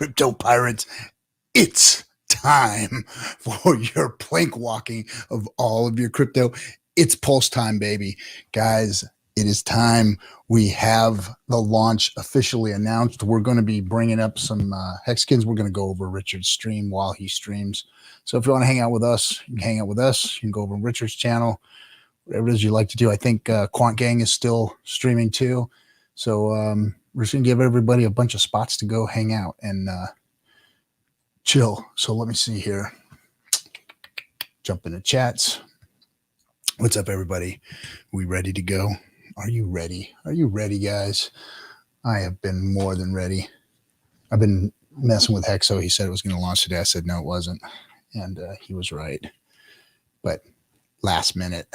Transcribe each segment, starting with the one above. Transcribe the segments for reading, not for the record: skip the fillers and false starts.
crypto pirates, it's time for your plank walking of all of your crypto. It's pulse time, baby. Guys, it is time. We have the launch officially announced. We're going to be bringing up some Hexkins. We're going to go over Richard's stream while he streams. So if you want to hang out with us, you can hang out with us. You can go over to Richard's channel, whatever it is you like to do. I think Quant Gang is still streaming too. So we're just going to give everybody a bunch of spots to go hang out and chill. So let me see here. Jump into chats. What's up, everybody? We ready to go? Are you ready? Are you ready, guys? I have been more than ready. I've been messing with Hexo. He said it was going to launch today. I said no, it wasn't. And he was right. But last minute.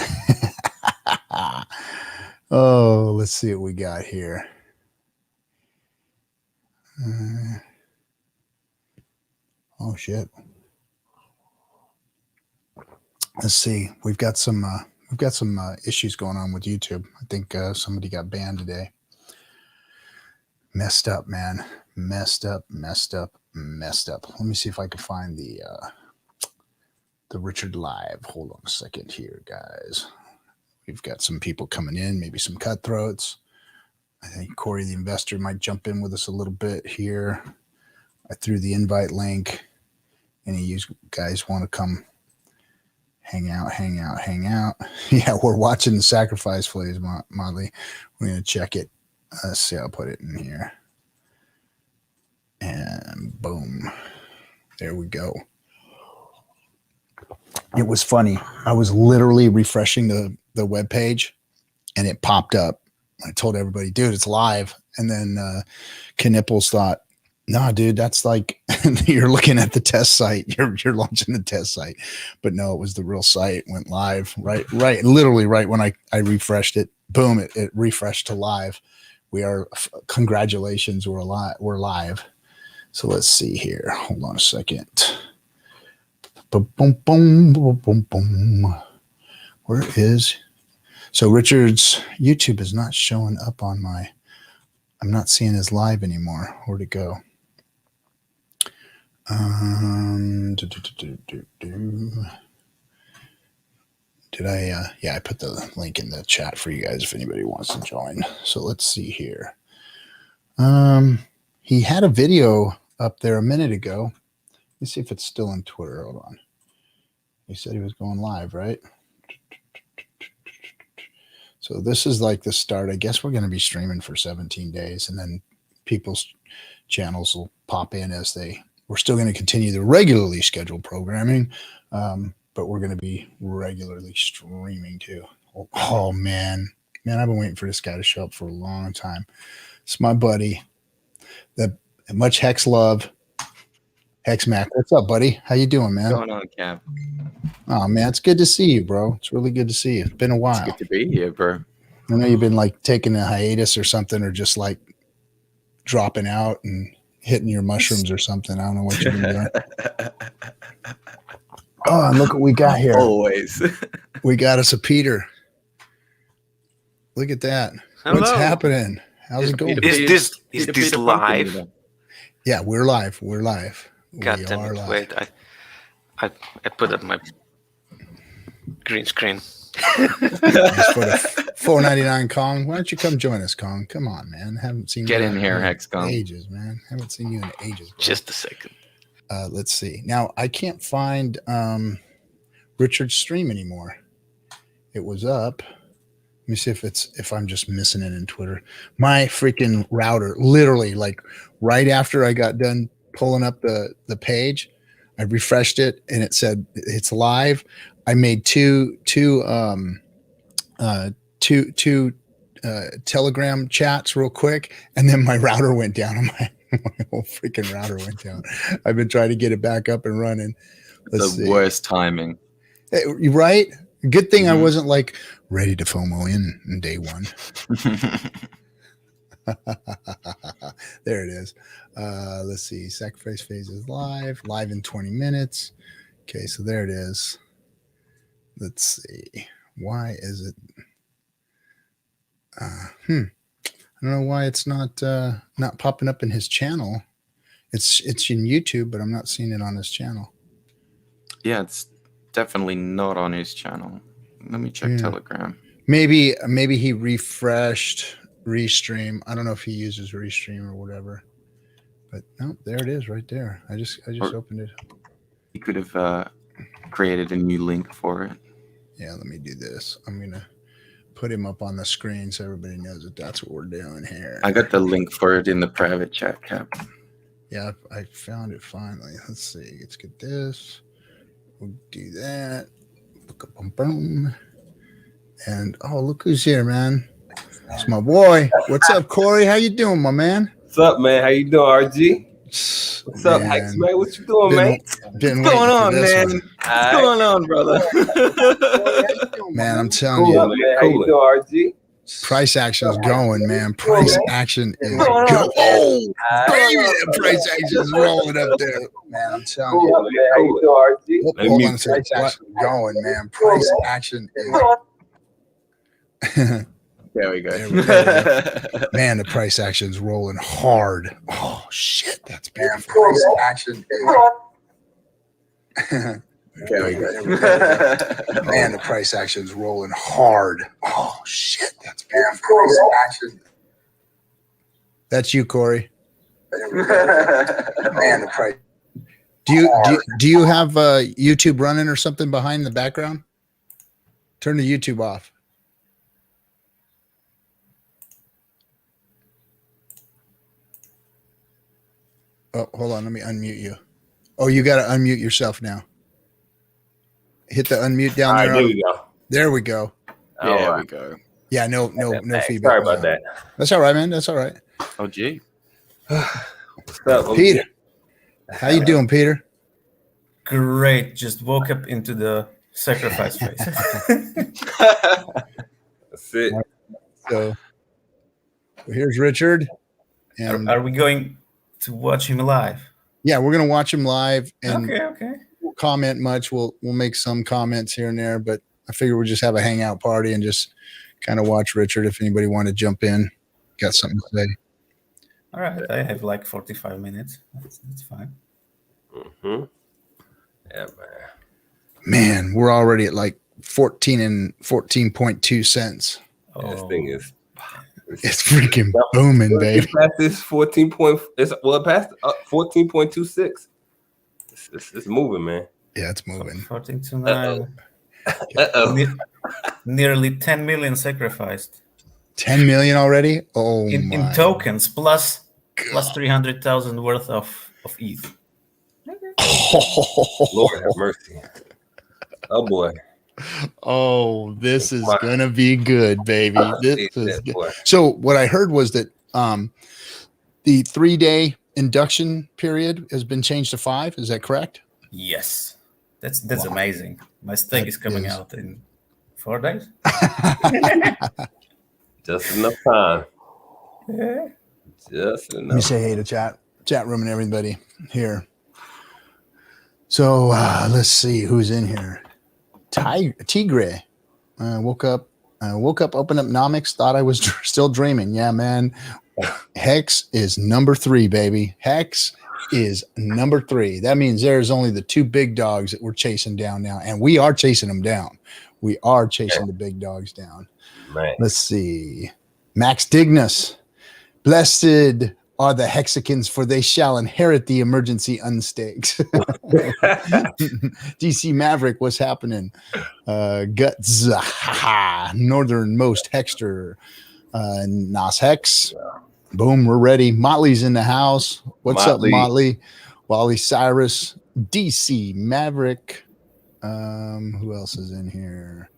Oh, let's see what we got here. Oh, shit. Let's see. We've got some issues going on with YouTube. I think somebody got banned today. Messed up, man. Messed up. Let me see if I can find the Richard live. Hold on a second here, guys. We've got some people coming in, maybe some cutthroats. I think Corey the investor might jump in with us a little bit here. I threw the invite link. Any of you guys want to come hang out? Yeah, we're watching the sacrifice plays, Motley. We're going to check it. Let's see, I'll put it in here. And boom. There we go. It was funny. I was literally refreshing the web page and it popped up. I told everybody, dude, it's live. And then Knipples thought, no, dude, that's like you're looking at the test site. You're launching the test site. But no, it was the real site. It went live. Right. Literally right when I refreshed it, boom, it refreshed to live. We are, congratulations, we're live. So let's see here. Hold on a second. Boom, boom, boom, boom, boom, boom. Where is? So Richard's YouTube is not showing up on my, I'm not seeing his live anymore. Where'd it go? Did I, yeah, I put the link in the chat for you guys if anybody wants to join. So let's see here. He had a video up there a minute ago. Let me see if it's still on Twitter. Hold on. He said he was going live, right? So this is like the start. I guess we're going to be streaming for 17 days and then people's channels will pop in as we're still going to continue the regularly scheduled programming, but we're going to be regularly streaming too. Oh man, I've been waiting for this guy to show up for a long time. It's my buddy, much Hex love, Hex Mac. What's up, buddy? How you doing, man? What's going on, Cap? Oh man, it's good to see you, bro. It's really good to see you. It's been a while. It's good to be here, bro. I know you've been like taking a hiatus or something, or just like dropping out and hitting your mushrooms or something. I don't know what you've been doing. Oh, and look what we got here. Always. We got us a Peter. Look at that. Hello. What's happening? How's it going? Is this live? Yeah, we're live. We're live. God damn it. Live. Wait, I put up my green screen. Just for the $4.99 Kong. Why don't you come join us, Kong? Come on, man. Haven't seen Get you in here, Hex Kong. Ages, man. Haven't seen you in ages, bro. Just a second. Let's see. Now I can't find Richard's stream anymore. It was up. Let me see if I'm just missing it in Twitter. My freaking router, literally, like right after I got done pulling up the page, I refreshed it and it said it's live. I made two Telegram chats real quick, and then my router went down. My whole freaking router went down. I've been trying to get it back up and running. Let's see. Worst timing. Hey, right? Good thing I wasn't like ready to FOMO in day one. There it is. Let's see. Sacrifice phase is live in 20 minutes. Okay, so there it is. Let's see. Why is it? I don't know why it's not popping up in his channel. It's in YouTube, but I'm not seeing it on his channel. Yeah, it's definitely not on his channel. Let me check Telegram. Maybe he refreshed Restream. I don't know if he uses Restream or whatever. But no, there it is right there. I just opened it. He could have created a new link for it. Yeah, let me do this. I'm going to put him up on the screen so everybody knows that that's what we're doing here. I got the link for it in the private chat, Cap. Yeah, I found it finally. Let's see. Let's get this. We'll do that. Boom. And oh, look who's here, man. It's my boy. What's up, Corey? How you doing, my man? What's up, man? How you doing, RG? What's up, Hex, man? What you doing, man? What's going on, man? What's going on, brother? Man, I'm telling you. Man. How you doing, RG? Price action is going, man. Price action is going. Oh, baby, that price action is rolling up there. Man, I'm telling you. Man. How you doing, RG? Hold on a second. Price action is going, man. Price action is. There we go. Man, the price action is rolling hard. Oh, shit. That's beautiful. Price action is. There we go. Man, the price action is rolling hard. Oh shit, that's beautiful. Price action. That's you, Corey. Man, the price. Do you have YouTube running or something behind the background? Turn the YouTube off. Oh, hold on. Let me unmute you. Oh, you got to unmute yourself now. Hit the unmute down there. There we go. There we go. There we go. Yeah, no feedback. Sorry about that. That's all right, man. That's all right. Oh, gee. What's up, Peter? How you doing, Peter? Great. Just woke up into the sacrifice phase. That's it. So here's Richard. And Are we going to watch him live? yeah, we're gonna watch him live and Okay. comment much. We'll make some comments here and there, but I figure we'll just have a hangout party and just kind of watch Richard. If anybody want to jump in, got something to say. All right. I have like 45 minutes. That's fine. Mm-hmm. Yeah, man. Man, we're already at like 14 and 14.2 cents. This thing is. It's freaking booming, baby. It passed this 14 point. It passed 14.26. It's moving, man. Yeah, it's moving. 14 to 9. Nearly 10 million sacrificed. 10 million already? Oh, in tokens plus 300,000 worth of ETH. Lord have mercy. Oh boy. Oh, this is gonna be good, baby. This is good. So what I heard was that the 3-day induction period has been changed to 5. Is that correct? Yes. That's amazing. My stake is coming out in 4 days. Just enough time. Yeah. Just enough. Let me say hey to chat room and everybody here. So let's see who's in here. Tigre. Woke up, opened up Nomics, thought I was still dreaming. Yeah, man. Hex is number 3, baby. Hex is number 3. That means there's only the 2 big dogs that we're chasing down now, and we are chasing them down. We are chasing the big dogs down. Man. Let's see. Max Dignus. Blessed are the Hexicans, for they shall inherit the emergency unstaked. DC Maverick, what's happening? Guts, northernmost Hexter, Nas Hex. Boom, we're ready. Motley's in the house. What's up, Motley? Wally Cyrus, DC Maverick. Who else is in here?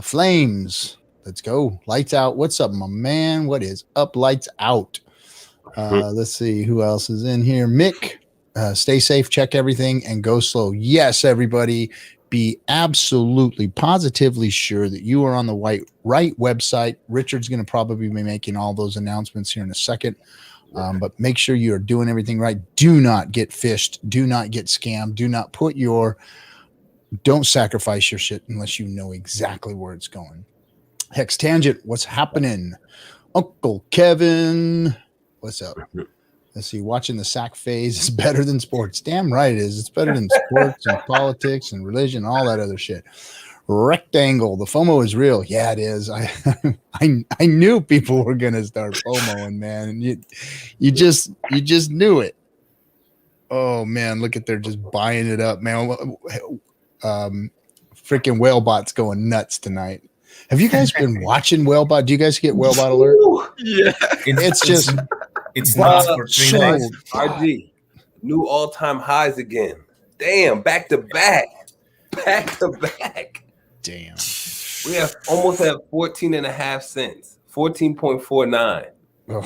Flames. Let's go. Lights out. What's up, my man? What is up? Lights out. Let's see who else is in here. Mick, stay safe, check everything, and go slow. Yes, everybody, be absolutely positively sure that you are on the right website. Richard's going to probably be making all those announcements here in a second, but make sure you are doing everything right. Do not get fished. Do not get scammed. Do not don't sacrifice your shit unless you know exactly where it's going. Hex Tangent, what's happening? Uncle Kevin, what's up? Let's see. Watching the sack phase is better than sports. Damn right it is. It's better than sports and politics and religion, all that other shit. Rectangle. The FOMO is real. Yeah, it is. I knew people were gonna start FOMOing, man. And you just knew it. Oh man, look at they're just buying it up, man. Freaking Whalebot's going nuts tonight. Have you guys been watching Whalebot? Do you guys get Whalebot alert? Yeah. It's not for 3 days. RG, new all-time highs again. Damn, back to back. Back to back. Damn. We have almost have 14.5 cents. 14.49.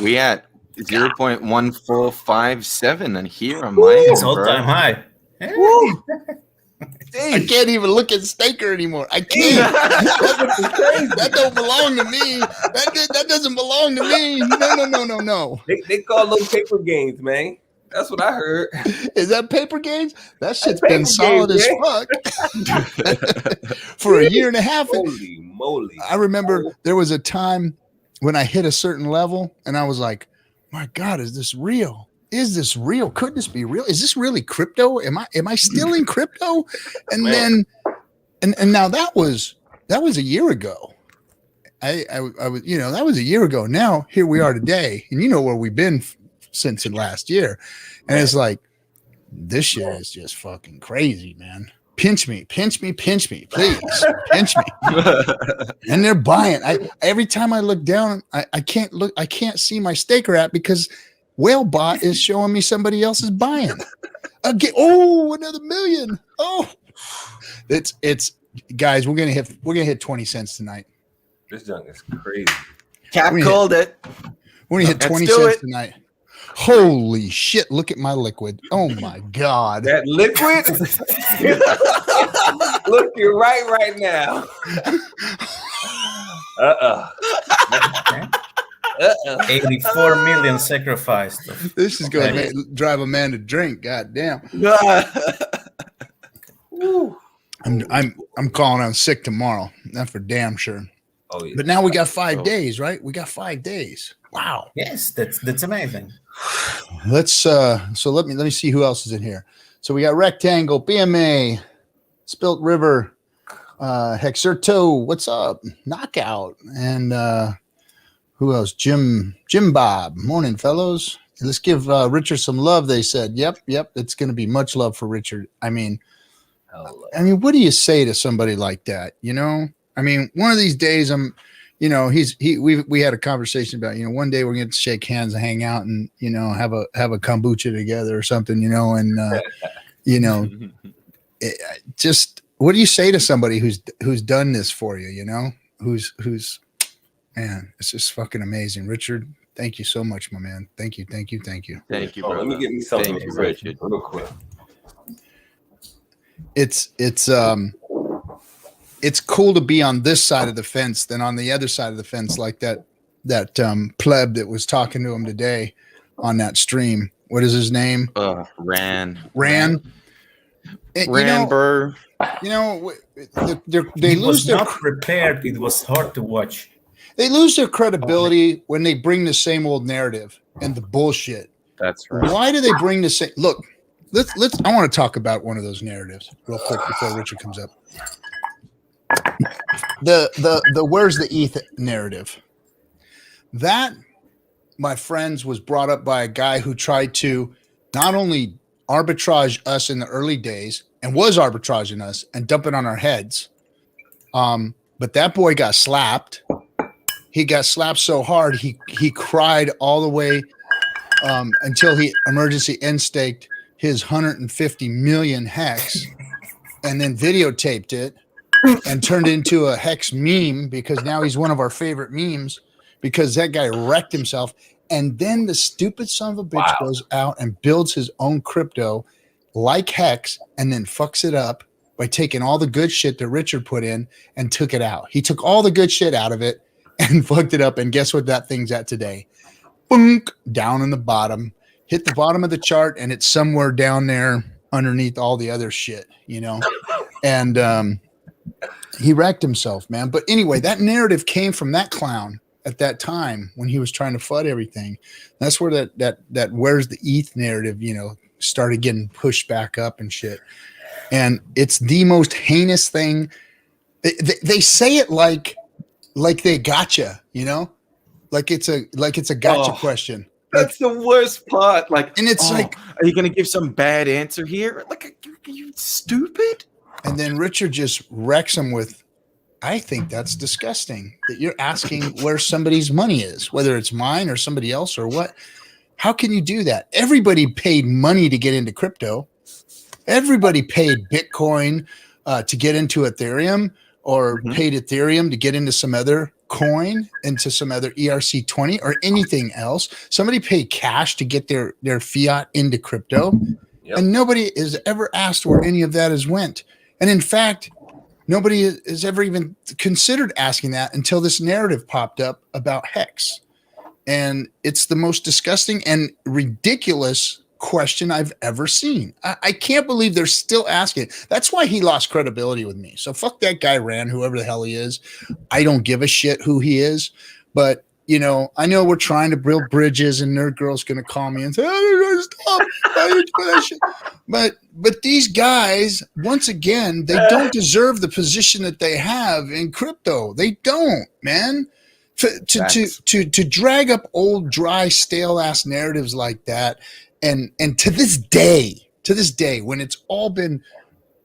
We at 0.1457 and here on my It's all-time high. Yeah. Woo. I can't even look at Staker anymore. I can't. That don't belong to me. That doesn't belong to me. No. They call those paper games, man. That's what I heard. Is that paper games? That shit's Paper been solid games, as fuck for a year and a half. Holy moly. I remember there was a time when I hit a certain level and I was like, my God, is this real? Is this real? Could this be real? Is this really crypto? Am I still in crypto? And then and now that was a year ago. I was, that was a year ago. Now here we are today, and you know where we've been since last year. And it's like, this shit is just fucking crazy, man. Pinch me, please. Pinch me. And they're buying. Every time I look down, I can't see my Staker app because Whalebot is showing me somebody else is buying. Again, another million. Oh, it's guys, we're gonna hit 20 cents tonight. This junk is crazy. Cap called it. We're gonna hit 20 cents tonight. Holy shit, look at my liquid. Oh my God. That liquid? Look, you're right now. 84 million sacrificed. This is going to drive a man to drink. God damn. I'm calling on sick tomorrow. That's for damn sure. Oh yeah. But now we got 5 days, right? We got 5 days. Wow. Yes, that's amazing. Let's let me see who else is in here. So we got Rectangle, BMA, Spilt River, Hexerto, what's up? Knockout, and who else? Jim Bob. Morning, fellows. Let's give Richard some love. They said, "Yep. It's going to be much love for Richard." I mean, what do you say to somebody like that? I mean, one of these days, we had a conversation about, one day we're going to shake hands and hang out and, have a kombucha together or something, and just what do you say to somebody who's done this for you? Who's man, it's just fucking amazing. Richard, thank you so much, my man. Thank you. Thank you, bro. Let me get me something. Thank you, Richard. Real quick. It's cool to be on this side of the fence than on the other side of the fence, like that pleb that was talking to him today on that stream. What is his name? Ran. Burr. They lose their prepared. It was hard to watch. They lose their credibility when they bring the same old narrative and the bullshit. That's right. Why do they bring the same? Look, let's. I want to talk about one of those narratives real quick before Richard comes up. The where's the ETH narrative? That, my friends, was brought up by a guy who tried to not only arbitrage us in the early days and was arbitraging us and dump it on our heads, but that boy got slapped. He got slapped so hard he cried all the way until he emergency end staked his 150 million hex and then videotaped it and turned it into a Hex meme because now he's one of our favorite memes because that guy wrecked himself. And then the stupid son of a bitch goes out and builds his own crypto like Hex and then fucks it up by taking all the good shit that Richard put in and took it out. He took all the good shit out of it and fucked it up. And guess what that thing's at today? Boom, down in the bottom, hit the bottom of the chart, and it's somewhere down there underneath all the other shit, and he wrecked himself, man. But anyway, that narrative came from that clown at that time when he was trying to flood everything. That's where that where's the ETH narrative, started getting pushed back up and shit. And it's the most heinous thing. They say it like they gotcha, like it's a gotcha question. That's the worst part. Like, and it's like, are you going to give some bad answer here? Like, are you stupid? And then Richard just wrecks him with, I think that's disgusting that you're asking where somebody's money is, whether it's mine or somebody else or what. How can you do that? Everybody paid money to get into crypto. Everybody paid Bitcoin to get into Ethereum, or paid Ethereum to get into some other coin, into some other ERC20 or anything else. Somebody paid cash to get their fiat into crypto. Yep. And nobody has ever asked where any of that has went. And in fact, nobody has ever even considered asking that until this narrative popped up about Hex. And it's the most disgusting and ridiculous question I've ever seen. I can't believe they're still asking. That's why he lost credibility with me. So fuck that guy, Rand, whoever the hell he is. I don't give a shit who he is. But, I know we're trying to build bridges, and Nerd Girl's going to call me and say, oh, stop. But these guys, once again, they don't deserve the position that they have in crypto. They don't, man. To drag up old, dry, stale ass narratives like that. And to this day, when it's all been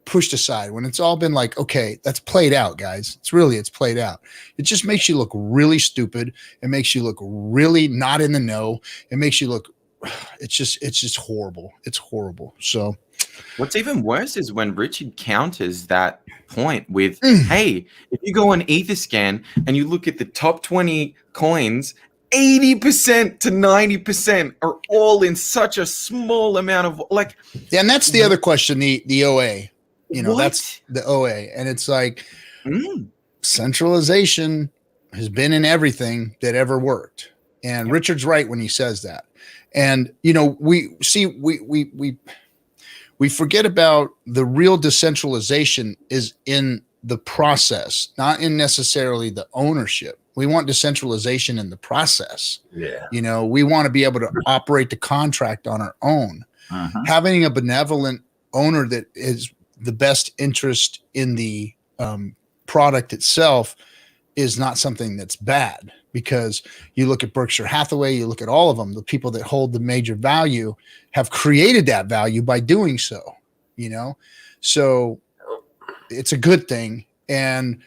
pushed aside, when it's all been like, okay, that's played out, guys. It's played out. It just makes you look really stupid. It makes you look really not in the know. It makes you look, it's just horrible. It's horrible. So what's even worse is when Richard counters that point with, hey, if you go on Etherscan and you look at the top 20 coins, 80% to 90% are all in such a small amount of yeah, and that's the other question, the OA. That's the OA. And it's like centralization has been in everything that ever worked. And Richard's right when he says that. And we forget about the real decentralization is in the process, not in necessarily the ownership. We want decentralization in the process. Yeah. We want to be able to operate the contract on our own. Having a benevolent owner that is the best interest in the product itself is not something that's bad, because you look at Berkshire Hathaway, you look at all of them, the people that hold the major value have created that value by doing so, so it's a good thing. And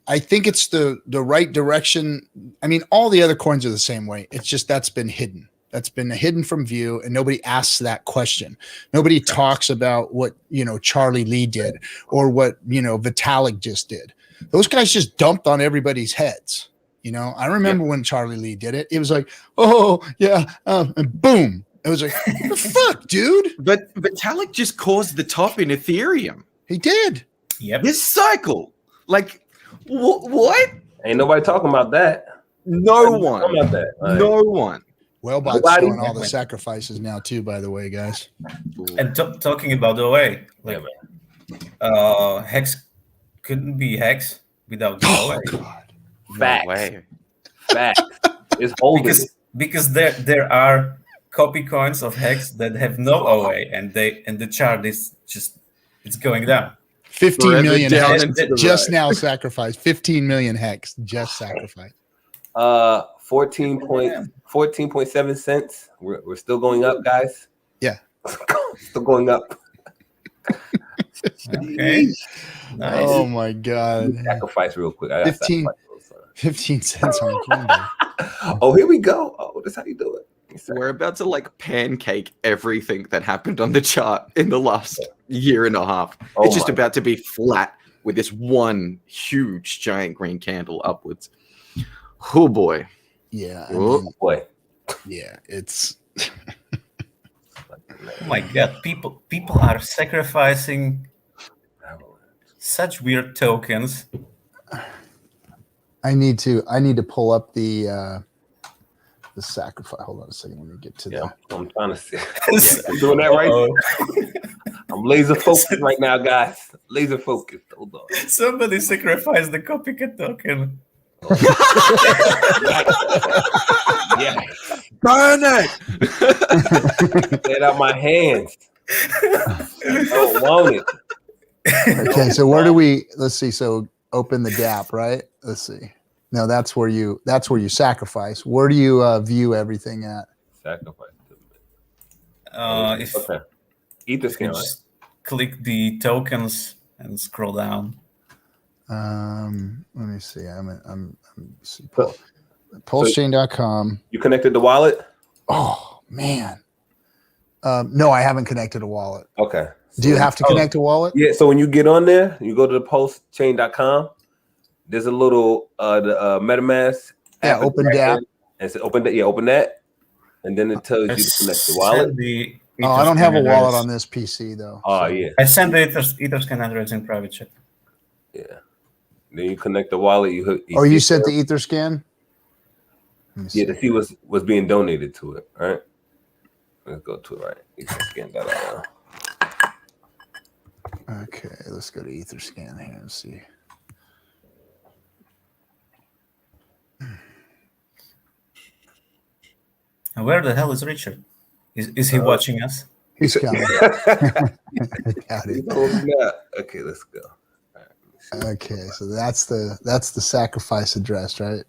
I think it's the right direction. I mean, all the other coins are the same way. It's just that's been hidden. That's been hidden from view, and nobody asks that question. Nobody talks about what Charlie Lee did or what Vitalik just did. Those guys just dumped on everybody's heads. I remember when Charlie Lee did it. It was like, oh yeah, and boom. It was like, what the fuck, dude? But Vitalik just caused the top in Ethereum. He did. Yep. This cycle, what? Ain't nobody talking about that. No one. Talking about that. No one. Wellbot's doing all the sacrifices now too, by the way, guys. And talking about the way, Hex couldn't be Hex without the OA. God. Facts. Facts. It's holding. Because there are copy coins of Hex that have no OA, and the chart is just it's going down. 15 million down Hex just now sacrificed. 15 million Hex just sacrificed. 14.7 cents. We're still going up, guys. Yeah. Still going up. Okay. Nice. Oh my God. Sacrifice real quick. 15 cents on Coinbase. Oh, here we go. Oh, that's how you do it. We're about to pancake everything that happened on the chart in the last year and a half. It's just about to be flat with this one huge giant green candle upwards. Oh boy. Yeah. Boy. Yeah, it's Oh my God, people are sacrificing such weird tokens. I need to pull up the sacrifice. Hold on a second. Let me get to that. I'm trying to see. I'm doing that right now. I'm laser focused right now, guys. Laser focused. Hold on. Somebody sacrificed the copycat token. Yeah. Burn it! Get out my hands. I don't want it. Okay, so where do we? Let's see. So open the gap, right? Let's see. No, that's where you sacrifice. Where do you view everything at? Sacrifice. If Okay. Ether you scan, right? just click the tokens and scroll down. Let me see. I'm see, PulseChain.com. You connected the wallet? Oh man. No, I haven't connected a wallet. Okay. Do you have to connect a wallet? Yeah, so when you get on there, you go to the PulseChain.com. There's a little the MetaMask. Yeah, open dApp. And say open that. Yeah, open that. And then it tells you to connect the wallet. Oh, I don't have a wallet on this PC though. Oh, so. yeah. I sent the Etherscan address in private chat. Yeah. Then you connect the wallet. You sent the Etherscan? Yeah, to see what's being donated to it. All right. Let's go to it. Right. Etherscan that out. Okay, let's go to Etherscan here and see. And where the hell is Richard? Is he watching us? He's coming. Okay, let's go. Okay, so that's the sacrifice address, right?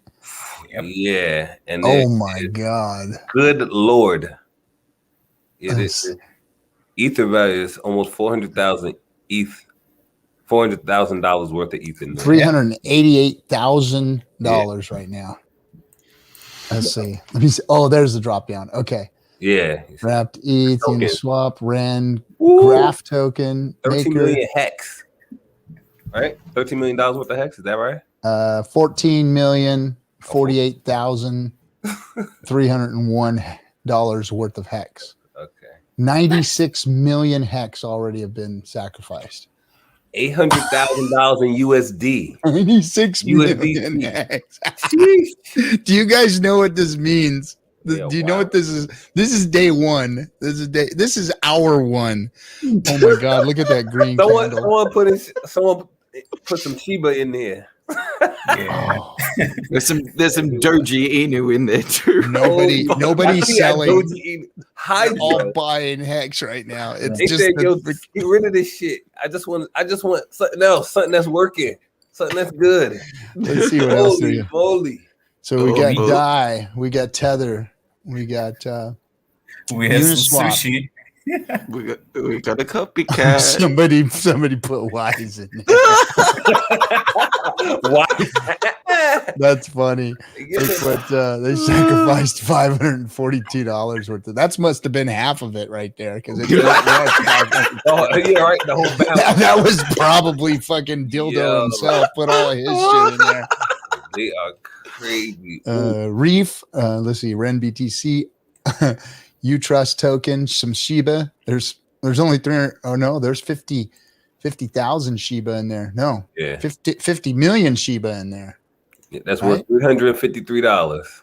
Yep. Yeah, and oh my god! Good lord, it is. Ether value is almost 400,000 ETH, $400,000 worth of ETH in there. $388,000 right now. Let's see. Let me see. Oh, there's the drop down. Okay. Yeah. Wrapped ETH, Uniswap, REN, Graph token, 13 million hex. Right? $13 million worth of hex. Is that right? 14,048,301 worth of hex. Okay. 96 million hex already have been sacrificed. $800,000 in USD. 96 million hex. Do you guys know what this means? Do you know what this is? This is day one. This is hour one. Oh my god! Look at that green candle. Someone put some Shiba in there. Yeah. Oh. There's some Doji Inu in there too. Nobody's selling. They're all buying hex right now. It's they just said, get rid of this shit. I just want something else, something that's working, something that's good. Let's see what else there is. Holy. So we got Dai, we got Tether, we got we have some Uniswap. sushi. we got a copycat. somebody put Wise in there. Why? That's funny. They sacrificed $542 worth of. That must have been half of it right there, because it was right, the whole balance. that was probably fucking Dildo himself put all of his shit in there. They are crazy. Reef, let's see, REN BTC, Utrust token, some Shiba. There's only 300. Oh no, there's 50,000 Shiba in there. No, 50 million Shiba in there. Yeah, that's worth $353.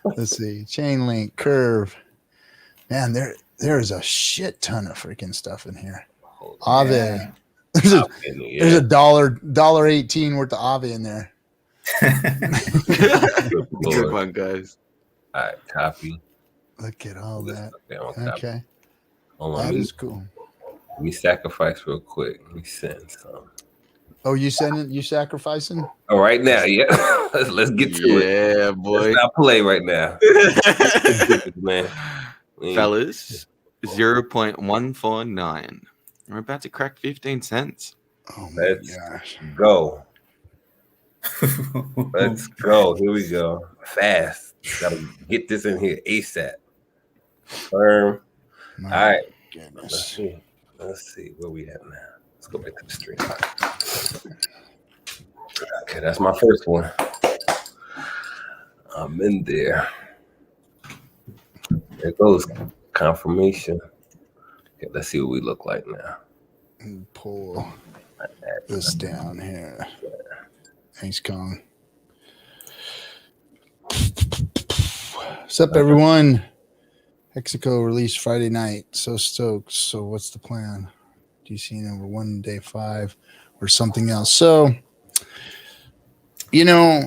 Let's see, Chainlink, Curve. Man, there is a shit ton of freaking stuff in here. Aave. There's a $1.18 worth of Aave in there. Good one, guys. All right, copy. Look at all that. Okay. That is cool. Let me sacrifice real quick. Let me send some. Oh, you sending? You sacrificing? Oh, right now, yeah. let's get to it. Yeah, boy. Let's not play right now, man. Fellas, 0.149. We're about to crack 15 cents. Oh my gosh. Go. Let's go. Here we go. Fast. Gotta get this in here ASAP. Firm. All right. Goodness. Let's see where we at now. Let's go back to the stream. Okay, that's my first one. I'm in there. There goes confirmation. Okay, let's see what we look like now. And pull this down here. Thanks, Kong. What's up, everyone? Hexico released Friday night. So stoked. So what's the plan? DC number 1, day 5, or something else? So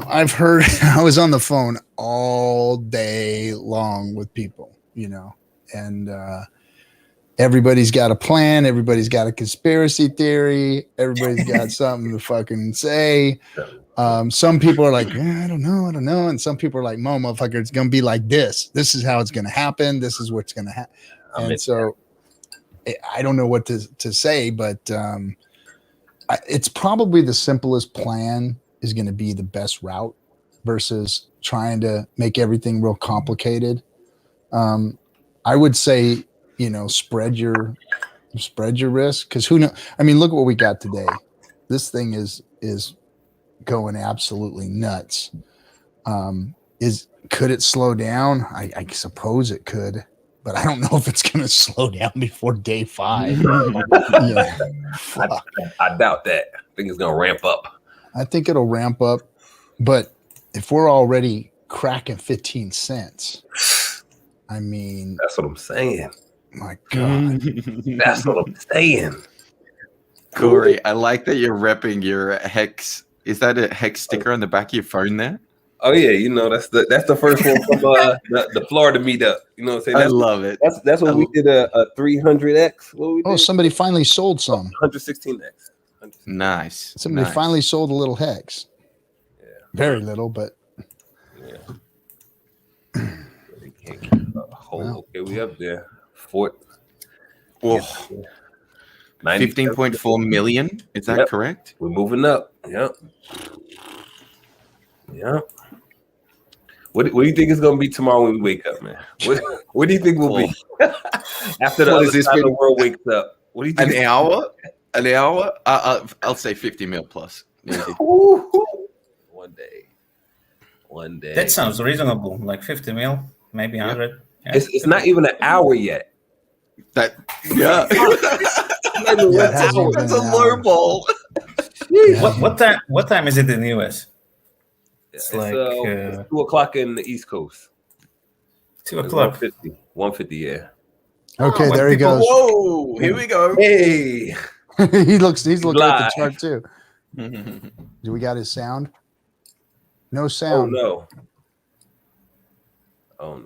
I've heard, I was on the phone all day long with people, and everybody's got a plan. Everybody's got a conspiracy theory. Everybody's got something to fucking say. Some people are like, I don't know. And some people are like, motherfucker, it's going to be like this. This is how it's going to happen. This is what's going to happen. And so I don't know what to say, but it's probably the simplest plan is going to be the best route versus trying to make everything real complicated. I would say, spread your risk, because who knows? I mean, look at what we got today. This thing is going absolutely nuts. Could it slow down? I suppose it could, but I don't know if it's going to slow down before day 5. Yeah. I doubt that. I think it's going to ramp up. I think it'll ramp up, but if we're already cracking 15 cents, I mean, that's what I'm saying. My God, that's what I'm saying. Corey, I like that you're repping your Hex. Is that a Hex sticker on the back of your phone there? Oh yeah, that's the first one from the Florida meetup. You know what I'm saying? I love it. That's when we did a 300x. What we did? Oh, somebody finally sold some 116x. Nice. Somebody finally sold a little Hex. Yeah, very little, but yeah. Okay, we up there. Fort. Oh, 15.4 million. Is that correct? We're moving up. Yep. Yep. What do you think it's gonna be tomorrow when we wake up, man? What do you think we'll be after the other side of the world wakes up? What do you think? An hour? I'll say 50 mil plus. One day. That sounds reasonable. Like 50 mil, maybe 100. Yeah. It's not even an hour yet. That's a low ball. What time is it in the US? It's like 2:00 in the East Coast. 2:00. 150, yeah. Okay, there he goes. Whoa, here we go. Hey. he's looking at the chart too. Do we got his sound? No sound. Oh no.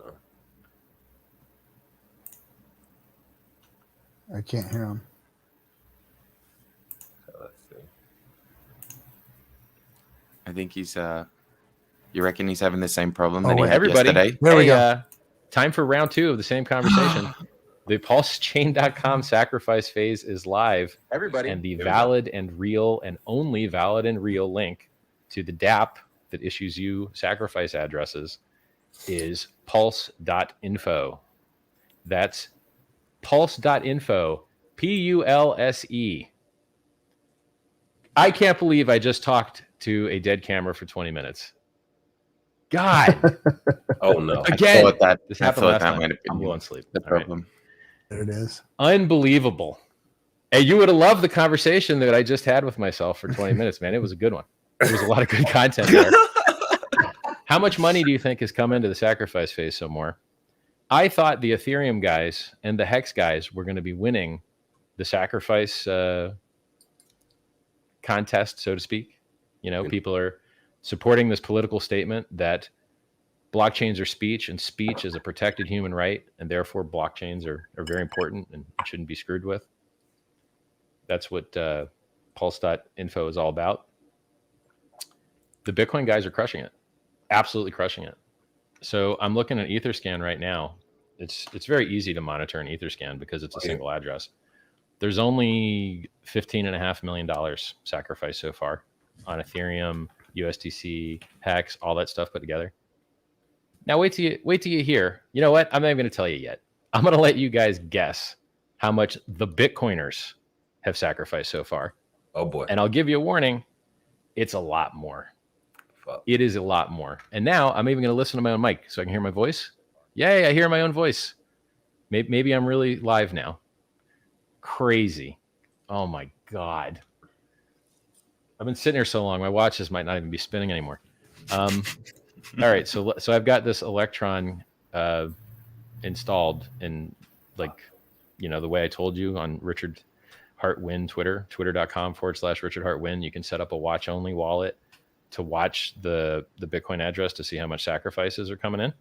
I can't hear him. Let's see. I think he's you reckon he's having the same problem that he had everybody. yesterday? There we go. Time for round 2 of the same conversation. The PulseChain.com sacrifice phase is live. Everybody. And the valid and real and only valid and real link to the DApp that issues you sacrifice addresses is pulse.info. That's pulse.info. PULSE. I can't believe I just talked to a dead camera for 20 minutes. God. Oh no. Again. This happened last time. night. I'm low on sleep. The problem. Right. There it is. Unbelievable. Hey, you would have loved the conversation that I just had with myself for 20 minutes, man. It was a good one. There was a lot of good content there. How much money do you think has come into the sacrifice phase so more? I thought the Ethereum guys and the Hex guys were going to be winning the sacrifice contest, so to speak. People are supporting this political statement that blockchains are speech, and speech is a protected human right, and therefore blockchains are very important and shouldn't be screwed with. That's what pulse.info is all about. The Bitcoin guys are crushing it, absolutely crushing it. So I'm looking at Etherscan right now. It's very easy to monitor an Etherscan because it's a single address. There's only $15.5 million sacrificed so far on Ethereum, USDC, Hex, all that stuff put together. Now wait till you hear. You know what? I'm not even going to tell you yet. I'm going to let you guys guess how much the Bitcoiners have sacrificed so far. Oh boy! And I'll give you a warning. It's a lot more. Fuck. It is a lot more. And now I'm even going to listen to my own mic so I can hear my voice. Yay! I hear my own voice. Maybe I'm really live now. Crazy. Oh my God. I've been sitting here so long, my watches might not even be spinning anymore. All right, so I've got this Electron installed in, the way I told you on Richard Hart Win Twitter, twitter.com/Richard Hart Win. You can set up a watch-only wallet to watch the Bitcoin address to see how much sacrifices are coming in.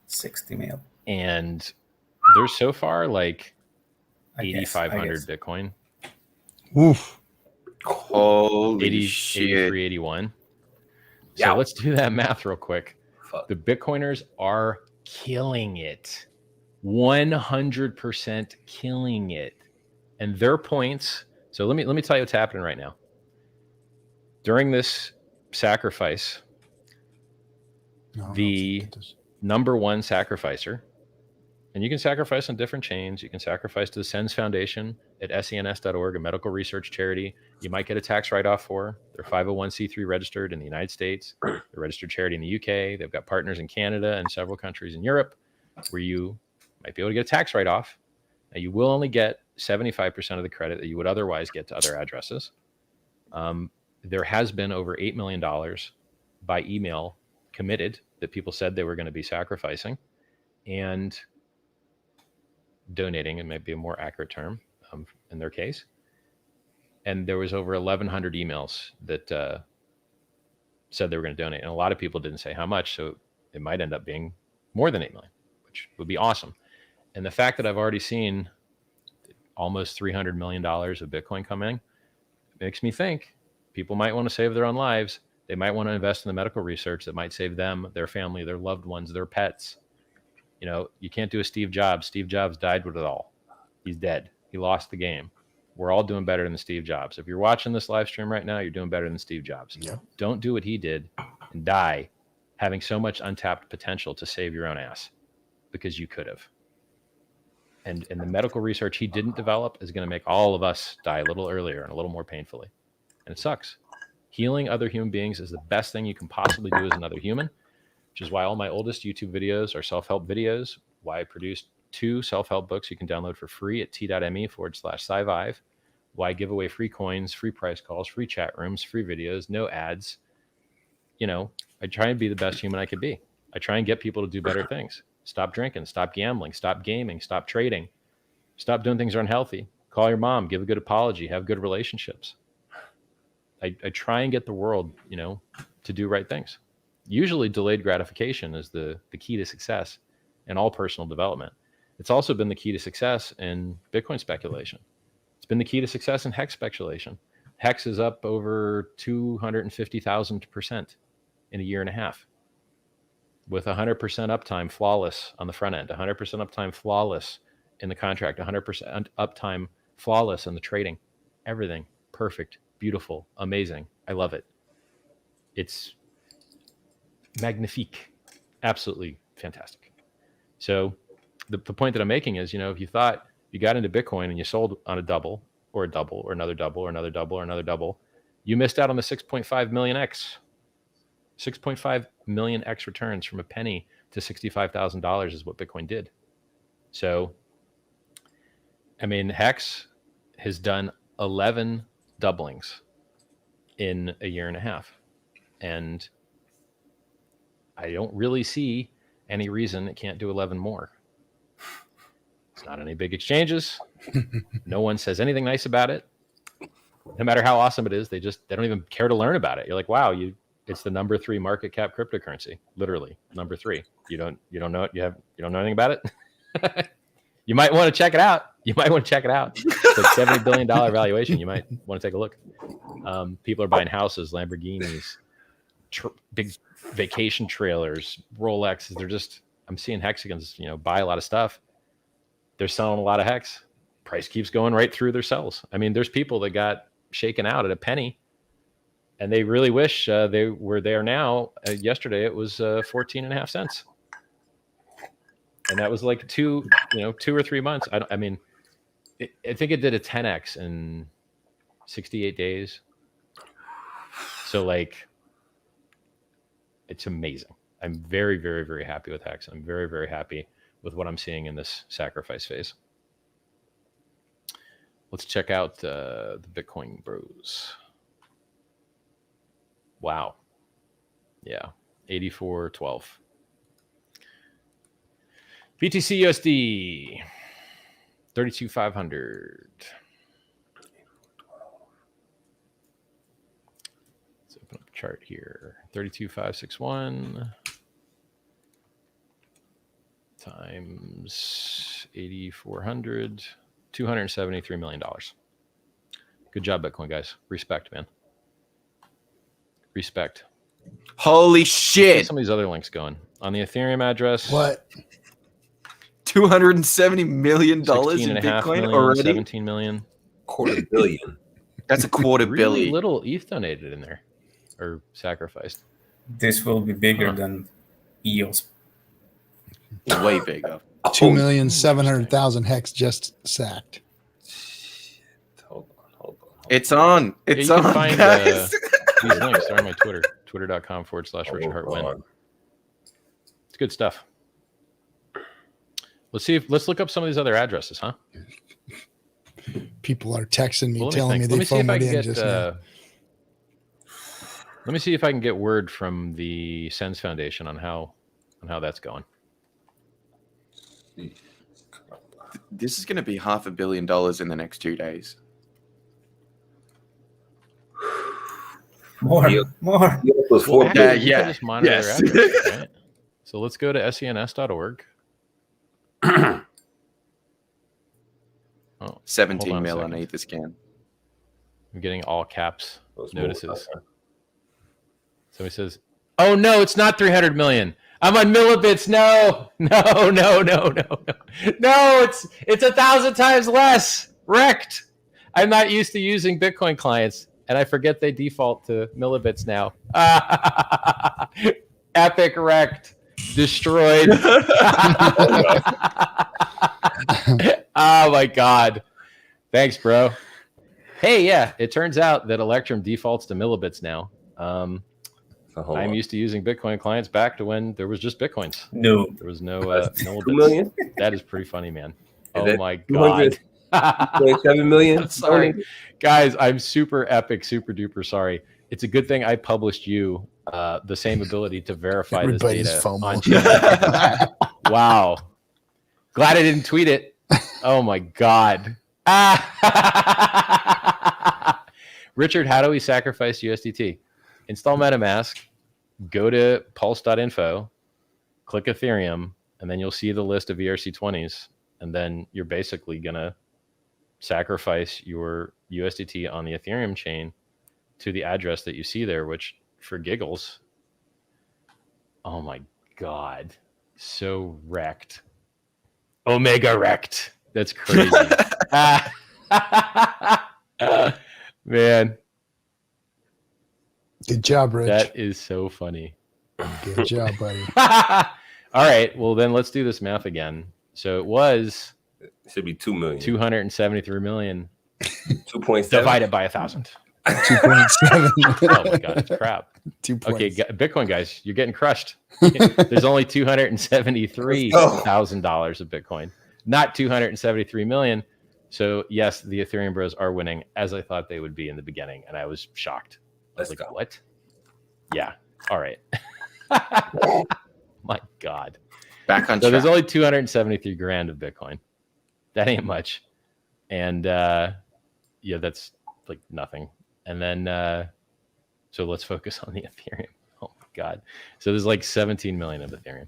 60 mil. And there's so far like I guess. 8,500 Bitcoin. Oof. Holy 80, shit. 83, 81. So Yeah. let's do that math real quick. Fuck. The Bitcoiners are killing it. 100% killing it. And their points. So let me tell you what's happening right now. During this sacrifice, No, the no, this- number one sacrificer, and you can sacrifice on different chains. You can sacrifice to the SENS Foundation at sens.org, a medical research charity. You might get a tax write-off for. They're 501c3 registered in the United States. They're a registered charity in the UK. They've got partners in Canada and several countries in Europe where you might be able to get a tax write-off. Now, you will only get 75% of the credit that you would otherwise get to other addresses. There has been over $8 million by email committed that people said they were going to be sacrificing and donating, and maybe a more accurate term in their case. And there was over 1,100 emails that said they were going to donate. And a lot of people didn't say how much, so it might end up being more than 8 million, which would be awesome. And the fact that I've already seen almost $300 million of Bitcoin coming makes me think people might want to save their own lives. They might want to invest in the medical research that might save them, their family, their loved ones, their pets. You know, you can't do a Steve Jobs. Steve Jobs died with it all. He's dead. He lost the game. We're all doing better than Steve Jobs. If you're watching this live stream right now, you're doing better than Steve Jobs. Yep. Don't do what he did and die having so much untapped potential to save your own ass, because you could have. And the medical research he didn't develop is going to make all of us die a little earlier and a little more painfully. And it sucks. Healing other human beings is the best thing you can possibly do as another human, which is why all my oldest YouTube videos are self-help videos, why I produced 2 self-help books you can download for free at t.me/scivive, why I give away free coins, free price calls, free chat rooms, free videos, no ads. You know, I try and be the best human I could be. I try and get people to do better things. Stop drinking, stop gambling, stop gaming, stop trading, stop doing things that are unhealthy. Call your mom, give a good apology, have good relationships. I try and get the world, you know, to do right things. Usually delayed gratification is the key to success in all personal development. It's also been the key to success in Bitcoin speculation. It's been the key to success in Hex speculation. Hex is up over 250,000% in a year and a half with 100% uptime flawless on the front end, 100% uptime flawless in the contract, 100% uptime flawless in the trading. Everything perfect, beautiful, amazing. I love it. It's magnifique, absolutely fantastic. So the point that I'm making is, you know, if you thought you got into Bitcoin and you sold on a double or another double or another double or another double, you missed out on the 6.5 million X. 6.5 million X returns from a penny to $65,000 is what Bitcoin did. So, I mean, Hex has done 11 doublings in a year and a half. And I don't really see any reason it can't do 11 more. It's not any big exchanges. No one says anything nice about it. No matter how awesome it is, they don't even care to learn about it. You're like, wow, it's the number 3 market cap cryptocurrency, literally number 3. You don't know it. You don't know anything about it. You might want to check it out. It's like $70 billion valuation. You might want to take a look. People are buying houses, Lamborghinis, big vacation trailers, Rolexes. I'm seeing Hexagons, you know, buy a lot of stuff. They're selling a lot of Hex. Price keeps going right through their cells. I mean, there's people that got shaken out at a penny, and they really wish they were there now. Yesterday, it was 14.5 cents. And that was like 2 or 3 months. I think it did a 10x in 68 days. So like, it's amazing. I'm very, very, very happy with Hex. I'm very, very happy with what I'm seeing in this sacrifice phase. Let's check out the Bitcoin bros. Wow. Yeah. 84.12. BTC USD 32,500. Let's open up chart here. 32,561 times 8,400, $273 million. Good job, Bitcoin guys. Respect, man. Respect. Holy Get shit! some of these other links going. On the Ethereum address, What? $270 million in 16.5 Bitcoin million, already? 17 million. $250 million. That's a quarter Really billion. little ETH donated in there or sacrificed. This will be bigger Huh. than EOS. Way bigger. 2,700,000 hex just sacked. Shit. Hold on. It's on. It's you on, can find guys. these links. They're on my Twitter, twitter.com/Richard Hart Win. on. It's good stuff. Let's look up some of these other addresses, huh? People are texting me, Well, telling me let they see if I phoned can in get. just now. Let me see if I can get word from the Sens Foundation on how that's going. This is going to be $500 million in the next 2 days. More. Yep. More. EOS was Well, 4 actually, billion. we yeah, can just monitor yes. their addresses, right? So let's go to sens.org. Oh, 17 Hold on a mil on second. Etherscan. I'm getting all caps Those notices. moves. Somebody says, "Oh no, it's not 300 million. I'm on millibits. No. It's 1,000 times less. Wrecked. I'm not used to using Bitcoin clients, and I forget they default to millibits now. Epic wrecked, destroyed. Oh my god. Thanks, bro. Hey, yeah, it turns out that Electrum defaults to millibits now. So hold I'm on. used to using Bitcoin clients back to when there was just Bitcoins. No. There was no That's 2 millibits. million? That is pretty funny, man. Is Oh that my god. 200.7 million? I'm sorry. Guys, I'm super epic, super duper sorry. It's a good thing I published you the same ability to verify Everybody's this data FOMO. on chain. Wow. Glad I didn't tweet it. Oh my god. Richard, how do we sacrifice USDT? Install MetaMask, go to pulse.info, click Ethereum, and then you'll see the list of ERC20s. And then you're basically going to sacrifice your USDT on the Ethereum chain to the address that you see there, which for giggles, oh my God, so wrecked. Omega wrecked. That's crazy. Man, Good job, Rich. that is so funny. Good job, buddy. All right, well then let's do this math again. So it was It should be 2 million. 273 million 2.7. divided by 1,000. 2.7. Oh my God, it's crap. 2 Okay, points. Bitcoin guys, you're getting crushed. There's only $273,000 of Bitcoin, not 273 million. So yes, the Ethereum bros are winning, as I thought they would be in the beginning, and I was shocked. I was Let's like, go. what? Yeah. All right. My God. Back on So track. there's only 273 grand of Bitcoin. That ain't much. And yeah, that's like nothing. And then so let's focus on the Ethereum. Oh my God. So there's like 17 million of Ethereum,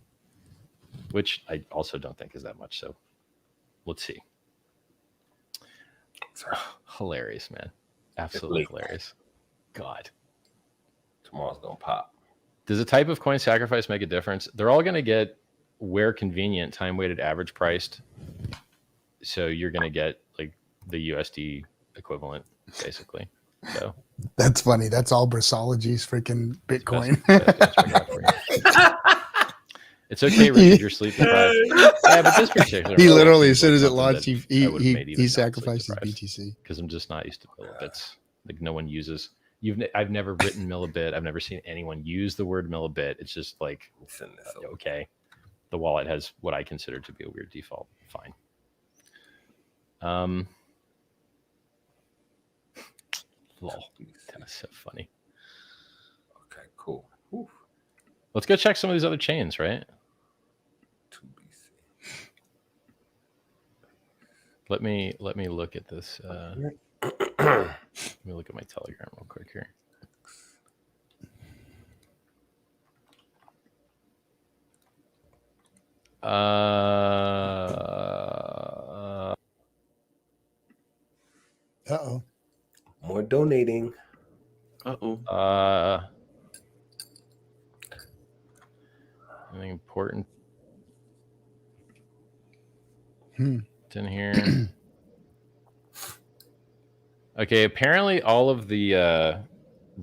which I also don't think is that much. So let's see. Hilarious, man. Absolutely hilarious. God. Tomorrow's going to pop. Does the type of coin sacrifice make a difference? They're all going to get, where convenient, time weighted average priced. So you're going to get like the USD equivalent, basically. So That's funny. That's all Brasology's freaking Bitcoin. best answer I got for you. It's okay, Richard. You're sleep deprived. Yeah, but this particular. He one literally, as seems soon as like it something launched, that he I would've made even he not sleep sacrificed his deprived, BTC. because I'm just not used to millibits. Like no one uses. I've never written millibit. I've never seen anyone use the word millibit. It's just like, Let me send this over. okay, the wallet has what I consider to be a weird default. Fine. Lol. That was so funny. Okay, cool. Oof. Let's go check some of these other chains, right? 2BC. Let me look at this. Let me look at my Telegram real quick here. Uh-oh. More donating. Uh-oh. Anything important Hmm. It's in here? Okay, apparently all of the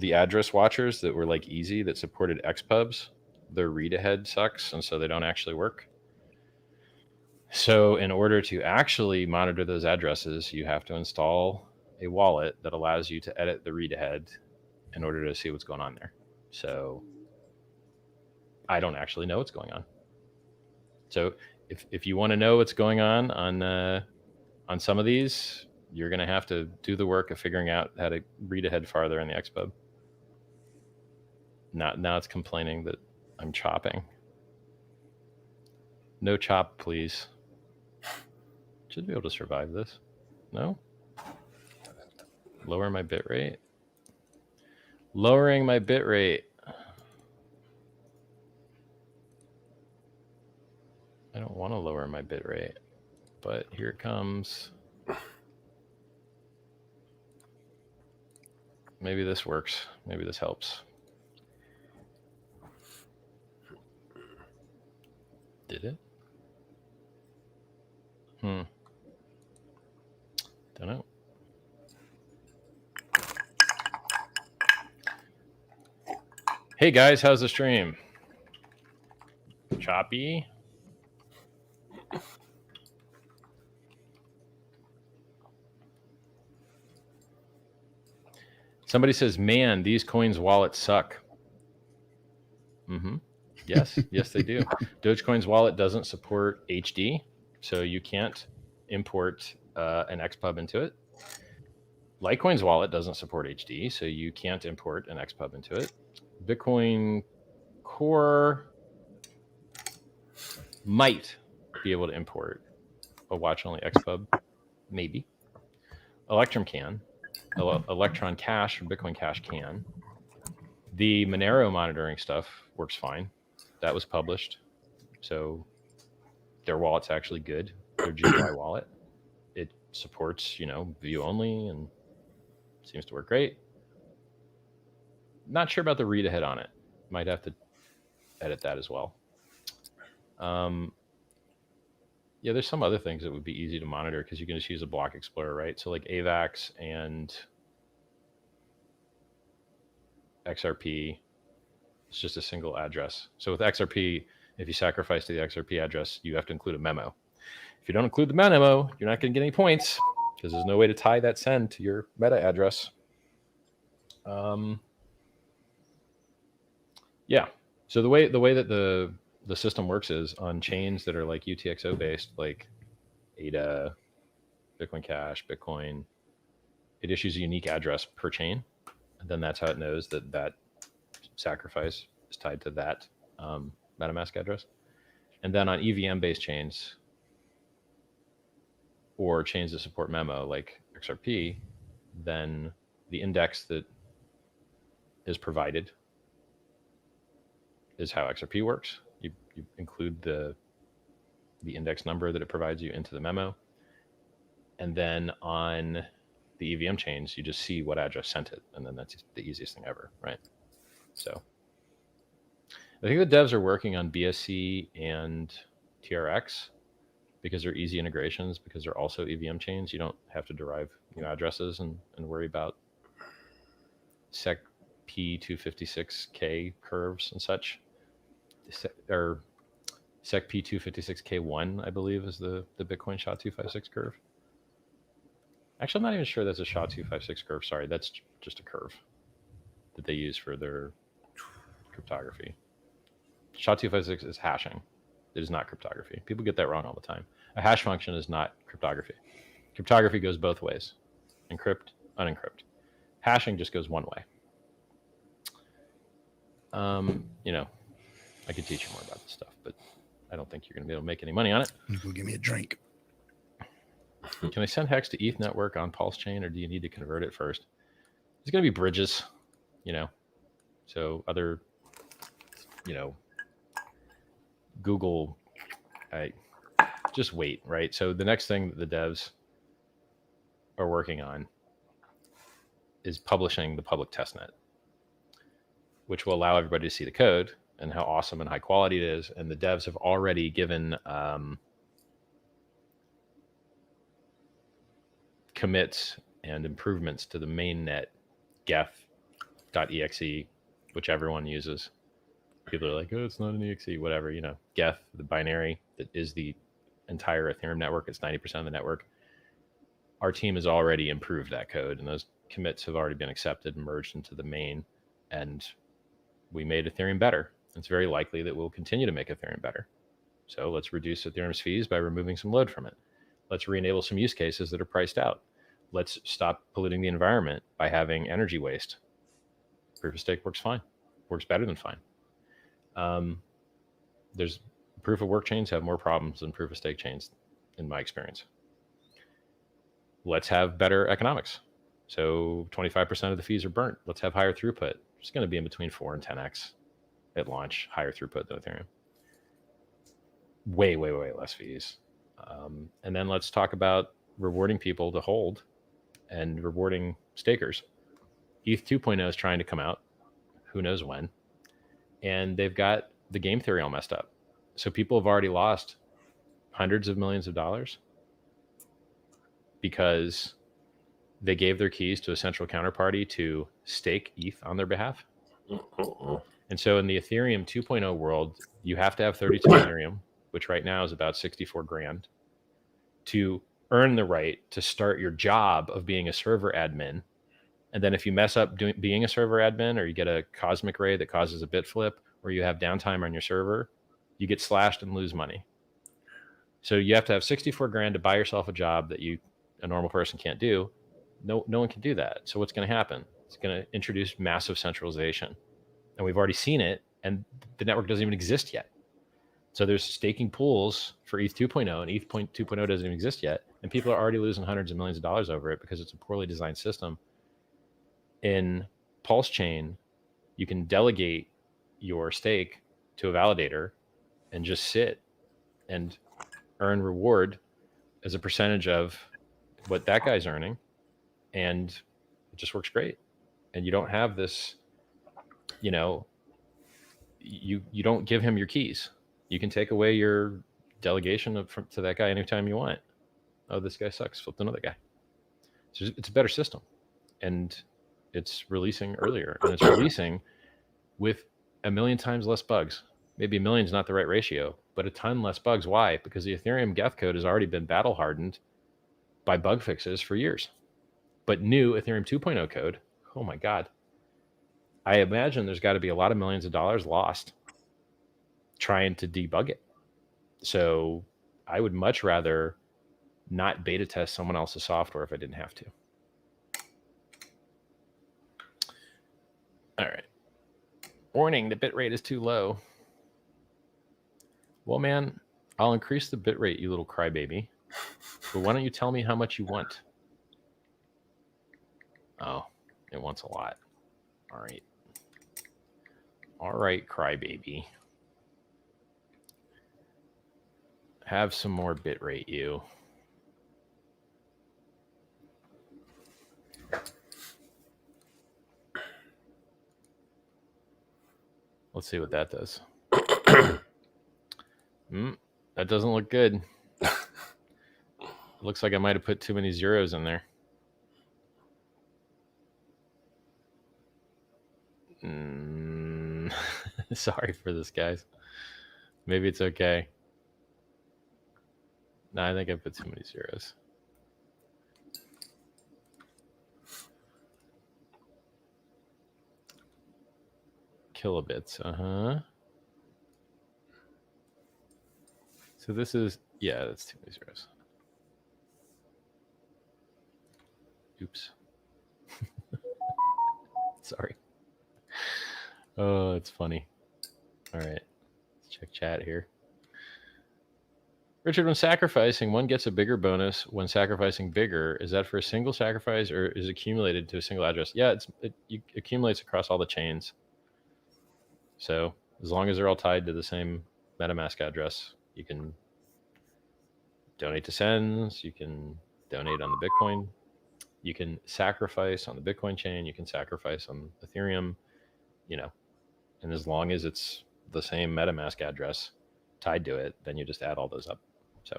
address watchers that were like easy that supported Xpubs, their read ahead sucks, and so they don't actually work. So in order to actually monitor those addresses, you have to install a wallet that allows you to edit the read ahead in order to see what's going on there. So I don't actually know what's going on. So if you want to know what's going on some of these, you're going to have to do the work of figuring out how to read ahead farther in the Xpub. Now it's complaining that I'm chopping. No chop, please. Should be able to survive this. No? Lower my bit rate. Lowering my bit rate. I don't want to lower my bit rate, but here it comes. Maybe this works. Maybe this helps. Did it? Don't know. Hey guys, how's the stream? Choppy? Somebody says, man, these coins wallets suck. Yes, yes, they do. Dogecoin's wallet doesn't support HD, so you can't import an XPub into it. Litecoin's wallet doesn't support HD, so you can't import an XPub into it. Bitcoin Core might be able to import a watch-only XPub, maybe. Electrum can. Electron Cash from Bitcoin Cash can. The Monero monitoring stuff works fine. That was published. So their wallet's actually good. Their GUI wallet. It supports, view only and seems to work great. Not sure about the read ahead on it. Might have to edit that as well. Yeah, there's some other things that would be easy to monitor because you can just use a block explorer, right? So like AVAX and XRP, it's just a single address. So with XRP, if you sacrifice to the XRP address, you have to include a memo. If you don't include the memo, you're not going to get any points because there's no way to tie that send to your meta address. Yeah. So the way that the system works is on chains that are like UTXO based, like ADA, Bitcoin Cash, Bitcoin, it issues a unique address per chain. And then that's how it knows that sacrifice is tied to that MetaMask address. And then on EVM based chains or chains that support memo like XRP, then the index that is provided is how XRP works. You include the index number that it provides you into the memo. And then on the EVM chains, you just see what address sent it. And then that's the easiest thing ever, right? So I think the devs are working on BSC and TRX because they're easy integrations, because they're also EVM chains. You don't have to derive new addresses and worry about SEC P256K curves and such. Or SEC P256K1, I believe, is the Bitcoin SHA-256 curve. Actually, I'm not even sure that's a SHA-256 curve. Sorry, that's just a curve that they use for their cryptography. SHA-256 is hashing. It is not cryptography. People get that wrong all the time. A hash function is not cryptography. Cryptography goes both ways. Encrypt, unencrypt. Hashing just goes one way. I could teach you more about this stuff, but I don't think you're going to be able to make any money on it. Go give me a drink. Can I send Hex to ETH network on PulseChain, or do you need to convert it first? There's going to be bridges, so other, Google I just wait, right? So the next thing that the devs are working on is publishing the public testnet, which will allow everybody to see the code and how awesome and high quality it is. And the devs have already given commits and improvements to the mainnet geth.exe, which everyone uses. People are like, oh, it's not an exe, whatever, you know. Geth, the binary that is the entire Ethereum network, it's 90% of the network. Our team has already improved that code, and those commits have already been accepted and merged into the main, and we made Ethereum better. It's very likely that we'll continue to make Ethereum better. So let's reduce Ethereum's fees by removing some load from it. Let's re-enable some use cases that are priced out. Let's stop polluting the environment by having energy waste. Proof of stake works fine, works better than fine. There's proof of work chains have more problems than proof of stake chains, in my experience. Let's have better economics. So 25% of the fees are burnt. Let's have higher throughput. It's going to be in between 4 and 10x at launch, higher throughput than Ethereum. Way, way, way less fees. And then let's talk about rewarding people to hold and rewarding stakers. ETH 2.0 is trying to come out, who knows when, and they've got the game theory all messed up. So people have already lost hundreds of millions of dollars because they gave their keys to a central counterparty to stake ETH on their behalf. And so in the Ethereum 2.0 world, you have to have 32 Ethereum, which right now is about 64 grand, to earn the right to start your job of being a server admin. And then if you mess up being a server admin, or you get a cosmic ray that causes a bit flip, or you have downtime on your server, you get slashed and lose money. So you have to have 64 grand to buy yourself a job that a normal person can't do. No one can do that. So what's going to happen? It's going to introduce massive centralization. And we've already seen it, and the network doesn't even exist yet. So there's staking pools for ETH 2.0, and ETH 2.0 doesn't even exist yet. And people are already losing hundreds of millions of dollars over it because it's a poorly designed system. In PulseChain, you can delegate your stake to a validator and just sit and earn reward as a percentage of what that guy's earning. And it just works great. And you don't have this, you don't give him your keys. You can take away your delegation to that guy anytime you want. Oh, this guy sucks. Flip to another guy. So it's a better system. And it's releasing earlier. And it's releasing with 1 million times less bugs. Maybe 1 million is not the right ratio, but a ton less bugs. Why? Because the Ethereum Geth code has already been battle hardened by bug fixes for years. But new Ethereum 2.0 code, oh my God. I imagine there's got to be a lot of millions of dollars lost trying to debug it. So I would much rather not beta test someone else's software if I didn't have to. All right. Warning, the bitrate is too low. Well, man, I'll increase the bitrate, you little crybaby. But why don't you tell me how much you want? Oh, it wants a lot. All right. All right, crybaby. Have some more bitrate, you. Let's see what that does. That doesn't look good. Looks like I might have put too many zeros in there. Sorry for this, guys. Maybe it's okay. No, I think I put too many zeros. Kilobits, So this is, yeah, that's too many zeros. Oops. Sorry. Oh, it's funny. All right. Let's check chat here. Richard, when sacrificing, one gets a bigger bonus when sacrificing bigger. Is that for a single sacrifice or is it accumulated to a single address? Yeah, it accumulates across all the chains. So as long as they're all tied to the same MetaMask address, you can donate to Sends. You can donate on the Bitcoin. You can sacrifice on the Bitcoin chain. You can sacrifice on Ethereum, and as long as it's the same MetaMask address tied to it, then you just add all those up. So,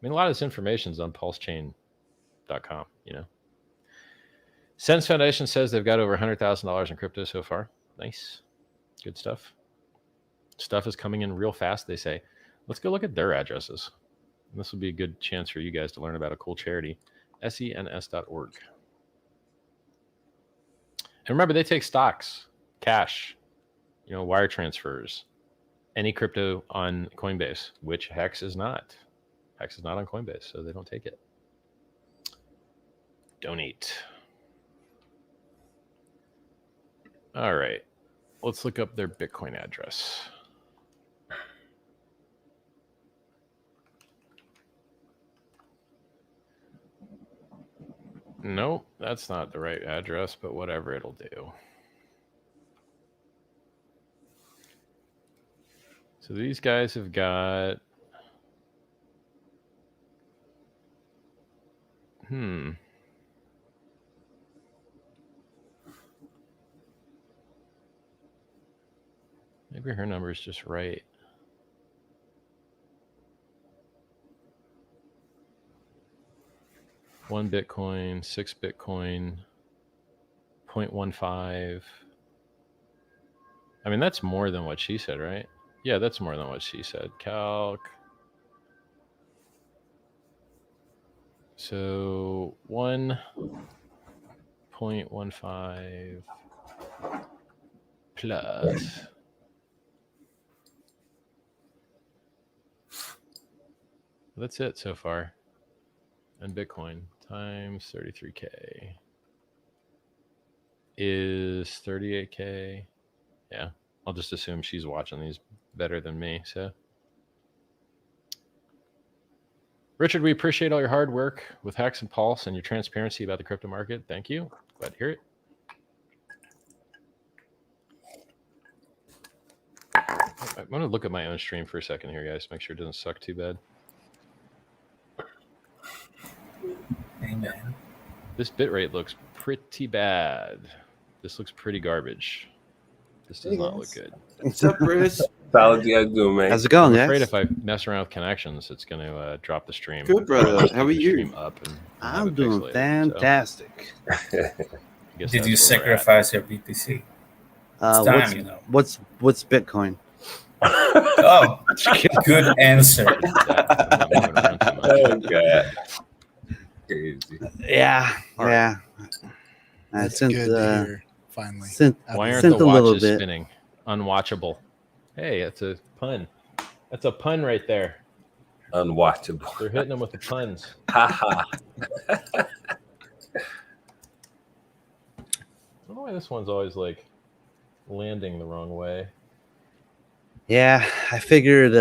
a lot of this information is on PulseChain.com, Sense Foundation says they've got over $100,000 in crypto so far. Nice. Good stuff. Stuff is coming in real fast, they say. Let's go look at their addresses. And this will be a good chance for you guys to learn about a cool charity, sens.org. And remember, they take stocks, cash, wire transfers, any crypto on Coinbase, which Hex is not. Hex is not on Coinbase, so they don't take it. Donate. All right. Let's look up their Bitcoin address. Nope, that's not the right address, but whatever, it'll do. So these guys have got... Maybe her number is just right. One Bitcoin, 6 Bitcoin, 0.15. That's more than what she said, right? Yeah, that's more than what she said. Calc. So 1.15 plus. That's it so far. And Bitcoin times 33K is 38K. Yeah, I'll just assume she's watching these better than me. So, Richard, we appreciate all your hard work with Hex and Pulse and your transparency about the crypto market. Thank you. Glad to hear it. I'm going to look at my own stream for a second here, guys. Make sure it doesn't suck too bad. Amen. This bitrate looks pretty bad. This looks pretty garbage. This does not look good. What's up, Bruce? Solid, you guys doing, man? How's it going, I'm guys? afraid if I mess around with connections, it's going to drop the stream. Good, brother. How are you? Stream up and have I'm it doing pixelated, fantastic. so I guess Did that's you where we're at. sacrifice your BTC? It's time, What's Bitcoin? Oh, good answer. I'm not moving around too much. Oh, God. Crazy. Yeah. That's Sent good to hear, finally. Why aren't sent the a little watches bit. spinning? Unwatchable. Hey, that's a pun. That's a pun right there. Unwatchable. They're hitting them with the puns. Ha ha. I don't know why this one's always like landing the wrong way. Yeah, I figured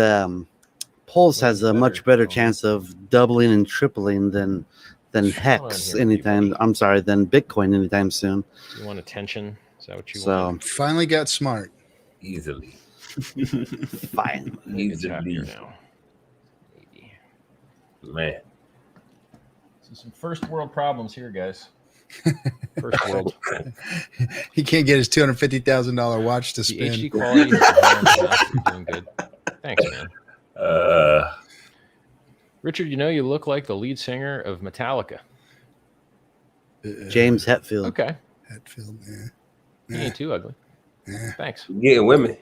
Pulse has a much better Oh. chance of doubling and tripling than What's going Hex on here, anytime. people? I'm sorry, than Bitcoin anytime soon. You want attention? Is that what you So want? Finally got smart. Easily. fine. It's happier Easily. now. Maybe. Man. So some first world problems here, guys. First world. He can't get his $250,000 watch to The spin. HD quality is you're doing good. Thanks, man. Richard, you look like the lead singer of Metallica. James Hetfield. Okay. Hetfield, You ain't too ugly. Thanks. Getting women.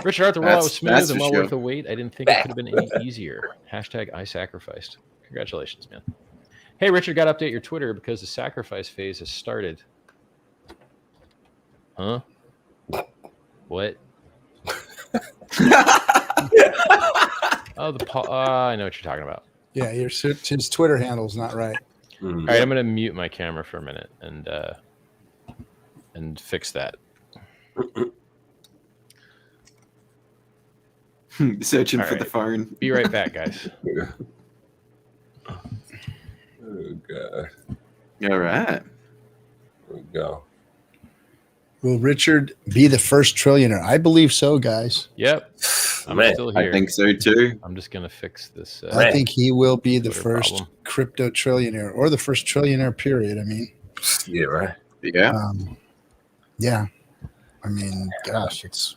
Richard Arthur, while I was That's smooth and for well sure. worth the wait, I didn't think it could have been any easier. Hashtag I sacrificed. Congratulations, man. Hey, Richard, got to update your Twitter because the sacrifice phase has started. Huh? What? Oh, I know what you're talking about. Yeah, his Twitter handle's not right. All right, I'm going to mute my camera for a minute and fix that. Searching All for right. the phone. Be right back, guys. Oh, God. All right. There we go. Will Richard be the first trillionaire? I believe so, guys. Yep. I'm Man, still here. I think so too. I'm just gonna fix this. I think he will be the Twitter first problem. crypto trillionaire or the first trillionaire period. I mean, yeah, right. Yeah. Yeah. I mean, gosh, it's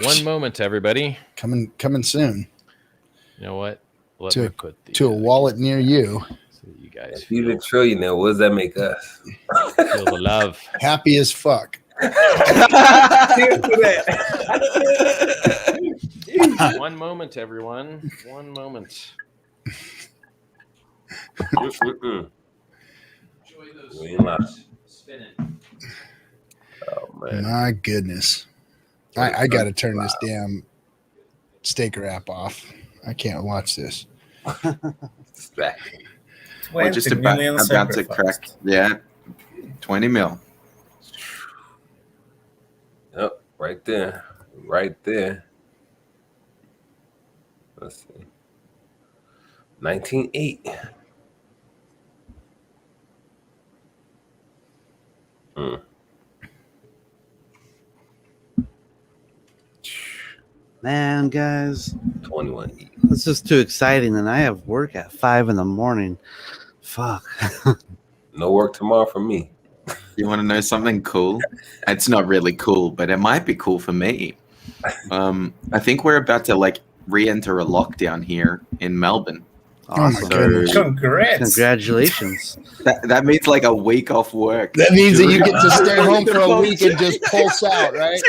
One moment, everybody. coming soon You know what? Let To- me put the, to a wallet near you. so that you guys He's a feel trillionaire. What does that make us? the love. Happy as fuck. Cheers to that. One moment, everyone. One moment. Mm-mm-mm. Enjoy those We ain't lying. spinning. Oh man. My goodness. I got to turn this damn Staker app off. I can't watch this. Distracting. We're 20 just about million to sacrificed. crack. Yeah. 20 mil. Yep, right there. Right there. Let's see. 1908. Man, guys, 21 E. this is too exciting, and I have work at 5 a.m. Fuck. No work tomorrow for me. You want to know something cool? It's not really cool, but it might be cool for me. I think we're about to like re-enter a lockdown here in Melbourne. Awesome. goodness. Congrats. Congratulations. That means like a week off work. That means that you get to stay home for a week and just pulse out, right?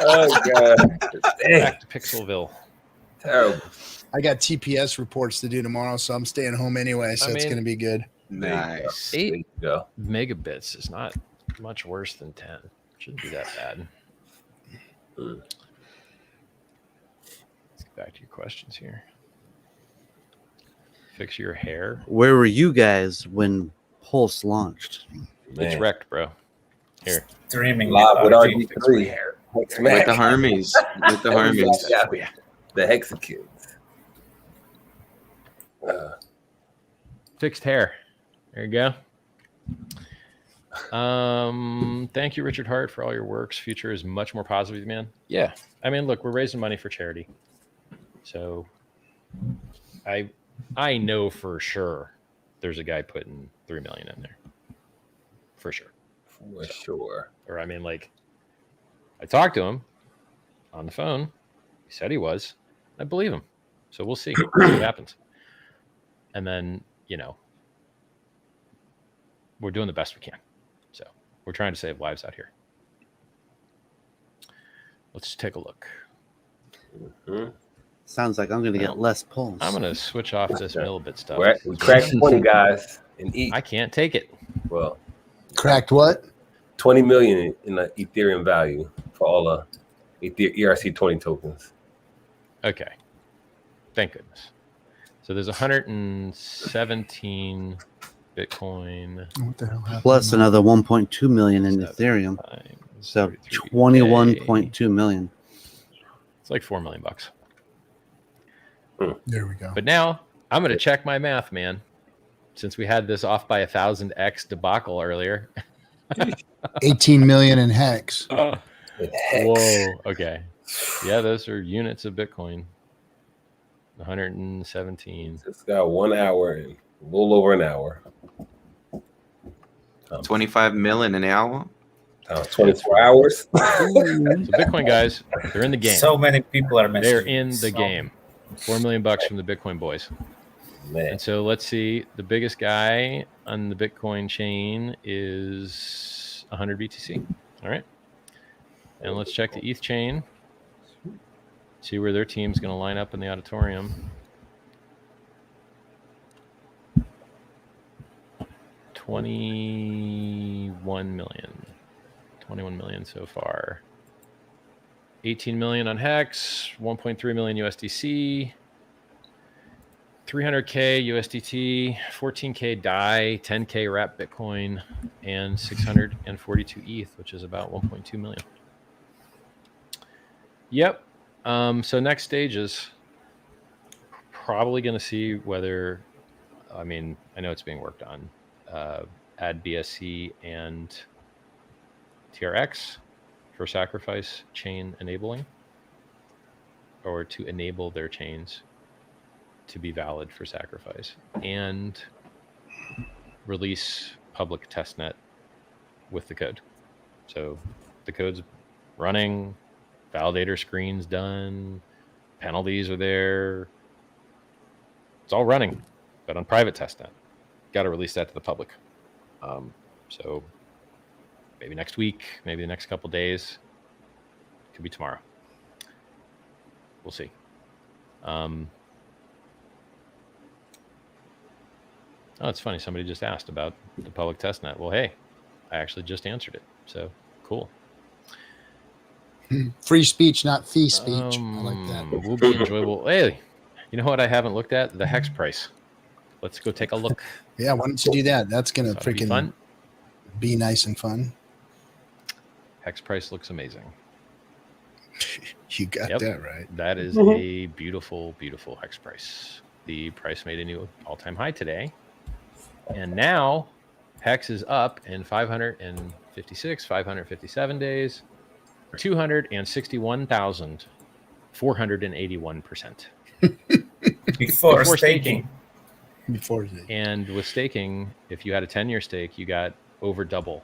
Oh god. Dang, Back to Pixelville. terrible. I got TPS reports to do tomorrow, so I'm staying home anyway, so I it's mean- going to be good. Nice. There you go. Megabits is not much worse than 10. Shouldn't be that bad. Mm. Let's get back to your questions here. Fix your hair. Where were you guys when Pulse launched? It's Man. wrecked, bro. Here. Streaming Live with RG. RG3. Hex With Mac. the homies. With the homies. Yeah. The Hexakins. Fixed hair. There you go. Thank you, Richard Hart, for all your works. Future is much more positive, man. Yeah. I mean, look, we're raising money for charity. So I know for sure there's a guy putting 3 million in there. For sure. For sure. Or I mean, like, I talked to him on the phone. He said he was. I believe him. So we'll see what happens. And then, you know, we're doing the best we can. So we're trying to save lives out here. Let's take a look. Mhm. Sounds like I'm going to get less Pulse. I'm going to switch off this millibit stuff. We cracked 20 guys and eat. I can't take it. Well, Cracked what? 20 million in the Ethereum value for all the ERC20 tokens. Okay. Thank goodness. So there's 117 Bitcoin. What the hell happened? Plus another 1.2 million in 7 Ethereum. times So 33K. 21.2 million. It's like $4 million. There we go. But now I'm going to check my math, man. Since we had this off by 1,000x debacle earlier. 18 million in Hex. With Hex. Whoa. Okay. Yeah, those are units of Bitcoin. 117. It's got 1 hour and a little over an hour. 25 million an hour. 24 hours. So Bitcoin guys, they're in the game. So many people are They're messaging. in the game. $4 million from the Bitcoin boys. Man. And so let's see. The biggest guy on the Bitcoin chain is 100 BTC. All right. And let's check the ETH chain. See where their team's going to line up in the auditorium. 21 million. 21 million so far. 18 million on Hex, 1.3 million USDC, 300K USDT, 14K DAI, 10K wrap Bitcoin, and 642 ETH, which is about 1.2 million. Yep. So next stage is probably going to see whether, I mean, I know it's being worked on, add BSC and TRX for sacrifice chain enabling. or to enable their chains to be valid for sacrifice, and release public testnet with the code. So the code's running, validator screen's done, penalties are there. It's all running, but on private testnet. Got to release that to the public. So maybe next week, maybe the next couple days, could be tomorrow. We'll see. Oh, it's funny. Somebody just asked about the public testnet. Well, hey, I actually just answered it. So cool. Free speech, not fee speech. I like that. Will be enjoyable. Hey, you know what I haven't looked at? The hex price. Let's go take a look. Yeah, why don't you do that? That's going to That'll be freaking fun. be nice and fun. Hex price looks amazing. You got Yep. that right. That is a beautiful, beautiful hex price. The price made a new all-time high today. And now hex is up in 556, 557 days, 261,481%. Before Before staking. Before the And with staking, if you had a 10-year stake, you got over double.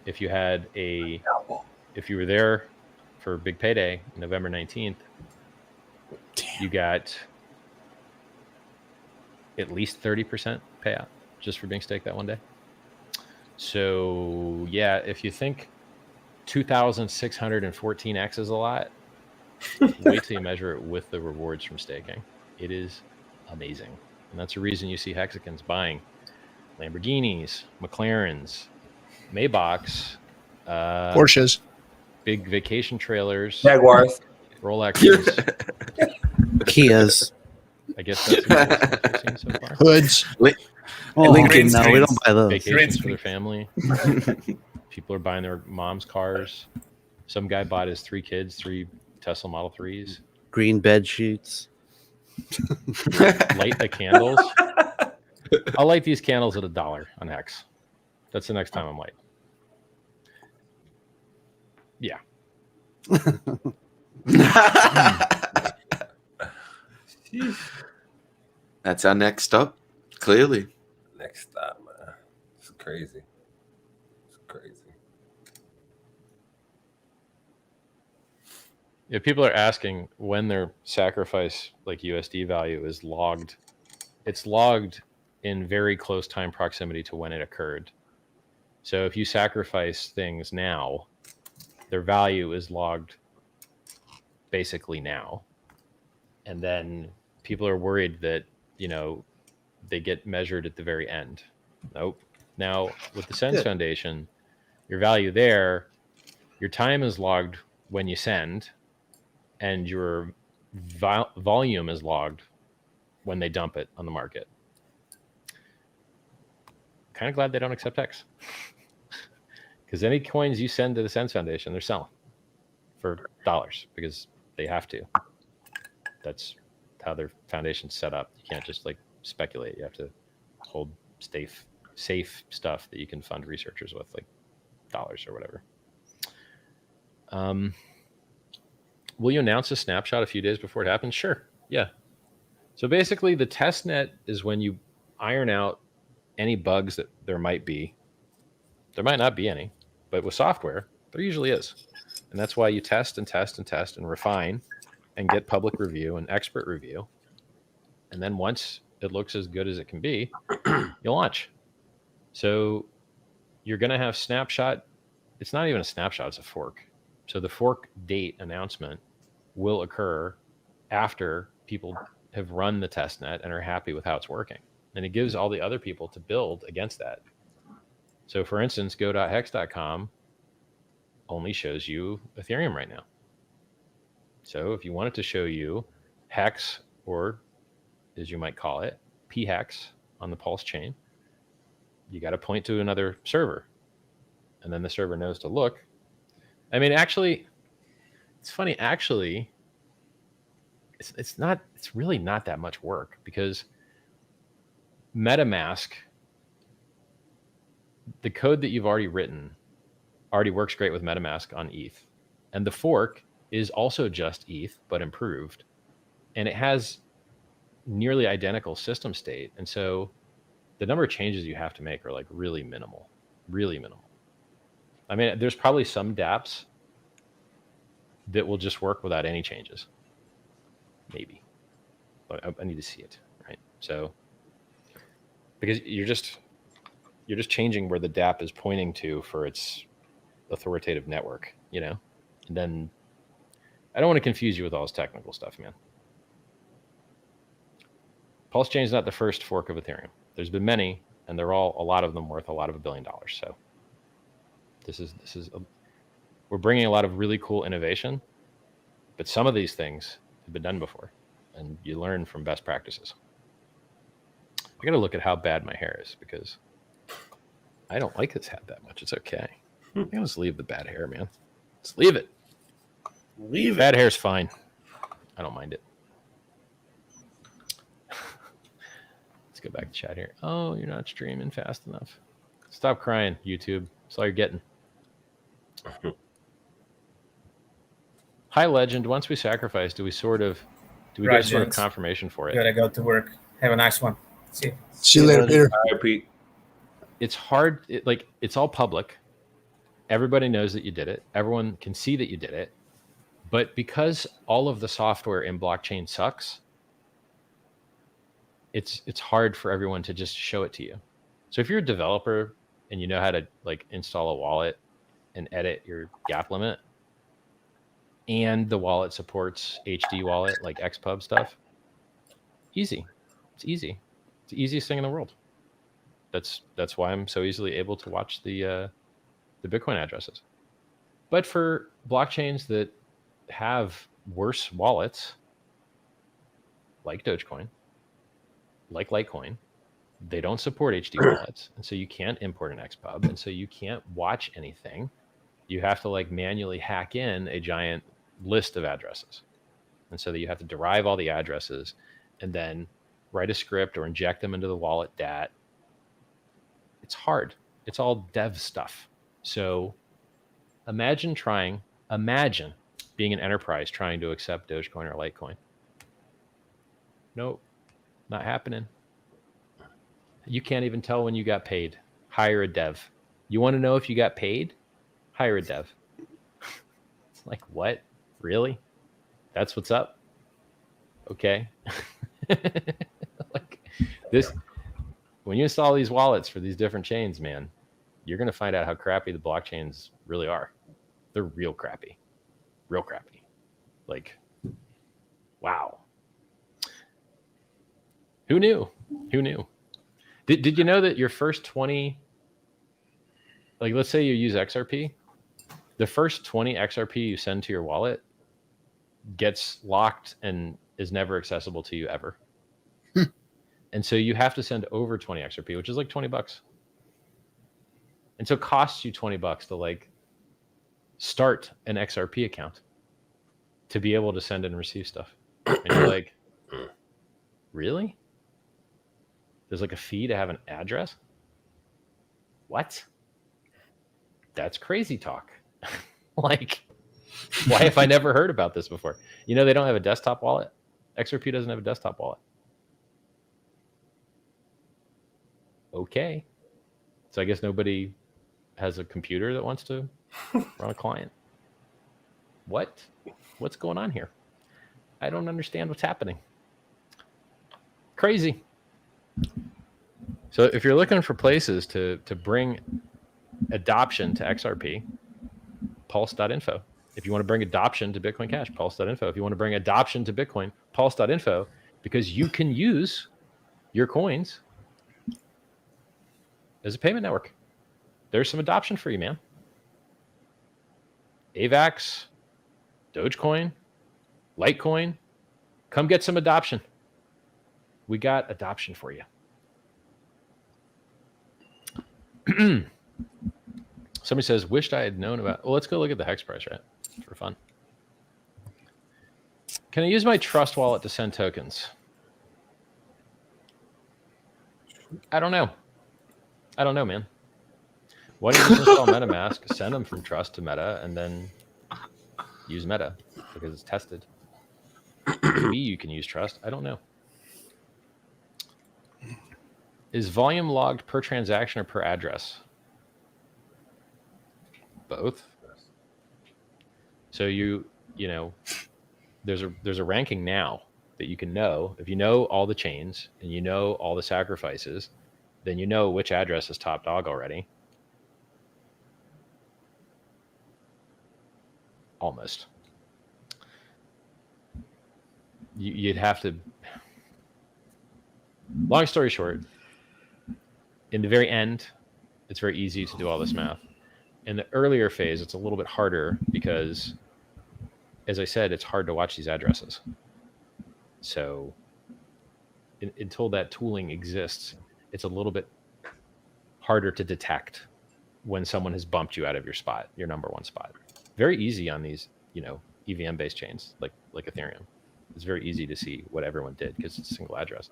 If you had if you were there for big payday, November 19th, you got at least 30% payout just for being staked that one day. So yeah, if you think 2,614x is a lot, wait till you measure it with the rewards from staking. It is amazing. And that's the reason you see Hexicans buying Lamborghinis, McLarens, Maybachs, Porsches. big vacation trailers, Jaguars. Rolexes. Kias. I guess that's what we've seen so far. Hoods. Oh, green no, we don't screens. buy those. Vacations for their family. People are buying their mom's cars. Some guy bought his 3 kids 3 Tesla Model 3s. Green bed sheets. Light the candles. I'll light these candles at $1 on Hex. That's the next time I'm light. Yeah. That's our next stop. Clearly. Next stop, man. It's crazy. It's crazy. Yeah, people are asking when their sacrifice, like USD value, is logged. It's logged in very close time proximity to when it occurred. So if you sacrifice things now, their value is logged basically now. And then people are worried that, you know, they get measured at the very end. Nope. Now, with the Sends Foundation, your value there, your time is logged when you send, and your volume is logged when they dump it on the market. Kind of glad they don't accept Hex. Because any coins you send to the Sends Foundation, they're selling for dollars because they have to. That's how their foundation's set up. You can't just like speculate. You have to hold safe stuff that you can fund researchers with, like dollars or whatever. Will you announce a snapshot a few days before it happens? Sure. Yeah. So basically, the testnet is when you iron out any bugs that there might be. There might not be any, but with software, there usually is. And that's why you test and test and test and refine and get public review and expert review. And then once it looks as good as it can be, you launch. So you're going to have snapshot. It's not even a snapshot, it's a fork. So the fork date announcement will occur after people have run the testnet and are happy with how it's working. And it gives all the other people to build against that. So for instance, go.hex.com only shows you Ethereum right now. So if you wanted to show you Hex, or as you might call it, pHex on the Pulse chain, you got to point to another server. And then the server knows to look. I mean, actually, it's funny. Actually, it's really not that much work, because MetaMask, the code that you've already written already works great with MetaMask on ETH. And the fork is also just ETH, but improved. And it has nearly identical system state. And so the number of changes you have to make are like really minimal. I mean, there's probably some dApps that will just work without any changes. Maybe. But I need to see it, right? So, because you're just changing where the dApp is pointing to for its authoritative network, you know? And then I don't want to confuse you with all this technical stuff, man. PulseChain is not the first fork of Ethereum. There's been many, and a lot of them worth a lot of $1 billion. So we're bringing a lot of really cool innovation, but some of these things have been done before, and you learn from best practices. I got to look at how bad my hair is because I don't like this hat that much. It's okay. I can just leave the bad hair, man. Just leave it. Bad hair's fine. I don't mind it. Let's go back to chat here. Oh, you're not streaming fast enough. Stop crying, YouTube. That's all you're getting. Hi, Legend. Once we sacrifice, do we get sort of confirmation for it? Gotta go to work. Have a nice one. See you. See you later, Peter. I repeat. It's hard. It's all public. Everybody knows that you did it. Everyone can see that you did it. But because all of the software in blockchain sucks, it's hard for everyone to just show it to you. So if you're a developer and you know how to like install a wallet and edit your gap limit, and the wallet supports HD wallet like XPub stuff, easy. It's easy. It's the easiest thing in the world. That's why I'm so easily able to watch the Bitcoin addresses. But for blockchains that have worse wallets, like Dogecoin, like Litecoin, they don't support HD wallets, and so you can't import an XPub, and so you can't watch anything. You have to like manually hack in a giant list of addresses, and so that you have to derive all the addresses and then write a script or inject them into the wallet DAT. It's hard. It's all dev stuff. So imagine being an enterprise trying to accept Dogecoin or Litecoin. Nope, not happening. You can't even tell when you got paid. Hire a dev. You want to know if you got paid? Hire a dev. It's like, what? Really? That's what's up? Okay. Like this, when you install these wallets for these different chains, man, you're going to find out how crappy the blockchains really are. They're real crappy. Real crappy. Like, wow. Who knew? Who knew? Did you know that your first 20, like let's say you use XRP, the first 20 XRP you send to your wallet gets locked and is never accessible to you ever. And so you have to send over 20 XRP, which is like $20. And so it costs you $20 to like start an XRP account to be able to send and receive stuff. And you're like, really? There's like a fee to have an address? What? That's crazy talk. Like, why have I never heard about this before? You know, they don't have a desktop wallet. XRP doesn't have a desktop wallet. Okay. So I guess nobody has a computer that wants to run a client. What's going on here? I don't understand what's happening. Crazy. So if you're looking for places to bring adoption to XRP, pulse.info. If you want to bring adoption to Bitcoin Cash, pulse.info. If you want to bring adoption to Bitcoin, pulse.info, because you can use your coins as a payment network. There's some adoption for you, man. AVAX, Dogecoin, Litecoin, come get some adoption. We got adoption for you. Somebody says, wished I had known about. Well, let's go look at the Hex price, right? For fun. Can I use my Trust wallet to send tokens? I don't know. Man. Why don't you just install MetaMask, send them from Trust to Meta, and then use Meta because it's tested. Maybe you can use Trust. I don't know. Is volume logged per transaction or per address? Both. So you know, there's a ranking now that you can know. If you know all the chains and you know all the sacrifices, then you know which address is top dog already. Almost. You'd have to. Long story short, in the very end, it's very easy to do all this math. In the earlier phase, it's a little bit harder because, as I said, it's hard to watch these addresses. So until that tooling exists, it's a little bit harder to detect when someone has bumped you out of your spot, your number one spot. Very easy on these, EVM-based chains like Ethereum. It's very easy to see what everyone did because it's a single address.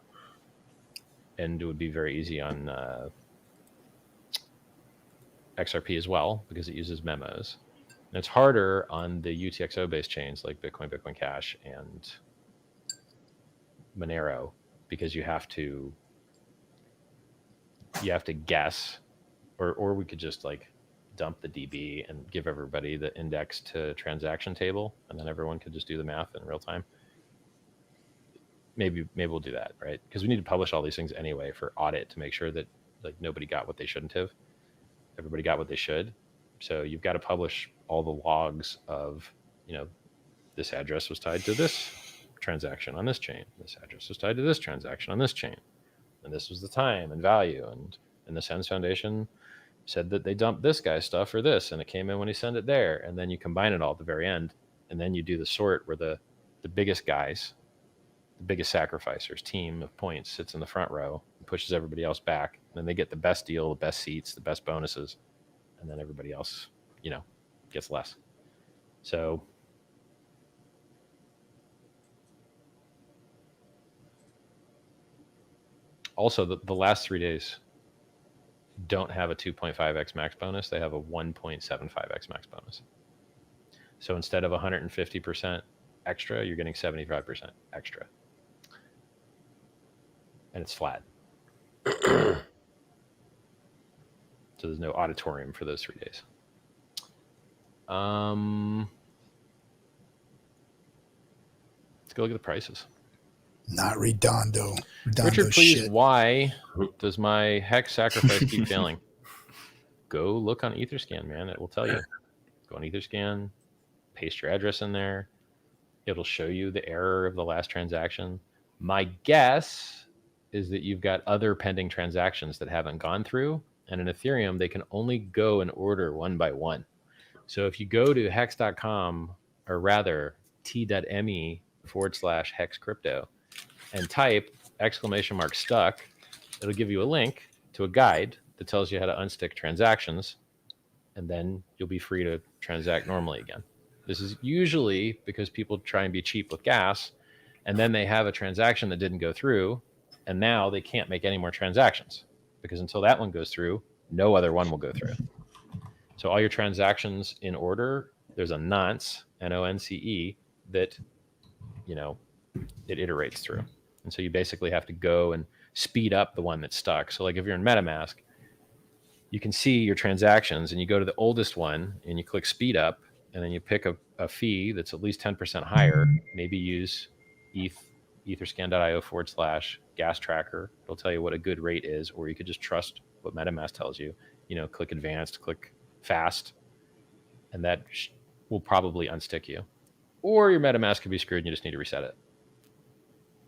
And it would be very easy on XRP as well because it uses memos. And it's harder on the UTXO-based chains like Bitcoin, Bitcoin Cash, and Monero because you have to guess, or we could just like dump the DB and give everybody the index to transaction table, and then everyone could just do the math in real time. Maybe we'll do that, right? Because we need to publish all these things anyway for audit to make sure that like nobody got what they shouldn't have. Everybody got what they should. So you've got to publish all the logs of, this address was tied to this transaction on this chain. This address was tied to this transaction on this chain. And this was the time and value. And the Sens Foundation said that they dumped this guy's stuff for this, and it came in when he sent it there. And then you combine it all at the very end. And then you do the sort where the biggest guys, the biggest sacrificers team of points sits in the front row and pushes everybody else back. And then they get the best deal, the best seats, the best bonuses. And then everybody else, gets less. So also the last 3 days don't have a 2.5x max bonus. They have a 1.75x max bonus. So instead of 150% extra, you're getting 75% extra. And it's flat. So there's no auditorium for those 3 days. Let's go look at the prices. Not redondo. Richard, please, shit. why does my Hex sacrifice keep failing? Go look on Etherscan, man. It will tell you. Go on Etherscan, paste your address in there. It'll show you the error of the last transaction. My guess is that you've got other pending transactions that haven't gone through. And in Ethereum, they can only go in order one by one. So if you go to hex.com, or rather t.me/hex crypto, and type !stuck, it'll give you a link to a guide that tells you how to unstick transactions, and then you'll be free to transact normally again. This is usually because people try and be cheap with gas, and then they have a transaction that didn't go through, and now they can't make any more transactions because until that one goes through, no other one will go through. So all your transactions in order, there's a nonce, N-O-N-C-E, that, it iterates through. And so you basically have to go and speed up the one that's stuck. So like if you're in MetaMask, you can see your transactions and you go to the oldest one and you click speed up, and then you pick a fee that's at least 10% higher. Maybe use etherscan.io/gas tracker. It'll tell you what a good rate is, or you could just trust what MetaMask tells you. Click advanced, click fast, and that will probably unstick you. Or your MetaMask could be screwed and you just need to reset it.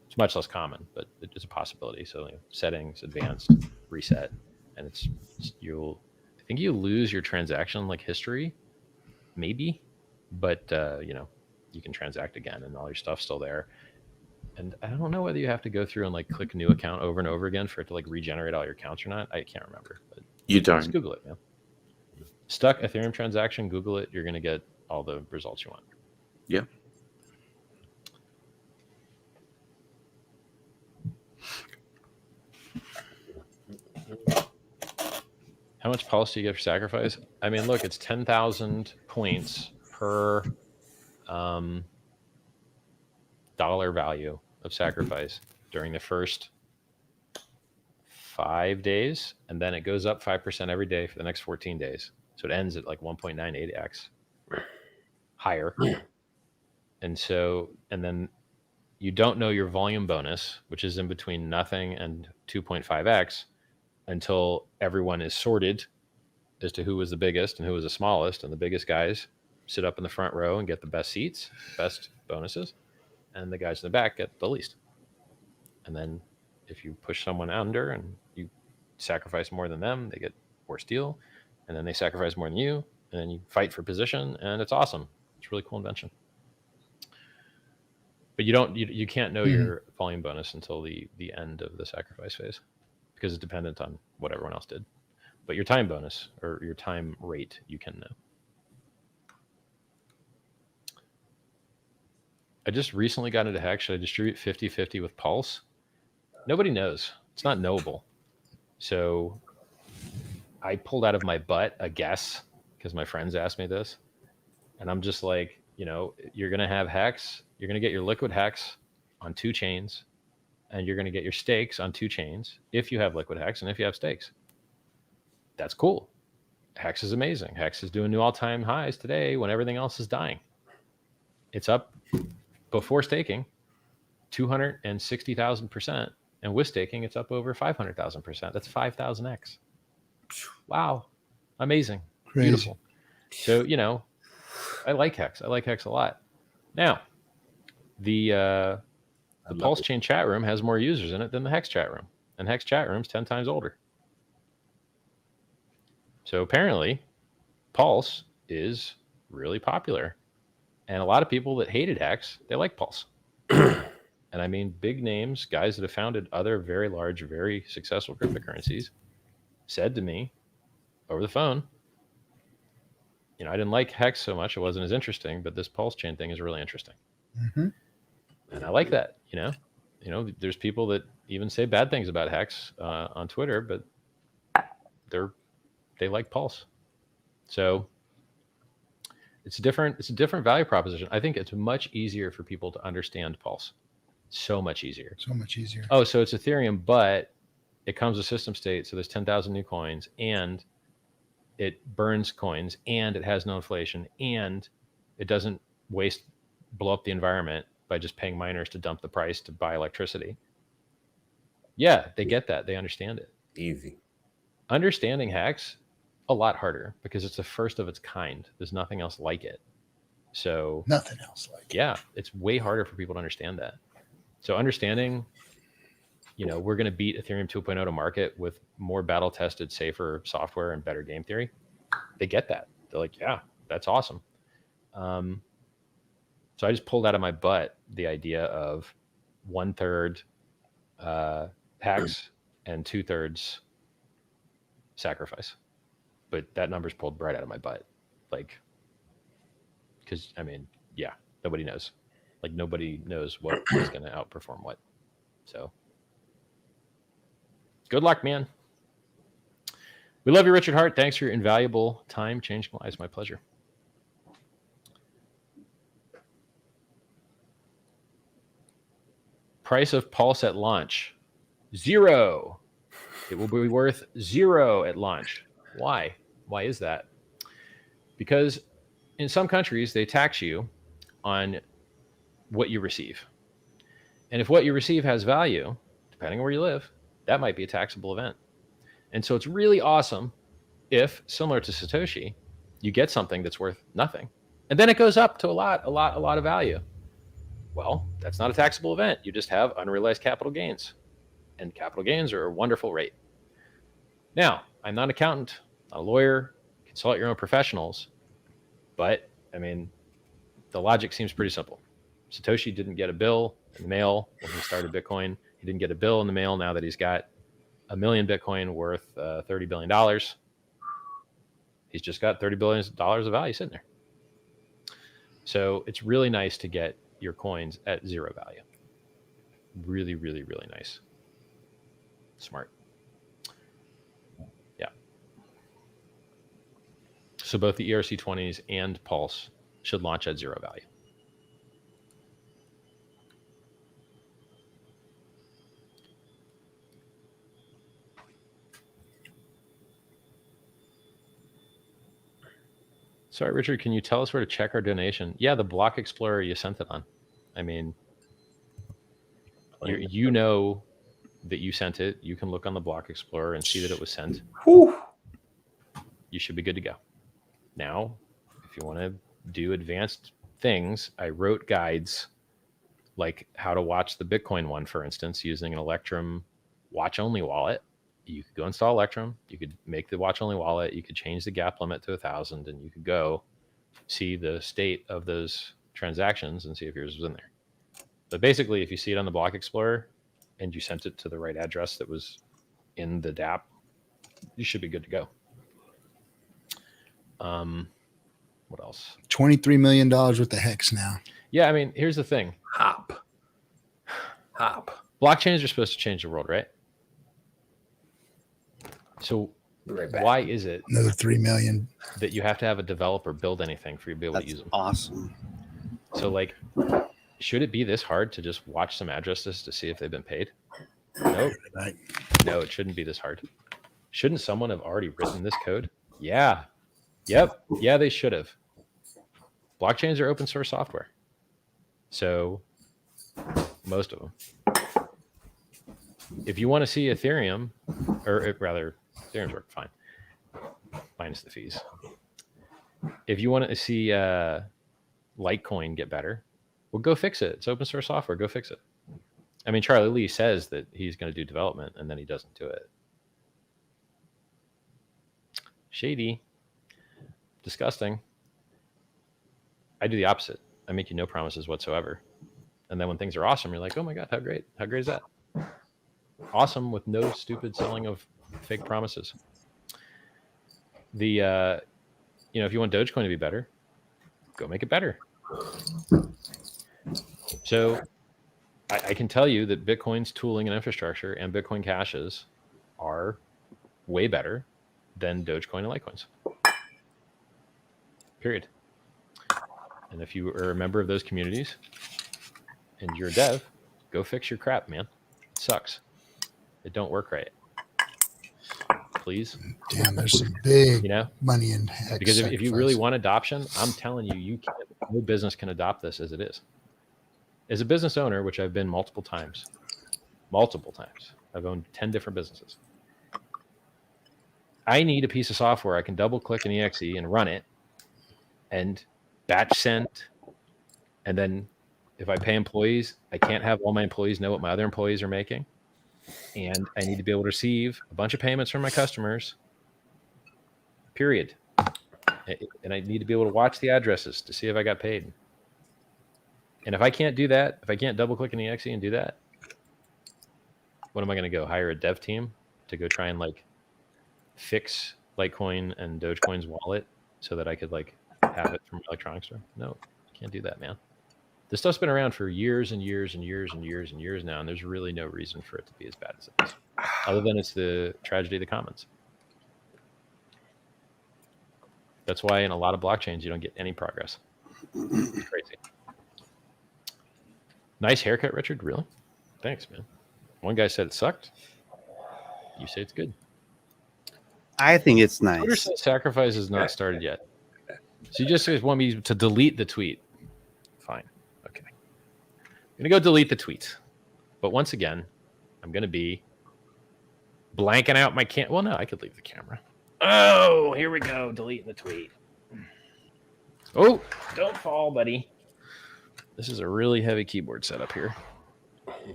It's much less common, but it's a possibility. So settings, advanced, reset, and I think you lose your transaction history, maybe, but you can transact again and all your stuff's still there. And I don't know whether you have to go through and click new account over and over again for it to regenerate all your accounts or not. I can't remember, but You don't. just Google it, man. Stuck Ethereum transaction, Google it. You're going to get all the results you want. Yeah. How much pulse do you get for sacrifice? I mean, look, it's 10,000 points per dollar value of sacrifice during the first 5 days, and then it goes up 5% every day for the next 14 days. So it ends at like 1.98x higher. And then you don't know your volume bonus, which is in between nothing and 2.5x, until everyone is sorted as to who was the biggest and who was the smallest. And the biggest guys sit up in the front row and get the best seats, best bonuses, and the guys in the back get the least. And then if you push someone under and you sacrifice more than them, they get worse deal. And then they sacrifice more than you, and then you fight for position, and it's awesome. It's a really cool invention. But you can't know your volume bonus until the end of the sacrifice phase, because it's dependent on what everyone else did. But your time bonus or your time rate, you can know. I just recently got into Hex. Should I distribute 50-50 with Pulse? Nobody knows. It's not knowable. So I pulled out of my butt a guess because my friends asked me this. And I'm just like, you're going to have Hex. You're going to get your liquid Hex on 2 chains. And you're going to get your stakes on 2 chains if you have liquid Hex and if you have stakes. That's cool. Hex is amazing. Hex is doing new all-time highs today when everything else is dying. It's up before staking 260,000%. And with staking, it's up over 500,000%. That's 5,000x. Wow. Amazing. Crazy. Beautiful. So, I like Hex. I like Hex a lot. Now, the PulseChain chat room has more users in it than the Hex chat room. And Hex chat room's 10 times older. So apparently, Pulse is really popular. And a lot of people that hated Hex, they like Pulse. And I mean, big names, guys that have founded other very large, very successful cryptocurrencies, said to me over the phone, I didn't like Hex so much. It wasn't as interesting, but this PulseChain thing is really interesting. Mm-hmm. And I like that, there's people that even say bad things about Hex on Twitter, but they like Pulse. So it's a different value proposition. I think it's much easier for people to understand Pulse. So much easier. So much easier. Oh, so it's Ethereum, but it comes with system state. So there's 10,000 new coins, and it burns coins, and it has no inflation, and it doesn't blow up the environment by just paying miners to dump the price to buy electricity. Yeah, they get that. They understand it. Easy. Understanding Hex, a lot harder, because it's the first of its kind. There's nothing else like it. So nothing else like it. Yeah, it's way harder for people to understand that. So understanding, we're going to beat Ethereum 2.0 to market with more battle-tested, safer software and better game theory. They get that. They're like, yeah, that's awesome. So I just pulled out of my butt the idea of 1/3 Hex and 2/3 sacrifice. But that number's pulled right out of my butt. Because, nobody knows. Nobody knows what is going to outperform what. So, good luck, man. We love you, Richard Hart. Thanks for your invaluable time changing lives. My pleasure. Price of Pulse at launch, 0. It will be worth 0 at launch. Why? Why is that? Because in some countries, they tax you on what you receive. And if what you receive has value, depending on where you live, that might be a taxable event. And so it's really awesome if, similar to Satoshi, you get something that's worth nothing, and then it goes up to a lot of value. Well, that's not a taxable event. You just have unrealized capital gains. And capital gains are a wonderful rate. Now, I'm not an accountant, not a lawyer, consult your own professionals. But, the logic seems pretty simple. Satoshi didn't get a bill in the mail when he started Bitcoin. He didn't get a bill in the mail now that he's got 1 million Bitcoin worth $30 billion. He's just got $30 billion of value sitting there. So it's really nice to get your coins at 0 value. Really, really, really nice. Smart. Yeah. So both the ERC20s and Pulse should launch at 0 value. Sorry, Richard, can you tell us where to check our donation? Yeah, the Block Explorer you sent it on. I mean, you know that you sent it. You can look on the Block Explorer and see that it was sent. Whew. You should be good to go. Now, if you want to do advanced things, I wrote guides like how to watch the Bitcoin one, for instance, using an Electrum watch-only wallet. You could go install Electrum. You could make the watch-only wallet. You could change the gap limit to 1,000, and you could go see the state of those transactions and see if yours was in there. But basically, if you see it on the Block Explorer and you sent it to the right address that was in the dApp, you should be good to go. What else? $23 million worth of Hex now. Yeah, I mean, here's the thing. Hop. Blockchains are supposed to change the world, right? So Right back. why is it Another 3 million. that you have to have a developer build anything for you to be able to That's use them? awesome. So, like, should it be this hard to just watch some addresses to see if they've been paid? Nope. Right. No, it shouldn't be this hard. Shouldn't someone have already written this code? Yeah. Yep. Yeah, they should have. Blockchains are open source software. So, most of them. If you want to see Ethereum, or rather, Ethereum's work fine, minus the fees. If you want to see Litecoin get better, well, go fix it. It's open source software. Go fix it. I mean, Charlie Lee says that he's going to do development, and then he doesn't do it. Shady. Disgusting. I do the opposite. I make you no promises whatsoever. And then when things are awesome, you're like, oh my God, how great. How great is that? Awesome with no stupid selling of fake promises. The, if you want Dogecoin to be better, go make it better. So I can tell you that Bitcoin's tooling and infrastructure and Bitcoin caches are way better than Dogecoin and Litecoins. Period. And if you are a member of those communities and you're a dev, go fix your crap, man. It sucks. It don't work right. Please. Damn, there's some big You know, money in Hex. because if you really sacrifice. want adoption, I'm telling you, you can't. No business can adopt this as it is. As a business owner, which I've been multiple times, I've owned 10 different businesses. I need a piece of software I can double click an exe and run it and batch send. And then if I pay employees, I can't have all my employees know what my other employees are making. And I need to be able to receive a bunch of payments from my customers, period. And I need to be able to watch the addresses to see if I got paid. And if I can't do that, if I can't double click in the exe and do that, what am I going to go hire a dev team to go try and like fix Litecoin and Dogecoin's wallet so that I could like have it from my electronics store? No, can't do that, man. This stuff's been around for years and years and years and years and years now, and there's really no reason for it to be as bad as it is, other than it's the tragedy of the commons. That's why in a lot of blockchains you don't get any progress. It's crazy. Nice haircut, Richard. Really? Thanks, man. One guy said it sucked. You say it's good. I think it's Twitter nice. says sacrifice has not started yet. So you just want me to delete the tweet. Fine. Okay. I'm going to go delete the tweet. But once again, I'm going to be blanking out my camera. Well, no, I could leave the camera. Oh, here we go. Deleting the tweet. Oh, don't fall, buddy. This is a really heavy keyboard setup here.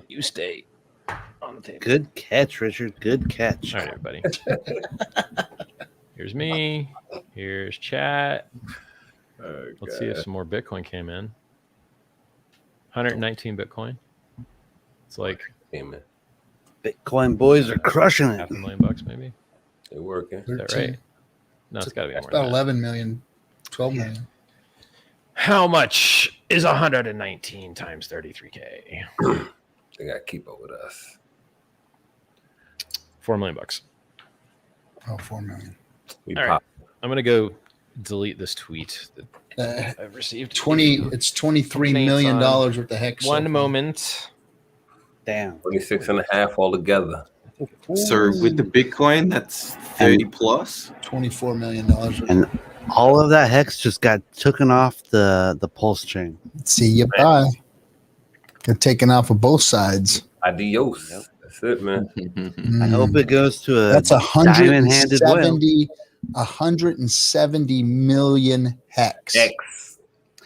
You stay on the table. Good catch, Richard. Good catch. All right, everybody. Here's me. Here's chat. Let's see if some more Bitcoin came in. 119 Bitcoin. It's like Amen. Bitcoin boys are crushing it. $500,000 maybe. They're working. Is that right? No, it's got to be That's more. about Than that. 11 million, 12 million. How much is 119 times 33K? They got to keep up with us. $4 million. Oh, 4 million. We All right. pop. I'm gonna go delete this tweet that Uh, I've received. 20. It's $23 million worth of Hex. One moment. Damn. 26 and a half altogether. So with the Bitcoin, that's 30 plus. $24 million. And All of that hex just got taken off the pulse chain. See you bye. They're taken off of both sides. Adios. Yep. That's it, man. I hope it goes to a That's diamond-handed whale. 170 million hex. X.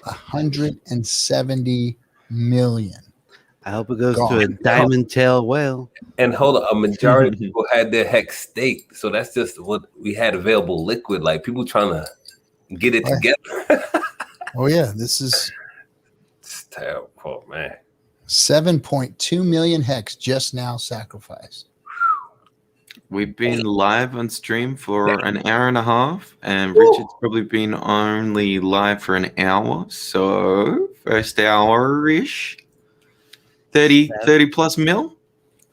170 million. I hope it goes to Gone. a diamond tail whale. And hold on, a majority of people had their hex staked. So that's just what we had available liquid. Like people trying to get it together. Oh yeah, this is It's terrible, man. 7.2 million hex just now sacrificed. We've been live on stream for an hour and a half, and Richard's probably been only live for an hour. So first hour-ish, 30 plus mil.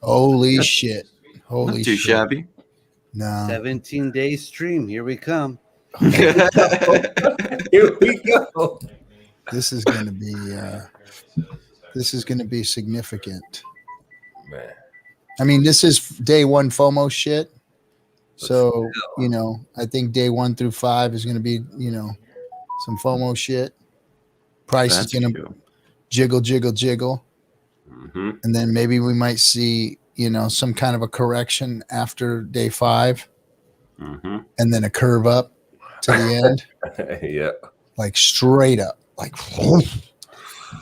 Holy shit. Holy Not too shit. shabby. No. 17-day stream. Here we come. Here we go. This is going to be significant. Man. I mean, this is day one FOMO shit. So, I think day 1 through 5 is going to be, some FOMO shit. Price is going to jiggle. Mm-hmm. And then maybe we might see, some kind of a correction after day 5 Mm-hmm. and then a curve up to the end, Yeah. like straight up, like,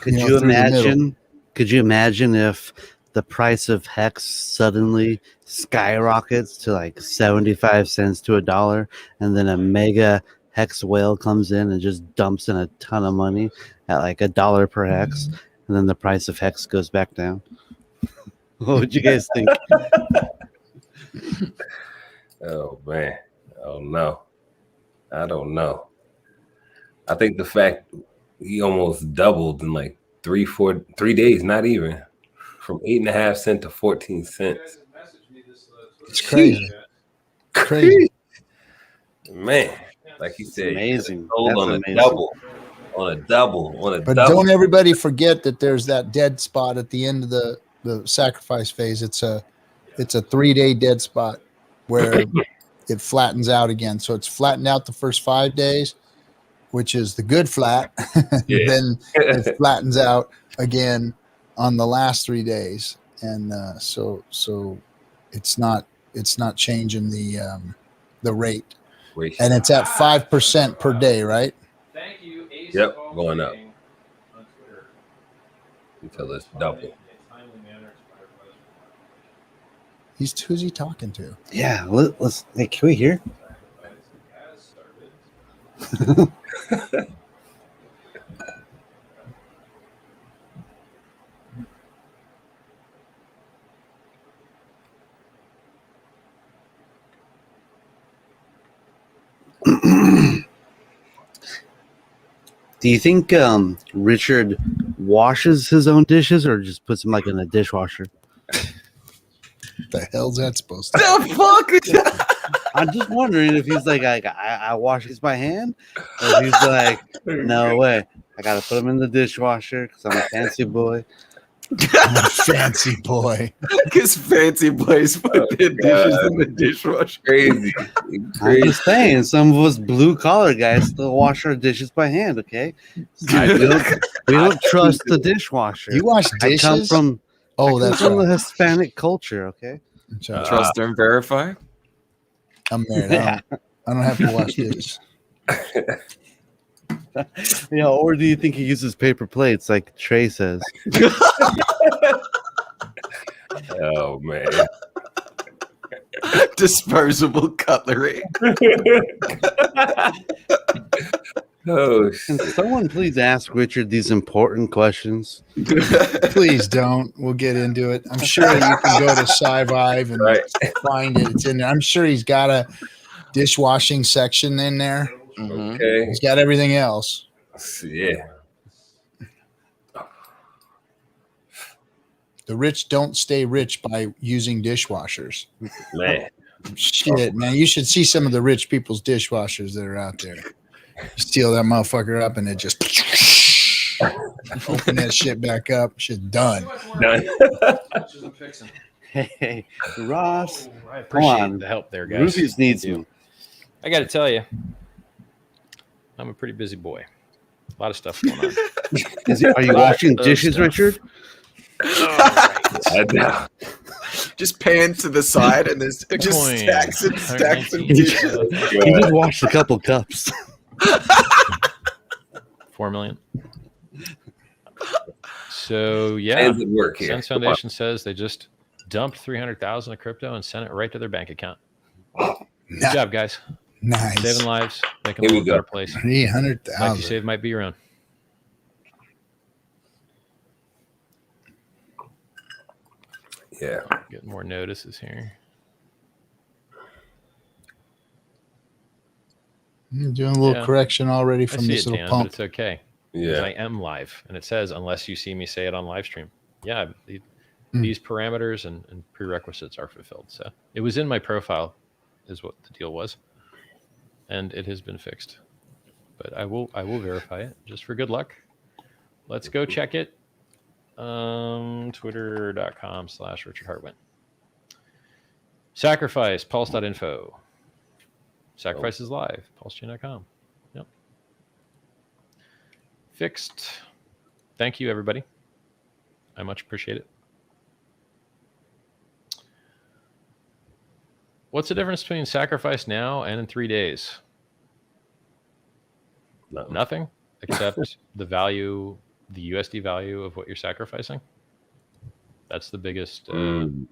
Could you imagine? Could you imagine if the price of hex suddenly skyrockets to like 75 cents to $1, and then a mega hex whale comes in and just dumps in a ton of money at like $1 per hex, and then the price of hex goes back down? What would you guys think? Oh man. Oh no. I don't know. I think the fact he almost doubled in like 3 days, not even, from 8.5 cents to 14 cents. it's crazy. Crazy. Man, like he said, Amazing. sold That's on amazing. a double. But don't everybody forget that there's that dead spot at the end of the sacrifice phase. It's a 3-day dead spot where it flattens out again. So it's flattened out the first 5 days, which is the good flat. Yeah. Then it flattens out again on the last 3 days. And so it's not changing the rate. And it's at 5% per day, right? Thank you. Ace Yep, Call going up. Gaming on Twitter. Until it's double. Who's he talking to? Yeah, let's. Hey, can we hear? Do you think Richard washes his own dishes or just puts them like in a dishwasher? The hell's that supposed to The fuck? I'm just wondering if he's like I wash these by hand, or if he's like, no way, I gotta put them in the dishwasher because I'm a fancy boy. I'm a fancy boy. Because fancy boys put their dishes in the dishwasher. Crazy. I'm just saying, some of us blue collar guys still wash our dishes by hand. Okay, so we don't trust the dishwasher. You wash I dishes? come from That's from the right. Hispanic culture. Okay, Trust and verify. I'm married. I don't have to wash dishes. yeah. Or do you think he uses paper plates like Trey says? Oh man. Disposable cutlery. Oh Can shit. someone please ask Richard these important questions? Please don't. We'll get into it. I'm sure you can go to Sci-Vive and Right. find it. It's in there. I'm sure he's got a dishwashing section in there. Mhm. Okay. He's got everything else. Yeah. The rich don't stay rich by using dishwashers. Man. Shit, man. You should see some of the rich people's dishwashers that are out there. You steal that motherfucker up and it just open that shit back up. Shit done. Done. Hey, Ross, I appreciate on. the help there, guys. Rubies needs Thank you. me. I got to tell you, I'm a pretty busy boy. A lot of stuff going on. Are you washing of dishes, stuff. Richard? I know. Just pan to the side and there's just Bitcoin, stacks and stacks of 119. dishes. You just washed a couple cups. 4 million. So yeah, Hands at work here. Sense Foundation says they just dumped 300,000 of crypto and sent it right to their bank account. Good job, guys. Nice. Saving lives, making Here the we world a go. better place. Life you 300,000. save might be your own. Yeah. Getting more notices here. Doing a little Yeah. correction already I from see this it, little Dan, pump. but it's okay. Because I Yeah. am live, and it says unless you see me say it on live stream. Yeah, these parameters and prerequisites are fulfilled. So it was in my profile, is what the deal was, and it has been fixed. But I will verify it just for good luck. Let's go check it. Twitter.com/Richard Hartwin. Sacrifice, pulse.info. Sacrifice is live, pulsechain.com. Yep. Fixed. Thank you, everybody. I much appreciate it. What's the difference between sacrifice now and in 3 days? Nothing, except the value, the USD value of what you're sacrificing. That's the biggest difference.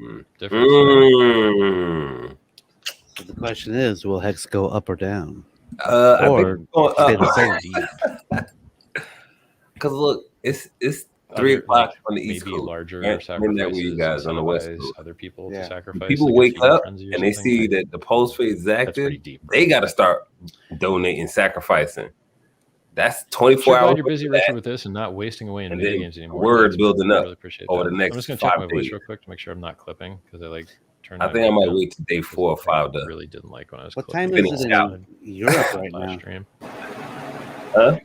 The question is, will Hex go up or down? I Or think going stay the up. same? Because look, it's Other, 3 o'clock like, on the East maybe Coast. larger And sacrifices that where you guys on the West incentivize Coast. other people Yeah. to sacrifice. People like a wake feeding up frenzy or and they something. see that the pulse phase is That's active. pretty deep. They got to start donating, sacrificing. That's 24 Sure, glad hours. you're busy, for that. Richard, with this and not wasting away in And mini then games anymore. word That's building I up really appreciate over that. the next I'm just gonna check 5 my voice days. real quick to make sure I'm not clipping because I like turned. I think I might wait to day 4 or 5 to Really didn't like when I was. What clipping. time is it Finish in Europe right Live now? stream. Huh?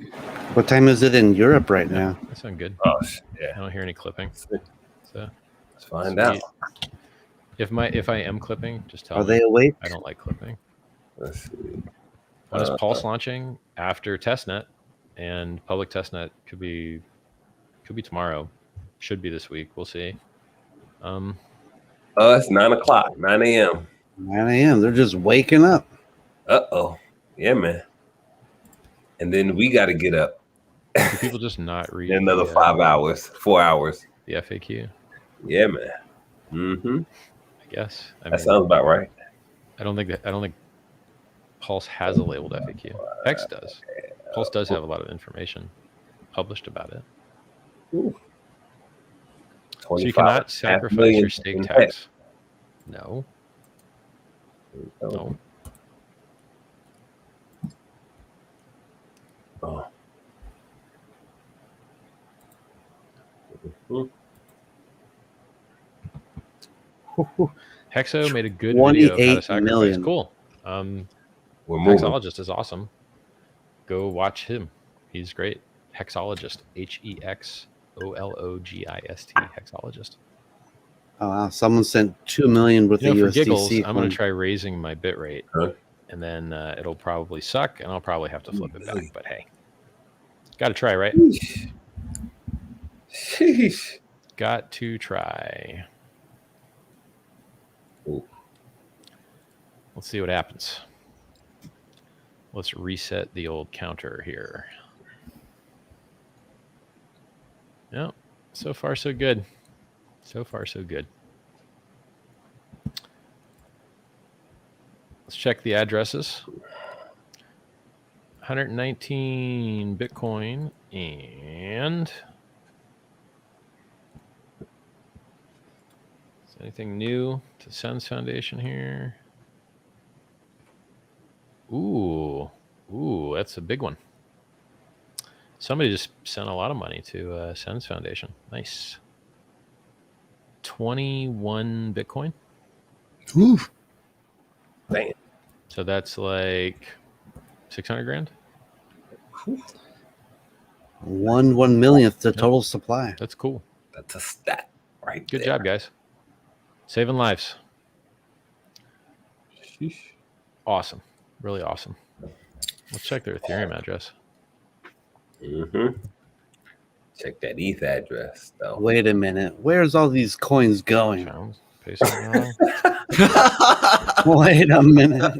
What time is it in Europe right now? That sounds good. Oh, I yeah. don't hear any clipping. So Let's find out. if I am clipping, just tell Are me. they awake? I don't like clipping. Let's see. When is Pulse launching after testnet? And public testnet could be tomorrow. Should be this week. We'll see. It's 9 o'clock, 9 a.m. 9 a.m. They're just waking up. Uh-oh. Yeah, man. And then we got to get up Do people just not read another the, 5 hours, 4 hours. the FAQ? Yeah, man. Mm-hmm. I guess. That sounds about right. I don't think Pulse has a labeled FAQ. Hex does. Pulse does have a lot of information published about it. Ooh. So you cannot sacrifice your stake tax. No. No. Oh. Hexo made a good video of how to 28 sacrifice. million. Cool. We're moving. Hexologist is awesome. Go watch him. He's great. Hexologist. HEXOLOGIST. Hexologist. Oh, wow. Someone sent 2 million with You know, the for USDC giggles, I'm going coin. to try raising my bit rate, Huh? and then it'll probably suck, and I'll probably have to flip it back. But hey, got to try, right? Sheesh. Got to try. Ooh. Let's see what happens. Let's reset the old counter here. Yeah, so far so good. So far so good. Let's check the addresses. 119 Bitcoin and is anything new to Sense Foundation here? Ooh, that's a big one. Somebody just sent a lot of money to Sense Foundation. Nice. 21 Bitcoin. Ooh. Damn. So that's like 600 grand. 1 millionth the total supply. That's cool. That's a stat right Good there. job, guys. Saving lives. Sheesh. Awesome. Really awesome. Let's check their Ethereum address. Mm-hmm. Check that ETH address, though. Wait a minute. Where's all these coins going? Found pasted it wrong. Wait a minute.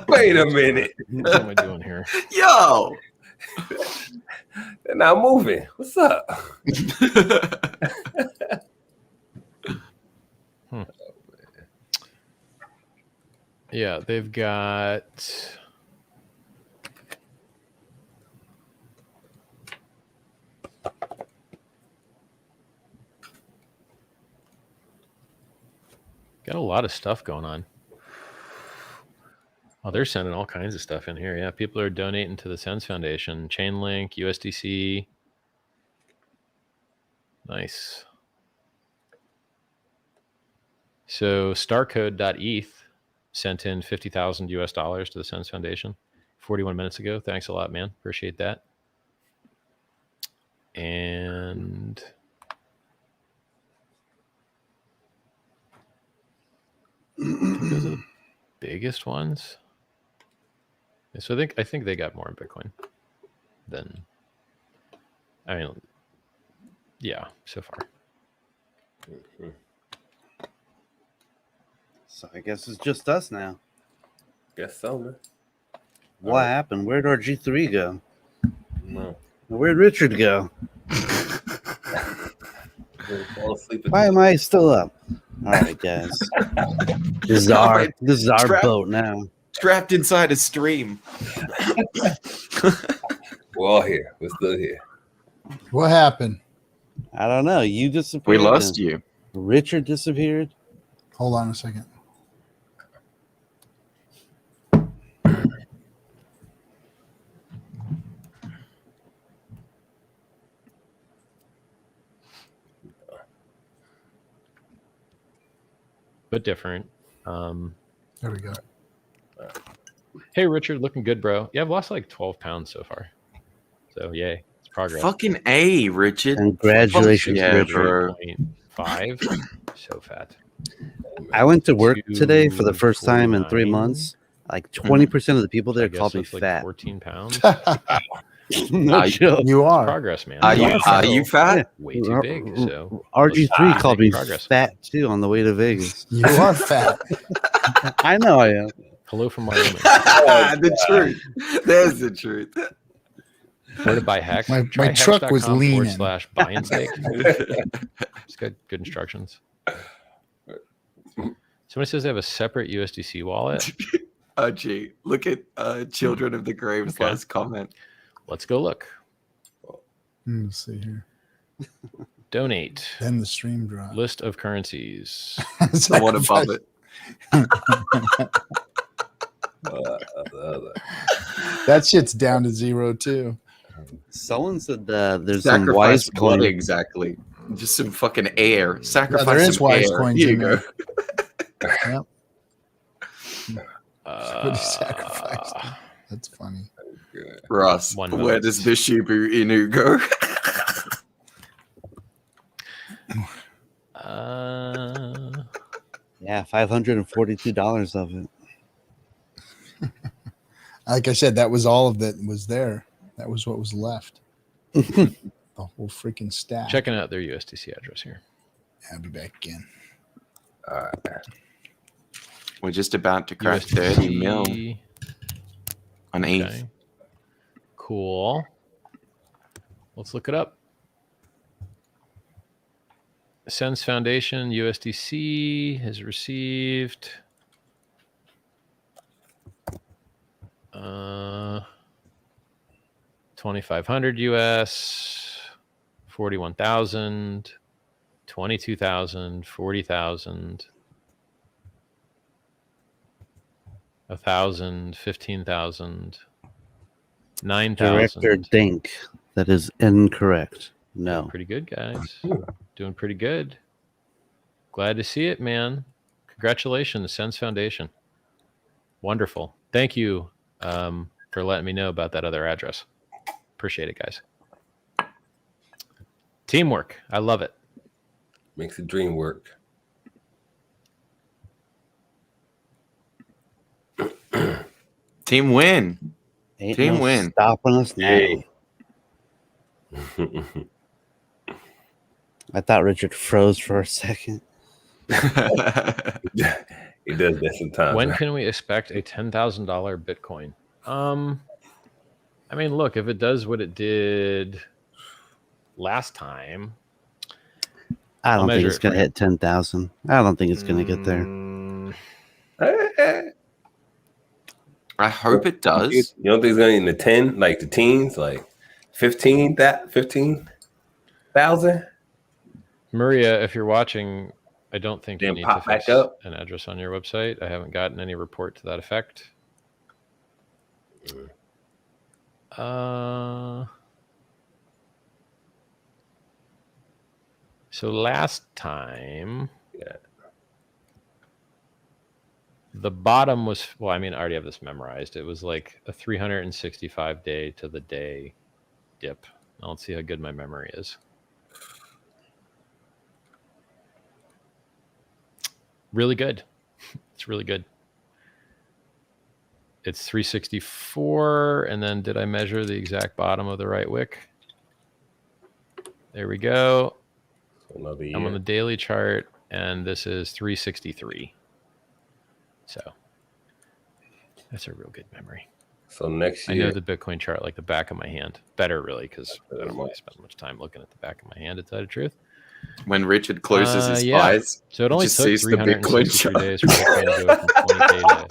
Wait a minute. What am I doing here? Yo. They're not moving. What's up? Yeah, they've got a lot of stuff going on. Oh, they're sending all kinds of stuff in here. Yeah, people are donating to the Sens Foundation, Chainlink, USDC. Nice. So starcode.eth sent in 50,000 US dollars to the Sens Foundation 41 minutes ago. Thanks a lot, man. Appreciate that. And those are the biggest ones. So I think they got more in Bitcoin than, I mean, yeah, so far. So I guess it's just us now. Guess so, man. What happened? Where'd our G3 go? No. Where'd Richard go? Fall asleep. Why am I still up? All right, guys. This is our boat now. Trapped inside a stream. We're all here. We're still here. What happened? I don't know. You disappeared. We lost you. Richard disappeared. Hold on a second. But different. There we go. Hey, Richard, looking good, bro. Yeah, I've lost like 12 pounds so far. So, yay. It's progress. Fucking A, Richard. Congratulations, Yeah, Richard. 5. So fat. I went to work today for the first time in 3 249. months. Like 20% of the people there I guess called me that's like fat. 14 pounds. No joke. You are. Progress, man. Are you fat? Way too big. So RG3 called me progress. fat too on the way to Vegas. You are fat. I know I am. Hello from Miami. The truth. There's the truth. Where to buy Hex? My Try truck was hex.com leaning. /buy and stake. It's got good instructions. Somebody says they have a separate USDC wallet. Gee, look at Children of the Grave's Okay. last comment. Let's go look. Let's see here. Donate. Then the stream dropped. List of currencies. The one above it. That shit's down to 0 too. Someone said there's some wise Sacrifice what coin. exactly? Just some fucking air. Sacrifice there is some wise air. coins Here in you there. go. Yep. What he sacrificed. That's funny. Ross, One where moment. does the Shibu Inu go? Yeah, $542 of it. Like I said, that was all of that was there. That was what was left. The whole freaking stack. Checking out their USDC address here. I'll be back again. All right. We're just about to crack 30 mil on ETH. Okay. Cool. Let's look it up. Sens Foundation USDC has received 2,500 US, 41,000, 22,000, 40,000, 1,000, 15,000, 9,000. Director Dink. That is incorrect. No. Pretty good, guys. Doing pretty good. Glad to see it, man. Congratulations, Sens Foundation. Wonderful. Thank you for letting me know about that other address. Appreciate it, guys. Teamwork. I love it. Makes the dream work. Team win. Ain't Team no win. stopping us now. Hey. I thought Richard froze for a second. He does that sometimes. When right? can we expect a $10,000 Bitcoin? I mean, look, if it does what it did last time, I don't think measure it's it going for to you. hit 10,000. I don't think it's going to get there. I hope it does. You don't think it's going to in the 10, like the teens, like 15,000? Maria, if you're watching, I don't think you Then need to pop back fix up? an address on your website. I haven't gotten any report to that effect. So last time, Yeah. the bottom was, well, I mean, I already have this memorized. It was like a 365 day to the day dip. Now let's see how good my memory is. Really good. It's really good. It's 364. And then did I measure the exact bottom of the right wick? There we go. Another year. I'm on the daily chart, and this is 363. So that's a real good memory. So next I year. know the Bitcoin chart like the back of my hand. Better, really, because I don't really spend much time looking at the back of my hand, to tell you the truth. When Richard closes his yeah. eyes, So it only just took sees the Bitcoin 363 chart. days for Bitcoin to go from 20K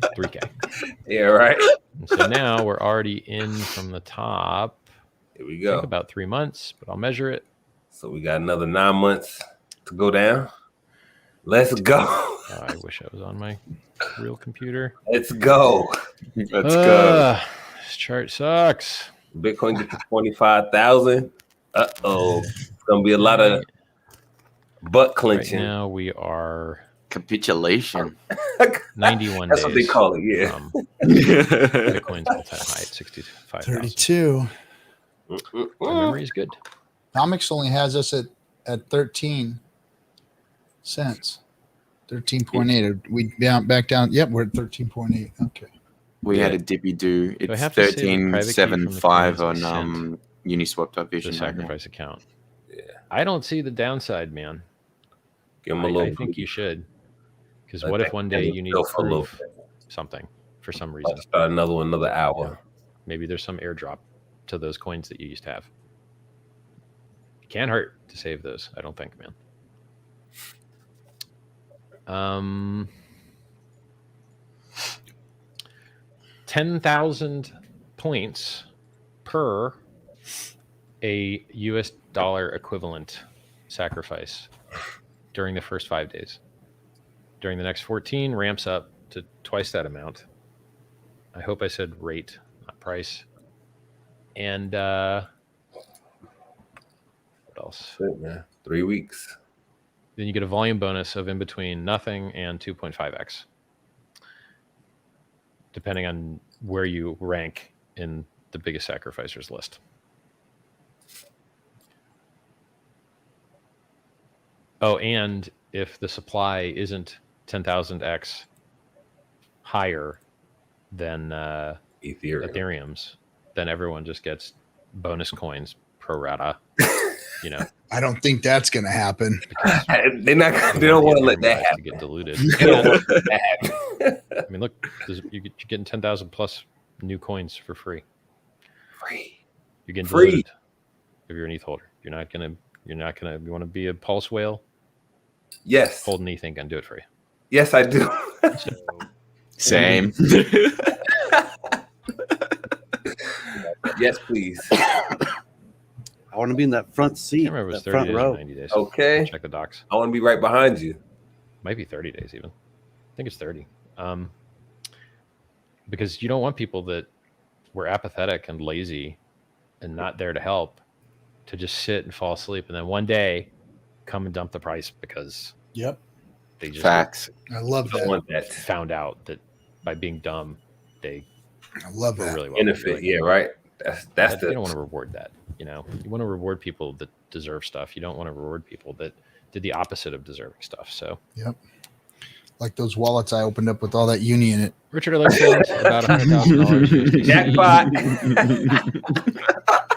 to 3K. Yeah, right. And so now we're already in from the top. Here we I go. think about 3 months, but I'll measure it. So we got another 9 months to go down. Let's go. I wish I was on my real computer. Let's go. Let's go. This chart sucks. Bitcoin gets to 25,000. Uh-oh. It's going to be a lot of butt Right clenching. now we are Capitulation. 91 That's days. what they call it, yeah. From Bitcoin's all-time high at 65,000. 32. My memory is good. Nomics only has us at 13 cents. 13.8. We down back down. Yep, we're at 13.8. Okay. We had a dippy do. Do I It's have to say the private key from the 13.75 coins I on sent Uniswap.vision. the right now. sacrifice account? Yeah. I don't see the downside, man. Give them a little I think you should. Because Let what if that one day candle you need go to for a little prove bit. something for some reason? Let's start another hour. Maybe there's some airdrop to those coins that you used to have. It can't hurt to save those, I don't think, man. 10,000 points per a US dollar equivalent sacrifice during the first 5 days. During the next 14, ramps up to twice that amount. I hope I said rate, not price. And what else? That's it, man. 3 weeks. Then you get a volume bonus of in between nothing and 2.5x, depending on where you rank in the biggest sacrificers list. Oh, and if the supply isn't 10,000x higher than Ethereum's, then everyone just gets bonus coins pro rata. You know, I don't think that's going to happen. They don't want to let that to happen. get diluted. They don't want that happen. I mean, look, you're getting 10,000 plus new coins for free. Free. You're getting Free. diluted if you're an ETH holder. You want to be a pulse whale? Yes. Hold an ETH ain't gonna do it for you. Yes, I do. Same. Yes, please. I want to be in that front I seat, can't remember if it was that 30 front days row. or 90 days. Okay. Check the docs. I want to be right behind you. Might be 30 days even. I think it's 30. Because you don't want people that were apathetic and lazy and not there to help to just sit and fall asleep and then one day come and dump the price because Yep. they just Facts. I love I that. want that found out that by being dumb, they I love were that. really well. benefit. Yeah, right. That's You don't want to reward that. You want to reward people that deserve stuff. You don't want to reward people that did the opposite of deserving stuff. So Yep. like those wallets I opened up with all that uni in it. Richard, I'd like to send about $100,000 Jackpot.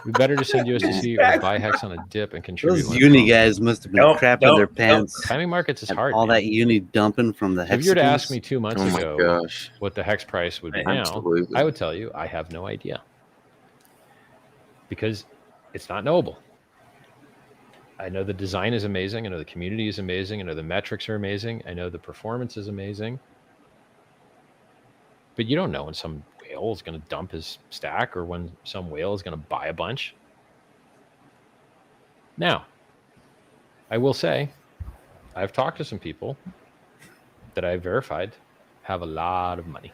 We better to send USDC or buy Hex on a dip and contribute. Those when uni it's guys must have been Nope, crapping nope, their nope. pants. timing markets is and hard. all man. that uni dumping from the If you were to ask Hexicans. me 2 months Oh my ago gosh. what the Hex price would be now, Absolutely. I would tell you I have no idea because it's not knowable. I know the design is amazing. I know the community is amazing. I know the metrics are amazing. I know the performance is amazing. But you don't know when some whale is going to dump his stack or when some whale is going to buy a bunch. Now, I will say, I've talked to some people that I've verified have a lot of money.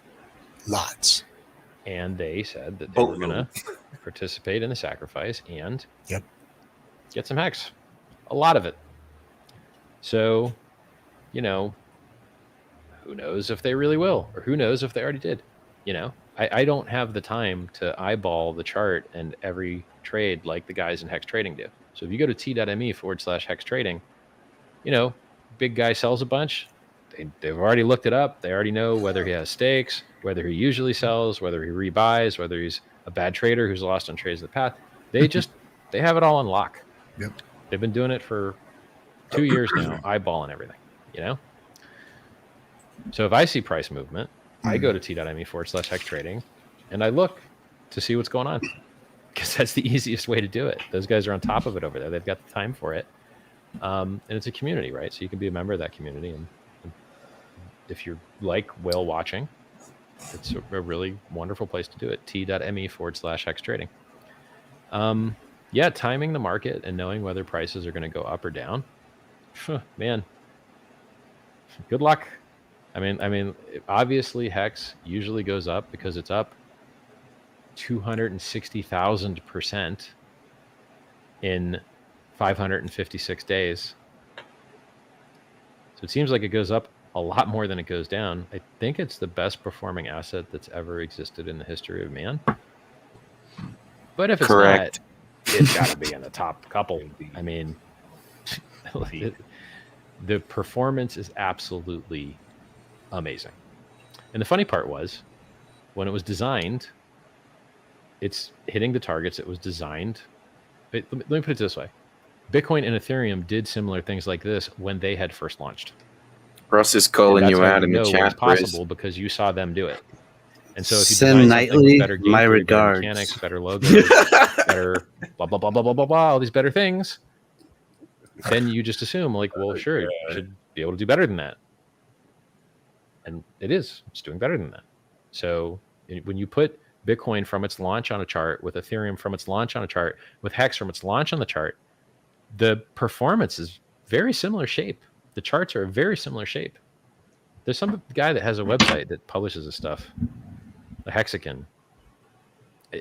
Lots. And they said that they were going to participate in the sacrifice and Yep. get some Hex. A lot of it. So, you know, who knows if they really will, or who knows if they already did. You know, I don't have the time to eyeball the chart and every trade like the guys in Hex Trading do. So if you go to t.me/Hex Trading, you know, big guy sells a bunch. They've already looked it up. They already know whether he has stakes, whether he usually sells, whether he rebuys, whether he's a bad trader who's lost on trades of the path. They have it all on lock. Yep. They've been doing it for 2 years now, eyeballing everything, you know? So if I see price movement, I go to t.me/Hex Trading and I look to see what's going on because that's the easiest way to do it. Those guys are on top of it over there. They've got the time for it. And it's a community, right? So you can be a member of that community. And if you're like whale watching, it's a really wonderful place to do it. t.me/Hex Trading. Yeah, timing the market and knowing whether prices are going to go up or down. Man, good luck. I mean, obviously Hex usually goes up because it's up 260,000% in 556 days. So it seems like it goes up a lot more than it goes down. I think it's the best performing asset that's ever existed in the history of man. But if it's Correct. not, it's got to be in the top couple. I mean, the performance is absolutely amazing. And the funny part was, when it was designed, it's hitting the targets it was designed. Let me put it this way. Bitcoin and Ethereum did similar things like this when they had first launched. Ross is calling you out in the chat. It's possible because you saw them do it. And so if you Send Nightly better game my theory, regards. better mechanics, better logos, better blah blah blah blah blah blah blah, all these better things, then you just assume like, well, sure, you should be able to do better than that. And it's doing better than that. So when you put Bitcoin from its launch on a chart, with Ethereum from its launch on a chart, with Hex from its launch on the chart, the performance is very similar shape. The charts are a very similar shape. There's some guy that has a website that publishes this stuff, the Hexican.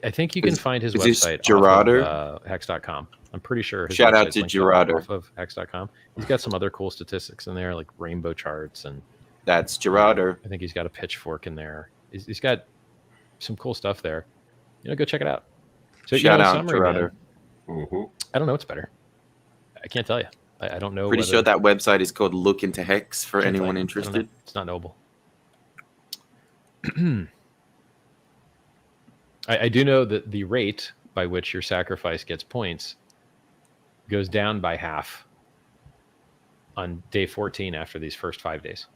I think you can find his website off of Hex.com. I'm pretty sure his Shout out website's to linked up Gerardo. off of Hex.com. He's got some other cool statistics in there, like rainbow charts, and That's Gerardo. I think he's got a pitchfork in there. He's got some cool stuff there. Go check it out. So Shout out summary, Gerardo. man, I don't know what's better. I can't tell you. I don't know. Pretty sure that website is called Look Into Hex for Can't tell anyone you. I don't interested. know. It's not knowable. I do know that the rate by which your sacrifice gets points goes down by half on day 14 after these first 5 days.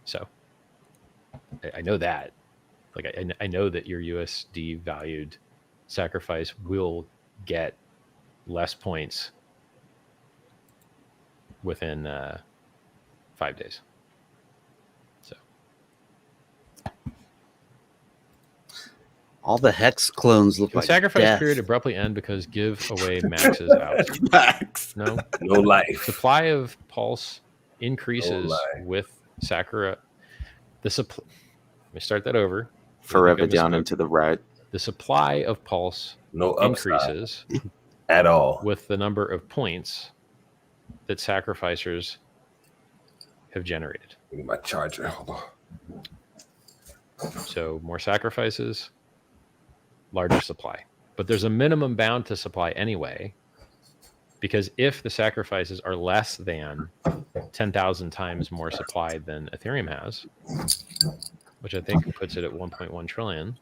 So I know that. Like I know that your USD valued sacrifice will get less points within 5 days. So All the Hex clones look the like sacrifice death. period abruptly end because giveaway maxes out. Max. No. No life. Supply of pulse increases No lie. with Sakura. Let me start that over. Forever I think I down misspoke. and to the right. The supply of pulse No upside increases at all. with the number of points that sacrificers have generated. Give me my charger. Hold on. So more sacrifices, larger supply. But there's a minimum bound to supply anyway Because if the sacrifices are less than 10,000 times more supply than Ethereum has, which I think puts it at 1.1 trillion,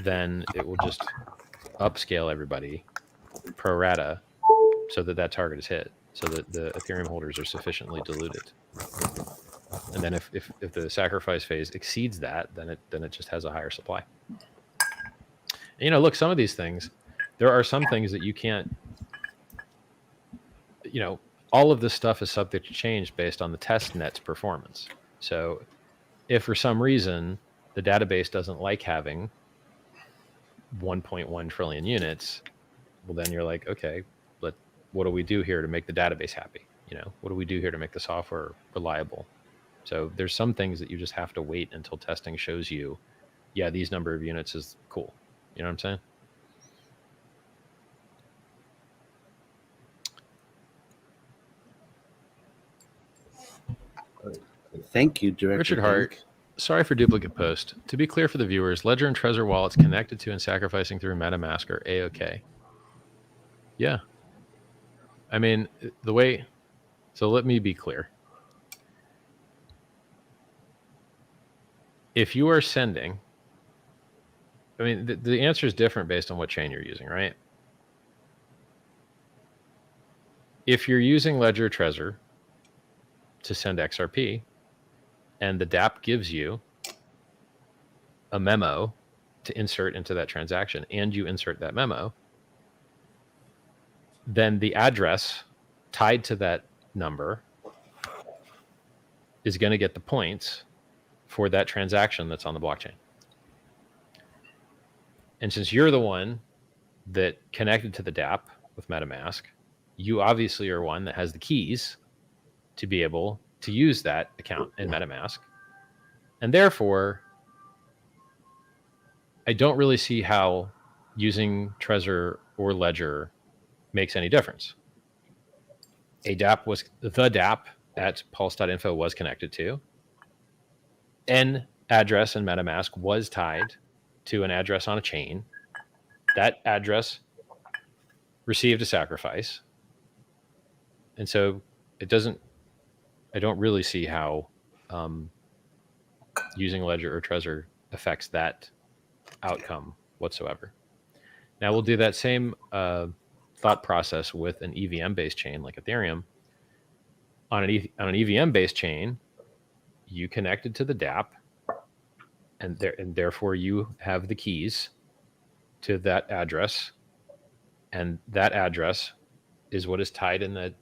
then it will just upscale everybody pro rata so that that target is hit, so that the Ethereum holders are sufficiently diluted. And then if the sacrifice phase exceeds that, then it just has a higher supply. And, look, some of these things, there are some things that you can't, all of this stuff is subject to change based on the test net's performance. So if for some reason the database doesn't like having 1.1 trillion units, well, then you're like, okay, what do we do here to make the database happy? What do we do here to make the software reliable? So there's some things that you just have to wait until testing shows you, yeah, these number of units is cool. You know what I'm saying? Thank you, Director. Richard Hart, sorry for duplicate post. To be clear for the viewers, Ledger and Trezor wallets connected to and sacrificing through MetaMask are A-OK. Yeah. I mean, so let me be clear. If you are sending, I mean, the answer is different based on what chain you're using, right? If you're using Ledger or Trezor to send XRP, and the DApp gives you a memo to insert into that transaction, and you insert that memo, then the address tied to that number is going to get the points for that transaction that's on the blockchain. And since you're the one that connected to the DApp with MetaMask, you obviously are one that has the keys to be able to use that account in MetaMask. And therefore, I don't really see how using Trezor or Ledger makes any difference. The DApp at pulse.info was connected to. N address in MetaMask was tied to an address on a chain. That address received a sacrifice. And so I don't really see how using Ledger or Trezor affects that outcome whatsoever. Now we'll do that same thought process with an EVM-based chain like Ethereum. On an EVM-based chain, you connected to the DApp, and therefore you have the keys to that address, and that address is what is tied in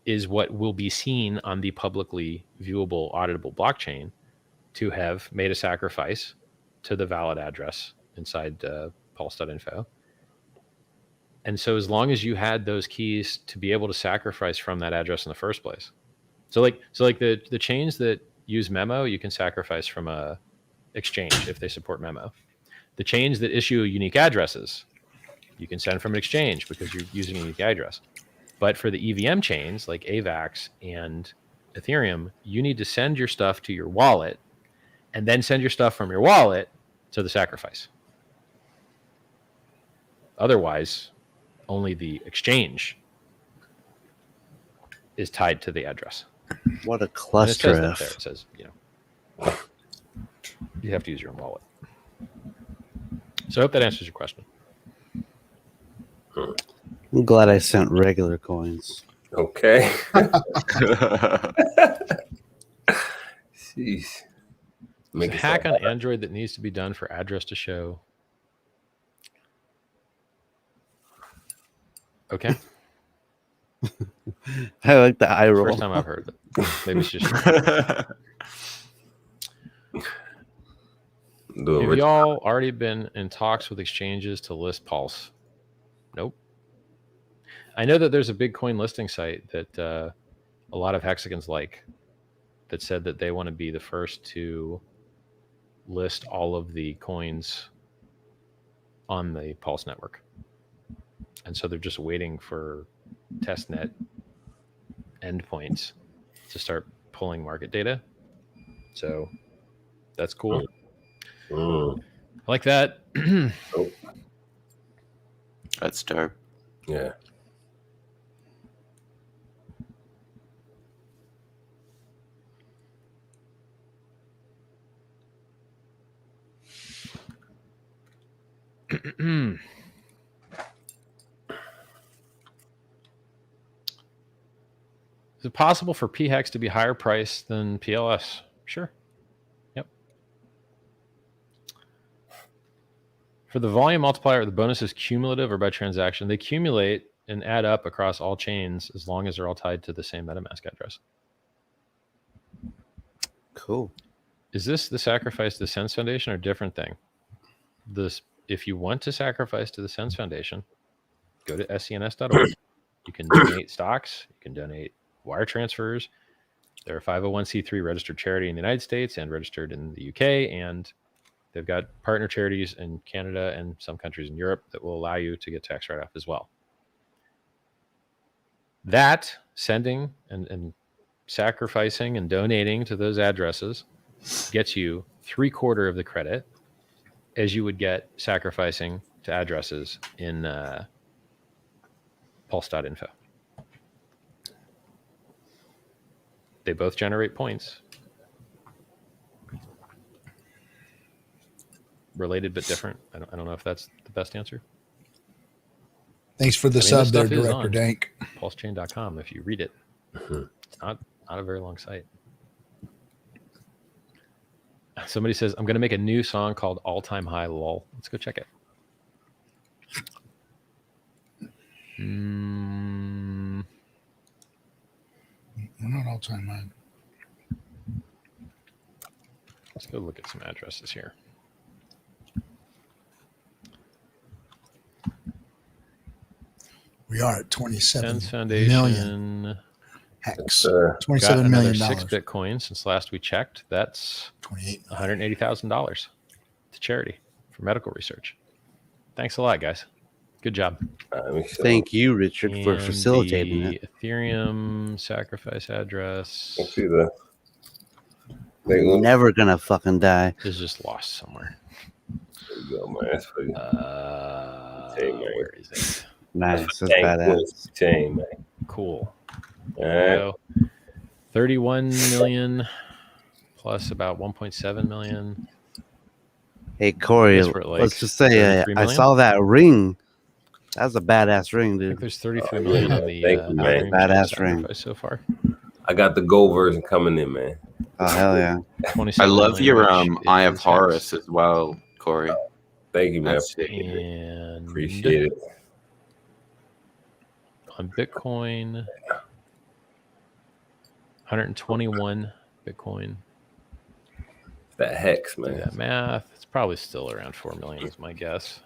is what will be seen on the publicly viewable, auditable blockchain to have made a sacrifice to the valid address inside pulse.info. And so as long as you had those keys to be able to sacrifice from that address in the first place. So like the chains that use Memo, you can sacrifice from a exchange if they support Memo. The chains that issue unique addresses, you can send from an exchange because you're using a unique address. But for the EVM chains like AVAX and Ethereum, you need to send your stuff to your wallet and then send your stuff from your wallet to the sacrifice. Otherwise, only the exchange is tied to the address. What a cluster And F. it says, you have to use your own wallet. So I hope that answers your question. I'm glad I sent regular coins. Okay. Jeez. There's a hack on Android that needs to be done for address to show. Okay. I like the eye roll. First time I've heard it. Maybe it's just. Have y'all already been in talks with exchanges to list Pulse? Nope. I know that there's a big coin listing site that a lot of hexagons like that said that they want to be the first to list all of the coins on the Pulse network. And so they're just waiting for testnet endpoints to start pulling market data. So that's cool. I like that. That's dope. Yeah. Is it possible for PHEX to be higher priced than PLS? Sure. Yep. For the volume multiplier, the bonus is cumulative or by transaction. They accumulate and add up across all chains as long as they're all tied to the same MetaMask address. Cool. Is this the sacrifice to the Sense Foundation or a different thing? If you want to sacrifice to the Sense Foundation, go to scns.org. You can donate stocks. You can donate wire transfers. They're a 501c3 registered charity in the United States and registered in the UK, and they've got partner charities in Canada and some countries in Europe that will allow you to get tax write-off as well. That sending and sacrificing and donating to those addresses gets you 3/4 of the credit as you would get sacrificing to addresses in pulse.info. They both generate points. Related but different. I don't know if that's the best answer. Thanks for the sub there, Director Dank. PulseChain.com if you read it. It's not a very long site. Somebody says, I'm going to make a new song called All Time High Lol. Let's go check it. We're not all time high. Let's go look at some addresses here. We are at 27 Sense Foundation million hex. got $27 another million. 6 Bitcoin since last we checked. That's $180,000 to charity for medical research. Thanks a lot, guys. Good job. Thank you, Richard, for And facilitating the it. Ethereum sacrifice address Let's see that. Never gonna fucking die. is just lost somewhere. There you go, man. That's for you. Where is it? Nice. That's badass. Chain, man. Cool. All right. So 31 million plus about 1.7 million. Hey, Corey, Guess we're at, like, let's just say 33 I million? saw that ring. That was a badass ring, I think dude. there's 33 million on the Thank you, man. Ethereum Badass ring. sacrifice so far. I got the gold version coming in, man. Oh, hell yeah. 27 I love million, your which Eye of is Horus as well, Corey. Thank you, man. That's And Appreciate it. on Bitcoin, 121 Bitcoin. That hex, Do man. that math. It's probably still around 4 million is my guess.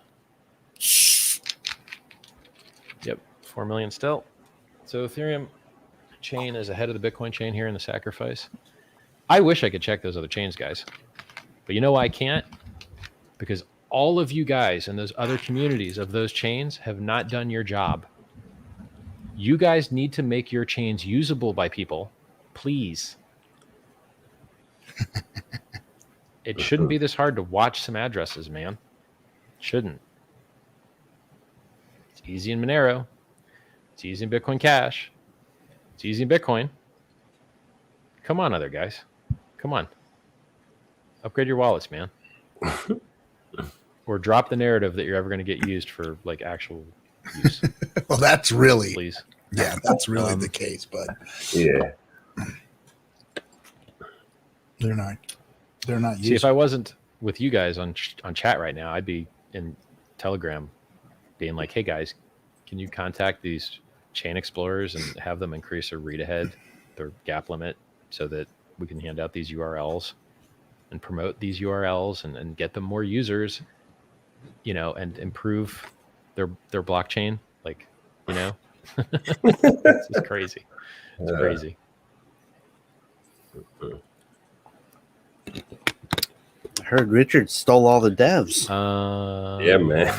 Yep, 4 million still. So Ethereum chain is ahead of the Bitcoin chain here in the sacrifice. I wish I could check those other chains, guys. But you know why I can't? Because all of you guys in those other communities of those chains have not done your job. You guys need to make your chains usable by people, please. It shouldn't be this hard to watch some addresses, man. Shouldn't. It's easy in Monero. It's easy in Bitcoin Cash. It's easy in Bitcoin. Come on, other guys. Come on. Upgrade your wallets, man. Or drop the narrative that you're ever going to get used for like actual use. Well, that's really, Please. yeah, that's really the case, but Yeah. they're not See, if I wasn't with you guys on chat right now, I'd be in Telegram being like, hey guys, can you contact these chain explorers and have them increase their read ahead, their gap limit, so that we can hand out these URLs and promote these URLs and get them more users, you know, and improve their blockchain. Like, you know, it's just crazy. It's crazy. I heard Richard stole all the devs. Yeah, man.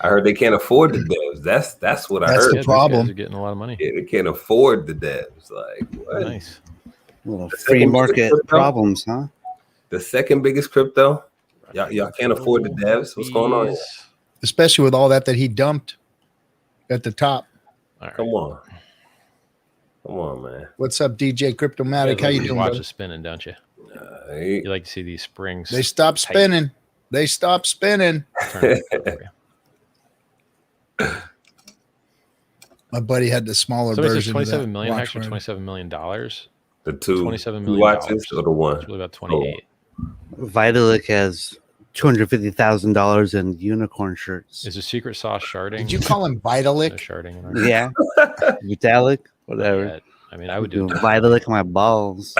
I heard they can't afford the devs. That's what I That's heard. the These problem. guys are getting a lot of money. Yeah, they can't afford the devs. Like, what? Nice. Little The free second market biggest crypto? problems, huh? The second biggest crypto? Y'all can't afford the devs? What's going on here? especially with all that he dumped at the top. All right. Come on. Come on, man. What's up, DJ Cryptomatic? How you doing, watch brother? the spinning, don't you? Hey, You like to see these springs. They stopped tight. spinning. They stopped spinning. Turn it for you. My buddy had the smaller Somebody says version. 27 million watch hacks or word. $27 million. The two, $27 two million watches or the one? It's really about 28. Vitalik has $250,000 in unicorn shirts. Is the secret sauce sharding? Did you call him No Vitalik? sharding in our Yeah, Vitalik, Not whatever. yet. I mean, I would do Doing it. Vitalik my balls.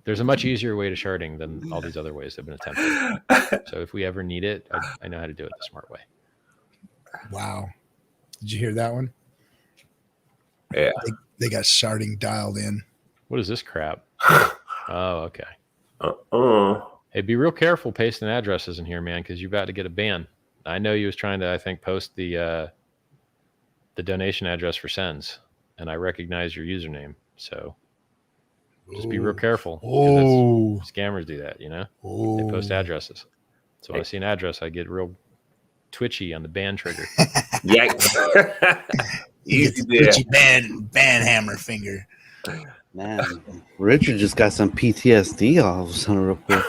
There's a much easier way to sharding than all these other ways that have been attempted. So if we ever need it, I know how to do it the smart way. Wow. Did you hear that one? Yeah. They got sharding dialed in. What is this crap? Oh, okay. Uh-uh. Hey, be real careful pasting addresses in here, man, because you're about to get a ban. I know you was trying to, I think, post the donation address for sends, and I recognize your username. So just be real careful. 'Cause Oh. scammers do that, you know? Oh. They post addresses. So when I see an address, I get real twitchy on the ban trigger. Yikes. You Easy get the there. twitchy ban hammer finger. Man, Richard just got some PTSD all of a sudden real quick.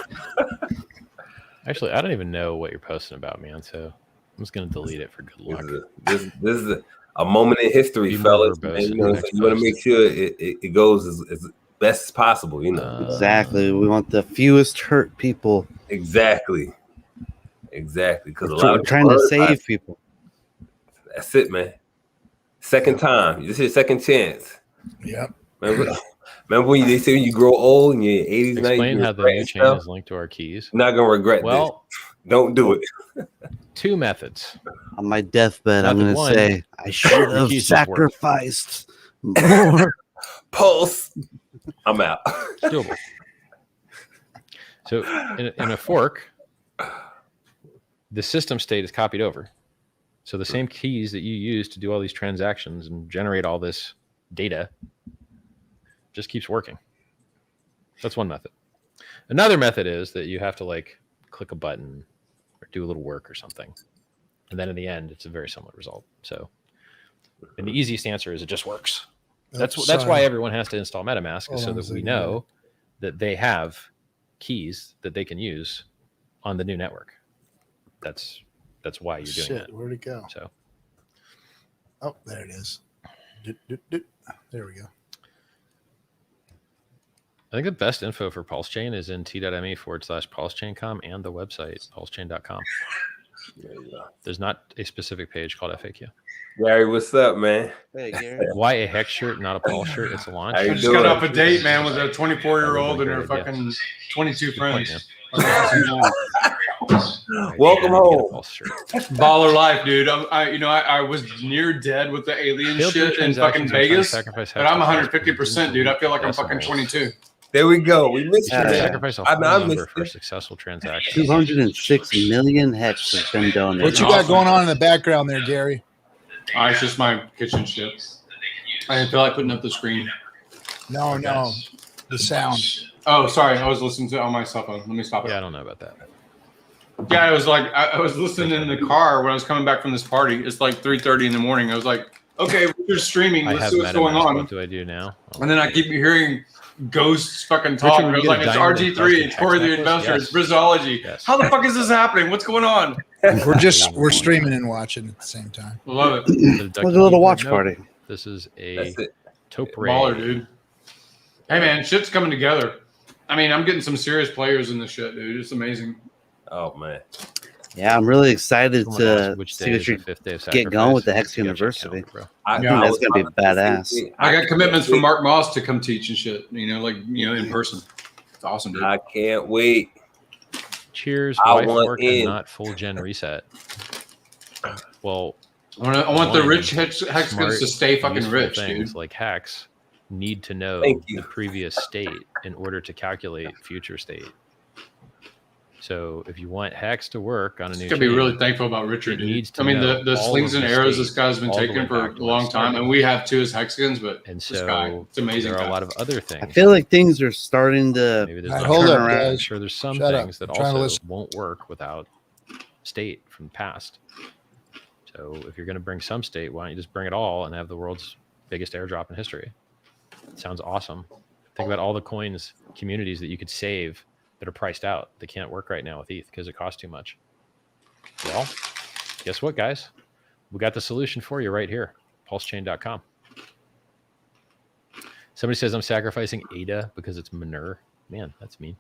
Actually, I don't even know what you're posting about, man. So I'm just going to delete it for good luck. This is a moment in history, Be more fellas. verbose Man, in you the know, next you want to post. make sure it goes as best as possible, you know. Exactly. We want the fewest hurt people. Exactly. Because a lot We're of trying to people- save people. That's it, man. Second time. This is your second chance. Yep. Remember when they say when you grow old in your 80s, 90s, Explain you how the regret new chain stuff? is linked to our keys. You're not gonna regret Well, this. Don't do it. two methods. On my deathbed, I'm Method going to one, say I should have keys just work. sacrificed more. Pulse. I'm out. It's doable. So in a fork, the system state is copied over. So the same keys that you use to do all these transactions and generate all this data just keeps working. That's one method. Another method is that you have to like click a button or do a little work or something. And then in the end, it's a very similar result. So, and the easiest answer is it just works. That's why everyone has to install MetaMask, Hold is so on a that we second. know that they have keys that they can use on the new network. That's why you're doing Shit, that. where'd it go? So Oh, there it is. There we go. I think the best info for PulseChain is in t.me/PulseChain.com and the website pulsechain.com. There you go. There's not a specific page called FAQ. Gary, what's up, man? Hey, Gary. Why a Hex shirt, not a Pulse shirt? It's a launch. How you I just doing? got off a date, man, with a 24-year-old and her Good idea. fucking 22 Point, friends. man. Welcome Get a home. Pulse shirt. Baller life, dude. I was near dead with the alien Failed shit in fucking transactions are trying to Vegas, sacrifice but I'm Hex 150%, dude. I feel like I'm fucking decimals. 22. There we go. We missed Yeah, you, man. Sacrifice a I whole know, I number missed for it. successful transactions. 206 million hex has been donated. What you got going on in the background there, Gary? It's just my kitchen shit. I didn't feel like putting up the screen. No, the sound. Oh, sorry. I was listening to it on my cell phone. Let me stop it. Yeah, I don't know about that. Yeah, I was like, I was listening in the car when I was coming back from this party. It's like 3:30 in the morning. I was like, okay, we're streaming. I Let's have see what's going MetaMask. on. What do I do now? Oh, And then I keep hearing ghosts fucking talk. Richard, I we was get a like, it's diamond RG3, encrusted it's Corey the hex Investor, necklace? it's Brizology. Yes. How the fuck is this happening? What's going on? We're streaming and watching at the same time. Love it. Is it a ducky Like a little keyboard? watch Nope. party. This is a That's it. taupe. Baller, dude. Hey, man, shit's coming together. I mean, I'm getting some serious players in this shit, dude. It's amazing. Oh man. Yeah, I'm really excited Someone asked to which see day what is the you fifth day of get going with the sacrifice. Hex You gotta check University. calendar, bro. I Yeah, that's gonna be badass. I got commitments from Mark Moss to come teach and shit, in person. It's awesome, dude. I can't wait. Cheers, I wife want work, in. and not full gen reset. Well, I want the one, rich Hexagons smart, to stay fucking useful rich, things dude. like Hex need to know Thank you. the previous state in order to calculate future state. So if you want Hex to work on a new Gotta be chain, really thankful about Richard, it needs dude. to I mean, know the all slings of and the arrows state this guy's been all the way taking for back a to when it long time, started. and we have too as Hexagons, but and this guy, so it's amazing. there are a guy. lot of other I things. feel like things are starting to. Maybe there's All right, no hold up, turnaround. I'm guys. sure there's some Shut up. things that I'm trying to also listen. won't work without state from the past. So if you're going to bring some state, why don't you just bring it all and have the world's biggest airdrop in history? It sounds awesome. Think about all the coins communities that you could save that are priced out. They can't work right now with ETH because it costs too much. Well, guess what, guys? We got the solution for you right here. PulseChain.com. Somebody says I'm sacrificing ADA because it's Manure. Man, that's mean.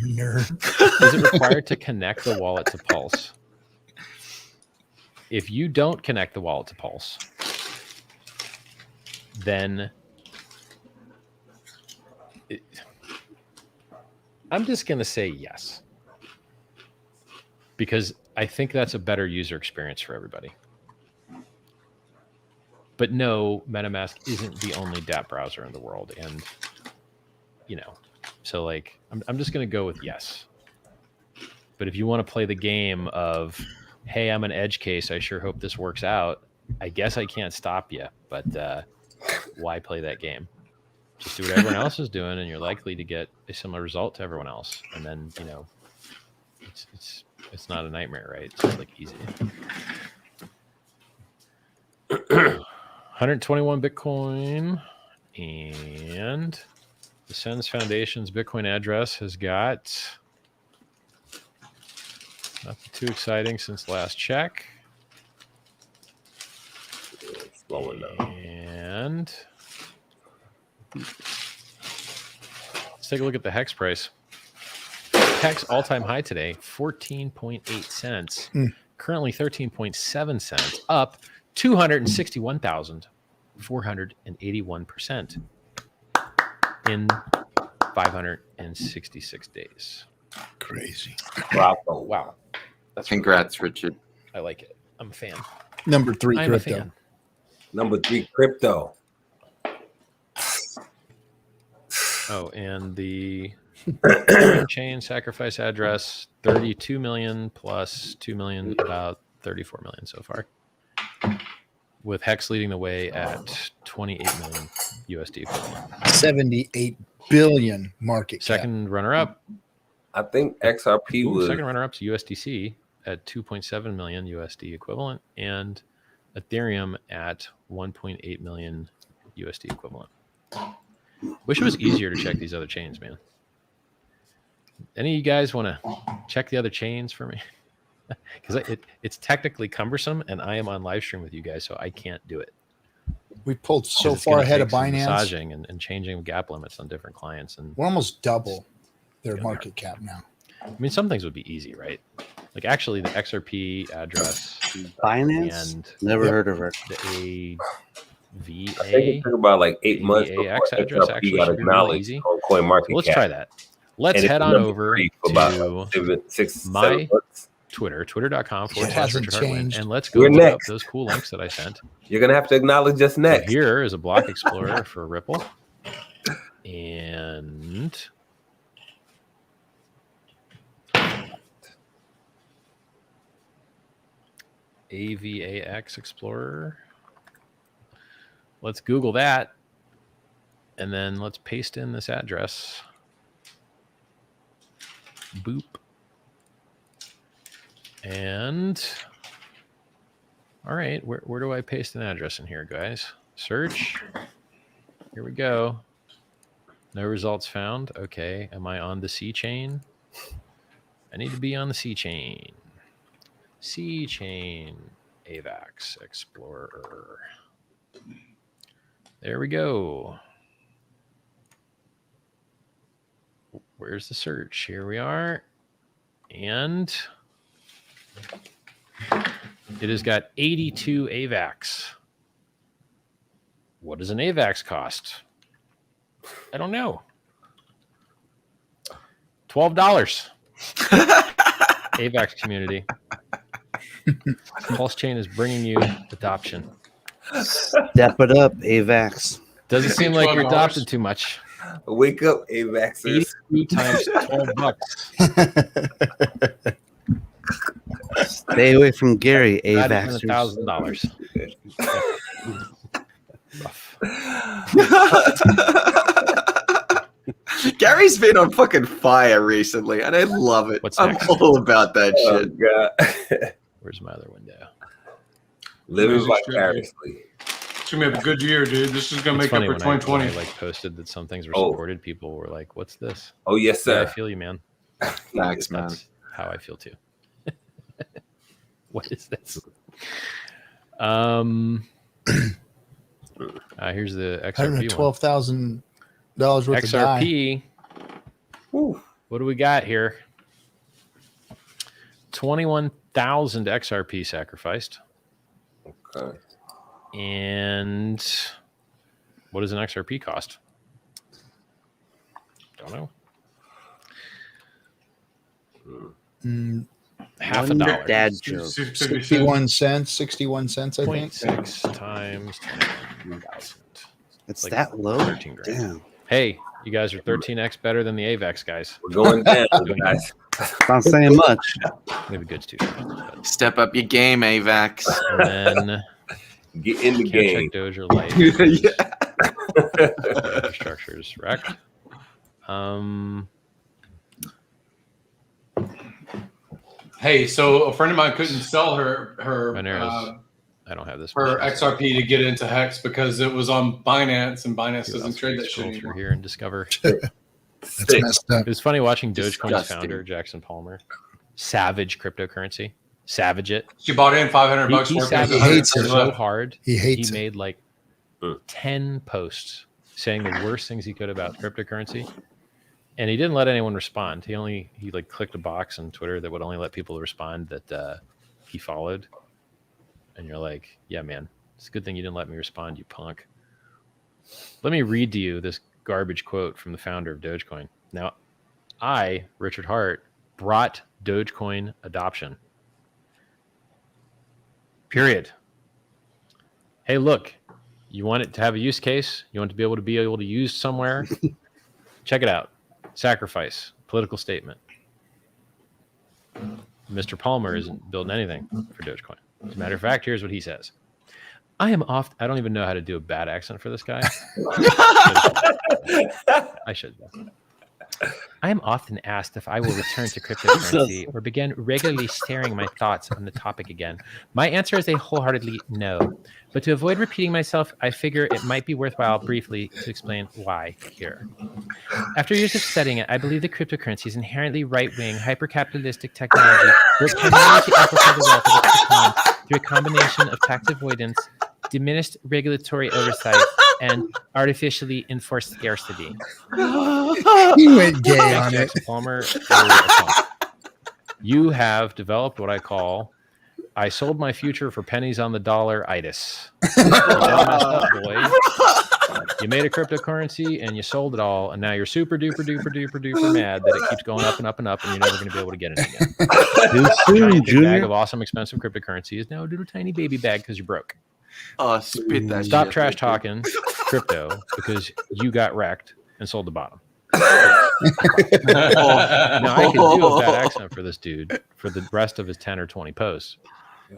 Is it required to connect the wallet to Pulse? If you don't connect the wallet to Pulse, then I'm just going to say yes. Because I think that's a better user experience for everybody. But no, MetaMask isn't the only dApp browser in the world. And, you know, so like, I'm just going to go with yes. But if you want to play the game of, hey, I'm an edge case, I sure hope this works out, I guess I can't stop you. But why play that game? Just do what everyone else is doing, and you're likely to get a similar result to everyone else. And then, you know, it's not a nightmare, right? It's just like easy. 121 Bitcoin, and the Sens Foundation's Bitcoin address has got nothing too exciting since last check. Slowing down. And let's take a look at the Hex price. Hex all-time high today, 14.8 cents. Currently 13.7 cents, up 261,481% in 566 days. Crazy. Bravo. Wow. That's Congrats, Richard. I like it. I'm a fan. Number 3 I'm a crypto. fan. Number 3, crypto. Oh, and the chain sacrifice address, 32 million plus 2 million, about 34 million so far. With Hex leading the way at 28 million USD equivalent. 78 billion market cap. Second runner-up. I think XRP was Second runner-up's USDC at 2.7 million USD equivalent, and Ethereum at 1.8 million USD equivalent. Wish it was easier to check these other chains, man. Any of you guys want to check the other chains for me? Because it's technically cumbersome, and I am on live stream with you guys, so I can't do it. We pulled so It's far gonna ahead take of some Binance. massaging and changing gap limits on different clients, and We're almost double their market cap now. I mean, some things would be easy, right? Like actually, the XRP address Binance? and Never heard of her. the I think AVA. it took about like 8 months before AX address XRP actually got should be really acknowledged easy. on CoinMarketCap. Let's try that. Let's And it's head on number over 3 for about to 6, my 7 months. Twitter, twitter.com It hasn't /Richard Hartwin, changed. and let's go We're look up next. those cool links that I sent. You're gonna have to acknowledge us So next. here is a block explorer for Ripple, and AVAX Explorer. Let's Google that, and then let's paste in this address. Boop. And all right, where do I paste an address in here, guys? Search. Here we go. No results found. Okay, am I on the C chain? I need to be on the C chain. C chain AVAX Explorer. There we go. Where's the search? Here we are. And it has got 82 AVAX. What does an AVAX cost? I don't know. $12. AVAX community. PulseChain is bringing you adoption. Step it up, AVAX. Doesn't seem like you're $12. adopted too much. Wake up, AVAXers. 82 times $12. Stay away from Gary, Not even AVAXers. $1,000. Gary's been on fucking fire recently, and I love it. What's I'm next? all about that Oh, shit. God. Where's my other window? Living Amazing shit, vicariously. It's gonna be a good year, dude. This is gonna It's make up funny for when I 2020. like posted that some things were Oh. supported, people were like, "What's this?" Oh yes, Yeah, I sir. feel you, man. Thanks, man. That's how I feel too. What is this? Here's the XRP one. $112,000 worth of dye. XRP. What do we got here? 21,000 XRP sacrificed. Okay. And what does an XRP cost? Don't know. Half a dollar. Dad joke. 61 cents, I think. 0.6 times 10,000. It's like that low? 13 grand. Damn. Hey, you guys are 13x better than the AVAX guys. We're going down, guys. Not saying much. We have a good too. But, Step up your game, AVAX. and then Get in the can't game. check Doge or Light. Yeah. Infrastructure is wrecked. Hey, so a friend of mine couldn't sell her Monero's- I don't have this. her machine. XRP to get into Hex because it was on Binance, and Binance See what doesn't else trade we that shit scroll through anymore. here and discover. That's Sick. messed up. It was funny watching Dogecoin's Disgusting. founder Jackson Palmer savage cryptocurrency, savage it. She bought in $500 He worth. of savaged He hates it it. so hard. He hates He it. made like 10 posts saying the worst things he could about cryptocurrency, and he didn't let anyone respond. He like clicked a box on Twitter that would only let people respond that he followed. And you're like, yeah, man, it's a good thing you didn't let me respond, you punk. Let me read to you this garbage quote from the founder of Dogecoin. Now, I, Richard Hart, brought Dogecoin adoption. Period. Hey, look, you want it to have a use case? You want to be able to use somewhere? Check it out. Sacrifice, political statement. Mr. Palmer isn't building anything for Dogecoin. As a matter of fact, here's what he says. I don't even know how to do a bad accent for this guy. I should. I am often asked if I will return to cryptocurrency or begin regularly sharing my thoughts on the topic again. My answer is a wholeheartedly no. But to avoid repeating myself, I figure it might be worthwhile briefly to explain why here. After years of studying it, I believe that cryptocurrency is inherently right-wing, hyper-capitalistic technology built primarily to amplify the wealth of its proponents through a combination of tax avoidance, diminished regulatory oversight, and artificially enforced scarcity. He went gay on it. Jackson Palmer, you're a punk. You have developed what I call I sold my future for pennies on the dollar itis. You messed up, boy. You made a cryptocurrency and you sold it all, and now you're super duper duper duper duper mad that it keeps going up and up and up, and you're never going to be able to get it again. Too soon, Giant big bag Junior. of awesome expensive cryptocurrency is now a little tiny baby bag because you're broke. Oh, spit that Stop shit. trash talking crypto because you got wrecked and sold the bottom. Now I could do a bad accent for this dude for the rest of his 10 or 20 posts,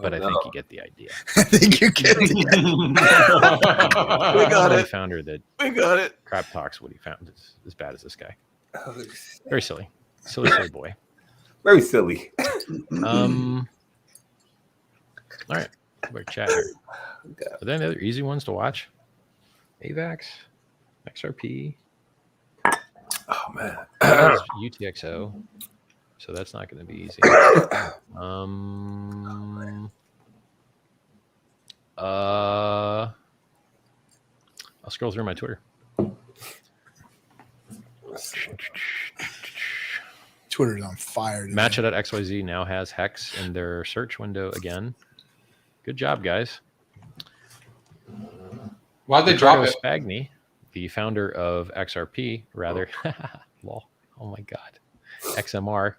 but I think you get the idea. I think you get it. We got The it. founder that We got it. crap talks what he found is as bad as this guy. Very silly. Silly boy. Very silly. All right. We're chat here. Are there any other easy ones to watch? AVAX, XRP, Oh man. UTXO. So that's not going to be easy. I'll scroll through my Twitter. Twitter's on fire. Today. Matcha.xyz now has Hex in their search window again. Good job, guys. Why'd they drop Ricardo it? Spagni, the founder of XRP, rather. Lol. Oh my God. XMR.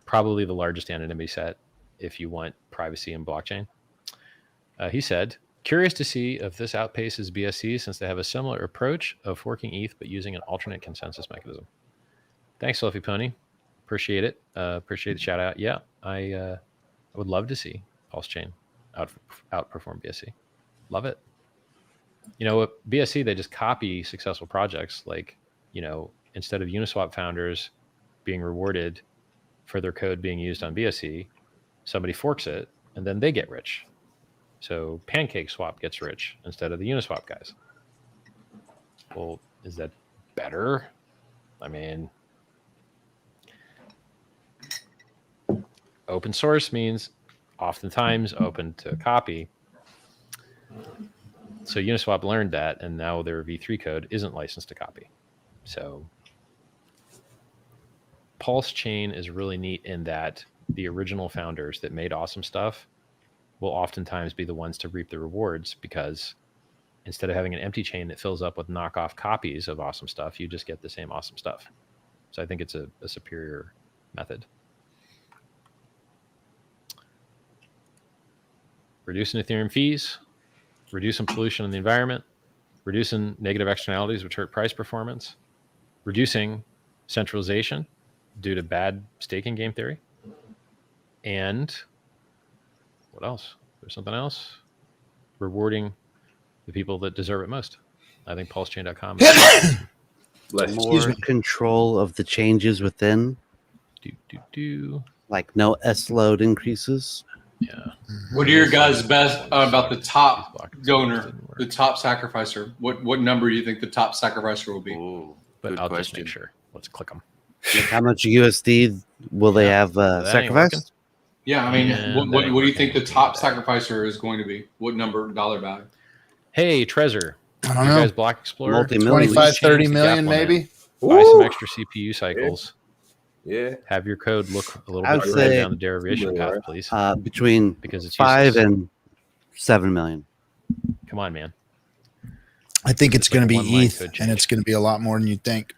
Probably the largest anonymity set if you want privacy in blockchain. He said, curious to see if this outpaces BSC since they have a similar approach of forking ETH but using an alternate consensus mechanism. Thanks, Fluffy Pony. Appreciate it. Appreciate the shout out. Yeah, I would love to see PulseChain outperform BSC. Love it. You know, with BSC, they just copy successful projects. Like, you know, instead of Uniswap founders being rewarded for their code being used on BSC, somebody forks it and then they get rich. So Pancake Swap gets rich instead of the Uniswap guys. Well, is that better? I mean, open source means oftentimes open to copy. So Uniswap learned that, and now their V3 code isn't licensed to copy. So PulseChain is really neat in that the original founders that made awesome stuff will oftentimes be the ones to reap the rewards, because instead of having an empty chain that fills up with knockoff copies of awesome stuff, you just get the same awesome stuff. So I think it's a superior method. Reducing Ethereum fees, reducing pollution in the environment, reducing negative externalities which hurt price performance, reducing centralization due to bad staking game theory, and what else? There's something else. Rewarding the people that deserve it most. I think PulseChain.com is more control of the changes within. Like no S load increases. Yeah. What are your guys' best about the top donor, the top sacrificer? What number do you think the top sacrificer will be? Ooh, But good I'll just question. make sure. Let's click them. Like how much USD will they have That ain't sacrificed? working. Yeah, I mean, Yeah, what that do you ain't think the working. top sacrificer is going to be? What number, dollar value? Hey, Trezor. I You don't know. guys, Block Explorer. Multi-million. 25, 30 Change the million, gap limit. maybe. Buy some extra CPU cycles. Yeah. Have your code look a little I bit would further say down the derivation path, please. Between Because it's 5 useless. and 7 million. Come on, man. I think it's Just like going to be one line ETH, code and change. it's going to be a lot more than you think.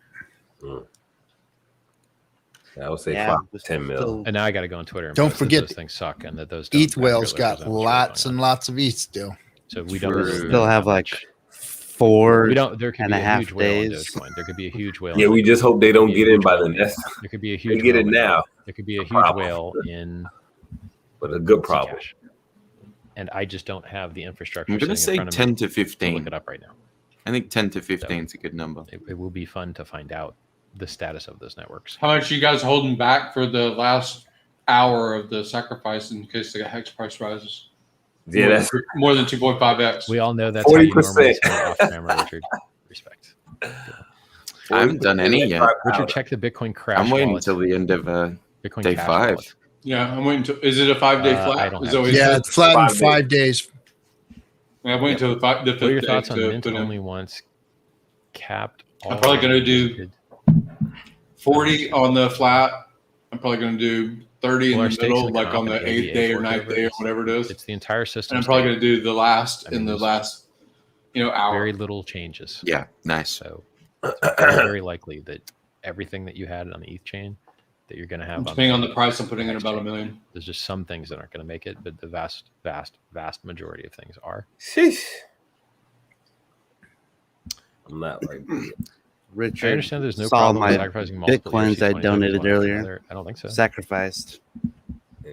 I would say Yeah, 5 to 10 mil. And now I got to go on Twitter and Don't post that forget those things suck and that those don't ETH whales accurately got represent what's really lots going and on. lots of ETH still. So we True. don't Still know have how like much. 4 We don't. There could and be a a half huge whale in days. Dogecoin. There could be a huge whale. Yeah, in we just hope they don't get in by the next. There could be a They huge. get whale it in- now, There could be a huge Problem. whale in but a good problem. Zcash. And I just don't have the infrastructure. I'm going to sitting in say front of 10 me to look 15. it up right now. I think 10 to 15 is a good number. It will be fun to find out the status of those networks. How much are you guys holding back for the last hour of the sacrifice in case the hex price rises? Yeah, that's more than 2.5x. We all know that's how you 40%. normally sound off camera, Richard. Respect. I haven't done any yet. Richard, check the Bitcoin crash I'm waiting wallet. until the end of Bitcoin day Cash 5. wallet. Yeah, I'm waiting to. Is it a 5-day I flat? don't Is have that what it. you Yeah, said? it's flat in 5 5 days. I'm waiting until the 5th What are your day thoughts on to Mint put in. only once capped? I'm probably gonna do good- 40 on the flat. I'm probably going to do 30 Well, our in the stakes middle, in the like on comp the and 8th day or ADA 9th day or forkover, whatever it is. It's the entire system. And I'm probably stake. going to do the last I mean, in the there's last, hour. Very little changes. Yeah, nice. So it's very, very likely that everything that you had on the ETH chain that you're going to have Depending on the price, I'm putting in about $1 million. There's just some things that aren't going to make it, but the vast, vast, vast majority of things are. Sheesh. I'm not like Richard I understand there's no saw problem with my sacrificing multiple Bitcoins I ERC-20 donated tokens one after earlier. another. I don't think so. sacrificed. yeah.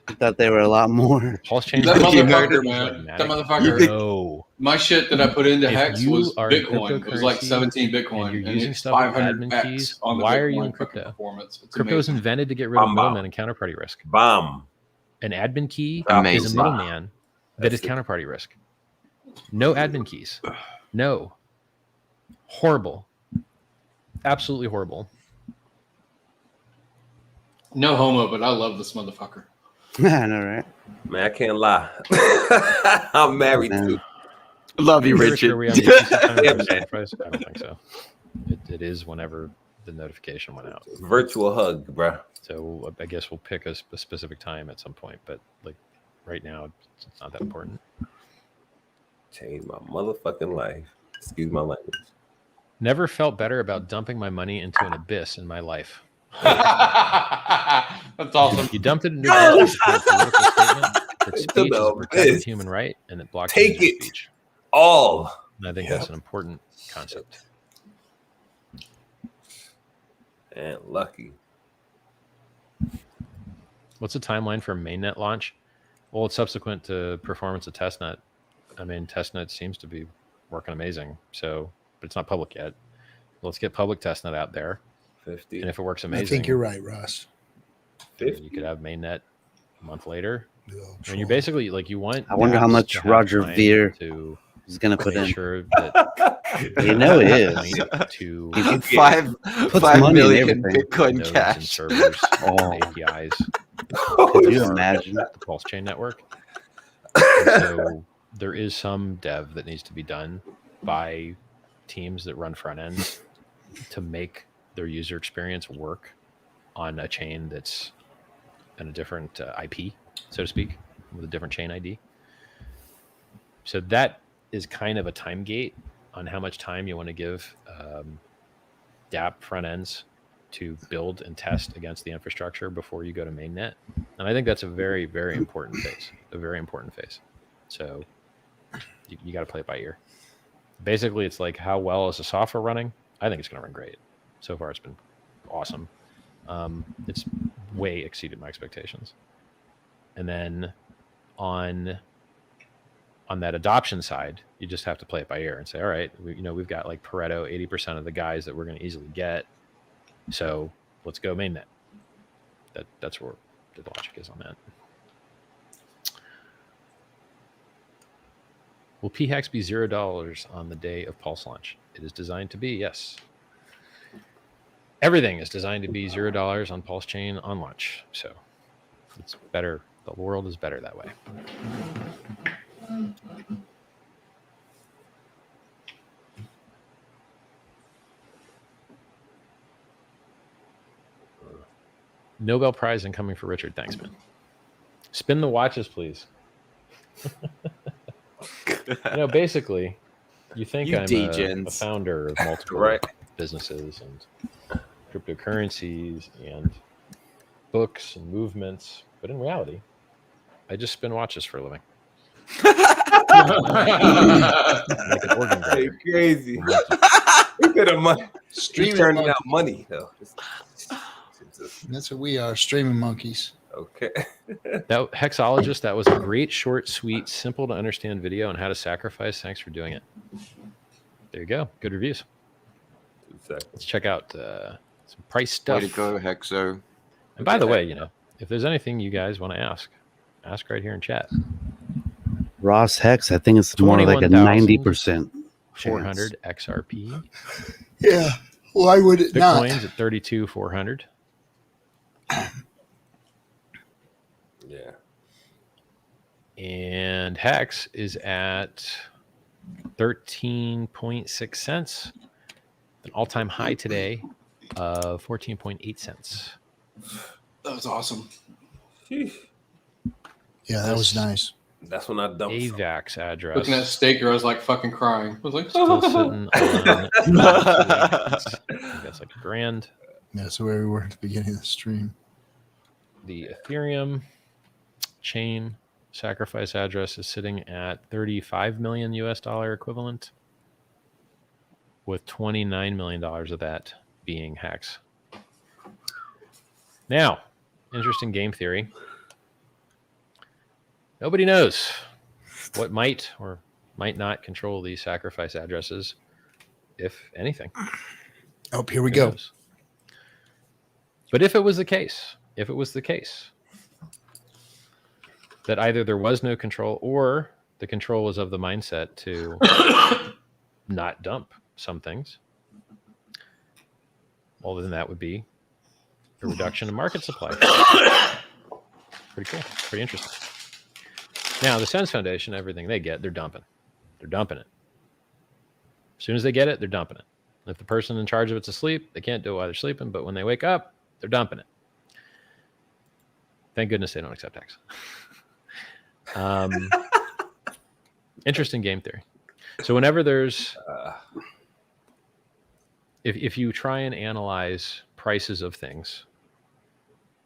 I thought they were a lot more. PulseChain. That is motherfucker, like man. Matic. That motherfucker. No. My shit that I put into If Hex you was are in Bitcoin. It was like cryptocurrency 17 Bitcoin. and you're and using it's stuff with 500 admin X keys, on the why Bitcoin are you in fucking crypto? performance. It's Crypto was amazing. invented to get rid of Bomb. middlemen and counterparty risk. Bomb. An admin key is Amazing. a middleman that is That's it. counterparty risk. No admin keys. No. Horrible. Absolutely horrible. No homo, but I love this motherfucker. I know, right? Man, I can't lie. I'm married Man. too. Love you, Pretty sure Richard. we have the ETC time Yeah, for man. sacrifice? I don't think so. It is whenever the notification went out. Virtual hug, bro. So I guess we'll pick a specific time at some point, but like right now, it's not that important. Changed my motherfucking life. Excuse my language. Never felt better about dumping my money into an abyss in my life. That's awesome. You dumped it into a political statement that It's speech is a about protected this. human right and that blockchain Take is it. speech. All. And I think Yeah. that's an important concept. And lucky. What's the timeline for mainnet launch? Well, it's subsequent to performance of testnet. I mean, testnet seems to be working amazing. So, but it's not public yet. Let's get public testnet out there. 50. And if it works I amazing, think you're right, Ross. you could have mainnet a month later. I mean, you're basically like you want. I wonder how apps much to have Roger time Ver to is going to put make in. sure that You know he is. point to Five Puts 5 money in million everything. Bitcoin nodes and cash. servers Oh. and APIs. Could you are imagine? The PulseChain network. And so there is some dev that needs to be done by teams that run front ends to make their user experience work on a chain that's in a different IP, so to speak, with a different chain ID. So that is kind of a time gate on how much time you want to give dApp front ends to build and test against the infrastructure before you go to mainnet. And I think that's a very, very important phase, a very important phase. So you got to play it by ear. Basically, it's like, how well is the software running? I think it's going to run great. So far, it's been awesome. It's way exceeded my expectations. And then on that adoption side, you just have to play it by ear and say, all right, we've got like Pareto, 80% of the guys that we're going to easily get. So let's go mainnet. That's where the logic is on that. Will PHEX be $0 on the day of Pulse launch? It is designed to be, yes. Everything is designed to be $0 on PulseChain on launch. So it's better. The world is better that way. Nobel Prize incoming for Richard. Thanks, man. Spin the watches, please. Basically, you think You I'm a degens. founder of multiple Right. businesses and cryptocurrencies and books and movements, but in reality, I just spin watches for a living. Like an organ Hey, grinder. crazy. We could have money. Streaming Turning out monkeys. money though. That's what we are, streaming monkeys. Okay. That Hexologist, that was a great, short, sweet, simple to understand video on how to sacrifice. Thanks for doing it. There you go. Good reviews. Let's check out some price stuff. Way to go, Hexo. And by the way, if there's anything you guys want to ask right here in chat. Ross Hex, I think it's more like a 90%. 400 XRP. Yeah. Why would it not? Bitcoin's at 32,400. Yeah. And Hex is at 13.6 cents. An all-time high today of 14.8 cents. That was awesome. Yeah, that was nice. That's when I dumped. AVAX address. Looking at Staker, I was like fucking crying. I was like, Still sitting on. That's like $1,000. Yeah, that's where we were at the beginning of the stream. The Ethereum chain sacrifice address is sitting at 35 million US dollar equivalent, with $29 million of that being Hex. Now, interesting game theory. Nobody knows what might or might not control these sacrifice addresses, if anything. Oh, here we Who go. knows? But if it was the case that either there was no control or the control was of the mindset to not dump some things, well, then that would be a reduction in market supply. Pretty cool. Pretty interesting. Now, the Sens Foundation, everything they get, they're dumping. They're dumping it. As soon as they get it, they're dumping it. If the person in charge of it's asleep, they can't do it while they're sleeping, but when they wake up, they're dumping it. Thank goodness they don't accept Hex. Interesting game theory. So whenever there's... If you try and analyze prices of things,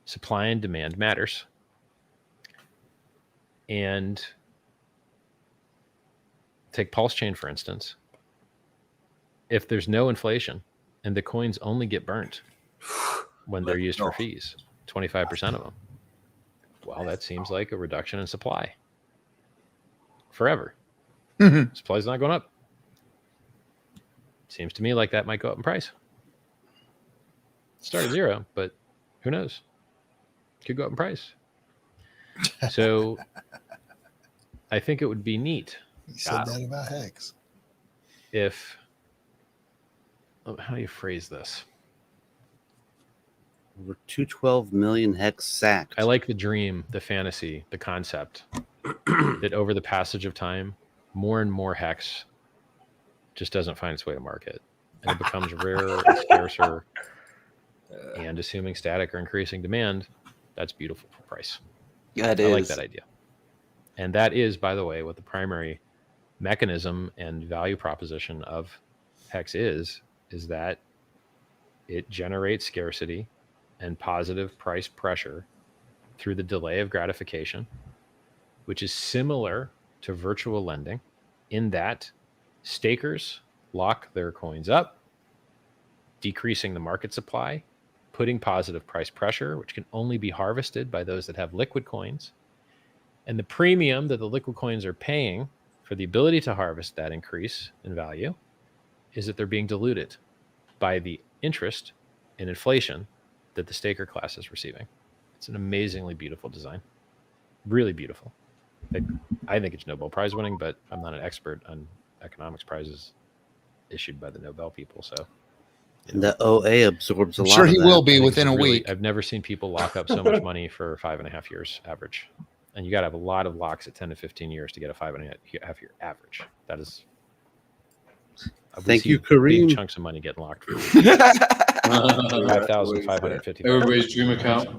supply and demand matters. And take PulseChain, for instance. If there's no inflation and the coins only get burnt when they're used for fees, 25% of them, well, that seems like a reduction in supply forever. Supply's not going up. Seems to me like that might go up in price. Start at 0, but who knows? Could go up in price. So I think it would be neat You said that about Hex. if, how do you phrase this? Over 212 million Hex sacked. I like the dream, the fantasy, the concept that over the passage of time, more and more Hex just doesn't find its way to market. And it becomes rarer and scarcer. And assuming static or increasing demand, that's beautiful for price. Yeah, it I like that idea. And that is, by the way, what the primary mechanism and value proposition of Hex is that it generates scarcity and positive price pressure through the delay of gratification, which is similar to virtual lending in that stakers lock their coins up, decreasing the market supply, putting positive price pressure, which can only be harvested by those that have liquid coins. And the premium that the liquid coins are paying for the ability to harvest that increase in value is that they're being diluted by the interest and inflation that the staker class is receiving. It's an amazingly beautiful design. Really beautiful. I think it's Nobel Prize winning, but I'm not an expert on economics prizes issued by the Nobel people. So the OA absorbs a I'm lot. sure of he that. will be I think within a it's really- week. I've never seen people lock up so much money for 5.5 years average. And you got to have a lot of locks at 10 to 15 years to get a 5.5 year average. That is. Thank you, Big Kareem. chunks of money getting locked. 5,550. Everybody's dream account. I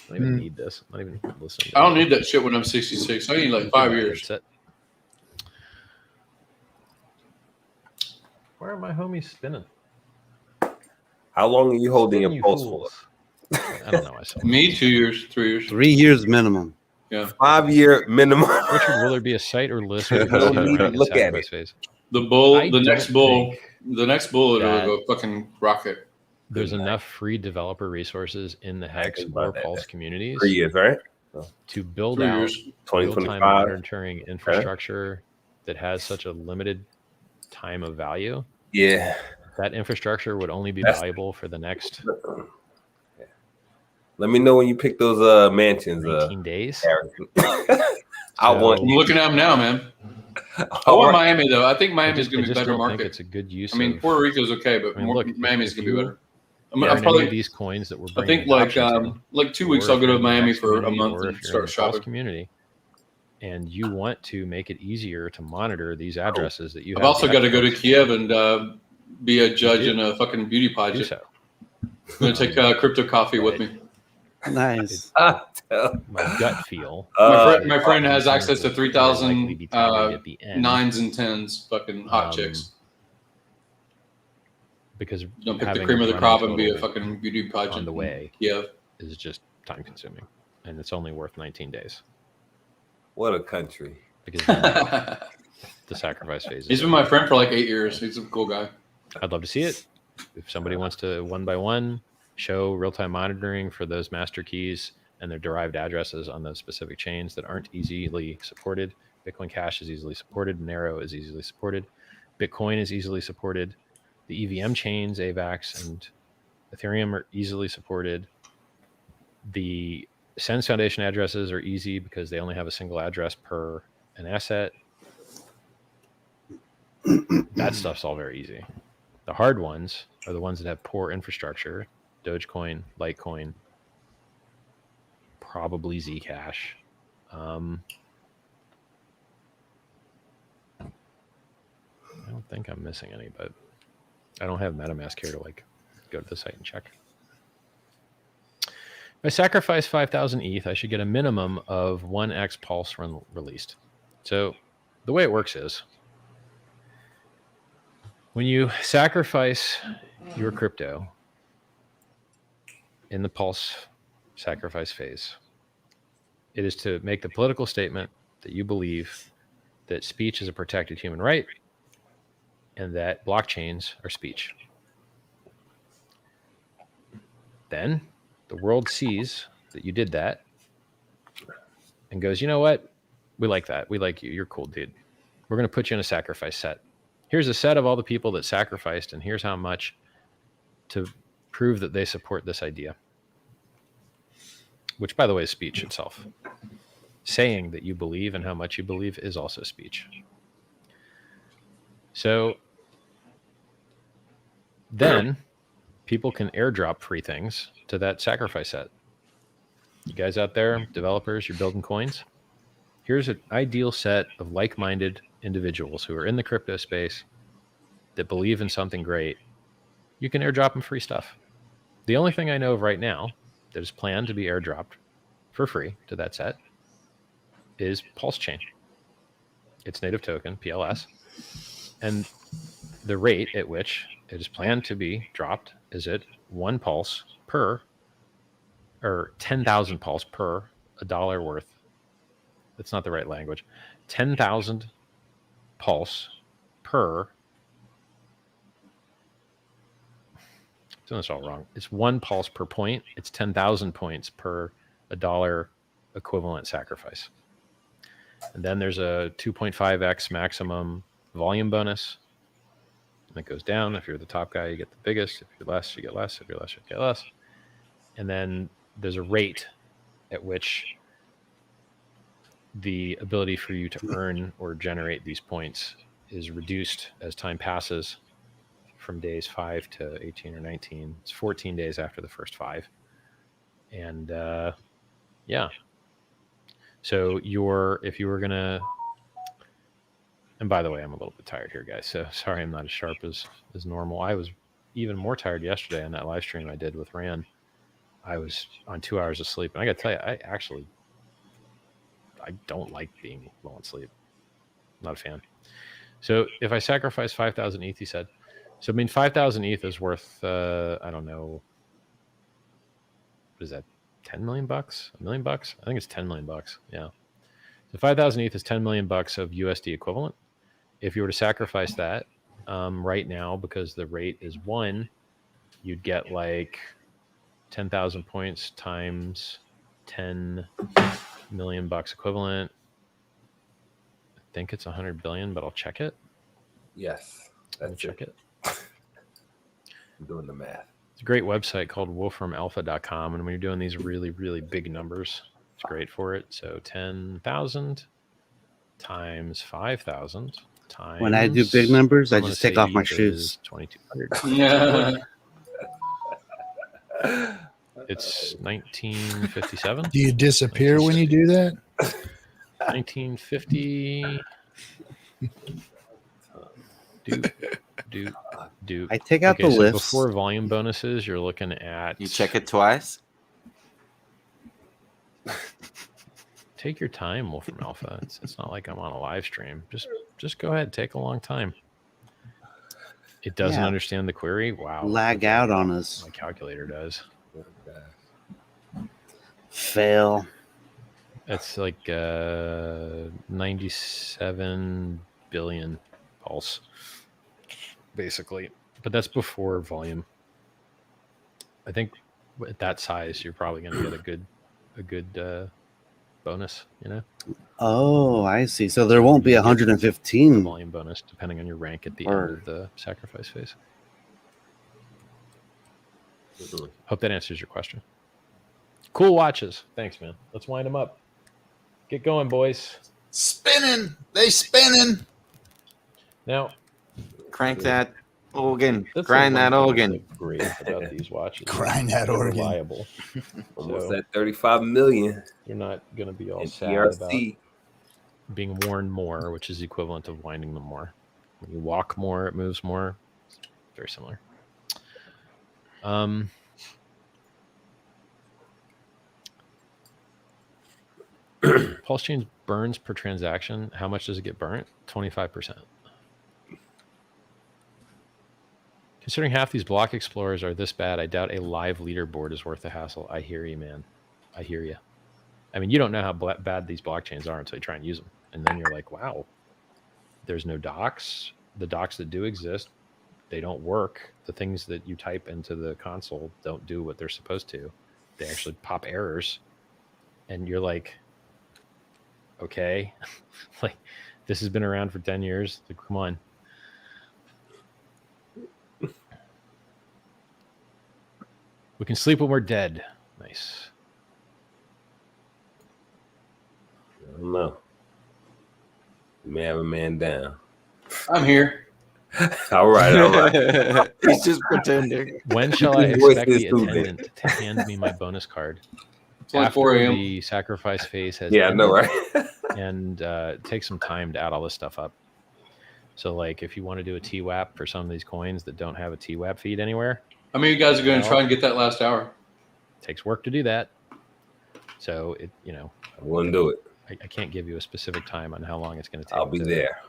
don't even need this. I'm not even listening. I don't need that shit when I'm 66. I need like 5 years. That's it. Where are my homies spinning? How long are you holding Spin, your you pulse fools. I don't know myself. Me, 2 years, 3 years. 3 years minimum. Yeah. for? 5-year minimum. Richard, will there be a site or list where You people don't can need to rank in look at sacrifice it. phase? The bull, I the next don't bull, think the next bull, that- it'll go fucking rocket. There's enough free developer resources in the Hex think about or that. Pulse communities 3 years, right? to build 3 out years. real-time 2025. monitoring infrastructure that has such a limited time of value. Yeah. That infrastructure would only be That's- valuable for the next Let me know when you pick those mansions. 19 days. Harrison. I So- want I'm looking at them now, man. I I want want Miami though. I think I Miami's just, going I to be just better don't think market. it's a good use I mean, of Puerto Rico's okay, but I mean, look, if Miami's going to be you- better. I'm are in any probably. of these coins that we're I bringing think like adoption to, 2 or weeks if I'll go you're to in the Miami Hex for a community, month or and if you're in start the Pulse shopping. community and you want to make it easier to monitor these addresses that you I've have also the got to go to Hex Kiev and be a judge do. in a fucking beauty do pageant. so. I'm going to take crypto coffee with me. Nice. My gut feel. My friend has these access things to will very likely 3,000 be targeted at the end, 9s and 10s, fucking hot Um, chicks. because Don't pick the having cream of the running crop and be a total fucking beauty pageant on the way in Kiev. is just time consuming, and it's only worth 19 days What a country. because the sacrifice phase. He's Is been my friend for like 8 years. He's a cool guy. I'd love to see it. If somebody wants to one by one show real-time monitoring for those master keys and their derived addresses on those specific chains that aren't easily supported. Bitcoin Cash is easily supported. Nero is easily supported. Bitcoin is easily supported. The EVM chains, AVAX and Ethereum are easily supported. The Sens Foundation addresses are easy because they only have a single address per an asset. That stuff's all very easy. The hard ones are the ones that have poor infrastructure. Dogecoin, Litecoin, probably Zcash. I don't think I'm missing any, but I don't have MetaMask here to like go to the site and check. If I sacrifice 5,000 ETH, I should get a minimum of 1x Pulse released. So the way it works is when you sacrifice your crypto in the Pulse sacrifice phase, it is to make the political statement that you believe that speech is a protected human right and that blockchains are speech. Then the world sees that you did that and goes, you know what? We like that. We like you. You're cool, dude. We're going to put you in a sacrifice set. Here's a set of all the people that sacrificed, and here's how much to prove that they support this idea, which, by the way, is speech itself. saying that you believe and how much you believe is also speech. So then people can airdrop free things to that sacrifice set. You guys out there, developers, you're building coins. Here's an ideal set of like-minded individuals who are in the crypto space that believe in something great. You can airdrop them free stuff. The only thing I know of right now that is planned to be airdropped for free to that set is PulseChain. Its native token, PLS. And the rate at which it is planned to be dropped is at 1 pulse per, or 10,000 pulse per $1 worth. That's not the right language. 10,000 pulse per. Doing this all wrong. It's 1 pulse per point. It's 10,000 points per $1 equivalent sacrifice. And then there's a 2.5x maximum volume bonus. And it goes down. If you're the top guy, you get the biggest. If you're less, you get less. If you're less, you get less. And then there's a rate at which the ability for you to earn or generate these points is reduced as time passes from days 5 to 18 or 19. It's 14 days after the first 5. And yeah. So if you were going to, and by the way, I'm a little bit tired here, guys. So sorry I'm not as sharp as normal. I was even more tired yesterday on that live stream I did with Rand. I was on 2 hours of sleep. And I got to tell you, I don't like being low on sleep. Not a fan. So if I sacrifice 5,000 ETH, he said, so I mean, 5,000 ETH is worth, I don't know, what is that? 10 million bucks? $1 million bucks? I think it's 10 million bucks. Yeah. So 5,000 ETH is 10 million bucks of USD equivalent. If you were to sacrifice that right now, because the rate is 1, you'd get like 10,000 points times 10 million bucks equivalent. I think it's 100 billion, but I'll check it. Yes. I'll check it. I'm doing the math. It's a great website called wolframalpha.com. And when you're doing these really, really big numbers, it's great for it. So 10,000 times 5,000 times. When I do big numbers, I just take off my shoes. 2,200. Yeah. It's 1957. Do you disappear when you do that? 1950. Do. I take out the so lifts. before volume bonuses, you're looking at. You check it twice. Take your time, Wolfram Alpha. It's not like I'm on a live stream. Just go ahead. Take a long time. It doesn't understand the query. Wow. Lag out on us. My calculator does. Fail. It's like 97 billion pulse, basically. But that's before volume. I think at that size, you're probably going to get a good bonus. You know. Oh, I see. So there won't be 115 volume bonus, depending on your rank at the end of the sacrifice phase. Hope that answers your question. Cool watches. Thanks, man. Let's wind them up. Get going, boys. Spinning. They spinning. Now, Crank that organ. that's Grind the one that thing organ. that's great about these watches. Grind that They're organ. reliable. Almost So at 35 million. you're not going to be all in sad about ERC. being worn more, which is the equivalent of winding them more. When you walk more, it moves more. It's very similar. PulseChain burns per transaction. How much does it get burnt? 25%. Considering half these block explorers are this bad, I doubt a live leaderboard is worth the hassle. I hear you, man. I hear you. I mean, you don't know how bad these blockchains are until you try and use them. And then you're like, wow, there's no docs. The docs that do exist, they don't work. The things that you type into the console don't do what they're supposed to. They actually pop errors. And you're like, okay, like this has been around for 10 years. Like, come on. We can sleep when we're dead. Nice. don't know. You may have a man down. I'm here. All right. He's just pretending. When shall I His voice expect is the soothing. attendant to hand me my bonus card? It's like 4 a.m. The sacrifice phase has Yeah, I know, ended, right? and it takes some time to add all this stuff up. So, like, if you want to do a TWAP for some of these coins that don't have a TWAP feed anywhere, How many of you guys are going to try and get that last hour? it takes work to do that. So, it I wouldn't do it. I can't give you a specific time on how long it's going to take. I'll be to there.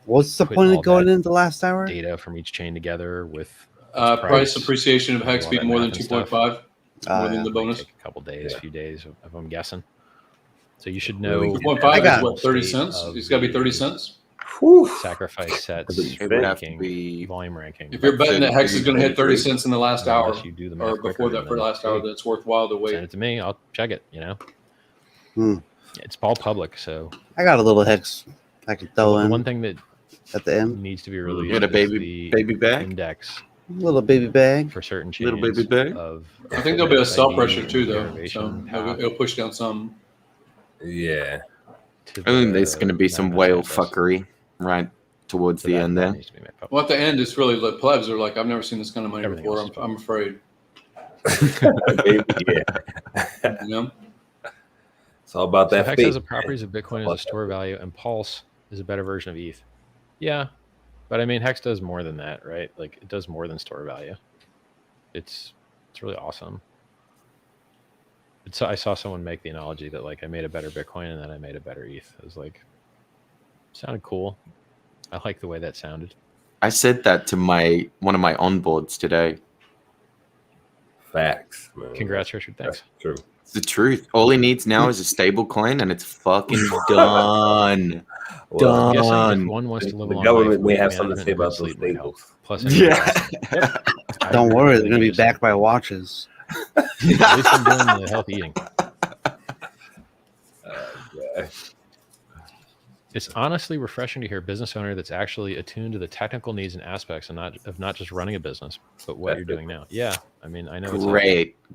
What's the Put point all of going that into the last hour? Data from each chain together with Price appreciation of Hex all being that more than math and stuff. 2.5, more than yeah. the bonus. Take a couple days, Yeah. few days, if I'm guessing. So you should know. Really? 2.5 is what, 30 state cents? of It's got to be the 30 cents. Sacrifice sets, It would have to ranking, be. volume ranking. If you're betting that Hex is going to hit 30 33. cents in the last hour, Unless you do the math or quicker, before that then for the last hour, hey, then it's worthwhile to send wait. it to me. I'll check it. Hmm. It's all public. So I got a little hex I can throw the in one thing that at the end. needs to be released You got a is baby the bag? index Little baby bag. for certain chains. Little baby bag? Of I think there'll be a sell SID pressure too, though. So derivation it'll push down some. Yeah. to I think the there's going to be some non-resident whale address. fuckery right towards So the that end there. needs to be made public. Well, at the end, it's really the plebs are like, I've never seen this kind of money Everything before. else is I'm afraid. Yeah. You know? It's all about So that Hex faith. has the properties of Bitcoin as a store value, and Pulse is a better version of ETH. Yeah, but I mean Hex does more than that, right? Like it does more than store value. It's really awesome. I saw someone make the analogy that like I made a better Bitcoin and then I made a better ETH. It was like sounded cool. I like the way that sounded. I said that to one of my onboards today. Facts, man. Congrats, Richard. Thanks. That's true. It's the truth. All he needs now is a stable coin, and it's fucking done. Well, I'm guessing Done. if one wants to live a the long government life, may weight have something to say management about and those good sleep might help. stables. Plus, Yeah. I Don't worry, really they're gonna be use backed by watches. At least I'm doing the healthy eating. Yeah. It's honestly refreshing to hear a business owner that's actually attuned to the technical needs and aspects and not just running a business, but what you're doing now. Yeah, I mean, I know it's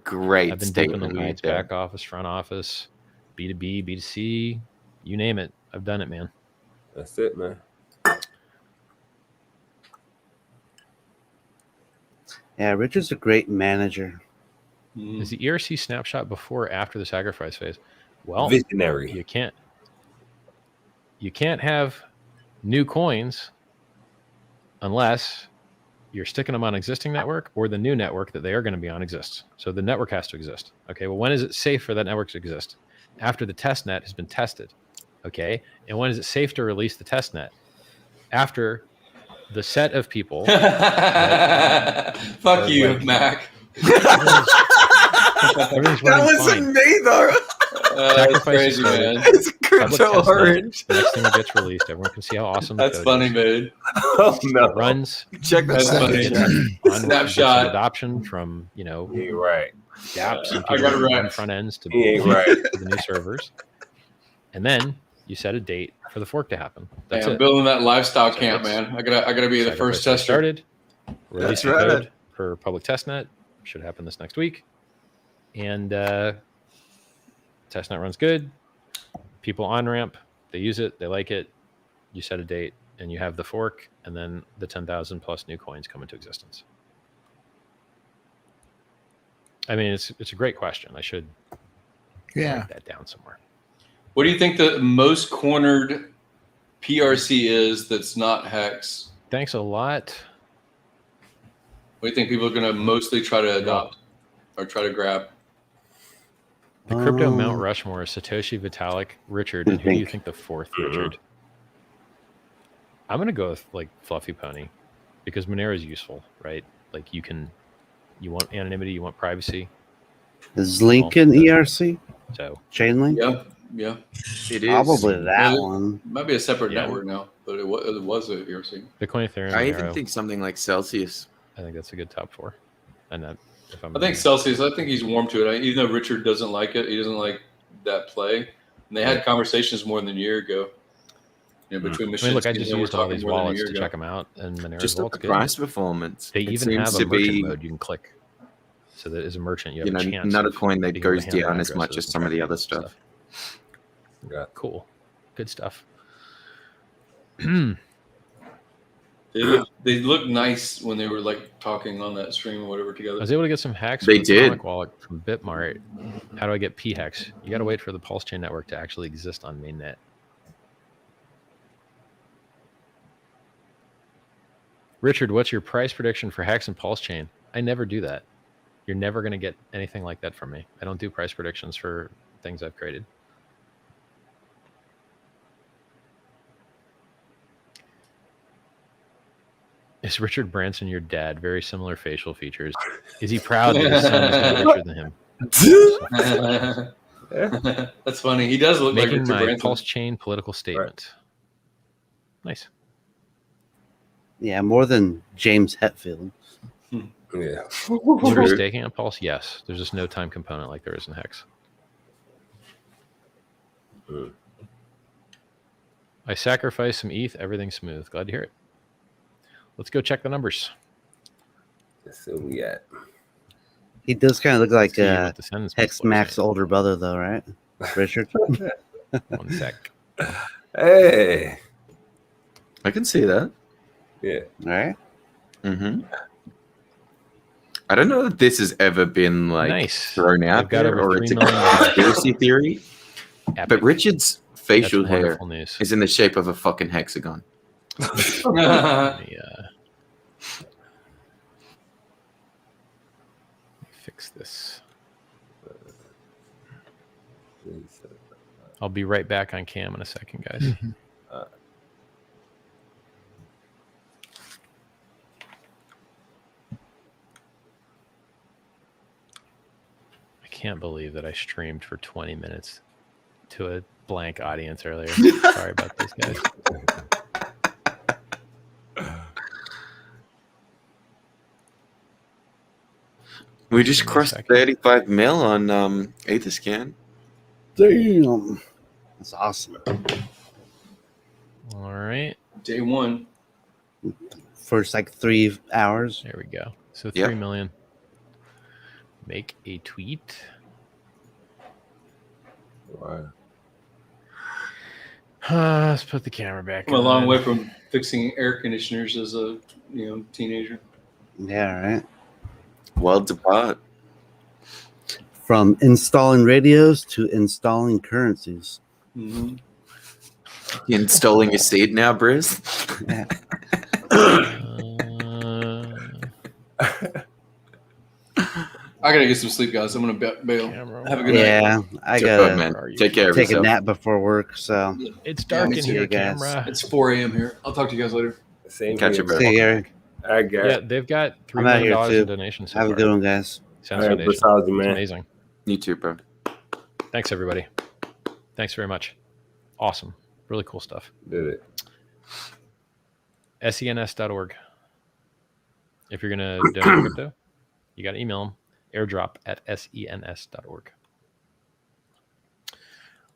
Great I've been deep in the statement right weeds, there. back office, front office, B2B, B2C, you name it. I've done it, man. That's it, man. Yeah, Richard's a great manager. Is the ERC snapshot before or after the sacrifice phase? Well, Visionary. you can't have new coins unless you're sticking them on existing network or the new network that they are going to be on exists. So the network has to exist. Okay. Well, when is it safe for that network to exist? After the test net has been tested. Okay. And when is it safe to release the test net? After the set of people. Fuck you, Mac. Everything's That running wasn't fine. me though. That's Sacrifice crazy, is good. man. It's Public crypto test net. orange. The next thing that gets released, everyone can see how awesome the That's code funny, is. man. Oh, no. It runs Check that That's funny. on Snapshot. adoption from He ain't right. gaps and I got it people right. on front ends to He ain't right. to the new servers, and then you set a date for the fork to happen. That's Hey, I'm it. building that lifestyle So camp, that's- man. I gotta be the Sacrifice first phase tester. started. Release That's the right. code for public testnet. Should happen this next week, and testnet runs good. People on ramp, they use it, they like it. You set a date, and you have the fork, and then the 10,000 plus new coins come into existence. I mean, it's a great question. I should write that down somewhere. What do you think the most cornered PRC is that's not Hex? Thanks a lot. What do you think people are going to mostly try to adopt or try to grab? The crypto Mount Rushmore is Satoshi, Vitalik, Richard, and who do you think the fourth Richard? I'm gonna go with like Fluffy Pony because Monero is useful, right? Like you want anonymity, you want privacy. Is Lincoln ERC? So Chainlink? Yeah. It is. Probably that Really? one. Might be a separate Yeah. network now, but it was a ERC. Bitcoin, Ethereum, I Monero, even think something like Celsius. I think that's a good top four. And that, if I'm I think Celsius, I think he's warm to it. Even though Richard doesn't like it, he doesn't like that play. And they had conversations more than a year ago. You know, between I machines. mean, look, I just used all these wallets to check them out, and Monero's Just at wallet's the good. price performance. They It even have seems a to merchant be, mode you can click. So that as a merchant, you have you know, a chance not a of coin that being able to goes handle down as much addresses as and some of the tracking other and stuff. Yeah. Cool. Good stuff. They look nice when they were like talking on that stream or whatever I together. was able to get some Hex They with did. Atomic Wallet from Bitmart. How do I get P-Hex? You got to wait for the PulseChain network to actually exist on mainnet. Richard, what's your price prediction for Hex and PulseChain? I never do that. You're never going to get anything like that from me. I don't do price predictions for things I've created. Is Richard Branson your dad? Very similar facial features. Is he proud that his son is more richer than him? That's funny. He does look Making like my Richard Branson. PulseChain political statement. Nice. Yeah, more than James Hetfield. Yeah. Is there staking on Pulse? Yes. There's just no time component like there is in Hex. I sacrificed some ETH. Everything's smooth. Glad to hear it. Let's go check the numbers. That's where we at. He does kind of look like See what the sentence Hex people are Mac's saying. older brother, though, right? Richard? 1 sec. Hey. I can see that. Yeah. All right. Mm-hmm. I don't know if this has ever been like Nice. thrown out I've got there over or 3 it's a million. conspiracy theory. Epic. But Richard's facial That's hair wonderful news. is in the shape of a fucking hexagon. Let me, fix this. I'll be right back on cam in a second, guys. I can't believe that I streamed for 20 minutes to a blank audience earlier. Sorry about this, guys. We just Give me a crossed second. 35 mil on Etherscan. Damn. That's awesome. All right. Day one. First, like 3 hours. There we go. So Yep. 3 million. Make a tweet. Wow. Let's put the camera back. I'm a long on. way from fixing air conditioners as a teenager. Yeah, right. Worlds apart. From installing radios to installing currencies. Mm-hmm. You installing your seed now, Briz? Yeah. I gotta get some sleep, guys. I'm gonna bail. Camera. Have a good night. Yeah, I Good, gotta man. Are you Take care of take a yourself. nap before work, so It's Yeah, dark me in too, here, guys. camera. It's 4 a.m. here. I'll talk to you guys later. Same Catch here, you, bro. see you, Gary. I got Yeah, they've got $3 I'm out million here, too. in donations so Have a far. good one, guys. Sounds All right, Foundation. besides you, It's man. amazing. You too, bro. Thanks, everybody. Thanks very much. Awesome. Really cool stuff. Did it. SENS.org. If you're going to donate crypto, you got to email them. airdrop@sens.org.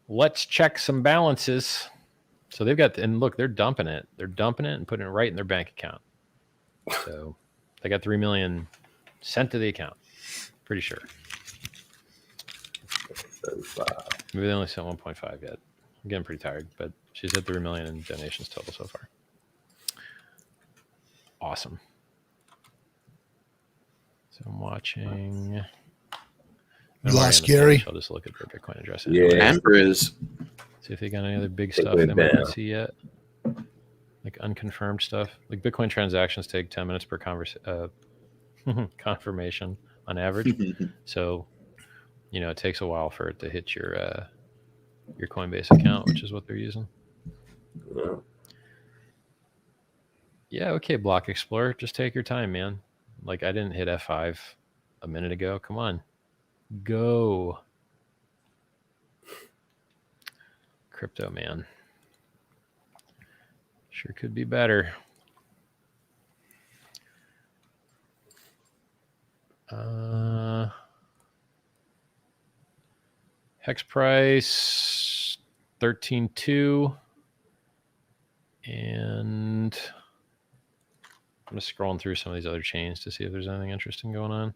Let's check some balances. So they've got, and look, they're dumping it. They're dumping it and putting it right in their bank account. So they got 3 million sent to the account. Pretty sure. 35. Maybe they only sent 1.5 yet. I'm getting pretty tired, but she's at 3 million in donations total so far. Awesome. So I'm watching. You I'm already lost on the Gary? page. I'll just look at their Bitcoin address. Yeah. anyway. And Briz. See if they got any other big Take stuff it they might down. not see yet. Like unconfirmed stuff. Like Bitcoin transactions take 10 minutes per confirmation on average. So, it takes a while for it to hit your Coinbase account, which is what they're using. Yeah. Yeah, okay, Block Explorer. Just take your time, man. Like, I didn't hit F5 a minute ago. Come on. Go. Crypto, man. Sure could be better. Hex price 13.2. And I'm just scrolling through some of these other chains to see if there's anything interesting going on.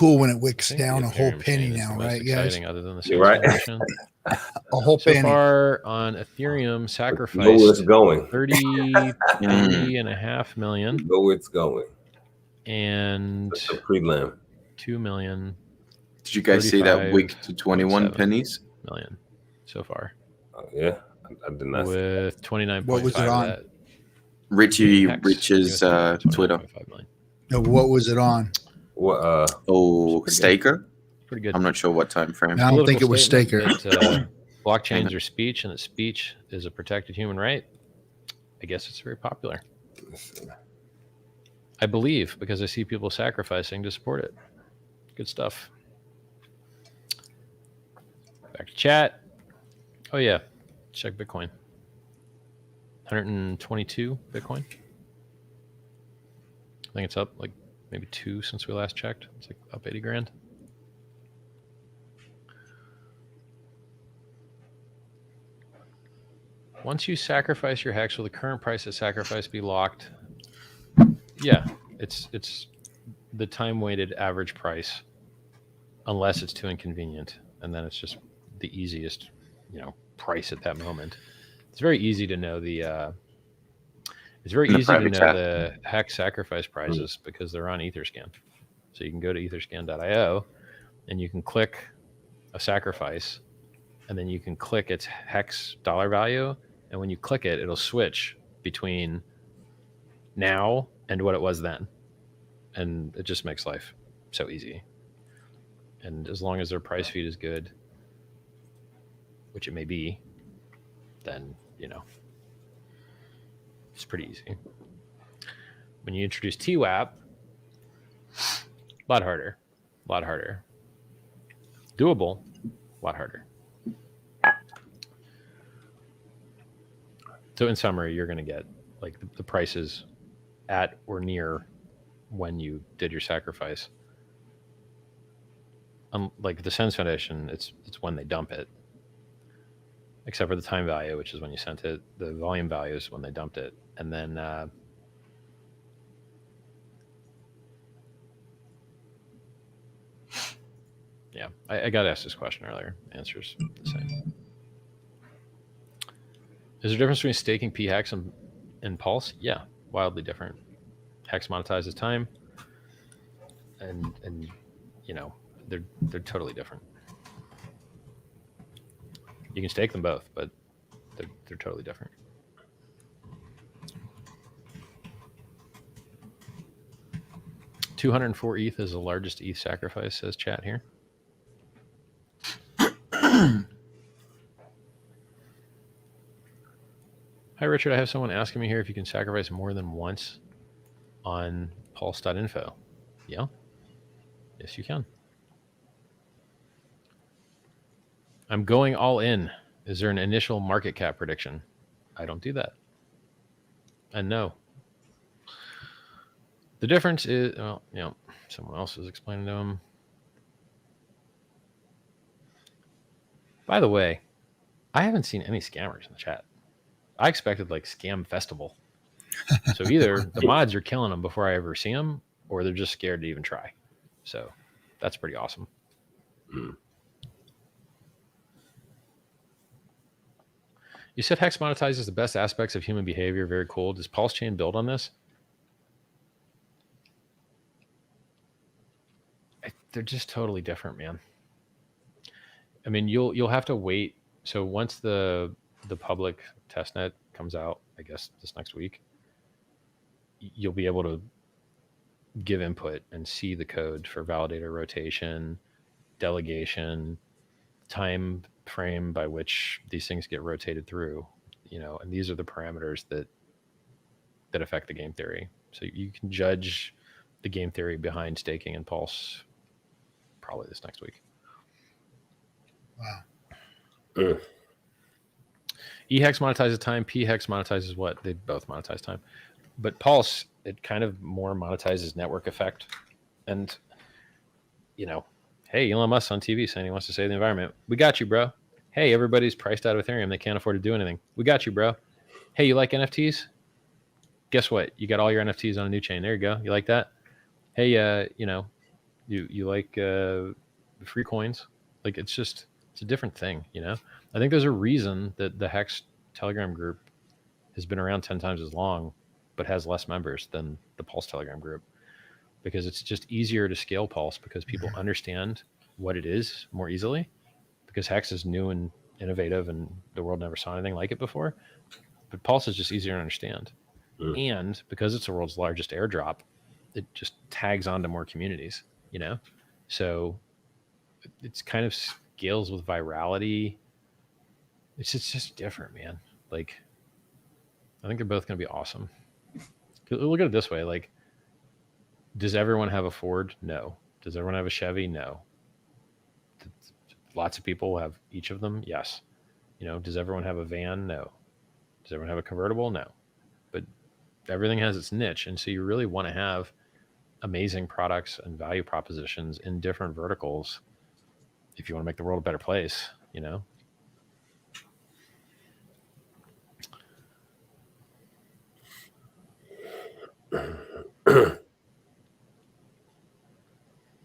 cool when it wicks I think down the a whole Ethereum penny chain is now, the most right, guys? exciting other than the You're right. Foundation. A whole So penny. far on Ethereum, Know where it's sacrificed going. 33.5 million Know where it's going. and It's a prelim. 2 million, Did you guys see that wick to 21 35.7 pennies? million so far, Oh, yeah, I did not. See. with 29.5 What was it of on? that. Rich's USD, Twitter. 29.5 million. No, what was it on? What? Oh, pretty good. Staker? Pretty good. I'm not sure what time frame. I don't think it Political was statement Staker. that, blockchains are speech, and that speech is a protected human right. I guess it's very popular. I believe, because I see people sacrificing to support it. Good stuff. Back to chat. Oh yeah, check Bitcoin. 122 Bitcoin. I think it's up like maybe 2 since we last checked. It's like up 80 grand. Once you sacrifice your hex, will the current price of sacrifice be locked? Yeah, it's the time-weighted average price, unless it's too inconvenient, and then it's just the easiest, price at that moment. It's very easy to know the. It's very easy to know the hex sacrifice prices because they're on Etherscan. So you can go to etherscan.io, and you can click a sacrifice, and then you can click its hex dollar value. And when you click it, it'll switch between now and what it was then. And it just makes life so easy. And as long as their price feed is good, which it may be, then, it's pretty easy. When you introduce TWAP, a lot harder. Doable, a lot harder. So in summary, you're going to get like the prices at or near when you did your sacrifice. Like the Sens Foundation, it's when they dump it, except for the time value, which is when you sent it. The volume value is when they dumped it, and then yeah, I got asked this question earlier. Answer's the same. Is there a difference between staking p-hex and Pulse? Yeah, wildly different. Hex monetizes time, and they're totally different. You can stake them both, but they're totally different. $204 ETH is the largest ETH sacrifice, says chat here. Hi, Richard. I have someone asking me here if you can sacrifice more than once on pulse.info. Yeah. Yes, you can. I'm going all in. Is there an initial market cap prediction? I don't do that. And no. The difference is, someone else is explaining to him. By the way, I haven't seen any scammers in the chat. I expected like scam festival. So either the mods are killing them before I ever see them, or they're just scared to even try. So that's pretty awesome. You said Hex monetizes the best aspects of human behavior. Very cool. Does PulseChain build on this? They're just totally different, man. I mean, you'll have to wait. So once the public testnet comes out, I guess this next week, you'll be able to give input and see the code for validator rotation, delegation, time frame by which these things get rotated through, and these are the parameters that affect the game theory. So you can judge the game theory behind staking and Pulse probably this next week. Wow. E-Hex monetizes time. P-Hex monetizes what? They both monetize time. But Pulse, it kind of more monetizes network effect. And, hey, Elon Musk on TV saying he wants to save the environment. We got you, bro. Hey, everybody's priced out of Ethereum. They can't afford to do anything. We got you, bro. Hey, you like NFTs? Guess what? You got all your NFTs on a new chain. There you go. You like that? Hey, You like free coins. Like it's a different thing, you know? I think there's a reason that the Hex Telegram group has been around 10 times as long, but has less members than the Pulse Telegram group, because it's just easier to scale Pulse because people understand what it is more easily, because Hex is new and innovative and the world never saw anything like it before. But Pulse is just easier to understand. And because it's the world's largest airdrop, it just tags onto more communities, you know? So it's kind of scales with virality. It's just different, man. Like, I think they're both going to be awesome. Look at it this way. Like, does everyone have a Ford? No. Does everyone have a Chevy? No. Lots of people have each of them. Yes. You know, does everyone have a van? No. Does everyone have a convertible? No. But everything has its niche. And so you really want to have amazing products and value propositions in different verticals if you want to make the world a better place, you know?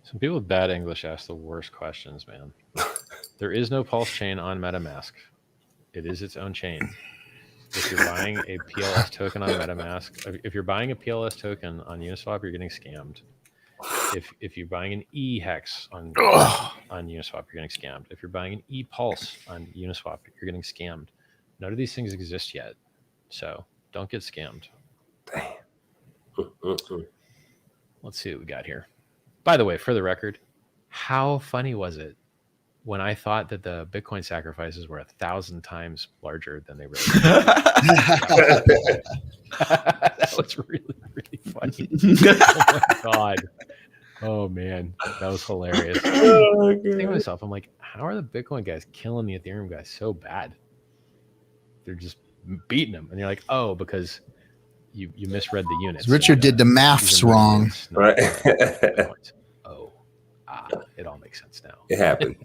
Some people with bad English ask the worst questions, man. There is no Pulse chain on MetaMask. It is its own chain. If you're buying a PLS token on MetaMask, if you're buying a PLS token on Uniswap, you're getting scammed. If you're buying an eHex on Uniswap, you're getting scammed. If you're buying an ePulse on Uniswap, you're getting scammed. None of these things exist yet, so don't get scammed. Let's see what we got here. By the way, for the record, how funny was it when I thought that the Bitcoin sacrifices were 1,000 times larger than they really were? That was really, really funny. Oh my God. Oh man, that was hilarious. I think to myself, I'm like, how are the Bitcoin guys killing the Ethereum guys so bad? They're just beating them. And you're like, oh, because you misread the units. Richard did the maths wrong. Right. It all makes sense now. It happened.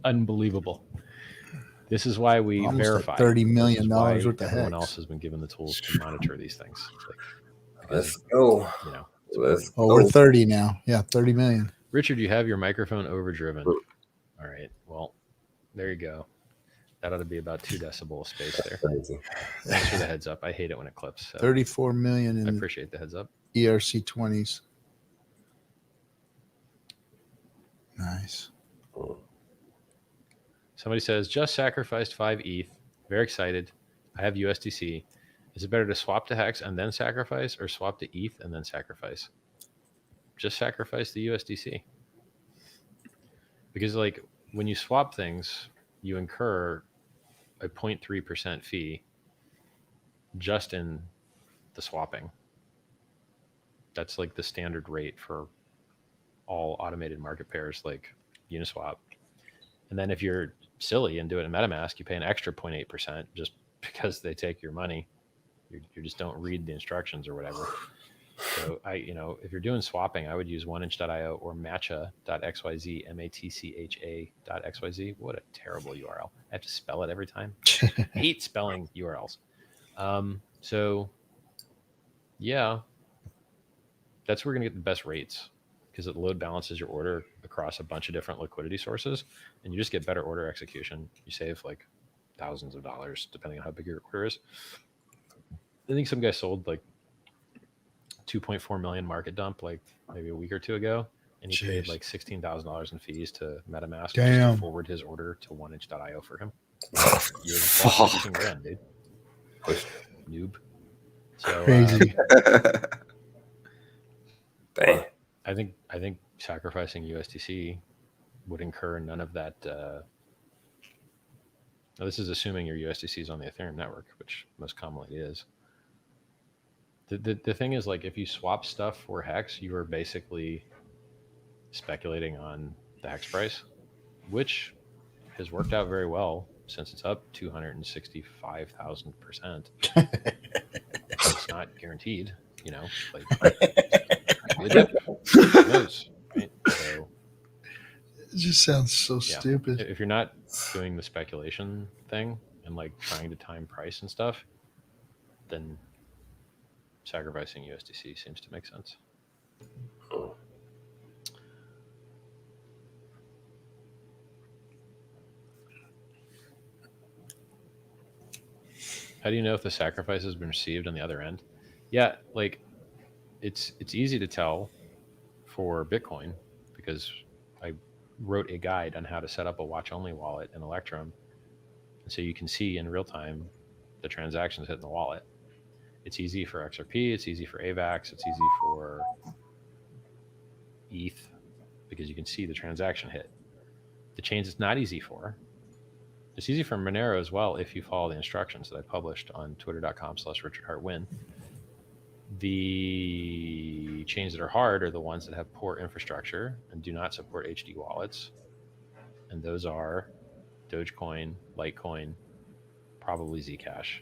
Unbelievable. This is why we Almost verify. like $30 million worth of everyone Hex. else has been given the tools to monitor these things. Like, Let's go. You know, Let's Oh, go. we're 30 now. Yeah, 30 million. Richard, you have your microphone overdriven. All right. Well, there you go. That ought to be about 2 decibel of space there. Crazy. Thanks for the heads up. I hate it when it clips. So 34 million I in appreciate the heads up. ERC20s. Nice. Somebody says, just sacrificed 5 ETH. Very excited. I have USDC. Is it better to swap to Hex and then sacrifice, or swap to ETH and then sacrifice? Just sacrifice the USDC. Because like when you swap things, you incur a 0.3% fee just in the swapping. That's like the standard rate for all automated market pairs like Uniswap. And then if you're silly and do it in MetaMask, you pay an extra 0.8% just because they take your money. You just don't read the instructions or whatever. So if you're doing swapping, I would use 1inch.io or matcha.xyz, matcha.xyz. What a terrible URL. I have to spell it every time. I hate spelling URLs. So yeah, that's where we're going to get the best rates, because it load balances your order across a bunch of different liquidity sources, and you just get better order execution. You save like thousands of dollars depending on how big your order is. I think some guy sold like 2.4 million market dump like maybe a week or two ago, and he paid like $16,000 in fees to MetaMask just to forward his order to 1inch.io for him. Fuck. Grand, dude. Noob. So, Crazy. Dang. I think sacrificing USDC would incur none of that. Now this is assuming your USDC is on the Ethereum network, which most commonly is. The thing is, like, if you swap stuff for Hex, you are basically speculating on the Hex price, which has worked out very well since it's up 265,000%. It's not guaranteed, you know. Like, who knows, right? So, It just sounds so stupid. if you're not doing the speculation thing and like trying to time price and stuff, then sacrificing USDC seems to make sense. How do you know if the sacrifice has been received on the other end? Yeah, like it's easy to tell for Bitcoin because I wrote a guide on how to set up a watch only wallet in Electrum. And so you can see in real time the transactions hitting the wallet. It's easy for XRP, it's easy for AVAX, it's easy for ETH because you can see the transaction hit. The chains it's not easy for. It's easy for Monero as well if you follow the instructions that I published on twitter.com/RichardHartWin. The chains that are hard are the ones that have poor infrastructure and do not support HD wallets. And those are Dogecoin, Litecoin, probably Zcash.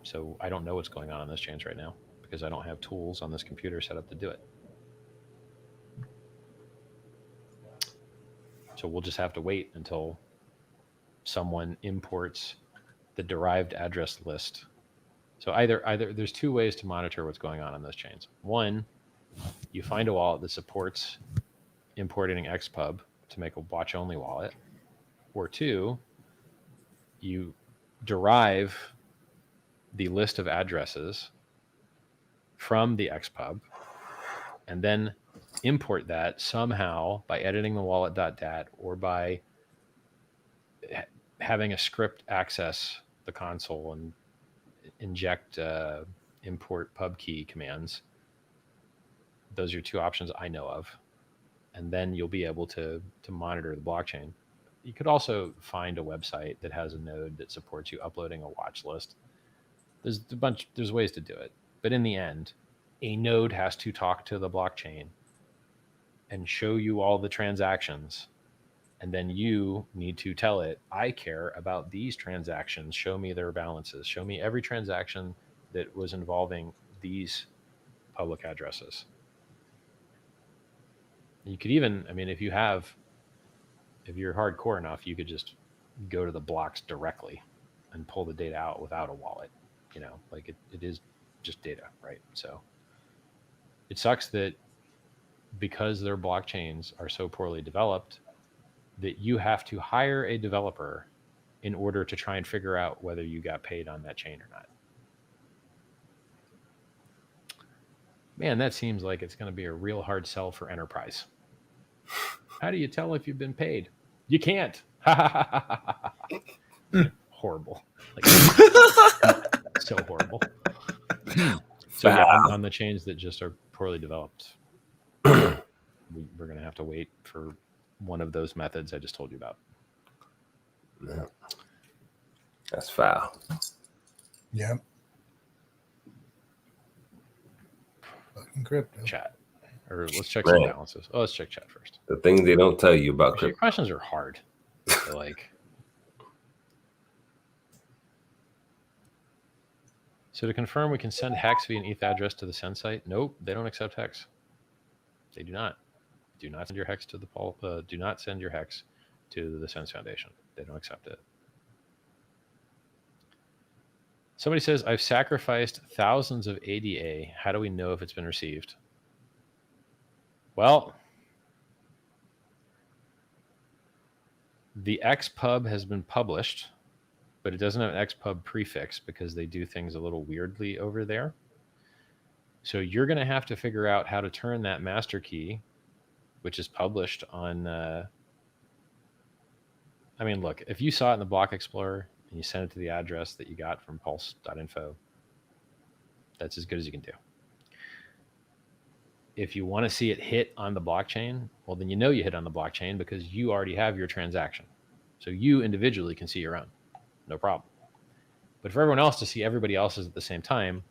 So I don't know what's going on those chains right now because I don't have tools on this computer set up to do it. So we'll just have to wait until someone imports the derived address list. So either there's two ways to monitor what's going on those chains. One, you find a wallet that supports importing XPub to make a watch only wallet. Or two, you derive the list of addresses from the XPub and then import that somehow by editing the wallet.dat or by having a script access the console and inject import pub key commands. Those are two options I know of. And then you'll be able to monitor the blockchain. You could also find a website that has a node that supports you uploading a watch list. There's ways to do it. But in the end, a node has to talk to the blockchain and show you all the transactions. And then you need to tell it, I care about these transactions. Show me their balances. Show me every transaction that was involving these public addresses. You could even, I mean, if you're hardcore enough, you could just go to the blocks directly and pull the data out without a wallet. You know, like it is just data, right? So it sucks that because their blockchains are so poorly developed, that you have to hire a developer in order to try and figure out whether you got paid on that chain or not. Man, that seems like it's going to be a real hard sell for enterprise. How do you tell if you've been paid? You can't. Horrible. Like, so horrible. So yeah, on the chains that just are poorly developed, we're going to have to wait for one of those methods I just told you about. Yeah. That's foul. Yep. Fucking crypto. Chat. Or let's check some balances. Oh, let's check chat first. The things they don't tell you about Actually, crypto. questions are hard. So like, so to confirm, we can send Hex via an ETH address to the send site. Nope, they don't accept Hex. They do not. Do not send your Hex to the do not send your Hex to the Sense Foundation. They don't accept it. Somebody says, I've sacrificed thousands of ADA. How do we know if it's been received? Well, the XPub has been published, but it doesn't have an XPub prefix because they do things a little weirdly over there. So you're going to have to figure out how to turn that master key, which is published on, I mean, look, if you saw it in the Block Explorer and you send it to the address that you got from pulse.info, that's as good as you can do. If you want to see it hit on the blockchain, well, then you know you hit on the blockchain because you already have your transaction. So you individually can see your own, no problem. But for everyone else to see everybody else's at the same time,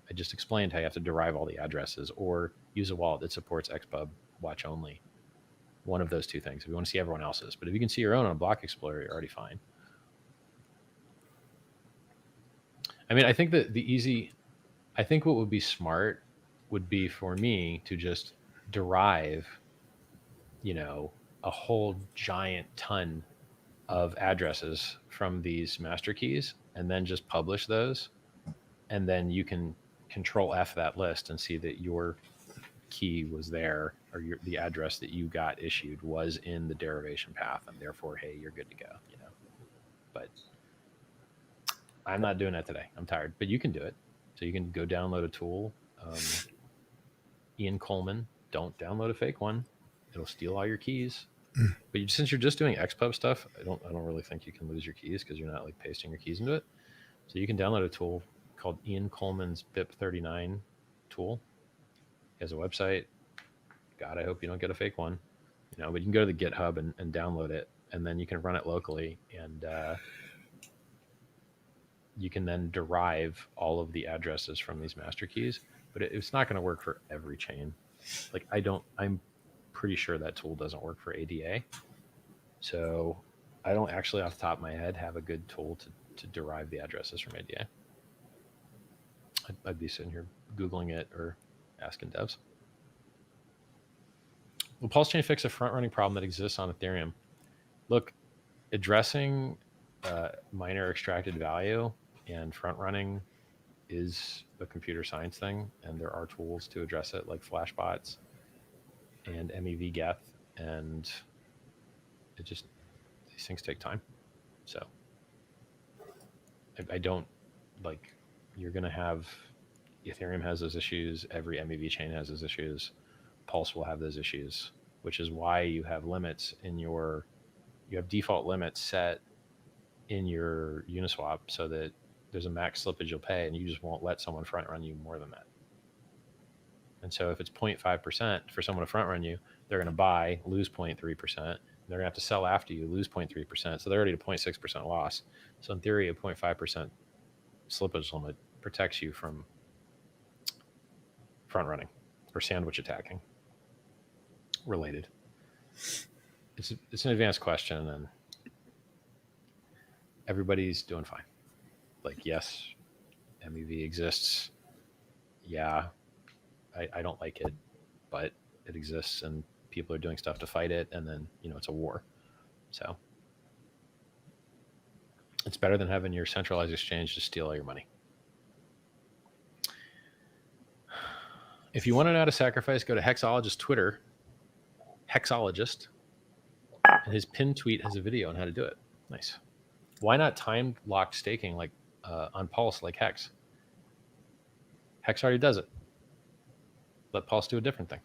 I just explained how you have to derive all the addresses or use a wallet that supports XPub watch only. One of those two things if you want to see everyone else's. But if you can see your own on a Block Explorer, you're already fine. I mean, I think that I think what would be smart would be for me to just derive, you know, a whole giant ton of addresses from these master keys and then just publish those. And then you can Control F that list and see that your key was there or the address that you got issued was in the derivation path. And therefore, hey, you're good to go, you know, but I'm not doing that today. I'm tired, but you can do it. So you can go download a tool. Ian Coleman, don't download a fake one. It'll steal all your keys. But since you're just doing XPub stuff, I don't really think you can lose your keys because you're not like pasting your keys into it. So you can download a tool called Ian Coleman's BIP39 tool. He has a website. God, I hope you don't get a fake one. But you can go to the GitHub and download it, and then you can run it locally, and you can then derive all of the addresses from these master keys. But it's not going to work for every chain. Like I'm pretty sure that tool doesn't work for ADA. So I don't actually off the top of my head have a good tool to derive the addresses from ADA. I'd be sitting here Googling it or asking devs. Will PulseChain fix a front-running problem that exists on Ethereum? Look, addressing miner extracted value and front-running is a computer science thing, and there are tools to address it, like flashbots and MEV-Geth, and these things take time. So I don't like, you're going to have, Ethereum has those issues, every MEV chain has those issues, Pulse will have those issues, which is why you have limits you have default limits set in your Uniswap so that there's a max slippage you'll pay, and you just won't let someone front run you more than that. And so if it's 0.5% for someone to front run you, they're going to buy, lose 0.3%. They're going to have to sell after you, lose 0.3%. So they're already at 0.6% loss. So in theory, a 0.5% slippage limit protects you from front running or sandwich attacking related. It's an advanced question, and everybody's doing fine. Like, yes, MEV exists. Yeah, I don't like it, but it exists, and people are doing stuff to fight it, and then, it's a war. So it's better than having your centralized exchange just steal all your money. If you want to know how to sacrifice, go to Hexologist Twitter, Hexologist, and his pinned tweet has a video on how to do it. Nice. Why not time locked staking like on Pulse like Hex? Hex already does it. Let Pulse do a different thing.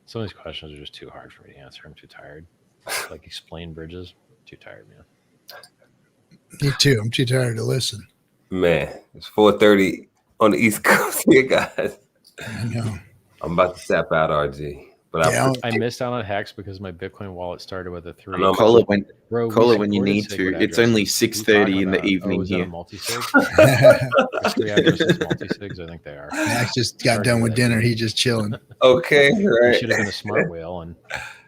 Some of these questions are just too hard for me to answer. I'm too tired. Like, explain bridges. Too tired, man. Me too. I'm too tired to listen. Man, it's 4:30 on the East Coast here, guys. I know. I'm about to sap out, RG. But Yeah, I missed out on Hex because my Bitcoin wallet started with a 3. Call it when Bro, you need to. It's only 6:30 in the evening is here. That a multi-sig? Are 3 addresses multi-sigs? I think they are. Max just got done with dinner. He just chilling. Okay, You right. should have been a smart whale, and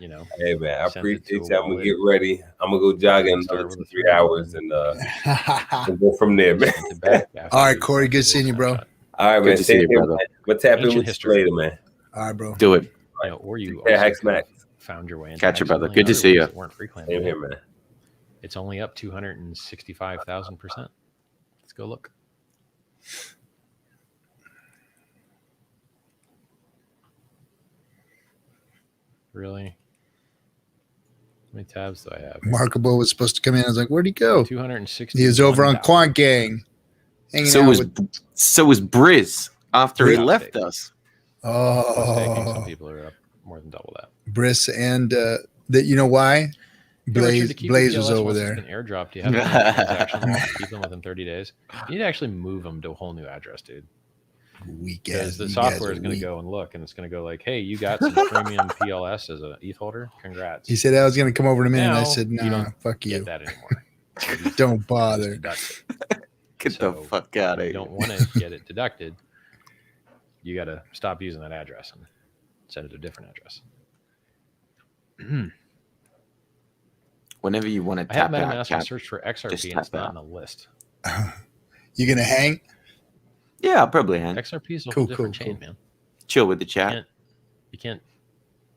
Hey man, I send it appreciate to you. a I'm gonna get ready. I'm gonna go jogging Start another with a 3 3. hours and we'll go from there, man. sent it back after All right, you Corey, sent good the seeing you, little bro. snapshot. All right, Good man. to see you, Same here, brother. man. We'll tap in Ancient with history. you later, man. All right, bro. Do it. Or you Yeah, also Hex could have Max. found your way into Catch you, Hex brother. a Good million to see other you. ways that weren't free claim. Same here, man. It's only up 265,000%. Let's go look. Really? How many tabs do I have? Markable was supposed to come in. I was like, where'd he go? 260. He was over on Quant Gang. Hanging So out was with. Briz after he Briz. left us. Staking, some Oh, people are up more than double that. Briss and that. You know why? Hey, Richard, to keep your Blaze was TLS over once there. It's been airdropped. Do you have to make transaction logs to keep them within 30 days? You need to actually move them to a whole new address, dude. Weak Because ass. the You software guys is are going to weak. go and look, and it's going to go like, "Hey, you got some premium PLS as a ETH holder. Congrats." He said I was going to come over in a minute. Now, I said, you nah, don't fuck Get you. that anymore. Don't Just bother. deduct it. Get So, the fuck out of You here. don't want to get it deducted. You got to stop using that address and send it to a different address. Whenever you want to I have tap out, MetaMask and search for Just XRP, and tap it's not out. on the list. You going to hang? Yeah, I'll probably hang. XRP is a Cool, whole different cool, chain, cool. man. Chill with the chat. You can't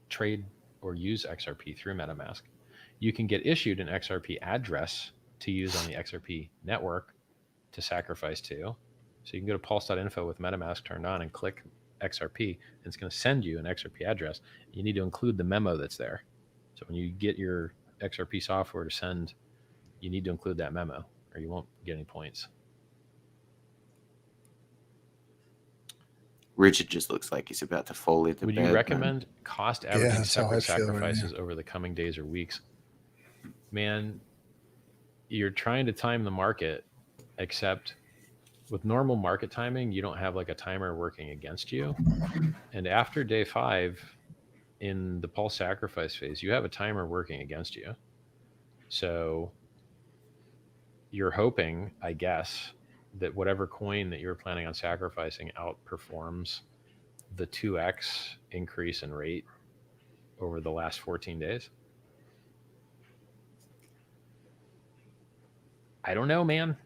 trade or use XRP through MetaMask, you can get issued an XRP address to use on the XRP network to sacrifice to. So you can go to pulse.info with MetaMask turned on and click XRP, and it's going to send you an XRP address. You need to include the memo that's there. So when you get your XRP software to send, you need to include that memo or you won't get any points. Richard just looks like he's about to fall into Would bed. you recommend cost averaging that's how I separate feel right sacrifices over the coming days or weeks? Man, you're trying to time the market, except with normal market timing, you don't have like a timer working against you. And after day 5 in the pulse sacrifice phase, you have a timer working against you. So you're hoping, I guess, that whatever coin that you're planning on sacrificing outperforms the 2x increase in rate over the last 14 days. I don't know, man.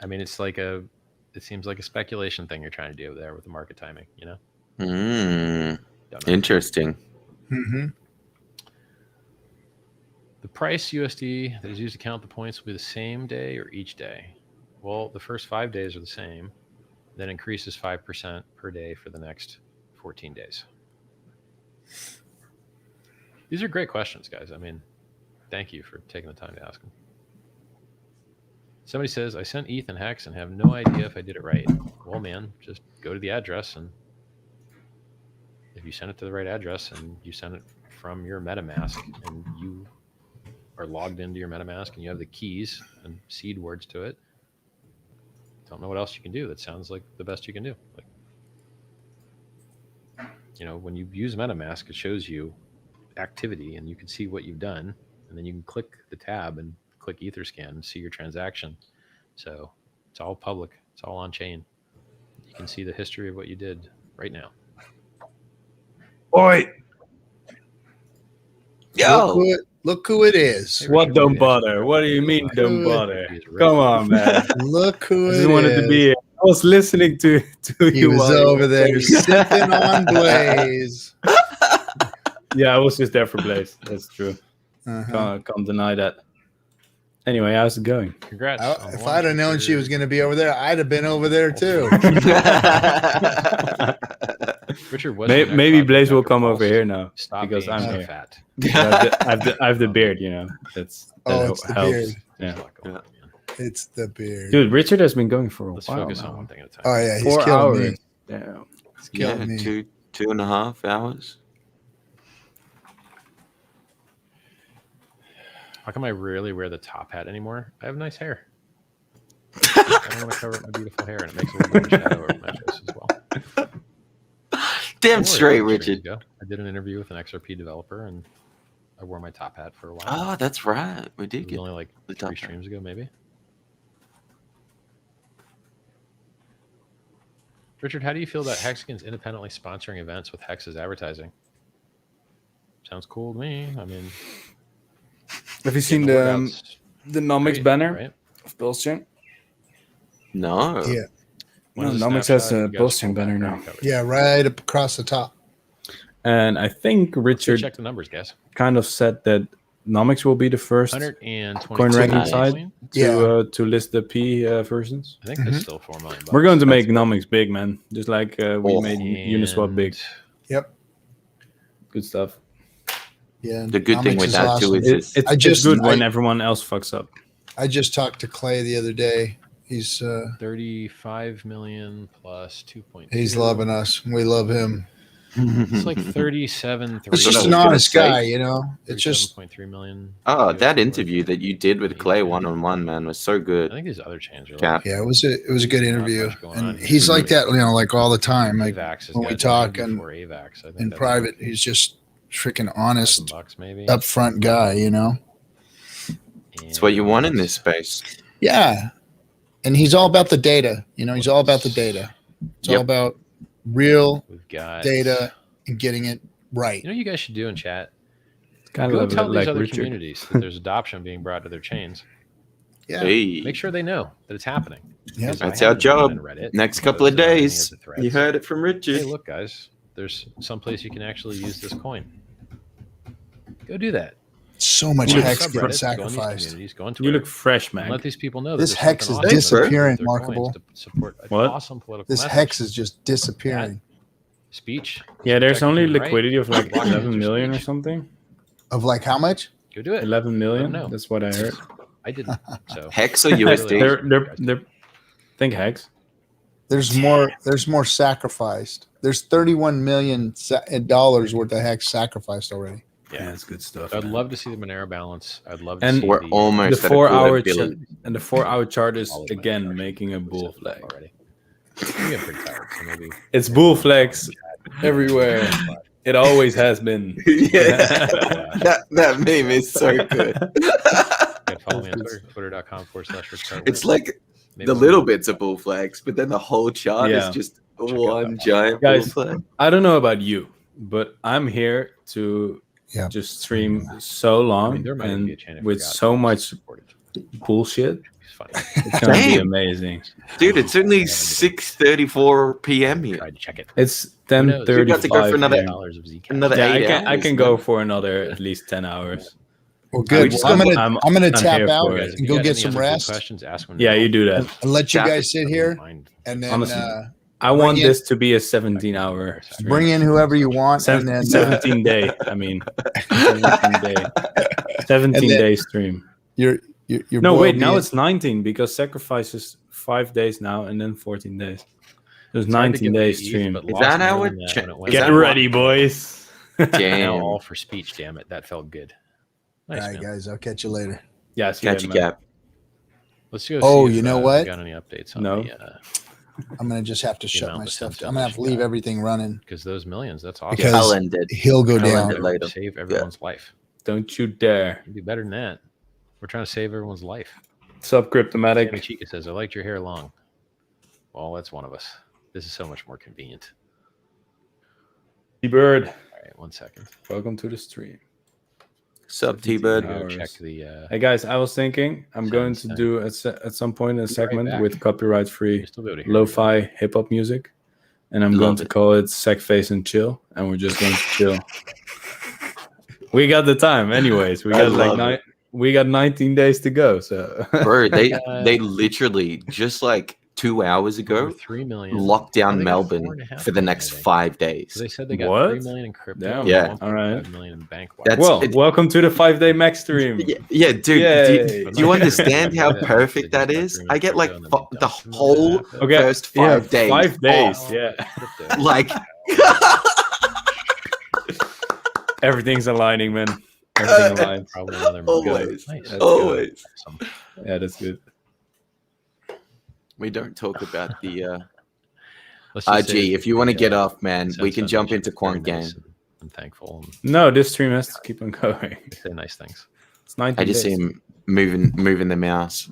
I mean, it seems like a speculation thing you're trying to do there with the market timing, you know? Don't know. Interesting. Mm-hmm. The price USD that is used to count the points will be the same day or each day. Well, the first 5 days are the same, then increases 5% per day for the next 14 days. These are great questions, guys. I mean, thank you for taking the time to ask them. Somebody says, I sent ETH and Hex and have no idea if I did it right. Well, man, just go to the address, and if you send it to the right address and you send it from your MetaMask and you are logged into your MetaMask and you have the keys and seed words to it, don't know what else you can do. That sounds like the best you can do. Like, you know, when you use MetaMask, it shows you activity and you can see what you've done, and then you can click the tab and click Etherscan and see your transaction. So it's all public. It's all on chain. You can see the history of what you did right now. Oi, Yo! Look who it is. Hey, what Richard, don't good bother? What do you mean don't bother? He's rich. Come on, man. Look who I it just wanted to be is. here. I was listening to He you. was while you over were there saying- sipping on Blaze. Yeah, I was just there for Blaze. That's true. Uh-huh. Can't deny that. Anyway, how's it going? Congrats. on the If launch, I'd have known Richard. she was going to be over there, I'd have been over there too. Richard was Maybe Blaze will come over here now Stop because being I'm so here. fat. I have the beard, you know. That It's the helps. beard. There's Yeah. a lot going on, man. It's the beard. Dude, Richard has been going for a Let's while focus on now. one thing at a time. Oh yeah, he's 4 killing hours. me. Damn. He's killing me. 2.5 hours. How come I rarely wear the top hat anymore? I have nice hair. I don't want to cover up my beautiful hair, and it makes a little bit of shadow over my face as well. Damn I wore it straight, 2 streams Richard. ago. I did an interview with an XRP developer, and I wore my top hat for a while. Oh, that's right. We It did was get only like the 3 top hat. streams ago, maybe. Richard, how do you feel about Hexagon's independently sponsoring events with Hex's advertising? Sounds cool to me. I mean, Have you seen getting word out's the Nomics great, banner right? of PulseChain? No. Yeah, When No, is the Nomics has snapshot? a You guys PulseChain pull back banner already now. covered. yeah, right up across the top. And I think Let's Richard check the numbers, guys. kind of said that Nomics will be the first 120 coin ranking Nice. site to list the P versions. I think that's still $4 million. We're going to make That's Nomics big, man. Just like we Oh. made Uniswap big. Yep. Good stuff. Yeah. The good thing Nomics with is that awesome. too is It's I just- good when I- everyone else fucks up. I just talked to Clay the other day. He's 35 million plus 2.2. he's loving us. We love him. It's like 37. It's what just I an was gonna honest say. guy, you know. It's just 37.3 million. Oh, US that dollars. interview that you did with Clay one-on-one, man, was so I good. think these other chains are like Yeah. yeah, it was a good interview, much going on and here. he's like that, you know, like all the time. Like AVAX has when we got talk 94 AVAX. I think in that's private, he's just freaking honest, $1,000 maybe. upfront guy, you know. It's what you want in And this space. Yeah, and he's all about the data. You know, he's all about the data. It's all Yep. about real We've got data and getting it right. You know what you guys should do in chat? Kind Go of tell these like other Richard. communities that there's adoption being brought to their chains. Yeah, Hey, Make sure they know that it's happening. yeah. Because I That's our haven't been job. on Reddit. next I couple of wasn't on any days. the threads. You heard it from Hey, Richard. look, guys. There's some place you can actually use this coin. Go do that. So much You hex Subreddits, getting go on these sacrificed. communities, go on You Twitter, look fresh, and man. let these people know that This there's hex something is awesome disappearing, with their coins Markable. to support an What? awesome political This message. hex is just disappearing. Speech. Yeah, there's protect only human right, liquidity of like blockchains 11 or million or speech. something. Of like how much? Go do it. 11 million. know. That's what I heard. I didn't. So Hex or Really USD? They're think Hex. There's more. There's more sacrificed. There's $31 million worth of hex sacrificed already. Yeah, that's good stuff. I'd man. love to see the Monero balance. I'd love to And see We're the almost the at a 4-hour $250 chart, million. and the 4-hour chart is all of my again charts. making a We bull said that flag. already. I'm getting pretty tired, so maybe It's bull flags everywhere. It always has been. Yeah, that meme is so good. you can follow me on Twitter, twitter.com/richcard. It's like Maybe the we'll little do bits are bull flags, but then the whole chart Yeah. is just out one that giant Guys, bull flag. I don't know about you, but I'm here to Yeah. just stream so long I mean, there might even be a and chain I with forgot so that much supported. bullshit. It's funny. It's gonna be Damn. amazing. Dude, it's only 6:34 p.m. here. Tried to check it. It's Who knows? You got to go for 10:35 another- here. $dollars of Zcash. Another Yeah, 8 I hours, can go man. for another at least 10 hours. Well, good. just Well, got- I'm gonna I'm tap here out for it. Guys, if and you go got get any some other good rest questions, ask when Yeah, you're you do that. and let you Tap guys it. sit here Mind. and then Honestly. Bring I want in- this to be a 17-hour stream. bring in whoever you want and then 17 day. I mean, 17 day. 17 And then- day stream. your No, boy wait. will Now be- it's 19 because sacrifice is 5 days now and then 14 days. There's It's hard to 19 get day the ETH, stream. but Is lost that more how than it that cha- when it went is Get that down. ready, boys. Now Damn. all for speech. Damn it, that felt good. Nice, All right, man. guys. I'll catch you later. Yeah, see Catch that, you, man. Cap. Let's go. Oh, see if, you know we what? got any updates on No. the I'm gonna just have to shut amount my of stuff. stuff I'm gonna have to that you leave got. everything running because those millions. That's awesome. Because- I'll end it. he'll go I'll end down. it later. Save everyone's life. Don't you dare. It'd be better than that. We're trying to save everyone's life. Sub Sammy Cryptomatic. Chica says, "I liked your hair long." Well, that's one of us. This is so much more convenient. T-Bird. All right, 1 second. Welcome to the stream. Sup, T-Bird? Go Hours. check the. Hey guys, I was thinking I'm going to Sounds do at some point a segment back. with copyright-free You'll still be able to hear me. lo-fi hip-hop music, and I'm going Love to it. call it Sack Face and Chill, and we're just going to chill. We got the time, anyways. We I got like love it. we got 19 days to go. So Bro, they literally just like 2 hours ago Over 3 million. locked Oh, down they got Melbourne 4.5 for the million, next I think. 5 days. So they said they got What? 3 million in crypto. Damn. and Yeah. 1.5 All right. million in bank. That's- well, it- welcome to the 5-day max stream. Yeah, dude. Do Yay. you understand how Yeah. perfect that is? I get like the whole Okay, first 5 yeah, days. 5 days. off. Yeah, Like, everything's aligning, man. Everything aligns. Probably another Always. Nice. That's always. Awesome. Yeah, that's good. We don't talk about the Let's just say RG. If you want to the, get off, man, Sun we can jump Foundation into is very Quant nice, Game. and I'm thankful. And No, this stream has to keep on going. they say nice things. It's 19 I just see days. him moving the mouse.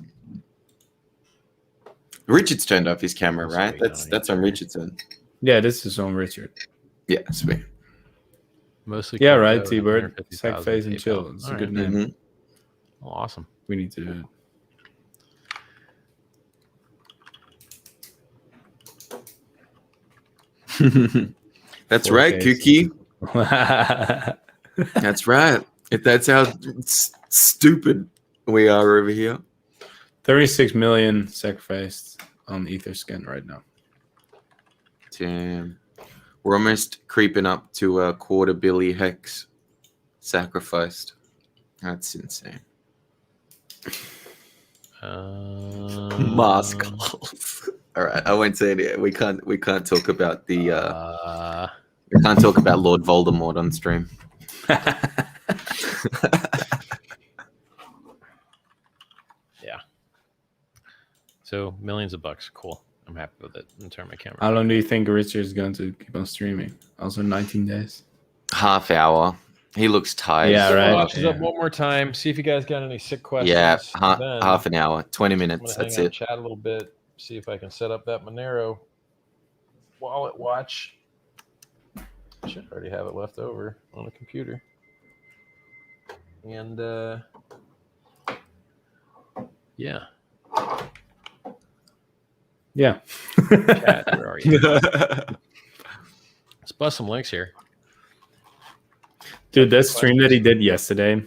Richard's turned off his camera, Also, right? you That's know, that's on Richardson. Yeah, this is on Richard. Yeah, sweet. Mostly. Yeah, crypto right, and T-Bird. 150,000 Sack Face and PayPal. Chill. It's a All good right. name. Mhm. Oh, awesome. We need to do it. That's right, 4K. Kookie. That's right. If that's how stupid we are over here. 36 million sacrificed on Etherscan right now. Damn. We're almost creeping up to a quarter billy hex sacrificed. That's insane. Mask calls. All right, I won't say it. We can't talk about the we can't talk about Lord Voldemort on stream. Yeah. So millions of bucks. Cool. I'm happy with it. I'm turn my camera. How long do you think Richard is going to keep on streaming? Also 19 days? Half hour. He looks tired. Yeah, right. Watch this up Yeah. one more time. See if you guys got any sick questions. Yeah, Then half an hour, 20 I'm minutes. gonna That's hang out, it. chat a little bit. See if I can set up that Monero wallet watch. Should already have it left over on the computer. And yeah, Yeah. chat, where are you? Let's bust some links here. Dude, that stream that he did yesterday,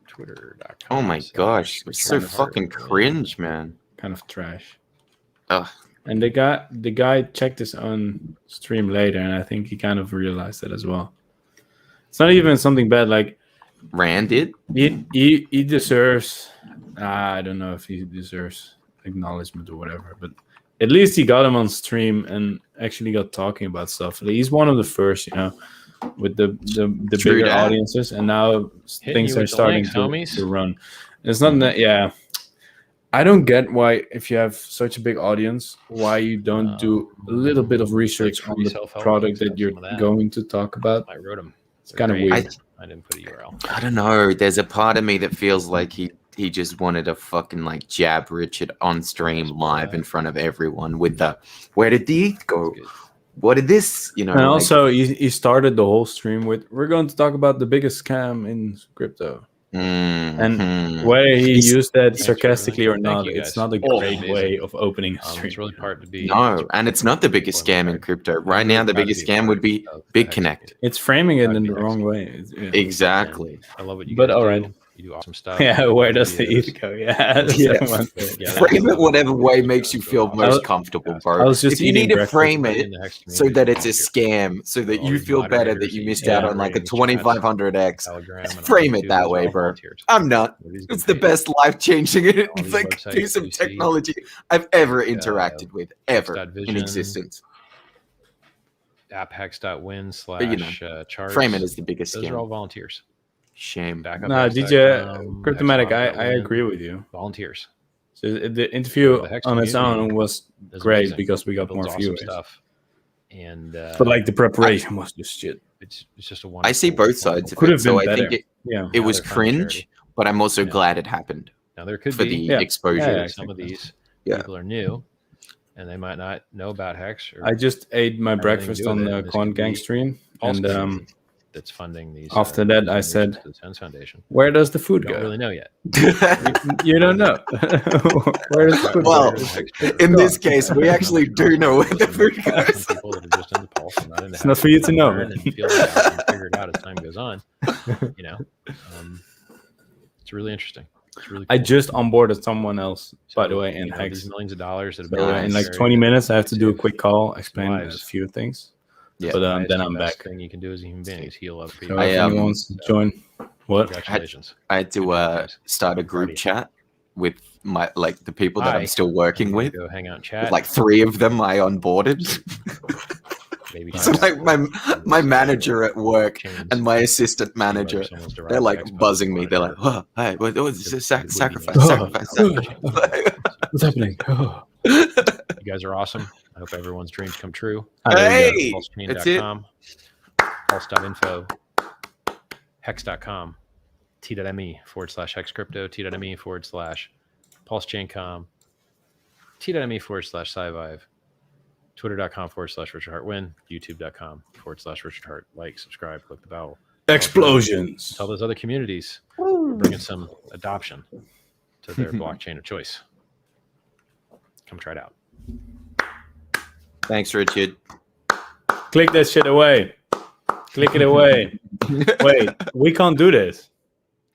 Twitter.com. Oh my gosh, it's so fucking cringe, man. kind of trash. Ugh. And the guy checked his own stream later, and I think he kind of realized it as well. It's not even something bad. Like Rand did. he deserves. I don't know if he deserves acknowledgement or whatever, but at least he got him on stream and actually got talking about stuff. Like, he's one of the first, with the True bigger that. audiences, and now things are with the starting links, to homies. run. It's not that, yeah. I don't get why, if you have such a big audience, why you don't do a little bit of research on free the self-help product links, that you're some of that. going to talk about. I wrote them. It's kind of weird. I didn't put a URL. I don't know. There's a part of me that feels like he just wanted to fucking like jab Richard on stream live in front of everyone with the where did the ETH go? What did this? And also, he started the whole stream with, we're going to talk about the biggest scam in crypto. And whether he used that sarcastically or not, it's not a great way of opening a stream. It's really hard to be. No, and it's not the biggest scam in crypto. Right now, the biggest scam would be BitConnect. It's framing it in the wrong way. Exactly. I love what you But guys all do. right. You do awesome stuff. Yeah, where does the ETH go? Yeah. Frame it whatever way makes you feel most comfortable, bro. I was just If you need eating to breakfast. frame it so that it's a scam, so that you feel better that you missed out on like a 2500x, frame it that way, bro. I'm not. It's the best life-changing like piece of technology I've ever interacted with, ever in existence. apphex.win/charts. Frame it as the biggest Those scam. are all volunteers. Shame. Backup No, Hex DJ .com, Cryptomatic, I Hex.win, agree with you. Volunteers. So the interview The Hex on its community own was is great amazing. because we got Builds more awesome viewers. stuff. And But like the preparation was just shit. it's just a I see wonderful- both sides of Could it, have so been I think better. Yeah. it was they're fun charity. cringe, but I'm also Yeah. glad it happened Now there could for be the exposure. Yeah, some of these Yeah. people are new, and they might not know about Hex. Or I just ate my anything to breakfast do on with it, the and this Quan could Gang be stream, false and community that's funding these. after that, I donations said, to the Sense Foundation. where does the food We don't go? really know yet. You don't know. Where does the food Well, go? in this case, we actually do know where the food goes. People that are just in the pulse and not in the It's not for you to know, learn man. and feel it out and figure it out as time goes on. It's really interesting. It's really I cool. just onboarded someone else, by So, the way, in these Hex. millions of dollars that have So been in like necessary 20 minutes, I have to do a to quick call, explain a lives. few things. Yeah. But highest then and I'm best back. thing you can do as a human being is heal other So people. I, if anyone wants to join, what? Congratulations. I had to start a group chat with my the people that Hi. I'm still working I'm with. gonna go hang out and With chat. like 3 of them I onboarded. Maybe So like my manager at work and my assistant manager, they're like buzzing me. They're like, "Oh, hey, what is this? Sacrifice, sacrifice." What's happening? You guys are awesome. I hope everyone's dreams come true. Hey, that's it. PulseChain.com, pulse.info, hex.com, t.me/hex crypto, t.me/pulsechain.com, t.me/scivive, twitter.com/Richard Hart Win, youtube.com/Richard Hart. Like, subscribe, click the bell. Explosions. Tell those other communities, bringing some adoption to their blockchain of choice. Come try it out. Thanks, Richard. Click that shit away. Click it away. Wait, we can't do this.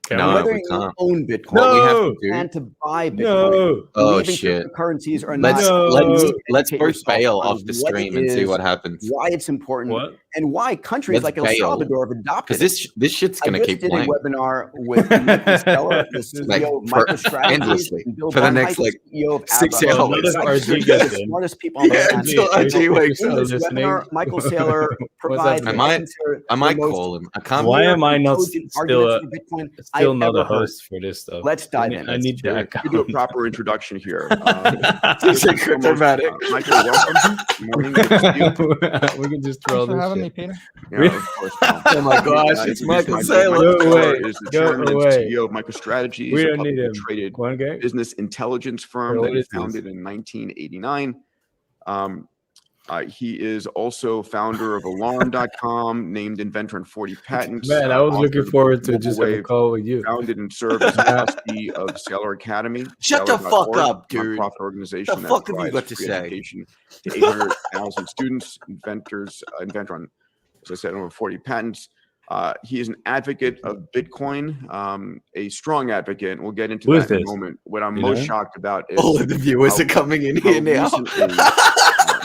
Can No, we? Whether we you can't. own Bitcoin, No. What we have to plan do? to buy Bitcoin, No. Oh believe in shit! cryptocurrencies or Let's not. let's educate both yourself bail on off the what it stream and see is, what happens. why it's important, What? and why countries Let's like El bail. Salvador have adopted Because it. this shit's I gonna just keep did playing a webinar with Nick Steller, the CEO Like, of for- MicroStrategy, endlessly. and Bill For the Barnheidt, next, like, CEO of 6 Abba. hours. None of Like, RG the gets in. smartest people on the Yeah, planet. until RG wakes In up. this webinar, Michael Saylor provides happening? I might the most call him. I can't. Why am I not cogent still arguments for Bitcoin still I've not ever a heard. host for this stuff? Let's dive in. I need that. To do a proper introduction here. He's a cryptomatic. Michael, welcome. Good morning. Good to see you. We can just throw Thanks for this having me, shit. Peter. Yeah, of course. Oh my gosh, it's Michael Saylor. Go away. Is the Go chairman and away. CEO of MicroStrategy. We He's a don't need publicly him. traded One guy? business intelligence firm Bro, that what he is this? founded in 1989. He is also founder of Alarm.com, named inventor in 40 patents. Man, I was author looking of forward to Mobile just have a Wave, call with you. founded and served as trustee of Saylor Academy. Shut the fuck Saylor.org, up, dude. nonprofit organization The that fuck have you provides got to free say? education to 800,000 students, inventor on, as I said, over 40 patents. He is an advocate of Bitcoin, a strong advocate. And we'll get into Who that is in a this? moment. What I'm You most know? shocked about is All of the viewers how- are coming in how here now. recently,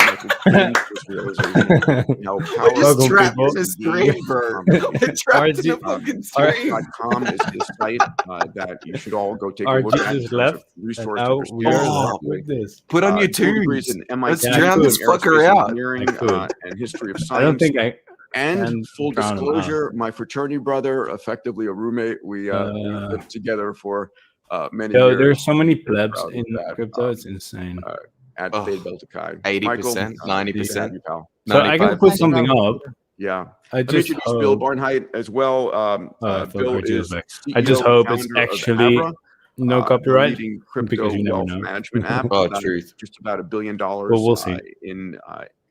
Michael came to this realization, how We're just powerful trapped it is in a to screen, be bro. conversation. We're trapped in a RG fucking screen. Hex.com is his site that you should all go take a RG look at. in just terms of left, and resource now we are Oh. left with this. Put on your dual degrees tunes. in MIT, Let's Yeah, I drown this could. fucker aerospace out. engineering, I could. and history of I don't science. think I And can full drown him disclosure, my fraternity brother, effectively a roommate, we lived together for many Yo, years. there's so many Very plebs proud of in that. crypto. It's insane. At Oh, Fade Delta Chi. 80%, Michael, good to 90%. have you, pal. So I can 95%. put something up. Yeah. I Let me just introduce Bill hope. Barnheit as well. I thought Bill RG was is back. CEO I just and hope it's founder of actually Abra, no the copyright, leading crypto because you never wealth know. management app. Oh, About truth. just about $1 billion Well, we'll see. in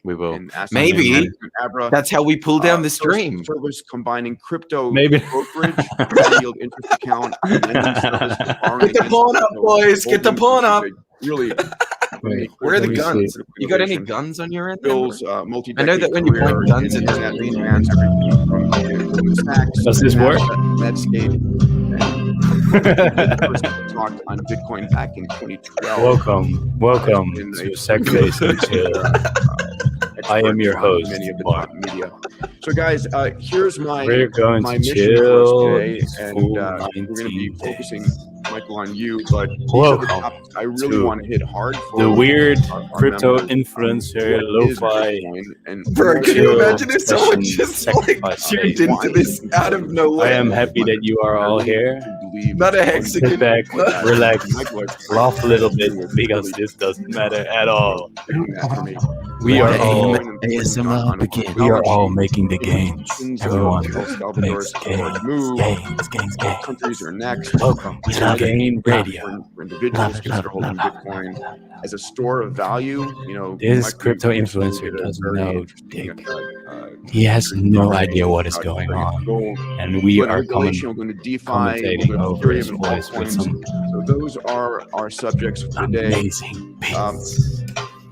We will. in asset Maybe management. Abra, that's how we pull down the first stream. service combining crypto Maybe. brokerage, high yield interest account, and lending service for borrowing Get the against pawn up, crypto boys. Get the holdings, pawn up. which is a really Wait, Where are the let me see. guns? You got any innovation. guns on your end? then, Bill's bro? multi-decade I know that when you career point guns, in it doesn't internet mean finance, everything from Goldman Sachs, Does this work? Netscape, and first talked on Bitcoin back in 2012. Welcome in to a Sex-Based and Chill. I am your host, Many of the Mark. top media. So, guys, here's my We're going my to mission chill for us today, these and full we're going to be 19 focusing, days. Michael, on you. But these are the Welcome topics I really to want to hit hard for The weird our crypto members. influencer, What is lo-fi, Bitcoin, and Bro, what can you is imagine if someone session just like sacrifice tuned phase. into this out of I nowhere? am happy that you are all here. Not a hexagon. Sit back, relax, laugh a little bit, because really this doesn't matter at all. doing that for me. We are all ASMR begin. We are all making the gains. Everyone El Salvador's makes forward move. gains. What countries are next? Welcome to Gain Radio. For individuals consider holding Bitcoin as a store of value. You know, This Michael crypto recently influencer did a doesn't very know interesting, dick. He has no idea what is about going playing on, gold, and we but are regulation, we're going to DeFi, commentating we're going over to his Ethereum and voice with altcoins. some So those are our subjects for today. amazing beats.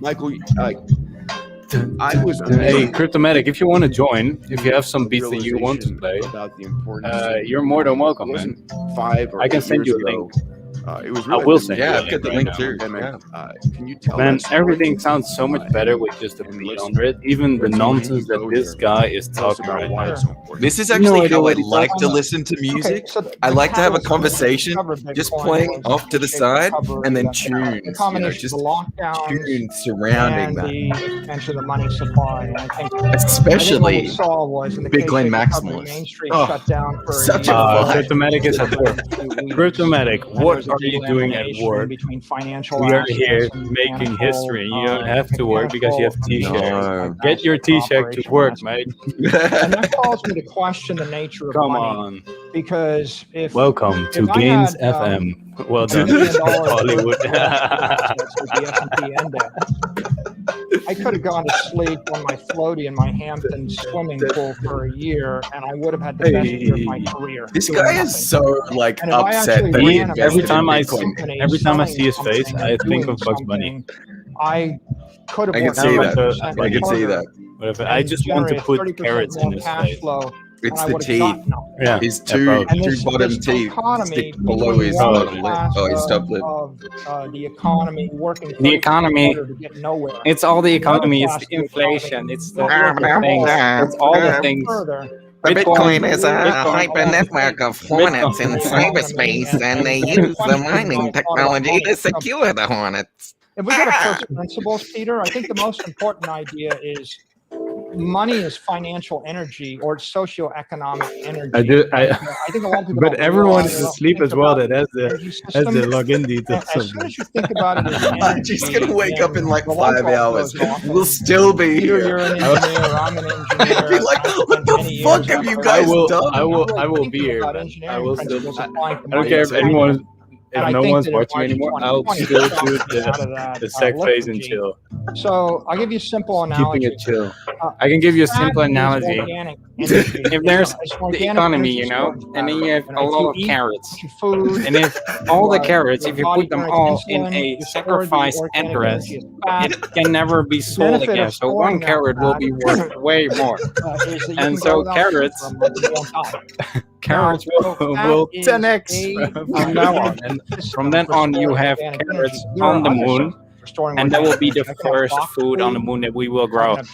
Michael, I was Hey, amazed Cryptomatic, if you want to join, if you have some at beats that you want to play, about the importance. you're more than welcome, It man. wasn't 5 or I can 8 send you years a ago. link. It was I really will send you Yeah, a I've got the right link now. too. pandemic. Yeah. Can you tell Man, that story? everything sounds so much better with just a And beat let's- under it. Even the let's nonsense that go this here. guy is Tell us talking about right why now. it's so important. This is No actually idea how I what he's like talking to about. listen to music. so the I like to have a catalyst to conversation, discover just Bitcoin playing was off to the shape side recovery, and then the tunes, combination just of the lockdowns tunes surrounding and that. the expansion of the money supply. And I think what Especially we saw was in the Bitcoin K-shaped recovery, Maximalist. Main Street Oh, shut down for such a a year. vibe. Cryptomatic is at work. Cryptomatic, And there what was a are you doing at delamination work? between financial We are assets here and making mechanical, history, and you don't have to work because you have mechanical T-Shack. abilities like Get your aspect of T-Shack to operational work, assets. mate. And that calls me to question the nature of Come money, on. because if Welcome to if I Gains had, FM. Well $2 done, billion Hollywood. worth of assets with the S&P index, I could have gone to sleep on my floaty in my Hampton swimming pool for a year, and I would have had the best year of my career. This doing guy nothing. is so like And if I upset actually that he ran a invested Every time in I Bitcoin. company every time I selling see his face, something I and think doing of Bugs Bunny. something, I could have I can worked see that. 100% I can see harder that. Whatever. I and just want to generated put 30% carrots in more his cash face. flow, It's and I the would have teeth. gotten nothing. Yeah, His yeah, two bro. And two this bottom teeth economy stick below between his one bottom lip. class Oh, his top lip. of the economy working The economy. harder to get nowhere. It's all the The other economy. It's class the of the economy inflation. It's the not working things. hard It's all the to things. further. The Bitcoin Bitcoin is a Bitcoin- hyper network of hornets in cyberspace, and they use the mining technology to secure the hornets. If we go to first principles, Peter, I think the most important idea is money is financial energy or socioeconomic energy. I do. I think a lot of people But don't everyone realize is or don't asleep think as well. about That has the energy system. login details. As soon as you think about it as energy, She's gonna wake up in like the light 5 bulb hours. goes off, We'll and still be Peter, here. you're an engineer. I'm an engineer. I'd be like, I what spent the many fuck years have you on guys it. done? I I'm will really be thinking here. about Man. I engineering will still. principles applying to I don't money. care if anyone if I no think one's that in watching March anymore, 2020, I'll still Trump shoot came out of that, the sec phase and lethargy. chill. So I'll give you a simple Keeping analogy. it chill. I can give you a simple Fat is analogy. organic energy. If there's It's the organic economy, energy you know, storage and then pattern. you have And a if lot you of eat carrots, food, and if all the carrots, your if you body put them generates all in insulin, a you store the sacrifice organic address, energy as fat. it can never be sold benefit again. of So one storing that carrot will fat be worth way more. is that you And can so go without food carrots, for a month and you won't die. carrots Now, so will fat is 10x from now on. And from then on, you have carrots on the moon. And that will be the first food on the moon that we will grow. And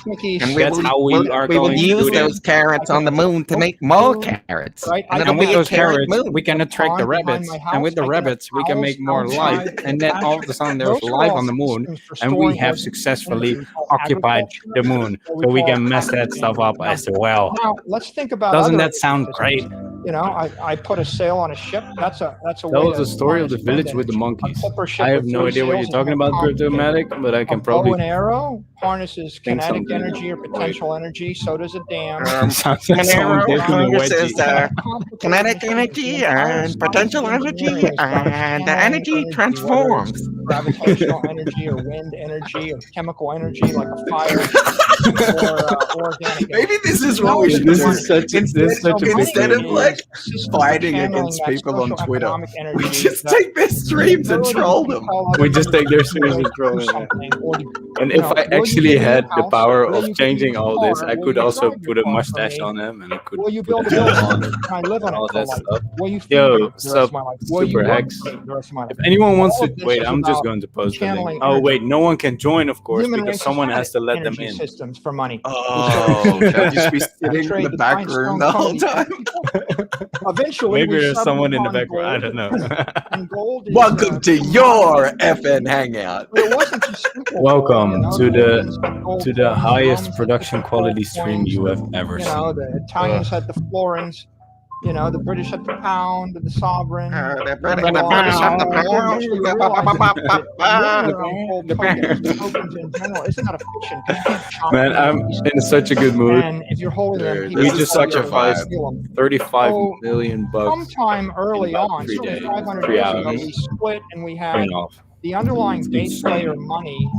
That's how we are we will going to use do this. those carrots on the moon to make more carrots. Right? And then And with it'll those be a carrot carrots, moon. we can attract the Pond behind rabbits. my And with house, the I can have rabbits, we can make cows more life. outside And then all of a sudden, there's Those are life all on the moon. systems for And we storing have organic successfully energy called occupied the agriculture, moon. what So we call can mess that agriculture. stuff up as well. Now let's think about Doesn't other that sound systems. great? You know, I put a sail on a ship. That's a That way was to the story of the harness village wind with the energy. monkeys. A clipper ship I have with no 3 idea what you're sails is talking more about, complicated. Cryptomatic, but I can A bow probably and arrow harnesses think kinetic something. energy or potential energy. So does a dam. Sounds like someone giving me a harnesses wedgie. kinetic energy and potential energy, and the energy transforms. Gravitational energy or wind energy or chemical energy like a fire or organic energy. Maybe this is what we should This do. is such a Instead of like fighting channeling against that people on social Twitter, economic we energy just that- take their streams and troll them. We just take their streams and troll them. And if I actually had the power of changing all this, I could also put a mustache on him and I could Will you put build a a helmet building? on Can I live on and all it for that life? stuff. Will you feed Yo, me the rest sup, of my life? Will you Super work Hex? for me the rest of my life? If anyone wants All to of this wait, is I'm just about going to post the link. channeling Oh energy. wait, no one can join, of course, Human because races someone had has to let them energy in. systems for money. Oh, they'll just be sitting in the back room the whole time. Eventually, Maybe we there's someone in the settled background. I on don't know. gold, and gold is, Welcome to your FN Hangout. But it wasn't just simple Welcome gold, to you know, the Indians had gold to the coins, highest Romans had production different quality gold stream coins. you have ever You know, seen. the Italians had the florins. You know, the British had the pound, the sovereign. The British had the pound. Tokens in general. Isn't that a fiction? 'Cause you can't chop Man, them I'm and in such a good mood. And if you're holding them, Dude, people this We just is such a sacrificed vibe. 35 So, million bucks. sometime early about on, 3 certainly days, 500 3 years ago, hours. we split and we had Paying off. the underlying It's base insane. layer money,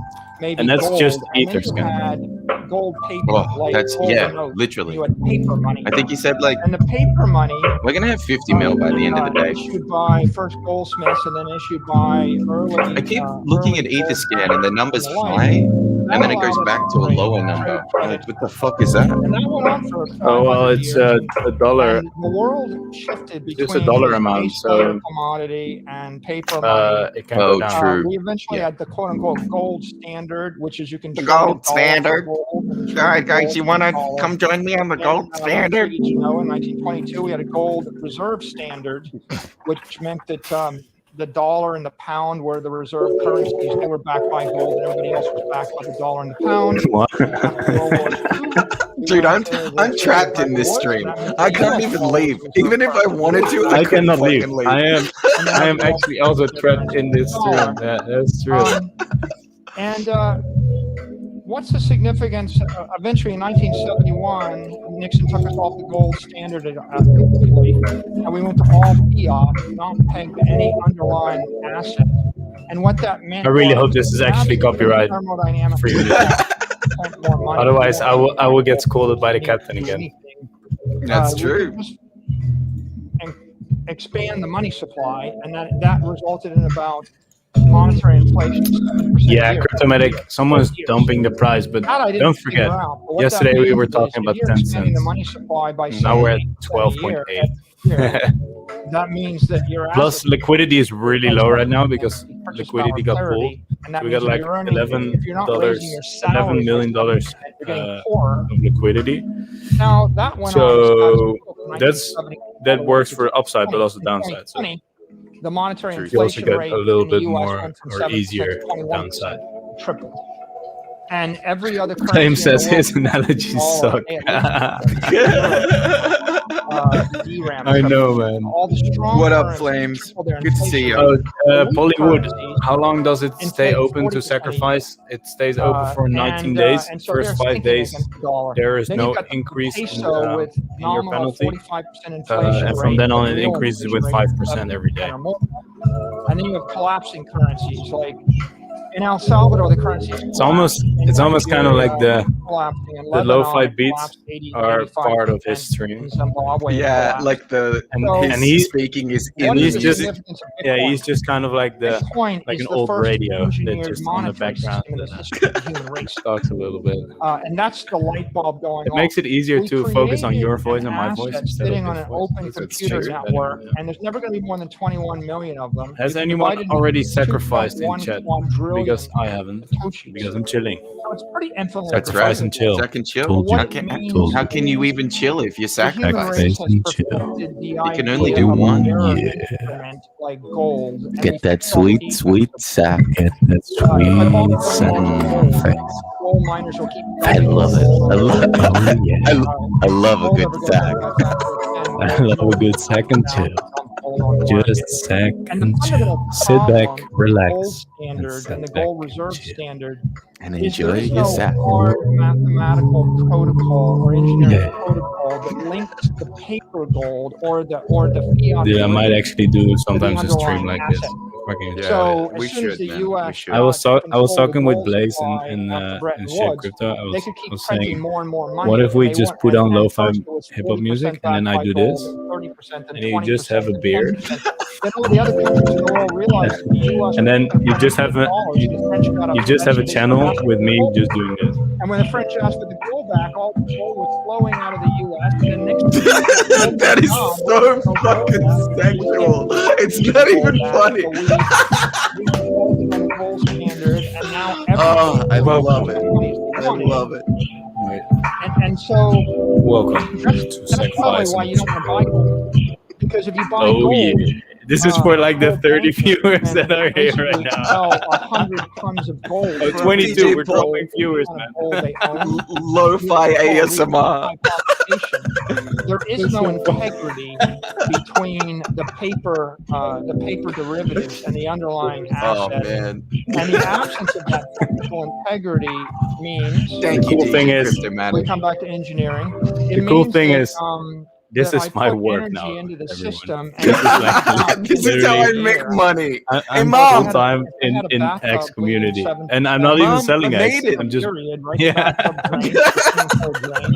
maybe And that's gold, just and then Ether you scan. had gold paper, Oh, like that's gold yeah, notes. literally. You had paper money, I think he said like and the paper money we're gonna have 50 mil by the end of the day. issued by first goldsmiths and then issued by early. I keep looking at early Etherscan and the number's gold high, and then it goes allowed us back to a trade- lower trade number. credit. Like, what the fuck is that? And that went on for Oh well, 500 it's years. a dollar. And the world shifted between Just a dollar this amount, base so- layer commodity and paper money. It can Oh, go down. true. We eventually Yeah. had the quote unquote gold standard, which is you can The trade a gold dollar for standard. gold and trade All right, guys, gold you for wanna dollar. come join me on the And, gold we standard? treated, you know, in 1922, we had a gold reserve standard, which meant that the dollar and the pound were the reserve currencies. They were backed by gold, and everybody else was backed by the dollar and the pound. What? After World War II, we Dude, went to the I'm trapped in this war, stream. and that meant I the can't US even dollar leave. was Even if I reserve wanted to, I couldn't cannot leave. fucking I am actually also trapped in this stream. Yeah, that's true. And what's the significance? Eventually, in 1971, Nixon took us off the gold standard completely, and we went to all fiat, not pegged to any underlying asset. And what that meant. I really was hope this is actually copyright thermodynamic free. spent more money. Otherwise, I will get scolded by the captain again. That's we true. could just expand the money supply, and that resulted in about monetary inflation. 7% Yeah, a year. Cryptomatic. Someone's dumping the price, but That I didn't don't figure forget. out, but what Yesterday that we were means talking is about if you're 10 expanding the cents. money supply by Now we're at 7% a year, 12.8. that means that your Plus, assets- liquidity is really low right now because purchase liquidity power got pulled. clarity, and that We means got if like you're earning- if you're not raising your salary, $11 million you're getting poorer. of liquidity. Now that went So on that works for upside, but also downside. So the monetary you also inflation get rate a little in the bit US more went from or 7% to easier 21%, downside. tripled. And every other currency Flame in the says world his analogies all suck. DRAM I know, tripled. man. All the strong What up, currencies Flames? tripled their Good to see inflation you. rate. Oh, Weak Pollywood, currencies how long does it stay inflate open 40% to a sacrifice? It stays open for 19 days. and so First they're 5 sinking days, against the dollar. there is Then no you've got the increase in, peso with your nominal penalty. 45% inflation And from rate, then on, but it real increases inflation with rate 5% every day. or more. And and then you have collapsing currencies like in El Salvador, the currency is It's almost kind of like the lo-fi beats are part of his stream. Yeah, like and he's speaking is and he's just yeah, he's just kind of like the like an old radio that just on the background talks a little bit. And that's the light bulb going It on. makes it easier We to focus on your created voice an and my voice asset instead sitting of on his an voice. open computer network, and there's never going to be more than 21 million of them. Has If you anyone divide it already into sacrificed in 2.1 chat? quadrillion Because I haven't. Satoshis. Because I'm chilling. So it's pretty infinitely Sacrifice and chill. Second chill. Told you. How can you even chill if you The human sacrifice? race has perfected the You can only idea do of a one. mirror instrument like gold. and we Get that fix all sweet, defects sweet of sack. Get that if I bought sweet gold, sack. thanks. Gold miners will keep I dumping love it. gold I on love, the I love a gold good never goes sack. up past after 10 I love a good second chill. Just sack And the and chill. fundamental Sit back, problem with the relax, gold and standard sit and the back gold and reserve chill. standard And is enjoy there is your no sack. hard mathematical protocol or engineering Yeah. protocol that links the paper gold or the fiat. Dude, I might derivative actually do to the sometimes a stream underlying like this. asset. Fucking So we as soon as should, the man. We U.S. should. I was got talking with gold Blaze supply and after Bretton and shit Woods, crypto. I they could keep was printing saying, more and more money. what if we and they just went put right on now. lo-fi First it was hip hop 40% music and then backed I by do gold, this, then 30%, then and you 20%, just have a then beard, 10%. Then all the other countries in the world realized that the U.S. and then was you just have a dollars. The French got you just have a upset, so they channel started asking with for me gold. just doing this. And when the French asked for the gold back, all the gold was flowing out of the U.S. And then Nixon said, That is "Oh, so no gold fucking back. We can't sexual. It's keep not the gold even back." funny. So we defaulted on the gold standard, and now Oh, I everything love it. is I love it. Wait, and so welcome to that's probably Sacrifice why and you don't Chill. want to buy gold. Because if you buy Oh gold, yeah, this is for like the gold 30 bankers viewers can that are here right basically now. sell 100 tons of gold. Oh, for every 22, DJ we're Paul. dropping viewers, ton man. of gold they own. Lo-fi ASMR. There is no integrity between the paper derivatives and the underlying Oh asset. man. And the absence of that technical integrity means Thank you, Cool thing DJ is- we Cryptomatic. come back to engineering. It The cool means thing that, is, this that is I my put work energy now, into the everyone. system. This is like This is how I literally- make money. Hey, I'm Mom. full time I in had a bathtub X bleeding community, 7%. and I'm not even Mom, selling I X. made it. I'm just Period, right? yeah. The bathtub drains, the swimming pool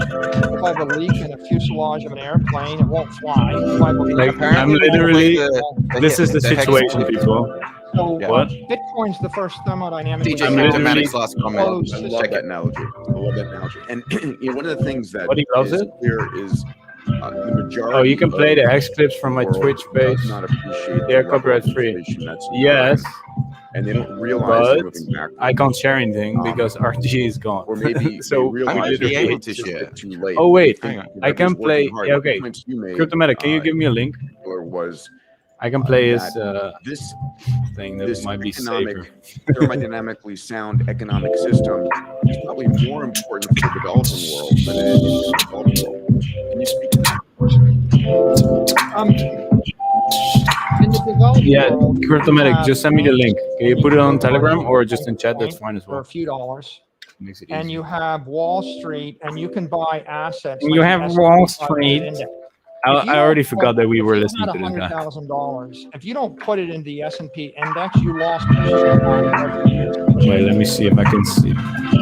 drains. If I have a leak in a fuselage of an airplane, it won't fly. If I have a leak Like, in I'm Apparently, literally- the This is the Hex situation, Pulse- people. So Yeah. What? Bitcoin's the first thermodynamic. DJ I'm literally- Cryptomatic's last comment. Closed I system. love that analogy. I love that analogy. And you know, one of the things that What, he loves is it? clear is the majority. Oh, you can play the of X clips from my the world Twitch does page. not appreciate They're the level of copyright free. inflation that's Yes, occurring, and they don't realize they're but moving backwards. I can't share anything because RG is gone. Or maybe so they I realize might be they're able just to a bit share. too late. Oh wait, Hang on. I can Everybody's play. working hard. Yeah, One of the okay. points you made, Cryptomatic, can you give me a link? was I can play his that this thing that this might be economic, safer. thermodynamically sound economic system is probably more important for the developing world than it is for the developed world. Can you speak to that? In the developed Yeah, world, you Cryptomatic, have just send me the banks link. Can you put it on Telegram or just in chat? That's fine as for a well. few dollars. Makes it And easy. you have Wall Street, and you can buy assets. You like have the S&P Wall 500 Street. index. If you I already don't forgot put- that we were if you listening had to this guy. $100,000. If you don't put it in the S&P index, you lost purchasing power every year. Wait, let me see if I can see.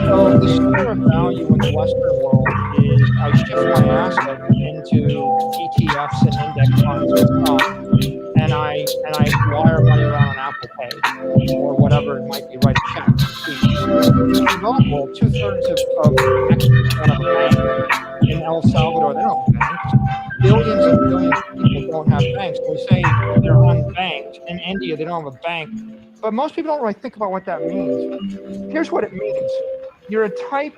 So the store of value in the Western world is I shift my asset into ETFs and index funds and stuff, and I wire money around on Apple Pay or whatever it might be, write a check. In the developed world, 2/3 of experts don't have a bank. In El Salvador, they don't have banks. Billions and billions of people don't have banks. We say they're unbanked. In India, they don't have a bank. But most people don't really think about what that means. Here's what it means. You're a type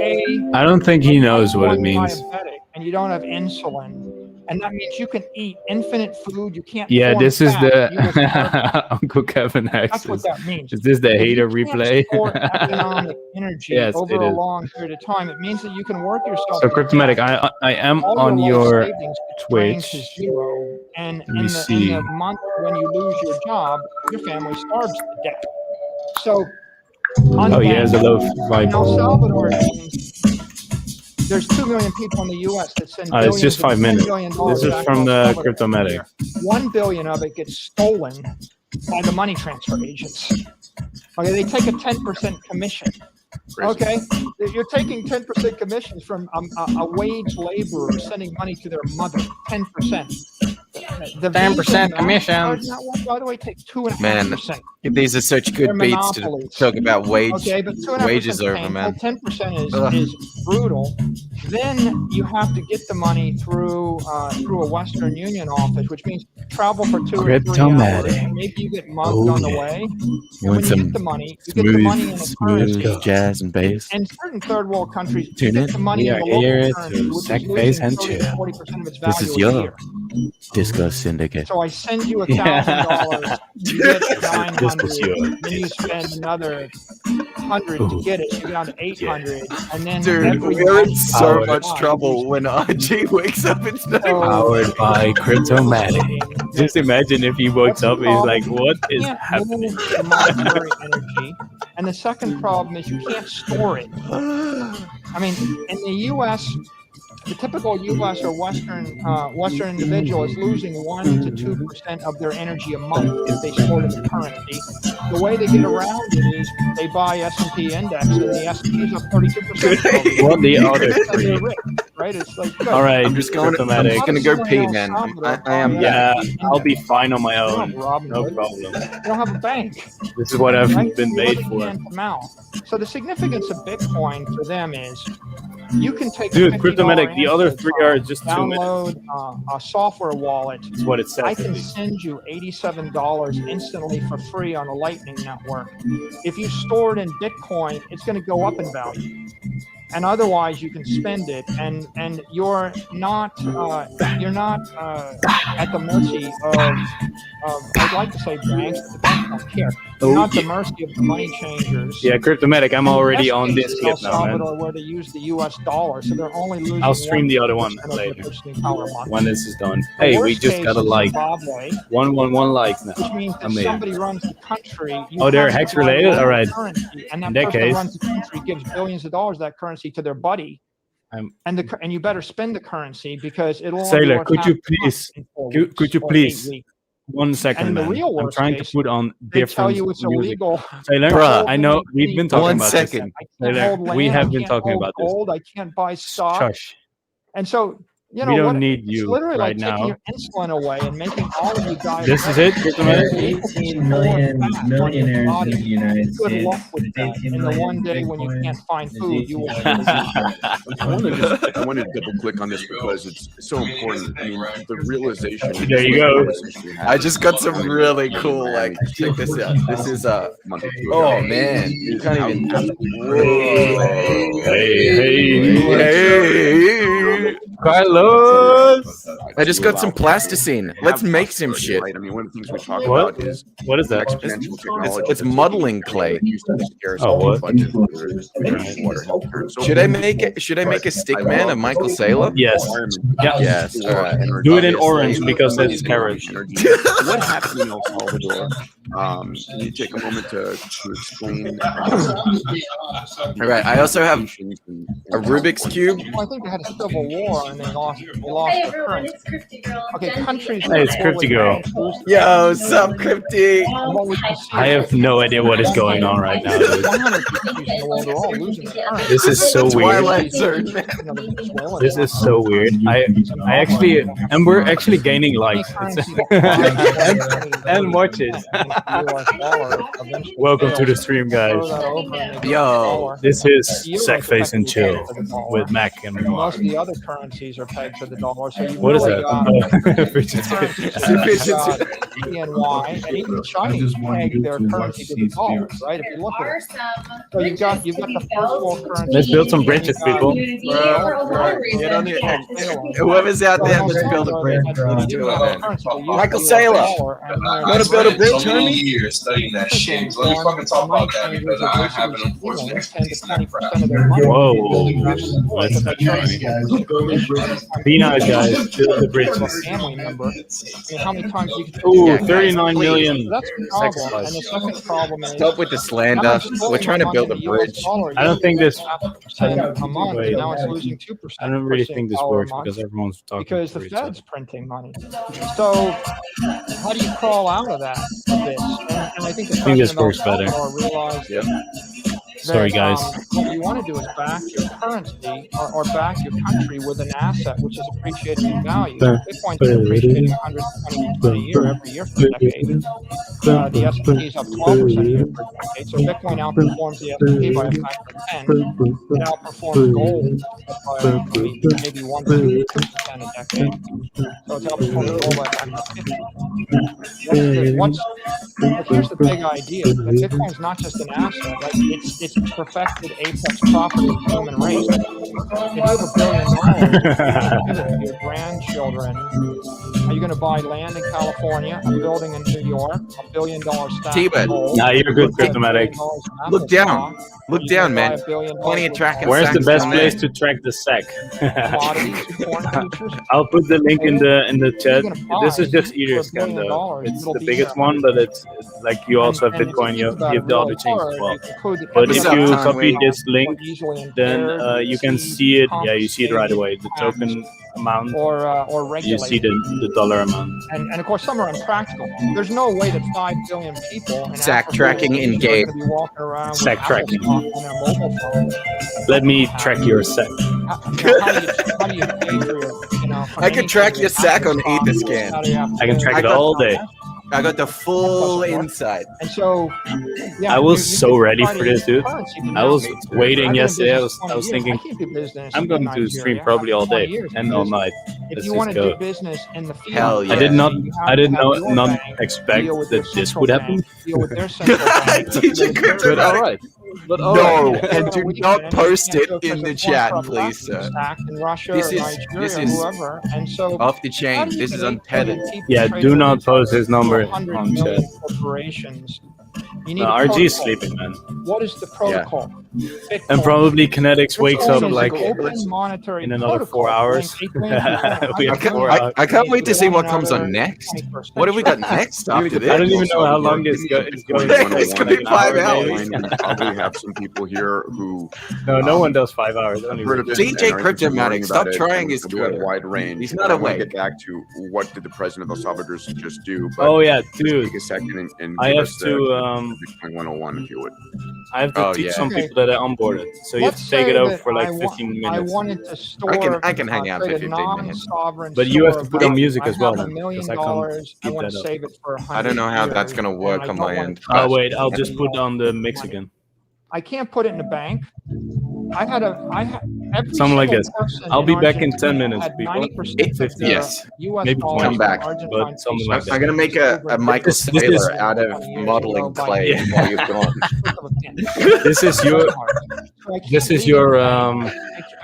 A. I don't think he knows what it means. Diabetic, and you don't have insulin. And that means you can eat infinite food. You can't. Yeah, form this is fat, you just the have- Uncle Kevin That's X. what that means. Is this the If you hater can't replay? store economic energy Yes, over it a is. long period of time. It means that you can work yourself. So to Cryptomatic, death. I am All on life your savings gets drained to Twitch. zero, and Let me in see. the month when you lose your job, your family starves to death. So, Oh, he has a low in El vibe. Salvador, it means there's 2 million people in the U.S. that send It's just billions 5 and $10 minutes. billion This is back from to the El Salvador every Cryptomatic. year. 1 billion of it gets stolen by the money transfer agents. Okay, they take a 10% commission. Okay, you're taking 10% commissions from a wage laborer sending money to their mother. 10%. The 10% commissions. By the way, take 2.5%. These are such good They're beats to monopolies. talk about Okay, but 2.5% wages over, painful, man. 10% is brutal. Then you have to get the money through a Western Union office, which means travel for 2 or 3 hours. And maybe you get mugged on the way. And when you get the money, you get the money in a currency. Jazz and bass. In certain third world countries, you Tune get in. the money in the We are here local currency, to which sack is bass losing and 30 chill. to 40% of its value This is a your year. Discourse Syndicate. So I send you $1,000, you get This 900, was your then you spend another 100 to get it, you get down to 800, and then Dude, every we're in month so you much buy. trouble when RG wakes up. It's not Powered by Cryptomatic. Just imagine if he wakes up, he's like, what is can't happening? move the monetary energy. And the second problem is you can't store it. I mean, in the U.S., the typical U.S. or Western individual is losing 1 to 2% of their energy a month if they store it in currency. The way they get around it is they buy S&P index, and the S&P is up 32%. What the other They're three? rich, right? It's like, good. All right, I'm just going. I'm Cryptomatic. just gonna go pee, man. I am. Yeah, I'll be fine on my You own. don't have Robin No Hood. problem. You don't have a bank. This is what I've Right? been You made live for. hand to mouth. So the significance of Bitcoin for them is you can take Dude, a $50 Cryptomatic, the other three are Amazon, just 2 minutes. download a software wallet. That's what it says. I can send you $87 instantly for free on a Lightning network. If you store it in Bitcoin, it's going to go up in value. And otherwise, you can spend it, and you're not at the mercy of I'd like to say banks, but the banks don't care. You're not at the mercy of the money changers. Yeah, Cryptomatic, I'm already In on best this cases, El skip now, man. Salvador, where they use the U.S. dollar, so they're only losing. I'll stream the other one 1% of their later purchasing power a month. when this is done. The Hey, we worst just case got a is like. Zimbabwe, 111 likes now. which means that Amazing. somebody runs the country. You Oh, they're have to hex buy related? local All right. currency, and that In that person case- that runs the country gives billions of dollars of that currency to their buddy. And you better spend the currency because it'll only be Sailor, worth could half you a month please, in 4 could weeks you or 8 please, weeks. 1 second, And in the man. real I'm worst trying case, to put on they tell different you it's music. illegal. Sailor, Bruh, I know we've been talking 1 about second. I can't Sailor, hold land, we have I been can't talking hold about this. gold, I can't buy stock. Shush. And so, you We know, don't what, need it's you literally right like taking now. your insulin away and making all of you die. This is it, Cryptomatic? 18 million millionaires in the United Good States. luck with There's that. 18 In the million one day when you Bitcoin. can't find There's food, you 18 will. million I want to double click on this because it's so important. I mean, the realization. There you go. I just got some really cool. Like, check this out. This is Oh man, you can't even. Whoa. Hey, Carlos! I just got some plasticine. Let's make some shit. Right? I mean, one of the things we talk What? about is What is that? exponential technology. It's muddling clay. Oh, what? Should I make it? Should I make a stick man of Michael Saylor? Yes. Yeah. Yes. All right. Do it in orange because that's carrots. What happened in El Salvador? Can you take a moment to explain? All right. I also have a Rubik's cube. Well, I think they had a civil war and they lost their currency. Okay, countries. Hey, it's Crypty Girl. Yo, what's up, Crypty? I have no idea what is going on right now, dude. 100 countries in the world are all losing their currency. This is so weird. Twilight Zone. This is so weird. I actually, and we're actually gaining likes and watches. Welcome to the stream, guys. Yo, this is Sackface and Chill with Mac and Most Noir. of the other currencies are pegged to the dollar. So you What is really that? PNY, and even China peg their currency to the dollars, right? If you look at it. So you've got the first world currency. Let's build some bridges, people. Get on the whoever's out there, let's build a bridge. Let's do it, man. Michael Saylor, want to build a bridge, homie? Years studying that shit. So let me fucking talk about that because I have an unfortunate experience. Whoa. Be nice, guys. Build the bridges. Family member. I mean, how many times you can Ooh, Ooh, Yeah, guys, 39 please. million. That's the Sex problem. plus. And the second problem is Stop with the slander. We're trying to build a bridge. I don't think this. a month. Wait. Now it's losing 2%. I don't really pushing think this $1 a works month because everyone's talking. because the for each other. Fed's printing money. So how do you crawl out of that? Of this? And I think the think this president of El works better. Salvador realized Sorry, that, guys. what you want to do is back your currency or back your country with an asset which is appreciating in value. Bitcoin's been appreciating 120% a year every year for a decade. The S&P is up 12% a year for a decade. So Bitcoin outperforms the S&P by a factor of 10. It outperforms gold by maybe 1-2% a decade. So it's outperforming gold by a factor of 50. But here's the big idea: that Bitcoin's not just an asset, right? It's the perfected apex property of the human race. If you have $1 billion, give it to your grandchildren. Are you going to buy land in California, a building in New York, $1 billion stack? T-Bud. Nah, you're good, Cryptomatic. Look down. Look down, man. Plenty of tracking. Where's the best on there. place to track the SEC? I'll put the link in the chat. This is just Etherscan though. It's the biggest one, but it's like you also have Bitcoin. You have the other chains as well. But if you copy this link, then you can see it. Yeah, you see it right away. The token amount, or you see the dollar amount. And of course, some are impractical. There's no way that 5 billion people in SAC Africa tracking in game. are going to be walking around SAC with tracking. Apple Stock on their mobile phone. Let me track your SEC. How do you pay for your, I can track your sack on Etherscan. I can track it all day. I got the full insight. And so, yeah, I was so ready for this, dude. I was waiting yesterday. I was thinking, I'm going to stream probably all day and all night. If you want to do business in the field, Hell yeah. I did not expect that this would happen. But all right. But no, and do not post it in the chat, please, sir. This is off the chain. This is untethered. Yeah, do not post his number on chat. RG is sleeping, man. What is the protocol? And probably Kinetics wakes up like in in another 4 hours. We have 4 hours. I can't wait to see what comes on next. What have we got next after this? I don't even know how long this is going. It's going to be 5 hours. We probably have some people here who no one does 5 hours. DJ Cryptomatic, stop trying his Twitter. Wide range. He's not I want awake. to get back to what did the president of El Salvador just do? But Oh yeah, dude. take a second and I give have us the to Bitcoin 101 if you would. I have to teach some people that I onboarded. So you have to Let's take it say out that for like I 15 minutes. I wanted to store. I can hang out for 15 minutes. But you have to put on value. music as well, I have man, $1 million. because I can't I keep want that to up. save it for 100 I don't know how years, that's going to work and I on don't my want end. to Oh wait, I'll just put on the mix again. I can't put it in the bank. I had every Something like single this. person I'll be back in Argentina 10 minutes, had people. 90% of their Yes. US Maybe dollars come back, in Argentine but something like pesos. that. I'm going to make a Michael This is- Saylor out of modeling clay while you're gone. This is your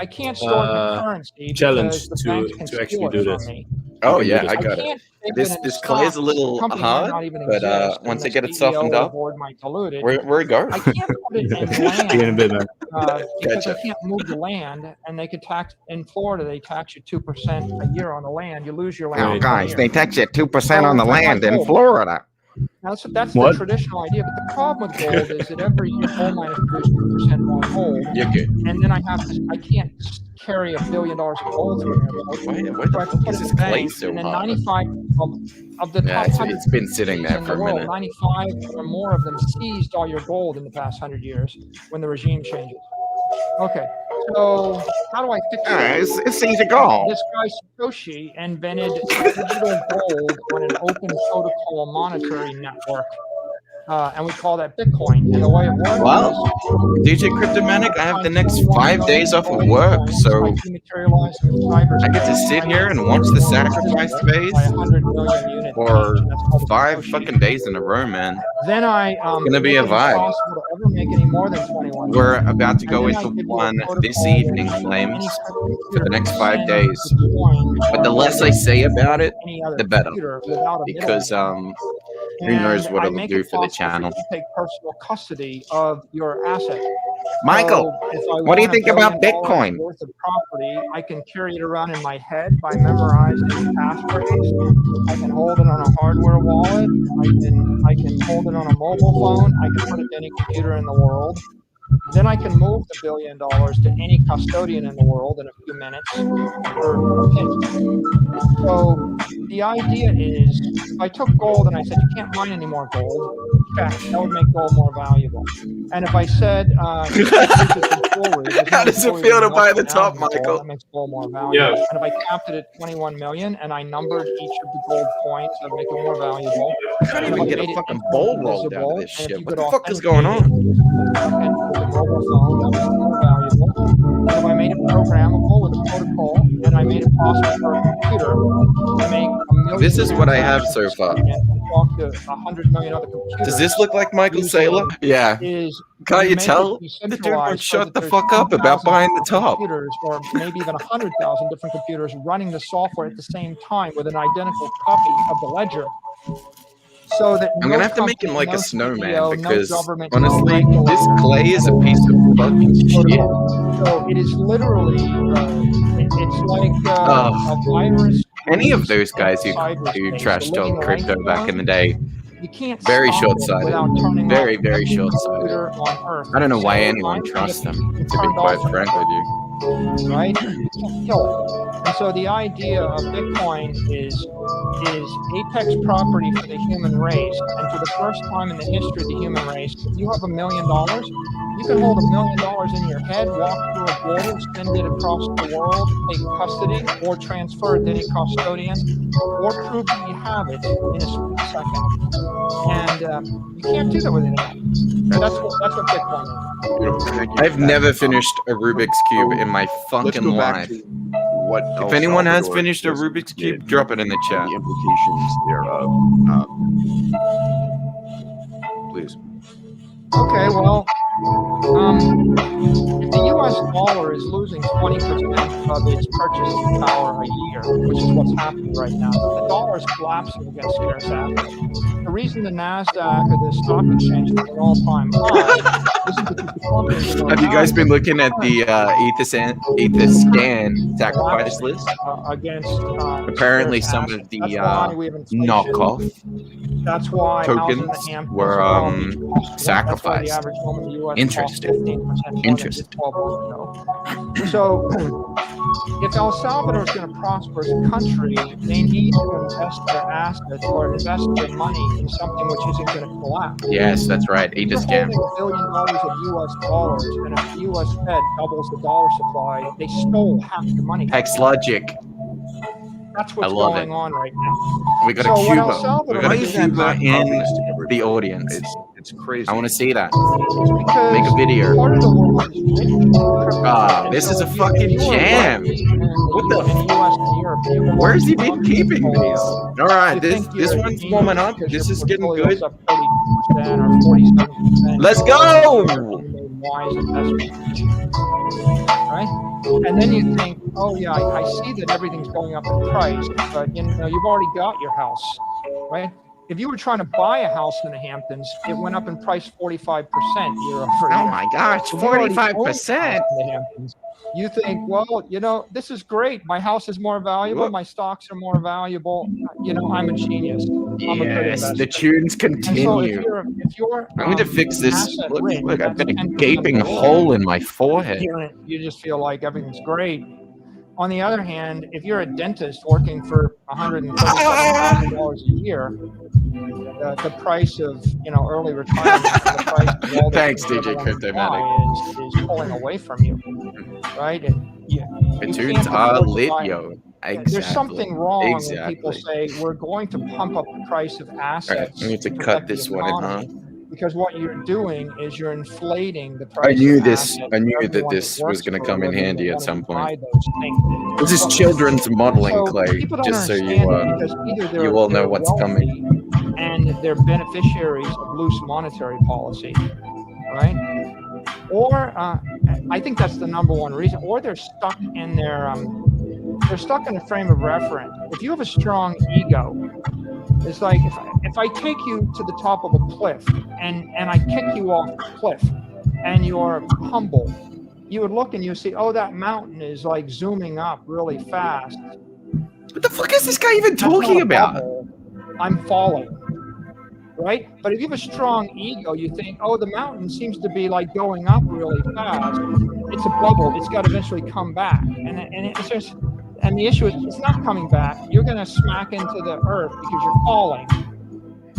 I can't store the currency challenge because the to banks can actually steal do it this. from me. Oh yeah, I I got it. can't save This it in this clay is a stocks. little The company might hard, not even but exist, once and I get the it softened CEO up, board might dilute it. where it go? I can't put it in See you in a land bit, man. because Gotcha. I can't move the land, and they could tax in Florida. They tax you 2% a year on the land. You lose your land. Oh, in a guys, year. they tax you 2% on the So, land in gold. Florida. Now, that's What? the traditional idea, but the problem with gold is that every year gold miners produce 2% more gold, You're good. and then I can't carry $1 billion of gold through there. Why the fuck is this clay so and then hard? 95 of the Yeah, top 100 it's been sitting there in for the a world, minute. 95 or more of them seized all your gold in the past 100 years when the regime changes. Okay, so how do I fix it? It's easy to go. This guy Satoshi invented digital gold on an open protocol monetary network, and we call that Bitcoin. And the way it works Well, is DJ Cryptomatic, I have the next 5 days off of work, so I get to sit here and watch the sacrifice phase for 5 fucking days in a row, man. Then I Gonna be a make it vibe. impossible to ever make any more than 21. We're about to go And then into I give you a one protocol this evening, that Flames, any for the next 5 send days. the coin But the from less I say about it, any other the better. computer without a Because middleman. who knows And what I it'll make do it for the possible channel. you to take personal custody of your asset. Michael, So if I what do you want think $1 about billion Bitcoin? worth of property, I can carry it around in my head by memorizing passphrase. I can hold it on a hardware wallet. I can hold it on a mobile phone. I can put it to any computer in the world. Then I can move the $1 billion to any custodian in the world in a few minutes for a penny. So the idea is, if I took gold and I said, you can't mine any more gold, check, that would make gold more valuable. And if I said, you can't use it for jewelry, How does it feel to buy the top, Michael? that makes gold more valuable. And if I capped it at 21 million and I numbered each of the gold coins, that'd make it more valuable. I can't even get a fucking bowl rolled out of this shit. What the fuck is going on? With a mobile phone, that makes it more valuable. And if I made it programmable with a protocol and I made it possible for a computer to make a million This is what I have so far. and talk to 100 million other computers. Does this look like Michael Saylor? Yeah. Can't you tell? The dude won't shut the fuck up about buying the top. Computers, or maybe even 100,000 different computers running the software at the same time with an identical copy of the ledger. So that I'm no gonna have to make him company, like no a snowman CEO, because no government, honestly, no this clay is a piece of fucking shit. So it is literally, it's like a virus. Any of those guys who trash talk crypto back in the day, you can't very stop it short-sighted. without turning Very, off very every short-sighted. computer on Earth. I don't know why So anyone I'm trusts them, gonna be to be turned quite off frank with you. right? You can't kill it. And so the idea of Bitcoin is apex property for the human race. And for the first time in the history of the human race, if you have $1 million, you can hold $1 million in your head, walk through a border, send it across the world, take custody, or transfer it to any custodian, or prove that you have it in a split second. And you can't do that with anything. That's what Bitcoin is. Beautiful. Thank you. I've never finished a Rubik's Cube in my Let's fucking go back life. to what If anyone has Salvador finished a just Rubik's did Cube, drop it in the and chat. the implications thereof. Please. Okay, well, if the U.S. dollar is losing 20% of its purchasing power a year, which is what's happening right now, the dollar is collapsing against scarce assets. The reason the NASDAQ or the stock exchange is at an all-time high is because the companies are Have you guys been looking at the ETH scan sacrifice list? Against Apparently, some of the knockoff that's why tokens were sacrificed. Interesting. So, if El Salvador is going to prosper as a country, they need to invest their assets or invest their money in something which isn't going to collapse. Yes, that's right. ETH scam. $1 billion of U.S. dollars, and if the U.S. Fed doubles the dollar supply, they stole half the money. Hex logic. That's what's going on right now. We got a Cuba. We got a Cuba in the audience. It's crazy. I want to see that. Because make a video. Part of the world is rich. This is a fucking jam. What the? Where has he been keeping these? All right, this one's warming up. This is getting good. Let's go. Right? And then you think, oh yeah, I see that everything's going up in price, but you've already got your house, right? If you were trying to buy a house in the Hamptons, it went up in price 45% year over year. Oh my gosh, 45%! You think, well, this is great. My house is more valuable. My stocks are more valuable. I'm a genius. I'm a good investor. The tunes continue. So if you're I'm going to fix this. Look, I've got a gaping hole in my forehead. You just feel like everything's great. On the other hand, if you're a dentist working for $137,000 a year, the price of early retirement, the price of all thanks, DJ Cryptomatic, is pulling away from you, right? And the tunes are lit, yo. Exactly. There's something wrong when people say we're going to pump up the price of assets. Right, I need to cut this one in half. Because what you're doing is you're inflating the price. I knew of this. assets I knew for that everyone this that was works going to for come in whether handy they at want some to buy point. those things. This is children's modeling clay, people don't just so understand you it because either you all know they're what's wealthy coming. and they're beneficiaries of loose monetary policy, right? Or I think that's the number one reason. Or they're stuck in their they're stuck in a frame of reference. If you have a strong ego, it's like if I take you to the top of a cliff and I kick you off the cliff, and you're humble, you would look and you see, oh, that mountain is like zooming up really fast. What the fuck is this guy even talking about? I'm falling. Right? But if you have a strong ego, you think, oh, the mountain seems to be like going up really fast. It's a bubble. It's got to eventually come back. And the issue is it's not coming back. You're going to smack into the earth because you're falling.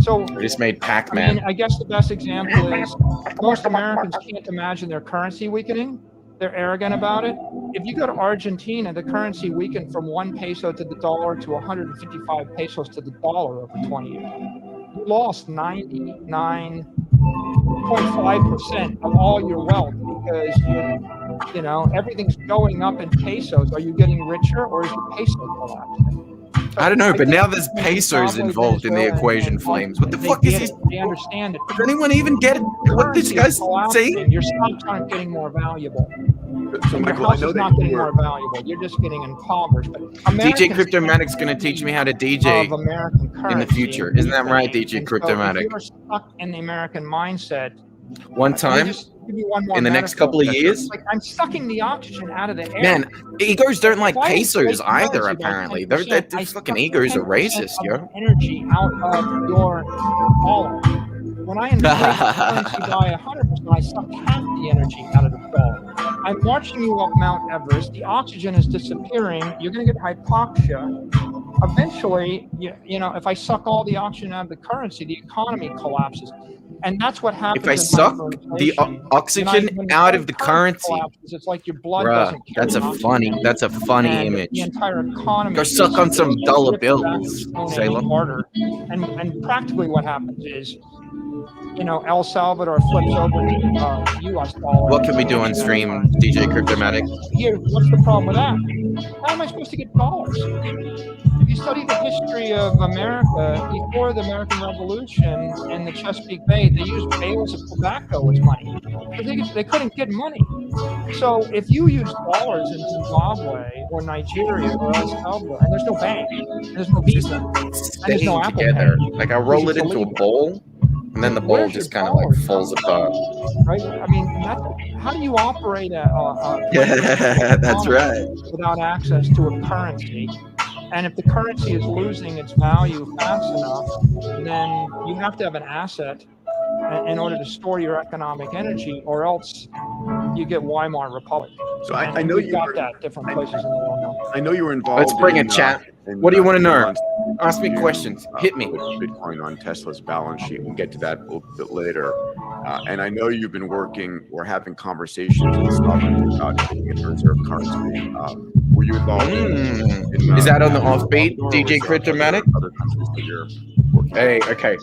So I just made Pac-Man. I guess the best example is most Americans can't imagine their currency weakening. They're arrogant about it. If you go to Argentina, the currency weakened from 1 peso to the dollar to 155 pesos to the dollar over 20 years. You lost 99.5% of all your wealth because everything's going up in pesos. Are you getting richer or is the peso collapsing? I don't know, but now there's pesos involved in the equation, Flames. What the fuck is this? They understand it. Does anyone even get what this guy's saying? Your stocks aren't getting more valuable. So Your Michael, I house know is that not getting more valuable. You're just getting impoverished. But DJ Cryptomatic's going to teach me how to DJ of American currency in the future. Isn't that right, DJ Cryptomatic? If you're stuck in the American mindset, one time in the next couple of years, like I'm sucking the oxygen out of the air. Man, egos don't like pesos either. Apparently, their fucking egos are racist, yo. Energy out of your dollar. When I inflate currency by 100%, I suck half the energy out of the dollar. I'm marching you up Mount Everest. The oxygen is disappearing. You're going to get hypoxia. Eventually, if I suck all the oxygen out of the currency, the economy collapses. And that's what happens. If I suck the oxygen out of the currency, it's like your blood bruh, that's a funny image. The entire economy. Go suck on some dollar bills, Salem. And practically what happens is, El Salvador flips over to U.S. dollar. What can we do on stream, DJ Cryptomatic? Here, what's the problem with that? How am I supposed to get dollars? If you study the history of America, before the American Revolution and the Chesapeake Bay, they used bales of tobacco as money. They couldn't get money. So if you use dollars in Zimbabwe or Nigeria or El Salvador, and there's no bank, and there's no Visa, and there's no Apple together. Pay, like I roll it into a bowl, and then the bowl just kind of like falls apart. Right? I mean, how do you operate that's right. without access to a currency? And if the currency is losing its value fast enough, then you have to have an asset in order to store your economic energy, or else you get Weimar Republic. So I know you got that different places in the world now. I know you were involved. Let's bring it, chat. What do you want to know? Ask me questions. Hit me. Bitcoin on Tesla's balance sheet. We'll get to that a little bit later. And I know you've been working or having conversations with sovereignty about getting a reserve currency. Were you involved in Is that on the offbeat, DJ Cryptomatic? Other countries that you're working Hey, okay.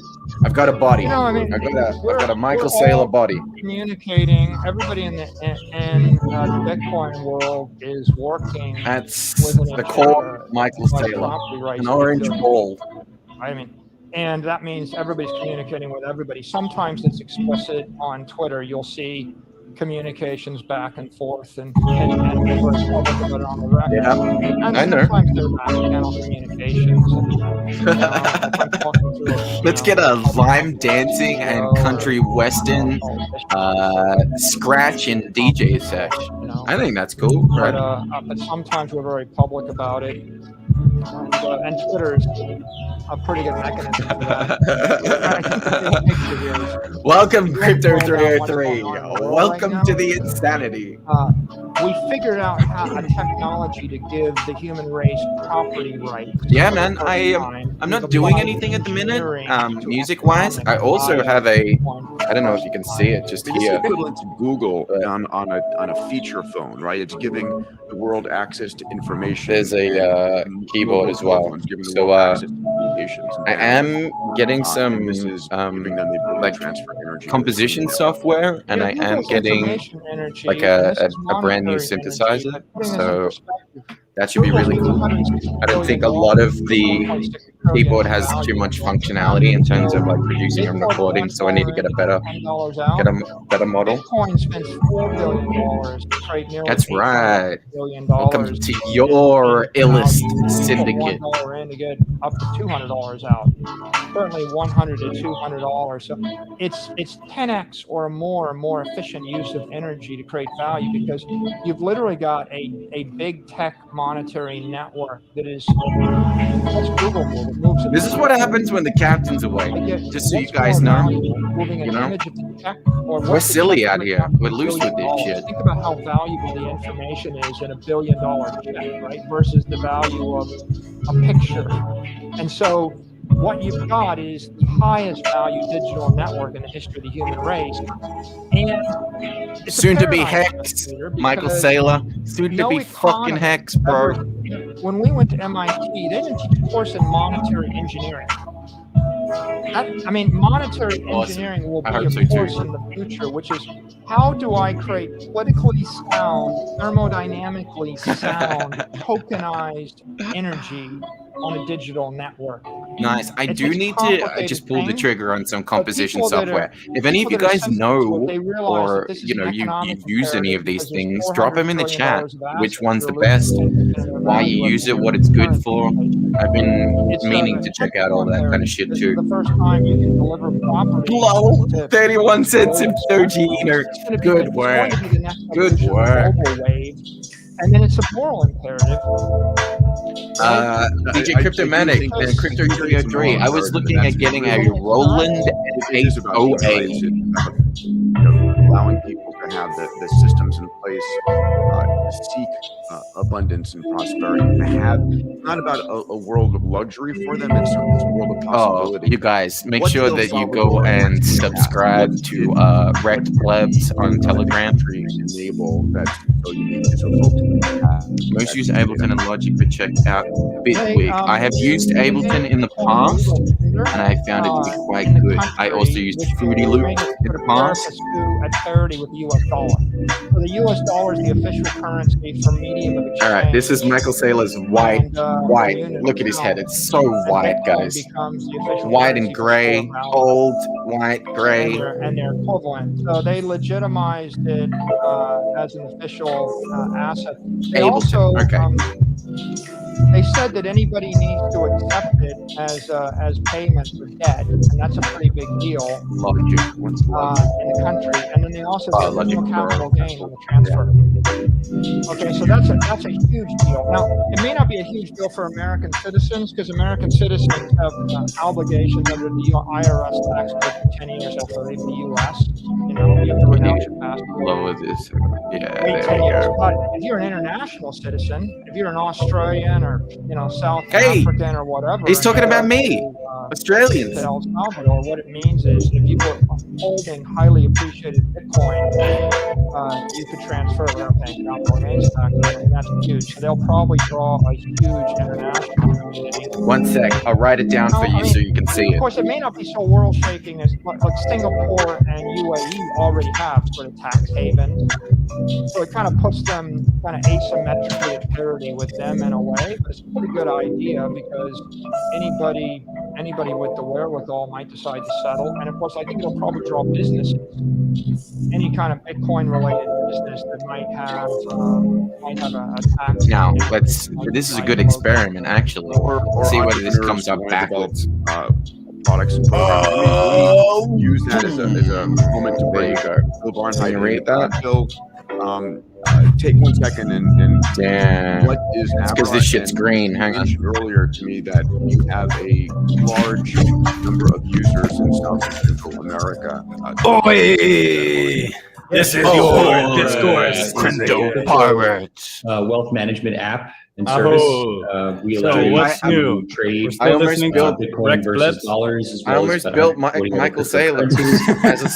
I've got a body. I've got a Michael Saylor body. Communicating. Everybody in the Bitcoin world is working. That's the core Michael Saylor. An orange ball. I mean, and that means everybody's communicating with everybody. Sometimes it's explicit on Twitter. You'll see communications back and forth, and we're public about it on the record. Yeah, and I know. Sometimes they're back channel communications. Let's get a lime dancing and country western scratch in DJ sesh. I think that's cool. Right? But sometimes we're very public about it. And Twitter is a pretty good mechanism for that. Welcome, Crypto 303. Welcome to the insanity. We figured out a technology to give the human race property rights. Yeah, man. I'm not doing anything at the minute, music-wise. I also have I don't know if you can see it just It's here. equivalent to Google on a feature phone, right? It's giving the world access to information. There's a keyboard as well. So I am getting some like composition software, and I am getting like a brand new synthesizer. So that should be really cool. I don't think a lot of the keyboard has too much functionality in terms of like producing and recording, so I need to get a better model. Bitcoin spends $4 billion to trade nearly That's right. $800 billion. Welcome to your illest syndicate. $1 in to get up to $200 out. Certainly $100 to $200. So it's 10x or more efficient use of energy to create value, because you've literally got a big tech monetary network that is. That's Google move. It moves. This is what happens when the captain's away. Just so you guys know. Moving an image of the tech, or we're silly out here. We're loose with this shit. Think about how valuable the information is in $1 billion check, right? Versus the value of a picture. And so what you've got is the highest value digital network in the history of the human race. And it's soon to be Hex, Michael Saylor. Soon to be fucking Hex, bro. When we went to MIT, they didn't teach a course in monetary engineering. Monetary engineering will be a course in the future, which is how do I create politically sound, thermodynamically sound, tokenized energy on a digital network. Nice. I do need to just pull the trigger on some composition software. If any of you guys know, or you use any of these things, drop them in the chat. Which one's the best? Why you use it? What it's good for? I've been meaning to check out all that kind of shit too. The first time you can deliver property. Lol, 31 cents of Dogino. Good work. Good work. And then it's a moral imperative. DJ Cryptomatic and Crypto 303. I was looking at getting a Roland 808. Allowing people to have the systems in place to seek abundance and prosperity. To have not about a world of luxury for them, it's a world of possibility. You guys, make sure that you go and subscribe to Wrecked Plebs on Telegram. Enable that so unique. Most use Ableton and Logic, but check out Bitwig. I have used Ableton in the past, and I found it to be quite good. I also used Fruity Loop in the past. At parity with the U.S. dollar. So the U.S. dollar is the official currency for medium of exchange. All right, this is Michael Saylor's white. Look at his head; it's so white, guys. White and gray, old, white, gray, and they're equivalent. So they legitimized it as an official asset. They also they said that anybody needs to accept it as payment for debt, and that's a pretty big deal in the country. And then they also said no capital gain on the transfer. Okay, so that's a huge deal. Now, it may not be a huge deal for American citizens, because American citizens have obligations under the IRS tax code for 10 years after they leave the U.S. You have to renounce your passport. Lower this. Yeah, there we go. But if you're an international citizen, if you're an Australian or South African or whatever, he's talking about me. Australians. El Salvador, what it means is if you were holding highly appreciated Bitcoin, you could transfer without paying capital gains tax, and that's huge. So they'll probably draw a huge international community. 1 sec, I'll write it down for you so you can see it. Of course, it may not be so world-shaking as like Singapore and UAE already have sort of tax havens. So it kind of puts them kind of asymmetrically at parity with them in a way, but it's a pretty good idea because anybody with the wherewithal might decide to settle. And of course, I think it'll probably draw businesses, any kind of Bitcoin-related business that might have a tax. Now, this is a good experiment, actually. Let's see whether this comes up backwards. Products and programs. We use that as a moment to break. Bill Barnheidt, rate that? Bill, take 1 second and damn. What is because this shit's green. Hang on. Earlier to me that you have a large number of users in South and Central America. This is your Discourse Crypto Pirates wealth management app and service. We allow you to trade Bitcoin versus dollars as well. I almost built Michael Saylor as a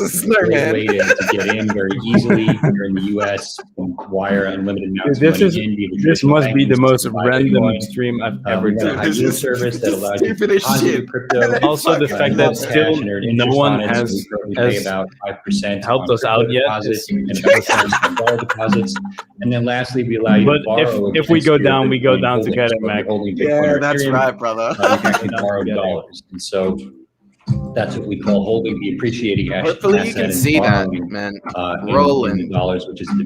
snowman. Way to get in very easily. You're in the U.S. Wire unlimited amounts of money in. This must be the most random stream I've ever done. This is a service that allows you to deposit crypto. Also, the fact that still no one has about 5% helped us out yet. And deposits. And then lastly, we allow you to borrow. If we go down, we go down together, Mac. Yeah, that's right, brother. You can actually borrow dollars, and so that's what we call holding the appreciating asset. Hopefully you can see that, man. Rolling in dollars, which is the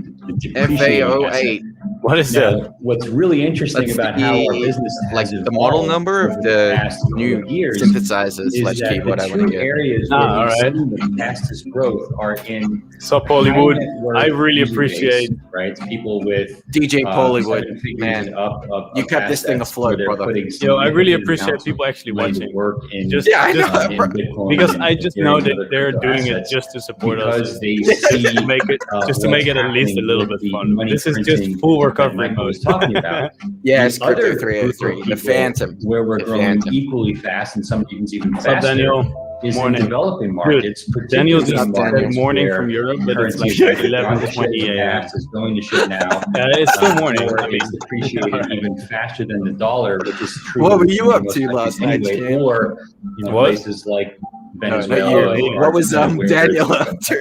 FA08. What is that? What's really interesting about how our business like the model number of the new synthesizers / keyboard I want to get. Areas where we've seen the fastest growth are in Hollywood. I really appreciate people with DJ Hollywood, man. You kept this thing afloat, brother. Yo, I really appreciate people actually watching. Just because I just know that they're doing it just to support us, just to make it at least a little bit fun. This is just full recovery mode. Talking about yes, Crypto 303, the Phantom, where we're growing equally fast, and some even faster. Daniel? Is in developing markets. Daniel's just said morning from Europe, but it's like 11:20 a.m. Is going to shit now. It's still morning. It's depreciated even faster than the dollar, which is true. What were you up to last night? Or places like Venezuela. What was Daniel up to?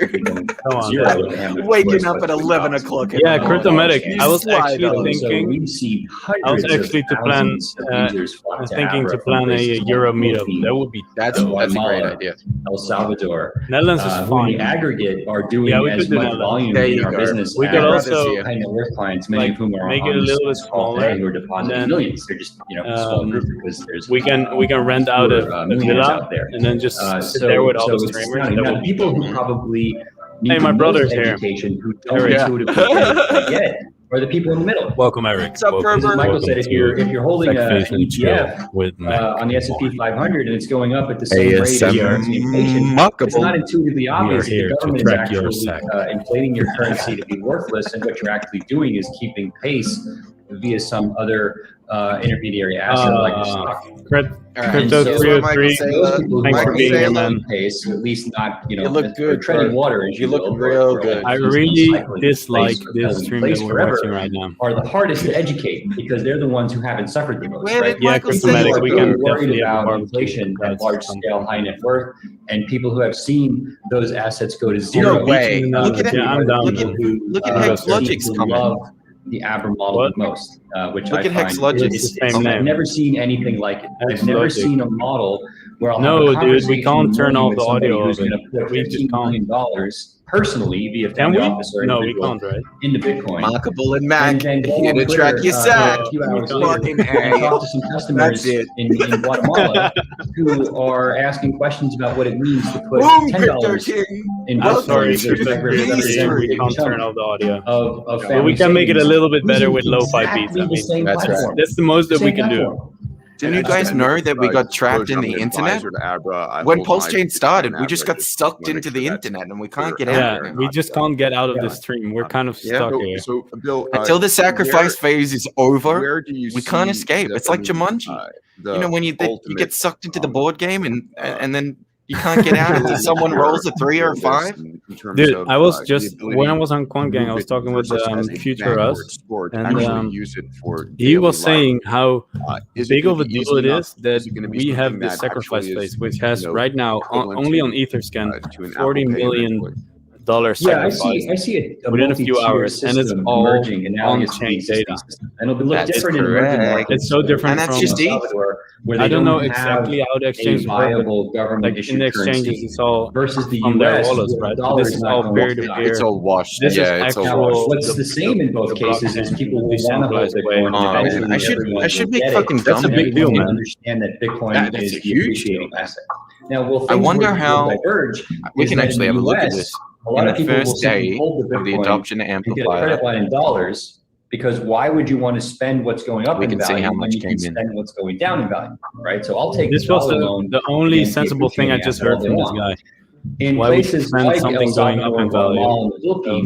Waking up at 11 o'clock. Yeah, Cryptomatic. I was actually thinking. I was actually thinking to plan a Euro meetup. That would be. That's a great idea. El Salvador. Netherlands is fine. In aggregate are doing as much volume in our business. We could also high net worth clients, many of whom are make it a little bit smaller. Who are depositing millions. They're just small group because there's we can rent out a villa out there and then just sit there with all the streamers. People who probably need my brother's here. Who don't intuitively get are the people in the middle. Welcome, Eric. What's up, as Michael said, if you're holding an ETF on the S&P 500 and it's going up at the same rate as your inflation, it's not intuitively obvious that the government is actually inflating your currency to be worthless, and what you're actually doing is keeping pace via some other intermediary asset like the stock. Crypto 303. Thanks for being here, man. Pace, at least not, you look good. Treading water. You look real good. I really dislike this stream that we're watching right now. Are the hardest to educate because they're the ones who haven't suffered the most. Right? Yeah, Cryptomatic. We can worried about inflation at large scale, high net worth, and people who have seen those assets go to zero. No way. Look at Hex Logic's coming. The Abra model the most, which look at Hex Logic. I've never seen anything like it. I've never seen a model where dude, we can't turn off the audio of it. We just $15 million personally via family office or we can't, right? Into Bitcoin. Markable and Mac, here to track your sack. Fucking A. Talk to some customers in Guatemala who are asking questions about what it means to put $10 in Bitcoin. We can't turn off the audio. But we can make it a little bit better with lo-fi beats. I mean, that's right. That's the most that we can do. Didn't you guys know that we got trapped in the internet? When PulseChain started, we just got sucked into the internet and we can't get out. Yeah, we just can't get out of the stream. We're kind of stuck here. So, Bill, until the sacrifice phase is over, we can't escape. It's like Jumanji. You know, when you get sucked into the board game and then you can't get out until someone rolls a 3 or a 5. Dude, I was just when I was on QuantGang, I was talking with Future Us, and he was saying how big of a deal it is that we have this sacrifice phase, which has right now only on Etherscan $40 million sacrifice. I see it within a few hours, and it's all on-chain data. And it'll look different in emerging markets. It's so different from just Salvador, where I don't know exactly how the exchange viable government like in the exchanges, it's all versus the from their US, wallets, right? This is all peer-to-peer. It's all washed. This is actual. What's the same in both cases is people will want to hold Bitcoin. I should make fucking That's a big deal, man. Understand that Bitcoin is a huge asset. Now, I wonder how we can actually have a look at this. A lot in of the people first day of the adoption and get a amplifier. credit line in dollars, because why would you want to spend what's going up in value when you can spend what's going down in value, right? So I'll take this was the only sensible thing I just heard from this guy. In why places would like something El going up in value?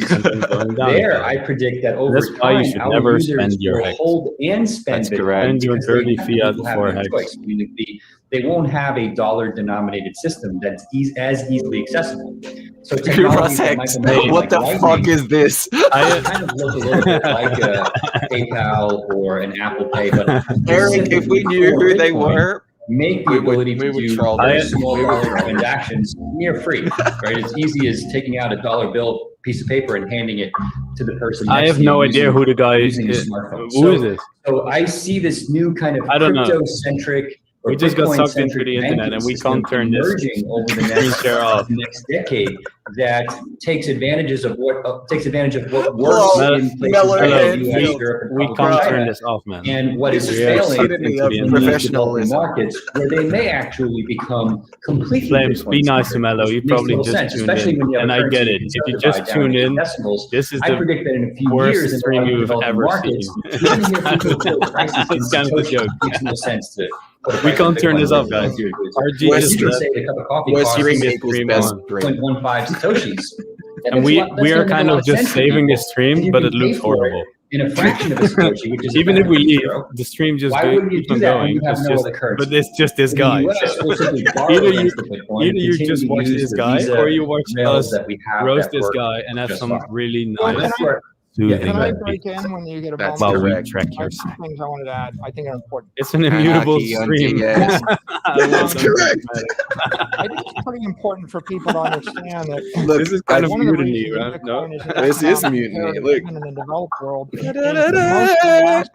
There, I predict that over That's why you should time, never our spend users your will Hex. hold and spend That's correct. And your dirty fiat for Hex. Hex. I mean, they won't have a dollar-denominated system that's as easily accessible. So Ross Hex, what the fuck is this? I kind of look a little bit like PayPal or an Apple Pay, but Eric, if we knew who they were, make the ability to do small transactions near free, right? It's easy as taking out a dollar bill, piece of paper and handing it to the person. I have no idea who the guy is. Who is this? So I see this new kind of crypto-centric. We just got sucked into the internet, and we can't turn this over the next decade. That takes advantage of what works in places like Europe. We can't turn this off, man. And what is failing in professional markets, where they may actually become completely. Flames, be nice to Mello. You probably just tuned in, and I get it. If you just tuned in, this is the worst stream you've ever seen. It's kind of a joke. Makes no sense to. We can't turn this off, guys. RG just say a cup of coffee costs 0.15 satoshis. And we are kind of just saving the stream, but it looks horrible. In a fraction of a satoshi, which is even if we leave, the stream just keeps on going. But it's just this guy. Either you just watch this guy, or you watch us roast this guy and have some really nice. Can I break in when you get a moment? That's correct. Two things I wanted to add. I think are important. It's an immutable stream. That's correct. I think it's pretty important for people to understand that. Look, this is kind of mutiny, right? No, this is mutiny. Look. In the developed world,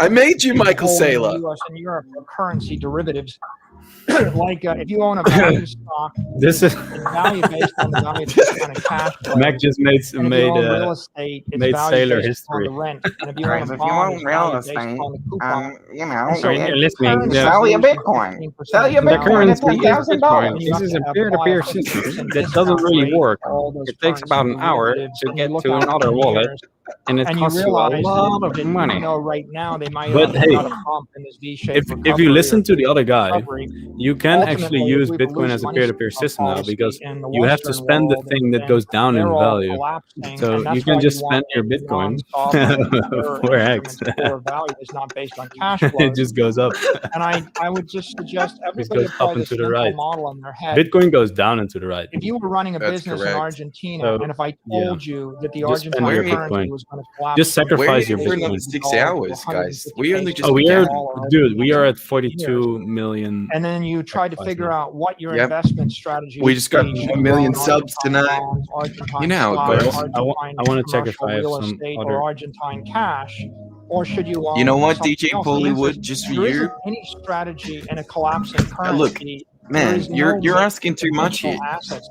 I made you, Michael Saylor. U.S. and Europe are currency derivatives. Like if you own a value stock, this is value based on the value kind of cash flow. Mac just made real estate, made Sailor history. On the rent. And if you Right, own a if you bond, own real it's estate, based on the coupon. you know, And so you're listening. sell your Bitcoin. Sell your The Bitcoin currency at is $10,000. Bitcoin. This is a peer-to-peer system that doesn't really work. It takes about an hour to get to another wallet, and it costs you a lot of money. Right now they might But hey, if you listen to the other guy, you can actually use Bitcoin as a peer-to-peer system now, because you have to spend the thing that goes down in value. So you can just spend your Bitcoin for X. Value is not based on cash flow. It just goes up. And I would just suggest It everybody goes up and to the right. model in their head. Bitcoin goes down and to the right. If you were running a That's business correct. in Argentina, So, and if I told you that the Just spend Argentine your currency Bitcoin. was going to collapse, Just sacrifice your for another Bitcoin. 6 hours, guys. We only just We are, began. dude. We are at 42 million. and then you tried to figure out what your Yep. investment strategy. We would just got be. 1 million Should subs you tonight. bonds, Argentine You know how it stocks, goes. Argentine I wanna check if I have commercial real some estate other- or Argentine cash, or should you? You know what, something DJ else? The answer Bollywood, is just for there you? isn't any strategy in a collapsing currency. Look, man, you're asking too much here.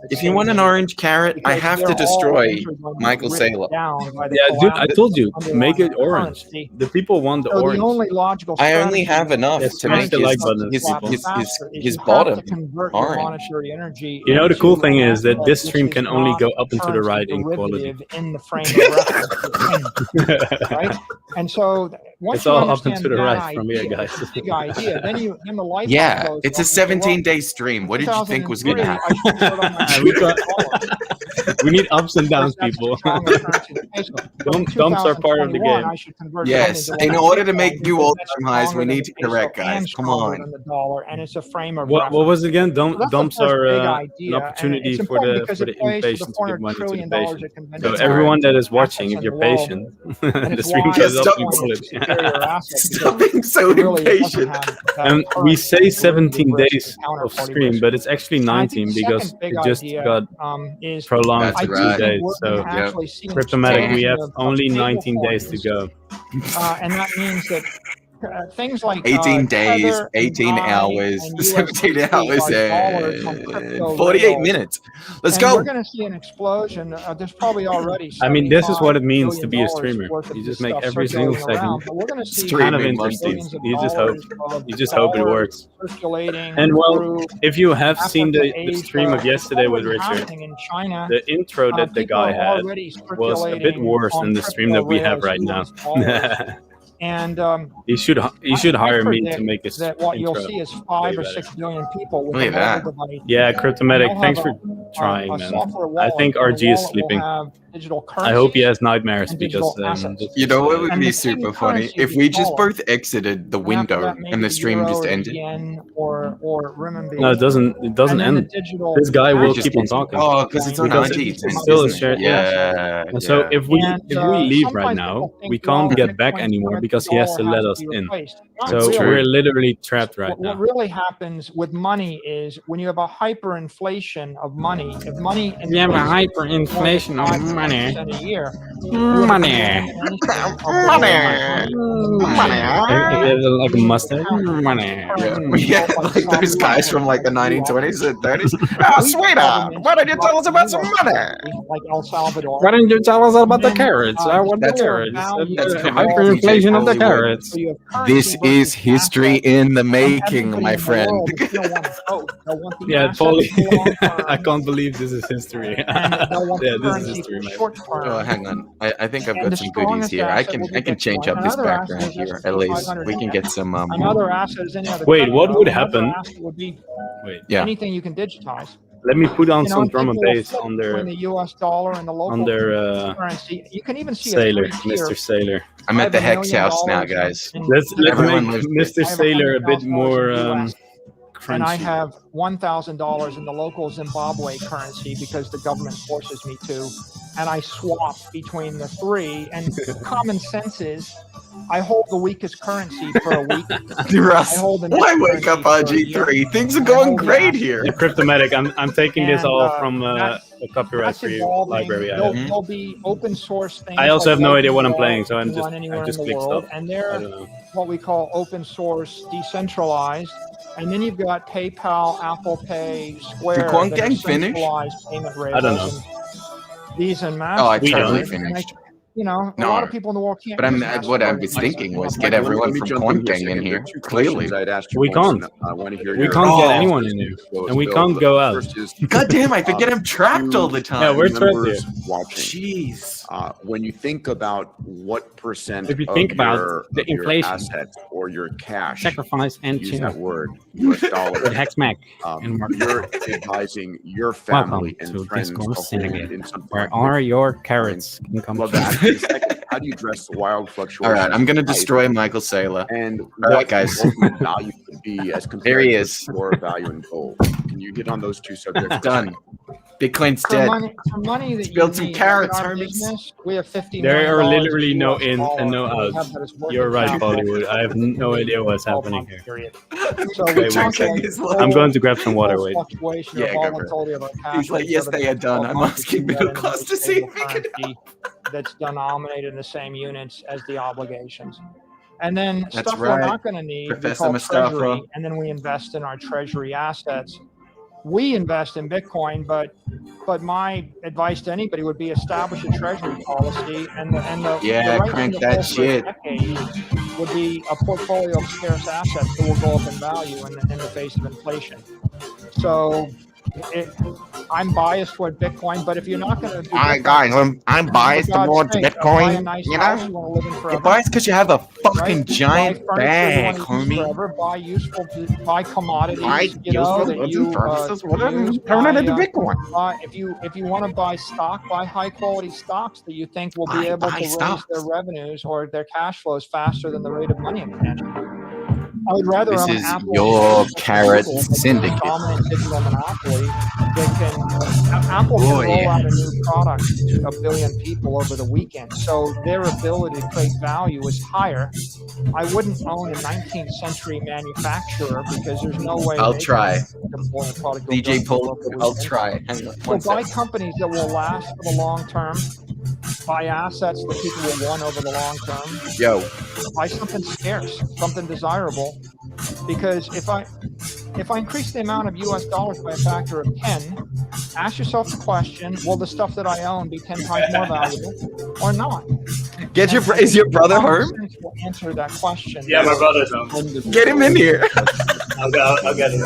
If you want an orange carrot, I have to destroy Michael Saylor. Yeah, dude, I told you, make it orange. The people want the So orange. the only logical I only have enough Yes, to smash make the like button, his faster bottom convert orange. monetary energy. You know, the cool thing is that this which stream is can only not go up and to the currency right in quality. derivative in the frame of reference, right? And so once It's you all up and understand to the that right from here, idea, guys. it's a big idea. Then the light Yeah, bulb goes it's a off and says, 17-day stream. What did you think was going to 2003, happen? I should vote on my We got- dollar. We need ups and downs, That's people. stronger currency than peso. But in Dumps are part of the 2021, game. I should convert Yes, that into in one order to Bitcoin make new because all-time that's highs, we stronger need than to the peso correct, and guys. Come stronger on. than the dollar, and it's a frame of What reference. was it again? So that's the Dumps first are big an idea, and opportunity it's for important the because it plays to impatient to $400 give money to the trillion patient. that So conventional everyone that is assets watching, in if you're the world, patient, and the it's stream why goes up Bitcoin in is a quality. superior asset Stop because being so it really doesn't impatient. have that And we currency say derivative 17 risk days and of counterparty stream, risk. but it's actually And I 19 think the because second big it just idea, got is prolonged That's for 2 right. days. we're So gonna actually see an Cryptomatic, we have explosion of only stable 19 days to coins, go. and that means that things like 18 days, Tether and 18 Dime hours, and 17 USDC hours, are dollars on crypto and 48 rails. minutes. Let's And go. we're going to see an explosion. There's probably already. I mean, this is what it means $75 to be a billion streamer. worth of You just this make stuff every single circulating second around, but we're going to see kind of Streaming interesting. monkeys. You just hope. You just hope it works. Circulating And well, through if you have seen the Asia, stream of yesterday with already Richard, happening in China. the intro that the People guy are had already was a bit circulating worse on than the stream crypto that we have rails right now. US dollars. And You should I hire me to predict make this that what you'll intro see is 5 way or better. 6 billion people with Look a at that. mobile device. Yeah, Cryptomatic, They'll thanks have for trying, a man. software I wallet, think and the RG is wallet will sleeping. have digital I hope he currency has nightmares and because digital assets. You know what would And be the same super funny? currency If we we just follow. both exited the And after window that, maybe and the stream euro just or the ended. yen or renminbi. No, it doesn't And end. then the digital This guy will asset keep on talking. Oh, because it's on Because RG. it's still a isn't it? share. Yeah. And so yeah. if we And, leave right sometimes now, people think, we can't well, get back Bitcoin's anymore currency, because he has to dollar let has us to be in. replaced. Not So That's we're true. literally trapped right What now. really happens with money is when you have a hyperinflation of money, if money We have a hyperinflation of Money. 20% a year. Money. Like a mustache. Money. We had like those guys from like the 1920s and 30s. Oh, sweetheart, why don't you tell us about some money? Like El Salvador. Why didn't you tell us about the carrots? I want the carrots. That's Hyperinflation of the carrots. This is history in the making, my friend. Yeah, totally. I can't believe this is history. Yeah, this is history, man. Oh, hang on. I think I've got some goodies here. I can change up this background here. At least we can get some. Another asset is any other. Wait, what would happen? Wait, yeah. Anything you can digitize. Let me put on some drum and bass on their the US dollar and the local currency. You can even see Sailor, Mr. Sailor. I'm at the Hex house now, guys. Let's make Mr. Sailor a bit more and I have $1,000 in the local Zimbabwe currency because the government forces me to, and I swap between the three. And common sense is, I hold the weakest currency for a week. Russ, why wake up on G3? Things are going great here. The Cryptomatic, I'm taking this all from a copyright-free library. There'll be open source things. I also have no idea what I'm playing, so I just click stuff. And they're what we call open source, decentralized. And then you've got PayPal, Apple Pay, Square. Did Quant Gang finish? Payment I don't know. These and Master. Oh, I totally finished. A lot of people in the world can't. But what I was thinking was get everyone from Quant Gang in here. Clearly, we can't. We can't get anyone in here, and we can't go out. God damn! I forget I'm trapped all the time. Yeah, we're trapped here. Jeez. When you think about what percent if you think about the inflation, assets or your cash, sacrifice and use that word, US dollar, with Hexmac, you're advising your family and friends to hold in something. Where are your carrots? Can come Second, how do you address the wild fluctuations? All right, I'm going to destroy Michael Saylor. And all right, guys. Value could be as compared there he is. To value in gold. Can you hit on those two subjects? Done. Bitcoin's dead. For money that build some carrots, homies. Business, we have $50 there are literally no in and no out. You're right, Bollywood. I have no idea what's happening here. So I'm going to grab some water. Wait. Yeah, he's like, yes, they are done. I'm asking middle class to see if we can help. That's denominated in the same units as the obligations. And then That's stuff right. we're not going to need, Professor we call treasury, Mustafa. and then we invest in our treasury assets. We invest in Bitcoin, but my advice to anybody would be establish a treasury policy, and the right crank thing to that hold for a shit. decade would be a portfolio of scarce assets that will go up in value in the face of inflation. So I'm biased toward Bitcoin, but if you're not going to do all right, guys, I'm biased towards Bitcoin. Nice you house, know, you you're biased because you have a fucking giant bag, homie. Forever, buy commodities. Buy turn it into Bitcoin. If you want to buy stock, buy high quality stocks that you think will be able to raise their revenues or their cash flows faster than the rate of money expansion. I would rather this own is Apple your carrot syndicate. Dominant digital monopoly that can Apple can roll out a new product to 1 billion people over the weekend, so their ability to create value is higher. I wouldn't own a 19th century manufacturer because there's no way. I'll try. Product DJ Paul, I'll try. Hang on, buy companies that will last for the long term. Buy assets that people will want over the long term. Yo. Buy something scarce, something desirable. Because if I increase the amount of US dollars by a factor of 10, ask yourself the question, will the stuff that I own be 10 times more valuable or not? Is your brother home? Will answer that question. Yeah, my brother's home. Get him in here. I'll get him.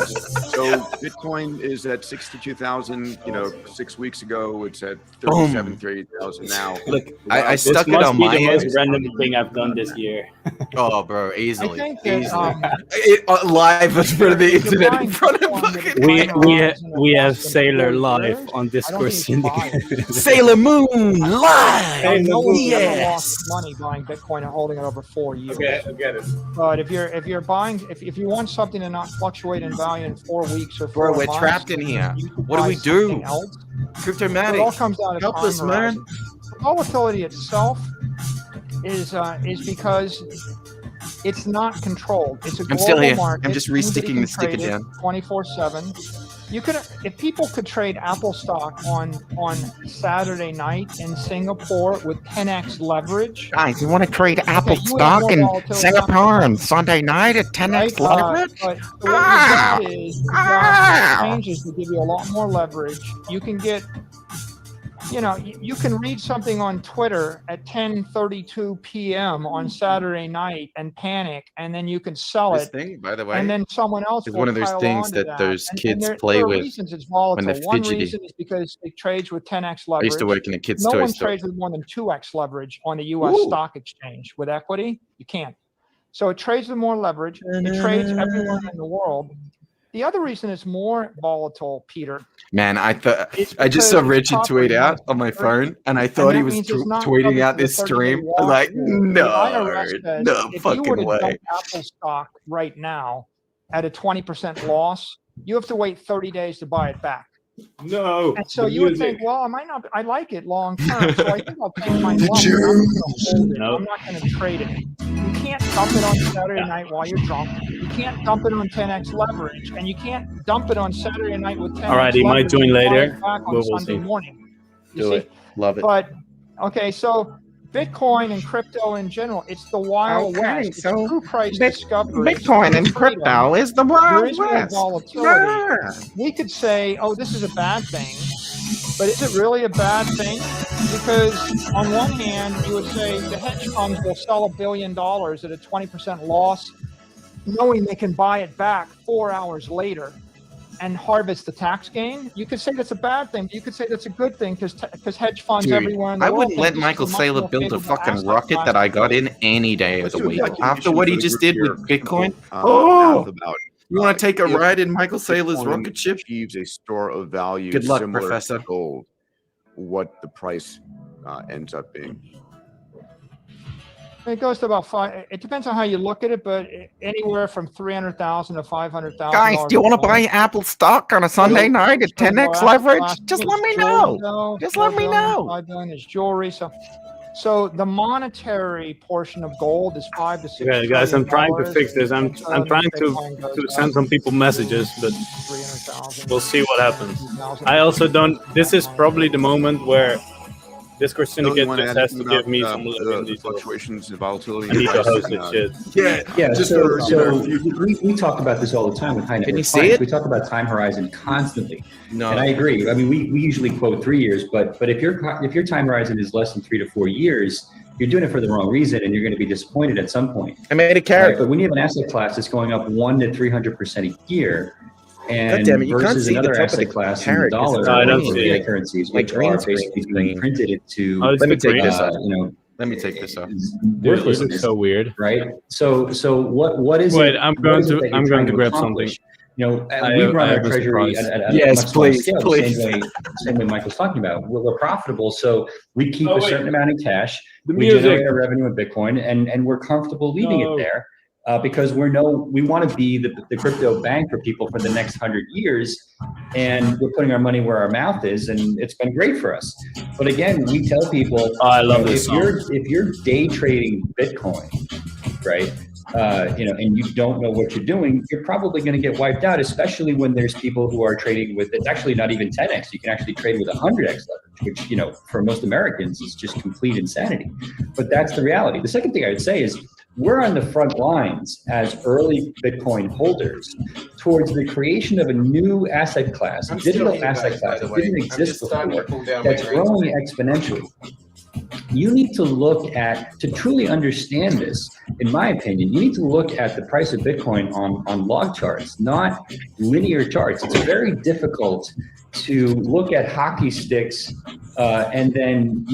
So Bitcoin is at 62,000. 6 weeks ago it's at 37, 38,000 now. Look, I stuck it on my end. This must be the most random thing I've done this year. Oh, bro, easily. I think that, live in front of the internet in front of fucking. We have Sailor live on Discourse Syndicate. Sailor Moon live. Lost money buying Bitcoin and holding it over 4 years. Okay, I get it. But if you're buying, if you want something to not fluctuate in value in 4 weeks or 4 months, we're trapped in here. What do we do? Cryptomatic. It all comes down to help time us, man. The volatility itself is because it's not controlled. It's a global still here. market. I'm just resticking the sticker down. 24/7. You could, if people could trade Apple stock on Saturday night in Singapore with 10x leverage. Guys, you want to trade Apple stock in Singapore on Sunday night at 10x leverage? But what you get is exchanges that give you a lot more leverage. You can get, you can read something on Twitter at 10:32 p.m. on Saturday night and panic, and then you can sell This it. thing, by the way, and then someone else is will one of those pile things onto that those And kids there play are with reasons it's volatile. when they're One fidgety. reason is because it trades with 10x I leverage. used to work in a kid's No toy one store. trades with more than 2x leverage on the U.S. stock exchange with equity. You can't. So it trades with more leverage. It trades everywhere in the world. The other reason it's more volatile, Peter. Man, I just saw Richard tweet out on my phone, and I thought he was tweeting out this stream. I was like, no fucking way. Dump Apple stock right now at a 20% loss, you have to wait 30 days to buy it back. No. And so you would think, well, I like it long term, so I think I'll take my lump. I'm going to hold it. I'm not going to trade it. You can't dump it on Saturday night while you're drunk. You can't dump it on 10x leverage, and you can't dump it on Saturday night with 10x. All right, he might join later. We'll Sunday morning. Do it. Love it. But okay, so Bitcoin and crypto in general, it's the Wild West. It's true price discovery. Bitcoin and crypto is the Wild West. Volatility. We could say, oh, this is a bad thing. But is it really a bad thing? Because on one hand, you would say the hedge funds will sell $1 billion at a 20% loss, knowing they can buy it back 4 hours later and harvest the tax gain. You could say that's a bad thing, but you could say that's a good thing because hedge funds everywhere in the world. I wouldn't let Michael Saylor build a fucking rocket that I got in any day of the week. After what he just did with Bitcoin, you want to take a ride in Michael Saylor's rocket ship? Achieves a store of value. Good luck, similar Professor. to gold. What the price ends up being. It goes to about five. It depends on how you look at it, but anywhere from 300,000 to 500,000. Guys, do you want to buy Apple stock on a Sunday night at 10x leverage? Just let me know. Just let me know. 5 billion is jewelry. So the monetary portion of gold is 5 to 6. Okay, guys, I'm trying to fix this. I'm trying to send some people messages, but we'll see what happens. I also don't. This is probably the moment where Discourse Syndicate just has to give me some fluctuations in volatility. I need to host this shit. Yeah. So we talk about this all the time with high net worth clients. We talk about time horizon constantly. No, and I agree. I mean, we usually quote 3 years, but if your time horizon is less than 3 to 4 years, you're doing it for the wrong reason, and you're going to be disappointed at some point. I made a carrot. Right? But when you have an asset class that's going up 100 to 300% a year, and versus another asset class in dollars or currencies, which are basically being printed into. Let me take this off. Let me take this off. Dude, this is so weird, right? So what is? Wait, it, I'm going to grab something. We run our treasury at a much smaller scale, same way Michael's talking about. We're profitable, so we keep a certain amount in cash. We generate our revenue in Bitcoin, and we're comfortable leaving it there. Because we want to be the crypto bank for people for the next 100 years, and we're putting our money where our mouth is, and it's been great for us. But again, we tell people, I love this. If you're day trading Bitcoin, right? And you don't know what you're doing, you're probably going to get wiped out, especially when there's people who are trading with, it's actually not even 10x. You can actually trade with 100x leverage, which, for most Americans is just complete insanity. But that's the reality. The second thing I would say is we're on the front lines as early Bitcoin holders towards the creation of a new asset class, a digital asset class that didn't exist before, that's growing exponentially. You need to look at, to truly understand this, in my opinion, you need to look at the price of Bitcoin on log charts, not linear charts. It's very difficult to look at hockey sticks and then,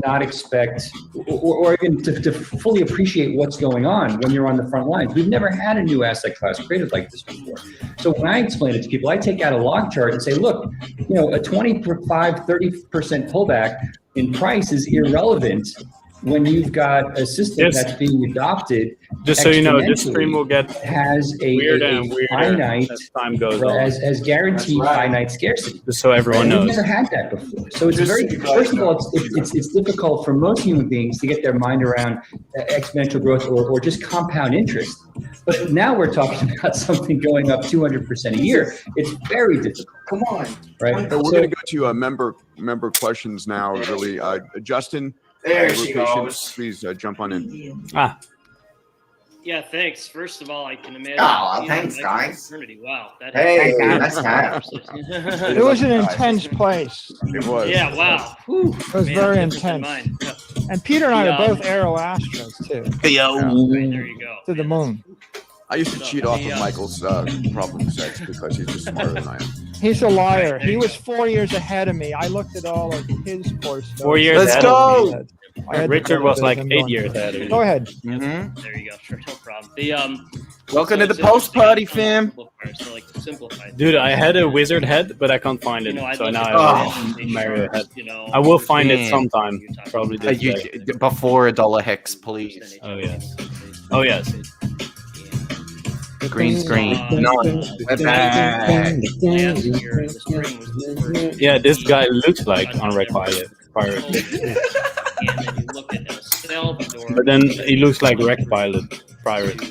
not expect or even to fully appreciate what's going on when you're on the front lines. We've never had a new asset class created like this before. So when I explain it to people, I take out a log chart and say, look, a 25, 30% pullback in price is irrelevant when you've got a system that's being adopted, just so you know, this stream will get has a weirder and weirder finite, as time goes on. as guaranteed finite scarcity. Just so everyone knows. We've never had that before. So it's very, first of all, it's difficult for most human beings to get their mind around exponential growth or just compound interest. But now we're talking about something going up 200% a year. It's very difficult. Come on. Right. So we're going to go to member questions now, really. Justin, there she goes. Please jump on in. Yeah, thanks. First of all, I can imagine. Oh, thanks, guys. Wow. Hey, that's time. It was an intense place. It was. Yeah, wow. It was very intense. And Peter and I are both Aero Astros, too. Right, there you go. To the moon. I used to cheat off of Michael's problem sets because he's just smarter than I am. He's a liar. He was 4 years ahead of me. I looked at all of his course. 4 years Let's ahead go. of me. Richard was like 8 years ahead of you. Go ahead. Mm-hmm. There you go. Sure, no problem. Welcome to the post party, fam. So, like, simplified. Dude, I had a wizard head, but I can't find it. So now I have a Mario head. I will find it sometime. Probably this day. Before $1 hex, please. Oh, yes. Oh, yes. Green screen. No. Yeah, this guy looks like on Red Pirate. But then he looks like Wreck Pilot Pirate.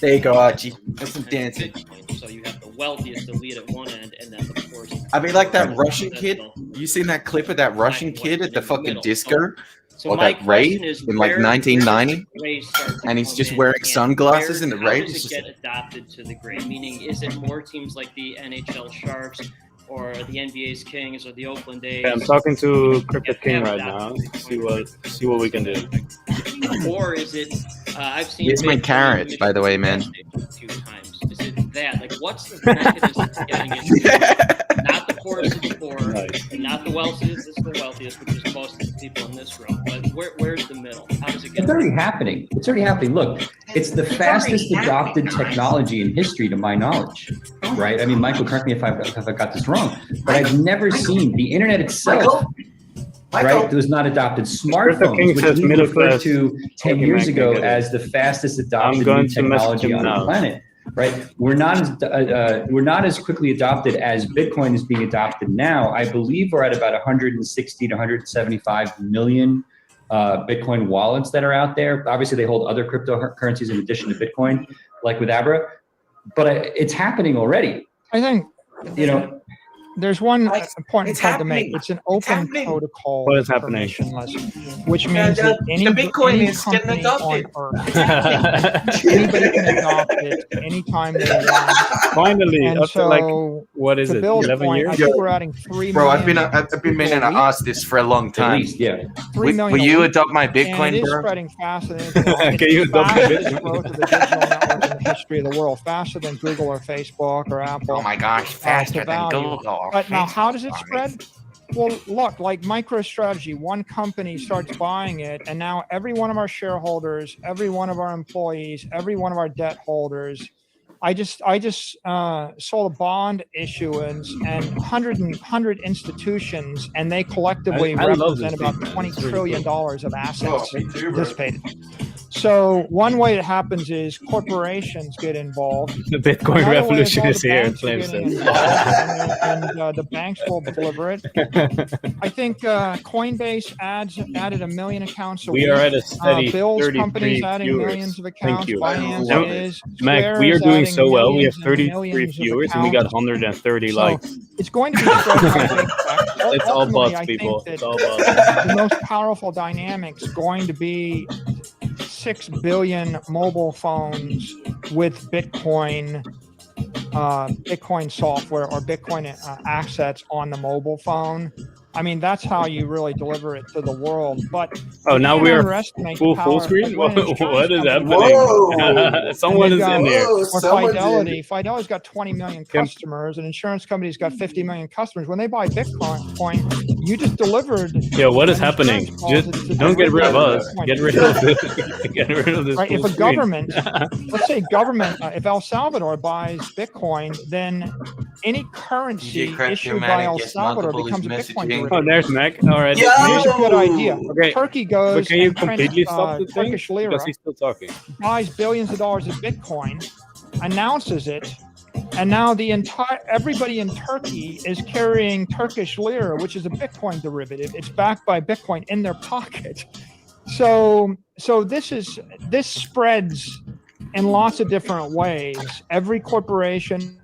There you go, Archie. That's some dancing. So you have the wealthiest elite at one end, and then the poorest. I mean, like that Russian kid. You seen that clip of that Russian kid at the fucking disco? So or that rave in like 1990? And he's just wearing sunglasses in the rave? How does it get adopted to the gray? Meaning, is it more teams like the NHL Sharks or the NBA's Kings or the Oakland A's? Okay, I'm talking to Crypto King right now. See what we can do. Or is it? I've seen. Here's my carrot, by the way, man. A few times. Is it that? Like, what's the mechanism for getting it? Not the poorest of the poor, and not the wealthiest. It's the wealthiest, which is most of the people in this room. But where's the middle? How does it get? It's already happening. It's already happening. Look, it's the fastest adopted technology in history, to my knowledge. Right? I mean, Michael, correct me if I got this wrong, but I've never seen the internet itself. Right, it was not adopted. Smartphones, which we referred to 10 years ago as the fastest adopted new technology on the planet. Right, we're not as quickly adopted as Bitcoin is being adopted now. I believe we're at about 160 to 175 million Bitcoin wallets that are out there. Obviously, they hold other cryptocurrencies in addition to Bitcoin, like with Abra. But it's happening already. I think there's one important point to make. It's an open protocol. What is happening? Which means that any company on Earth, anybody can adopt it anytime they want. Finally, and after so, like, what is it, 11 years? I think we're adding 3 Bro, million. I've been meaning to ask this for a long time. At least, yeah. 3 million. Will you adopt my Bitcoin, and it is bro? spreading faster than anything else. Can you adopt my Bitcoin? Bitcoin? Growth of the digital network in the history of the world, faster than Google or Facebook or Apple. Oh my gosh, faster than value. Google. But now, how does it spread? Well, look, like MicroStrategy, one company starts buying it, and now every one of our shareholders, every one of our employees, every one of our debt holders. I just sold a bond issuance and 100 institutions, and they collectively represent about $20 trillion of assets dissipated. So one way it happens is corporations get involved. The Bitcoin revolution is here, it claims and the banks will deliver it. I think Coinbase added 1 million accounts a week. We are at a steady Bill's 33 company's adding viewers. millions of accounts. Thank you. Binance is. Mac, we are doing so well. We have 33 viewers and we got 130 likes. It's going to be spread by big tech. It's all Ultimately, bots, I people. think It's that all bots. the most powerful dynamic is going to be 6 billion mobile phones with Bitcoin software or Bitcoin assets on the mobile phone. I mean, that's how you really deliver it to the world. But now we are full screen? What is happening? Someone is in there. Or Fidelity. Fidelity's got 20 million customers. An insurance company's got 50 million customers. When they buy Bitcoin, You just delivered. Yeah, what is happening? Just don't get rid of us. Get rid of this. Get rid of this. Right. If a government, let's say government, if El Salvador buys Bitcoin, then any currency issued by El Salvador becomes a Bitcoin derivative. Oh, there's Mac. All right. Here's a good idea. Okay. Turkey goes But can you and prints, completely stop the thing? Turkish lira, Because he's still talking. buys billions of dollars of Bitcoin, announces it, and now everybody in Turkey is carrying Turkish lira, which is a Bitcoin derivative. It's backed by Bitcoin in their pocket. So this spreads in lots of different ways. Every corporation.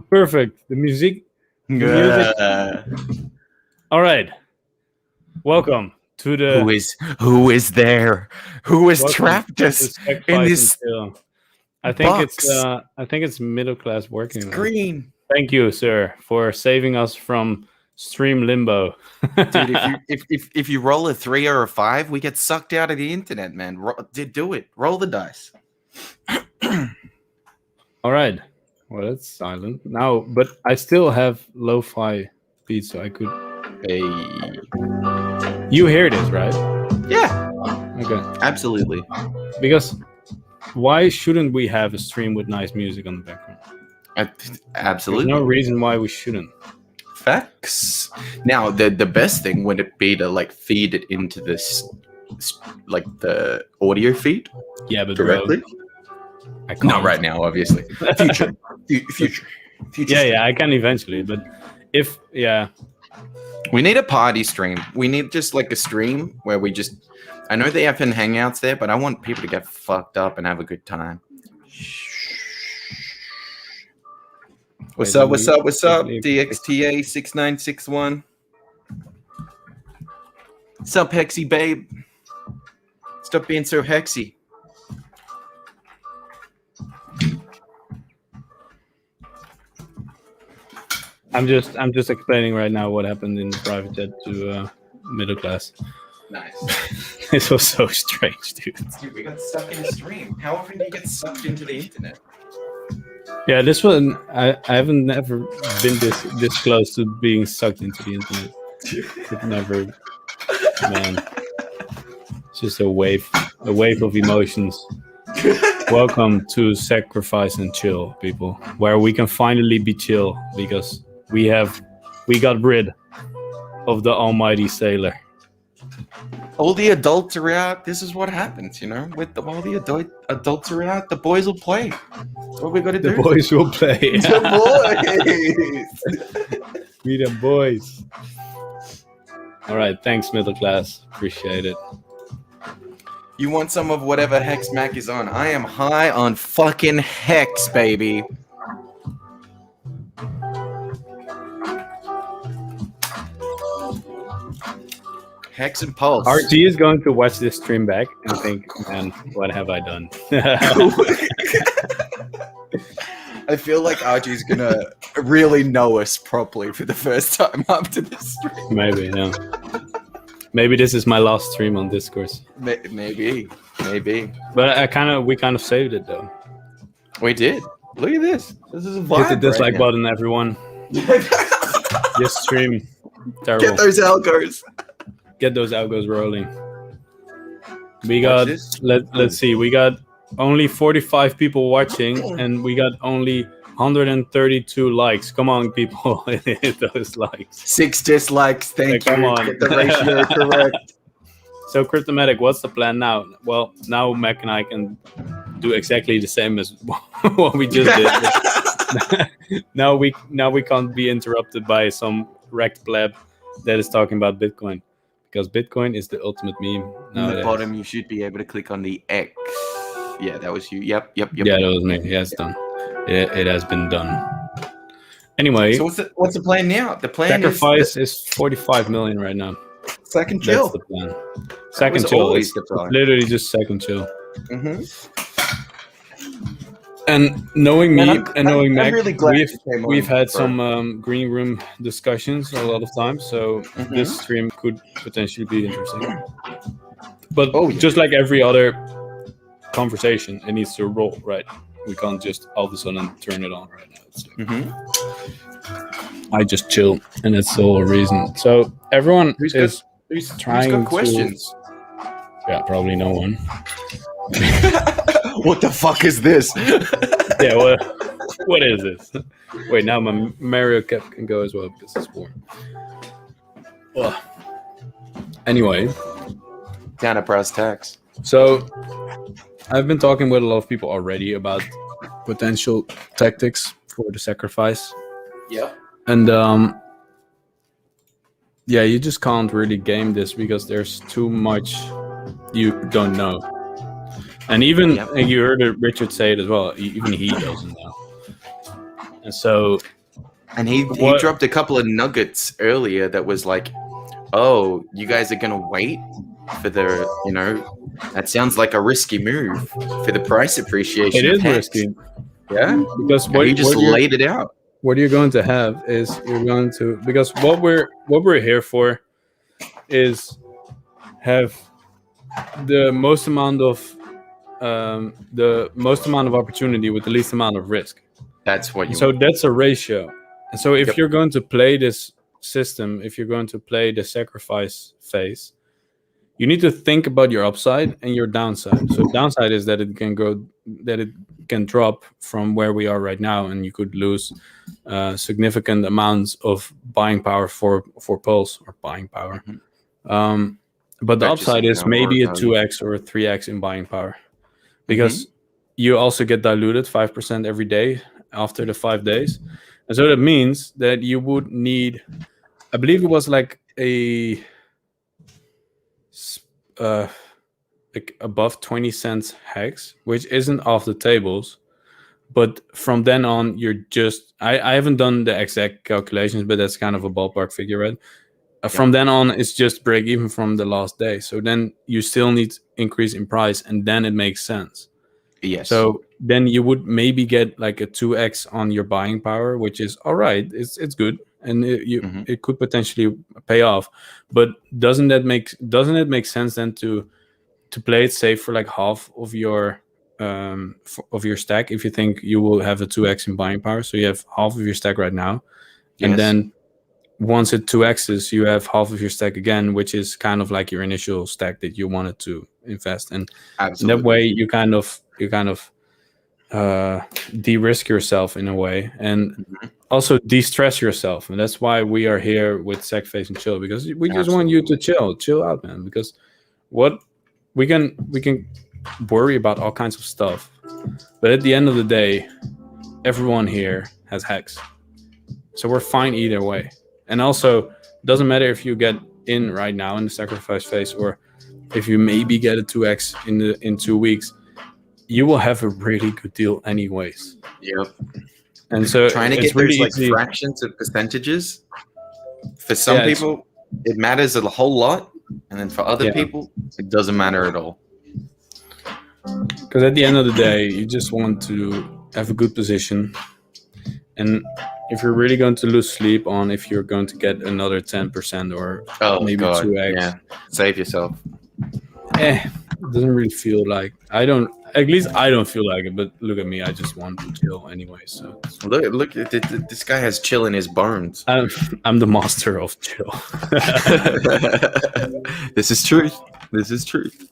Perfect. The music. All right. Welcome to the. Who is there? Who has welcome trapped to us Sacrifice in this? I think box? I think it's middle class working. Screen. Thank you, sir, for saving us from stream limbo. Dude, if you roll a 3 or a 5, we get sucked out of the internet, man. Do it. Roll the dice. All right. Well, it's silent now, but I still have lo-fi beats, so I could. Hey. You hear this, right? Yeah. Okay. Absolutely. Because why shouldn't we have a stream with nice music on the background? Absolutely. There's no reason why we shouldn't. Facts. Now, the best thing would it be to like feed it into this, like the audio feed? Yeah, but directly. Not right now, obviously. Future. Yeah, I can eventually, but we need a party stream. We need just like a stream where we just. I know the FN Hangouts there, but I want people to get fucked up and have a good time. What's up? DXTA 6961. What's up, Hexy babe? Stop being so hexy. I'm just explaining right now what happened in the private jet to middle class. Nice. This was so strange, dude. Dude, we got stuck in a stream. How often do you get sucked into the internet? Yeah, this one I haven't never been this close to being sucked into the internet. It never, man. It's just a wave of emotions. Welcome to Sacrifice and Chill, people, where we can finally be chill because we got rid of the almighty sailor. All the adults are out. This is what happens, you know. While the adults are out, the boys will play. That's what we got to do. The boys will play. The boys. We the boys. All right, thanks, middle class. Appreciate it. You want some of whatever Hex Mac is on? I am high on fucking Hex, baby. Hex and Pulse. RT is going to watch this stream back and think, man, what have I done? I feel like RG's gonna really know us properly for the first time after this stream. Maybe, yeah. Maybe this is my last stream on Discourse. Maybe. But we kind of saved it though. We did. Look at this. This is a vibe. Hit the dislike button, everyone. This stream, terrible. Get those algos. Get those algos rolling. We got let's see. We got only 45 people watching, and we got only 132 likes. Come on, people, hit those likes. 6 dislikes. Thank you. Come on. Get the ratio correct. So, Cryptomatic, what's the plan now? Well, now Mac and I can do exactly the same as what we just did. now we can't be interrupted by some wrecked pleb that is talking about Bitcoin. Because Bitcoin is the ultimate meme. At the bottom, you should be able to click on the X. Yeah, that was you. Yep. Yeah, that was me. Yeah, it's done. It has been done. Anyway. So what's the plan now? The plan Sacrifice is 45 million right now. Second chill. That's the plan. Second chill. It's literally just second chill. Mm-hmm. And knowing me and knowing Mac, really glad we've had some green room discussions a lot of times, so this stream could potentially be interesting. But just like every other conversation, it needs to roll, right? We can't just all of a sudden turn it on right now. I just chill, and that's the whole reason. So everyone is trying got questions? to. Yeah, probably no one. What the fuck is this? Yeah, what is this? Wait, now my Mario cap can go as well because it's warm. Well, anyway, down at brass tacks. So I've been talking with a lot of people already about potential tactics for the sacrifice. Yeah. And yeah, you just can't really game this because there's too much you don't know. And even and you heard Richard say it as well. Even he doesn't know. And so, and he dropped a couple of nuggets earlier that was like, "Oh, you guys are gonna wait for the, you know, that sounds like a risky move for the price appreciation." It is risky. Yeah, because what you just laid it out. What you're going to have is you're going to, because what we're here for is have the most amount of opportunity with the least amount of risk. That's what you so want. That's a ratio. And so if you're going to play this system, if you're going to play the sacrifice phase, you need to think about your upside and your downside. So downside is that it can go, that it can drop from where we are right now, and you could lose significant amounts of buying power for Pulse or buying power. But the upside is maybe a 2x or a 3x in buying power, because you also get diluted 5% every day after the 5 days. And so that means that you would need, I believe it was like a like above 20 cents hex, which isn't off the tables. But from then on, you're just, I haven't done the exact calculations, but that's kind of a ballpark figure, right? From then on, it's just break even from the last day. So then you still need increase in price, and then it makes sense. Yes. So then you would maybe get like a 2x on your buying power, which is all right. It's good, and it could potentially pay off. But doesn't it make sense then to play it safe for like half of your stack if you think you will have a 2x in buying power? So you have half of your stack right now, and then once it 2x's, you have half of your stack again, which is kind of like your initial stack that you wanted to invest in. Absolutely. That way you kind of de-risk yourself in a way, and also de-stress yourself. And that's why we are here with Sac Face and Chill, because we just want you to chill out, man. Because what we can worry about all kinds of stuff, but at the end of the day, everyone here has Hex, so we're fine either way. And also, doesn't matter if you get in right now in the sacrifice phase, or if you maybe get a 2x in 2 weeks, you will have a really good deal anyways. Yep. And so trying to get those like fractions of percentages, for some people it matters a whole lot, and then for other people it doesn't matter at all. Because at the end of the day, you just want to have a good position, and if you're really going to lose sleep on if you're going to get another 10% or maybe 2x, save yourself. It doesn't really feel like, at least I don't feel like it, but look at me, I just want to chill anyway. So look, this guy has chill in his bones. I'm the master of chill. This is truth. This is truth.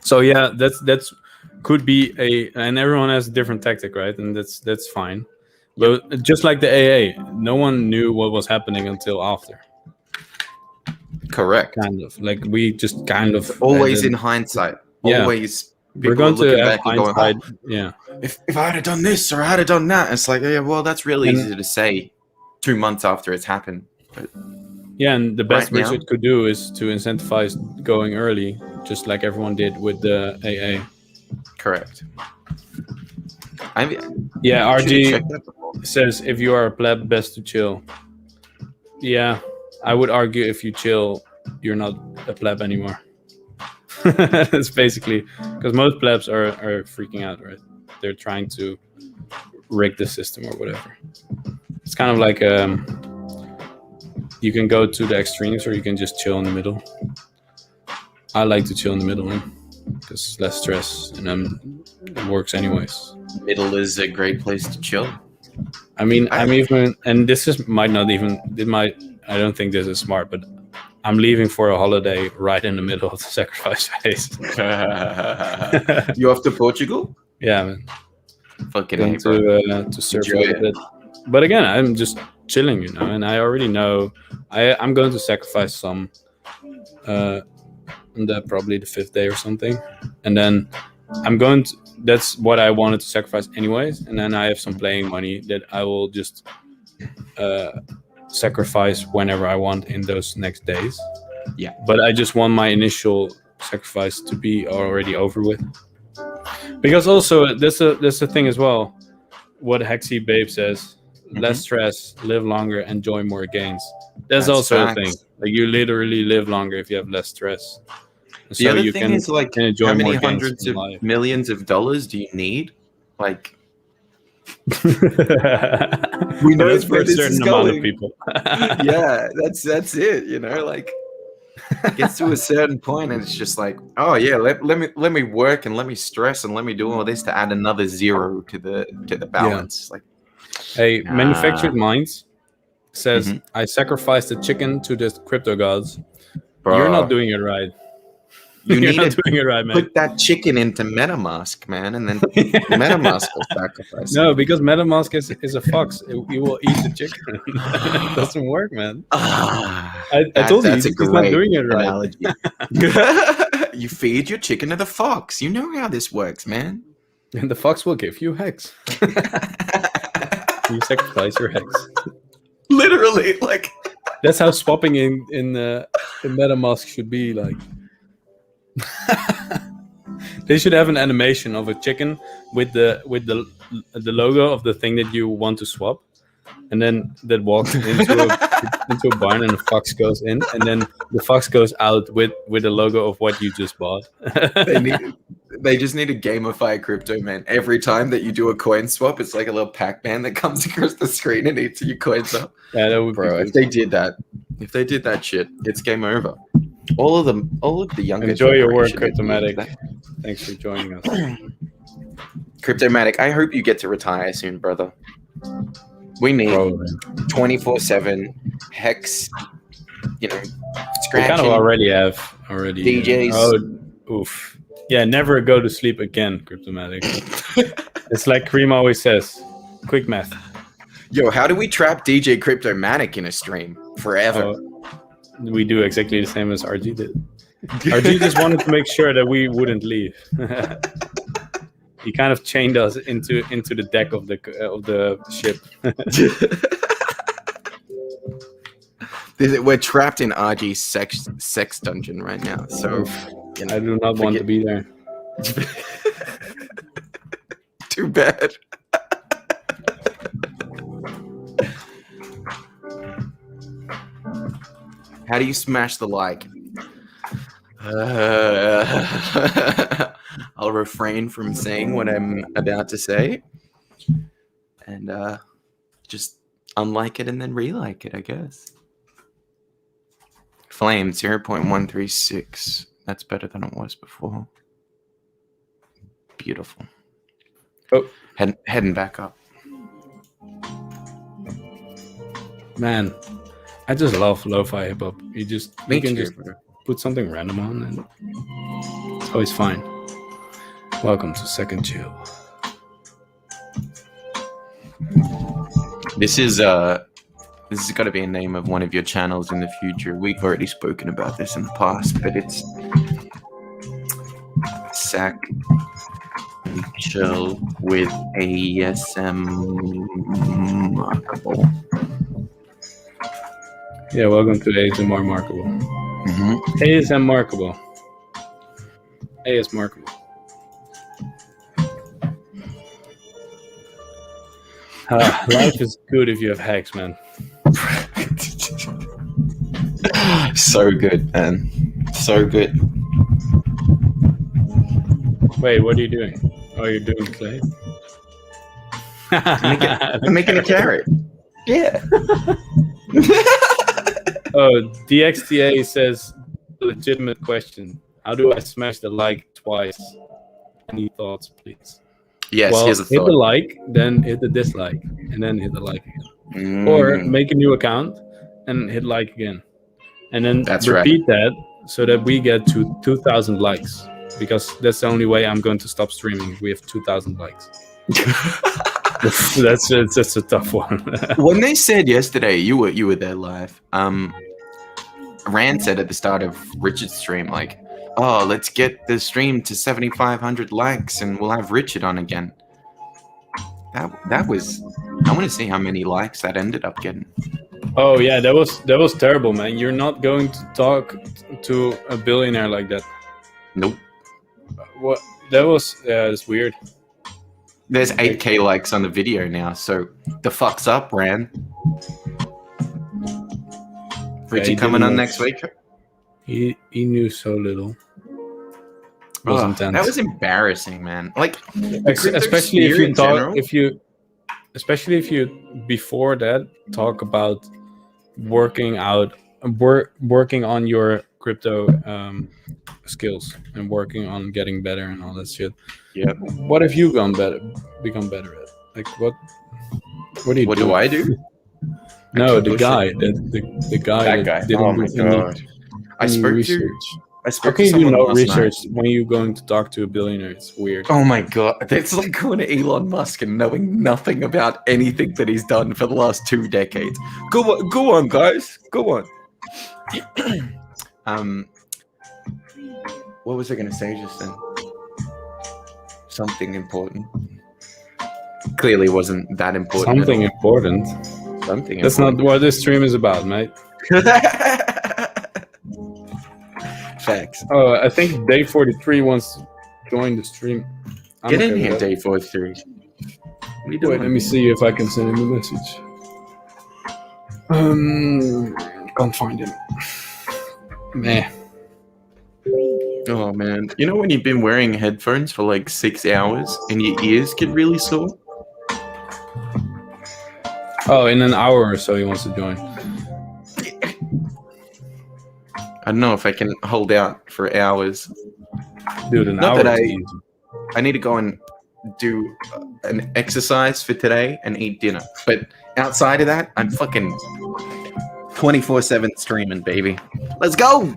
So yeah, that's could be and everyone has a different tactic, right? And that's fine. But just like the AA, no one knew what was happening until after. Correct. Kind of like we just kind of always in hindsight. Yeah. Always. We're going to have hindsight. Yeah. If I had done this or I had done that, it's like, yeah, well, that's really easy to say 2 months after it's happened. But yeah, and the best Richard could do is to incentivize going early, just like everyone did with the AA. Correct. RG says if you are a pleb, best to chill. Yeah, I would argue if you chill, you're not a pleb anymore. It's basically because most plebs are freaking out, right? They're trying to rig the system or whatever. It's kind of like you can go to the extremes or you can just chill in the middle. I like to chill in the middle, because less stress, and it works anyways. Middle is a great place to chill. I mean, I'm even, and this is might not even. I don't think this is smart, but I'm leaving for a holiday right in the middle of the sacrifice phase. You off to Portugal? Yeah, man. Fucking Going to surf a little bit. But again, I'm just chilling, you know, and I already know I'm going to sacrifice some on probably the 5th day or something, and then I'm going to. That's what I wanted to sacrifice anyways, and then I have some playing money that I will just sacrifice whenever I want in those next days. Yeah. But I just want my initial sacrifice to be already over with. Because also there's a thing as well. What Hexy Babe says, less stress, live longer, enjoy more gains. That's also facts. a thing. Like you literally live longer if you have less stress. The So other you thing is like, enjoy how many more gains hundreds in of life. millions of dollars do you need? Like, We know that's for where a this certain is amount of going. people. Yeah, that's it. You know, like it gets to a certain point, and it's just like, oh yeah, let me work and let me stress and let me do all this to add another zero to the balance. Like, Hey, Manufactured Minds says, Mhm. I sacrificed the chicken to the crypto gods. Bro. You're not doing it right. You You're need not to doing it right, man. put that chicken into MetaMask, man, and then MetaMask will sacrifice. No, because MetaMask is a fox. It will eat the chicken. It doesn't work, man. I told you, That's a he's not great doing it right. analogy. You feed your chicken to the fox. You know how this works, man. And the fox will give you hex. You sacrifice your hex. Literally, like that's how swapping in MetaMask should be like. They should have an animation of a chicken with the logo of the thing that you want to swap, and then that walks into a barn, and the fox goes in, and then the fox goes out with the logo of what you just bought. They just need to gamify crypto, man. Every time that you do a coin swap, it's like a little Pac-Man that comes across the screen and eats your coins up. Yeah, that would bro. be If they did that shit, it's game over. All of the younger. Enjoy your work, generation Cryptomatic. Thanks for joining us. Cryptomatic, I hope you get to retire soon, brother. We need 24/7 Hex. You know, We kind scratching. of already have DJs. Oh, oof. Yeah, never go to sleep again, Cryptomatic. It's like Cream always says. Quick math. Yo, how do we trap DJ Cryptomatic in a stream forever? We do exactly the same as RG did. RG just wanted to make sure that we wouldn't leave. He kind of chained us into the deck of the ship. We're trapped in RG's sex dungeon right now. So you know, I do not want to be there. Too bad. How do you smash the like? I'll refrain from saying what I'm about to say, and just unlike it and then relike it, I guess. Flame 0.136. That's better than it was before. Beautiful. Oh, heading back up. Man, I just love lo-fi hip hop. You can just put something random on, and it's always fine. Welcome to Second Chill. This is got to be a name of one of your channels in the future. We've already spoken about this in the past, but it's Sack and Chill with ASM Markable. Yeah, welcome to ASMR Markable. Mm-hmm. ASM Markable. AS Markable. Life is good if you have hacks, man. So good, man. So good. Wait, what are you doing? Oh, you're doing clay? I'm making a carrot. Yeah. Oh, DXTA says, legitimate question. How do I smash the like twice? Any thoughts, please? Yes, well, here's a hit thought. the like, then hit the dislike, and then hit the like again. Or make a new account and hit like again. And then repeat that so that we get to 2,000 likes. Because that's the only way I'm going to stop streaming if we have 2,000 likes. that's a tough one. When they said yesterday, you were there live. Rand said at the start of Richard's stream, like, "Oh, let's get the stream to 7,500 likes, and we'll have Richard on again." That was. I want to see how many likes that ended up getting. Oh yeah, that was terrible, man. You're not going to talk to a billionaire like that. Nope. What? That was it's weird. There's 8K likes on the video now, so the fuck's up, Rand? Richie coming on next week? He knew so little. Oh, that was embarrassing, man. Like, especially if you talk, especially if you before that talk about working on your crypto skills and working on getting better and all that shit. Yeah. What have you become better at? Like what do you? What do I do? No, the guy, the guy that didn't oh my god! I spoke to. How can you do no research when you're going to talk to a billionaire? It's weird. Oh my god, it's like going to Elon Musk and knowing nothing about anything that he's done for the last 2 decades. Go on, guys. Go on. What was I going to say just then? Something important. Clearly wasn't that important. Something important. Something. That's not what this stream is about, mate. Facts. Oh, I think Day 43 wants to join the stream. Get in here, Day 43. Wait, let me see if I can send him a message. Can't find him. Meh. Oh man, you know when you've been wearing headphones for like 6 hours and your ears get really sore? Oh, in an hour or so he wants to join. I don't know if I can hold out for hours. Dude, an hour is easy. I need to go and do an exercise for today and eat dinner. But outside of that, I'm fucking 24/7 streaming, baby. Let's go!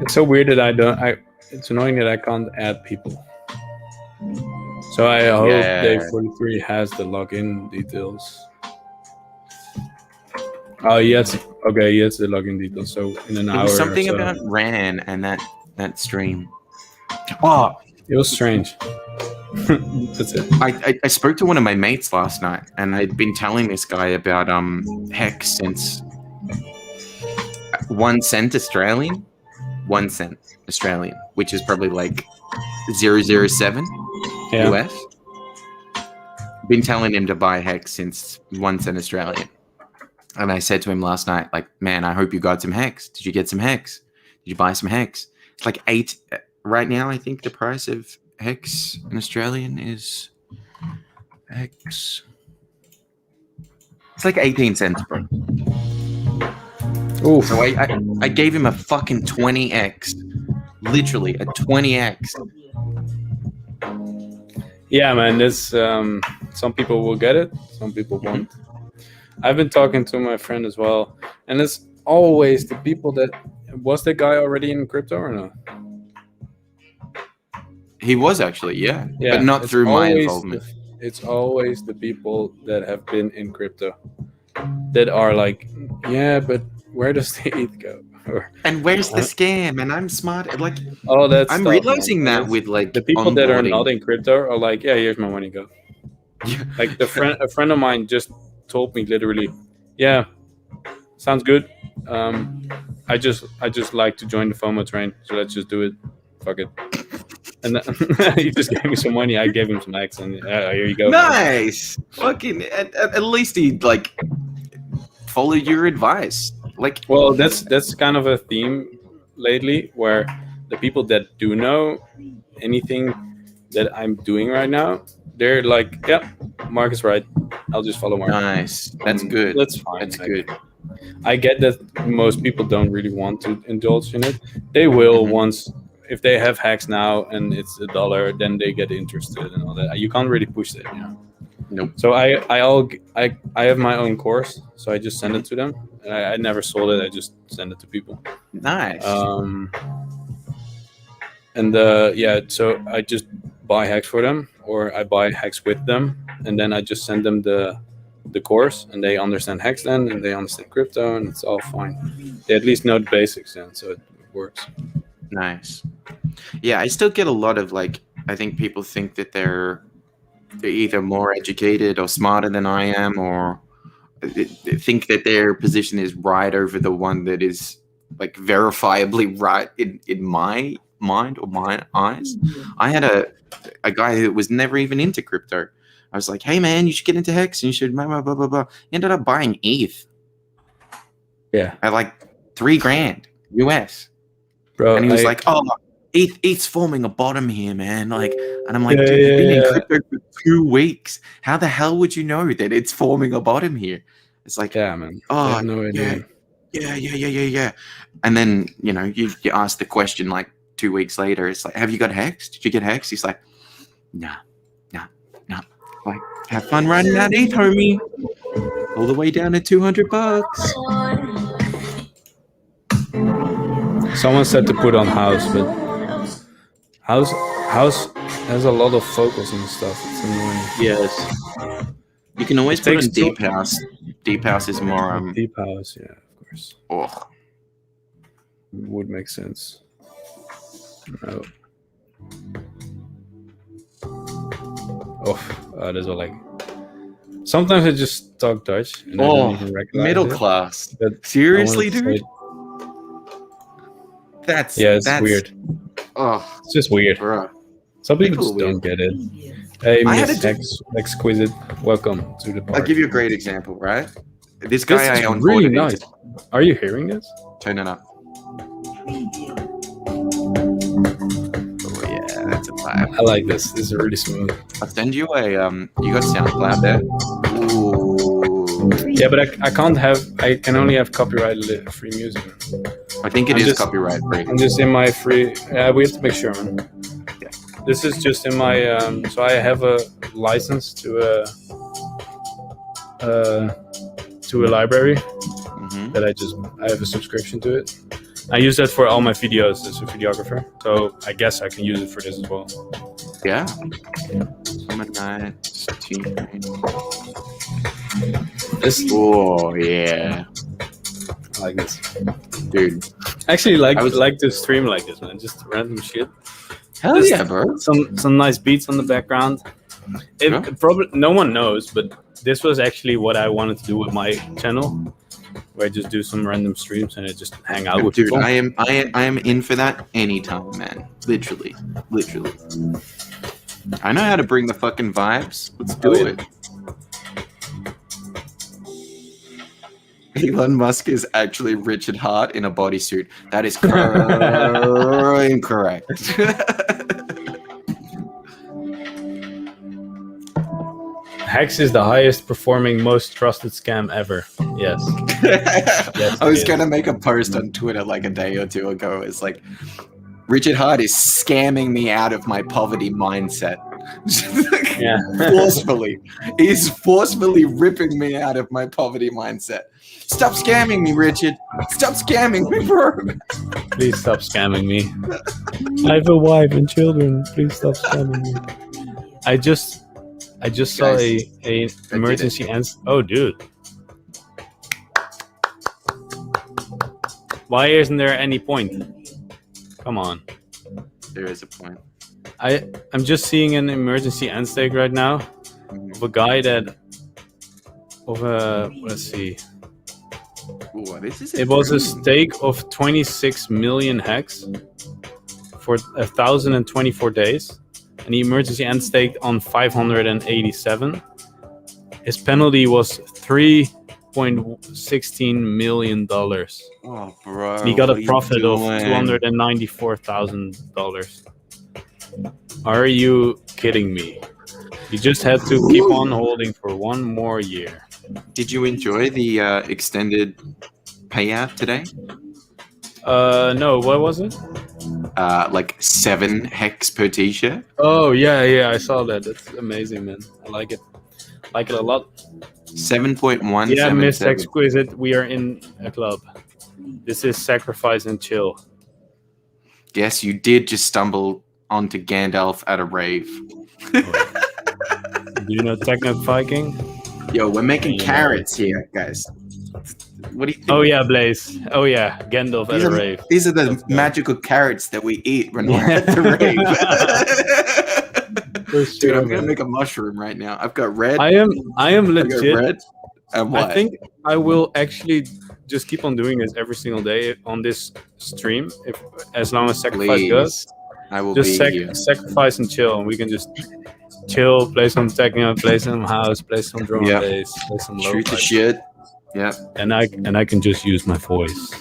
It's so weird that it's annoying that I can't add people. So I hope Day 43 has the login details. Oh, yes. Okay, he has the login details. So in an hour. There was something or so. about Ran and that stream. Oh, it was strange. That's it. I spoke to one of my mates last night, and I'd been telling this guy about Hex since 1 cent Australian, 1 cent Australian, which is probably like 0.007 US. Been telling him to buy Hex since 1 cent Australian. And I said to him last night, like, man, I hope you got some Hex. Did you get some Hex? Did you buy some Hex? It's like 8 right now. I think the price of Hex in Australian is Hex. It's like 18 cents, bro. Ooh. So I gave him a fucking 20x. Literally a 20x. Yeah, man. This some people will get it, some people won't. I've been talking to my friend as well, and it's always the people that was the guy already in crypto or no? He was actually, yeah, but not through my involvement. It's always the people that have been in crypto that are like, yeah, but where does the ETH go? And where's the scam? And I'm smart. Like, oh, that's I'm realizing that with like the people that are not in crypto are like, yeah, here's my money, go. Like a friend of mine just told me literally, yeah, sounds good. I just like to join the FOMO train, so let's just do it. Fuck it. And he just gave me some money. I gave him some X, and here you go. Nice. Fucking at least he like followed your advice. Like, well, that's kind of a theme lately, where the people that do know anything that I'm doing right now, they're like, "Yep, Mark is right. I'll just follow Mark." Nice. That's good. That's fine. That's good. I get that most people don't really want to indulge in it. They will once, if they have Hex now and it's $1, then they get interested and all that. You can't really push it, you know. Nope. So I have my own course, so I just send it to them. I never sold it. I just send it to people. Nice. So I just buy Hex for them, or I buy Hex with them, and then I just send them the course, and they understand Hex then, and they understand crypto, and it's all fine. They at least know the basics then, so it works. Nice. Yeah, I still get a lot of I think people think that they're either more educated or smarter than I am, or they think that their position is right over the one that is verifiably right in my mind or my eyes. I had a guy who was never even into crypto. I was like, hey man, you should get into Hex and you should blah blah blah blah blah. He ended up buying ETH. Yeah. At $3,000 US. Bro, and he was like, oh, ETH's forming a bottom here, man. And I'm like, dude, you've been in crypto for 2 weeks. How the hell would you know that it's forming a bottom here? It's like, yeah, man. Oh, I have no idea. Yeah. And then, you ask the question 2 weeks later. It's like, have you got Hex? Did you get Hex? He's like, nah. Have fun riding that ETH, homie. All the way down to $200. Someone said to put on House, but House has a lot of focus and stuff. It's annoying. Yes. You can always put on Deep House. Deep House is more Deep House, yeah, of course. Oh. Would make sense. No. There's sometimes I just talk Dutch and I don't even recognize middle it. class. But seriously, dude? It's weird. Oh, it's just weird. Bro. Some people just don't get it. Hey, Miss Exquisite, welcome to the party. I'll give you a great example, right? This guy I onboarded. Really nice. Are you hearing this? Turn it up. Oh yeah, that's a vibe. I like this. This is really smooth. I'll send you a you got SoundCloud there? Ooh. Yeah, but I can only have copyrighted free music. I think it is copyright free. I'm just in my free. Yeah, we have to make sure, man. Yeah. This is just in my. So I have a license to a library that I have a subscription to it. I use that for all my videos as a videographer, so I guess I can use it for this as well. Yeah. Oh yeah. I like this, dude. Actually, like to stream like this, man. Just random shit. Hell yeah, bro. Some nice beats on the background. It probably no one knows, but this was actually what I wanted to do with my channel, where I just do some random streams and I just hang out with people. I am in for that anytime, man. Literally. I know how to bring the fucking vibes. Let's do it. Elon Musk is actually Richard Hart in a bodysuit. That is incorrect. Hex is the highest performing, most trusted scam ever. Yes. Yes, I was gonna make a post on Twitter a day or two ago. It's like, Richard Hart is scamming me out of my poverty mindset. Yeah. Forcefully. He's forcefully ripping me out of my poverty mindset. Stop scamming me, Richard. Stop scamming me, bro. Please stop scamming me. I have a wife and children. Please stop scamming me. I just saw a emergency answer. Oh, dude. Why isn't there any point? Come on. There is a point. I'm just seeing an emergency end stake right now of a guy let's see. Ooh, it was a stake of 26 million hex for 1,024 days, and the emergency end staked on 587. His penalty was $3.16 million. Oh, bro. He got a profit of $294,000. Are you kidding me? You just had to keep on holding for one more year. Did you enjoy the extended payout today? No, what was it? Like 7 hex per t-shirt. Oh yeah, I saw that. That's amazing, man. I like it. Like it a lot. 7.1. Yeah, Miss Exquisite, we are in a club. This is Sacrifice and Chill. Yes, you did just stumble onto Gandalf at a rave. Do you know Techno Viking? Yo, we're making carrots here, guys. What do you think? Oh yeah, Blaze. Oh yeah, Gandalf at a rave. These are the magical carrots that we eat when we're at the rave. Dude, I'm gonna make a mushroom right now. I've got red. I am legit. Red. And what? I think I will actually just keep on doing this every single day on this stream, as long as Sacrifice goes. I will just be here. Sacrifice and chill, and we can just chill, play some techno, play some house, play some drum and bass, play some shoot the shit. Yeah, and I can just use my voice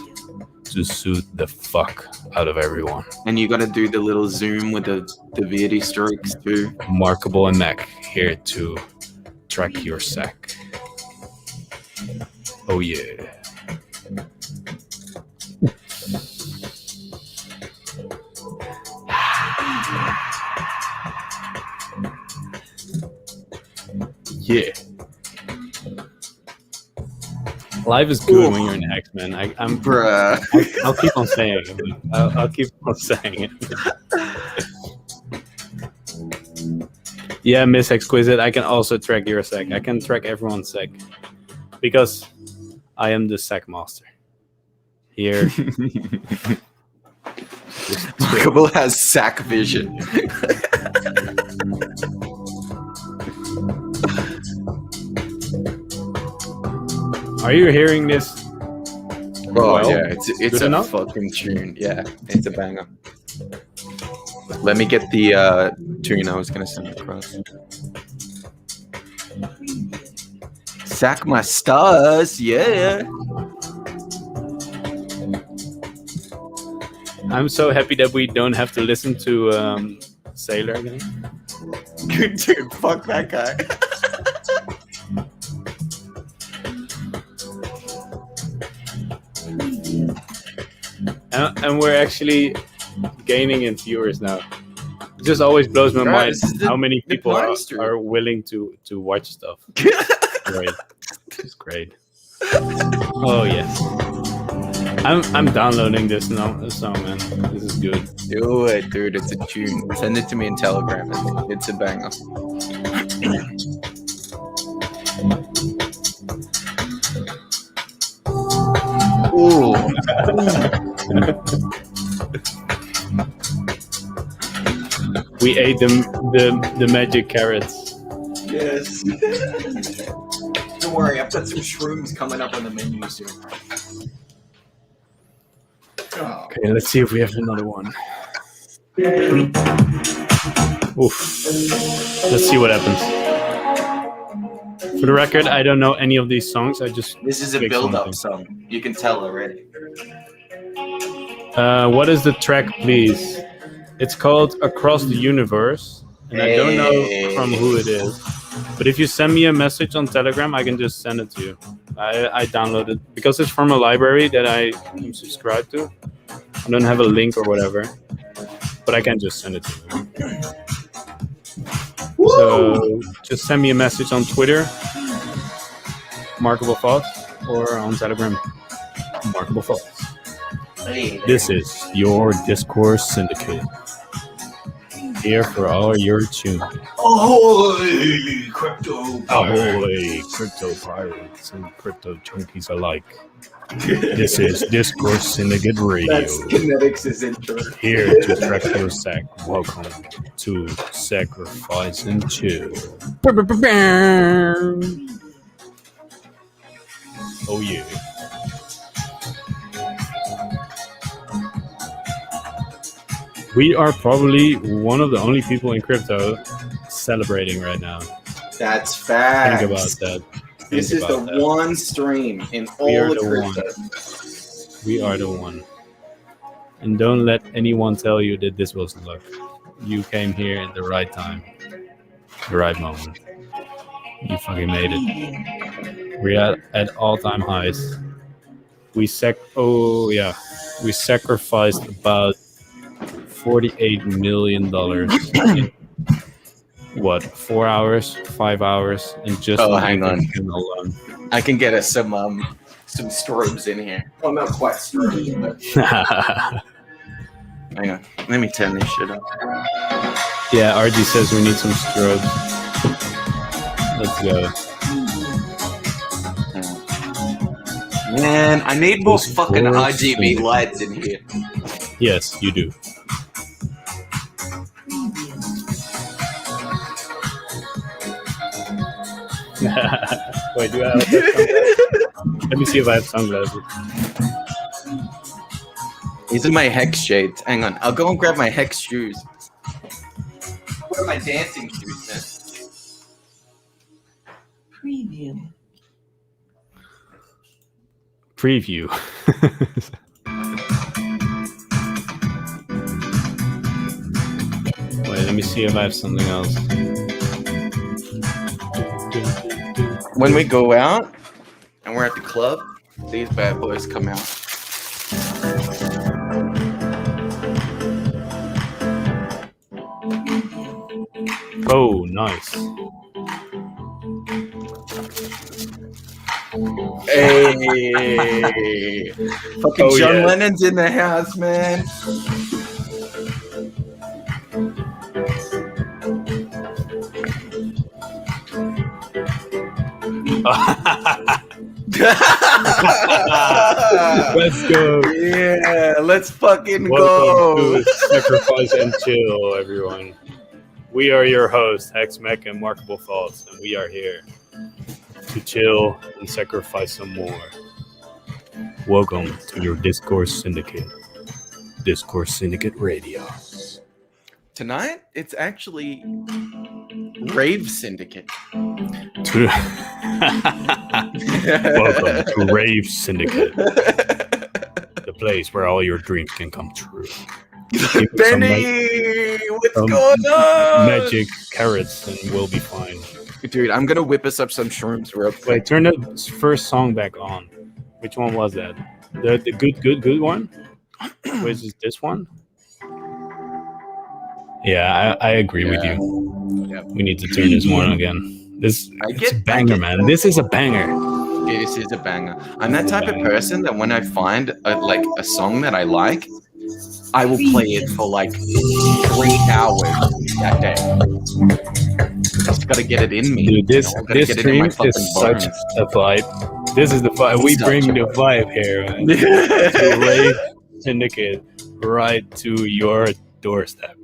to soothe the fuck out of everyone. And you got to do the little zoom with the VD strokes too. Markable and Mac here to track your sack. Oh yeah. Yeah. Life is good when you're in Hex, man. I'm bruh. I'll keep on saying it. I'll keep on saying it. Yeah, Miss Exquisite, I can also track your sec. I can track everyone's sec. Because I am the sec master. Here. Markable has sack vision. Are you hearing this? Oh yeah, it's a fucking tune. Yeah, it's a banger. Let me get the tune I was gonna send across. Sack my stars, yeah. I'm so happy that we don't have to listen to Sailor again. Dude, fuck that guy. And we're actually gaining in viewers now. It just always blows my mind how many people are willing to watch stuff. Great. This is great. Oh yes. I'm downloading this song, man. This is good. Do it, dude. It's a tune. Send it to me in Telegram. It's a banger. Ooh. We ate the magic carrots. Yes. Don't worry, I've got some shrooms coming up on the menu soon. Oh. Okay, let's see if we have another one. Oof. Let's see what happens. For the record, I don't know any of these songs. This is a build-up song. You can tell already. What is the track, please? It's called Across the Universe, and I don't know from who it is. But if you send me a message on Telegram, I can just send it to you. I downloaded it because it's from a library that I am subscribed to. I don't have a link or whatever, but I can just send it to you. So just send me a message on Twitter, Markable Thoughts, or on Telegram, Markable Thoughts. This is your Discourse Syndicate. Here for all your tunes. Ahoy, crypto pirates. Ahoy, crypto pirates and crypto junkies alike. This is Discourse Syndicate Radio. That's Kinetics' intro. Here to track your sack. Welcome to Sacrifice and Chill. Oh yeah. We are probably one of the only people in crypto celebrating right now. That's facts. Think about that. This is the one stream in all of crypto. We are the one. And don't let anyone tell you that this was luck. You came here at the right time. The right moment. You fucking made it. We're at all-time highs. We sacrificed about $48 million in what, 4 hours, 5 hours, and just hang on. alone. I can get us some strobes in here. Well, not quite strobes, but hang on. Let me turn this shit up. Yeah, RG says we need some strobes. Let's go. Man, I need more fucking RGB lights in here. Yes, you do. Wait, do I have sunglasses? Let me see if I have sunglasses. These are my Hex shades. Hang on, I'll go and grab my Hex shoes. What are my dancing shoes then? Preview. Wait, let me see if I have something else. When we go out and we're at the club, these bad boys come out. Oh, nice. Hey, fucking John Lennon's in the house, man. Let's go. Yeah, let's fucking Welcome go. to Sacrifice and Chill, everyone. We are your hosts, Hex, Mech, and Markable Thoughts, and we are here to chill and sacrifice some more. Welcome to your Discourse Syndicate. Discourse Syndicate Radio. Tonight, it's actually Rave Syndicate. Welcome to Rave Syndicate, the place where all your dreams can come true. Benny, what's going on? Magic carrots and we'll be fine. Dude, I'm gonna whip us up some shrooms real quick. Wait, turn the first song back on. Which one was that? The good one? Wait, is this one? Yeah, I agree with you. Yep. We need to turn this one again. It's a banger, man. This is a banger. This is a banger. I'm that type of person that when I find a song that I like, I will play it for like 3 hours that day. Just gotta get it in me. Dude, this stream is such a vibe. This is the vibe. We bring the vibe here, man. To Rave Syndicate right to your doorstep.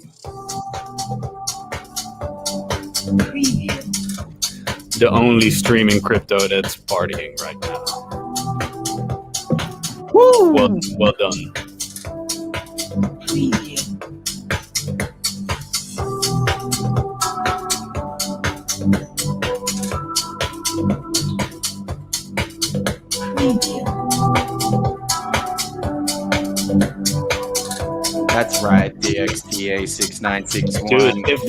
The only streaming crypto that's partying right now. Woo! Well done. That's right, DXTA6961. Dude, if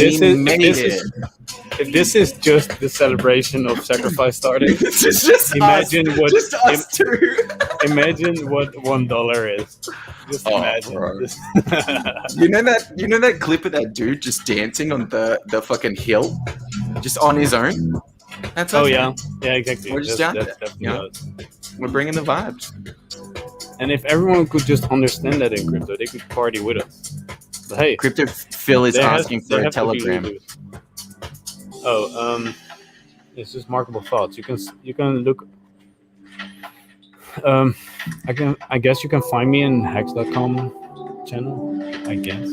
this is just the celebration of sacrifice starting, this is just imagine us, what just us two. Imagine what $1 is. Just imagine. You know that clip of that dude just dancing on the fucking hill, just on his own. That's us, yeah, man. yeah, exactly. We're just That's down there. You know? We're bringing the vibes. And if everyone could just understand that in crypto, they could party with us. But hey, Crypto Phil is asking for a telegram. It's just Markable Thoughts. You can look. I guess you can find me in hex.com channel. I guess.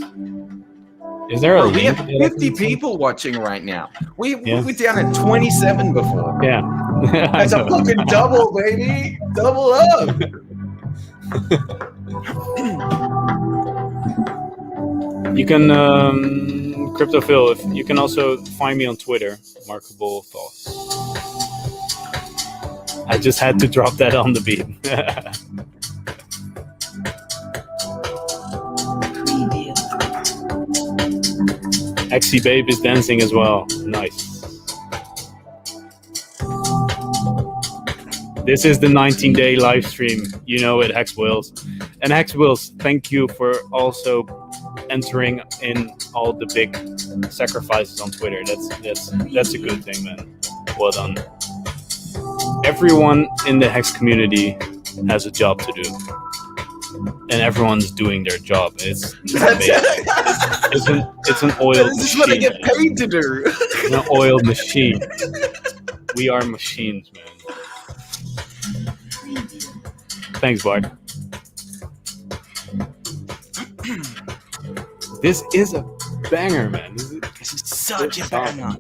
Is there a We link? have 50 people watching right now. We were down at 27 before. Yeah. That's a fucking double, baby. Double up. You can CryptoPhil. If you can also find me on Twitter, Markable Thoughts. I just had to drop that on the beat. XC Babe is dancing as well. Nice. This is the 19-day live stream. You know it, Hex Wills. And Hex Wills, thank you for also entering in all the big sacrifices on Twitter. That's a good thing, man. Well done. Everyone in the Hex community has a job to do, and everyone's doing their job. It's an oiled This is machine. what I get paid to do. It's an oiled machine. We are machines, man. Thanks, Bart. This is a banger, man. This is such a banger.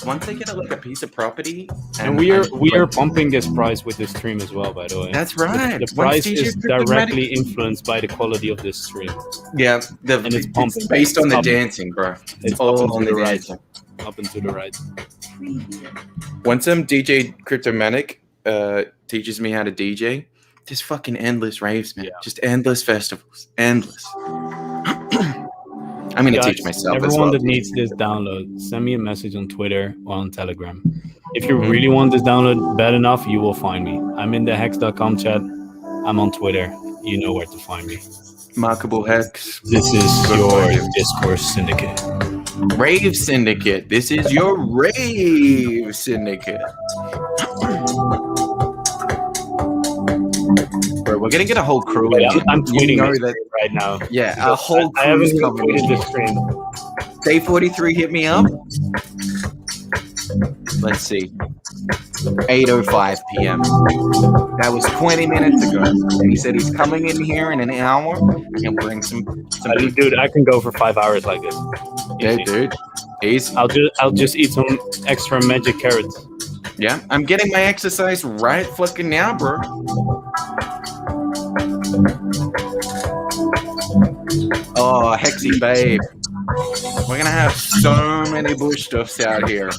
Once I get a piece of property, and we are pumping this price with this stream as well, by the way. That's right. The price is directly influenced by the quality of this stream. Yeah, and it's pumping. It's based on the dancing, bro. It's all up on and to the the right. dancing. Up and to the right. Once DJ Cryptomatic teaches me how to DJ, just fucking endless raves, man. Just endless festivals. Endless. I'm going to teach myself everyone as well. that needs this download, send me a message on Twitter or on Telegram. If you really want this download bad enough, you will find me. I'm in the hex.com chat. I'm on Twitter. You know where to find me. Remarkable Hex. This is your Discourse Syndicate. Rave Syndicate. This is your Rave Syndicate. Bro, we're gonna get a whole crew. I'm tweeting that right now. Yeah, a whole I haven't crew's even coming tweeted in. this stream. Day 43 hit me up. Let's see. 8:05 p.m. That was 20 minutes ago. And he said he's coming in here in an hour and bring some Dude, I can go for 5 hours like this. Yeah, dude. Easy. I'll just eat some extra magic carrots. Yeah, I'm getting my exercise right fucking now, bro. Oh, Hexy babe. We're gonna have so many bush stuffs out here.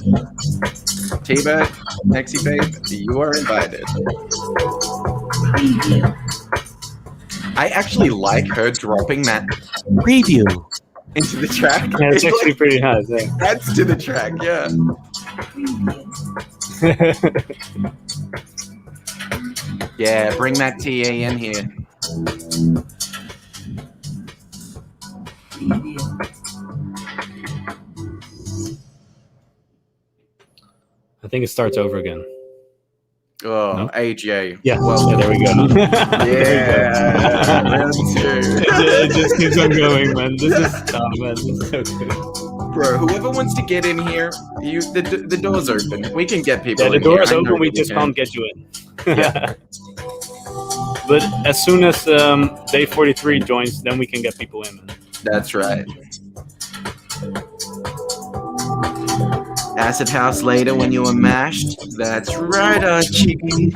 T-Bird, Hexy babe, you are invited. I actually like her dropping that preview into the track. Yeah, it's actually pretty nice. Yeah. Adds to the track, yeah. Yeah, bring that TA in here. I think it starts over again. Oh, No? AJ. Yeah, Well, there we go. Yeah. Round two. It just keeps on going, man. This is man. This is so good. Bro, whoever wants to get in here, the door's open. We can get people Yeah, the in door is here. I know open. We that just can. can't get you in. Yeah. But as soon as day 43 joins, then we can get people in. Man. That's right. Acid house later when you were mashed. That's right, chicken.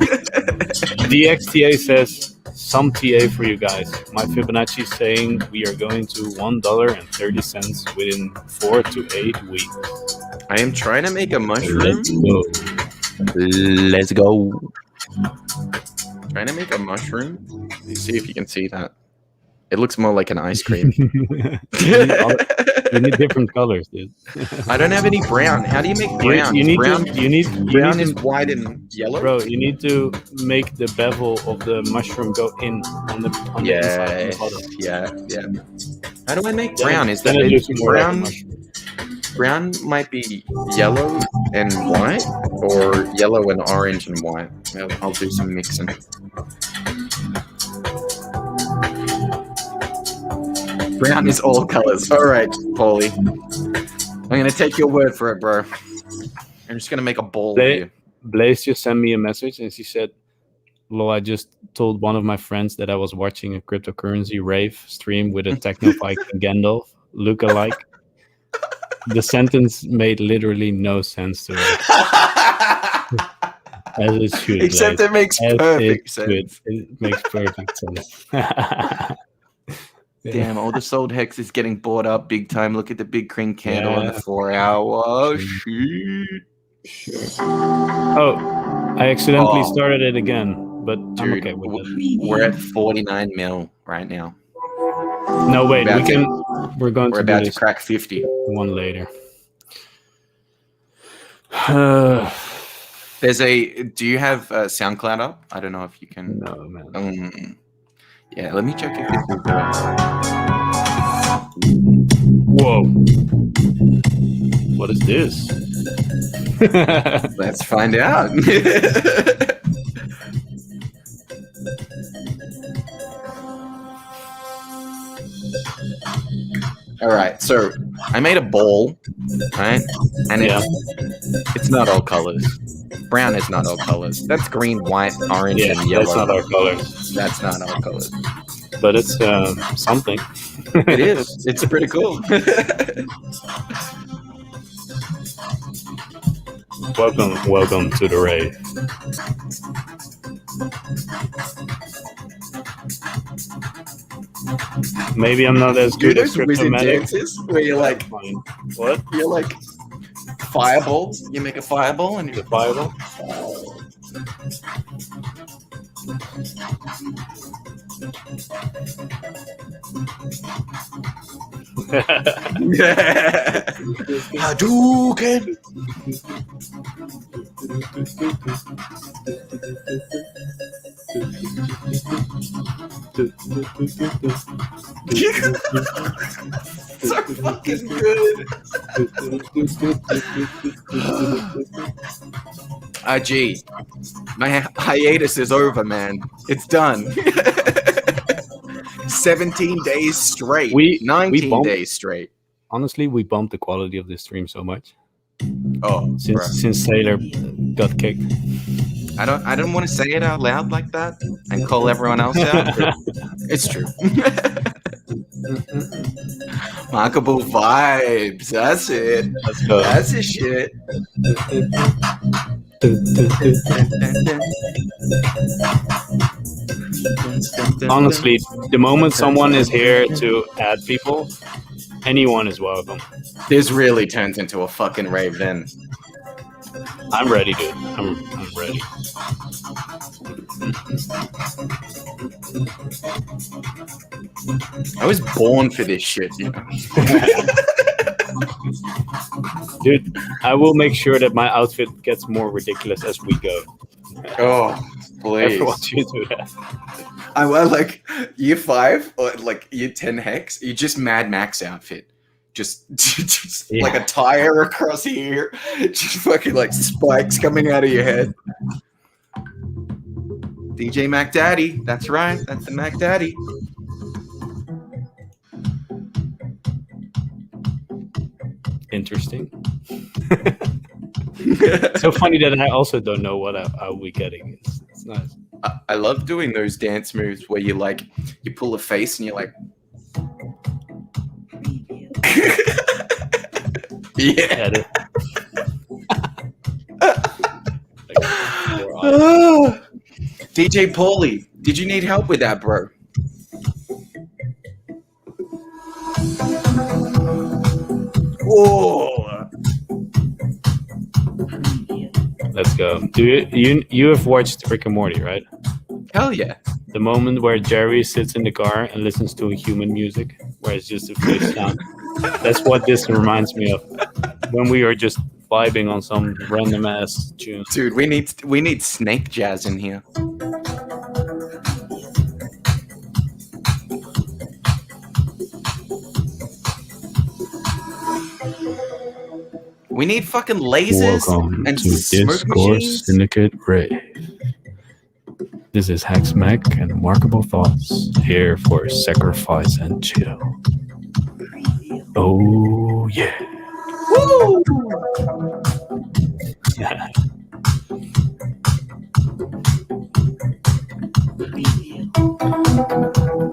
DXTA says some TA for you guys. My Fibonacci is saying we are going to $1.30 within 4 to 8 weeks. I am trying to make a mushroom. Let's go. Trying to make a mushroom. Let's see if you can see that. It looks more like an ice cream. You need different colors, dude. I don't have any brown. How do you make brown? You need brown brown is white and yellow. Bro, you need to make the bevel of the mushroom go in on the inside. On the bottom. Yeah. How do I make Then brown? it- Is then that it looks it's more like a brown? mushroom. Brown might be yellow and white, or yellow and orange and white. I'll do some mixing. Brown is all colors. All right, Paulie. I'm gonna take your word for it, bro. I'm just gonna make a bowl of you. Blaze just sent me a message and she said, "Lol, I just told one of my friends that I was watching a cryptocurrency rave stream with a technophike Gandalf lookalike. The sentence made literally no sense to her." As it should. Except Blaze. it makes As perfect it should. sense. It makes perfect sense. Damn, all the sold hex is getting bought up big time. Look at the big green candle on the Yeah. 4 hour. Oh, shit. Oh, I accidentally Oh. started it again, but I'm Dude, okay with it. we're at 49 mil right now. No, wait, We're we about to- can. We're going We're to do about to this crack 50. one later. Do you have SoundCloud up? I don't know if you can. No, man. Yeah, let me check if this is. Whoa. What is this? Let's find out. All right, so I made a ball, right? And it's not all colors. Brown is not all colors. That's green, white, orange, and yellow. That's not all colors. That's not all colors. But it's something. It is. It's pretty cool. Welcome to the rave. Maybe I'm not as good as those wizard cryptomatic. dances where you're like, what? You're like fireball. You make a fireball and the fireball. Hadouken. So fucking good. Gee, my hiatus is over, man. It's done. 17 days straight. 19 days straight. Honestly, we bumped the quality of this stream so much. Oh, since Taylor got kicked. I don't want to say it out loud like that and call everyone else out. But it's true. Markable vibes. That's it. Let's go. That's the shit. Honestly, the moment someone is here to add people, anyone is welcome. This really turns into a fucking rave then. I'm ready, dude. I'm ready. I was born for this shit, you know. Dude, I will make sure that my outfit gets more ridiculous as we go. Oh, please. I want you to do that. I like year 5 or like year 10 Hex, you just Mad Max outfit. Just like a tire across here. Just fucking like spikes coming out of your head. DJ Mac Daddy. That's right. That's the Mac Daddy. Interesting. So funny that I also don't know what I'll be getting. It's nice. I love doing those dance moves where you like you pull a face and you're like yeah. DJ Paulie, did you need help with that, bro? Whoa. Let's go. Do you have watched Rick and Morty, right? Hell yeah. The moment where Jerry sits in the car and listens to human music, where it's just a fish sound. That's what this reminds me of. When we are just vibing on some random ass tune. Dude, we need snake jazz in here. We need fucking lasers and to smoke Discourse machines. Syndicate Rave. This is Hex Mac and Remarkable Thoughts here for Sacrifice and Chill. Oh yeah. Woo!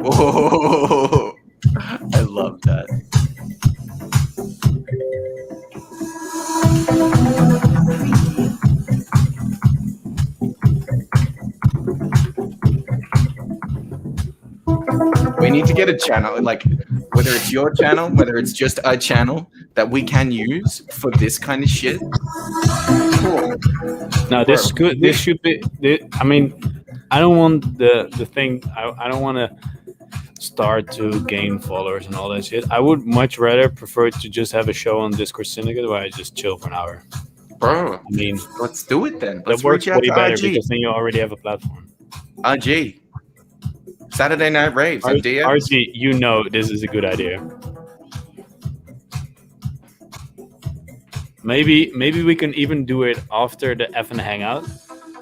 Whoa! I love that. We need to get a channel, like whether it's your channel, whether it's just a channel that we can use for this kind of shit. Cool. No, this could. This should be. I mean, I don't want the thing. I don't want to start to gain followers and all that shit. I would much rather prefer to just have a show on Discourse Syndicate where I just chill for an hour. Bro, I mean, let's do it then. That Let's works reach out way to better RG. because then you already have a platform. RG. Saturday Night Raves and DX. RG, you know this is a good idea. Maybe we can even do it after the FN Hangout,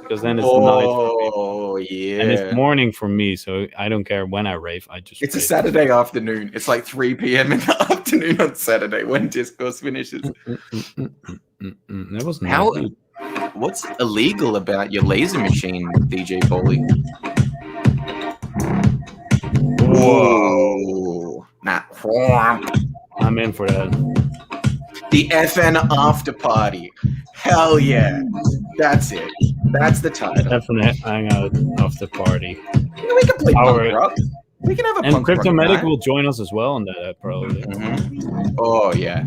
because then it's night for me. Oh, yeah. And it's morning for me, so I don't care when I rave. It's a Saturday afternoon. It's like 3 p.m. in the afternoon on Saturday when Discourse finishes. That was How? nice. What's illegal about your laser machine, DJ Bolly? Whoa! Nah. I'm in for that. The FN after party. Hell yeah! That's it. That's the title. Definitely Hangout after party. Yeah, we can play punk rock. We can have a and punk rock Cryptomatic night. will join us as well on that probably. Oh yeah.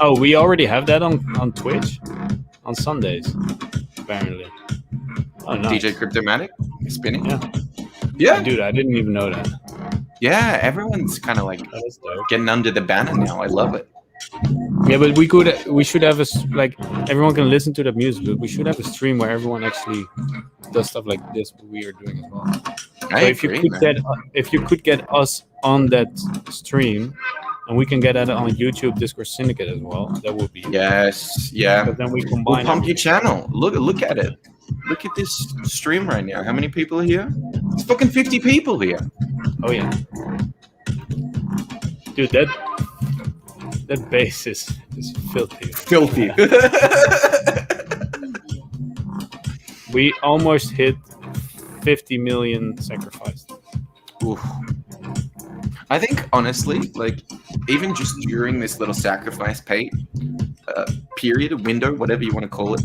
Oh, we already have that on Twitch on Sundays, apparently. Oh, nice. DJ Cryptomatic spinning. Yeah. Yeah, dude, I didn't even know that. Yeah, everyone's kind of like getting under the banner now. I love it. Yeah, but we should have like everyone can listen to the music, but we should have a stream where everyone actually does stuff like this we are doing as well. If you could get us on that stream, and we can get it on YouTube, Discourse Syndicate as well, that would be yeah. But then we combine. We'll pump your channel. Look at it. Look at this stream right now. How many people are here? It's fucking 50 people here. Oh yeah, dude, that base is filthy. Filthy. We almost hit 50 million sacrificed. Oof. I think honestly, like even just during this little sacrifice period, window, whatever you want to call it,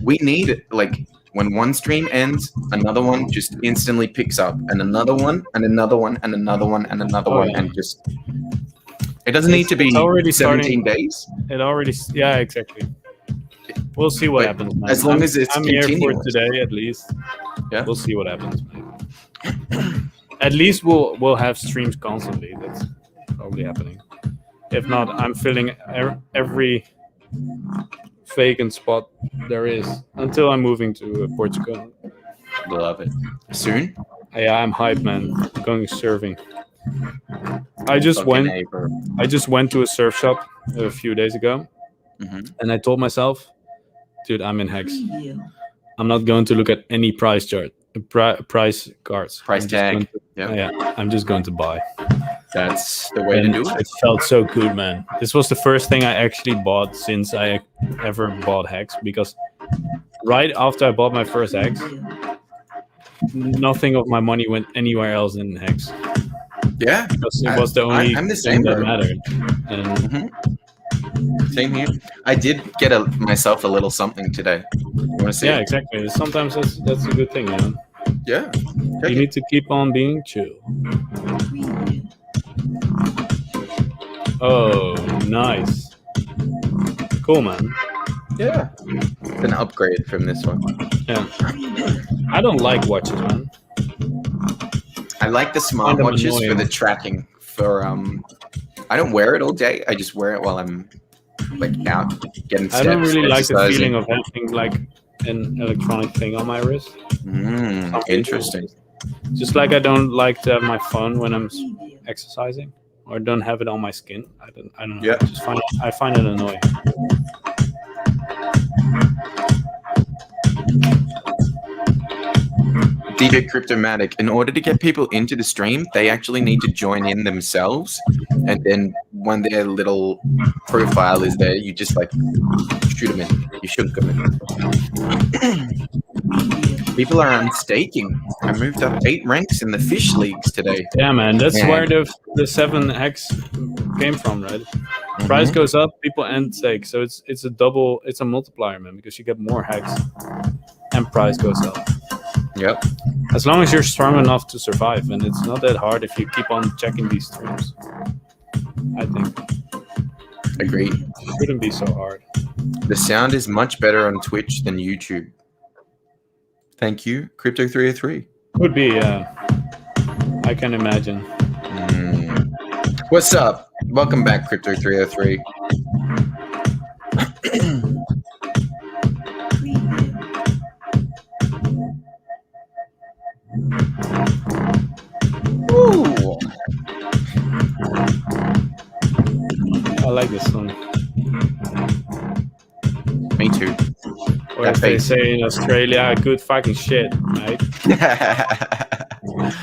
we need like when one stream ends, another one just instantly picks up, and another one, and another one, and another one, and another one, and just. It doesn't need to be already 17 days. It already, yeah, exactly. We'll see what happens. Man. As long as it's I'm here for continuous. today, at least. Yeah, we'll see what happens. Man. At least we'll have streams constantly. That's probably happening. If not, I'm filling every vacant spot there is until I'm moving to Portugal. Love it. Soon? Yeah, I'm hyped, man. Going surfing. I just went to a surf shop a few days ago, and I told myself, dude, I'm in Hex. I'm not going to look at any price chart, price cards. Price tag. I'm just going to buy. That's the way to do it. It felt so good, man. This was the first thing I actually bought since I ever bought Hex, because right after I bought my first Hex, nothing of my money went anywhere else in Hex. Yeah, because it was the only I'm the same, thing that bro. mattered. And Same here. I did get myself a little something today. You want to see? yeah, it? exactly. Sometimes that's a good thing, man. Yeah. You need to keep on being chill. Oh, nice. Cool, man. Yeah. It's an upgrade from this one. Yeah. I don't like watches, man. I like the smart Kind of watches for annoying. the tracking. For I don't wear it all day. I just wear it while I'm like out getting steps. I don't really like the exercising. feeling of having like an electronic thing on my wrist. Interesting. Just like I don't like to have my phone when I'm exercising, or don't have it on my skin. I don't know. Yeah. I find it annoying. DJ Cryptomatic, in order to get people into the stream, they actually need to join in themselves. And then when their little profile is there, you just like shoot them in. You shoot them in. People are unstaking. I moved up 8 ranks in the fish leagues today. Yeah, man. That's where the 7 Hex came from, right? Price goes up, people end stake. So it's a multiplier, man, because you get more Hex and price goes up. Yep. As long as you're strong enough to survive, and it's not that hard if you keep on checking these streams. I think. Agreed. It shouldn't be so hard. The sound is much better on Twitch than YouTube. Thank you, Crypto303. Could be, yeah. I can imagine. What's up? Welcome back, Crypto303. Me too. Or as they say in Australia, good fucking shit, right?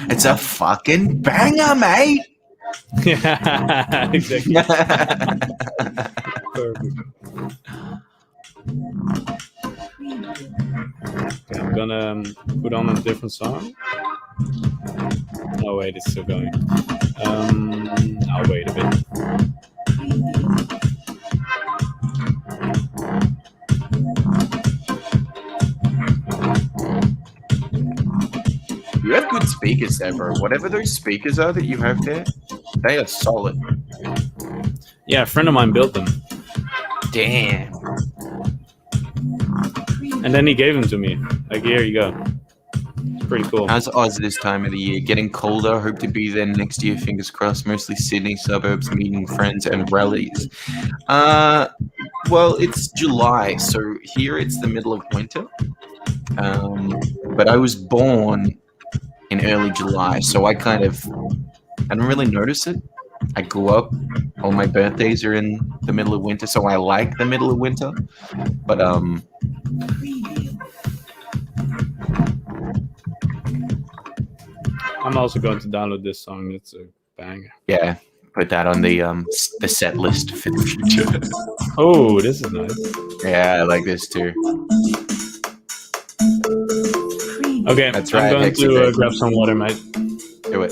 It's a fucking banger, mate. Yeah, exactly. Perfect. Okay, I'm gonna put on a different song. Oh wait, it's still going. I'll wait a bit. You have good speakers there, bro. Whatever those speakers are that you have there, they are solid. Yeah, a friend of mine built them. Damn. And then he gave them to me. Like, here you go. It's pretty cool. How's Oz this time of the year? Getting colder. Hope to be there next year. Fingers crossed. Mostly Sydney suburbs, meeting friends and rallies. Well, it's July, so here it's the middle of winter. But I was born in early July, so I don't really notice it. I grew up, all my birthdays are in the middle of winter, so I like the middle of winter. But I'm also going to download this song. It's a banger. yeah, put that on the set list for the future. Oh, this is nice. Yeah, I like this too. Okay, that's I'm right. going to grab some water, mate. Do it.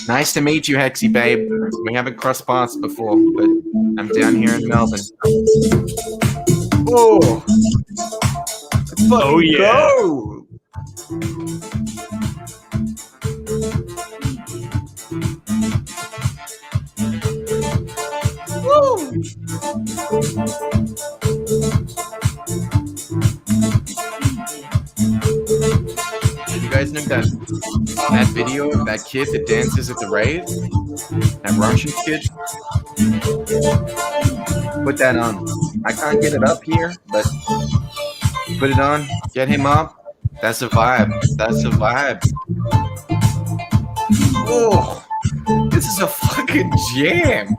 Nice to meet you, Hexy babe. We haven't crossed paths before, but I'm down here in Melbourne. Oh, yeah. Go. Woo. You guys know that video of that kid that dances at the rave? That Russian kid? Put that on. I can't get it up here, but put it on. Get him up. That's a vibe. That's a vibe. Oh, this is a fucking jam.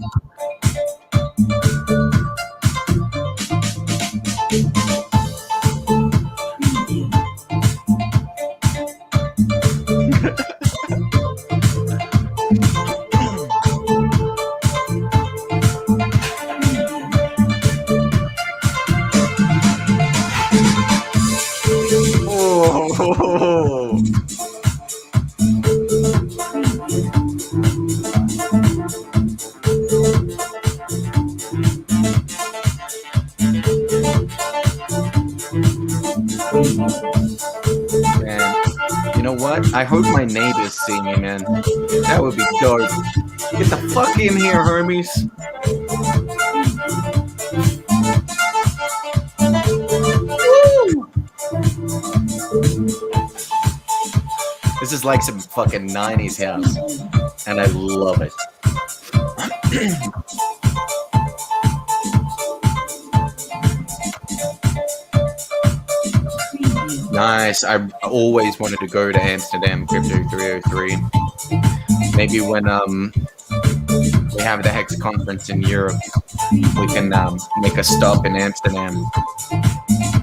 Oh. Man, you know what? I hope my neighbors see me, man. That would be dope. Get the fuck in here, homies. Woo! This is like some fucking 90s house, and I love it. Nice. I always wanted to go to Amsterdam Crypto 303. Maybe when we have the Hex conference in Europe, we can make a stop in Amsterdam.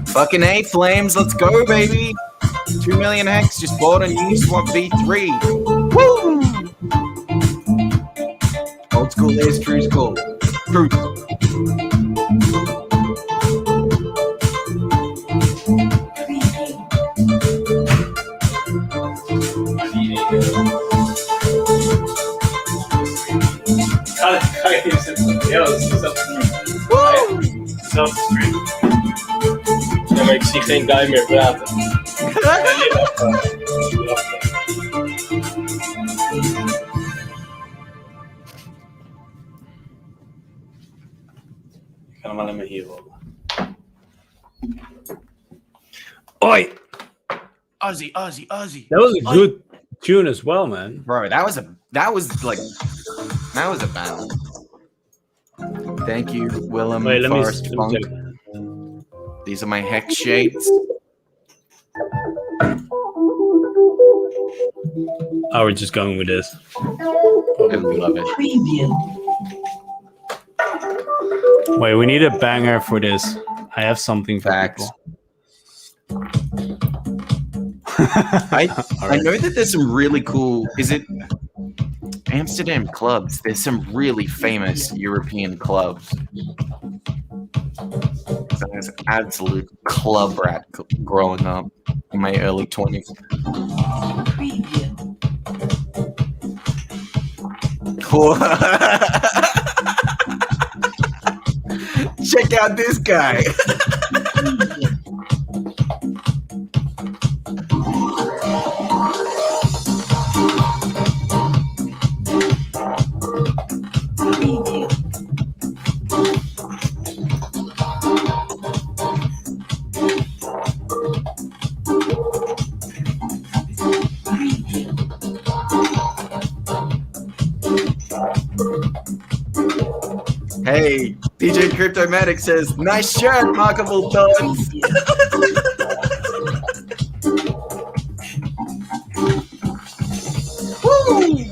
Fucking A, Flames, let's go, baby! 2 million Hex just bought a Uniswap V3. Woo! Old school is true school. Truth. Ja, maar ik zie geen guy meer praten. Ik ga hem alleen maar hier rollen. Oi! Ozzy. That was a good tune as well, man. Bro, that was a battle. Thank you, Willem. Wait, let me Funk. check. These are my Hex shades. Oh, we're just going with this. I love it. Wait, we need a banger for this. I have something for Facts. people. I know that there's some really cool. Is it Amsterdam clubs? There's some really famous European clubs. So I was an absolute club rat growing up in my early 20s. Check out this guy. Hey, DJ Cryptomatic says, nice shirt, Markable Thorns. Woo!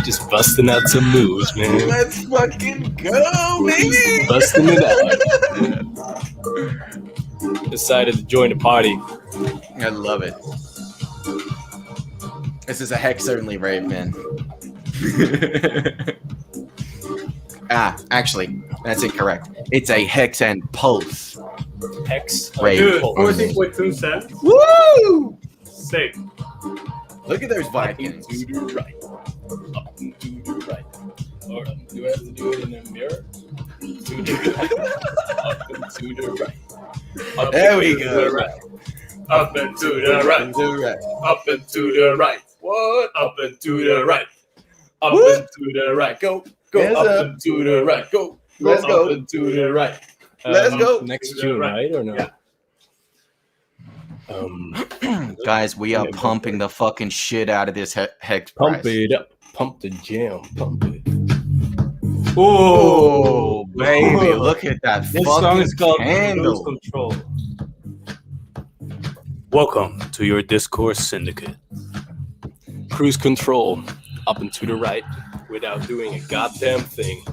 Just busting out some moves, man. Let's fucking go, baby! Busting it out. Decided to join the party. I love it. This is a Hex only rave, man. Actually, that's incorrect. It's a Hex and Pulse Hex rave. Dude, only. 40.2 cents. Woo! Sick. Look at those Vikings. To the right. Up and to the right. Or do I have to do it in a mirror? To the right. Up and to the right. Up There and we to go. the right. Up and to the right. Up and to the right. What? Up and to the right. Up Woo! and to the right. Go. Go Hands up up. and to the right. Go. Let's go. Up and to the right. Let's go. Next June, right or no? Yeah. Guys, we are pumping the fucking shit out of this Hex Pump price. it up. Pump the jam. Pump it. Oh, baby, look at that This fucking song is called candle. Cruise Control. Welcome to your Discourse Syndicate. Cruise control. Up and to the right without doing a goddamn thing.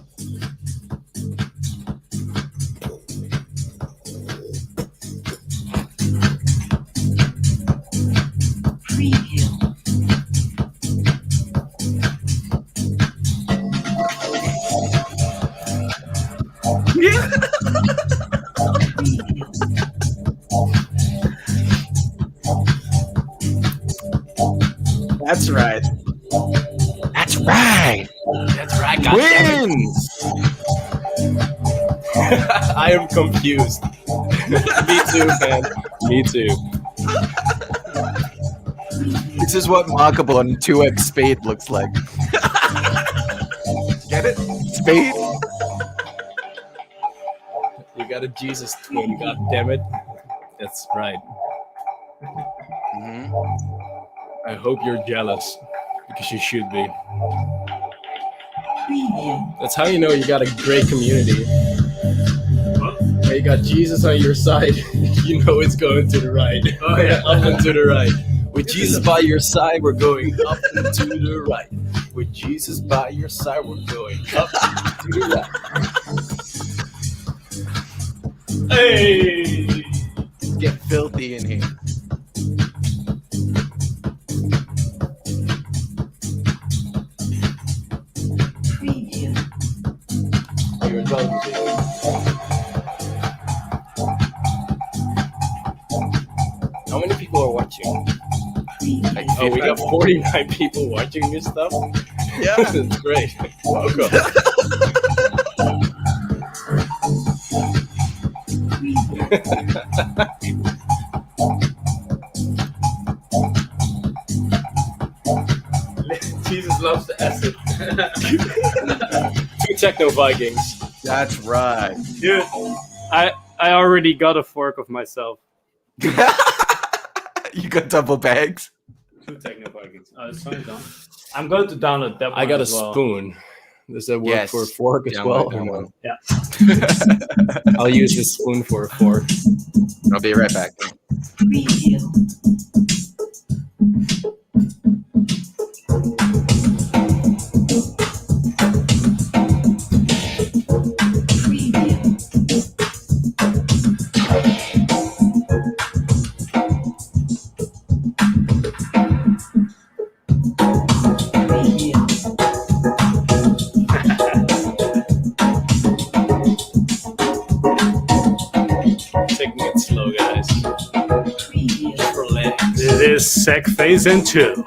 That's right. That's right. That's right. Goddamn Wins. I am confused. Me too, man. Me too. This is what Markable on 2x speed looks like. Get it? Speed? You got a Jesus twin, god damn it. That's right. I hope you're jealous, because you should be. That's how you know you got a great community. When you got Jesus on your side, you know it's going to the right. Oh yeah, up and to the right. With Jesus by your side, we're going up and to the right. With Jesus by your side, we're going up and to the right. Hey! Get filthy in here. You're drunk. How many people are watching? Like, oh, we got 49 people watching this stuff? Yeah. That's great. Welcome. Jesus loves the acid. 2 techno Vikings. That's right. Dude, I already got a fork of myself. You got double bags? 2 techno Vikings. Oh, it's done. I'm going to download that one. I got a as well. spoon. Does that work Yes. for a fork as Download well? that Or one. no? Yeah. I'll use the spoon for a fork. I'll be right back. Taking it slow, guys. Relax. This is Sec Phase and Chill.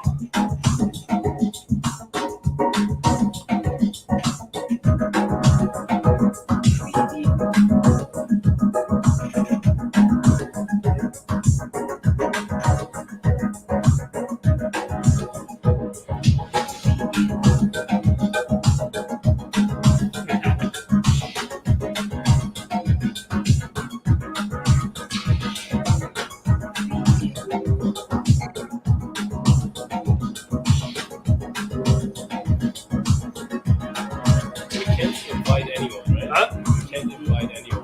We can't invite anyone, right? Huh? We can't invite anyone.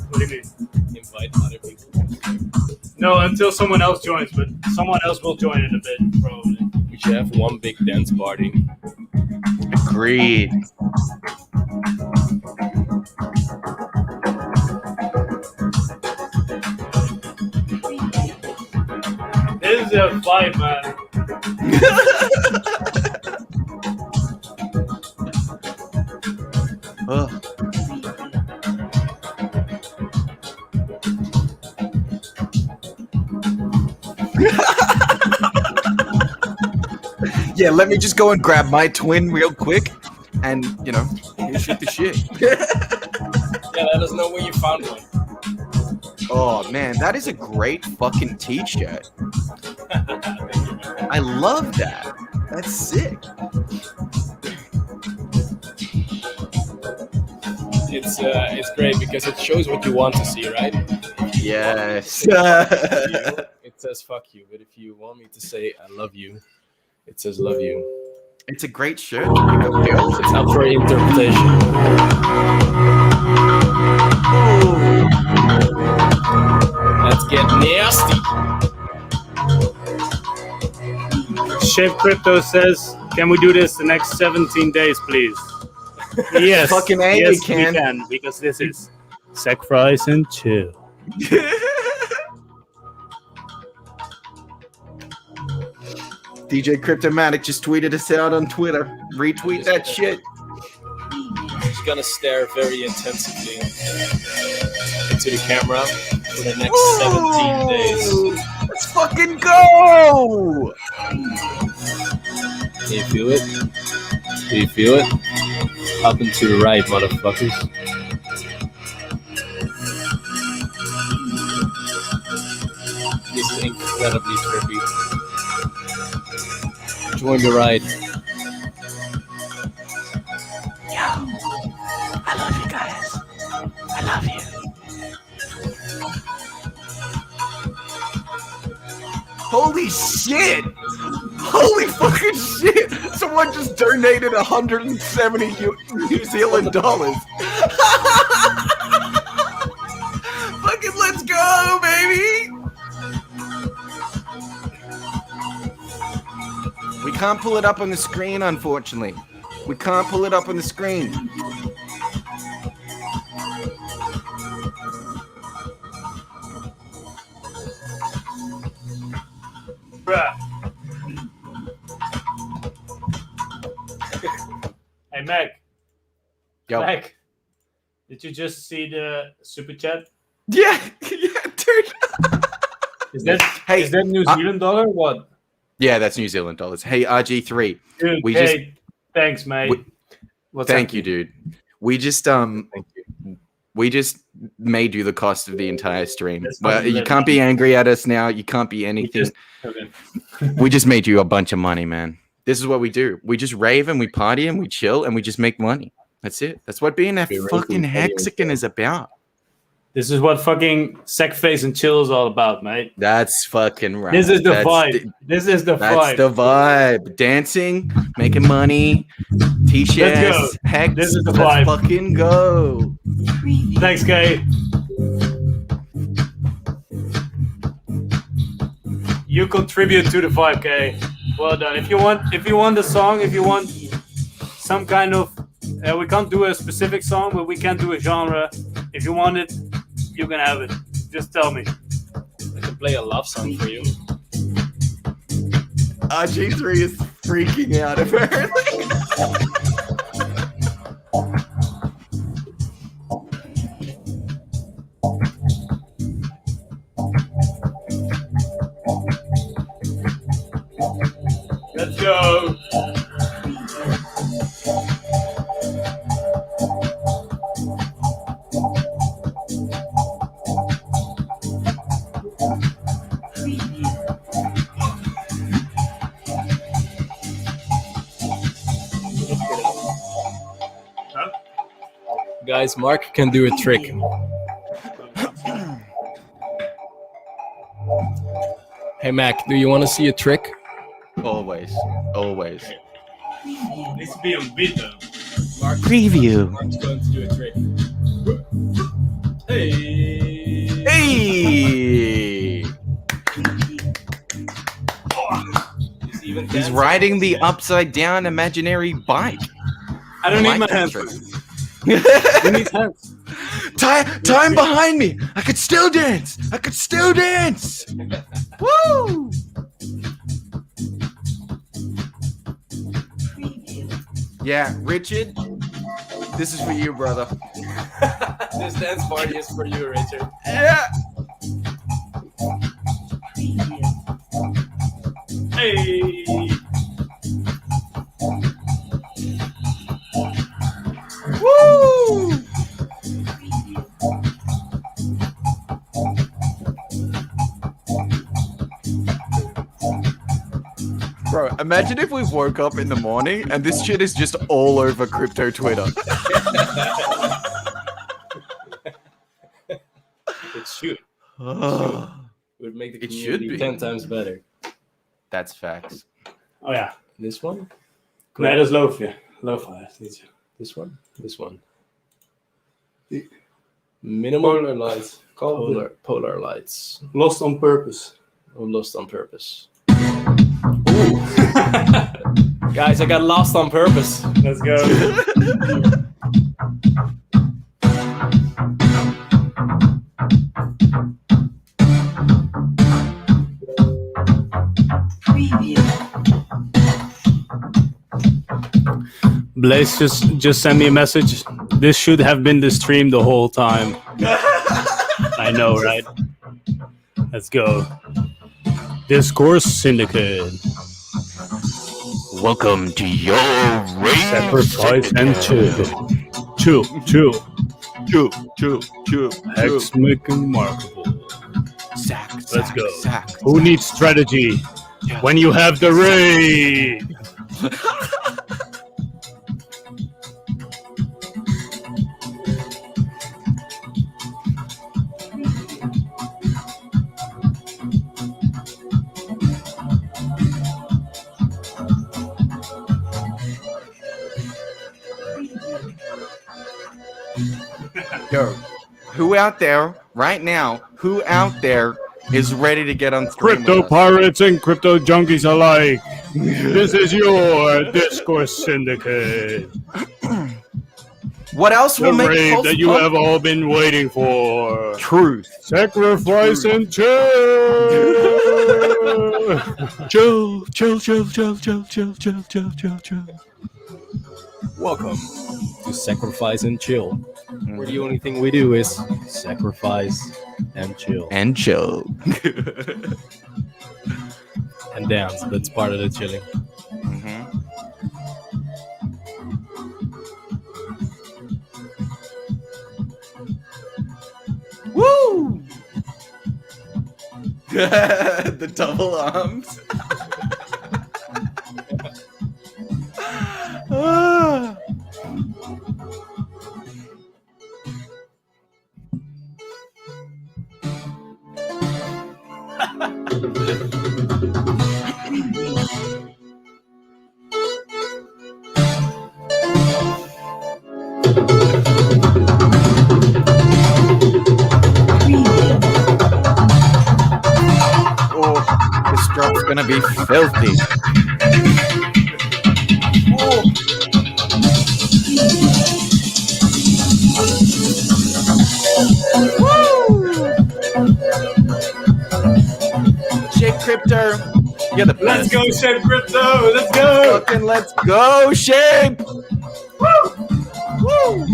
What do you mean? Invite other people. No, until someone else joins, but someone else will join in a bit, probably. We should have one big dance party. Agreed. This is a fight, man. Yeah, let me just go and grab my twin real quick, and shoot the shit. Yeah, let us know where you found one. Oh man, that is a great fucking t-shirt. I love that. That's sick. It's great because it shows what you want to see, right? Yes. It says fuck you, but if you want me to say I love you, it says love you. It's a great shirt to pick up girls. It's up for interpretation. Let's get nasty. Chef Crypto says, can we do this the next 17 days, please? Yes. Fucking A, yes, we can. because this is Sec Fries and Chill. DJ Cryptomatic just tweeted us out on Twitter. Retweet that shit. She's gonna stare very intensively into the camera for the next 17 days. Let's fucking go! Do you feel it? Do you feel it? Up and to the right, motherfuckers. This is incredibly trippy. Join the ride. I love you guys. I love you. Holy shit! Holy fucking shit! Someone just donated 170 New Zealand dollars. Fucking let's go, baby! We can't pull it up on the screen, unfortunately. We can't pull it up on the screen. Bruh. Hey, Meg. Yo. Meg, did you just see the super chat? Yeah, yeah, dude. Is that New Zealand dollar or what? Yeah, that's New Zealand dollars. Hey, RG3. Dude, thanks, mate. Thank you, dude. We just made you the cost of the entire stream. Well, you can't be angry at us now. You can't be anything. We just made you a bunch of money, man. This is what we do. We just rave and we party and we chill and we just make money. That's it. That's what being a fucking Hexican is about. This is what fucking Sec Face and Chill is all about, mate. That's fucking right. This is the vibe. This is the vibe. That's the vibe. Dancing, making money, T-shirts, Hex, This is the let's vibe. fucking go. Thanks, Kay. You contribute to the 5K. Well done. If you want the song, if you want some kind of, we can't do a specific song, but we can do a genre. If you want it, you can have it. Just tell me. I can play a love song for you. G3 is freaking out apparently. Let's go. Guys, Mark can do a trick. Hey Mac, do you want to see a trick? Always. Needs to be on beat though. Mark, Preview. Mark's going to do a trick. Hey! He's riding the upside down imaginary bike. I don't need my that hands. trick. Who needs hands? Time behind me. I could still dance. Woo! Yeah, Richard, this is for you, brother. This dance party is for you, Richard. Yeah. Hey! Woo! Bro, imagine if we woke up in the morning and this shit is just all over crypto Twitter. It should. Oh. It would make the It should community be. 10 times better. That's facts. Oh yeah. This one? Nee, dat is Lo-fi. Lo-fi. This one? This one. Minimal polar lights. Polar lights. Lost on purpose. Oh, lost on purpose. Guys, I got lost on purpose. Let's go. Blaze just sent me a message. This should have been the stream the whole time. I know, right? Let's go. Discourse Syndicate. Welcome to your rage. Sacrifice and chill. Chill. Hex making remarkable. Let's go. Who needs strategy when you have the raid? Yo, who out there right now? Who out there is ready to get on stream Crypto with us? pirates and crypto junkies alike. This is your Discourse Syndicate. What else The will make raid Pulse that you Pump? have all been waiting for. Truth. Sacrifice and chill. Chill. Welcome to Sacrifice and Chill, where the only thing we do is sacrifice and chill. And chill. And dance. That's part of the chilling. Woo! The double arms. Ah. gonna be filthy. Shape Crypto, you're the best. Let's go, Shape Crypto. Let's go. Fucking let's go, Shape. Woo! Woo!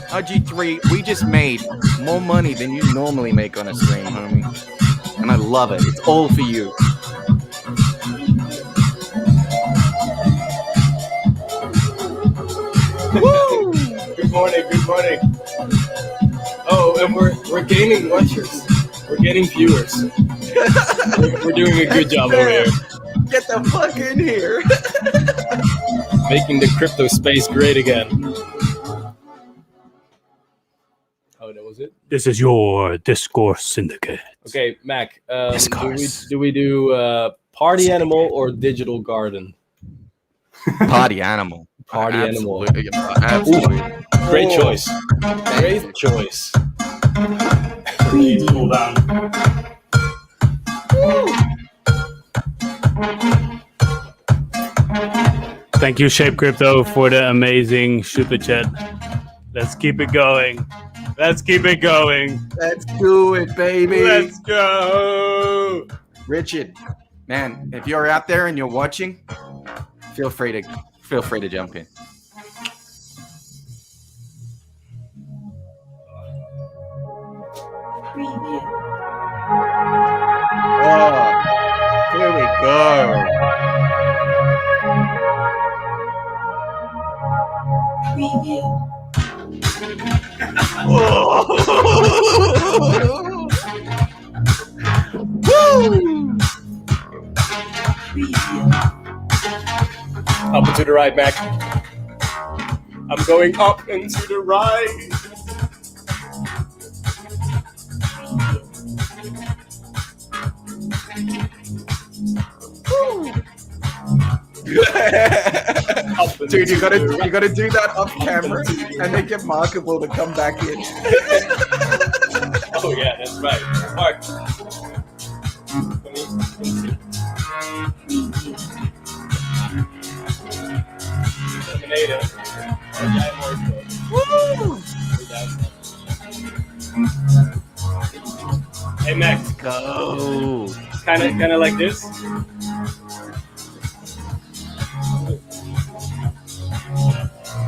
RG3, we just made more money than you normally make on a stream, homie. And I love it. It's all for you. Woo! Good morning, good morning. Oh, and we're gaining watchers. We're getting viewers. We're doing a good job over here. Get the fuck in here. Making the crypto space great again. Oh, that was it? This is your Discourse Syndicate. Okay, Mac, do we do party animal or digital garden? Party animal. Party animal. Absolutely. Ooh, great choice. Great choice. Please pull down. Thank you, Shape Crypto, for the amazing super chat. Let's keep it going. Let's keep it going. Let's do it, baby. Let's go. Richard, man, if you're out there and you're watching, feel free to jump in. Oh, here we go. Preview. Up and to the right, Mac. I'm going up and to the right. Dude, you gotta do that off camera and make it markable to come back in. Oh yeah, that's right. Mark. Woo! Hey Max, go. Kind of like this.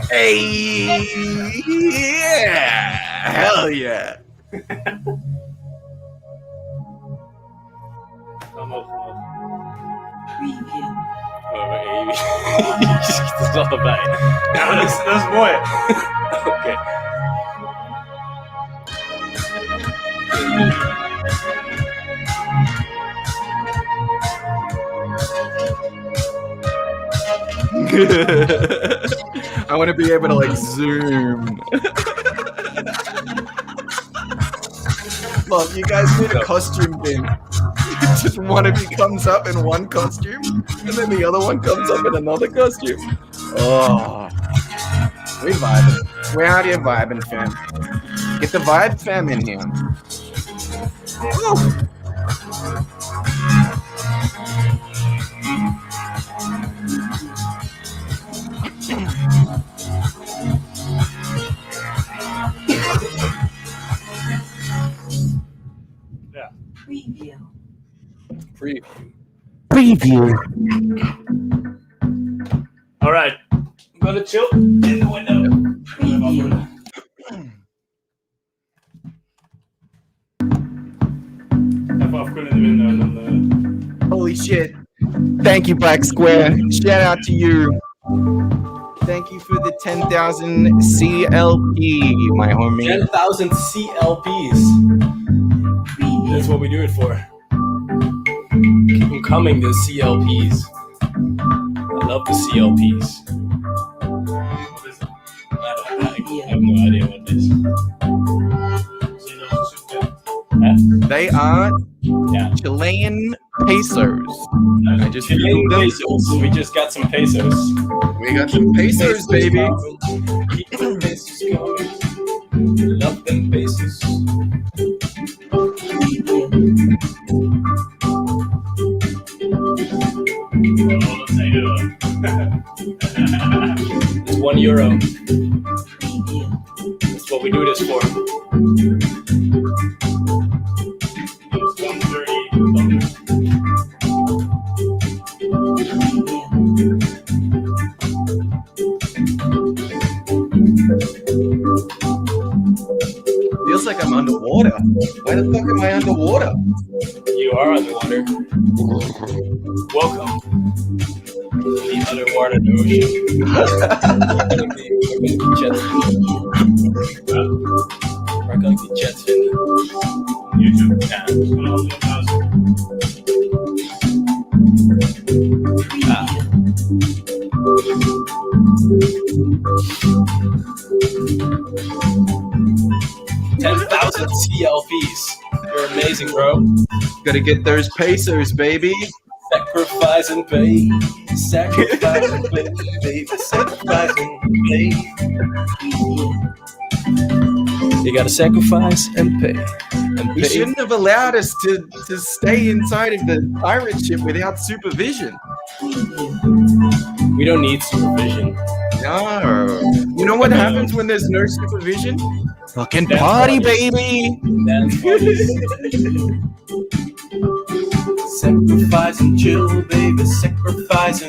Hey, yeah, hell yeah. Dat is nog erbij. Ja, maar dat is mooi. Oké. I want to be able to like zoom. Look, you guys need a costume bin. Just one of you comes up in one costume, and then the other one comes up in another costume. Oh, we vibing. We're out here vibing, fam. Get the vibe fam in here. Woo. Preview. All right. I'm gonna chill in the window. Holy shit. Thank you, Black Square. Shout out to you. Thank you for the 10,000 CLP, my homie. 10,000 CLPs. That's what we do it for. Keep them coming, the CLPs. I love the CLPs. What is it? I have no idea what it is. They are Chilean pesos. I just Chilean pesos. We just got some pesos. We got some pesos, baby. Keep the pesos going. Love them pesos. It's €1. That's what we do this for. It's 130. Feels like I'm underwater. Why the fuck am I underwater? You are underwater. Welcome to the underwater ocean. We're going to jet fin. YouTube channel. $10,000 CLVs. You're amazing, bro. Gotta get those pesos, baby. Sacrifice and pay. Sacrifice and pay, baby. Sacrifice and pay. You gotta sacrifice and pay. We shouldn't have allowed us to stay inside of the pirate ship without supervision. We don't need supervision. No. You know what happens when there's no supervision? Fucking party, baby. Dance parties. Sacrifice and chill, baby. Sacrifice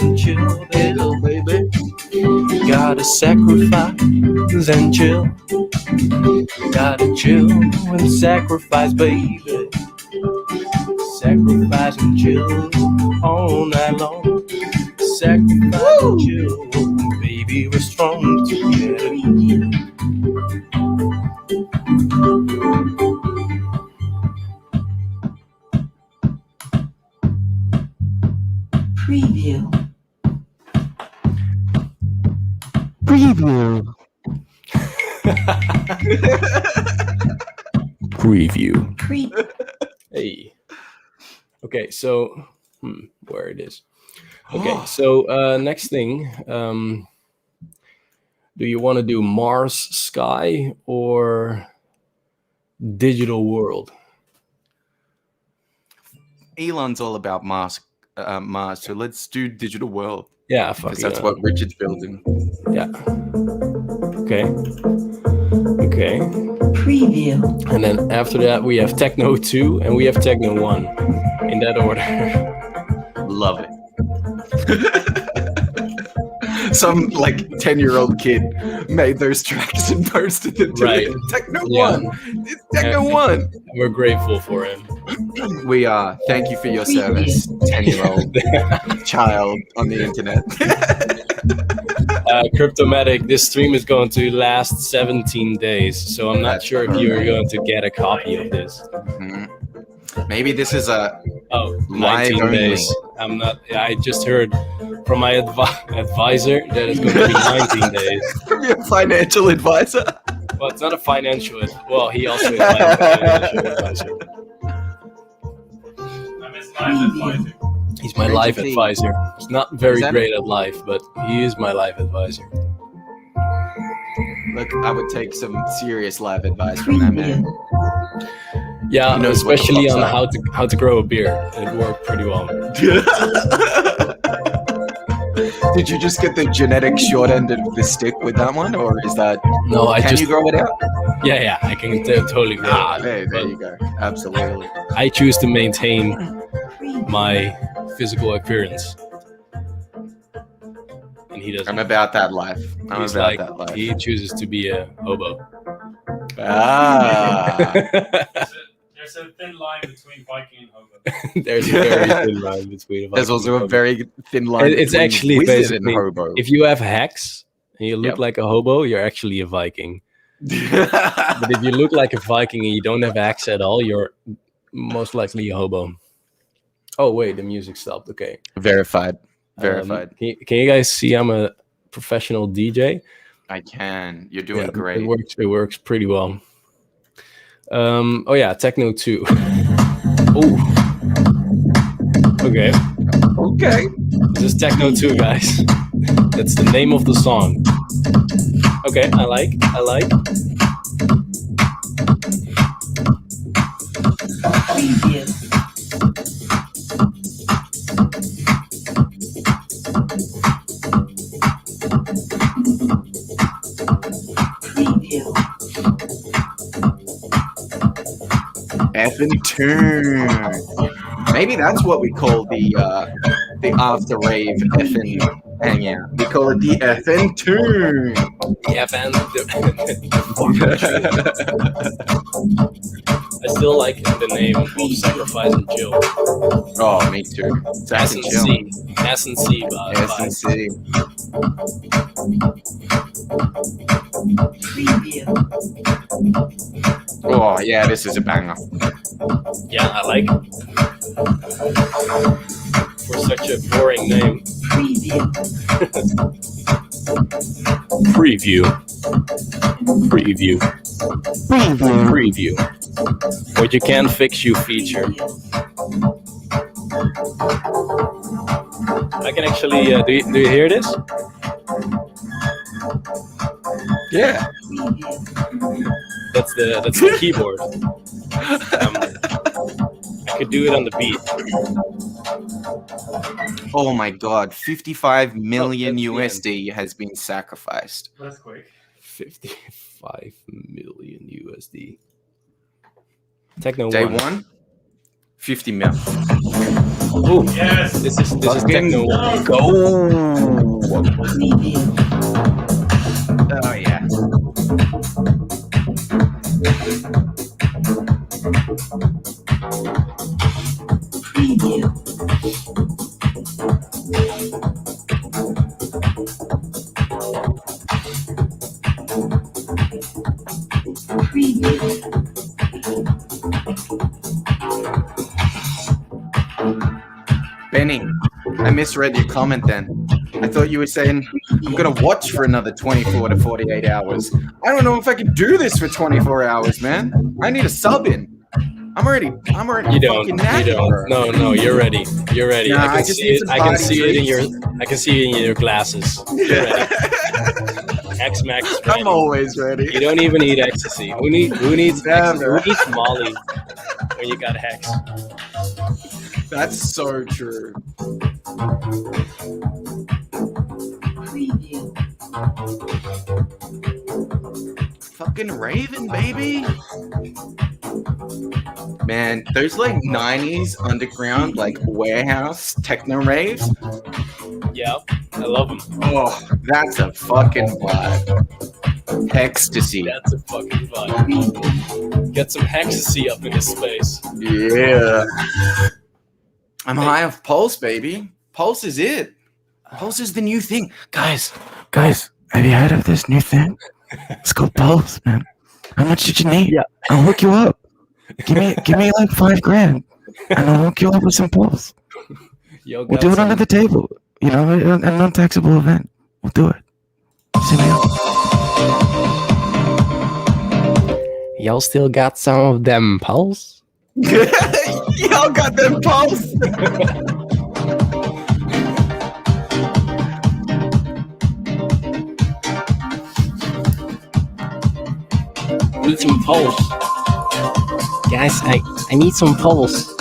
and chill, baby. Gotta sacrifice and chill. Gotta chill and sacrifice, baby. Sacrifice and chill all night long. Sacrifice and chill, baby. We're strong together. Preview. Preview. Hey. Okay, so where it is. Okay, so next thing, do you want to do Mars Sky or Digital World? Elon's all about Mars, so let's do Digital World. Yeah, because that's what Richard's building. Yeah. Okay. Okay. Preview. And then after that, we have Techno 2 and we have Techno 1 in that order. Love it. Some like 10-year-old kid made those tracks and posted them to Right. Techno 1. It's Techno 1. We're grateful for him. We are. Thank you for your service, 10-year-old child on the internet. Cryptomatic, this stream is going to last 17 days, so I'm not sure if you're going to get a copy of this. Maybe this is a 19 days. I'm not. I just heard from my advisor that it's going to be 19 days. From your financial advisor? Well, it's not a financial. Well, he also is my financial advisor. He's my life advisor. He's not very great at life, but he is my life advisor. Look, I would take some serious life advice from that man. Yeah, especially on how to grow a beer. It worked pretty well. Did you just get the genetic short end of the stick with that one, or is that? No, Can you grow it out? Yeah, I can totally grow it. There you go. Absolutely. I choose to maintain my physical appearance, and he doesn't. I'm about that life. He's about like, that life. he chooses to be a hobo. There's a thin line between Viking and hobo. There's a very thin line between. There's also a very thin line. It's between actually wizard basically, and hobo. if you have Hex and you look like a hobo, you're actually a Viking. But if you look like a Viking and you don't have Hex at all, you're most likely a hobo. Oh wait, the music stopped. Okay. Verified. Can you guys see I'm a professional DJ? I can. You're doing great. It works pretty well. Oh yeah, Techno 2. Oh. Okay. This is Techno 2, guys. That's the name of the song. Okay, I like. effing tune. Maybe that's what we call the after rave effing hangout. We call it the FN tune. The FN. I still like the name of Sacrifice and Chill. Oh, me too. S&C. S&C. S&C. Oh, yeah, this is a banger. Yeah, I like it. For such a boring name. Preview. What you can fix, you feature. I can actually. Do you hear this? Yeah. That's the keyboard. I could do it on the beat. Oh my God! 55 million USD has been sacrificed. That's quick. 55 million USD. Techno Day one. 1, 50 mil. Oh yes! This is Techno one. Go! Oh yeah. Benny, I misread your comment then. I thought you were saying, I'm going to watch for another 24 to 48 hours. I don't know if I can do this for 24 hours, man. I need a sub in. I'm already You don't. No, you're ready. You're ready. Nah, I can see it. I can see it in your glasses. You're ready. X Max is ready. I'm always ready. You don't even need ecstasy. Who needs ecstasy? Who needs Molly when you got Hex? That's so true. Fucking Raven, baby. Man, those like 90s underground, like warehouse techno raves. Yeah, I love them. Oh, that's a fucking vibe. Ecstasy. That's a fucking vibe. Get some ecstasy up in this space. Yeah. I'm high off Pulse, baby. Pulse is it. Pulse is the new thing. Guys, have you heard of this new thing? It's called Pulse, man. How much did you need? Yeah. I'll hook you up. Give me like $5,000 and I'll hook you up with some Pulse. Yo, we'll do it under the table. You know, a non-taxable event. We'll do it. See me up. Y'all still got some of them Pulse? Y'all got them Pulse. Need some Pulse. Guys, I need some Pulse.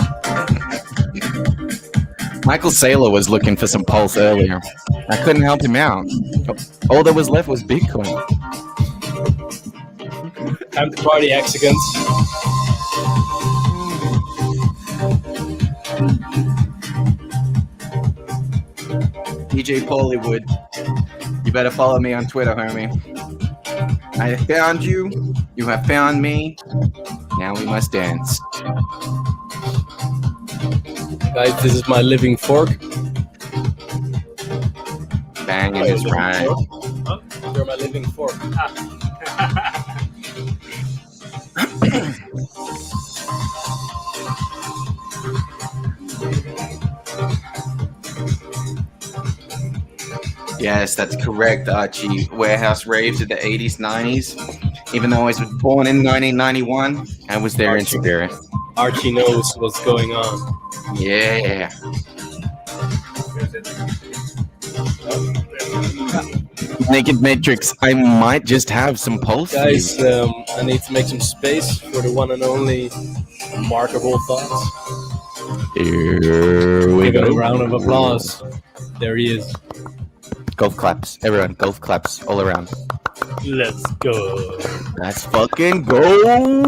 Michael Saylor was looking for some Pulse earlier. I couldn't help him out. All that was left was Bitcoin. Time to party, Hexagons. DJ Pollywood, you better follow me on Twitter, homie. I found you, you have found me, now we must dance. Guys, this is my living fork. Banging is right. Huh? You're my living fork. Yes, that's correct, Archie. Warehouse raves of the 80s, 90s. Even though I was born in 1991, I was there in spirit. Archie knows what's going on. Yeah. Naked Matrix, I might just have some Pulse. Guys, I need to make some space for the one and only Remarkable Thoughts. Here we Give go. it a round of applause. There he is. Golf claps. Everyone, golf claps all around. Let's go. Let's fucking go.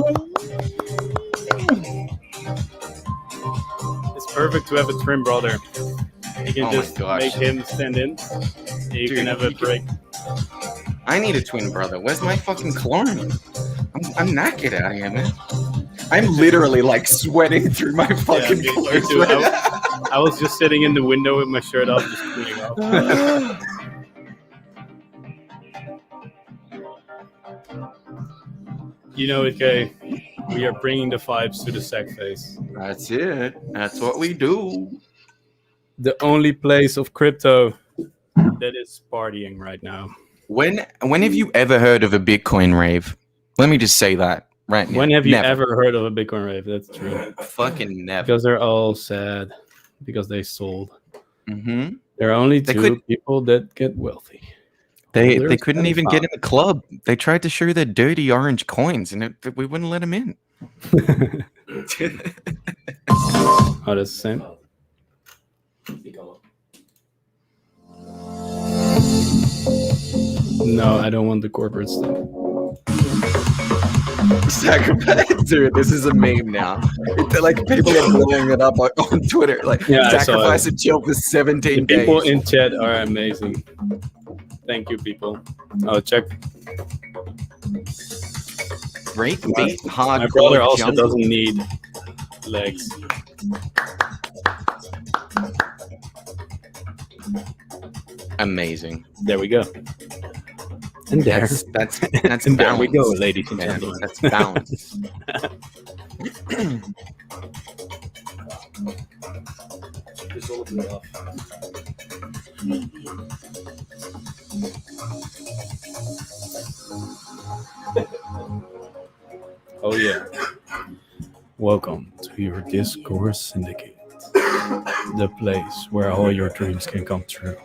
perfect to have a twin brother. You can Oh my just gosh. make him stand in. You Dude, can have a break. I need a twin brother. Where's my fucking clone? I'm knackered out here, man. I'm literally like sweating through my fucking me clothes. too. right now. I was just sitting in the window with my shirt off, just cooling off. You know it, Kay. We are bringing the vibes to the sack face. That's it. That's what we do. The only place of crypto that is partying right now. When have you ever heard of a Bitcoin rave? Let me just say that right now. When have you Never. ever heard of a Bitcoin rave? That's true. Fucking never. Because they're all sad because they sold. Mm-hmm. There are only two people that get wealthy. They There's couldn't even get in the club. They tried to show their dirty orange coins, and we wouldn't let them in. Oh, that's the same. No, I don't want the corporate stuff. Sacrifice, dude. This is a meme now. Like people are blowing it up like, on Twitter. Like Yeah, I saw sacrifice it. a chill for 17 The people days. in chat are amazing. Thank you, people. Oh, check. Break beat hard. My brother also doesn't need legs. Amazing. There we go. And there. That's And there we balance. go, ladies and Man, gentlemen. That's balance. Oh yeah. Welcome to your Discourse Syndicate, the place where all your dreams can come true.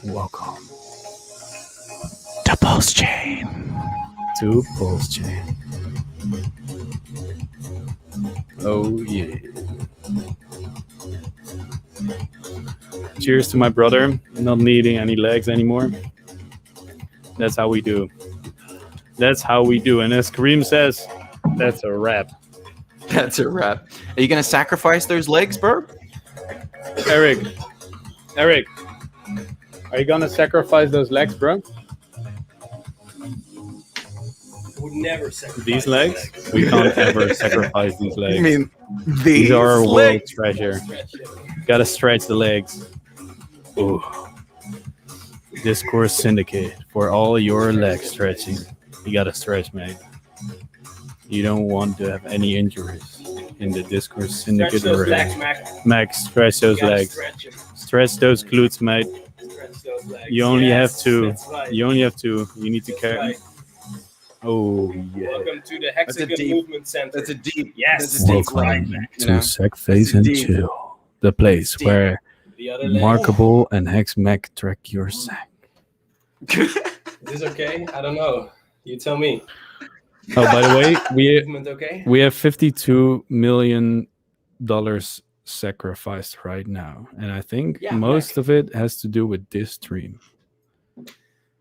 Welcome to PulseChain. to PulseChain. Oh yeah. Cheers to my brother, not needing any legs anymore. That's how we do. That's how we do. And as Kareem says, that's a wrap. That's a wrap. Are you gonna sacrifice those legs, bro? Eric, are you gonna sacrifice those legs, bro? Would never sacrifice These legs? We can't ever sacrifice these legs. You mean these are our world legs? treasure. Gotta stretch the legs. Ooh. Discourse Syndicate for all your leg stretching. You gotta stretch, mate. You don't want to have any injuries in the Discourse Syndicate. Stretch those array. legs, Mac. Max, stretch those You gotta legs. stretch 'em. Stretch those glutes, mate. Stretch those legs. You only Yes, have to. that's right. You only have to. You need to That's carry. right. Oh yeah. Welcome to the That's a Hexagon deep- Movement Center. That's a deep. Yes. That's a deep Welcome leg. You to know? Sec Face and deep. Chill, the place where The other leg. Markable and Hex Mac track your sack. Is this okay? I don't know. You tell me. Oh, by the way, Movement okay? we have $52 million sacrificed right now, and I think Yeah, most of it has to do with this stream.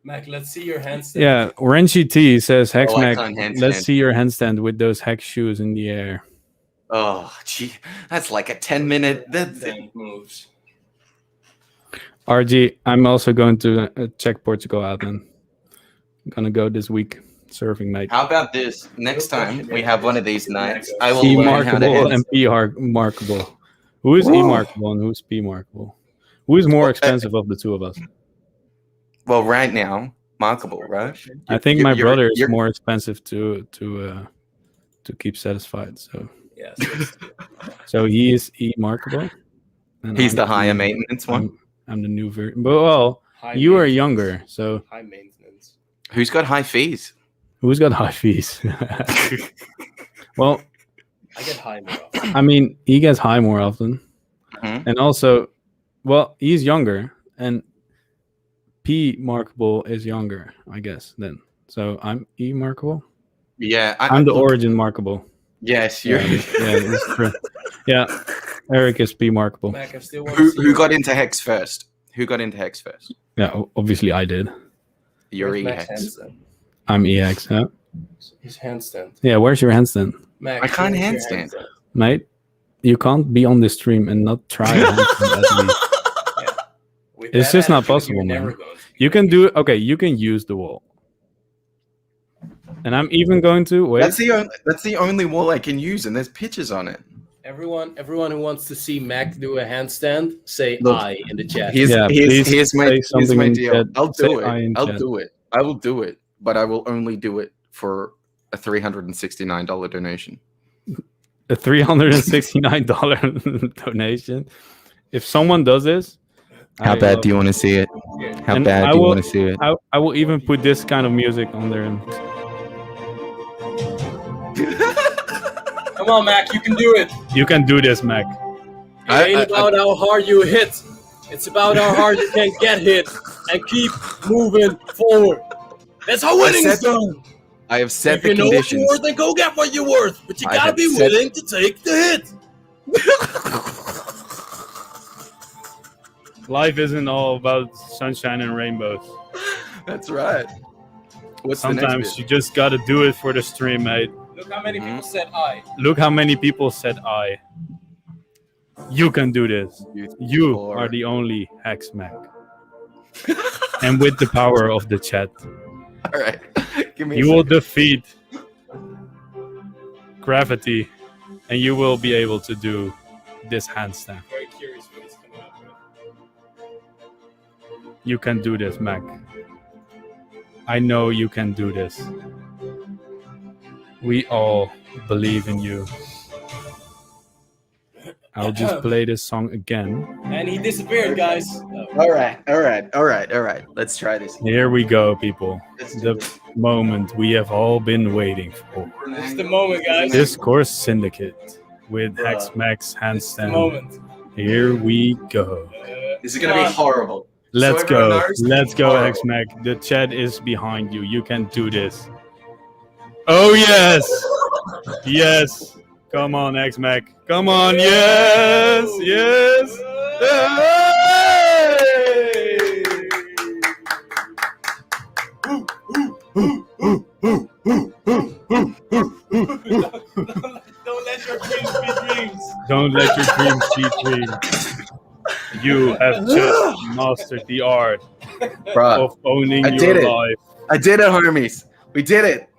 Mac, let's see your handstand. Yeah, Renchi T says Hex Oh, I Mac. can't handstand. Let's see your handstand with those hex shoes in the air. Oh, gee, that's like a 10-minute. Handstand moves. RG, I'm also going to check Portugal out, and I'm gonna go this week surfing, mate. How about this? Next time we have one of these nights, I will E learn how to markable hit. and P markable. Who is E markable and who's P markable? Who is more expensive of the two of us? Well, right now, markable, right? I think You're- my you're- brother is you're- more expensive to keep satisfied. So Yes. so he is E markable. and He's I'm the higher E- maintenance one. I'm the new version. But well, High you are maintenance. younger, so High maintenance. Who's got high fees? who's got high fees? Well, I get high more often. I mean, he gets high more often, Mhm. and also, well, he's younger, and P markable is younger, I guess. Then, so I'm E markable. Yeah, I'm the origin markable. Yes, you're. Yeah, that's true. Yeah, Eric is P markable. Mac, I still want to see Who got into Hex first? Who got into Hex first? Yeah, obviously I did. You're Where's Mac's E-Hex. handstand? I'm EX. His handstand. Yeah, where's your handstand, Mac, I can't where's your handstand. mate? You can't be on the stream and not try a handstand at least. It's just not possible, man. You can do it. Okay, you can use the wall. And I'm even going to wait. That's the only wall I can use, and there's pictures on it. Everyone who wants to see Mac do a handstand, say "I" in the chat. Here's my deal. I'll do it. I will do it, but I will only do it for a $369 donation. A $369 donation. If someone does this, how bad do you want to see it? How bad do you want to see it? I will even put this kind of music on there. Come on, Mac, you can do it. You can do this, Mac. It ain't about how hard you hit. It's about how hard you can get hit and keep moving forward. That's how winning is done. I have set the conditions. conditions. If you know what you're worth, then go get what you're worth. But you gotta be willing to take the hit. Life isn't all about sunshine and rainbows. That's right. Sometimes you just gotta do it for the stream, mate. Look how many people said "I." Look how many people said "I." You can do this. You are the only Hex Mac. And with the power of the chat, all right, you will defeat gravity, and you will be able to do this handstand. Very curious what he's coming up with. You can do this, Mac. I know you can do this. We all believe in you. I'll just play this song again. And he disappeared, guys. All right. Let's try this. Here we go, people. The moment we have all been waiting for. It's the moment, guys. Discourse Syndicate with Hex Max Handstand. Moment. Here we go. This is gonna be horrible. Let's go. Let's go, Hex Mac. The chat is behind you. You can do this. Oh yes. Yes. Come on, Hex Mac. Come on. Yes. Yes. Don't let your dreams be dreams. Don't let your dreams be dreams. You have just mastered the art of owning your life. I did it, homies. We did it.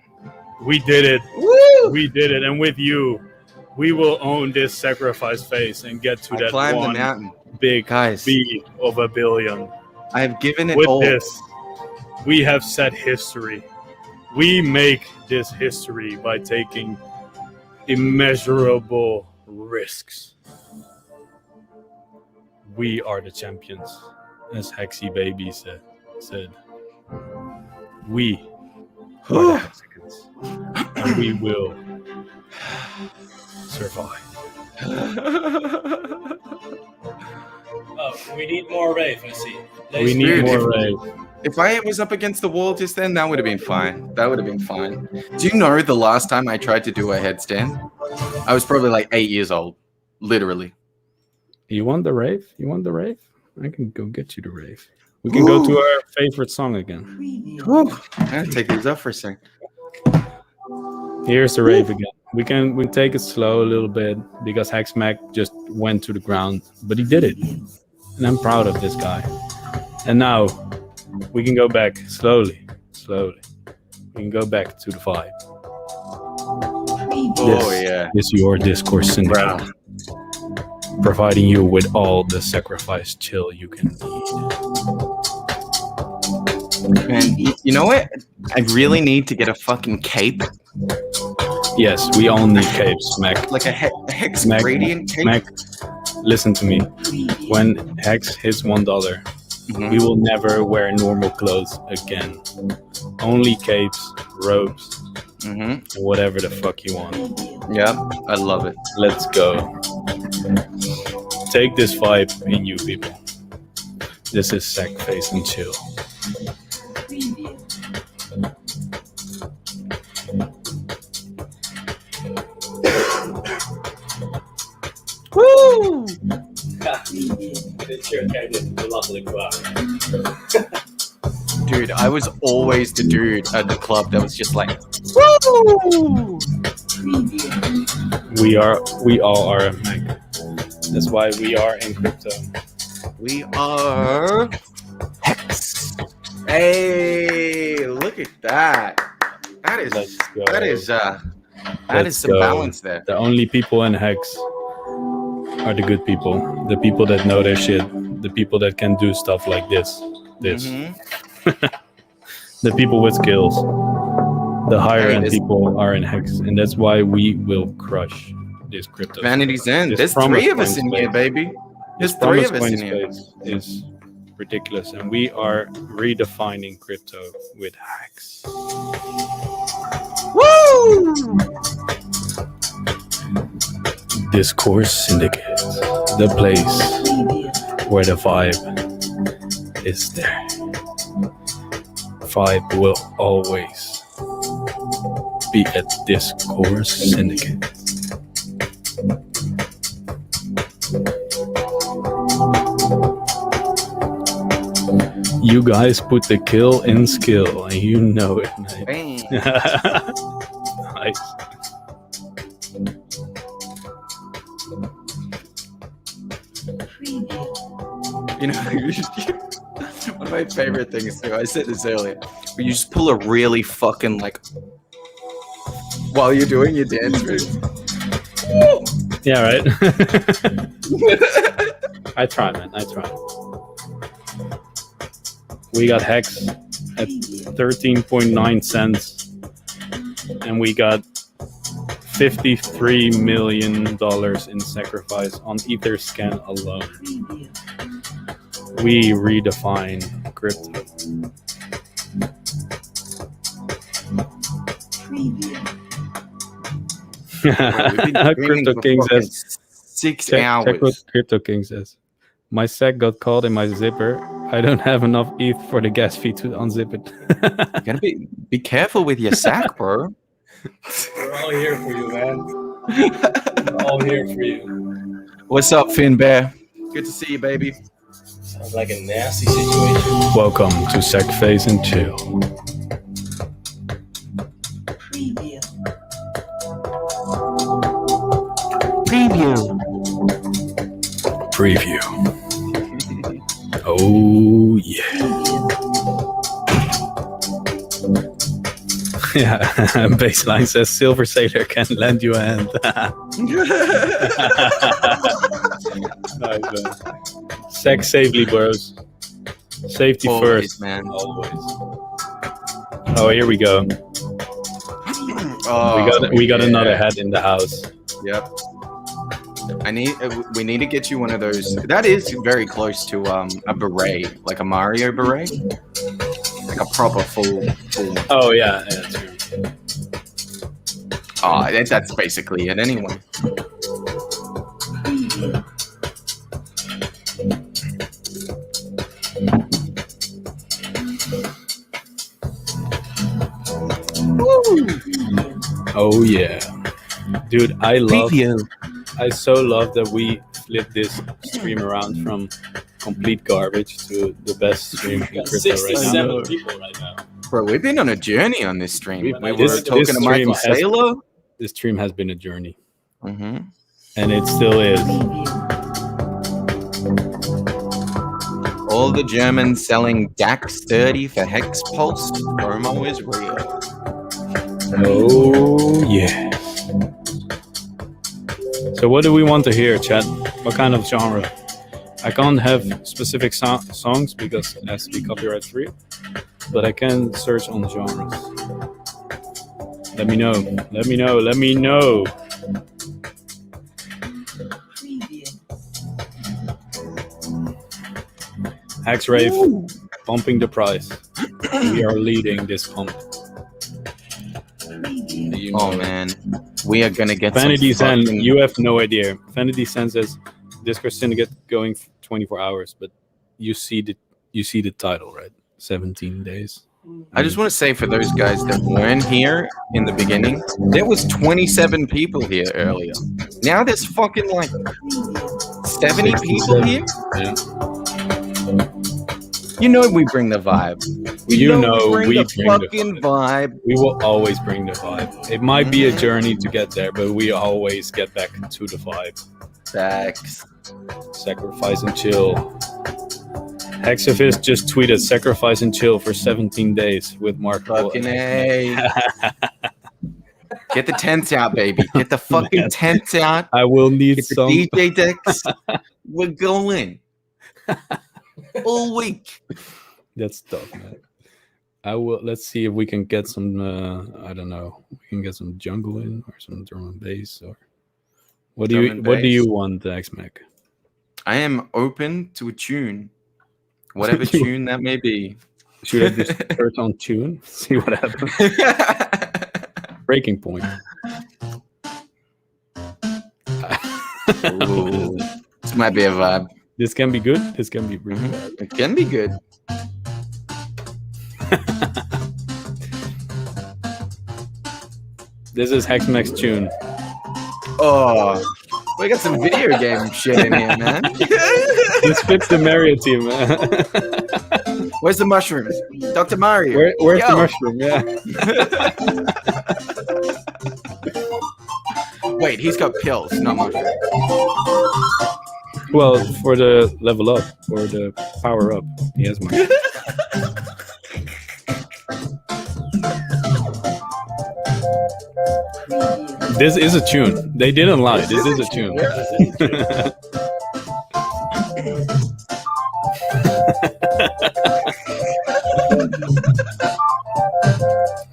We did it. Woo! We did it. And with you, we will own this sacrifice phase and get to that one big B of a billion. I have given it with all. This, we have set history. We make this history by taking immeasurable risks. We are the champions, as Hexy Baby said. We are the Mexicans, and we will survive. Oh, we need more rave, I see. We need more rave. If I was up against the wall just then, that would have been fine. That would have been fine. Do you know the last time I tried to do a headstand? I was probably like 8 years old. Literally. You want the rave? You want the rave? I can go get you the rave. We can go to our favorite song again. I gotta take these up for a second. Here's the rave again. We take it slow a little bit because Hexmac just went to the ground, but he did it. And I'm proud of this guy. And now we can go back slowly. We can go back to the vibe. Yeah. This is your Discourse Syndicate. Providing you with all the sacrifice chill you can need. Man, you know what? I really need to get a fucking cape. Yes, we all need capes, Mac. Like a Hex Mac, Radiant cape? Mac, listen to me. When Hex hits $1, we will never wear normal clothes again. Only capes, robes, and whatever the fuck you want. Yeah, I love it. Let's go. Take this vibe in you, people. This is Sack Face and Chill. Woo! Dude, I was always the dude at the club that was just like, woo! We all are a Mac. That's why we are in crypto. We are Hex. Hey, look at that. That is some balance there. The only people in Hex are the good people, the people that know their shit, the people that can do stuff like this. The people with skills. The higher end people are in Hex, and that's why we will crush this crypto. Vanity's End. There's 3 of us in here, baby. There's 3 of us in here. Is ridiculous, and we are redefining crypto with Hex. Woo! Discourse Syndicate, the place where the vibe is there. Vibe will always be at Discourse Syndicate. You guys put the kill in skill, and you know it, mate. Nice. You know, one of my favorite things too, I said this earlier, but you just pull a really fucking like, while you're doing your dance moves. Yeah, right? I try, man. I try. We got Hex at 13.9 cents, and we got $53 million in sacrifice on Etherscan alone. We redefine crypto. Crypto King says 6 hours. Check what hours. Crypto King says. My SEC got caught in my zipper. I don't have enough ETH for the gas fee to unzip it. You gotta be careful with your sack, bro. We're all here for you, man. We're all here for you. What's up, Finn Bear? Good to see you, baby. Sounds like a nasty situation. Welcome to Sec Phase and Chill. Preview. Oh yeah. Yeah. Baseline says Silver Sailor can lend you a hand. Nice, man. Sex safely, bros. Safety Always, first, man. Always. Oh, here we go. Oh, we got another hat in the house. Yep. We need to get you one of those. That is very close to a beret, like a Mario beret, like a proper full. Oh yeah, true. Oh, that's basically it anyway. Oh yeah, dude, I so love that we flipped this stream around from complete garbage to the best stream in crypto right now. People right now. Bro, we've been on a journey on this stream. We were This talking to Michael stream Saylor. This stream has been a journey, Mm-hmm. and it still is. All the Germans selling DAX 30 for Hex Pulse. Promo is real. Oh yeah. So what do we want to hear, chat? What kind of genre? I can't have specific songs because it has to be copyright free, but I can search on genres. Let me know. Let me know. Let me know. Hex Rave, pumping the price. We are leading this pump. Oh man, we are gonna get Vanity some Zen, fucking... you have no idea. Vanity Zen says Discourse Syndicate going 24 hours, but you see the title, right? 17 days. I just want to say for those guys that weren't here in the beginning, there was 27 people here earlier. Now there's fucking like 70 people here. Yeah. You know we bring the vibe. You know we bring the fucking vibe. We will always bring the vibe. It might be a journey to get there, but we always get back to the vibe. Facts. Sacrifice and chill. Hexavist just tweeted sacrifice and chill for 17 days with Mark. Fucking A. Get the tents out, baby. Get the fucking tents out. I will need Get some the DJ decks. We're going all week. That's tough, man. I will. Let's see if we can get some. I don't know. We can get some jungle in or some drum and bass or what do you want, X-Mac? I am open to a tune, whatever tune that may be. Should I just search on tune? See what happens. Breaking point. Ooh, this might be a vibe. This can be good. This can be really bad. It can be good. This is Hexmac's tune. Oh, we got some video game shit in here, man. This fits the Mario team, man. Where's the mushrooms? Dr. Mario. Where's the mushroom? Yeah. Wait, he's got pills, not mushrooms. Well, for the level up or the power up, he has mushrooms. This is a tune. They didn't lie. This is a tune.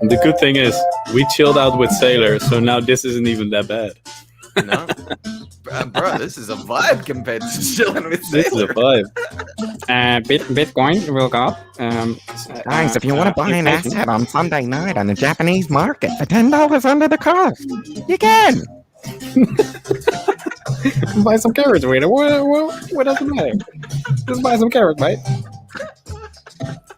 The good thing is, we chilled out with Sailor, so now this isn't even that bad. No, bro, this is a vibe compared to chilling with Sailor. This is a vibe. Bitcoin will go up. Guys, if you want to buy an asset on Sunday night on the Japanese market for $10 under the cost, you can. Buy some carrots, waiter. What does it matter? Just buy some carrots, mate.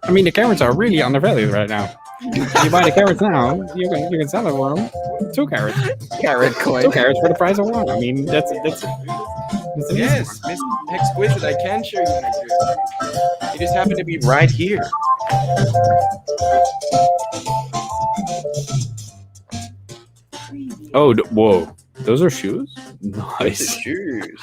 I mean, the carrots are really undervalued right now. You buy the carrots now, you can sell it for them. 2 carrots. Carrot coin. 2 carrots for the price of 1. I mean, that's Yes, Miss Exquisite, I can show you what I do. You just happen to be right here. Oh, whoa. Those are shoes? Nice. Shoes.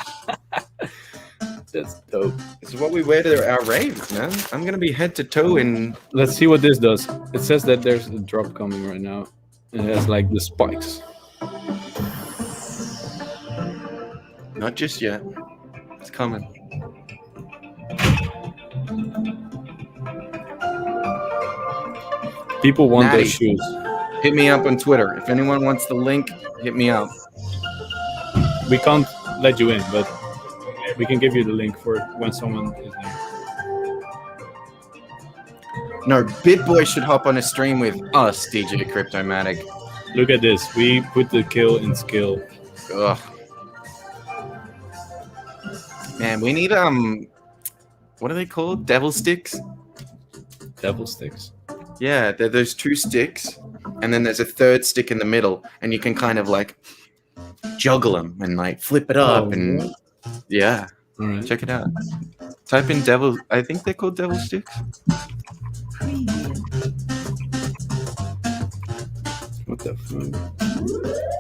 That's dope. This is what we wear to our raves, man. I'm going to be head to toe in... Let's see what this does. It says that there's a drop coming right now. It has like the spikes. Not just yet. It's coming. People want Natty, those shoes. Hit me up on Twitter. If anyone wants the link, hit me up. We can't let you in, but we can give you the link for when someone is there. No, BitBoy should hop on a stream with us, DJ Cryptomatic. Look at this. We put the kill in skill. Ugh. Man, we need what are they called? Devil sticks? Devil sticks. Yeah, there's 2 sticks, and then there's a 3rd stick in the middle, and you can kind of like juggle them and like flip it up and yeah. All right. Check it out. Type in devil. I think they're called devil sticks. What the fuck?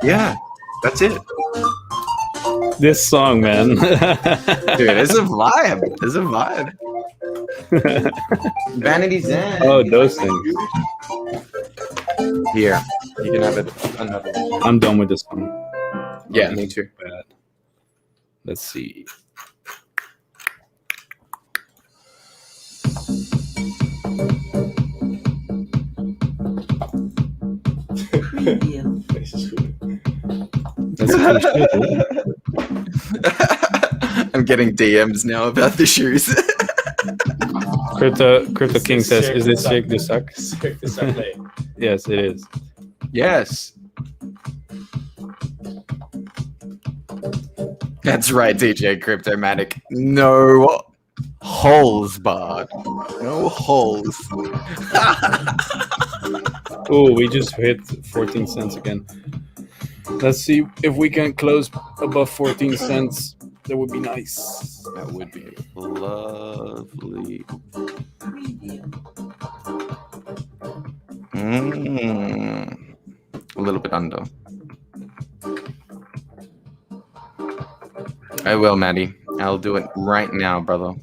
Yeah, that's it. This song, man. Dude, it's a vibe. It's a vibe. Vanity Zen. Oh, those things. Here, you can have it. Another one. I'm done with this song. Yeah, me too. Bad. Let's see. I'm getting DMs now about the shoes. Crypto King says, "Is this sick to suck?" Sick to suck. Yes, it is. Yes. That's right, DJ Cryptomatic. No holes barred. No holes. Oh, we just hit 14 cents again. Let's see if we can close above 14 cents. That would be nice. That would be lovely. A little bit under. I will, Maddie. I'll do it right now, brother.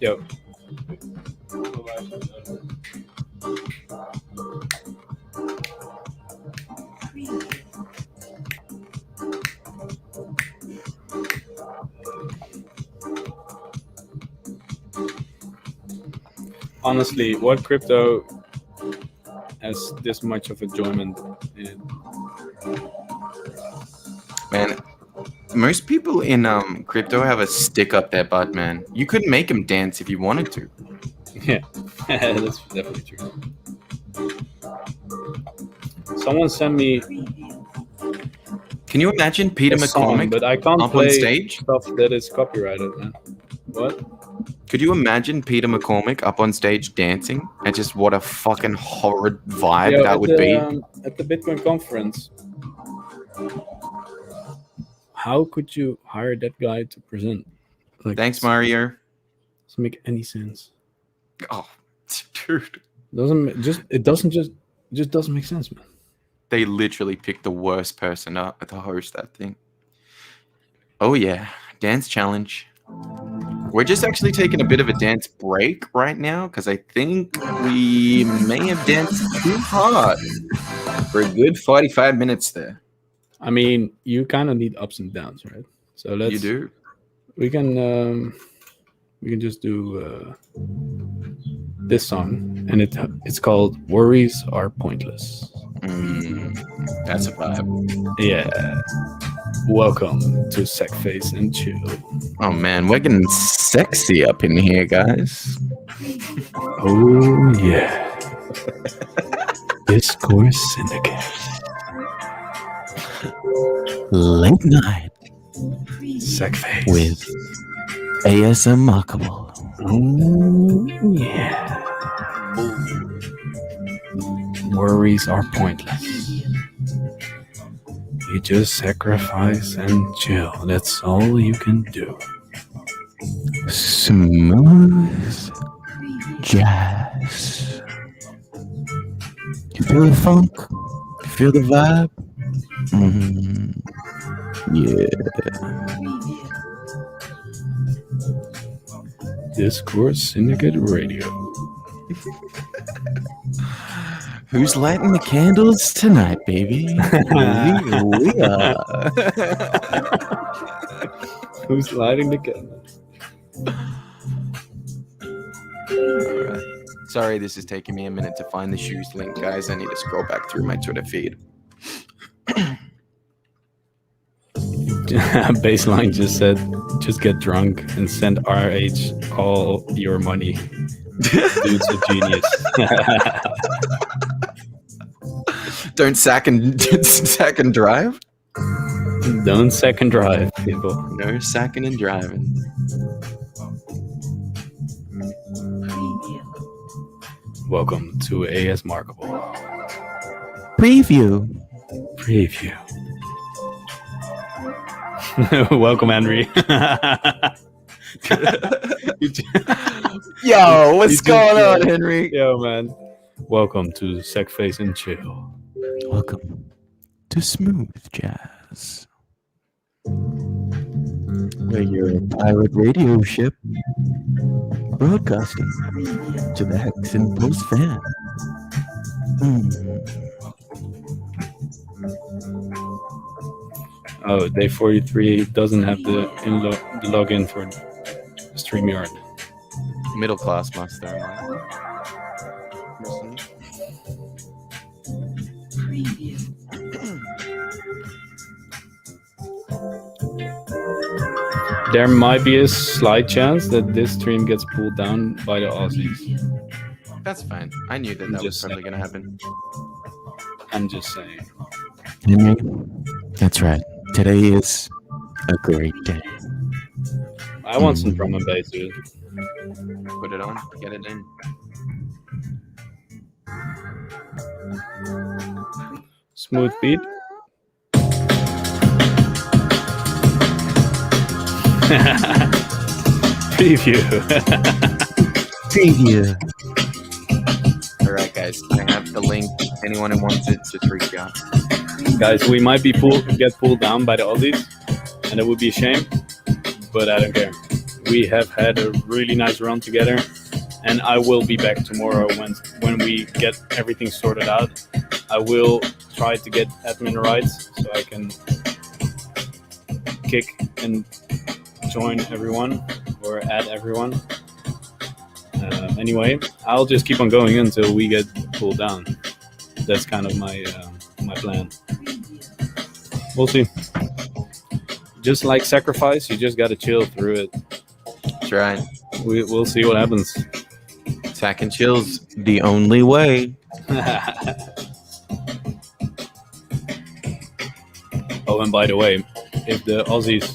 Yo. Honestly, what crypto has this much of enjoyment in it? Man, most people in crypto have a stick up their butt, man. You could make them dance if you wanted to. Yeah, that's definitely true. Someone sent me. Can you imagine Peter a song, McCormick but I can't up play on stage? stuff that is copyrighted, man. What? Could you imagine Peter McCormick up on stage dancing? And just what a fucking horrid vibe Yo, that would be. At the Bitcoin conference, how could you hire that guy to present? Like, Thanks, Mario. Doesn't make any sense. Oh, dude. It just doesn't make sense, man. They literally picked the worst person up to host that thing. Oh yeah, dance challenge. We're just actually taking a bit of a dance break right now because I think we may have danced too hard for a good 45 minutes there. I mean, you kind of need ups and downs, right? So let's. You do. We can just do this song, and it's called "Worries Are Pointless." That's a vibe. Yeah. Welcome to Sackface and Chill. Oh man, we're getting sexy up in here, guys. Oh yeah. Discourse Syndicate. Late night. Sackface. With ASM Markable. Oh yeah. Worries are pointless. You just sacrifice and chill. That's all you can do. Smooth jazz. You feel the funk? You feel the vibe? Yeah. Discourse Syndicate Radio. Who's lighting the candles tonight, baby? we are. Who's lighting the candles? All right. Sorry, this is taking me a minute to find the shoes link, guys. I need to scroll back through my Twitter feed. Baseline just said, just get drunk and send RH all your money. Dude's a genius. Don't sack and drive? Don't sack and drive, people. No sacking and driving. Welcome to AS Markable. Preview. Welcome, Henry. Yo, what's going on, Henry? Yo, man. Welcome to Sackface and Chill. Welcome to Smooth Jazz. Where you're a pirate radio ship broadcasting to the Hex Pulse fan. Oh, day 43 doesn't have the login for StreamYard. Middle class master. There might be a slight chance that this stream gets pulled down by the Aussies. That's fine. I knew that was probably going to happen. I'm just saying. Henry, that's right. Today is a great day. I want some drum and bass, dude. Put it on. Get it in. Smooth beat. Preview. Preview. All right, guys. I have the link. Anyone who wants it, just reach out. Guys, we might be get pulled down by the Aussies, and it would be a shame, but I don't care. We have had a really nice run together, and I will be back tomorrow when we get everything sorted out. I will try to get admin rights so I can kick and join everyone or add everyone. Anyway, I'll just keep on going until we get pulled down. That's kind of my plan. We'll see. Just like Sacrifice, you just gotta chill through it. That's right. We'll see what happens. Attack and chill's the only way. Oh, and by the way, if the Aussies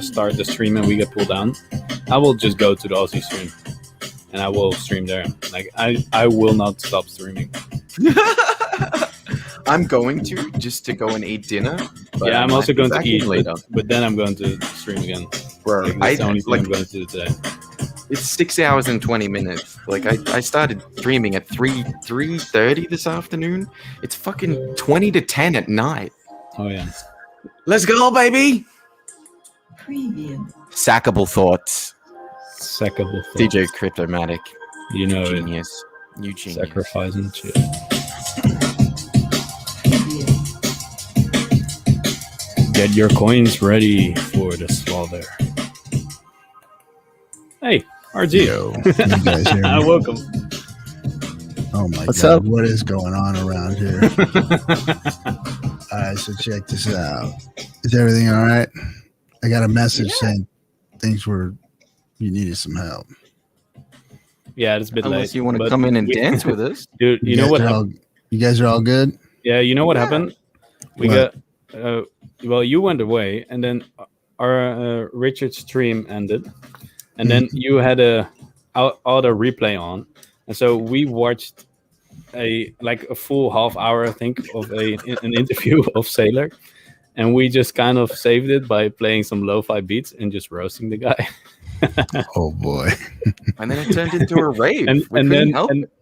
start the stream and we get pulled down, I will just go to the Aussie stream and I will stream there. Like I will not stop streaming. I'm going to just to go and eat dinner. But Yeah, I'm also going to eat later. but then I'm going to stream again. Bro, Like, that's the only thing I'm going to do today. It's 6 hours and 20 minutes. Like I started streaming at 3:30 this afternoon. It's fucking 20 to 10 at night. Oh yeah. Let's go, baby. Preview. Sackable thoughts. Sackable thoughts. DJ Cryptomatic. You know Genius. You genius. Sacrificing shit. Get your coins ready for the slaughter. Hey, RG. Yo, you guys hear me? Welcome. Oh my What's God, up? what is going on around here? All right, so check this out. Is everything all right? I got a message saying you needed some help. Yeah, it's a bit late. Unless you want to but come in and we- dance with us. Dude, you know what happened? You guys are all good? Yeah, you know what happened? We What? got well, you went away, and then our Richard stream ended, and then you had a auto replay on, and so we watched a full half hour, I think, of an interview of Sailor, and we just kind of saved it by playing some lo-fi beats and just roasting the guy. Oh boy! And then it turned into a rave.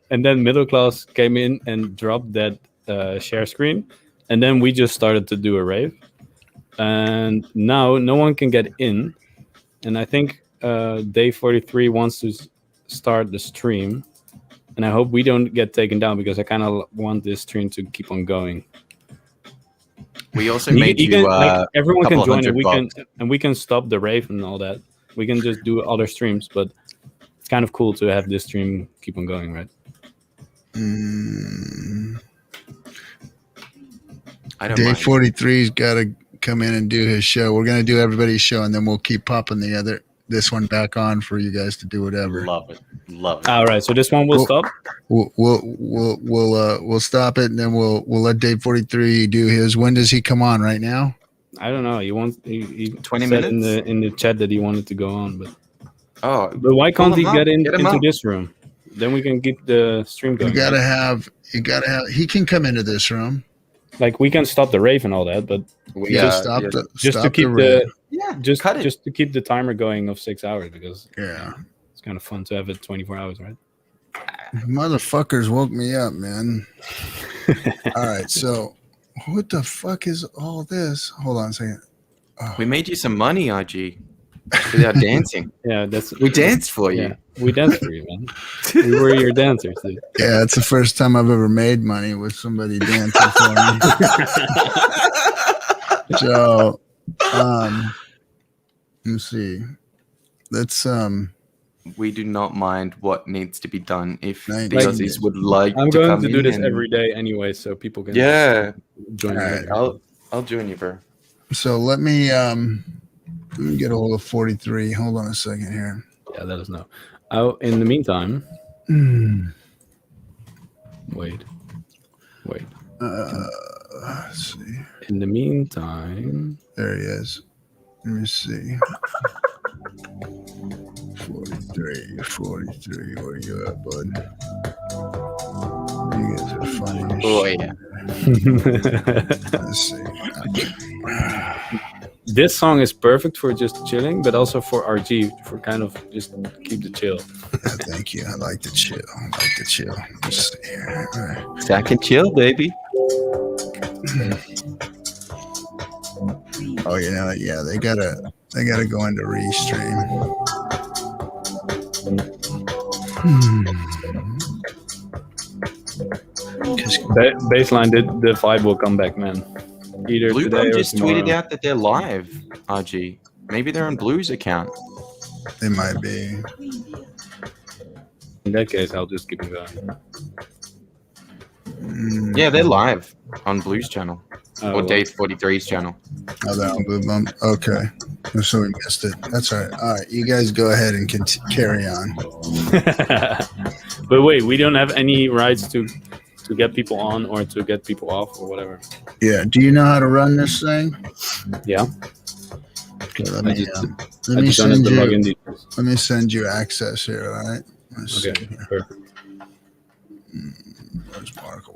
And then Middle Class came in and dropped that share screen, and then we just started to do a rave. And now no one can get in, and I think Day 43 wants to start the stream, and I hope we don't get taken down because I kind of want this stream to keep on going. We also made you everyone can join, and $200. we can stop the rave and all that. We can just do other streams, but it's kind of cool to have this stream keep on going, right? I don't Day mind. 43's got to come in and do his show. We're gonna do everybody's show, and then we'll keep popping this one back on for you guys to do whatever. Love it. All right, so this one will stop. We'll stop it, and then we'll let Dave 43 do his. When does he come on? Right now? I don't know. He 20 said minutes in the chat that he wanted to go on, but pull why can't he him get up. in Get him into up. this room? Then we can keep the stream going. You gotta have. He can come into this room. Like we can stop the rave and all that, but Just to keep rave. just to keep the timer going of 6 hours because Yeah. it's kind of fun to have it 24 hours, right? Motherfuckers woke me up, man. All right, so what the fuck is all this? Hold on a second. We made you some money, RG, without dancing. Yeah, we danced for you. Yeah, we danced for you, man. We were your dancers, dude. Yeah, it's the first time I've ever made money with somebody dancing for me. So, let's see. Let's We do not mind what needs to be done. If the 19 Aussies would like I'm to going come to do in this and- every day anyway, so people can join me. Alright. I'll join you, bro. So let me get a hold of 43. Hold on a second here. Yeah, let us know. In the meantime, wait. Let's see. In the meantime, there he is. Let me see. 43. Where you at, bud? You guys are funny. Oh yeah. Let's see. This song is perfect for just chilling, but also for RG for kind of just keep the chill. Yeah, thank you. I like the chill. Let's see here. All right. Sack and chill, baby. Oh, yeah, they gotta go into restream. Baseline, the vibe will come back, man. Either Blue today or just tomorrow. tweeted out that they're live, RG. Maybe they're on Blue's account. They might be. In that case, I'll just keep it going. Yeah, they're live on Blue's channel. Oh, or Dave 43's channel. Oh, they're on Blue Bump. Okay. So we missed it. That's all right. All right. You guys go ahead and carry on. But wait, we don't have any rights to get people on or to get people off or whatever. Yeah. Do you know how to run this thing? Yeah. Okay. Let me send you access here. All right. Okay. Perfect.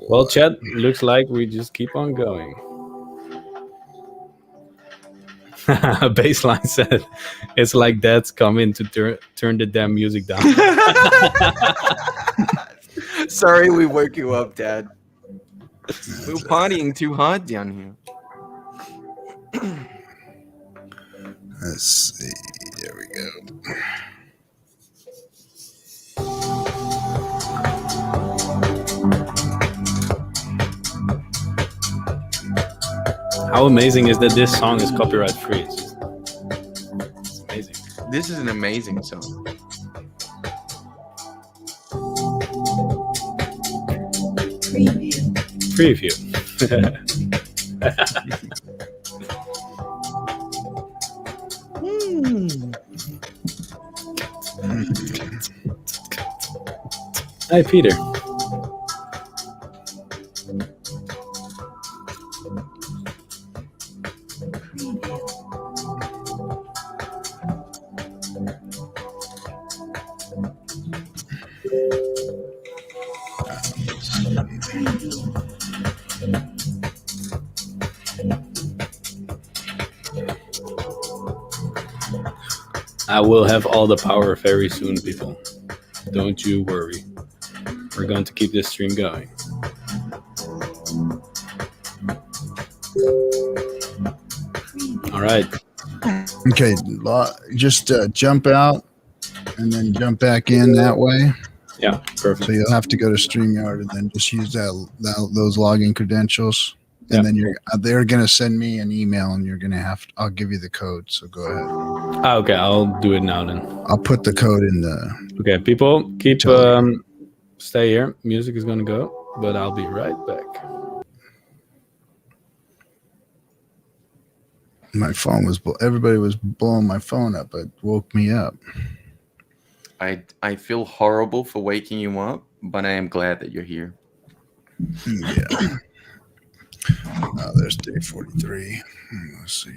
Well, chat, looks like we just keep on going. Baseline said, it's like dads come in to turn the damn music down. Sorry we woke you up, Dad. We were partying too hard down here. Let's see. There we go. How amazing is that this song is copyright free? It's amazing. This is an amazing song. Preview. Hi, Peter. I will have all the power very soon, people. Don't you worry. We're going to keep this stream going. All right. Okay, just jump out and then jump back in that way. Yeah, perfect. So you'll have to go to StreamYard and then just use those login credentials. And then they're gonna send me an email, and I'll give you the code. So go ahead. Okay, I'll do it now then. I'll put the code in the. Okay, people, keep stay here. Music is gonna go, but I'll be right back. My phone everybody was blowing my phone up. It woke me up. I feel horrible for waking you up, but I am glad that you're here. Yeah. Oh, there's day 43. Let's see.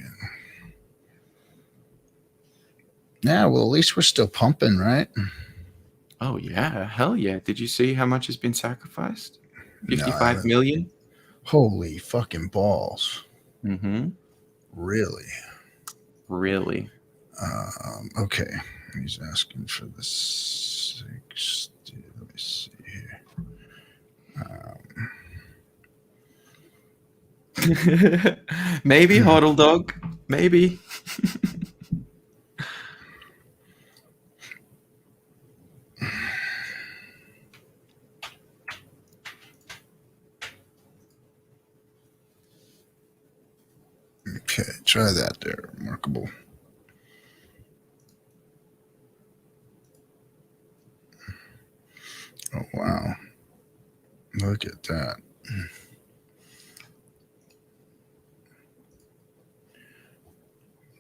Yeah, well, at least we're still pumping, right? Oh, yeah. Hell yeah. Did you see how much has been sacrificed? 55 million? Holy fucking balls. Mm-hmm. Really? Really? Okay. He's asking for the 60. Let me see here. Maybe, Hodl Dog. Maybe. Okay, try that there. Remarkable. Oh, wow. Look at that.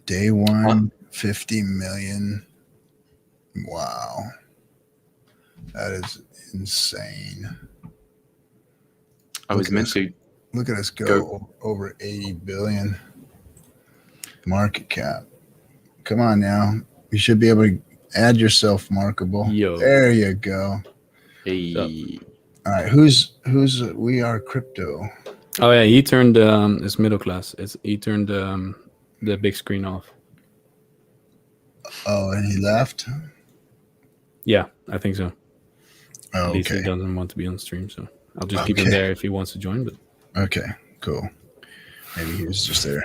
Day one, 50 million. Wow. That is insane. I was meant to. Look at us go over 80 billion market cap. Come on now. You should be able to add yourself, Markable. Yo. There you go. Hey. All right, who's We Are Crypto? Oh yeah, he turned his middle class. He turned the big screen off. Oh, and he left. Yeah, I think so. Oh, At least he okay. doesn't want to be on stream, so I'll just keep him there if he wants to join. But okay, cool. Maybe he was just there.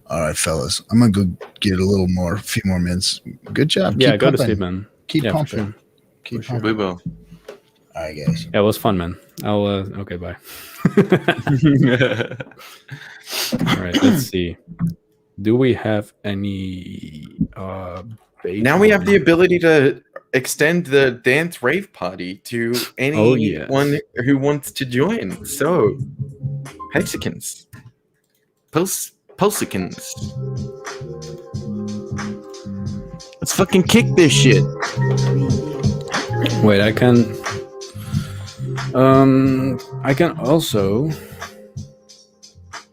All right, fellas, I'm gonna go get a few more minutes. Good job. Yeah, Keep go pumping. to sleep, man. Keep Yeah, for pumping. sure. Keep For pumping. We will. All right, guys. Yeah, it was fun, man. I'll okay, bye. All right, let's see. Do we have any Now we have the ability to extend the dance rave party to anyone who wants to join. So, Hexicans, Pulsicans, let's fucking kick this shit. Wait, I can also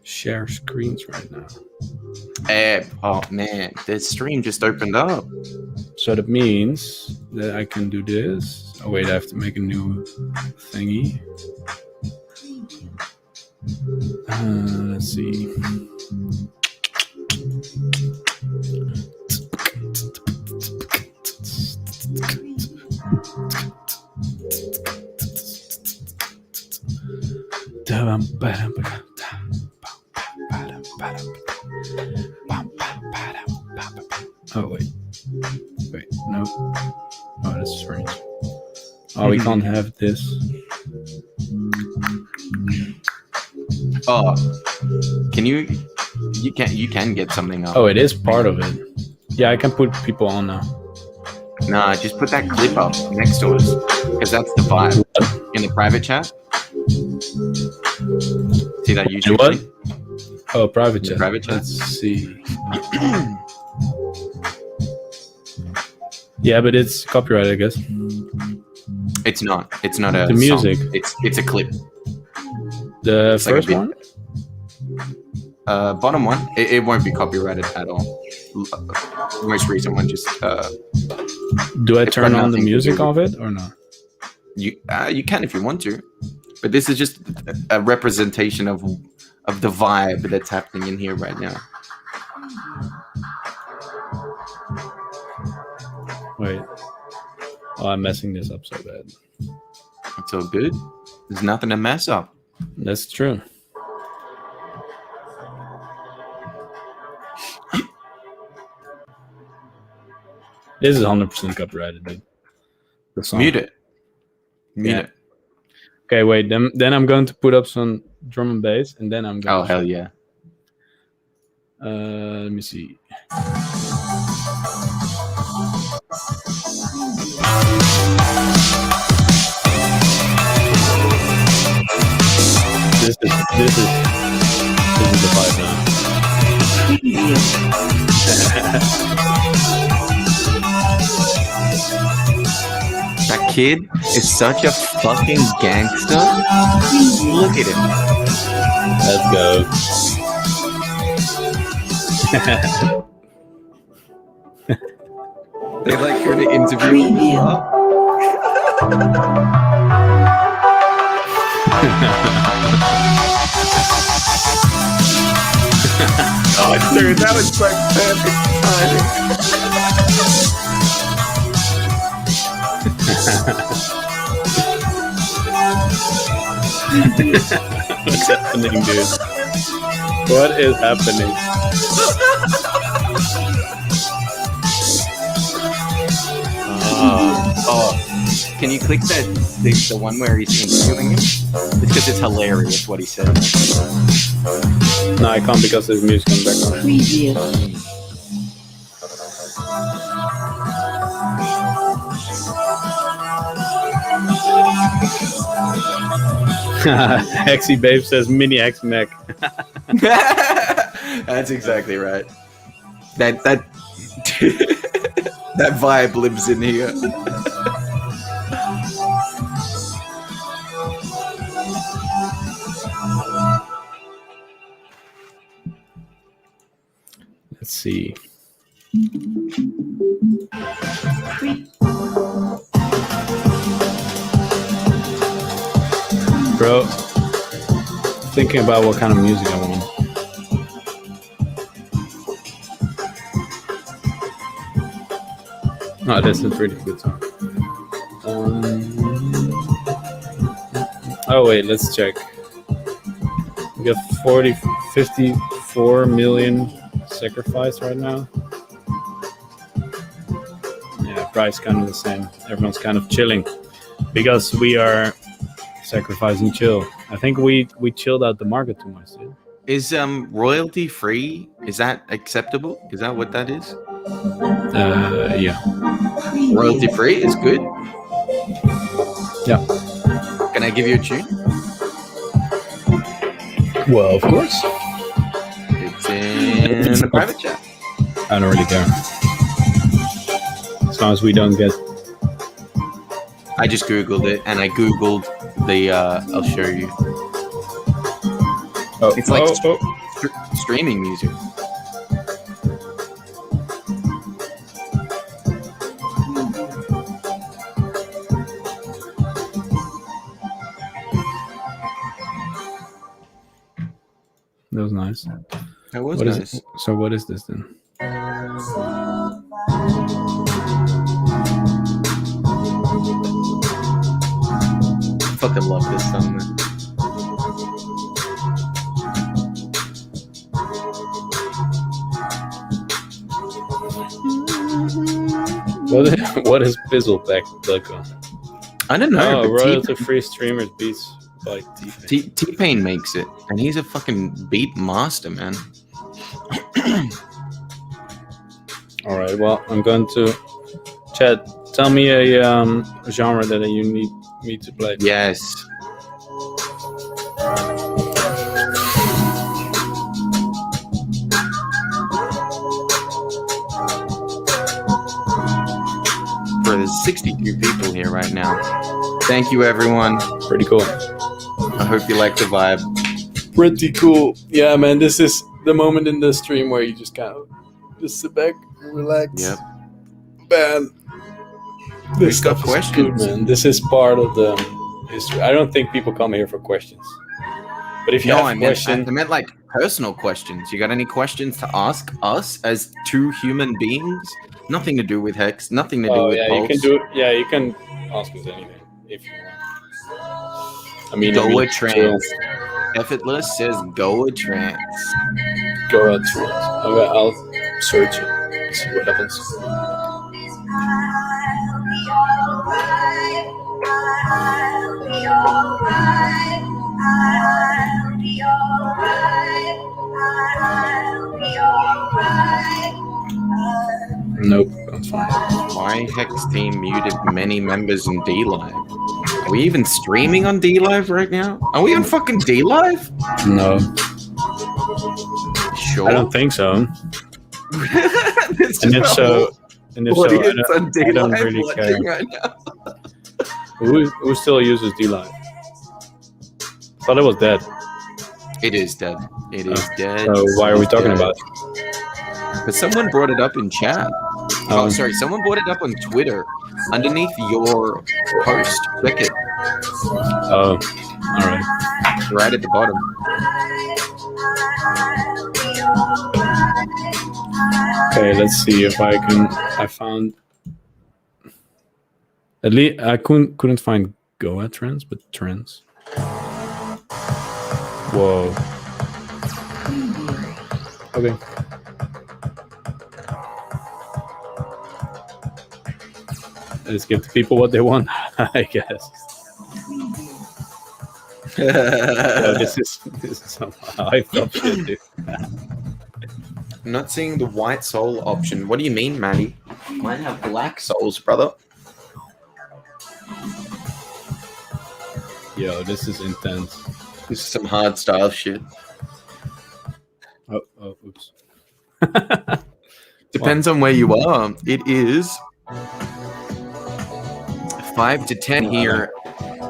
share screens right now. Oh man, the stream just opened up. So that means that I can do this. Oh wait, I have to make a new thingy. Let's see. Oh wait, no. Oh, that's strange. Oh, we can't have this. Oh, can you? You can get something up. Oh, it is part of it. Yeah, I can put people on now. Nah, just put that clip up next to us, because that's the vibe. In the private chat. See that YouTube what? link? Oh, private chat. Private chat. Let's see. Yeah, but it's copyrighted, I guess. It's not. It's not a the music. song. It's a clip. The It's first like a one. Bottom one. It won't be copyrighted at all. Most recent one just. Do I it's turn got on the nothing to music do of it or not? You can if you want to, but this is just a representation of the vibe that's happening in here right now. Wait. Oh, I'm messing this up so bad. It's all good. There's nothing to mess up. That's true. This is 100% copyrighted, dude. The song. Mute it. Mute it. Okay, wait. Then I'm going to put up some drum and bass, and then I'm going. Oh hell yeah! Let me see. This is the vibe now. That kid is such a fucking gangster. Look at him. Let's go. They like her to interview him. Oh, dude, that was like perfect timing. What's happening, dude? What is happening? Oh, can you click the one where he's interviewing him? It's because it's hilarious what he said. No, I can't because there's music on the background. Hexy Babe says mini X mech. That's exactly right. That that vibe lives in here. Let's see. Bro, thinking about what kind of music I want. Oh, this is a pretty good song. Oh wait, let's check. We got 54 million sacrificed right now. Yeah, price kind of the same. Everyone's kind of chilling because we are sacrificing chill. I think we chilled out the market too much, dude. Is royalty free? Is that acceptable? Is that what that is? Yeah. Royalty free is good. Yeah. Can I give you a tune? Well, of course. It's in the private chat. I don't really care. As long as we don't get. I just googled it, and I googled the. I'll show you. Oh, it's like streaming music. That was nice. That was what nice. So what is this then? Fucking love this song, man. What is Bizzleback like on? I don't know. Oh, royalty-free streamers beats by T-Pain. T-Pain makes it, and he's a fucking beat master, man. All right. Well, I'm going to Chad. Tell me a genre that you need me to play. Yes. Bro, there's 62 people here right now. Thank you, everyone. Pretty cool. I hope you like the vibe. Pretty cool. Yeah, man. This is the moment in the stream where you just kind of just sit back and relax. Yep. Man. This We've got stuff is questions. good, man. This is part of the history. I don't think people come here for questions. But if you have I questions... meant like personal questions. You got any questions to ask us as two human beings? Nothing to do with Hex. Nothing to do with Pulse. You can do it. Yeah, you can ask us anything if you want. I mean, Goa trance. Effortless says Goa trance. Goa trance. Okay, I'll search it. See what happens. Nope, that's fine. Why Hex team muted many members in D-Live? Are we even streaming on D-Live right now? Are we on fucking D-Live? No. Sure. I don't think so. And if so, I don't really care. Right now. Who still uses D-Live? Thought it was dead. It is dead. It is dead. So why are we talking about it? But someone brought it up in chat. Oh, sorry. Someone brought it up on Twitter underneath your post. Check it. Oh, all right. Right at the bottom. Okay, let's see if I can. I found. At least I couldn't find Goa trends, but trends. Whoa. Okay. Let's give the people what they want, I guess. This is some hyped up shit, dude. I'm not seeing the white soul option. What do you mean, Maddie? Mine have black souls, brother. Yo, this is intense. This is some hard style shit. Oh, oops. Depends on where you are. It is 5 to 10 here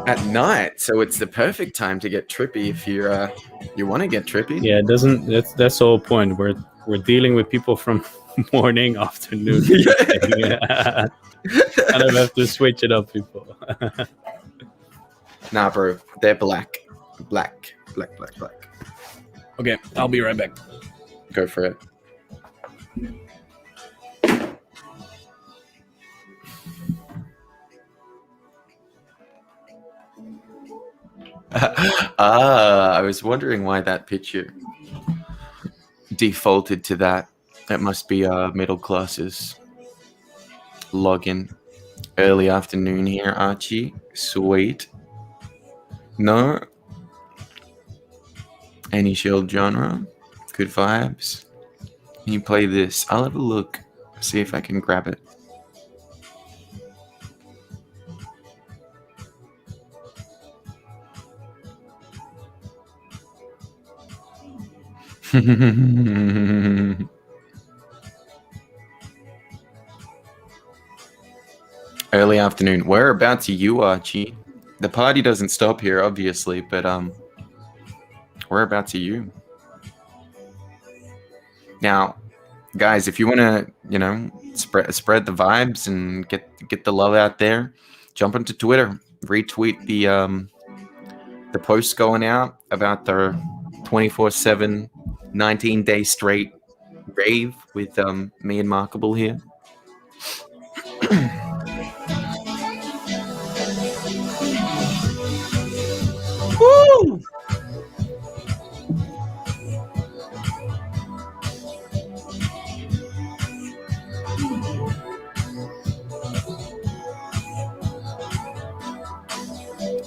at night, so it's the perfect time to get trippy if you want to get trippy. Yeah, it doesn't. That's the whole point. We're dealing with people from morning, afternoon. Kind of have to switch it up, people. Nah, bro, they're black. Black. Okay, I'll be right back. Go for it. I was wondering why that picture defaulted to that. That must be middle classes login. Early afternoon here, Archie. Sweet. No. Any shield genre. Good vibes. Can you play this? I'll have a look. See if I can grab it. Early afternoon. Whereabouts are you, Archie? The party doesn't stop here, obviously, but whereabouts are you? Now, guys, if you want to, spread the vibes and get the love out there, jump onto Twitter, retweet the posts going out about the 24/7, 19-day straight rave with me and Markable here. Woo!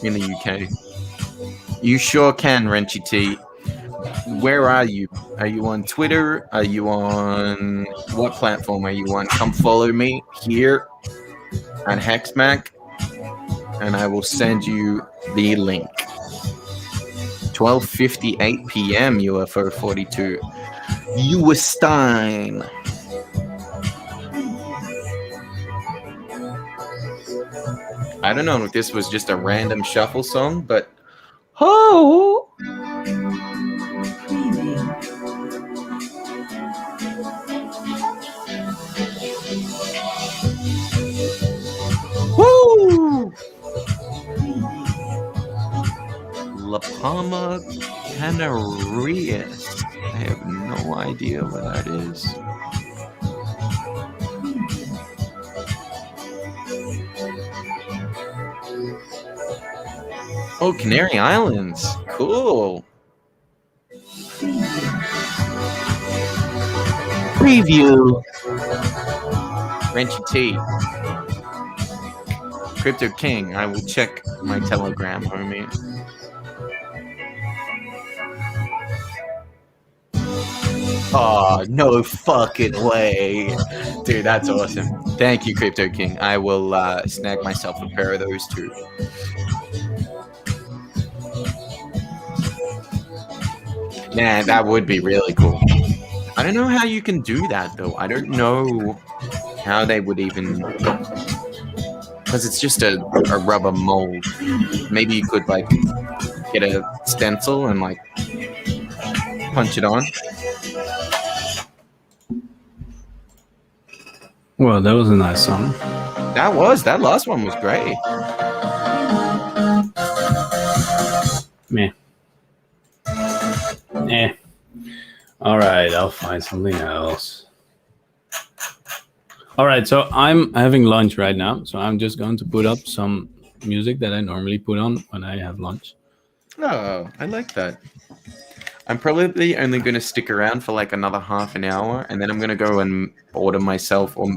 In the UK. You sure can, Renchy T. Where are you? Are you on Twitter? Are you on what platform are you on? Come follow me here at HexMac, and I will send you the link. 12:58 p.m. UFO 42. Stein. I don't know if this was just a random shuffle song, but oh. Woo! La Palma Canarias. I have no idea what that is. Oh, Canary Islands. Cool. Preview. Renchy T. Crypto King. I will check my Telegram, homie. Oh, no fucking way. Dude, that's awesome. Thank you, Crypto King. I will snag myself a pair of those too. Man, that would be really cool. I don't know how you can do that, though. I don't know how they would even... Because it's just a rubber mold. Maybe you could, like, get a stencil and, like, punch it on. Well, that was a nice song. That last one was great. Meh. All right, I'll find something else. All right, so I'm having lunch right now, so I'm just going to put up some music that I normally put on when I have lunch. Oh, I like that. I'm probably only going to stick around for like another half an hour, and then I'm going to go and order myself. Or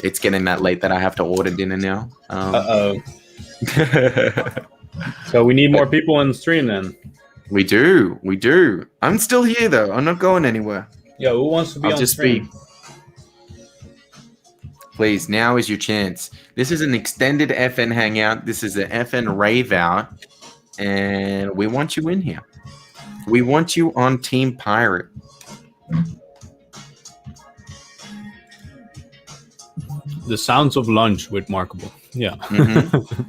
it's getting that late that I have to order dinner now. Uh-oh. So we need more people on the stream then. We do. I'm still here though. I'm not going anywhere. Yeah, who wants to be on stream? Please, now is your chance. This is an extended FN Hangout. This is an FN Rave Out, and we want you in here. We want you on Team Pirate. The sounds of lunch with Markable. Yeah. Mm-hmm.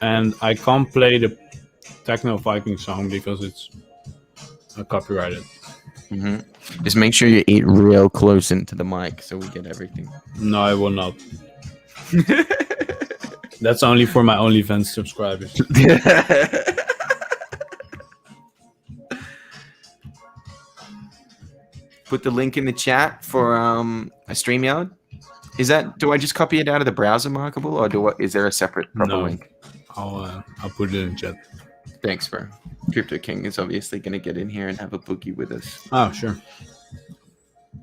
And I can't play the Techno Viking song because it's copyrighted. Mm-hmm. Just make sure you eat real close into the mic so we get everything. No, I will not. That's only for my OnlyFans subscribers. Put the link in the chat for a StreamYard. Do I just copy it out of the browser, Markable, or is there a separate proper link? I'll put it in chat. Thanks, bro. Crypto King is obviously going to get in here and have a boogie with us. Oh, sure.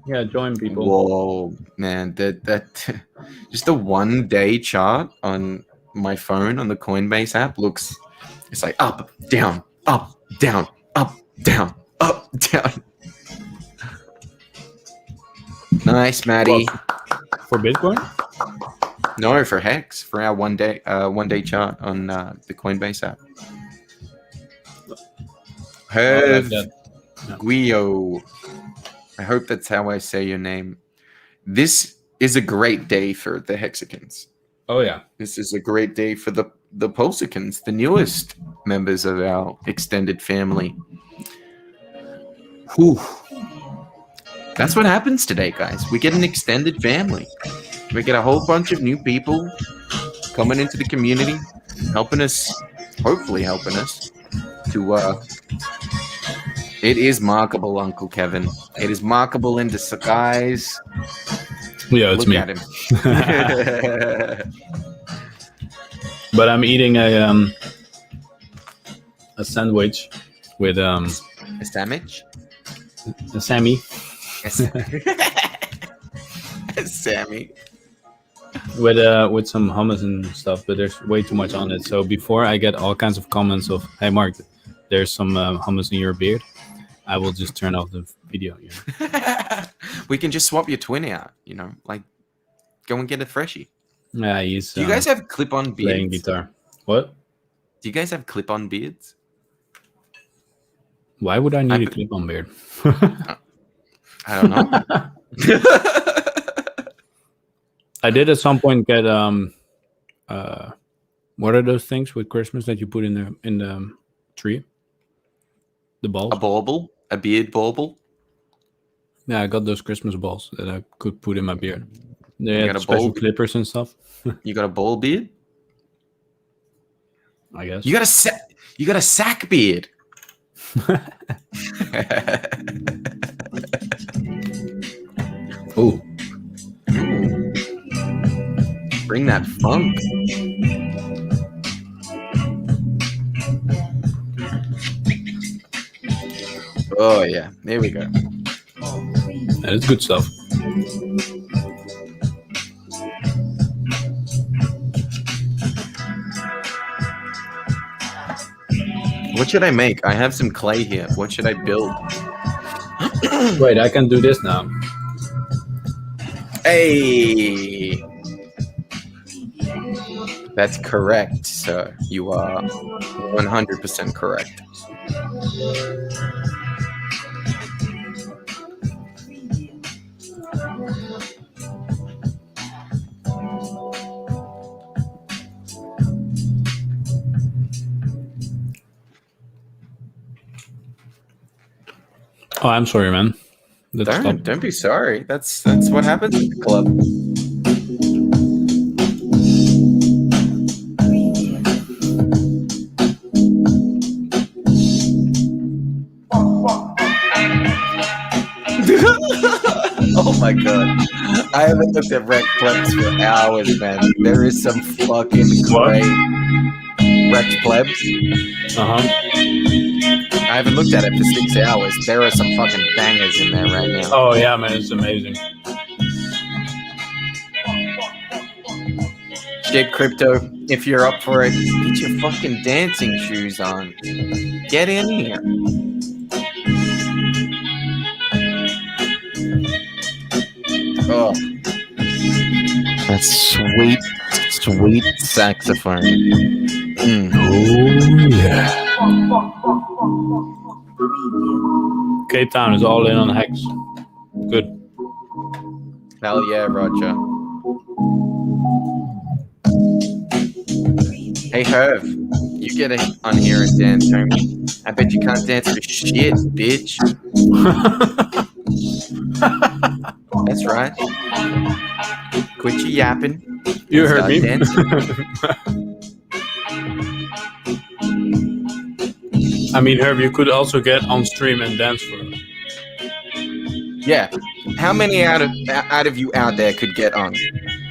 Yeah, join people. Whoa, man, that just the 1 day chart on my phone on the Coinbase app it's like up, down, up, down, up, down, up, down. Nice, Maddie. For Bitcoin? No, for Hex, for our 1 day chart on the Coinbase app. Herv Guio. I hope that's how I say your name. This is a great day for the Hexicans. Oh, yeah. This is a great day for the PulseCans, the newest members of our extended family. Whew. That's what happens today, guys. We get an extended family. We get a whole bunch of new people coming into the community, hopefully helping us to it is markable, Uncle Kevin. It is markable in disguise. Yeah, it's Look me. at him. But I'm eating a sandwich with a sandwich? A Sammy. A Sammy. With some hummus and stuff, but there's way too much on it. So before I get all kinds of comments of, "Hey Mark, there's some hummus in your beard," I will just turn off the video. You know? We can just swap your twin out, like go and get a freshie. Yeah, he's. Do you guys have clip-on beards? Playing guitar. What? Do you guys have clip-on beards? Why would I need a clip-on beard? I don't know. I did at some point get what are those things with Christmas that you put in the tree? The balls? A bauble? A beard bauble? Yeah, I got those Christmas balls that I could put in my beard. They had got a special ball? clippers and stuff. You got a ball beard? I guess. You got a sack beard. Ooh. Bring that funk. Oh yeah, there we go. That is good stuff. What should I make? I have some clay here. What should I build? Wait, I can do this now. Hey! That's correct, sir. You are 100% correct. Oh, I'm sorry, man. Don't be sorry. That's what happens at the club. Oh my god. I haven't looked at rec plebs for hours, man. There is some fucking great rec plebs. I haven't looked at it for 6 hours. There are some fucking bangers in there right now. Oh yeah, man, it's amazing. Shit, Crypto, if you're up for it, get your fucking dancing shoes on. Get in here. Oh, that's sweet, sweet saxophone. Oh yeah. Cape Town is all in on Hex. Good. Hell yeah, Roger. Hey, Herv, you get on here and dance, homie. I bet you can't dance for shit, bitch. That's right. Quit your yapping. You and heard start me. dancing. I mean, Herb, you could also get on stream and dance for us. Yeah. How many out of you out there could get on?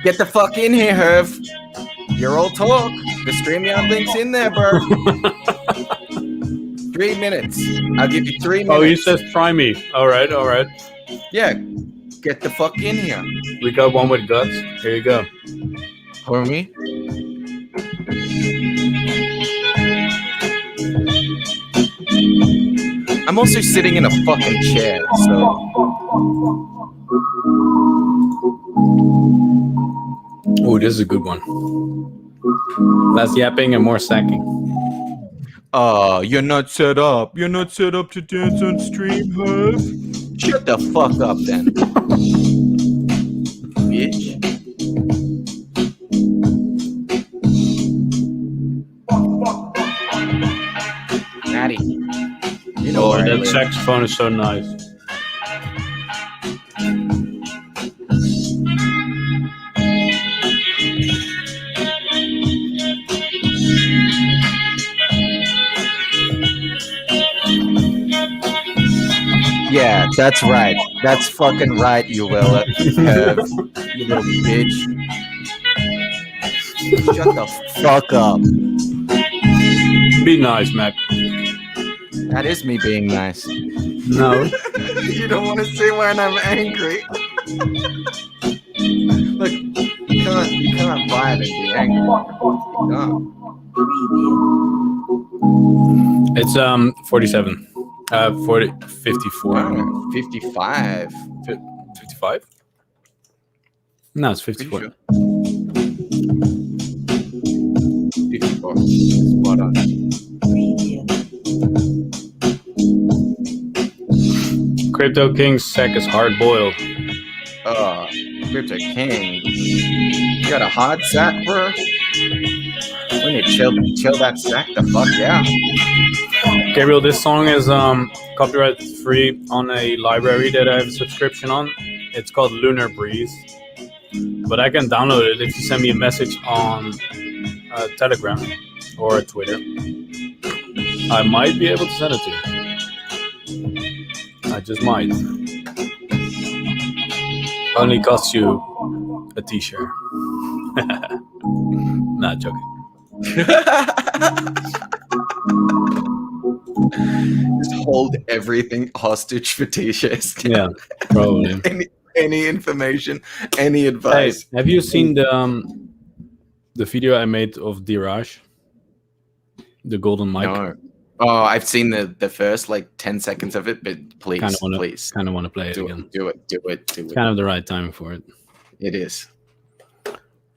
Get the fuck in here, Herb. You're all talk. The StreamYard link's in there, bro. 3 minutes. I'll give you 3 minutes. Oh, he says try me. All right. Yeah. Get the fuck in here. We got one with guts. Here you go. Homie. I'm also sitting in a fucking chair, so. Oh, this is a good one. Less yapping and more sacking. You're not set up. You're not set up to dance on stream, Herb. Shut the fuck up, then. Bitch. Natty. You know Oh, that saxophone is so nice. Yeah, that's right. That's fucking right, you will. You little bitch. Shut the fuck up. Be nice, Mac. That is me being nice. No. You don't want to see when I'm angry. Look, you can't vibe and be angry. You can't. It's 47. 54. 55. 55? No, it's 54. Sure. 54. Spot on. Crypto King's sack is hard boiled. Crypto King. You got a hard sack, bro? We need to chill that sack the fuck out. Gabriel, this song is copyright free on a library that I have a subscription on. It's called Lunar Breeze. But I can download it if you send me a message on Telegram or Twitter. I might be able to send it to you. I just might. Only costs you a t-shirt. Not joking. Just hold everything hostage for t-shirts. Yeah, probably. Any information, any advice. Hey, have you seen the video I made of Diraj? The golden mic? No. Oh, I've seen the first 10 seconds of it, but please, please. Kind of want to play it again. Do it. It's kind of the right time for it. It is.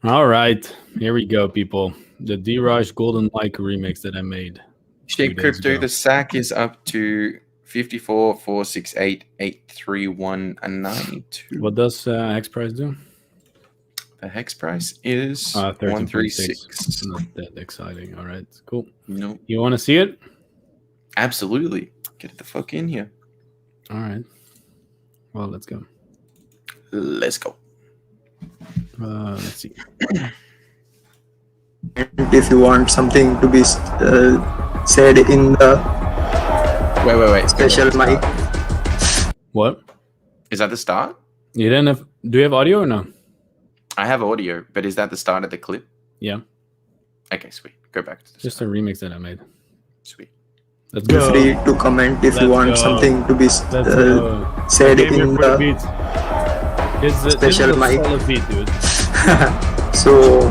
All right, here we go, people. The Diraj golden mic remix that I made. Shape Crypto, the sack is up to 54, 468, 831, and 92. What does Hex price do? The Hex price is 136. Not that exciting. All right, cool. No. You want to see it? Absolutely. Get the fuck in here. All right. Well, let's go. Let's go. Let's see. If you want something to be said in the wait special mic. What? Is that the start? You didn't have? Do you have audio or no? I have audio, but is that the start of the clip? Yeah. Okay, sweet. Go back to the just a remix that I made. Sweet. Let's Feel go. free to comment if you want something to be said in the special mic. Beat, dude. So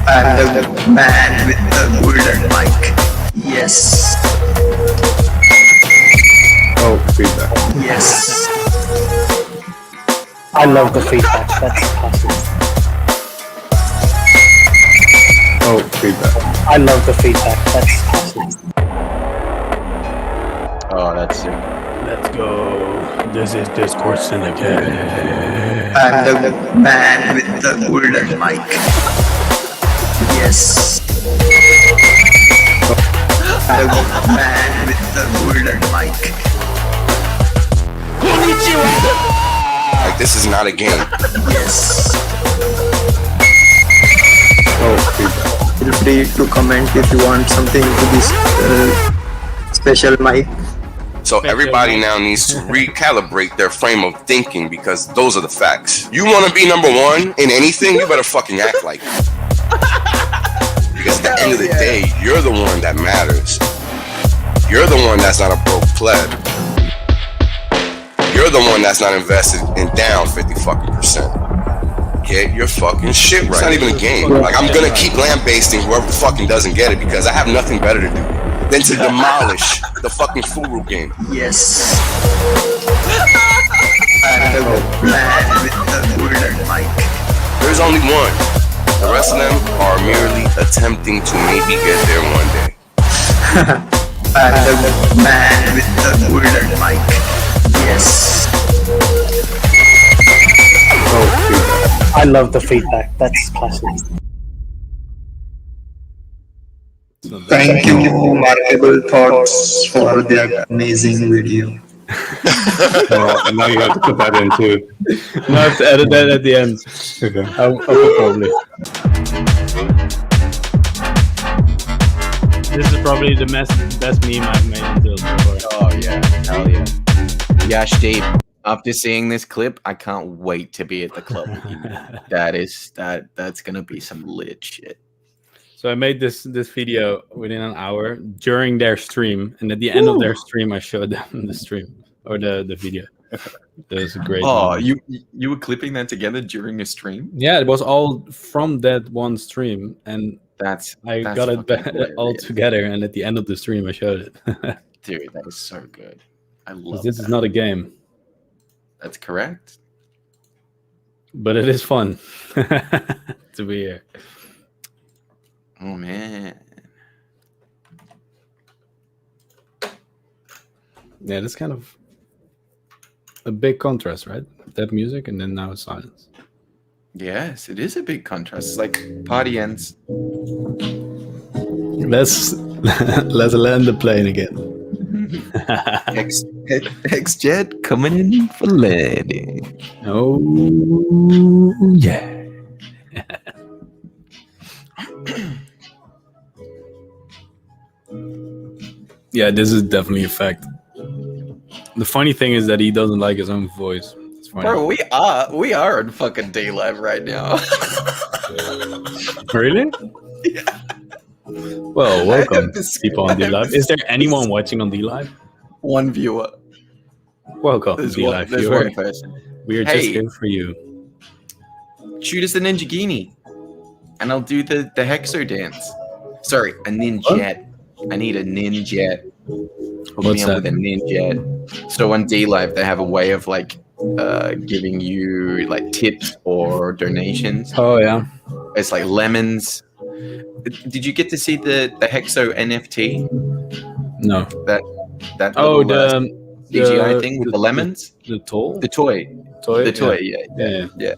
I'm the man with the golden mic. Yes. Oh, feedback. Yes. I love the feedback. That's awesome. Oh, feedback. I love the feedback. That's awesome. Oh, that's sick. Let's go. This is Discourse Syndicate. I'm the man with the golden mic. Yes. I'm the man with the golden mic. Konnichiwa! This is not a game. Yes. Feel free to comment if you want something to this special mic. So everybody now needs to recalibrate their frame of thinking because those are the facts. You want to be number one in anything, you better fucking act like it. Because at the end of the day, you're the one that matters. You're the one that's not a broke pleb. You're the one that's not invested in down 50%. Get your fucking shit right. It's not even a game. Like, I'm gonna keep lambasting whoever fucking doesn't get it because I have nothing better to do than to demolish the fucking Furu game. Yes. And the man with the golden mic. There's only one. The rest of them are merely attempting to maybe get there one day. And the man with the golden mic. Yes. I love the feedback. That's classic. Thank you, Markable Thoughts, for the amazing video. And now you have to put that in too. No, I have to edit that at the end. Okay. I will probably. This is probably the best meme I've made until so far. Oh yeah, hell yeah. Yeah, Steve. After seeing this clip, I can't wait to be at the club with you. That's gonna be some lit shit. So I made this video within an hour during their stream, and at the end of their stream, I showed them the stream or the video. It was a great. Oh, moment. you were clipping that together during a stream? Yeah, it was all from that one stream, and that's got it all together. And at the end of the stream, I showed it. Dude, that is so good. I love. This is not a game. That's correct. But it is fun to be here. Oh man. Yeah, that's kind of a big contrast, right? That music and then now it's silence. Yes, it is a big contrast. It's like party ends. Let's land the plane again. Hex Jet coming in for landing. Oh yeah. Yeah, this is definitely a fact. The funny thing is that he doesn't like his own voice. It's funny. Bro, we are on fucking D Live right now. Really? Yeah. Well, welcome, people on D Live. Is there anyone watching on D Live? One viewer. Welcome, There's D Live there's viewer. one person. We are just here for you. Shoot us a Ninja Genie, and I'll do the Hexo dance. Sorry, a Ninjet. I need a Ninjet. Hook What's me up that? with a Ninjet. So on D Live, they have a way of like giving you like tips or donations. Oh yeah. It's like lemons. Did you get to see the Hexo NFT? No. That Oh, little, the CGI thing with the lemons. The toy. The toy. The toy. Yeah.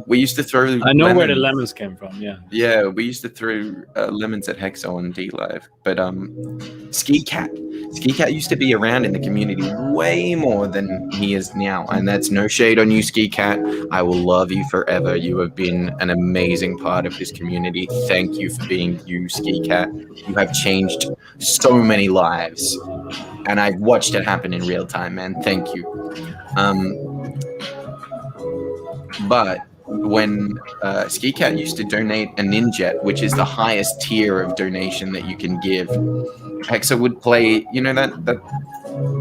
We used to throw. I know where the lemons came from. Yeah. Yeah, we used to throw lemons at Hexo on D Live, but Ski Cat used to be around in the community way more than he is now, and that's no shade on you, Ski Cat. I will love you forever. You have been an amazing part of this community. Thank you for being you, Ski Cat. You have changed so many lives, and I've watched it happen in real time, man. Thank you. But when Ski Cat used to donate a Ninjet, which is the highest tier of donation that you can give, Hexo would play, you know that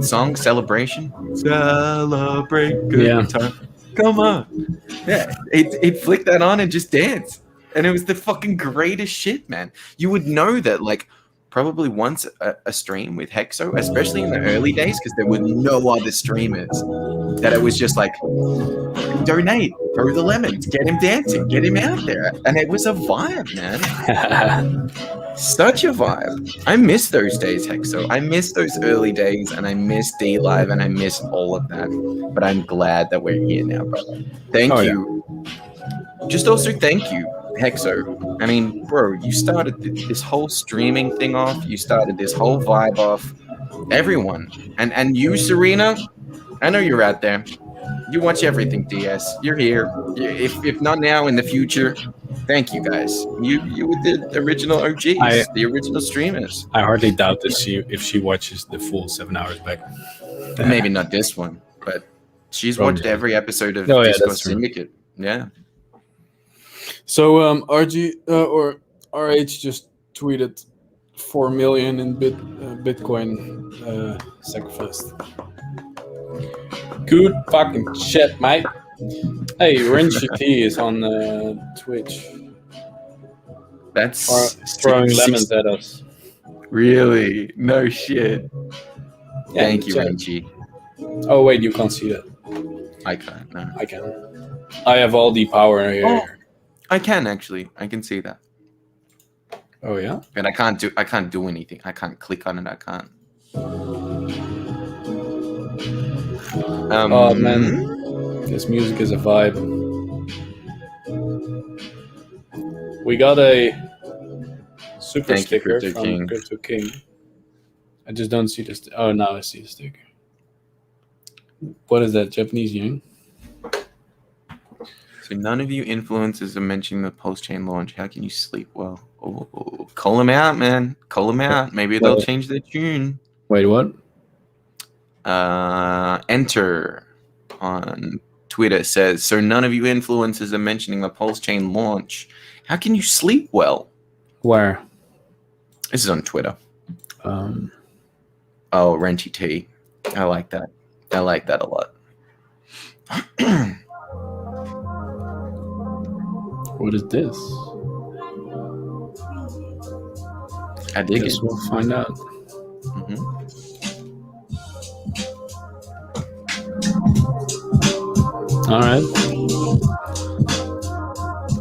song, Celebration? Celebrate good time. Come on. Yeah, he'd flick that on and just dance. And it was the fucking greatest shit, man. You would know that, like, probably once a stream with Hexo, especially in the early days, because there were no other streamers, that it was just like, donate, throw the lemons, get him dancing, get him out there. And it was a vibe, man. Such a vibe. I miss those days, Hexo. I miss those early days, and I miss D Live, and I miss all of that. But I'm glad that we're here now, bro. Thank you. Just also thank you, Hexo. I mean, bro, you started this whole streaming thing off. You started this whole vibe off. Everyone. And you, Serena, I know you're out there. You watch everything, DS. You're here. If not now, in the future. Thank you guys. You were the original OGs, the original streamers. I hardly doubt that if she watches the full 7 hours back. Maybe not this one, but she's Probably. watched every episode of Oh, yeah, Discourse that's true. Syndicate. Yeah. So RG or RH just tweeted 4 million in Bitcoin sacrificed. Good fucking shit, mate. Hey, Renshi T is on Twitch. That's throwing lemons at us. Really? No shit. Yeah, Thank you, chat. Renji. Oh wait, you can't see that. I can't. No. I can. I have all the power here. Oh, I can actually. I can see that. Oh yeah. But I can't do anything. I can't click on it. I can't. Oh man, this music is a vibe. We got a super Thank you, sticker Crypto from King. Crypto King. I just don't see the oh, now I see the sticker. What is that, Japanese yen? So none of you influencers are mentioning the PulseChain launch. How can you sleep well? Oh, call them out, man. Call them out. Maybe they'll change their tune. Wait, what? Enter on Twitter says, so none of you influencers are mentioning the PulseChain launch. How can you sleep well? Where? This is on Twitter. Oh, Renchi T. I like that. I like that a lot. What is this? I dig Guess it. we'll find out. All right.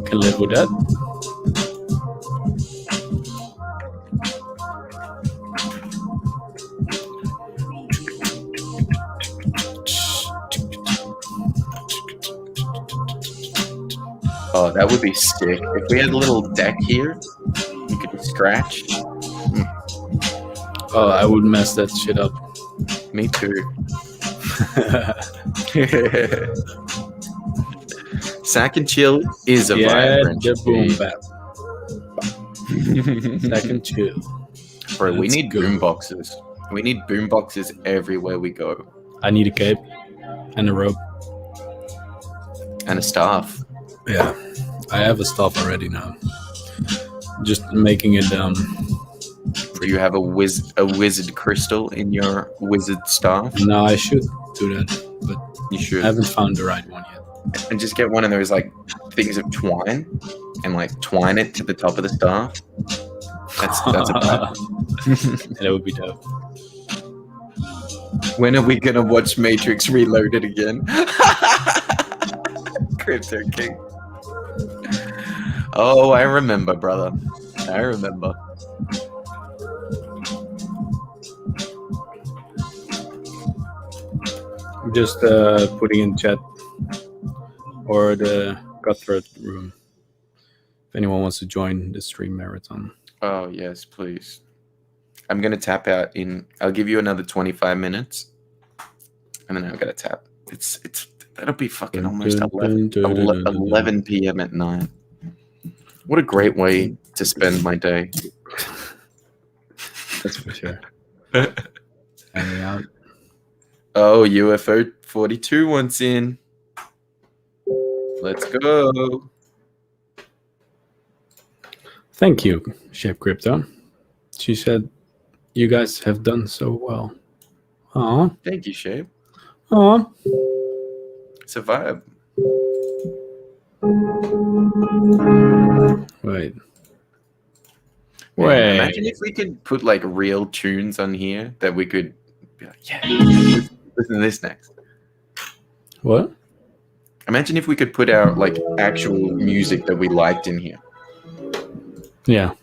Can live with that. Oh, that would be sick. If we had a little deck here, you could scratch. Oh, I would mess that shit up. Me too. Sack and chill is a vibrant. the boom bap. Sack and chill. Bro, we Let's need go. boom boxes. We need boom boxes everywhere we go. I need a cape and a rope. And a staff. Yeah, I have a staff already now. Just making it down. Do you have a wizard crystal in your wizard staff? No, I should do that, but You should. I haven't found the right one yet. And just get one of those like things of twine and like twine it to the top of the staff. That's a plan. That would be dope. When are we gonna watch Matrix Reloaded again? Crypto King. Oh, I remember, brother. I remember. Just putting in chat or the cutthroat room if anyone wants to join the stream marathon. Oh yes, please. I'm gonna tap out in. I'll give you another 25 minutes, and then I'm gonna tap. It's that'll be fucking almost 11 p.m. at night. What a great way to spend my day. That's for sure. Hanging out. Oh, UFO 42 wants in. Let's go. Thank you, Chef Crypto. She said, "You guys have done so well." Aw. Thank you, Shape. Aw. It's a vibe. Wait. Man, Wait. imagine if we could put like real tunes on here that we could be like, yeah, listen to this next. What? Imagine if we could put our like actual music that we liked in here. Yeah,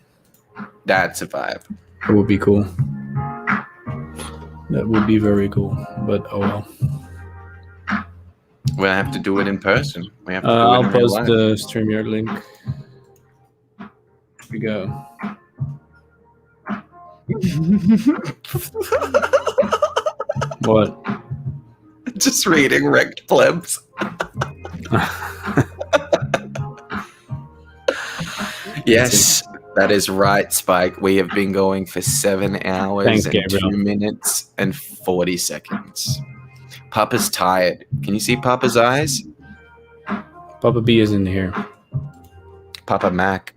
That's a vibe. that would be cool. That would be very cool. But oh well. We'll have to do it in person. We have to do it I'll in real post life. the StreamYard link. Here we go. What? Just reading wrecked plebs. Yes, that is right, Spike. We have been going for 7 hours Thanks, and Gabriel. 2 minutes and 40 seconds. Papa's tired. Can you see Papa's eyes? Papa B is in here. Papa Mac.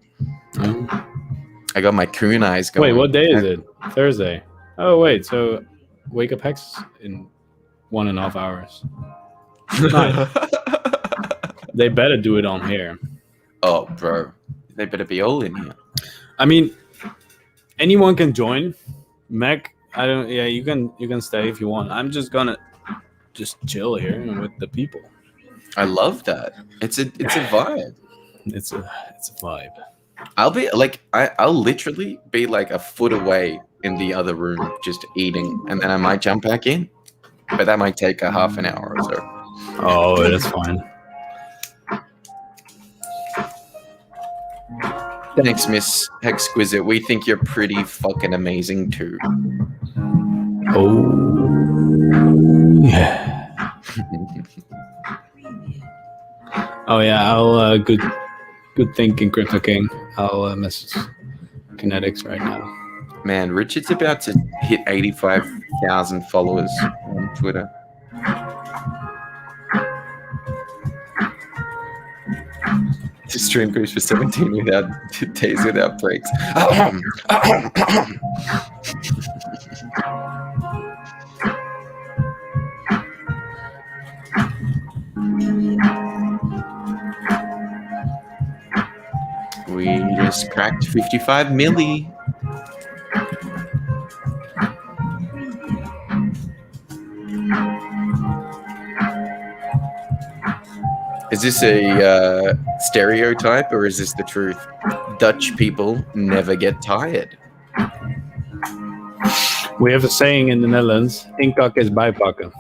Oh. I got my coon eyes going. Wait, what day is it? Thursday. Oh, wait. So wake up Hex in 1.5 hours. Nice. They better do it on here. Oh, bro. They better be all in here. I mean, anyone can join. Mac, I don't. Yeah, you can stay if you want. I'm just gonna chill here with the people. I love that. It's a vibe. It's a vibe. I'll be like I'll literally be like a foot away in the other room just eating, and then I might jump back in. But that might take a half an hour or so. Oh, that's fine. Thanks, Miss Exquisite. We think you're pretty fucking amazing too. Oh, yeah. Oh yeah, I'll good thinking, Crypto King. I'll message Kinetics right now. Man, Richard's about to hit 85,000 followers on Twitter. The stream goes for 17 days without breaks. We just cracked 55 milli. Is this a stereotype or is this the truth? Dutch people never get tired. We have a saying in the Netherlands, inkak is bijpakken.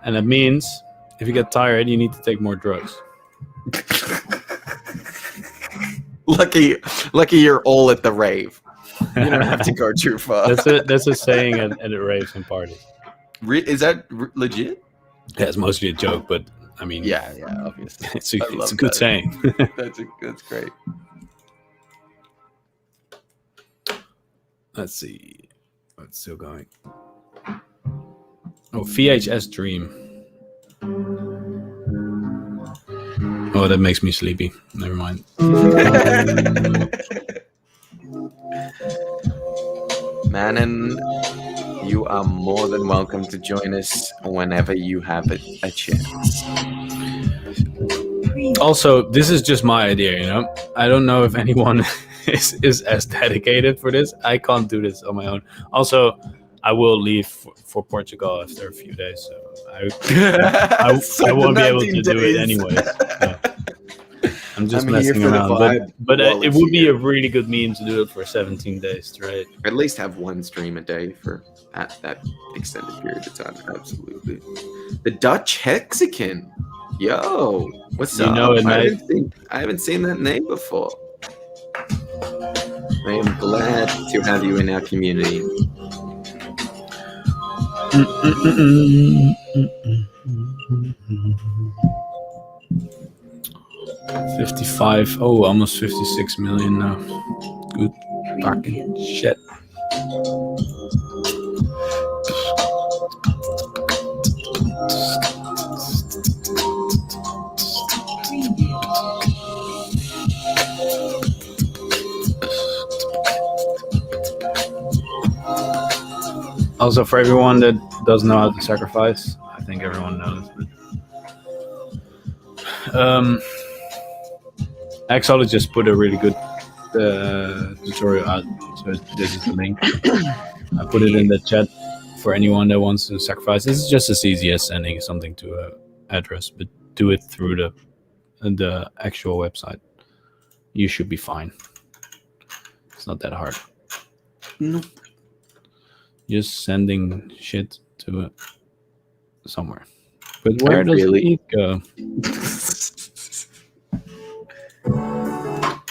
And it means if you get tired, you need to take more drugs. Lucky you're all at the rave. You don't have to go too far. That's a saying at raves and parties. Is that legit? Yeah, it's mostly a joke, but I mean, yeah, obviously. It's a good saying. That's great. Let's see. What's still going? Oh, VHS Dream. Oh, that makes me sleepy. Never mind. Manon, you are more than welcome to join us whenever you have a chance. Also, this is just my idea, you know? I don't know if anyone is as dedicated for this. I can't do this on my own. Also, I will leave for Portugal after a few days, so I won't be able to do it anyway. Yeah. I'm just messing around, but it would be a really good meme to do it for 17 days, right? At least have one stream a day for that extended period of time. Absolutely. The Dutch Hexican. Yo, what's up? You know it, mate. I haven't seen that name before. I am glad to have you in our community. $55. Oh, almost 56 million now. Good fucking shit. Also, for everyone that doesn't know how to sacrifice, I think everyone knows. Axel just put a really good tutorial out, so this is the link. I put it in the chat for anyone that wants to sacrifice. This is just as easy as sending something to an address, but do it through the actual website. You should be fine. It's not that hard. Nope. Just sending shit to somewhere. But where does it go?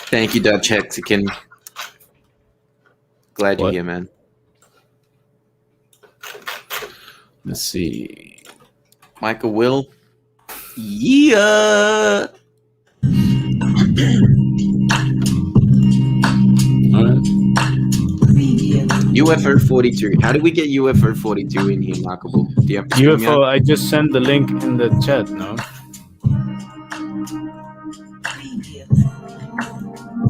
Thank you, Dutch Hexican. Glad you're here, man. Let's see. Michael Will. Yeah. UFO 42. How do we get UFO 42 in here, Michael? Do you have UFO? I just sent the link in the chat. No.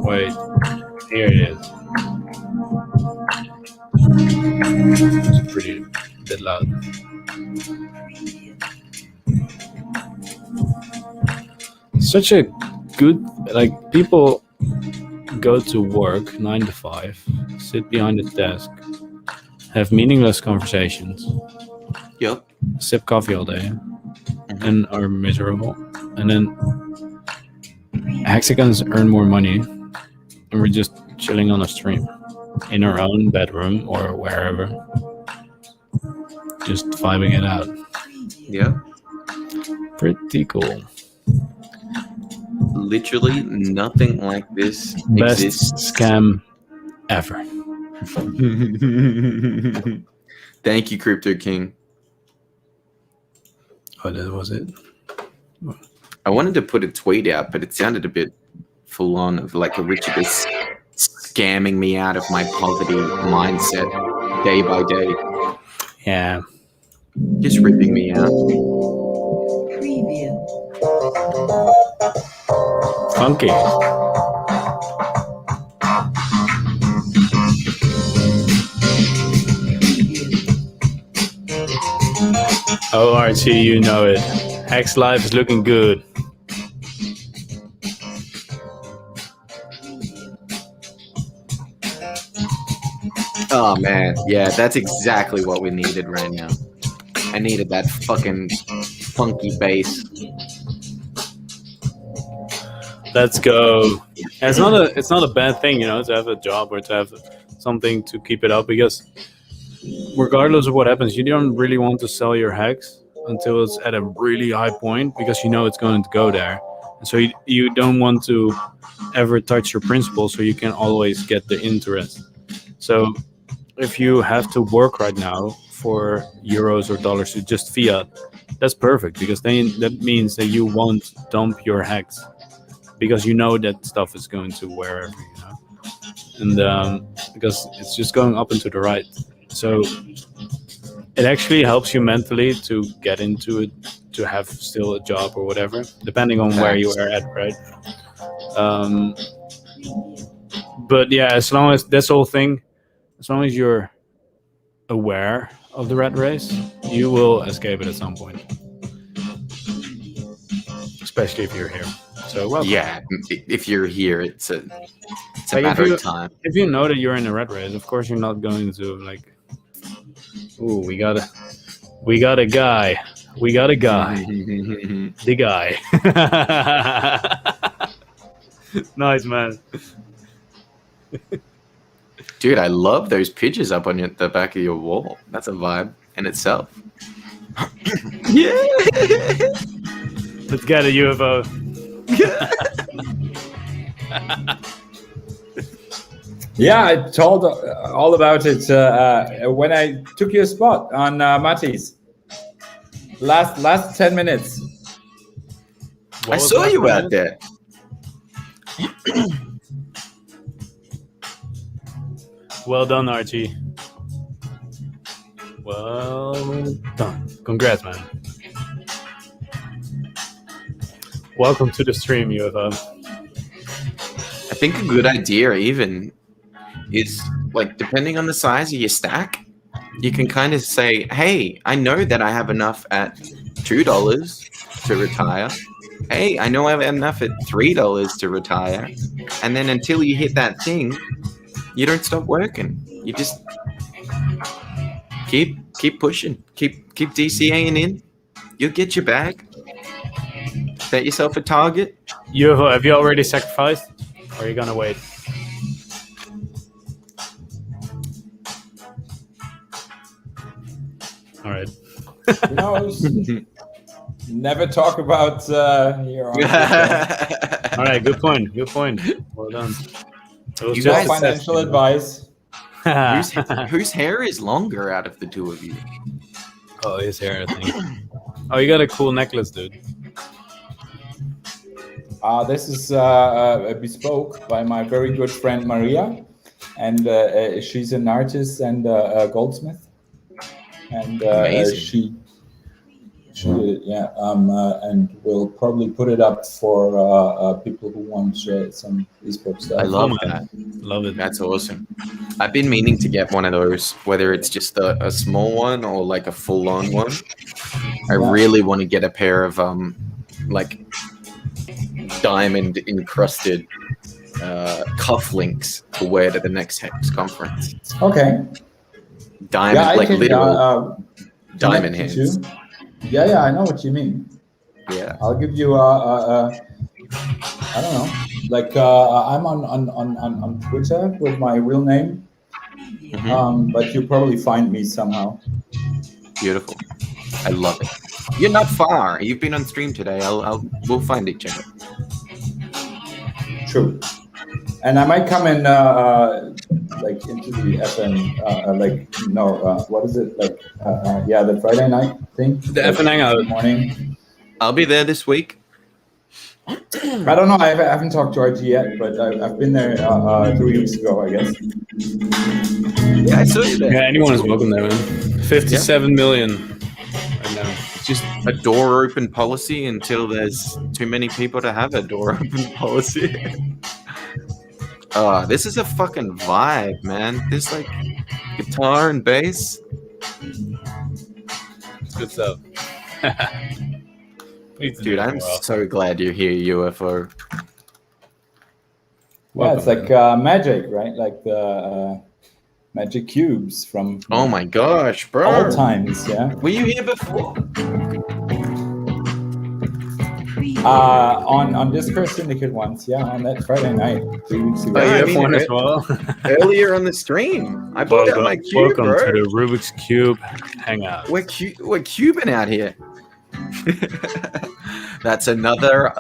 Wait. Here it is. It's pretty bit loud. Such a good, like, people go to work 9 to 5, sit behind a desk, have meaningless conversations. Yep. Sip coffee all day, and are miserable. And then hexagons earn more money, and we're just chilling on a stream in our own bedroom or wherever, just vibing it out. Yeah. Pretty cool. Literally nothing like this Best exists. scam ever. Thank you, Crypto King. Oh, that was it. I wanted to put a tweet out, but it sounded a bit full on of like a Richard is scamming me out of my poverty mindset day by day. Yeah. Just ripping me out. Funky. Oh, Archie, you know it. Hex Life is looking good. Oh man, yeah, that's exactly what we needed right now. I needed that fucking funky bass. Let's go. And it's not a bad thing, you know, to have a job or to have something to keep it up, because regardless of what happens, you don't really want to sell your hex until it's at a really high point, because you know it's going to go there. And so you don't want to ever touch your principal, so you can always get the interest. So if you have to work right now for euros or dollars to just fiat, that's perfect, because then that means that you won't dump your hex, because you know that stuff is going to wherever, you know, and because it's just going up and to the right. So it actually helps you mentally to get into it, to have still a job or whatever, depending on where you are at, right? But yeah, as long as this whole thing, as long as you're aware of the rat race, you will escape it at some point, especially if you're here. So welcome. Yeah, if you're here, it's a Like, matter of time. If you know that you're in a rat race, of course you're not going to like, ooh, we got a guy. We got a guy. The guy. Nice, man. Dude, I love those pictures up on the back of your wall. That's a vibe in itself. Yeah. Let's get a UFO. Yeah, I told all about it when I took your spot on Matty's. Last 10 minutes. I saw you out there. Well done, Archie. Well done. Congrats, man. Welcome to the stream, UFO. I think a good idea even is, like, depending on the size of your stack, you can kind of say, hey, I know that I have enough at $2 to retire. Hey, I know I have enough at $3 to retire. And then until you hit that thing, you don't stop working. You just keep pushing. Keep DCAing in. You'll get your bag. Set yourself a target. UFO, have you already sacrificed? Or are you gonna wait? All right. Who knows? Never talk about your own. All right, good point. Good point. Well done. You got financial advice. Whose hair is longer out of the two of you? Oh, his hair, I think. Oh, you got a cool necklace, dude. This is bespoke by my very good friend Maria, and she's an artist and a goldsmith, and she and we'll probably put it up for people who want some bespoke stuff. I love that. Love it. That's awesome. I've been meaning to get one of those, whether it's just a small one or like a full-on one. I really want to get a pair of like diamond encrusted cufflinks to wear to the next Hex conference. Okay. Diamond, like literal diamond hands. Yeah, I know what you mean. Yeah. I'll give you I don't know, like I'm on Twitter with my real name, but you'll probably find me somehow. Beautiful. I love it. You're not far. You've been on stream today. We'll find each other. True. And I might come in like into the FN what is it, like the Friday night thing, the FN Hangout morning. I'll be there this week. I don't know, I haven't talked to RG yet, but I've been there 3 weeks ago, I guess. Yeah, I saw you there. Yeah, anyone is welcome there, man. 57 million right now. Just a door open policy until there's too many people to have a door open policy. This is a fucking vibe, man. This like guitar and bass. It's good stuff. Dude, I'm so glad you're here, UFO. Yeah, it's like magic, right? Like the magic cubes from oh my gosh, bro. Old times, yeah. Were you here before? On Discourse Syndicate once, on that Friday night 3 weeks ago. Oh, you have one as well? Earlier on the stream. I brought out my cube, welcome bro. to the Rubik's Cube Hangout. We're cubing out here. That's another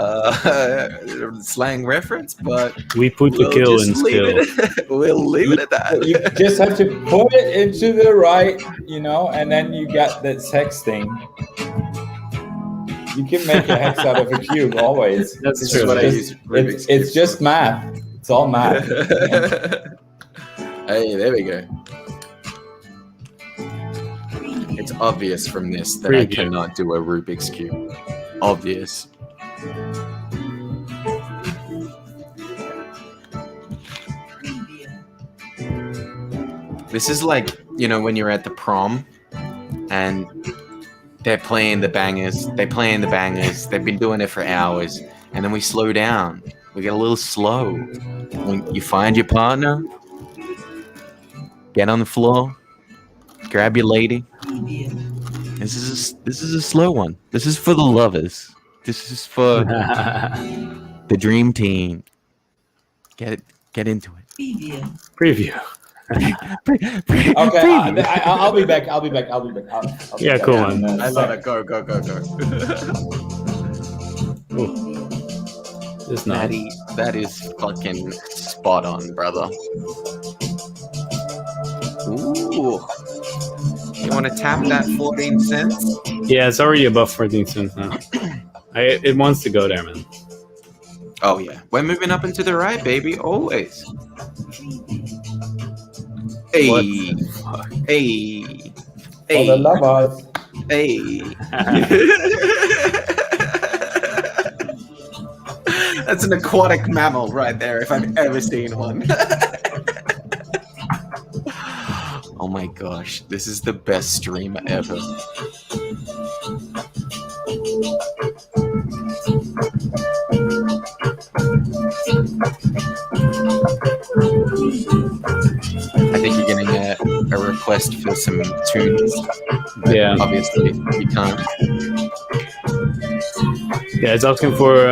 slang reference, but we put the kill in skill. We'll leave it at that. You just have to put it into the right, and then you got this hex thing. You can make a hex out of a cube always. That's true. It's just math. It's all math. Hey, there we go. It's obvious from this that I cannot do a Rubik's Cube. Obvious. This is like, when you're at the prom and they're playing the bangers. They've been doing it for hours. And then we slow down. We get a little slow. When you find your partner, get on the floor, grab your lady. This is a slow one. This is for the lovers. This is for the dream team. Get into it. Preview. Okay, I'll be back. I'll be back. Cool, man. I love it. Go. It's nice. That is fucking spot on, brother. Ooh. You want to tap that 14 cents? Yeah, it's already above 14 cents now. It wants to go there, man. Oh, yeah. We're moving up and to the right, baby. Always. Hey. Hey. For the lovers. Hey. That's an aquatic mammal right there, if I've ever seen one. Oh my gosh, this is the best stream ever. I think you're getting a request for some tunes. Yeah. Obviously, you can't. Yeah, it's asking for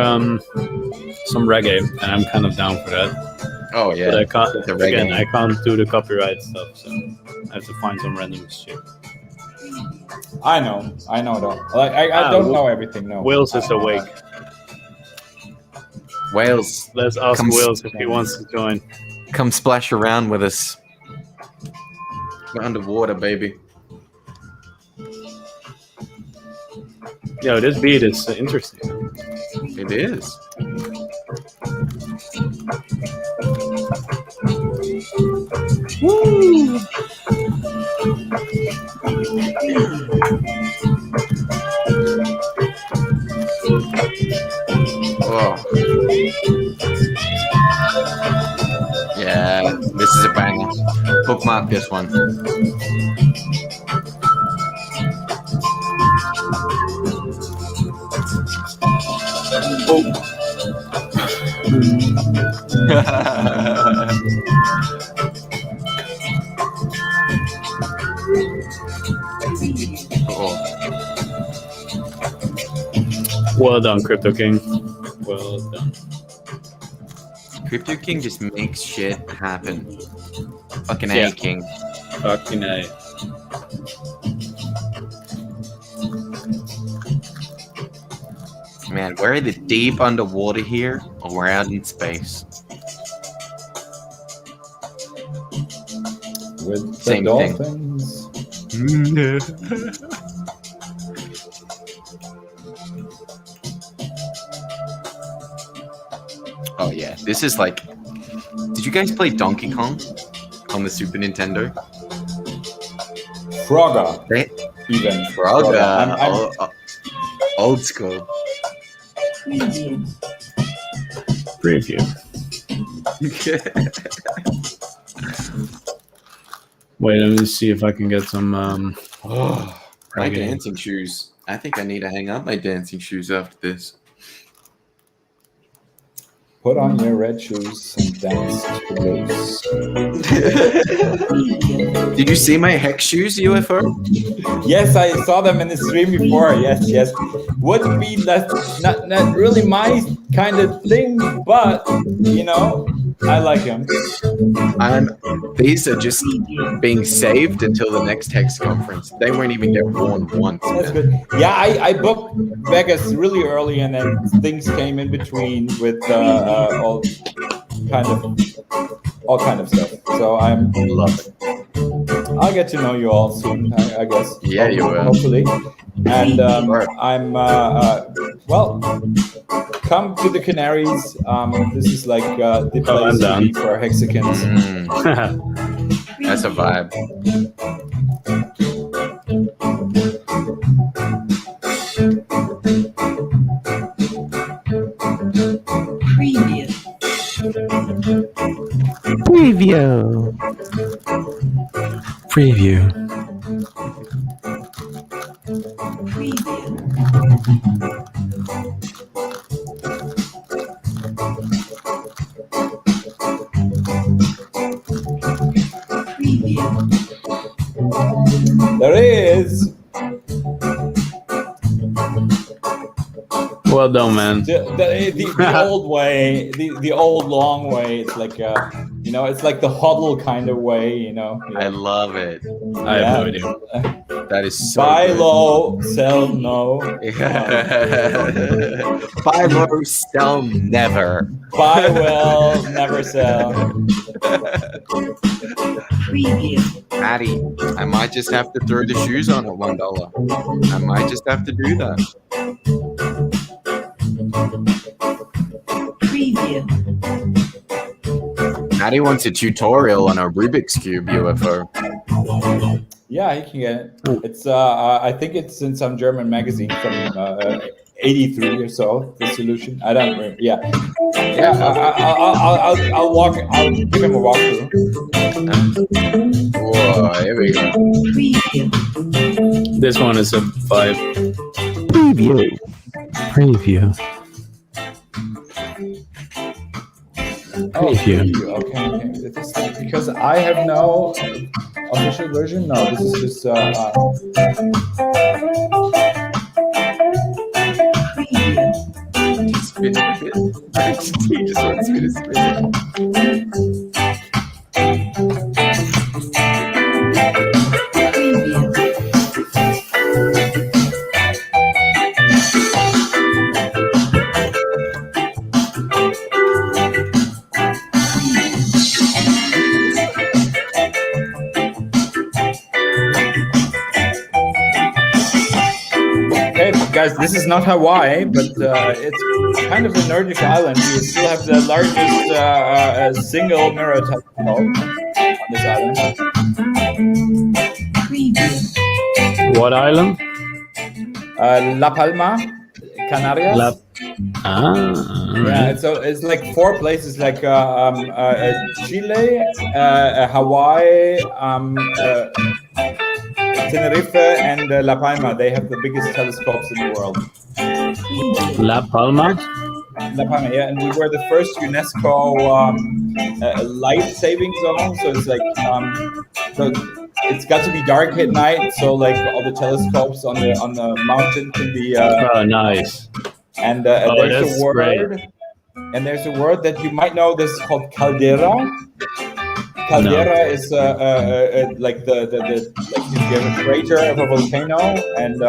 some reggae, and I'm kind of down for that. Oh yeah. But I can't do the copyright stuff, so I have to find some random shit. I know though. Like I don't know everything. No. Wales is awake. Wales. Let's ask Wales if he wants to join. Come splash around with us. We're underwater, baby. Yo, this beat is interesting. It is. Woo! Oh. Yeah, this is a banger. Bookmark this one. Oh. Well done, Crypto King. Well done. Crypto King just makes shit happen. Fucking Yeah. A, King. Fucking A. Man, we're either deep underwater here or we're out in space. With Same the thing. dolphins. Oh yeah, this is like. Did you guys play Donkey Kong on the Super Nintendo? Frogger. Even Frogger. I'm- old school. Preview. Wait, let me see if I can get some. My like a- dancing shoes. I think I need to hang up my dancing shoes after this. Put on your red shoes and dance to the blues. Did you see my Hex shoes, UFO? Yes, I saw them in the stream before. Yes. Would be not really my kind of thing, but you know, I like them. These are just being saved until the next Hex conference. They won't even get worn once. That's good. Yeah, I booked Vegas really early, and then things came in between with all kind of stuff. So I'm love it. I'll get to know you all soon, I guess. Yeah, you will. Hopefully. And I'm well. Come to the Canaries. This is like the place to be for Hexicans. That's a vibe. Preview. There is. Well done, man. The old way, the old long way. It's like you know, it's like the hodl kind of way. You know. I love it. I have no idea. That is so Buy good. low, sell no. Buy low, sell never. Buy well, never sell. Maddie, I might just have to throw the shoes on at $1. I might just have to do that. Maddie wants a tutorial on a Rubik's Cube UFO. Yeah, he can get it. It's I think it's in some German magazine from 83 or so. The solution. I don't remember. Yeah. I'll give him a walkthrough. Whoa, here we go. This one is a 5. Preview. Oh, Preview. Okay. This is because I have no official version. No, this is just Spin it a bit. He just wants me to spin Okay, guys, guys, this is not Hawaii, but it's kind of a Nordic island. We still have the largest single mirror telescope on this island. What island? La Palma, Canarias. Right. So it's like 4 places, like Chile, Hawaii, Tenerife, and La Palma. They have the biggest telescopes in the world. La Palma? La Palma, yeah, and we were the first UNESCO light-saving zone. So it's like it's got to be dark at night, so like all the telescopes on the mountain can be. Oh, nice. And there's a word, great. And there's a word that you might know. This is called caldera. Caldera is like the if you have a crater of a volcano, and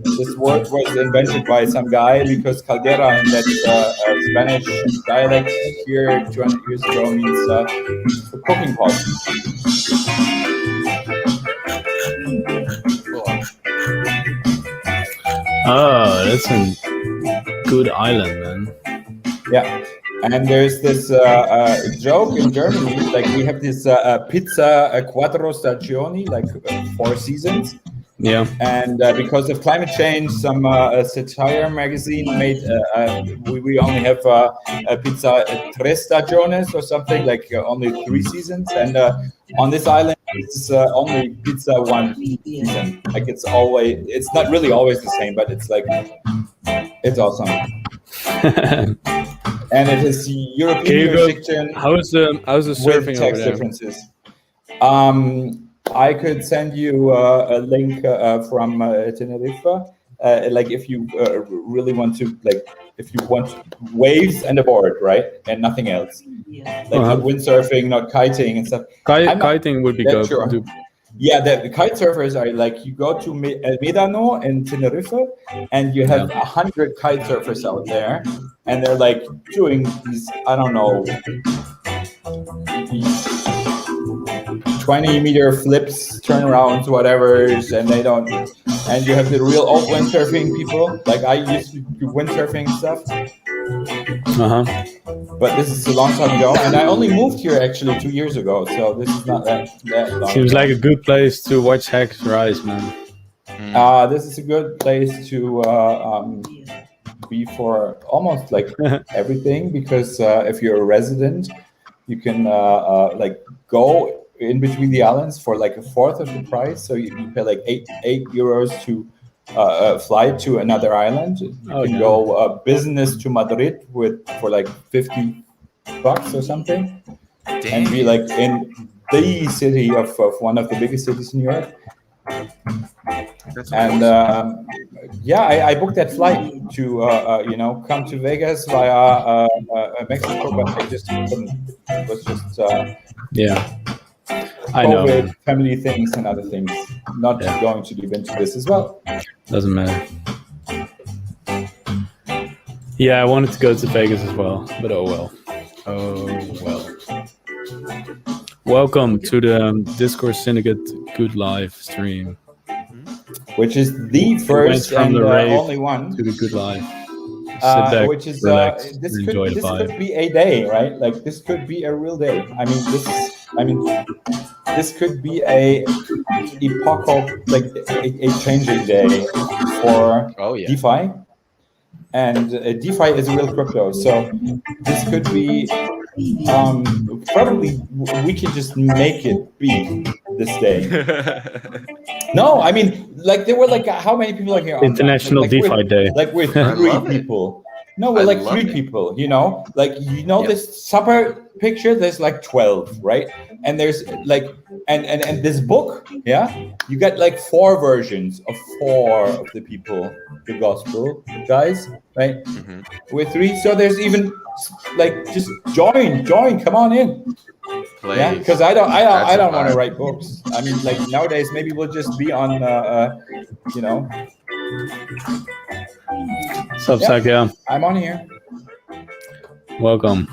this word was invented by some guy because caldera in that Spanish dialect here 200 years ago means a cooking pot. Oh, that's a good island, man. Yeah. And there's this joke in Germany, like we have this pizza quattro stagioni, like 4 seasons. Yeah. And because of climate change, some satire magazine made, we only have pizza 3 stagiones or something, like only 3 seasons. And on this island, it's only pizza 1 season. Like it's not really always the same, but it's like, it's awesome. And it is European jurisdiction. How's the surfing with over tax there? differences. I could send you a link from Tenerife. Like if you really want to, like if you want waves and a board, right, and nothing else. Like not windsurfing, not kiting and stuff. Kiting would be good. Sure. Yeah, the kite surfers are like, you go to Medano in Tenerife, and you have 100 kite surfers out there, and they're like doing these, I don't know, these 20-meter flips, turnarounds, whatever, and they don't. And you have the real old windsurfing people. Like I used to do windsurfing stuff. But this is a long time ago, and I only moved here actually 2 years ago, so this is not that long. Seems like a good place to watch Hex rise, man. This is a good place to be for almost like everything, because if you're a resident, you can like go in between the islands for like 1/4 of the price. So you pay like 8 euros to fly to another island. You can go business to Madrid for like $50 or something. Damn. And be like in the city of one of the biggest cities in Europe. And I booked that flight to come to Vegas via Mexico, but I just couldn't. It was just I know, COVID, family things and other things. Not going to deep into this as well. Doesn't matter. Yeah, I wanted to go to Vegas as well, but oh well. Welcome to the Discourse Syndicate Good Live stream. Which is the first and only one. To the Good Live. Sit back, which is relax, this enjoy the vibe. could be a day, right? Like this could be a real day. This could be a epochal, like a changing day for DeFi. And DeFi is a real crypto, so this could be probably we can just make it be this day. No, I mean, like there were like how many people are here? International DeFi Day. Like we're 3 people. No, we're like 3 people. You know, like this supper picture. There's like 12, right? And there's like and this book, you got like 4 versions of 4 of the people, the gospel guys, right? We're 3, so there's even like just join, come on in. Please. Yeah, because I don't want to write books. I mean, like nowadays, maybe we'll just be on, Substack, yeah. I'm on here. Welcome.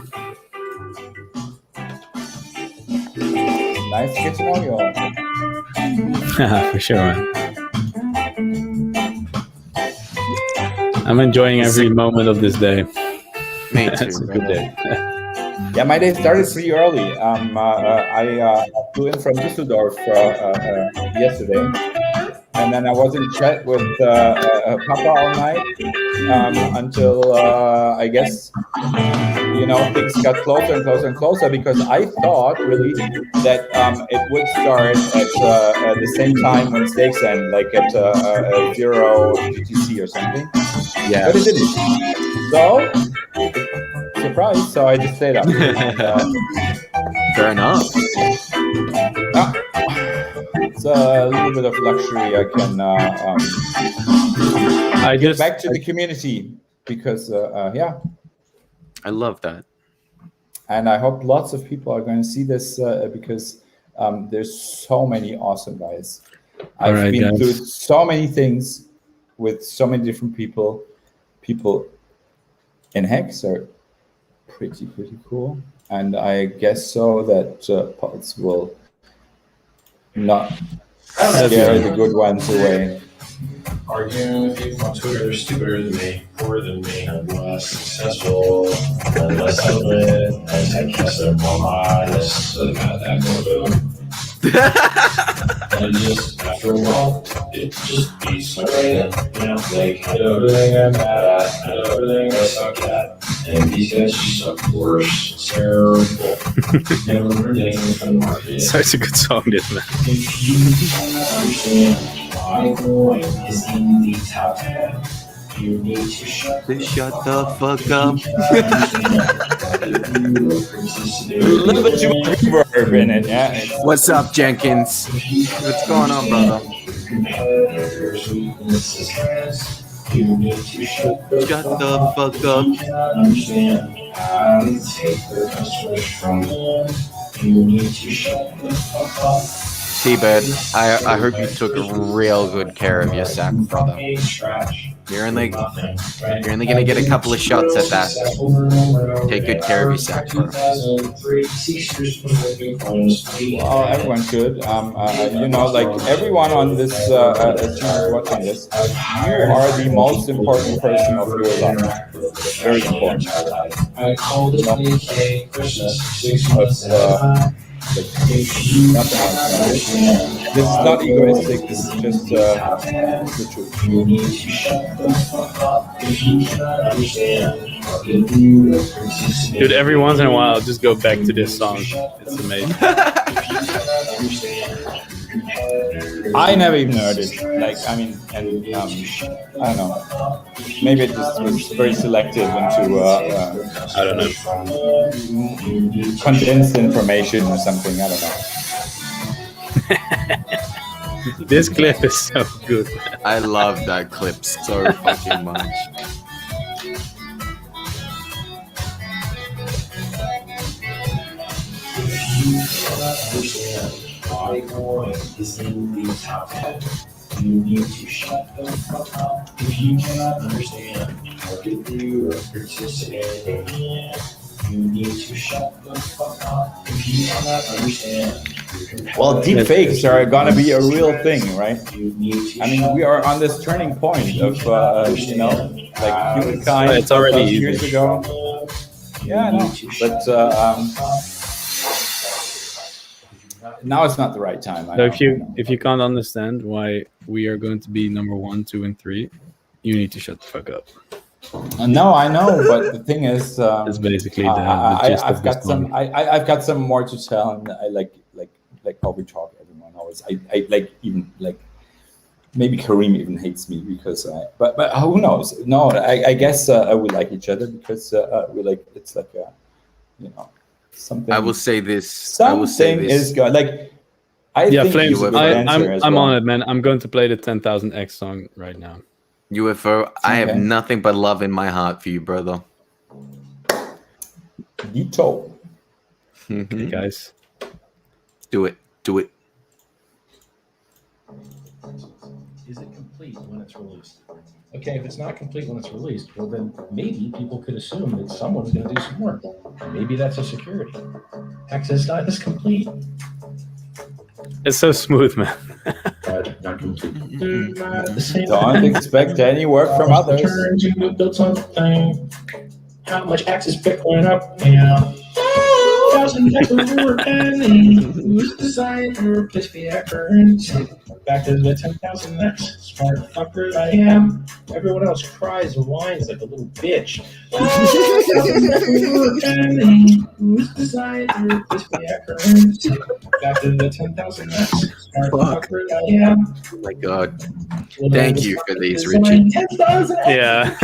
Nice to get to know you all. For sure, man. I'm enjoying every moment of this day. Me too. It's a good day. Yeah, my day started pretty early. I flew in from Düsseldorf yesterday, and then I was in chat with Papa all night until I guess things got closer and closer and closer, because I thought really that it would start at the same time when stakes end, like at 0 BTC or something. Yeah, but it didn't. So surprise! So I just stayed up. Fair enough. It's a little bit of luxury. I can get back to the community because I love that. And I hope lots of people are going to see this because there's so many awesome guys. I've been through so many things with so many different people. People in Hex are pretty cool. And I guess so that Pulse will not scare the good ones away. Arguing with people on Twitter is stupider than me, poorer than me, and less successful, and less outlet, and I guess they're more honest about that boom. And just after a while, it just beats my brain, like everything I'm mad at, and everything I suck at, and these guys just suck worse, it's terrible. Never learning from the market. Such a good song, this man. If you understand why coin is in the top 10, you need to shut the fuck up. A little bit too much reverb in it, yeah. What's up, Jenkins? What's going on, brother? You need to shut the fuck up. You cannot understand how to take the customers from them. You need to shut the fuck up. T-Bird, I hope you took real good care of your sack, brother. You're only gonna get a couple of shots at that. Take good care of your sack, bro. Well, everyone should. Like everyone on this stream is watching this. You are the most important person of your life. Very important. Nothing else. This is not egoistic. This is just the truth. You need to shut the fuck up if you cannot understand. Dude, every once in a while, I'll just go back to this song. It's amazing. I never even heard it. I don't know. Maybe it just was very selective into I don't know, condensed information or something. I don't know. This clip is so good. I love that clip so fucking much. Why coin is in the top 10. You need to shut the fuck up if you cannot understand. How did you participate in You need to shut the fuck up if you cannot understand. Well, deepfakes are gonna be a real thing, right? I mean, we are on this turning point of humankind. It's already years ago. Yeah, I know, but now it's not the right time. So if you can't understand why we are going to be number 1, 2, and 3, you need to shut the fuck up. No, I know, but the thing is, it's basically I've got some more to tell, and I like how we talk. Everyone always, I like even like maybe Kareem even hates me because but who knows? No, I guess we like each other because we like it's like something. I will say this. Something is good. Like think Flames. I'm well. on it, man. I'm going to play the 10,000X song right now. UFO, I have nothing but love in my heart for you, brother. Dito. Okay, guys. Do it. Is it complete when it's released? Okay, if it's not complete when it's released, well then maybe people could assume that someone's going to do some work. Maybe that's a security. Hex is not this complete. It's so smooth, man. not complete. Not at the same Don't time. expect any work from others. Return to build something. How much X is Bitcoin up now? 1,000 X over penny. Who's designed to replace fiat currency? Back to the 10,000 X. Smart fucker I am. Everyone else cries and whines like a little bitch. 1,000 X over penny. Who's designed to replace fiat currency? Back to the 10,000 X. Smart fucker I am. Oh my god. Thank you for these, Richard. 10,000 X. Yeah.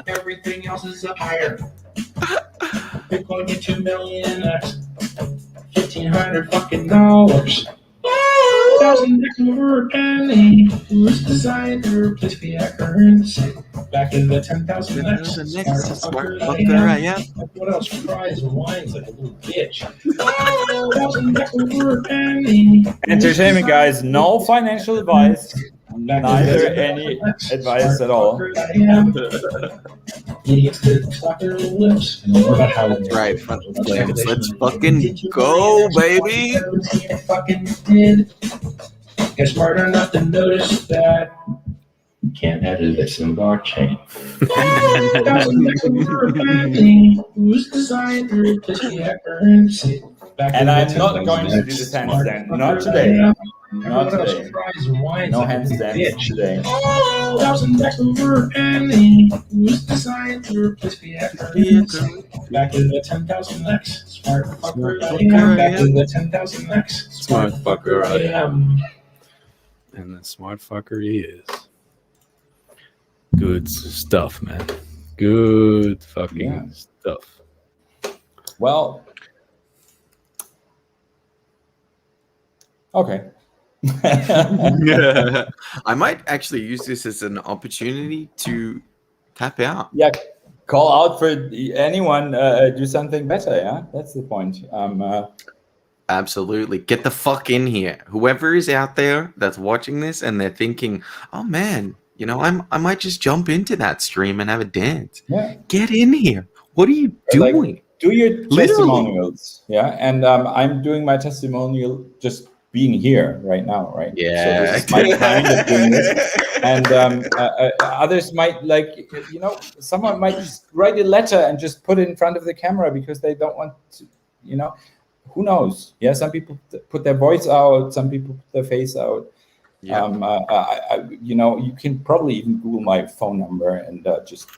Everything else is up higher. Bitcoin get 2 million X. $1,500 fucking dollars. 1,000 X over a penny. Who's designed to replace fiat currency? Back in the 10,000 X. Smart fucker I am. What else cries and whines like a little bitch? 1,000 X over a penny. Entertainment, guys. No financial advice. Neither any advice at all. Idiots that slap their lips. About how Right, let's fucking go, baby. Fucking did. You're smart enough to notice that. You can't edit this in blockchain. Who's designed to replace fiat currency? And I'm not going to do this handstand. Not today. Not today. No handstands today. 1,000 X over a penny. Who's designed to replace fiat currency? Back to the 10,000 X. Smart fucker I am. Back to the 10,000 X. Smart fucker I am. And the smart fucker he is. Good stuff, man. Good fucking stuff. Well, okay. I might actually use this as an opportunity to tap out. Yeah, call out for anyone. Do something better. Yeah, that's the point. Absolutely, get the fuck in here. Whoever is out there that's watching this and they're thinking, "Oh man, you know, I might just jump into that stream and have a dance." Yeah, get in here. What are you doing? Like, do your testimonials. Yeah, and I'm doing my testimonial just being here right now, right? Yeah. So this is my kind of doing this. And others might, like, you know, someone might just write a letter and just put it in front of the camera because they don't want to, you know, who knows? Yeah, some people put their voice out, some people put their face out. Yeah. You know, you can probably even Google my phone number and just,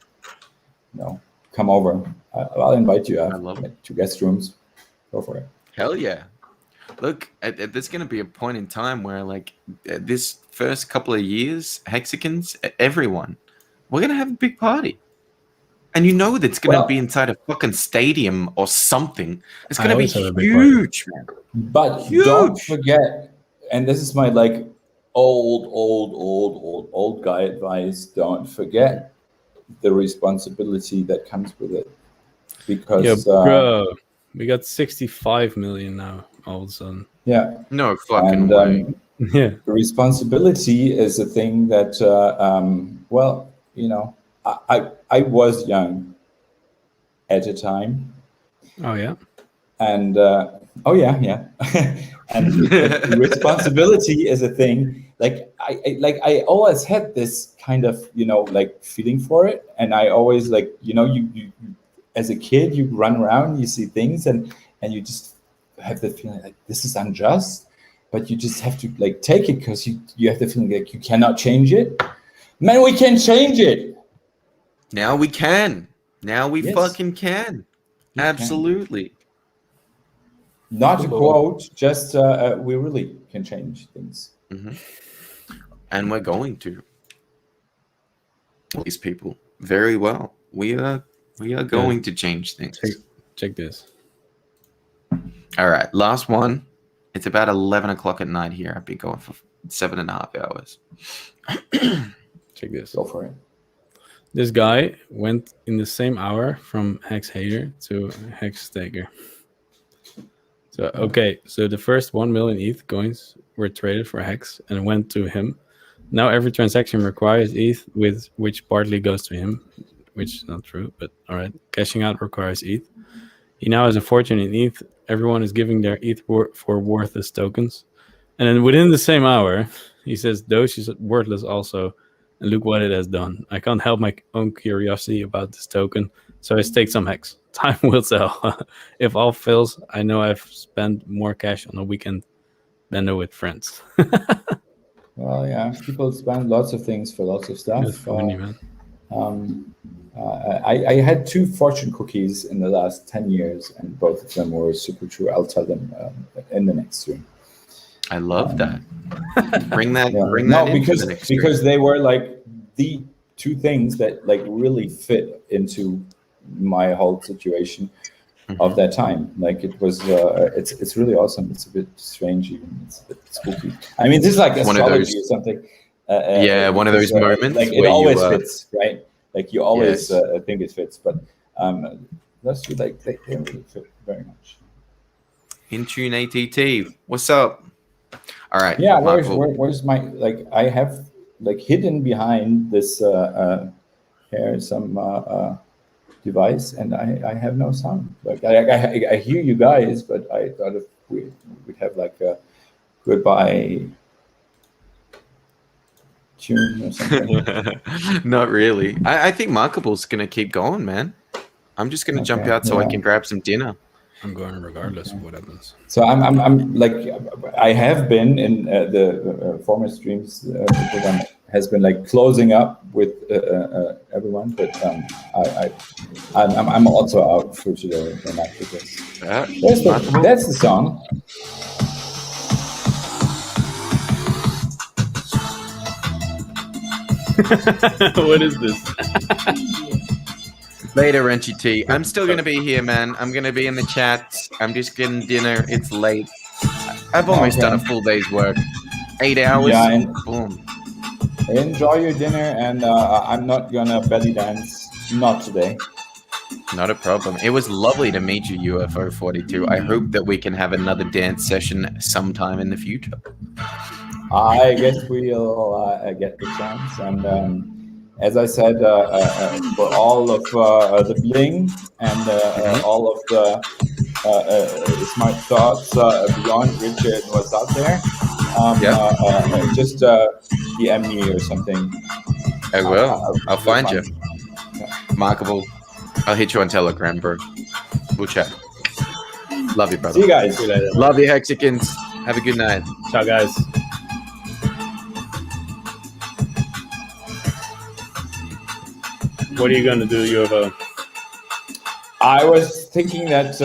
you know, come over. I'll invite you. I love like 2 guest rooms. Go for it. Hell yeah. Look, there's going to be a point in time where, like, this first couple of years, Hexicans, everyone, we're going to have a big party. And you know that's going to be inside a fucking stadium or something. It's going to be huge, man. But huge. Don't forget, and this is my, like, old guy advice, don't forget the responsibility that comes with it. Because, bro, we got 65 million now. All of a sudden. Yeah. No fucking way. Yeah. The responsibility is a thing that, well, you know, I was young at a time. Oh yeah. And oh yeah. And the responsibility is a thing. Like I always had this kind of, you know, like feeling for it, and I always, like, you know, you as a kid you run around, you see things, and you just have the feeling like this is unjust, but you just have to, like, take it because you have the feeling like you cannot change it. Man, we can change it. Now we can. Now we fucking can. Absolutely. Not a quote, just we really can change things. Mm-hmm. And we're going to. These people very well. We are going to change things. Check this. All right, last one. It's about 11 o'clock at night here. I've been going for 7.5 hours. Check this. Go for it. This guy went in the same hour from Hex Hater to Hex Staker. So, okay, so the first 1 million ETH coins were traded for Hex and went to him. Now every transaction requires ETH, with which partly goes to him, which is not true, but all right. Cashing out requires ETH. He now has a fortune in ETH. Everyone is giving their ETH for worthless tokens. And then within the same hour, he says, Doge is worthless also. And look what it has done. I can't help my own curiosity about this token, so I stake some Hex. Time will tell. If all fails, I know I've spent more cash on a weekend bender with friends. Well, yeah, people spend lots of things for lots of stuff. That's funny, man. I had 2 fortune cookies in the last 10 years, and both of them were super true. I'll tell them in the next stream. I love that. Bring that. Yeah. Bring that. No, because they were like the 2 things that like really fit into my whole situation of that time. Like it was, it's really awesome. It's a bit strange, even. It's a bit spooky. I mean, this is like astrology or something. One of those moments. Like it always fits, right? Like you always think it fits, but that's like they really fit very much. Intune ATT, what's up? All right. Yeah, where's my like? I have like hidden behind this here some device, and I have no sound. Like I hear you guys, but I thought if we'd have like a goodbye tune or something. Not really. I think Markable's gonna keep going, man. I'm just gonna jump out so I can grab some dinner. I'm going regardless of what happens. So I'm like I have been in the former streams. Everyone has been like closing up with everyone, but I'm also out for today. That's the song. What is this? Later, Renchi T. I'm still going to be here, man. I'm going to be in the chat. I'm just getting dinner. It's late. I've almost done a full day's work. 8 hours. Yeah, boom. Enjoy your dinner, and I'm not going to belly dance. Not today. Not a problem. It was lovely to meet you, UFO 42. I hope that we can have another dance session sometime in the future. I guess we'll get the chance, and as I said, for all of the bling and all of the smart thoughts beyond Richard and what's out there, just DM me or something. I will. I'll find you. Markable. I'll hit you on Telegram, bro. We'll chat. Love you, brother. See you guys. Love you, Hexicans. Have a good night. Ciao, guys. What are you gonna do, UFO? I was thinking that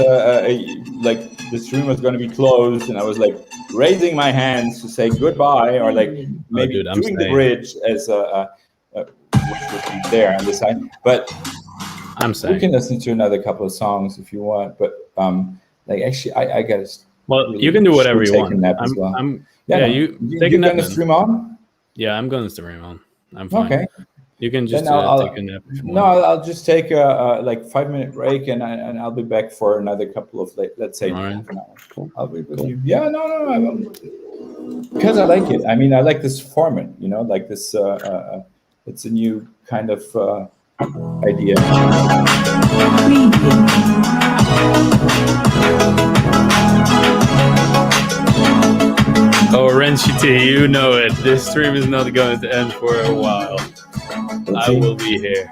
like the stream was going to be closed, and I was like raising my hands to say goodbye, or like maybe doing the bridge as which would be there on the side. But I'm saying we can listen to another couple of songs if you want. But like actually, I guess. Well, really you can do whatever you want. You take a nap. Gonna stream on? Yeah, I'm gonna stream on. I'm fine. Okay. You can just take a nap. No, I'll just take a like 5-minute break, and I'll be back for another couple of let's say half an hour. Cool. I'll be with you. Yeah, no, because I like it. I mean, I like this format. You know, like this. It's a new kind of idea. Oh, Renchi T, you know it. This stream is not going to end for a while. I will be here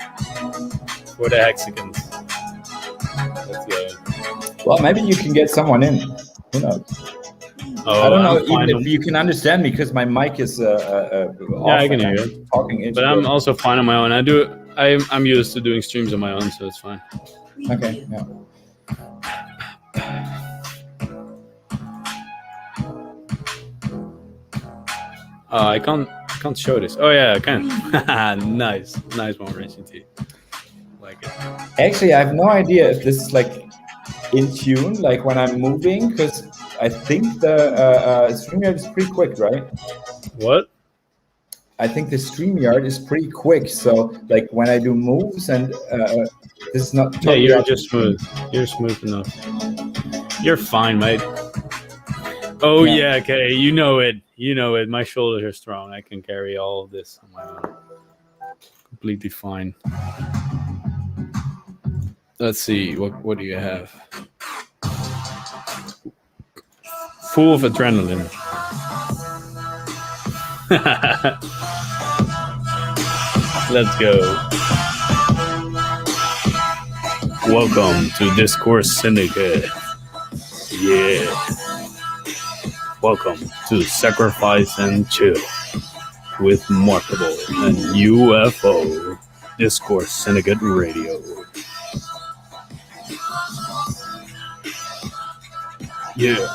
for the Hexicans. Let's go. Well, maybe you can get someone in. Who knows? Oh, I don't know even if you can understand me because my mic is off. Yeah, I can hear you. But I'm also fine on my own. I'm used to doing streams on my own, so it's fine. Okay. Yeah. I can't show this. Oh yeah, I can. nice one, Racing T. Like it. Actually, I have no idea if this is like in tune, like when I'm moving, because I think the StreamYard is pretty quick, right? What? I think the StreamYard is pretty quick. So like when I do moves and this is not. Totally you're just smooth. You're smooth enough. You're fine, mate. Oh yeah, okay. You know it. My shoulders are strong. I can carry all of this on my own. Completely fine. Let's see. What do you have? Full of adrenaline. Let's go. Welcome to Discourse Syndicate. Yeah. Welcome to Sacrifice and Chill with Markable and UFO. Discourse Syndicate Radio. Yeah.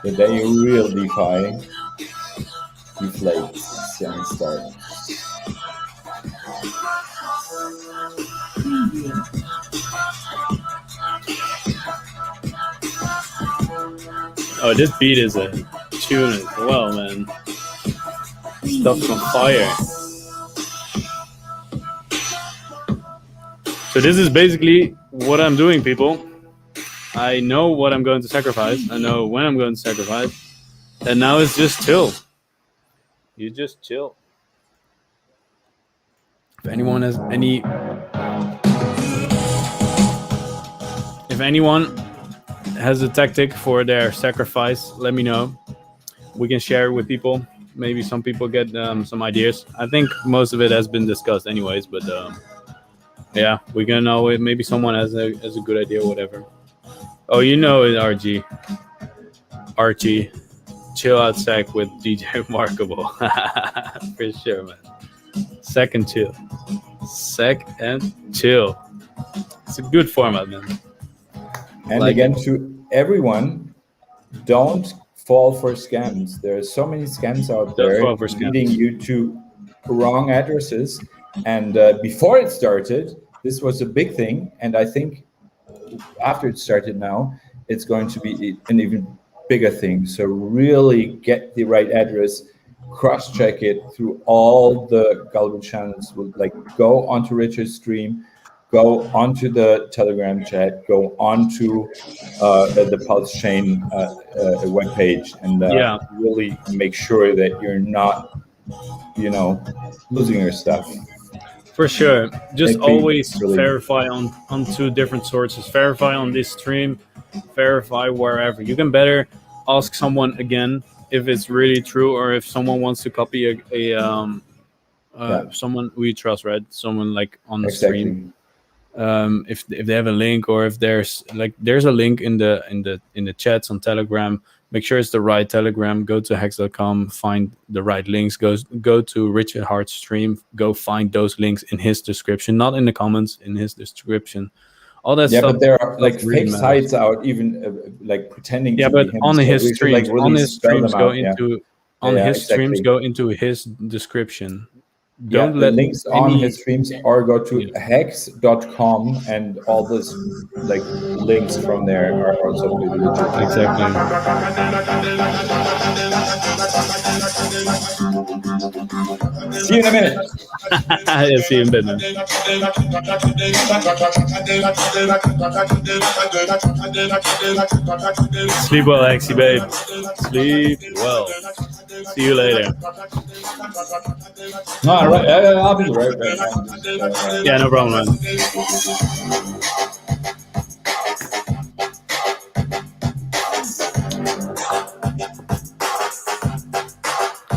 The day real DeFi deflates and starts. Oh, this beat is a tune as well, man. Stuff's on fire. So this is basically what I'm doing, people. I know what I'm going to sacrifice. I know when I'm going to sacrifice. And now it's just chill. You just chill. If anyone has any... If anyone has a tactic for their sacrifice, let me know. We can share it with people. Maybe some people get some ideas. I think most of it has been discussed anyways, but yeah, we can know it. Maybe someone has a good idea or whatever. Oh, you know it, Archie. Chill out sec with DJ Markable. For sure, man. Sec and chill. It's a good format, man. And like, again, to everyone, don't fall for scams. There are so many scams out there leading you to wrong addresses. And before it started, this was a big thing. And I think after it started now, it's going to be an even bigger thing. So really get the right address, cross-check it through all the Gullible channels. Like go onto Richard's stream, go onto the Telegram chat, go onto the PulseChain webpage, and really make sure that you're not, losing your stuff. For sure. Just always verify on two different sources. Verify on this stream, verify wherever. You can better ask someone again if it's really true, or if someone wants to copy someone we trust, right? Someone like on the stream. If they have a link, or if there's a link in the chats on Telegram, make sure it's the right Telegram. Go to hex.com, find the right links. Go to Richard Hart's stream. Go find those links in his description, not in the comments, in his description. All that stuff. Yeah, but there are like fake sites out, even like pretending. Yeah, to but be him, on so his streams, really go into his description. Don't the let links on his streams, or go to hex.com, and all those like links from there are also really legit. Exactly. See you in a minute. Yeah, see you in a minute. Sleep well, Axie babe. Sleep well. See you later. No, I'll be right back. Yeah, no problem, man.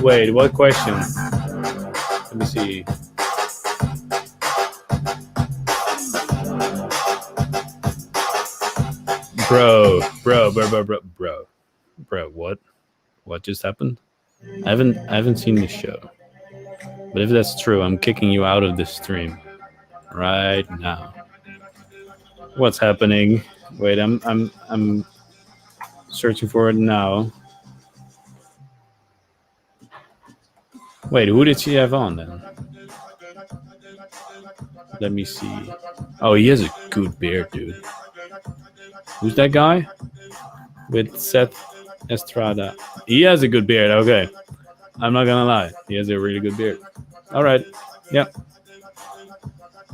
Wait, what question? Let me see. Bro, what just happened? I haven't seen this show. But if that's true, I'm kicking you out of this stream right now. What's happening? Wait, I'm searching for it now. Wait, who did she have on then? Let me see. Oh, he has a good beard, dude. Who's that guy? With Seth Estrada. He has a good beard, okay. I'm not gonna lie. He has a really good beard. All right. Yep.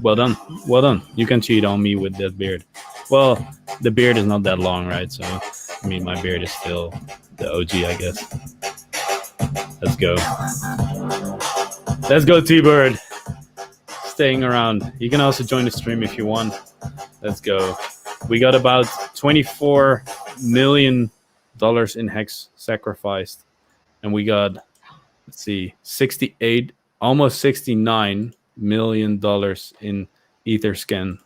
Well done. Well done. You can cheat on me with that beard. Well, the beard is not that long, right? So, I mean, my beard is still the OG, I guess. Let's go. Let's go, T-Bird. Staying around. You can also join the stream if you want. Let's go. We got about $24 million in Hex sacrificed. and we got, let's see, 68, almost $69 million in Etherscan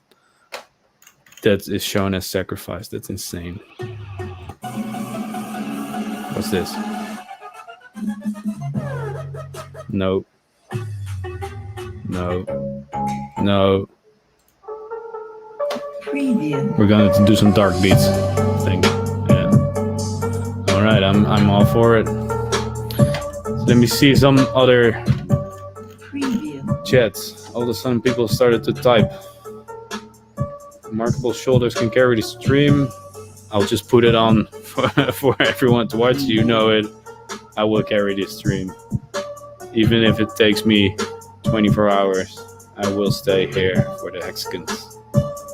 that is shown as sacrifice. That's insane. What's this? No. We're going to do some dark beats, I think. Yeah. All right, I'm all for it. So let me see some other chats. All of a sudden, people started to type. Remarkable shoulders can carry the stream. I'll just put it on for everyone to watch. You know it. I will carry this stream. Even if it takes me 24 hours, I will stay here for the hexagons.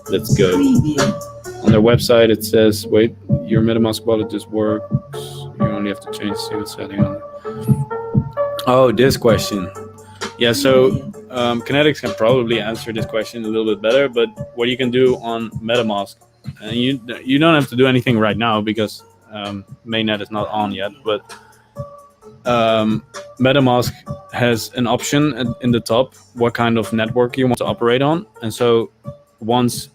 Let's go. On their website, it says, wait, your MetaMask wallet just works. You only have to change the secret setting on it. Oh, this question. Yeah, so Kinetics can probably answer this question a little bit better, but what you can do on MetaMask, and you don't have to do anything right now because mainnet is not on yet, but MetaMask has an option in the top what kind of network you want to operate on, and so once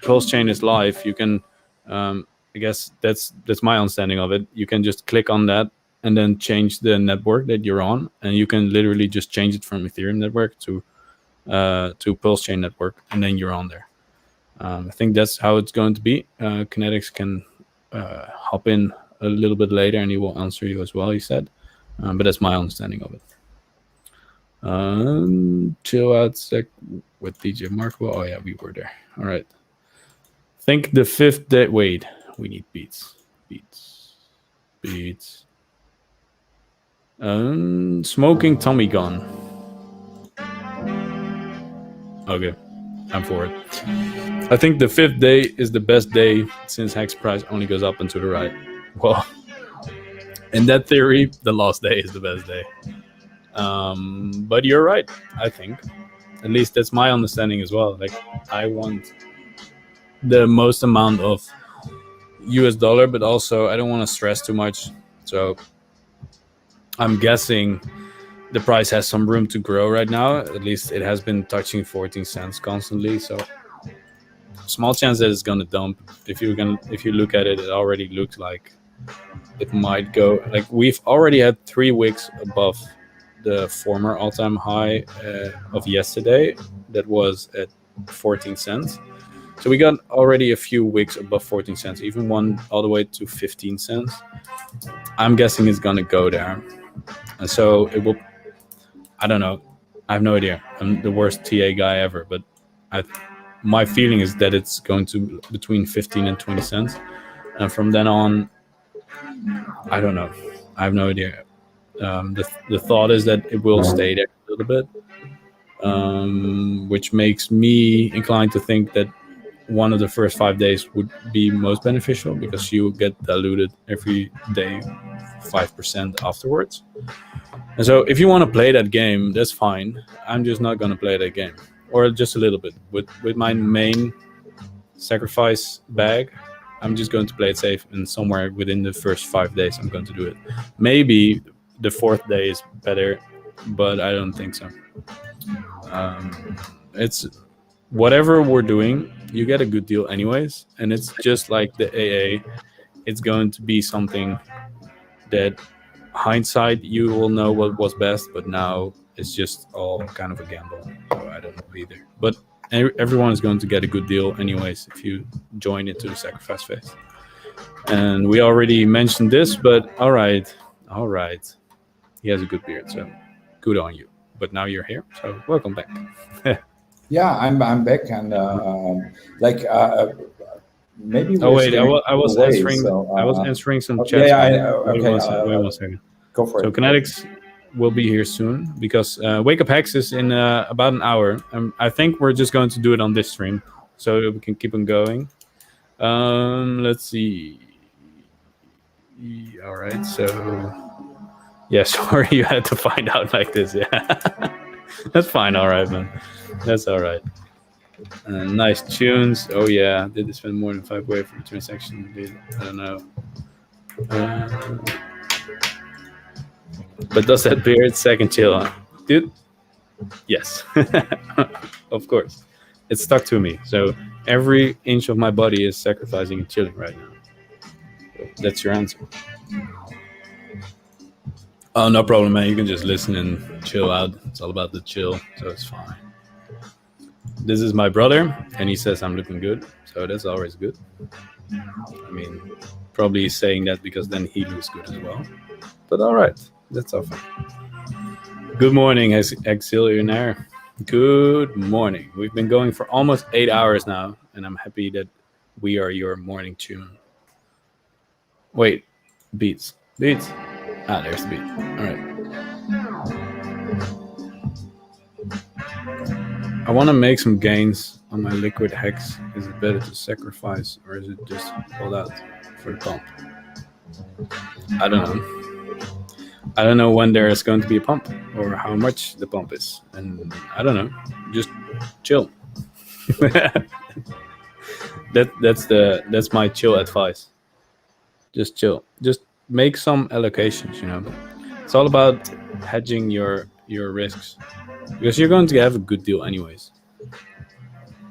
PulseChain is live, you can I guess that's my understanding of it. You can just click on that and then change the network that you're on, and you can literally just change it from Ethereum network to PulseChain network, and then you're on there. I think that's how it's going to be. Kinetics can hop in a little bit later, and he will answer you as well, he said. But that's my understanding of it. Chill out sec with DJ Marco. Oh yeah, we were there. All right. Think the fifth day. Wait, we need beats. Smoking Tommy gun. Okay, I'm for it. I think the fifth day is the best day since Hex price only goes up and to the right. Well, in that theory, the last day is the best day. But you're right, I think. At least that's my understanding as well. Like, I want the most amount of US dollar, but also I don't want to stress too much. So I'm guessing the price has some room to grow right now. At least it has been touching 14 cents constantly. So small chance that it's gonna dump. If you look at it, it already looks like it might go. Like, we've already had 3 weeks above the former all-time high of yesterday. That was at 14 cents. So we got already a few weeks above 14 cents, even one all the way to 15 cents. I'm guessing it's gonna go there. And so it will, I don't know. I have no idea. I'm the worst TA guy ever, but my feeling is that it's going to between 15 and 20 cents. And from then on, I don't know. I have no idea. The thought is that it will stay there a little bit, which makes me inclined to think that one of the first 5 days would be most beneficial because you get diluted every day 5% afterwards. And so if you want to play that game, that's fine. I'm just not going to play that game, or just a little bit. With my main sacrifice bag, I'm just going to play it safe, and somewhere within the first 5 days I'm going to do it. Maybe the 4th day is better, but I don't think so. It's whatever we're doing, you get a good deal anyways, and it's just like the AA. It's going to be something that hindsight you will know what was best, but now it's just all kind of a gamble. So I don't know either. But everyone is going to get a good deal anyways if you join into the sacrifice phase. And we already mentioned this, but all right. He has a good beard, so good on you. But now you're here, so welcome back. Yeah, I'm back, and maybe. Oh wait, I was answering some chats. Okay. Wait 1 second. Go for it. So Kinetics will be here soon because Wake Up Hex is in about an hour. I think we're just going to do it on this stream, so we can keep on going. Let's see. All right, so yeah, sorry you had to find out like this. Yeah, that's fine. All right, man. That's all right. Nice tunes. Oh yeah, did they spend more than 5 waves for the transaction? I don't know. But does that beard second chill? Dude, yes. Of course. It's stuck to me. So every inch of my body is sacrificing and chilling right now. That's your answer. Oh, no problem, man. You can just listen and chill out. It's all about the chill, so it's fine. This is my brother, and he says I'm looking good, so that's always good. I mean, probably he's saying that because then he looks good as well. But all right, that's all fine. Good morning, Exilionaire. Good morning. We've been going for almost 8 hours now, and I'm happy that we are your morning tune. Wait, beats. Ah, there's the beat. All right. I want to make some gains on my liquid hex. Is it better to sacrifice, or is it just hold out for the pump? I don't know. I don't know when there is going to be a pump or how much the pump is, and I don't know. Just chill. That's my chill advice. Just chill. Just make some allocations. It's all about hedging your risks because you're going to have a good deal anyways.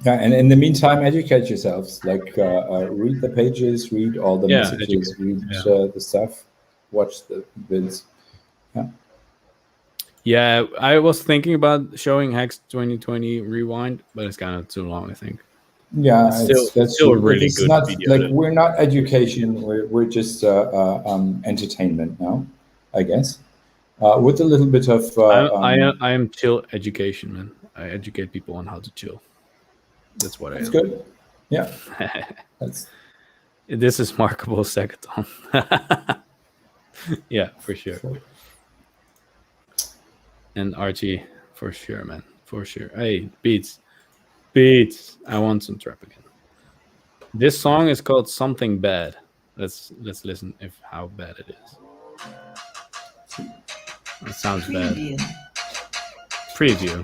Yeah, and in the meantime, educate yourselves. Like read the pages, read all the messages, read the stuff, watch the vids. Yeah, I was thinking about showing Hex 2020 Rewind, but it's kind of too long, I think. Yeah, that's still a really good not, video. Like we're not education; we're just entertainment now, I guess. With a little bit of. I am chill education, man. I educate people on how to chill. That's what That's good. Yeah. This is Markable Sekaton. Yeah, for sure. And Archie, for sure, man. For sure. Hey, Beats. I want some trap again. This song is called Something Bad. Let's listen if how bad it is. It sounds bad. Preview.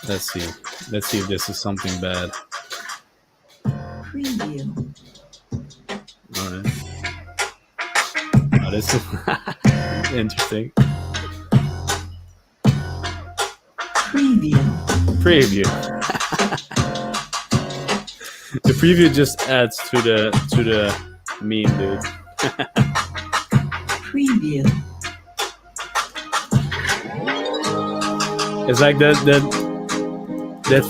Let's see if this is something bad. Preview. All right. Oh, this is interesting. Preview. The preview just adds to the meme, dude. Preview. It's like that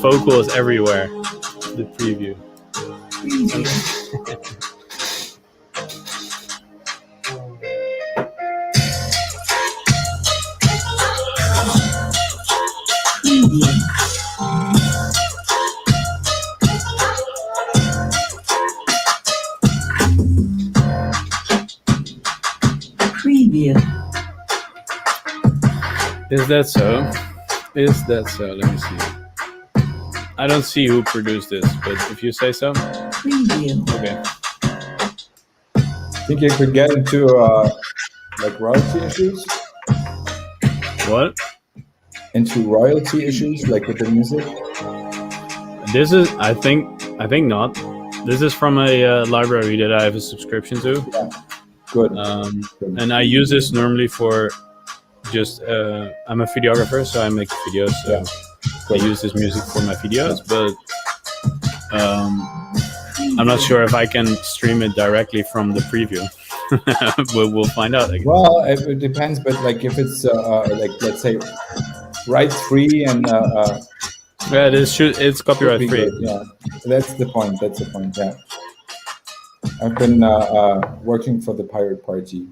vocal is everywhere. The preview. Preview. Is that so? Let me see. I don't see who produced this, but if you say so. Preview. Okay. I think you could get into like royalty issues. What? Into royalty issues, like with the music. This is, I think not. This is from a library that I have a subscription to. Yeah. Good. And I use this normally for just I'm a videographer, so I make videos. So I use this music for my videos, but I'm not sure if I can stream it directly from the preview. We'll find out. I guess. Well, it depends, but like if it's like let's say rights free and yeah, it's copyright free. Yeah, that's the point. Yeah, I've been working for the Pirate Party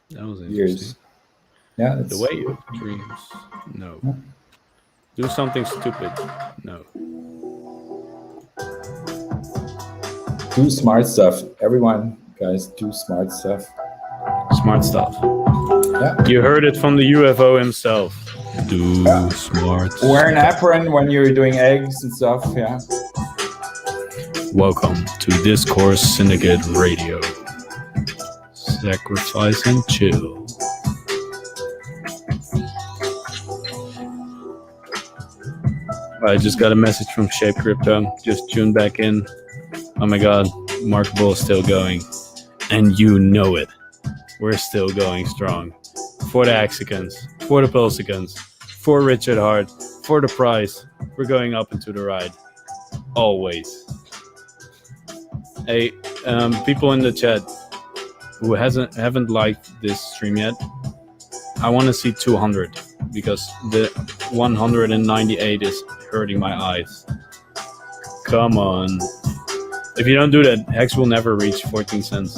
that was years. Yeah, the way you dreams. No. Yeah. Do something stupid. No. Do smart stuff. Everyone, guys, do smart stuff. Smart stuff. Yeah. You heard it from the UFO himself. Do smart stuff. Wear an apron when you're doing eggs and stuff. Yeah. Welcome to Discourse Syndicate Radio. Sacrifice and chill. I just got a message from Shape Crypto. Just tuned back in. Oh my god, Markable is still going. And you know it. we're still going strong. For the Hexicans, for the Pulsicans, for Richard Hart, for the price, we're going up into the right. Always. Hey, people in the chat who haven't liked this stream yet, I want to see 200 because the 198 is hurting my eyes. Come on. If you don't do that, Hex will never reach 14 cents.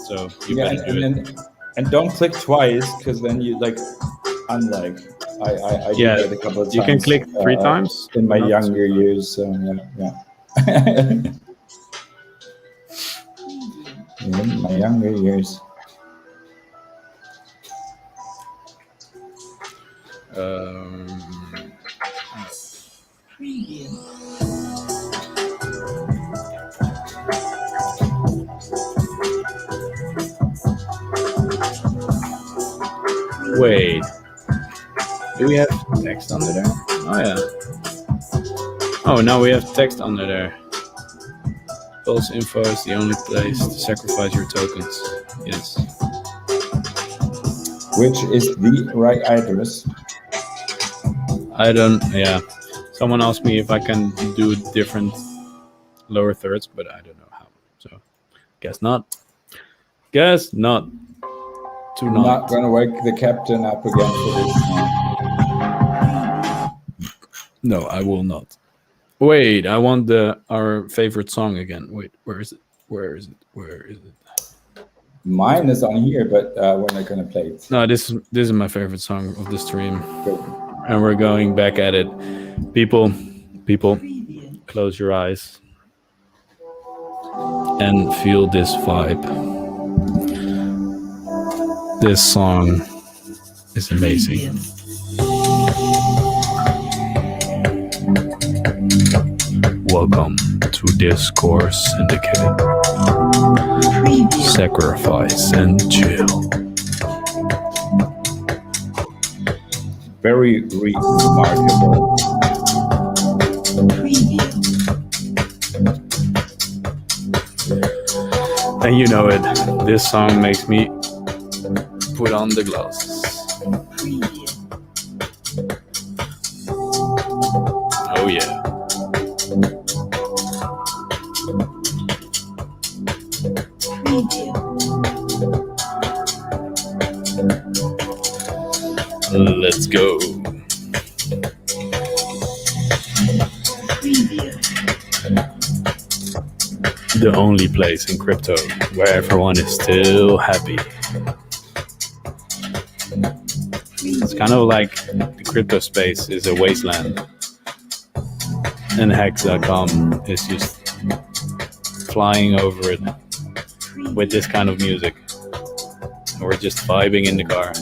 So you better do it. And don't click twice, because then you unlike I did that a couple of times. You can click 3 times in my younger years. So yeah. In my younger years. Wait. Do we have text under there? Oh, yeah. Oh, now we have text under there. Pulse info is the only place to sacrifice your tokens. Yes. Which is the right address? Yeah. Someone asked me if I can do different lower thirds, but I don't know how. So, guess not. Guess not. I'm not gonna wake the captain up again for this. No, I will not. Wait, I want our favorite song again. Wait, where is it? Where is it? Mine is on here, but we're not gonna play it. No, this is my favorite song of the stream. And we're going back at it. People, close your eyes and feel this vibe. This song is amazing. Welcome to Discourse Syndicate. Sacrifice and chill. Very remarkable. And you know it. This song makes me put on the glasses. Oh yeah. Let's go. The only place in crypto where everyone is still happy. It's kind of like the crypto space is a wasteland, and Hex.com is just flying over it with this kind of music. We're just vibing in the car,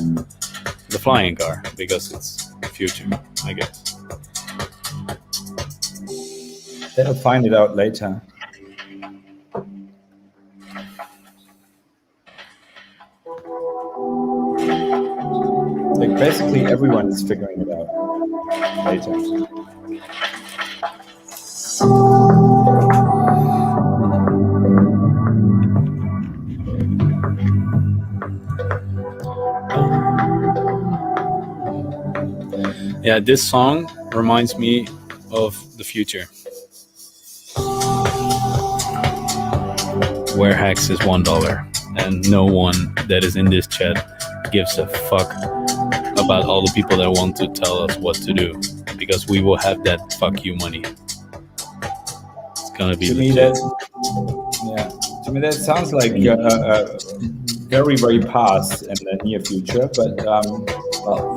the flying car, because it's the future, I guess. They'll find it out later. Like basically everyone is figuring it out later. Yeah, this song reminds me of the future, where Hex is $1 and no one that is in this chat gives a fuck about all the people that want to tell us what to do, because we will have that fuck you money. It's gonna be to me that sounds like very, very past and the near future, but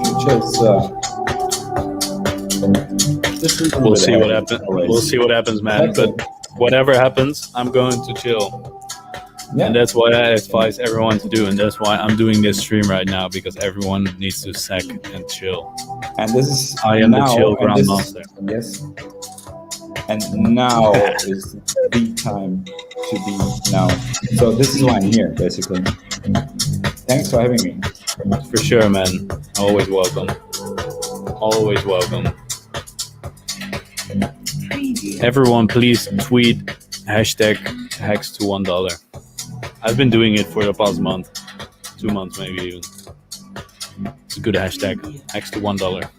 future is we'll see what happens. We'll see what happens, man. But whatever happens, I'm going to chill. Yeah. And that's what I advise everyone to do, and that's why I'm doing this stream right now, because everyone needs to sack and chill. And this is I am the chill grandmaster. Yes. And now is the time to be now. So this is why I'm here, basically. Thanks for having me. For sure, man. Always welcome. Always welcome. Everyone, please tweet hashtag Hex to $1. I've been doing it for the past month. 2 months maybe even. It's a good hashtag. Hex to $1.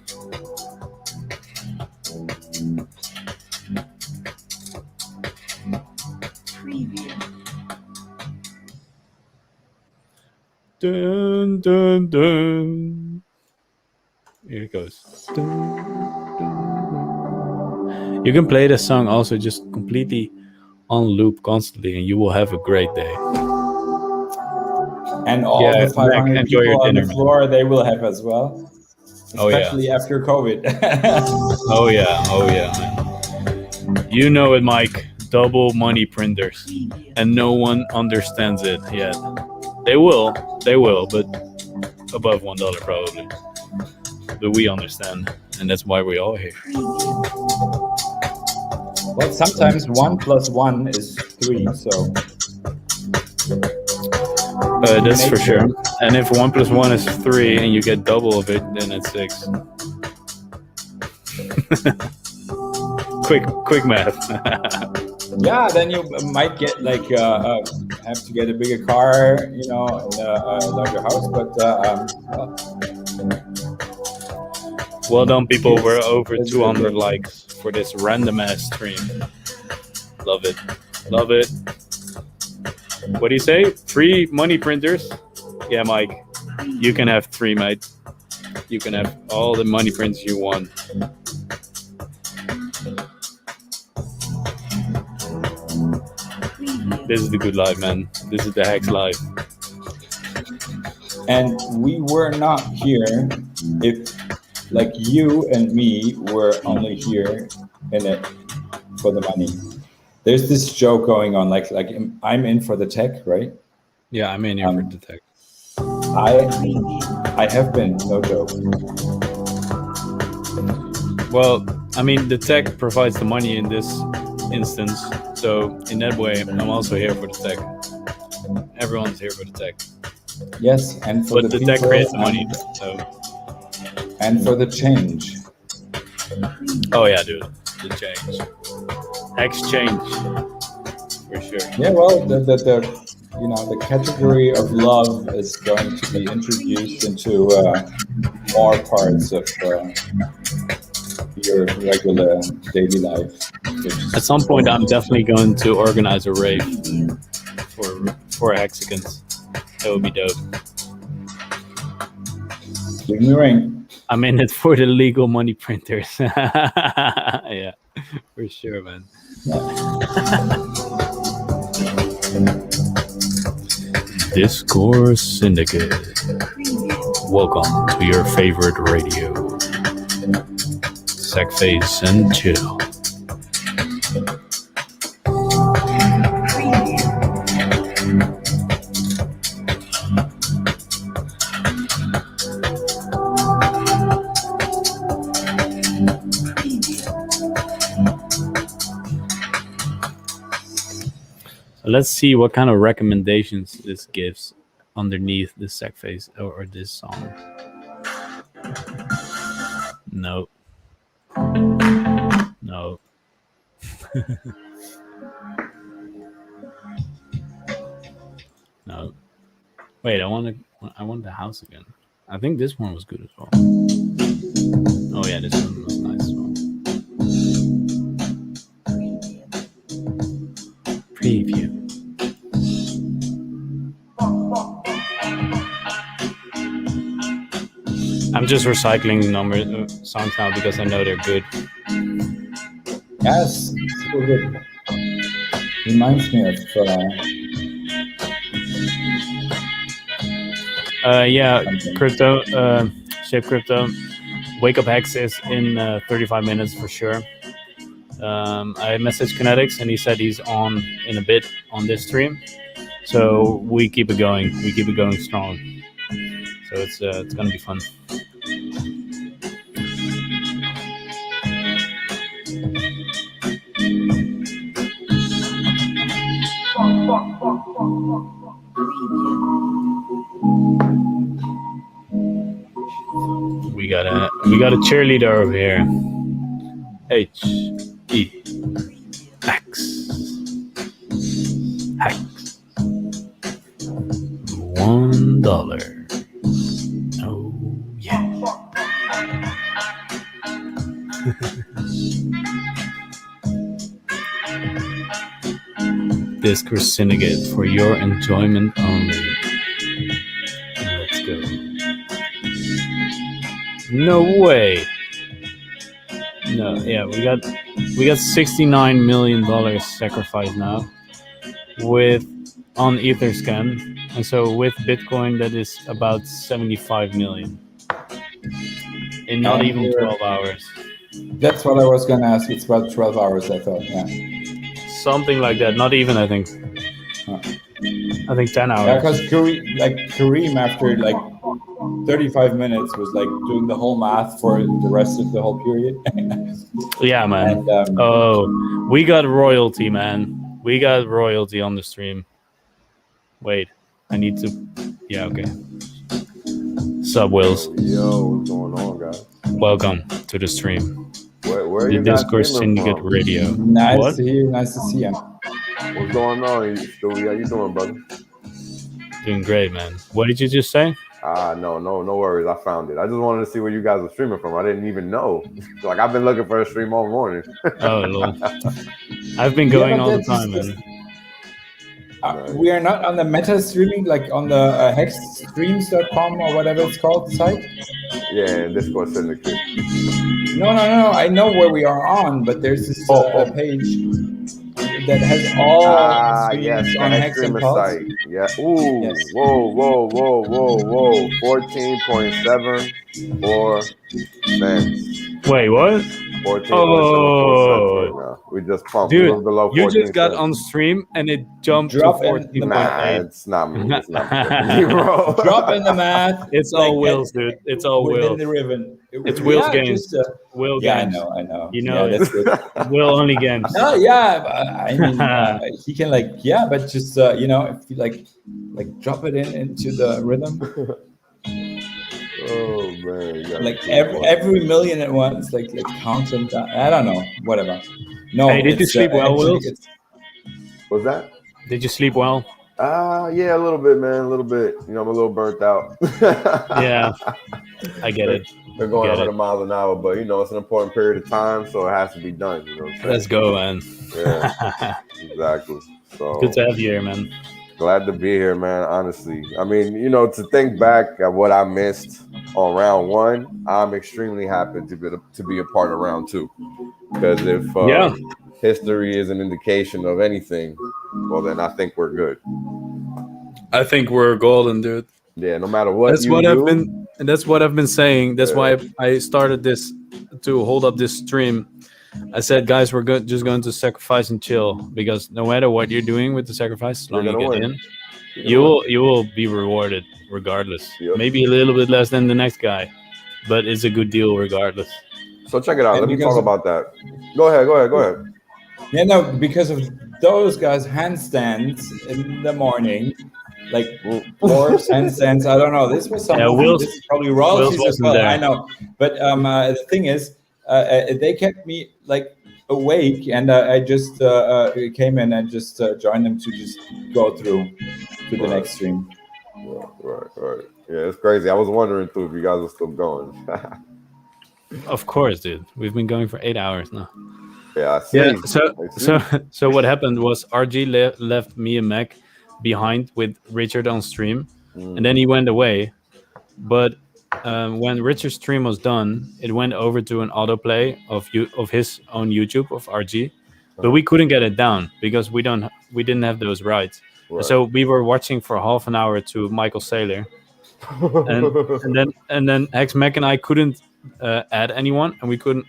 Dun, dun, dun. Here it goes. Dun, dun, dun. You can play this song also just completely on loop constantly, and you will have a great day. And all the 500 people on the floor, they will have as well. Especially after COVID. Oh yeah, man. You know it, Mike. Double money printers, and no one understands it yet. They will, but above $1 probably. But we understand, and that's why we're all here. Well, sometimes 1 + 1 is 3, so. That's for sure. And if 1 + 1 is 3 and you get double of it, then it's 6. quick math. Yeah, then you might get like have to get a bigger car, you know, and a larger house. But well done, people. We're over 200 likes for this random ass stream. Love it. What do you say? 3 money printers? Yeah, Mike. You can have 3, mate. You can have all the money prints you want. This is the good life, man. This is the Hex life. And we were not here if, like, you and me were only here in it for the money. There's this joke going on, like I'm in for the tech, right? Yeah, I'm in here for the tech. I have been, no joke. Well, I mean, the tech provides the money in this instance, so in that way, I'm also here for the tech. Everyone's here for the tech. Yes, and for but the tech people creates the money, so. And for the change. Oh yeah, dude, the change. Exchange, for sure. Yeah, well, the you know, the category of love is going to be introduced into more parts of your regular daily life. At some point, I'm definitely going to organize a rave for hexagons. That would be dope. Give me a ring. I'm in it for the legal money printers. Yeah, for sure, man. Discourse Syndicate. Welcome to your favorite radio. Sack face and chill. Let's see what kind of recommendations this gives underneath this sack face or this song. No. No. No. Wait, I want the house again. I think this one was good as well. Oh yeah, this one was nice as well. Preview. I'm just recycling songs now because I know they're good. Yes, super good. Reminds me of yeah, crypto, Shape Crypto. Wake Up Hex is in 35 minutes for sure. I messaged Kinetics and he said he's on in a bit on this stream. So we keep it going. We keep it going strong. So it's gonna be fun. We got a cheerleader over here. Hex. Hex. $1. Oh yeah. Discourse Syndicate for your enjoyment only. Let's go. No way. No, yeah, we got $69 million sacrificed now with on Etherscan, and so with Bitcoin that is about 75 million in not even 12 hours. That's what I was gonna ask. It's about 12 hours, I thought. Yeah, something like that. Not even, I think. I think 10 hours. Yeah, because Kareem, after like 35 minutes, was like doing the whole math for the rest of the whole period. Yeah, man. And, we got royalty, man. We got royalty on the stream. Wait, I need to. Yeah, okay. Sub Wills. Yo, what's going on, guys? Welcome to the stream. Where are the you guys Discourse Syndicate from? Radio. Nice to hear you. Nice to see you. What's going on, Stewie? How you doing, brother? Doing great, man. What did you just say? No worries. I found it. I just wanted to see where you guys are streaming from. I didn't even know. Like, I've been looking for a stream all morning. Oh, Lord. I've been going all the time, man. We are not on the meta streaming, like on the hexstreams.com or whatever it's called, the site? Yeah, Discourse Syndicate. No. I know where we are on, but there's this page that has all streams on Hex and Pulse. Site. Yeah. Ooh. Yes. Whoa. 14.74 cents. Wait, what? 14.74 cents right now. We just pumped. Dude, below 14 you just got cents. on stream and it jumped to 14.8. Nah, it's not me. It's not me, bro. Drop in the math. It's all Will's, dude. It's all Will's. Within the ribbon. It's Will's games. Will games. I know. You know, that's good. Will only games. No, I mean, he can but just if you like drop it into the rhythm. Oh man, like every million at once, like count them down. I don't know, whatever. No, hey, did you sleep well, Will? What's that? Did you sleep well? Yeah, a little bit, man. A little bit. I'm a little burnt out. Yeah, I get it. They're going 100 miles an hour, but it's an important period of time, so it has to be done. You know what I'm saying? Let's go, man. Yeah, exactly. So good to have you here, man. Glad to be here, man. Honestly, I mean, to think back at what I missed on round one, I'm extremely happy to be a part of round two. Because if history is an indication of anything, well, then I think we're good. I think we're golden, dude. Yeah, no matter what. That's what I've been saying. That's why I started this to hold up this stream. I said, guys, we're just going to sacrifice and chill, because no matter what you're doing with the sacrifice, as long as you get in, you will be rewarded regardless. Yep. Maybe a little bit less than the next guy, but it's a good deal regardless. So check it out. Let me talk about that. Go ahead. Yeah, no, because of those guys' handstands in the morning, like floors, handstands. I don't know. This was something. This is probably royalties as well. I know, but the thing is. They kept me awake, and I just came in and just joined them to just go through to the next stream. Right. Yeah, it's crazy. I was wondering too if you guys are still going. Of course, dude. We've been going for 8 hours now. Yeah, I see. Yeah. So what happened was RG left me and Mac behind with Richard on stream, and then he went away, but. When Richard's stream was done, it went over to an autoplay of his own YouTube of RG, but we couldn't get it down because we didn't have those rights. Right. So we were watching for half an hour to Michael Saylor, and then Hex Mac and I couldn't add anyone, and we couldn't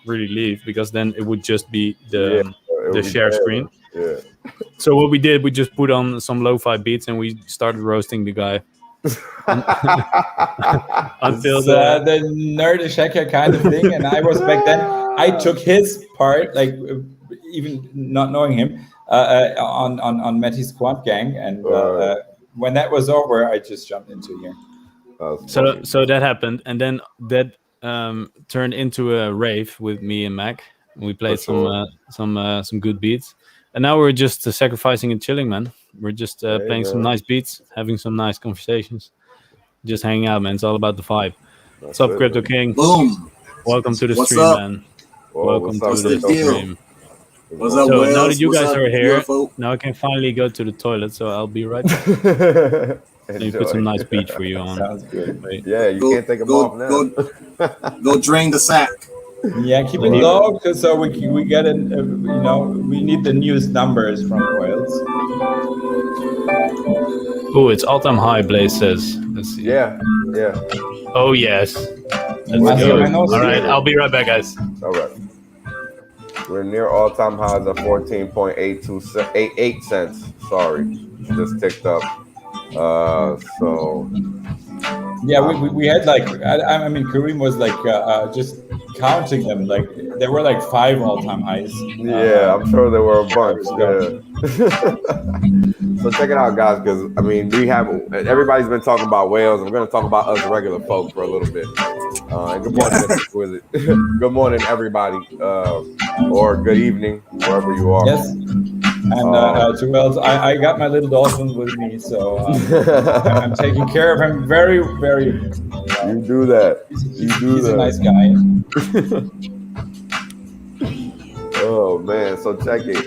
really leave because then it would just be the share screen. Yeah. So what we did, we just put on some lo-fi beats and we started roasting the guy. Until the nerdish hacker kind of thing, and I was back then. I took his part, even not knowing him, on Matty's Quant Gang, and when that was over, I just jumped into here. So that happened, and then that turned into a rave with me and Mac. We played some good beats, and now we're just sacrificing and chilling, man. We're just playing some nice beats, having some nice conversations, just hanging out, man. It's all about the vibe. What's up, Crypto King? Boom. Welcome to the What's stream, up? man. Whoa, Welcome what's to up, the deal? stream. What's up, So Wells? now that you What's guys up, are here, UFO? now I can finally go to the toilet. So I'll be right back. Let me put some nice beats for you on. Sounds good. Wait. Yeah, you can't take them off now. Go drain the sack. Yeah, keep it low, so we get it. We need the newest numbers from Wales. Oh, it's all-time high. Blaze says. Let's see. Yeah. Oh yes. Let's go. All right, I'll be right back, guys. All right. We're near all-time highs of 14.88 cents. Sorry, just ticked up. So. Yeah, we had like I mean Kareem was like just counting them, like there were like 5 all-time highs. Yeah, I'm sure there were a bunch. Yeah. So check it out, guys, because I mean everybody's been talking about whales, and we're gonna talk about us regular folks for a little bit. And good morning, Mr. Exquisite. Good morning, everybody, or good evening, wherever you are. Yes. And to Wells, I got my little dolphin with me, so I'm taking care of him very, very well. You do that. He's a nice guy. Oh, man. So check it.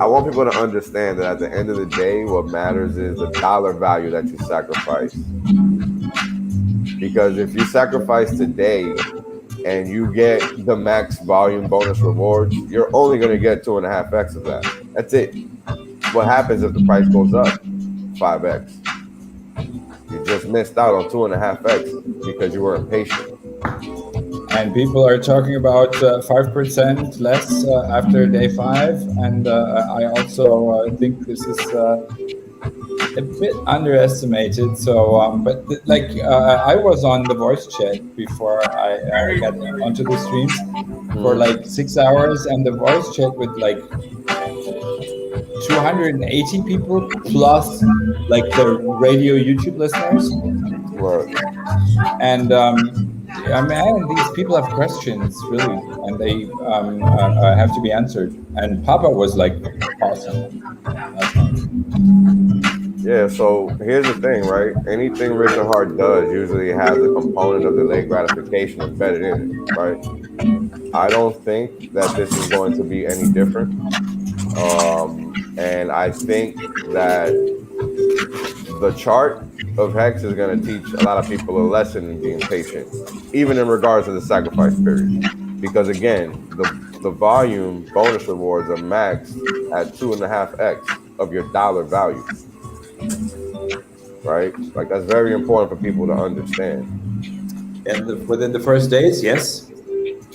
I want people to understand that at the end of the day, what matters is the dollar value that you sacrifice. Because if you sacrifice today and you get the max volume bonus rewards, you're only going to get 2.5x of that. That's it. What happens if the price goes up 5x? You just missed out on 2.5x because you were impatient. And people are talking about 5% less after day 5, and I also think this is a bit underestimated. So, but I was on the voice chat before I got onto the streams for like 6 hours, and the voice chat with like 280 people plus like the radio YouTube listeners. Right. And I mean, these people have questions, really, and they have to be answered. And Papa was like awesome. Yeah, so here's the thing, right? Anything Richard Hart does usually has a component of delayed gratification embedded in it, right? I don't think that this is going to be any different. And I think that the chart of Hex is going to teach a lot of people a lesson in being patient, even in regards to the sacrifice period. Because again, the volume bonus rewards are maxed at 2.5x of your dollar value. Right? Like that's very important for people to understand. And within the first days, yes.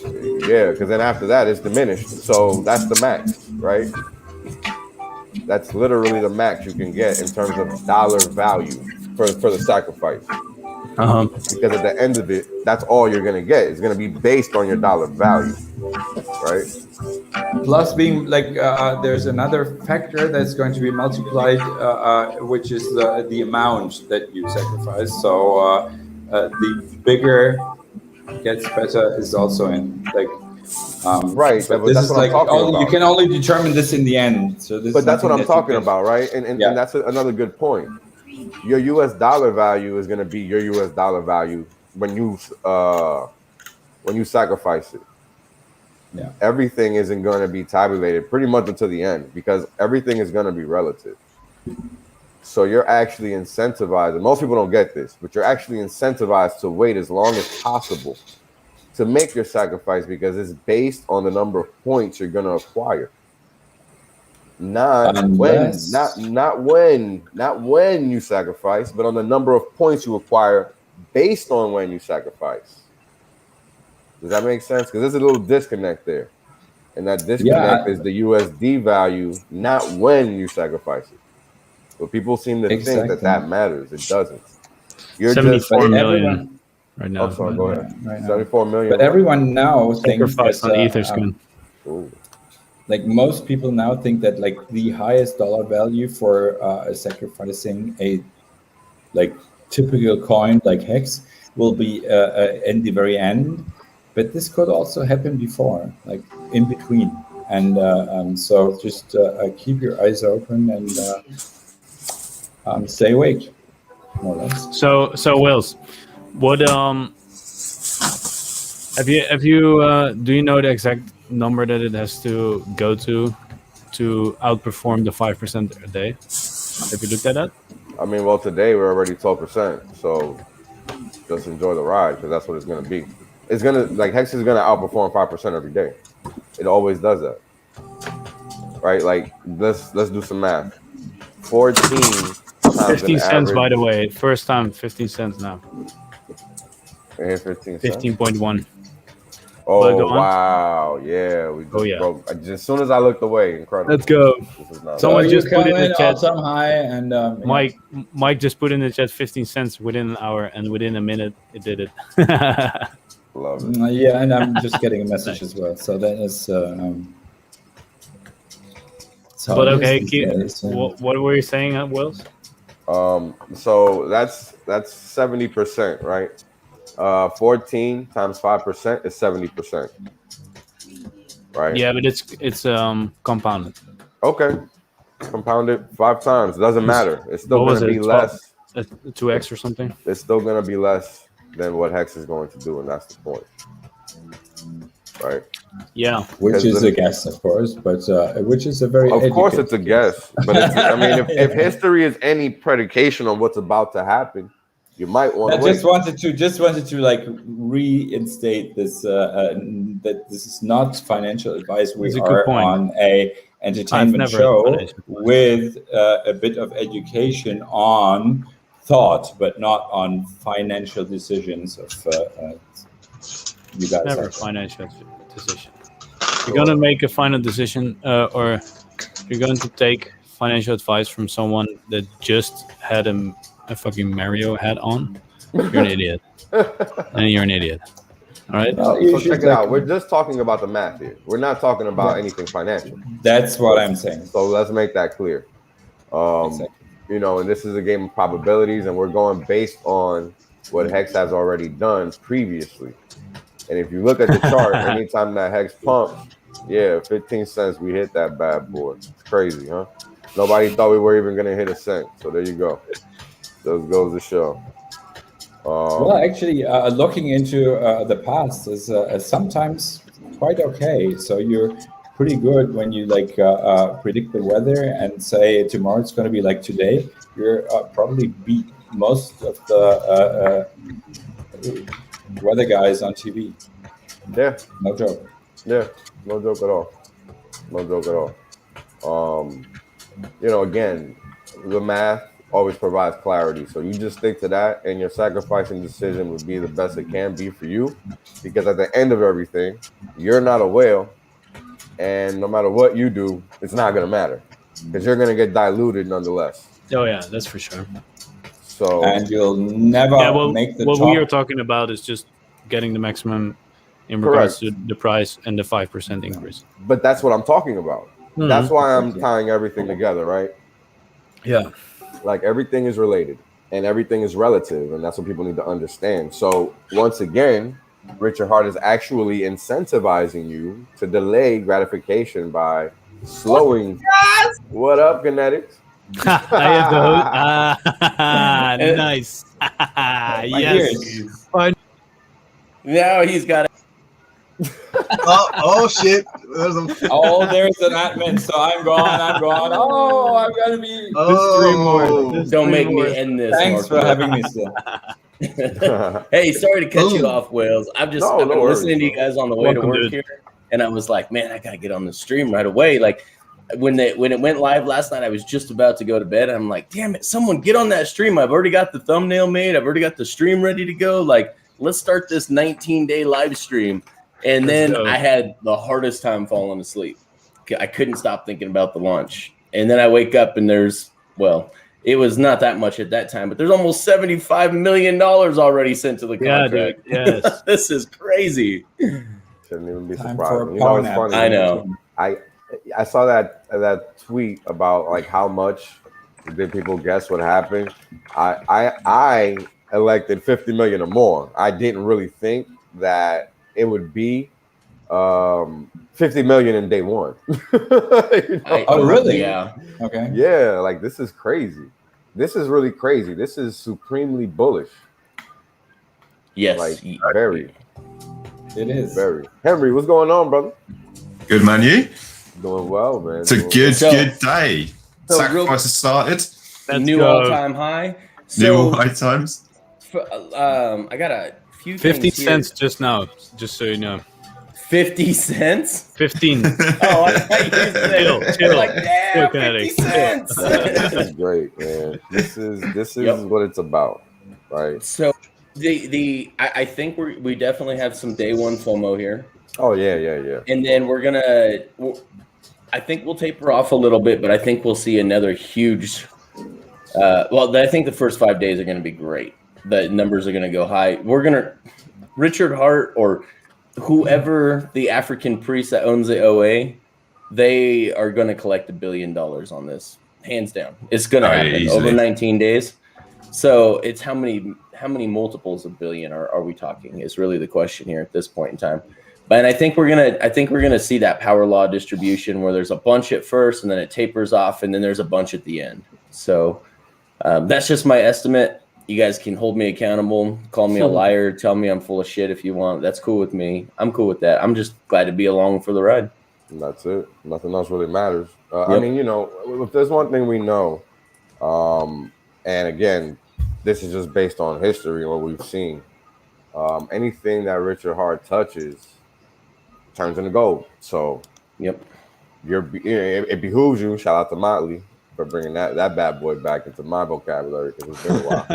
Yeah, because then after that it's diminished. So that's the max, right? That's literally the max you can get in terms of dollar value for the sacrifice. Because at the end of it, that's all you're gonna get. It's gonna be based on your dollar value, right? Plus, being like there's another factor that's going to be multiplied, which is the amount that you sacrifice. So the bigger gets better is also in like. Right, but but this that's is what I'm like talking about. you can only determine this in the end. So this. But is that's what I'm something talking about, right? And that's another good point. Your U.S. dollar value is going to be your U.S. dollar value when you sacrifice it. Yeah. Everything isn't going to be tabulated pretty much until the end because everything is going to be relative. So you're actually incentivized, and most people don't get this, but you're actually incentivized to wait as long as possible to make your sacrifice because it's based on the number of points you're going to acquire. Not when you sacrifice, but on the number of points you acquire based on when you sacrifice. Does that make sense? Because there's a little disconnect there. And that disconnect is the USD value, not when you sacrifice it. But people seem to think that matters. It doesn't. You're 74 million right now. Oh, sorry, go ahead. Right now. 74 million. But everyone now thinks sacrifice that, on Etherscan. Like most people now think that like the highest dollar value for sacrificing a like typical coin like Hex will be in the very end, but this could also happen before, like in between. And so just keep your eyes open and stay awake, more or less. So Wills, what have you do you know the exact number that it has to go to outperform the 5% a day? Have you looked at that? I mean, well, today we're already 12%, so just enjoy the ride because that's what it's gonna be. It's gonna Hex is gonna outperform 5% every day. It always does that, right? Like let's do some math. 14 times 15 cents, average, by the way. First time, 15 cents now. 15 cents. 15.1. Oh wow! Yeah, we just broke. As soon as I looked away, incredible. Let's go. Someone just put in the chat. All-time high, and Mike just put in the chat 15 cents within an hour, and within a minute it did it. Love it. Yeah, and I'm just getting a message as well. So that is. But okay, what were you saying, Wills? So that's 70%, right? 14 times 5% is 70%, right? Yeah, but it's compounded. Okay, compounded 5 times doesn't matter. It's still going to be less. 2x or something. It's still going to be less than what Hex is going to do, and that's the point, right? Yeah, which is a guess, of course, but which is a very. Of course, it's a guess, but I mean, if history is any predication on what's about to happen, you might want to. I just wanted to like reinstate this that this is not financial advice. We are on a entertainment show with a bit of education on thought, but not on financial decisions of you guys. Never financial decision. You're gonna make a final decision, or you're going to take financial advice from someone that just had a fucking Mario hat on. You're an idiot, and you're an idiot. All right. So check it out. We're just talking about the math here. We're not talking about anything financial. That's what I'm saying. So let's make that clear. You know, and this is a game of probabilities, and we're going based on what Hex has already done previously. And if you look at the chart, anytime that Hex pumps, 15 cents, we hit that bad boy. It's crazy, huh? Nobody thought we were even going to hit a cent. So there you go. Those goes to show. Well, actually, looking into the past is sometimes quite okay. So you're pretty good when you like predict the weather and say tomorrow it's going to be like today. You're probably beat most of the weather guys on TV. Yeah. No joke. Yeah. No joke at all. No joke at all. You know, again, the math always provides clarity. So you just stick to that, and your sacrificing decision would be the best it can be for you. Because at the end of everything, you're not a whale. And no matter what you do, it's not going to matter. Because you're going to get diluted nonetheless. Oh, yeah, that's for sure. So, and you'll never make the what top. we are talking about is just getting the maximum in regards to the price and the 5% increase. But that's what I'm talking about. Mm-hmm. That's why I'm tying everything together, right? Yeah. Like everything is related and everything is relative, and that's what people need to understand. So once again, Richard Hart is actually incentivizing you to delay gratification by slowing. What up, Kinetics? I have the host. Nice. Yes. Now he's got it. Oh shit! There's an admin, so I'm gone. Oh, I'm gonna be. Don't make me end this. Thanks for having me still. Hey, sorry to cut you off, Wales. I've been listening to you guys on the way to work here, and I was like, man, I gotta get on the stream right away. Like when it went live last night, I was just about to go to bed. I'm like, damn it, someone get on that stream. I've already got the thumbnail made. I've already got the stream ready to go. Like, let's start this 19-day live stream. And then I had the hardest time falling asleep. I couldn't stop thinking about the launch. And then I wake up and it was not that much at that time, but there's almost $75 million already sent to the contract. Yeah, dude. Yes. This is crazy. Shouldn't even be surprised. You know, it's funny. I know. I saw that tweet about like how much did people guess what happened. I elected 50 million or more. I didn't really think that it would be 50 million in day one. Oh, really? Yeah. Okay. Yeah, like this is crazy. this is really crazy. This is supremely bullish. Yes, like very. It is very. Henry, what's going on, brother? Good man, you? Doing well, man. It's a good day. Sacrifice has started. New all-time high. New all-high times. I got a few 50 things cents here. just now, just so you know. 50 cents? 15. Oh, I thought you said chill. like, damn, 50 cents. This is great, man. This is what it's about, right? So I think we definitely have some day one FOMO here. Oh yeah. And then I think we'll taper off a little bit, but I think we'll see another huge. I think the first 5 days are going to be great. The numbers are going to go high. Richard Hart or whoever the African priest that owns the OA, they are going to collect $1 billion on this, hands down. It's going to happen over 19 days. So it's how many multiples of billion are we talking is really the question here at this point in time. But I think we're gonna see that power law distribution where there's a bunch at first and then it tapers off and then there's a bunch at the end. So that's just my estimate. You guys can hold me accountable, call me a liar, tell me I'm full of shit if you want. That's cool with me. I'm cool with that. I'm just glad to be along for the ride. And that's it. Nothing else really matters. I mean, if there's one thing we know, and again, this is just based on history and what we've seen. Anything that Richard Hart touches turns into gold. So, it behooves you. Shout out to Motley for bringing that bad boy back into my vocabulary because it's been a while.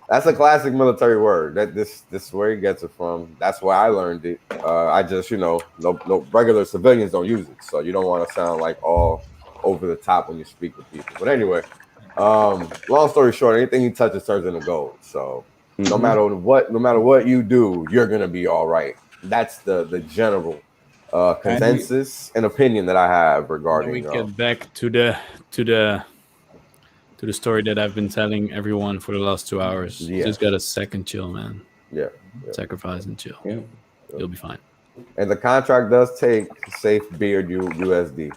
that's a classic military word. This where he gets it from. That's where I learned it. I just no regular civilians don't use it, so you don't want to sound like all over the top when you speak with people. But anyway, long story short, anything he touches turns into gold. So no matter what you do, you're gonna be all right. That's the general consensus and opinion that I have regarding. We get back to the story that I've been telling everyone for the last 2 hours. Yeah. Just got a second, chill, man. Yeah. Sacrifice and chill. Yeah. You'll be fine. And the contract does take Safe Beard USD.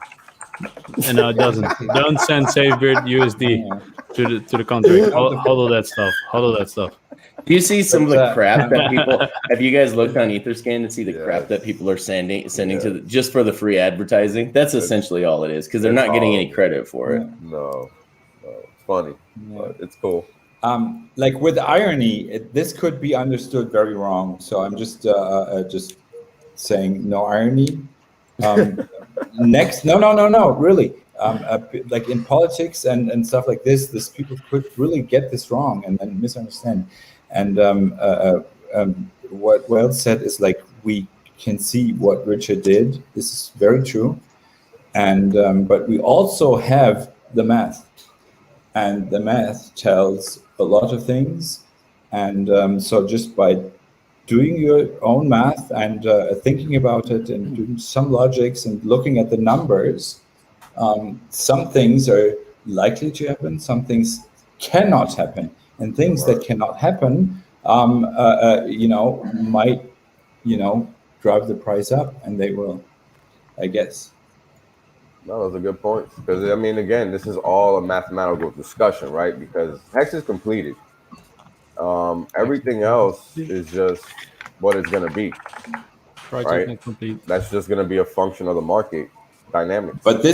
No, it doesn't. Don't send SafeBeard USD to the country. Hodl that stuff. Do you see some of the crap that people? Have you guys looked on EtherScan to see the crap that people are sending to just for the free advertising? That's essentially all it is because they're not getting any credit for it. No, it's funny, but it's cool. Like with irony, this could be understood very wrong. So I'm just saying no irony. Next, no, really. Like in politics and stuff like this people could really get this wrong and then misunderstand. And what Wells said is like we can see what Richard did. This is very true. And but we also have the math, and the math tells a lot of things. And so just by doing your own math and thinking about it and doing some logics and looking at the numbers, some things are likely to happen, some things cannot happen, and things that cannot happen, might, drive the price up, and they will, I guess. No, those are good points. Because, I mean, again, this is all a mathematical discussion, right? Because Hex is completed. Everything else is just what it's going to be. Right? That's just going to be a function of the market dynamics. But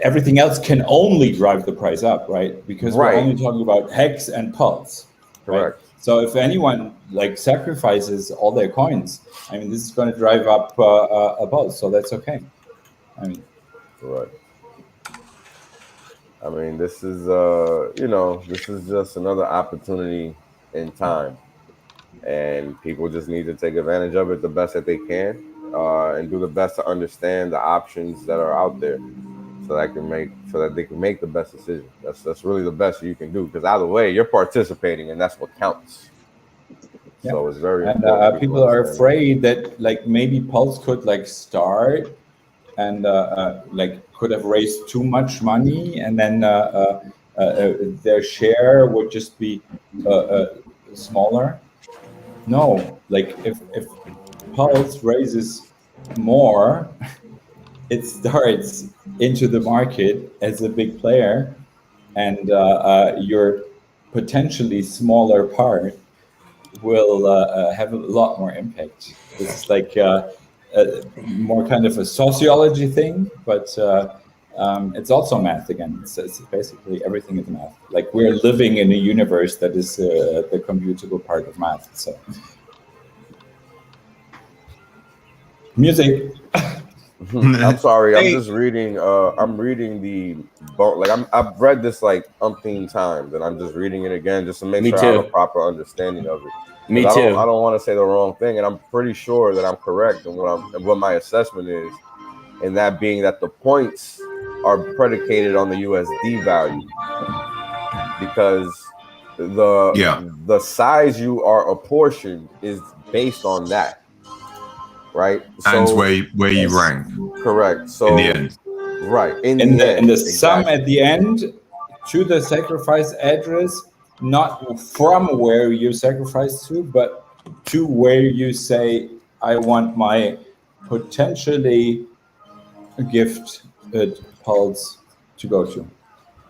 everything else can only drive the price up, right? Because we're only talking about Hex and Pulse. Correct. Right? So if anyone sacrifices all their coins, I mean, this is going to drive up a Pulse, so that's okay. I mean, right. I mean, this is this is just another opportunity in time, and people just need to take advantage of it the best that they can, and do the best to understand the options that are out there, so that they can make the best decision. That's really the best you can do, because either way, you're participating, and that's what counts. Yeah. So it's very important. And people are afraid that maybe Pulse could start and could have raised too much money, and then their share would just be smaller. No, if Pulse raises more, it starts into the market as a big player, and your potentially smaller part will have a lot more impact. This is like more kind of a sociology thing, but it's also math again. It's basically everything is math. Like we're living in a universe that is the computable part of math. So music. I'm sorry. I'm just reading. I'm reading I've read this like umpteen times, and I'm just reading it again just to make sure I have a proper understanding of it. Me too. I don't want to say the wrong thing, and I'm pretty sure that I'm correct in what my assessment is, and that being that the points are predicated on the USD value because the size you are apportioned is based on that. Right, and where you rank, correct. So in the end, right in the sum at the end to the sacrifice address, not from where you sacrifice to, but to where you say I want my potentially gift pulse to go to.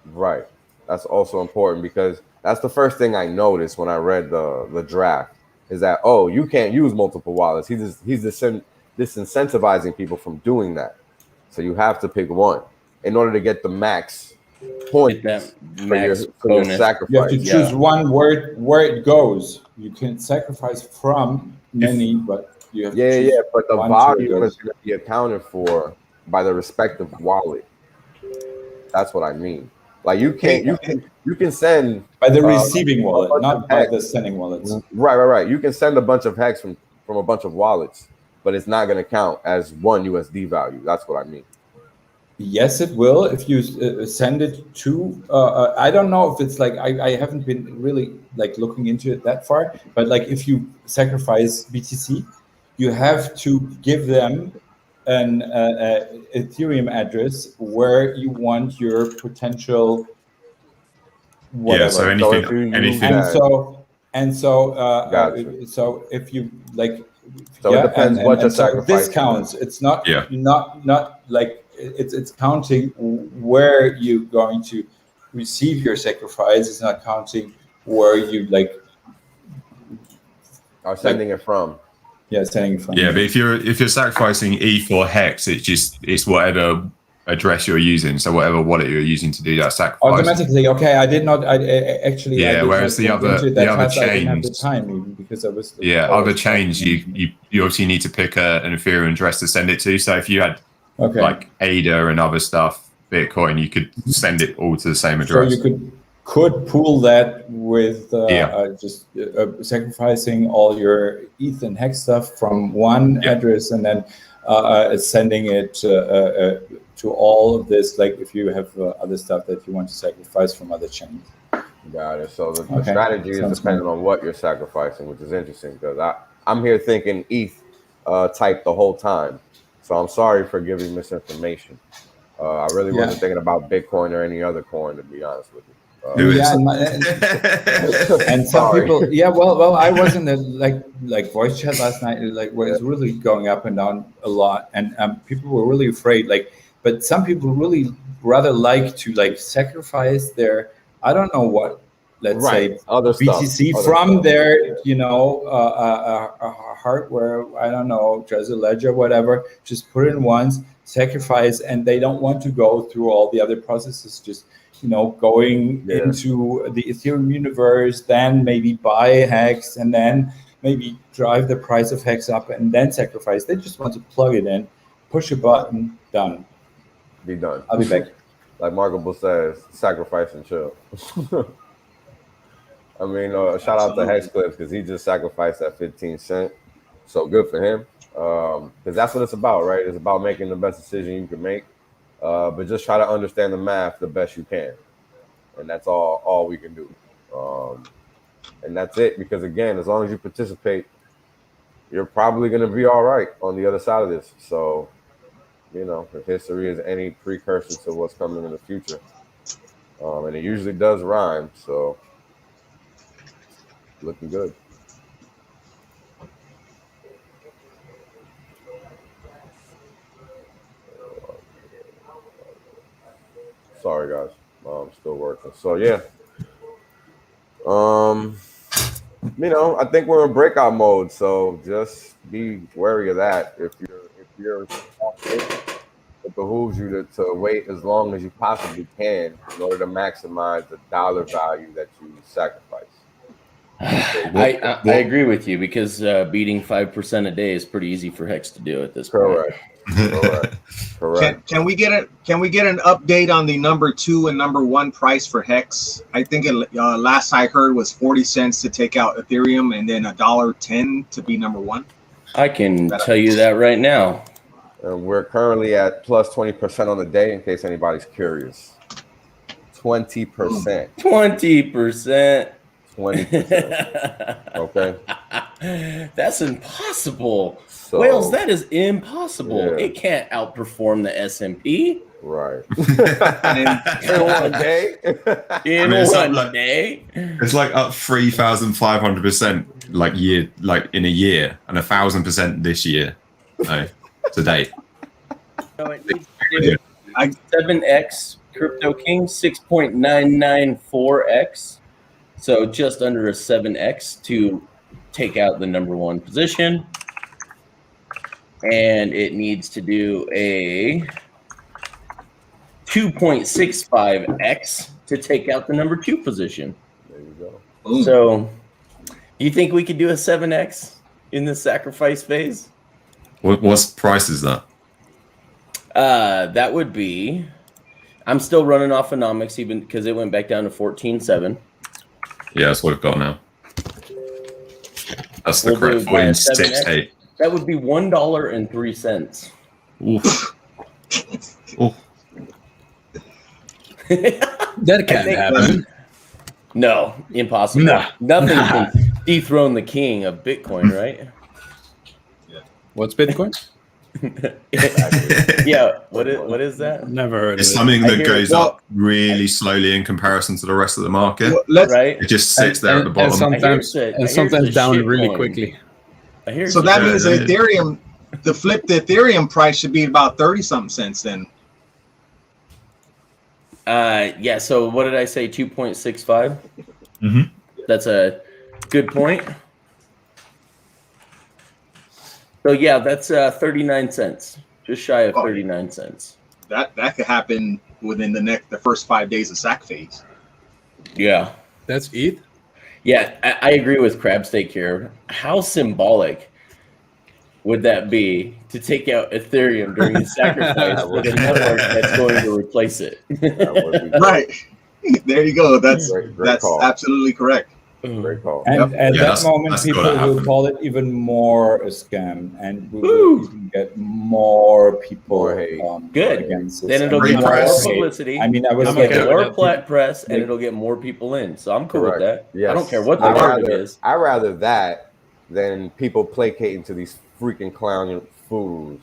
Right, that's also important because that's the first thing I noticed when I read the draft is that you can't use multiple wallets. He's disincentivizing people from doing that. So you have to pick one in order to get the max point for your sacrifice. You have to choose one where it goes. You can sacrifice from many, but you have to choose but the one volume is going to be accounted for by the respective wallet. That's what I mean. Like you can send by the receiving wallet, not by the sending wallets. Right. You can send a bunch of hex from a bunch of wallets, but it's not going to count as one USD value. That's what I mean. Yes, it will if you send it to. I don't know if it's like I haven't been really like looking into it that far, but like if you sacrifice BTC, you have to give them an Ethereum address where you want your potential whatever. Yeah, so anything. So if you like, so it depends what you're sacrificing. This counts. It's not not like it's counting where you're going to receive your sacrifice. It's not counting where you like are sending it from. Yeah, sending it from. Yeah, but if you're sacrificing ETH or Hex, it's whatever address you're using, so whatever wallet you're using to do that sacrifice. Automatically, okay. I did not. Actually. Yeah. Whereas the other chains, I didn't have the time even because I was. Other chains, you obviously need to pick an Ethereum address to send it to. So if you had like ADA and other stuff, Bitcoin, you could send it all to the same address. So you could pool that with just sacrificing all your ETH and Hex stuff from one address and then sending it to all of this, like if you have other stuff that you want to sacrifice from other chains. Got it. So the strategy is dependent on what you're sacrificing, which is interesting because I'm here thinking ETH type the whole time. So I'm sorry for giving misinformation. I really wasn't thinking about Bitcoin or any other coin, to be honest with you. And some people, well, I was in the like voice chat last night, like where it's really going up and down a lot, and people were really afraid. Like, but some people really rather like to like sacrifice their, I don't know what, let's say other BTC stuff. from their, hardware. I don't know, Trezor Ledger, whatever. Just put it in once, sacrifice, and they don't want to go through all the other processes. Just going into the Ethereum universe, then maybe buy Hex, and then maybe drive the price of Hex up, and then sacrifice. They just want to plug it in, push a button, done. Be done. I'll be back. Like Marco Bull says, sacrifice and chill. I mean, shout out to Hex Clips because he just sacrificed that 15 cent. So good for him. Because that's what it's about, right? It's about making the best decision you can make. But just try to understand the math the best you can. And that's all we can do. And that's it. Because again, as long as you participate, you're probably going to be all right on the other side of this. So, if history is any precursor to what's coming in the future. And it usually does rhyme. So, looking good. Sorry, guys. I'm still working. So yeah. I think we're in breakout mode, so just be wary of that. If you're it behooves you to wait as long as you possibly can in order to maximize the dollar value that you sacrifice. I agree with you because beating 5% a day is pretty easy for Hex to do at this point. Correct. Can we get an update on the number 2 and number 1 price for Hex? I think last I heard was 40 cents to take out Ethereum and then $1.10 to be number 1. I can tell you that right now. We're currently at plus 20% on the day, in case anybody's curious. 20%. 20%. 20%. Okay. That's impossible. So, Wales, that is impossible. Yeah. It can't outperform the S&P. Right. In one day. In one day. It's like up 3,500% in a year, and 1,000% this year. No, to date. So it needs to do 7x Crypto King, 6.994x. So just under a 7x to take out the number 1 position. And it needs to do a 2.65x to take out the number 2 position. There you go. So you think we could do a 7x in the sacrifice phase? What price is that? That would be, I'm still running off Economics even because it went back down to 14.7. Yeah, that's what I've got now. That's the correct 14.68. That would be $1.03. Oof. Oof. That can't happen. No, impossible. Nah. Nothing can dethrone the king of Bitcoin, right? What's Bitcoin? Yeah, what is that? Never heard of it. It's something that goes up really slowly in comparison to the rest of the market. Right? It just sits there at the bottom. And sometimes down really quickly. So that means Ethereum, the Ethereum price should be about 30-something cents then. Yeah, so what did I say, 2.65? Mm-hmm. That's a good point. So yeah, that's 39 cents. Just shy of 39 cents. That could happen within the first 5 days of sack phase. Yeah. That's ETH? Yeah, I agree with Crabsteak here. How symbolic would that be to take out Ethereum during the sacrifice for the network that's going to replace it? Right. There you go. That's call. absolutely correct. Great call. And at that moment, that's people gotta will happen. call it even more a scam, and we will even get more people Good. against it. Then it'll Free get more press. publicity. I mean, I was It'll get getting more press, and it'll get more people in. So I'm cool with that. Yes. I don't care what the narrative is. I'd rather that than people placating to these freaking clown fools.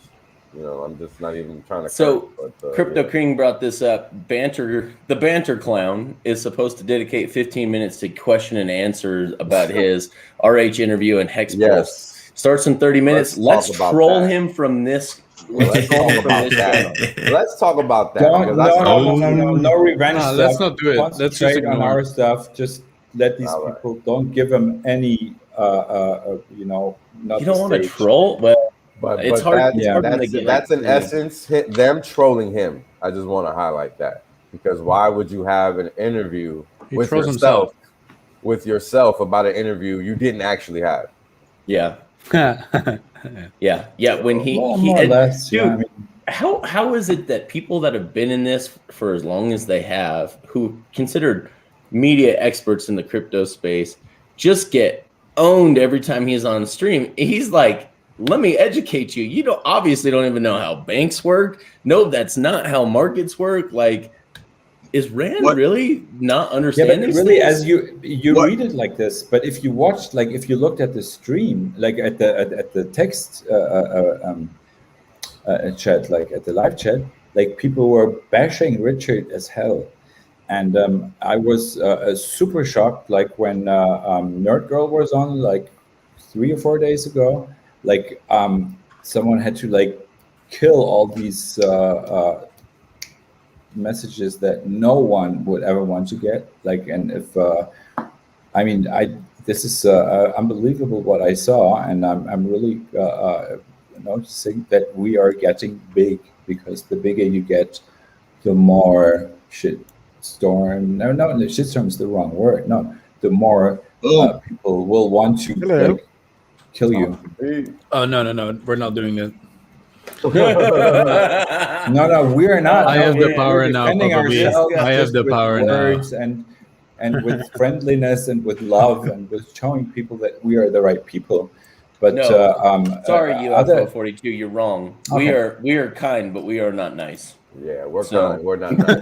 I'm just not even trying to. So, Crypto King brought this up. The banter clown is supposed to dedicate 15 minutes to question and answer about his RH interview and Hex Pulse. Starts in 30 minutes. Let's troll him from this. Let's talk about that. Let's talk about that. No revenge. Let's not do it. Let's just concentrate on ignore our it. stuff. Just let these people. Don't give them any. Not You don't want to troll, but it's hard. That's in essence them trolling him. I just want to highlight that, because why would you have an interview with yourself about an interview you didn't actually have? Yeah. Yeah. When he more or less, dude, yeah, I mean, how is it that people that have been in this for as long as they have, who considered media experts in the crypto space, just get owned every time he's on stream? He's like, let me educate you. You obviously don't even know how banks work. No, that's not how markets work. Like, is Rand really not understanding? Yeah, but really, things? as you read it like this, but if you watched, like, if you looked at the stream, like at the text chat, like at the live chat, like people were bashing Richard as hell, and I was super shocked. Like when Nerd Girl was on, like 3 or 4 days ago, like someone had to like kill all these messages that no one would ever want to get. Like, and if this is unbelievable what I saw, and I'm really noticing that we are getting big, because the bigger you get, the more shitstorm. No, shitstorm is the wrong word. No, the more people will want to like, kill you. Oh no, we're not doing it. No, we're not. I have the power we're now, defending Papa B. ourselves I have just the with power now. words and with friendliness and with love and with showing people that we are the right people. But sorry, other UFO 42, you're wrong. Okay. We are kind, but we are not nice. Yeah, we're kind. We're not nice.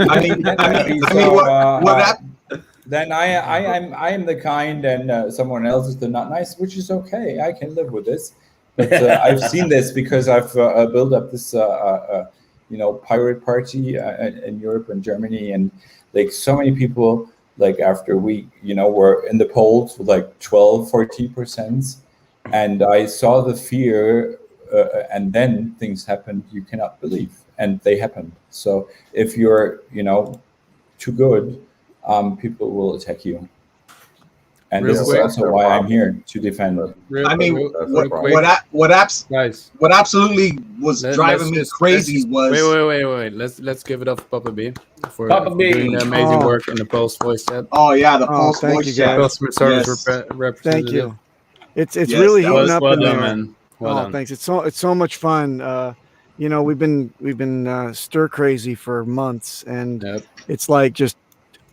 Then I am the kind, and someone else is the not nice, which is okay. I can live with this. But I've seen this because I've built up this pirate party in Europe and Germany, and like so many people, like after we were in the polls with like 12-14%, and I saw the fear, and then things happened you cannot believe, and they happened. So if you're too good, people will attack you. And this is also why I'm here to defend. I mean, what absolutely was driving me crazy was. Wait. Let's give it up to Papa B for doing amazing work in the Pulse voice chat. Oh yeah, the Pulse voice chat. Customer service representative. Thank you. It's really heating up in there. Man. Well done. Thanks. It's so much fun. We've been stir crazy for months, and it's like just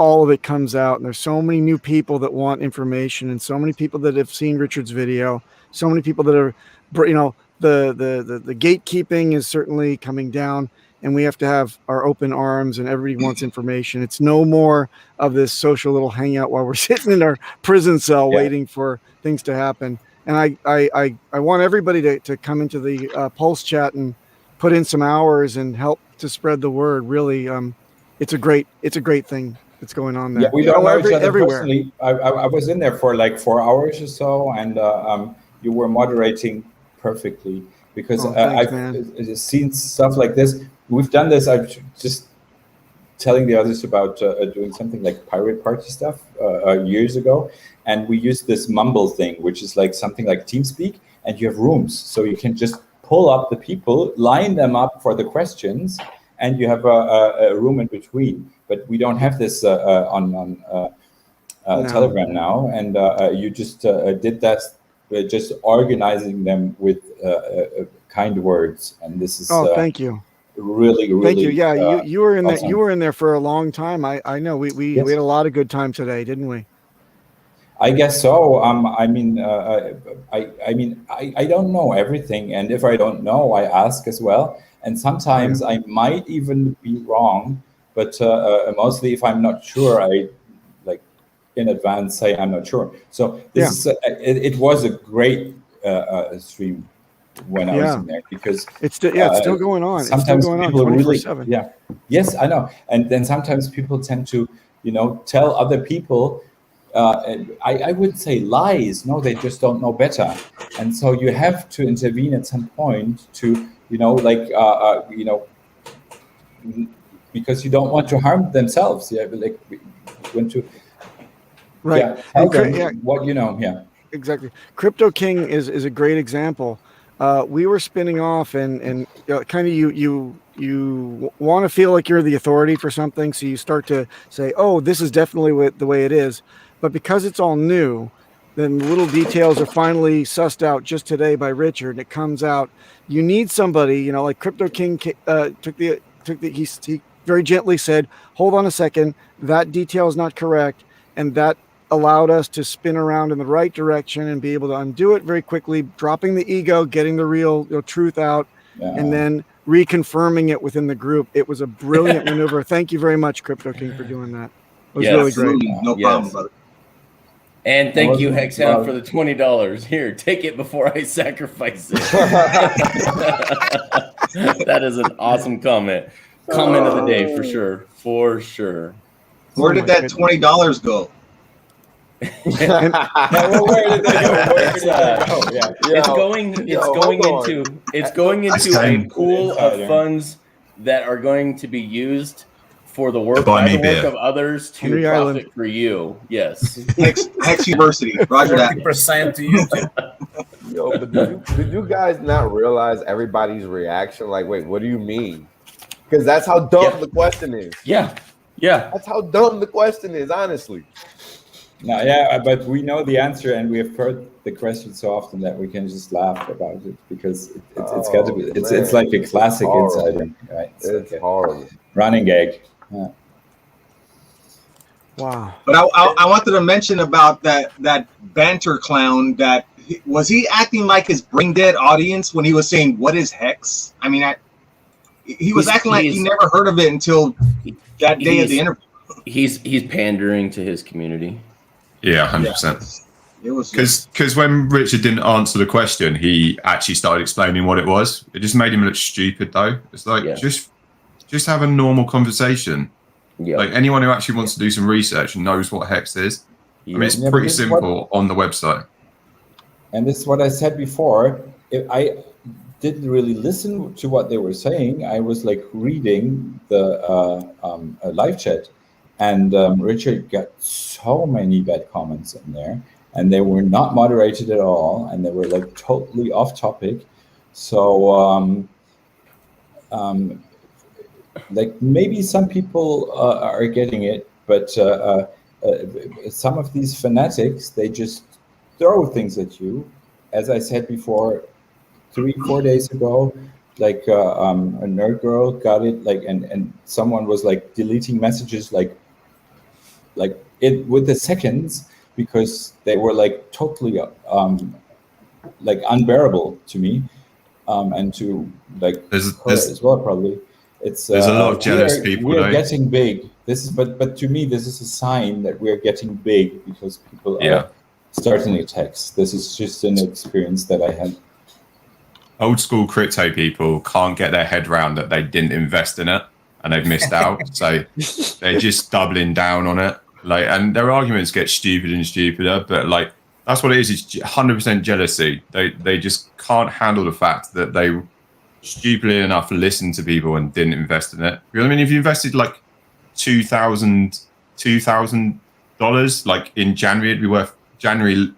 all of it comes out, and there's so many new people that want information, and so many people that have seen Richard's video, so many people that are, the gatekeeping is certainly coming down, and we have to have our open arms, and everybody wants information. It's no more of this social little hangout while we're sitting in our prison cell waiting for things to happen. And I want everybody to come into the Pulse chat and put in some hours and help to spread the word. Really, it's a great thing that's going on there. Yeah, we don't know each other everywhere. personally. I was in there for like 4 hours or so, and you were moderating perfectly, because I've seen stuff like this. We've done this. I'm just telling the others about doing something like pirate party stuff years ago, and we used this Mumble thing, which is like something like TeamSpeak, and you have rooms, so you can just pull up the people, line them up for the questions, and you have a room in between. But we don't have this on Telegram now, and you just did that, just organizing them with kind words, and this is thank you. Really, thank you. Yeah, you were in awesome. there. You were in there for a long time. I know we had a lot of good time today, didn't we? I guess so. I don't know everything, and if I don't know, I ask as well. And sometimes I might even be wrong, but mostly if I'm not sure, I like in advance say I'm not sure. So this is it was a great stream when I was in there, because it's still going on. Sometimes it's still going people on 24/7. Yes, I know. And then sometimes people tend to tell other people. I wouldn't say lies. No, they just don't know better, and so you have to intervene at some point to because you don't want to harm themselves. Like want to tell them what you know. Exactly. Crypto King is a great example. We were spinning off, and kind of you want to feel like you're the authority for something, so you start to say, "Oh, this is definitely the way it is." But because it's all new, then little details are finally sussed out just today by Richard, and it comes out. You need somebody, like Crypto King he very gently said, "Hold on a second, that detail is not correct," and that allowed us to spin around in the right direction and be able to undo it very quickly, dropping the ego, getting the real truth out, and then reconfirming it within the group. It was a brilliant maneuver. Thank you very much, Crypto King, for doing that. It was really great. No problem, brother. And thank you, Hexhound, for the $20. Here, take it before I sacrifice it. That is an awesome comment. Comment of the day, for sure. For sure. Where did that $20 go? It's going into a pool of funds that are going to be used for the work Buy by me the work beer. of others to Henry profit Island. for you. Yes. Hex University. Roger that. 40% to YouTube. Yo, but did you guys not realize everybody's reaction? Like, wait, what do you mean? Because that's how dumb the question is. Yeah. That's how dumb the question is, honestly. No, yeah, but we know the answer, and we have heard the question so often that we can just laugh about it because it's got to be. It's like a classic insider, right? It's like horrible. Running gag. Yeah. Wow. But I wanted to mention about that banter clown. Was he acting like his brain dead audience when he was saying, "What is Hex?" I mean, he was acting like he never heard of it until that day of the interview. He's pandering to his community. Yeah, 100%. It was because when Richard didn't answer the question, he actually started explaining what it was. It just made him look stupid, though. It's like just have a normal conversation. Yeah. Like anyone who actually wants to do some research and knows what Hex is. I mean, it's pretty simple on the website. And this is what I said before. I didn't really listen to what they were saying. I was like reading the live chat, and Richard got so many bad comments in there, and they were not moderated at all, and they were like totally off topic. So like maybe some people are getting it, but some of these fanatics, they just throw things at you. As I said before, 3-4 days ago, like a nerd girl got it, like, and someone was like deleting messages like it with the seconds because they were like totally like unbearable to me, and to like her as well probably. There's a lot of jealous people. We're getting big. This is, but to me, this is a sign that we're getting big because people are starting attacks. This is just an experience that I had. Old school crypto people can't get their head around that they didn't invest in it and they've missed out. So they're just doubling down on it. Like, and their arguments get stupider and stupider, but like that's what it is. It's 100% jealousy. They just can't handle the fact that they stupidly enough listened to people and didn't invest in it. I mean, if you invested like $2,000 like in January, it'd be worth January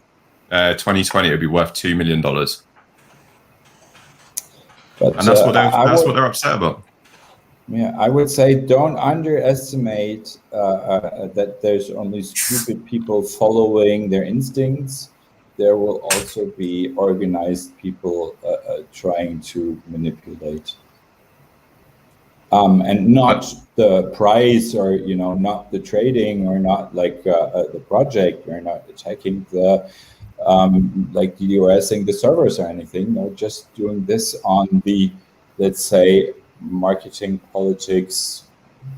2020. It'd be worth $2 million. But, and that's what they're upset about. Yeah, I would say don't underestimate that there's only stupid people following their instincts. There will also be organized people trying to manipulate. And not the price, or not the trading, or not like the project. We're not attacking the like DDoSing the servers or anything. No, just doing this on the, let's say, marketing, politics,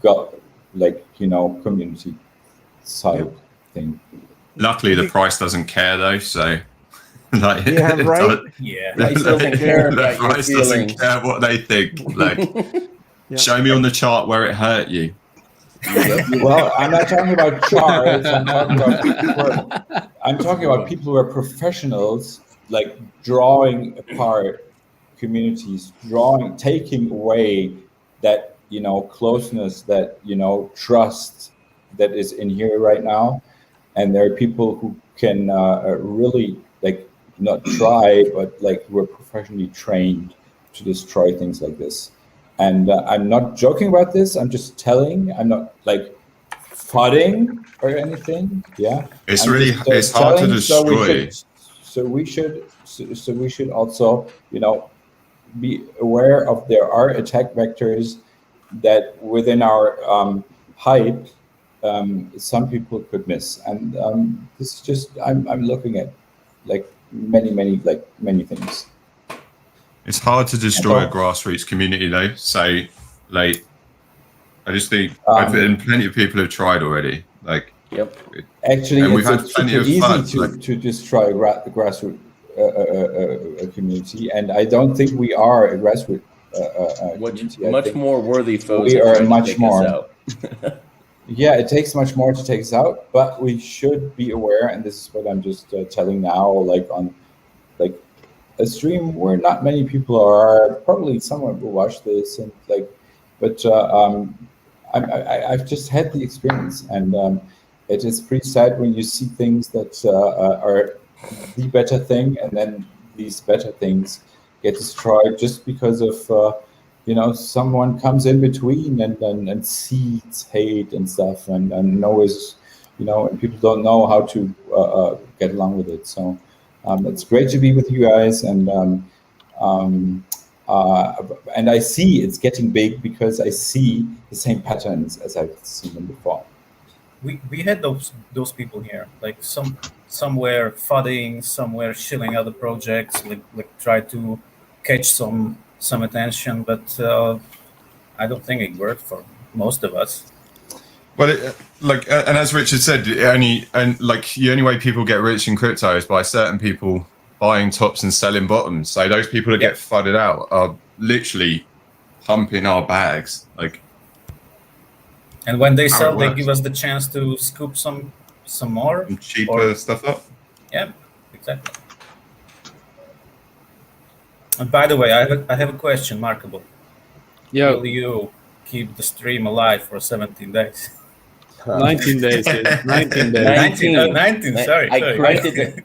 community side thing. Luckily, the price doesn't care though. So, like, yeah, right. Price doesn't care the about price your doesn't feelings. care what they think. Like, show me on the chart where it hurt you. Well, I'm not talking about charts. I'm talking about people who are professionals, like drawing apart communities, taking away that closeness, that trust that is in here right now. And there are people who can really not try, but we're professionally trained to destroy things like this. And I'm not joking about this. I'm just telling. I'm not fudding or anything. Yeah, it's I'm really just, it's hard to destroy. So we should also be aware of there are attack vectors that within our hype some people could miss, and this is just I'm looking at many things. It's hard to destroy a grassroots community though. So I just think plenty of people have tried already. Actually, and we've had it's plenty super of easy fun. to destroy a grassroots community, and I don't think we are a grassroots community. Much more worthy foes. We are much take more. us out. Yeah, it takes much more to take us out, but we should be aware, and this is what I'm just telling now, on a stream where not many people are, probably someone will watch this, and but I've just had the experience, and it is pretty sad when you see things that are the better thing, and then these better things get destroyed just because of someone comes in between and seeds hate and stuff, and knows, and people don't know how to get along with it. So it's great to be with you guys, and I see it's getting big because I see the same patterns as I've seen them before. We had those people here, like somewhere fudding, somewhere shilling other projects, like try to catch some attention, but I don't think it worked for most of us. Well, and as Richard said, the only way people get rich in crypto is by certain people buying tops and selling bottoms. So those people that get flooded out are literally pumping our bags. And when they sell, they give us the chance to scoop some more cheaper stuff up. Yeah, exactly. And by the way, I have a question, Markable. Yeah. Will you keep the stream alive for 17 days? 19 days. 19 days. 19. Sorry.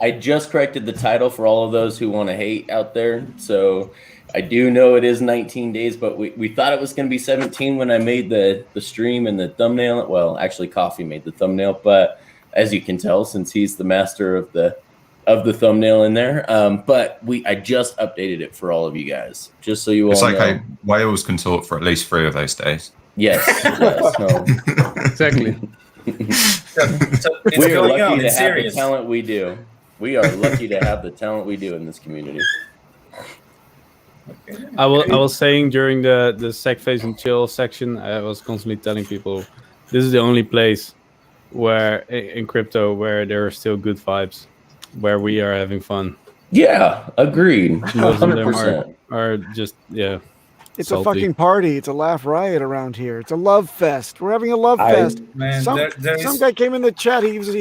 I just corrected the title for all of those who want to hate out there. So I do know it is 19 days, but we thought it was going to be 17 when I made the stream and the thumbnail. Well, actually, Coffee made the thumbnail, but as you can tell, since he's the master of the thumbnail in there, but I just updated it for all of you guys, just so you all know. It's like whales can talk for at least 3 of those days. Yes. No. Exactly. We are lucky to have the talent we do. We are lucky to have the talent we do in this community. I was saying during the Sec Phase and Chill section, I was constantly telling people this is the only place where in crypto where there are still good vibes, where we are having fun. Yeah, agreed. Most of them are just It's salty. a fucking party. It's a laugh riot around here. It's a love fest. We're having a love fest. Man, some guy came in the chat. He was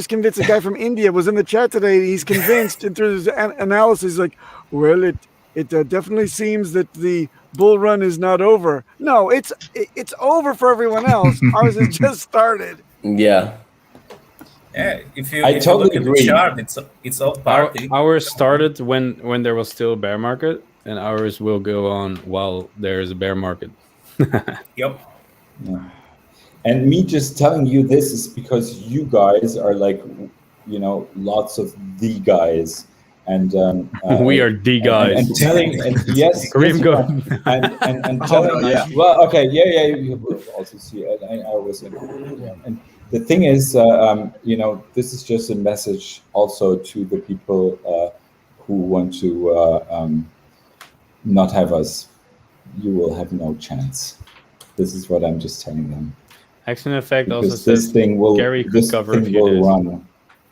convinced. A guy from India was in the chat today. He's convinced, and through his analysis, like, well, it definitely seems that the bull run is not over. No, it's over for everyone else. Ours has just started. Yeah. Yeah, if you totally look at agree. the chart, it's all party. Ours started when there was still a bear market, and ours will go on while there is a bear market. Yep. Yeah. And me just telling you this is because you guys are like, lots of the guys, and we are the guys. And telling, and yes, Kareem, yes, go. and telling, well, okay, yeah, you will also see it. I was in, and the thing is, this is just a message also to the people who want to not have us. You will have no chance. This is what I'm just telling them. Action Effect Because also says Gary could cover a few days. Run.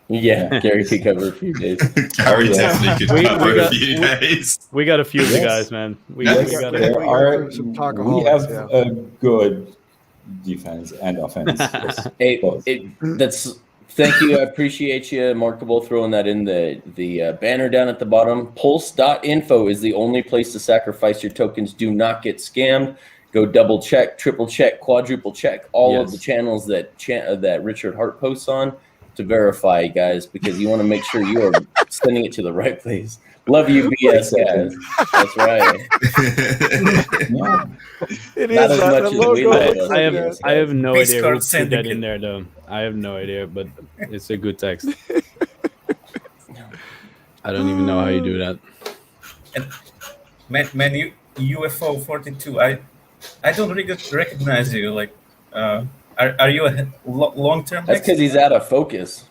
Yeah, Gary could cover a few days. Gary definitely could cover a few days. We got a few of the guys, man. We have talkaholics, a good defense and offense. Yes, thank you. I appreciate you, Markable, throwing that in the banner down at the bottom. Pulse.info is the only place to sacrifice your tokens. Do not get scammed. Go double check, triple check, quadruple check all of the channels that Richard Hart posts on to verify, guys, because you want to make sure you are sending it to the right place. Love you, BS guys. That's right. It Not is as much as we love us. I have no idea who Discourse put that in Syndicate. there, though. I have no idea, but it's a good text. I don't even know how you do that. And man, you UFO 42. I don't recognize you. Like, are you a long-term? That's because he's out of focus.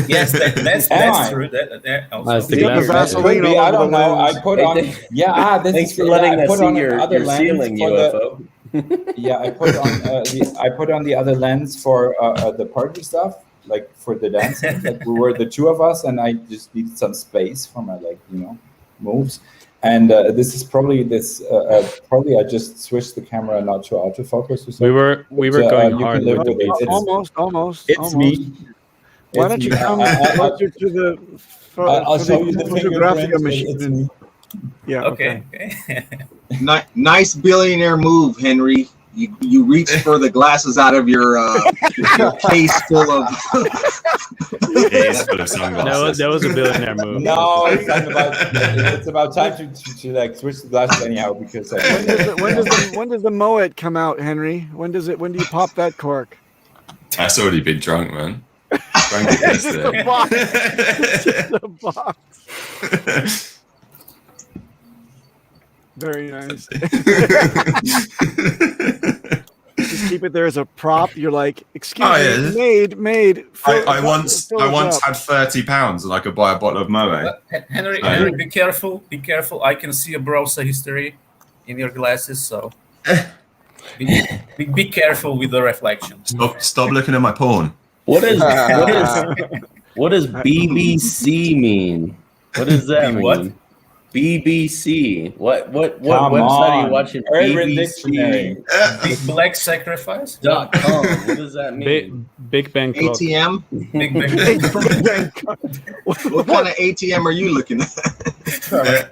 Yes, that's true. That also. I don't know. I put on. Yeah, this Thanks is for letting us put see on your other lens ceiling, for UFO. Yeah, I put on the other lens for the party stuff, like for the dancing. Like we were the two of us, and I just needed some space for my moves. And this is probably I just switched the camera not to autofocus. Or something. We were going hard. Almost. It's me. Why don't you come closer to the? I'll show you the photographic fingerprints. machine. Yeah. Okay. Nice billionaire move, Henry. you reach for the glasses out of your case full of. It is full of sunglasses. That was a billionaire move. No, it's about time to like switch the glasses anyhow because when does the Moet come out, Henry? When do you pop that cork? That's already been drunk, man. Drank it yesterday. The box. Very nice. Just keep it there as a prop. You're like, excuse me, made. I once had £30 and I could buy a bottle of Moet. Henry, be careful. Be careful. I can see a browser history in your glasses, so be careful with the reflection. Stop looking at my porn. What does BBC mean? What does that mean? What? BBC. What website are you watching? BBC. Big Black Sacrifice. .com. What does that mean? Big Bang Club. ATM. Big Bang. What kind of ATM are you looking at?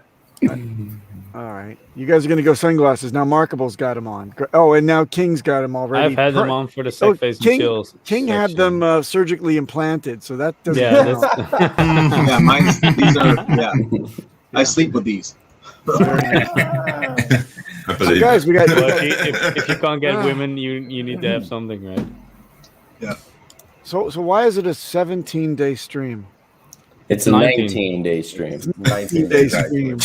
All right, you guys are gonna go sunglasses now. Markable's got them on. Oh, and now King's got them already. I've had them on for the safe face and chills. King had them surgically implanted, so that doesn't count. Yeah, these are. I sleep with these. So guys, we got. If you can't get women, you need to have something, right? Yeah. So why is it a 17-day stream? It's a 19-day stream. 19-day stream.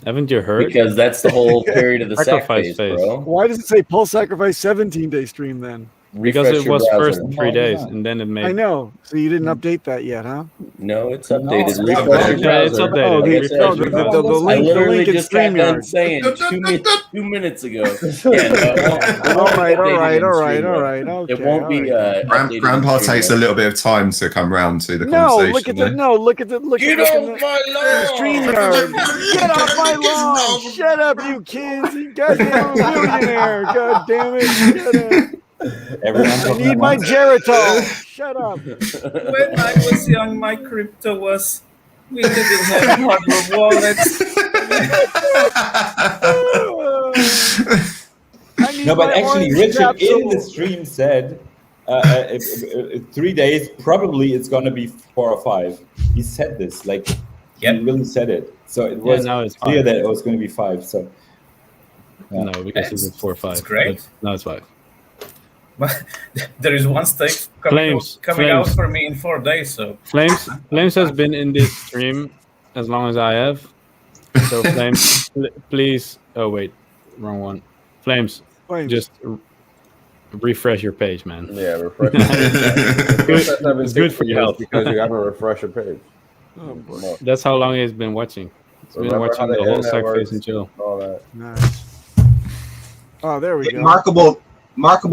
Haven't you heard? Because that's the whole period of the sacrifice phase, bro. Why does it say Pulse Sacrifice 17-day stream then? Because it was first 3 days, and then it made. I know. So you didn't update that yet, huh? No, it's updated. No, it's updated. The link in just got done StreamYard. saying 2 minutes ago. All right. Okay, it won't be. Grandpa takes a little bit of time to come round to the No, conversation. look at the Get off my lawn! StreamYard. Get off my lawn! Shut up, you kids! You guys are a millionaire. God damn it! Shut up. I need my Geritol. Shut up. When I was young, my crypto was. We didn't have hardware wallets. No, but actually, Richard in the stream said 3 days, probably it's going to be 4 or 5. He said this, like, he really said it. So it was clear that it was going to be 5. So no, because it's 4 or 5. It's great. No, it's 5. But there is one stake coming out for me in 4 days. So Flames has been in this stream as long as I have. So Flames, please. Oh wait, wrong one. Flames. Just refresh your page, man. Yeah, refresh. It's good for your health because you haven't refreshed your page. Oh, boy. That's how long he's been watching. He's been watching the whole Sacrifice and Chill. All that. Nice. Oh, there we go. Markable.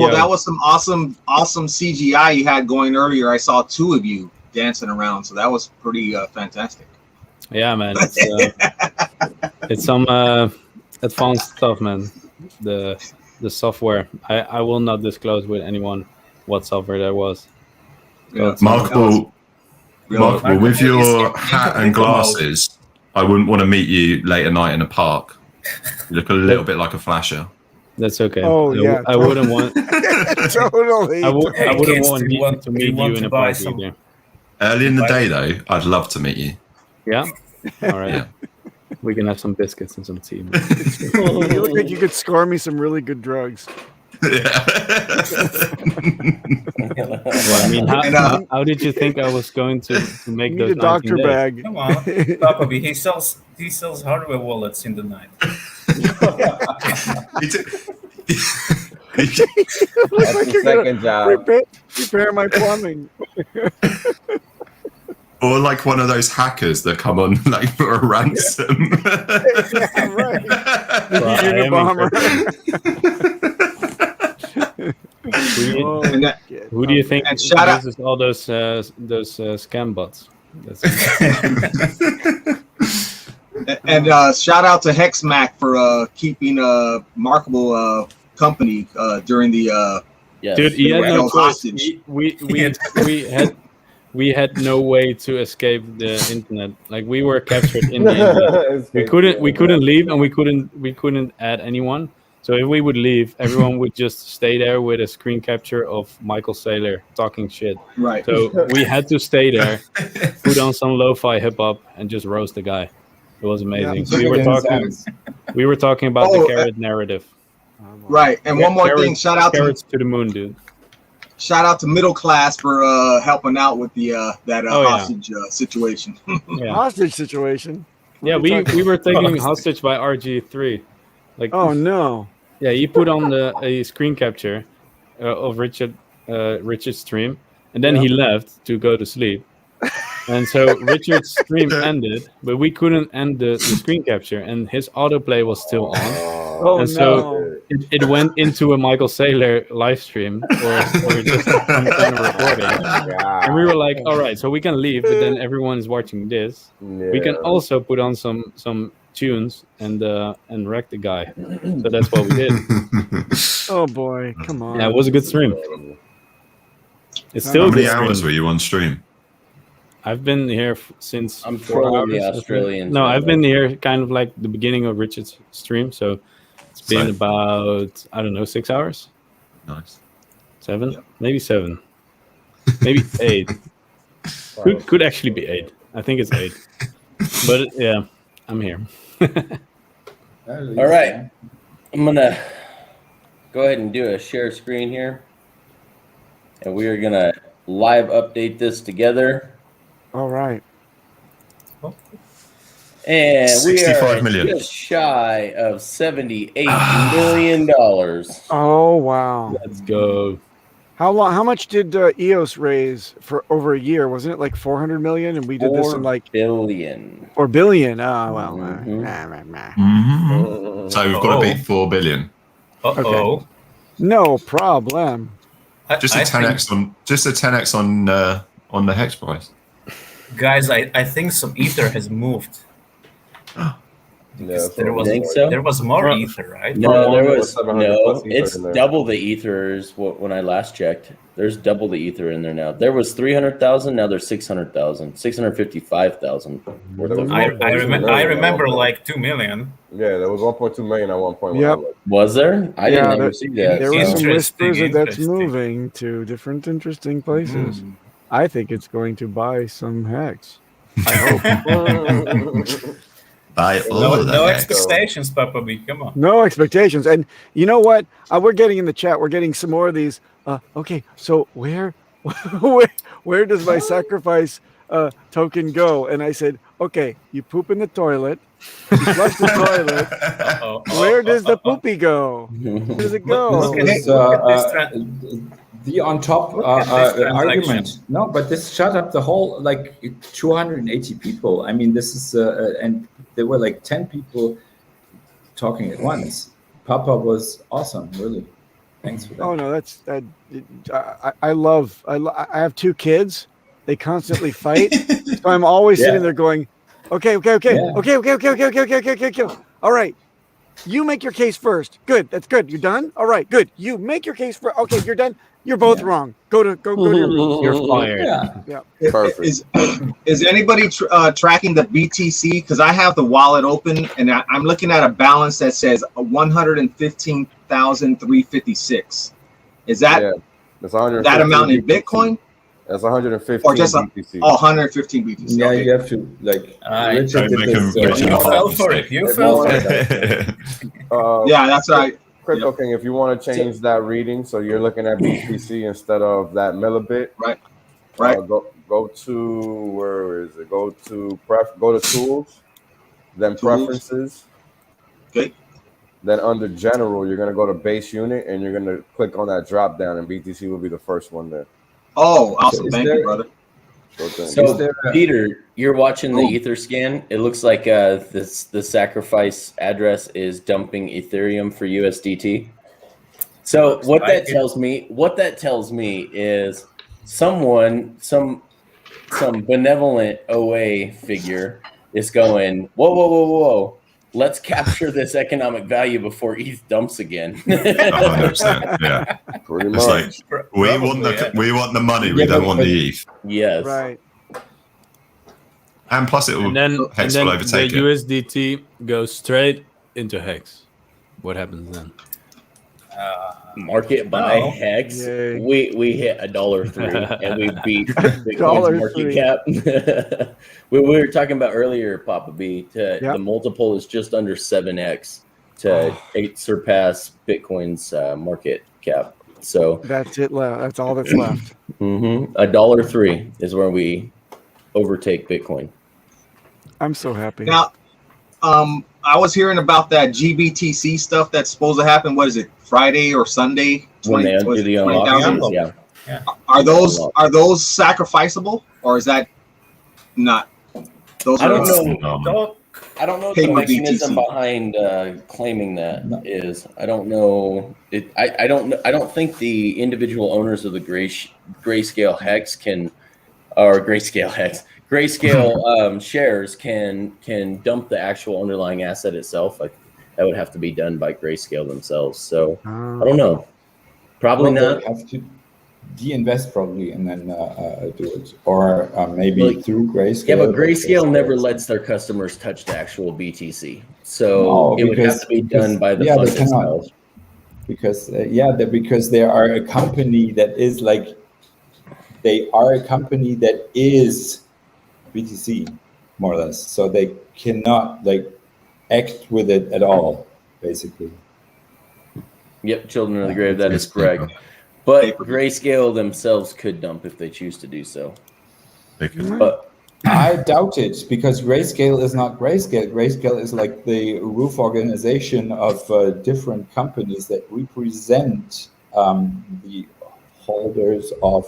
That was some awesome CGI you had going earlier. I saw 2 of you dancing around, so that was pretty fantastic. Yeah, man. It's some advanced stuff, man. The software. I will not disclose with anyone what software that was. Yeah, Markable, with your hat and glasses, I wouldn't want to meet you late at night in a park. You look a little bit like a flasher. That's okay. Oh yeah, I wouldn't want. Totally. I wouldn't want to meet you in a park either. Early in the day, though, I'd love to meet you. Yeah. All right. Yeah. We can have some biscuits and some tea. You look like you could score me some really good drugs. Well, I mean, how did you think I was going to make those? A doctor bag. Come on, Papabi. He sells hardware wallets in the night. Looks like you're gonna repair my plumbing. Or like one of those hackers that come on like for a ransom. Yeah, right. Who do you think uses all those scam bots? And shout out to Hexmac for keeping Markable company during the dude. He had no choice. We had no way to escape the internet. Like we were captured in the internet. We couldn't leave, and we couldn't add anyone. So if we would leave, everyone would just stay there with a screen capture of Michael Saylor talking shit. Right. So we had to stay there, put on some lo-fi hip hop, and just roast the guy. It was amazing. Yeah. We were talking about the carrot narrative. Right. And one more thing, shout out to the moon, dude. Shout out to Middle Class for helping out with the hostage situation. Hostage situation. Yeah, we were taken hostage by RG3. Like, oh no. Yeah, he put on a screen capture of Richard's stream, and then he left to go to sleep. And so Richard's stream ended, but we couldn't end the screen capture, and his autoplay was still on. And so it went into a Michael Saylor live stream or just some kind of recording. And we were like, all right, so we can leave, but then everyone is watching this. Yeah. We can also put on some tunes and wreck the guy. So that's what we did. Oh boy, come on. Yeah, it was a good stream. It's still How a good many hours stream. were you on stream? I've been here since I'm 4 trolling hours. the Australians. No, I've been here kind of like the beginning of Richard's stream, so it's been about 6 hours. Nice. 7, maybe 7, maybe 8. Could actually be 8. I think it's 8. But yeah, I'm here. All right, I'm gonna go ahead and do a share screen here, and we are gonna live update this together. All right. And we 65 are million. just shy of $78 million. Oh wow. Let's go. How much did EOS raise for over a year? Wasn't it like 400 million? And we did this in like billion. Or billion. Oh well. So we've got to beat 4 billion. Okay. No problem. Just a 10x on the hex price. Guys, I think some ether has moved. No, there was think so? there was more ether, right? No, there was 700 plus ether It's in there. double the ethers. When I last checked, there's double the ether in there now. There was 300,000. Now there's 600,000, 655,000. I remember like 2 million. Yeah, there was 1.2 million at one point. Yep. Was there? I didn't ever see that. There were some whispers that that's Interesting. moving to different interesting places. I think it's going to buy some hex. I hope. Buy all No, of that no hex. expectations, Papa B. Come on. No expectations. And you know what? We're getting in the chat. We're getting some more of these. Okay, so where does my sacrifice token go? And I said, okay, you poop in the toilet. You flush the toilet. Where does the poopy go? Where does it go? This the on top argument. No, but this shut up the whole like 280 people. I mean, this is and there were like 10 people talking at once. Papa was awesome, really. Thanks for that. Oh no, that's I have 2 kids. They constantly fight, so I'm always sitting there going, okay. All right, you make your case first. Good, that's good. You're done. All right, good. You make your case first. Okay, you're done. You're both wrong. Go to your room. You're fired. Yeah. Perfect. Is anybody tracking the BTC? Because I have the wallet open and I'm looking at a balance that says 115,356. Is that that's 115 that amount in BTC. Bitcoin? That's 115 Or just BTC. 115 BTC? Yeah, Okay. you have to like. Richard did this, You fell for it. You fell for it. Yeah, that's right. Crypto King, if you want to change that reading, so you're looking at BTC instead of that millibit, right? Go to where is it? Go to tools, then preferences. Okay. Then under general, you're gonna go to base unit, and you're gonna click on that drop down, and BTC will be the first one there. Oh, awesome! So Thank you, brother. So, Peter, you're watching the ether scan. It looks like the sacrifice address is dumping Ethereum for USDT. So what that tells me is some benevolent OA figure is going, whoa. Let's capture this economic value before ETH dumps again. 100%, yeah. Pretty It's much. like we want the money, we don't want the ETH. Yes. Right. And plus, And then Hex the will overtake it. USDT goes straight into Hex. What happens then? Market by Oh. Hex. Yay. We hit $1.03 and we beat Bitcoin's market $1.03. cap. we were talking about earlier, Papa B. Yep. The multiple is just under 7x to surpass Bitcoin's market cap. So that's it. That's all that's left. $1.03 is where we overtake Bitcoin. I'm so happy. Now, I was hearing about that GBTC stuff that's supposed to happen. What is it, Friday or Sunday? When they undo the unlock, yeah. Are those sacrificable, or is that not? Those I are don't know. I don't know what the Paper mechanism BTC. behind claiming that is. I don't know. I don't think the individual owners of the Grayscale Hex can, or Grayscale Hex, Grayscale shares can dump the actual underlying asset itself. Like that would have to be done by Grayscale themselves. So I don't know. Probably not. They have to de-invest probably and then do it, or maybe through Grayscale. Yeah, but Grayscale never lets their customers touch the actual BTC, so it would have to be done by the fund itself. Because because they are a company that is like, they are a company that is BTC more or less, so they cannot like act with it at all, basically. Yep, children of the grave. That is correct. But Grayscale themselves could dump if they choose to do so. They could. But I doubt it, because Grayscale is not Grayscale. Grayscale is like the roof organization of different companies that represent the holders of.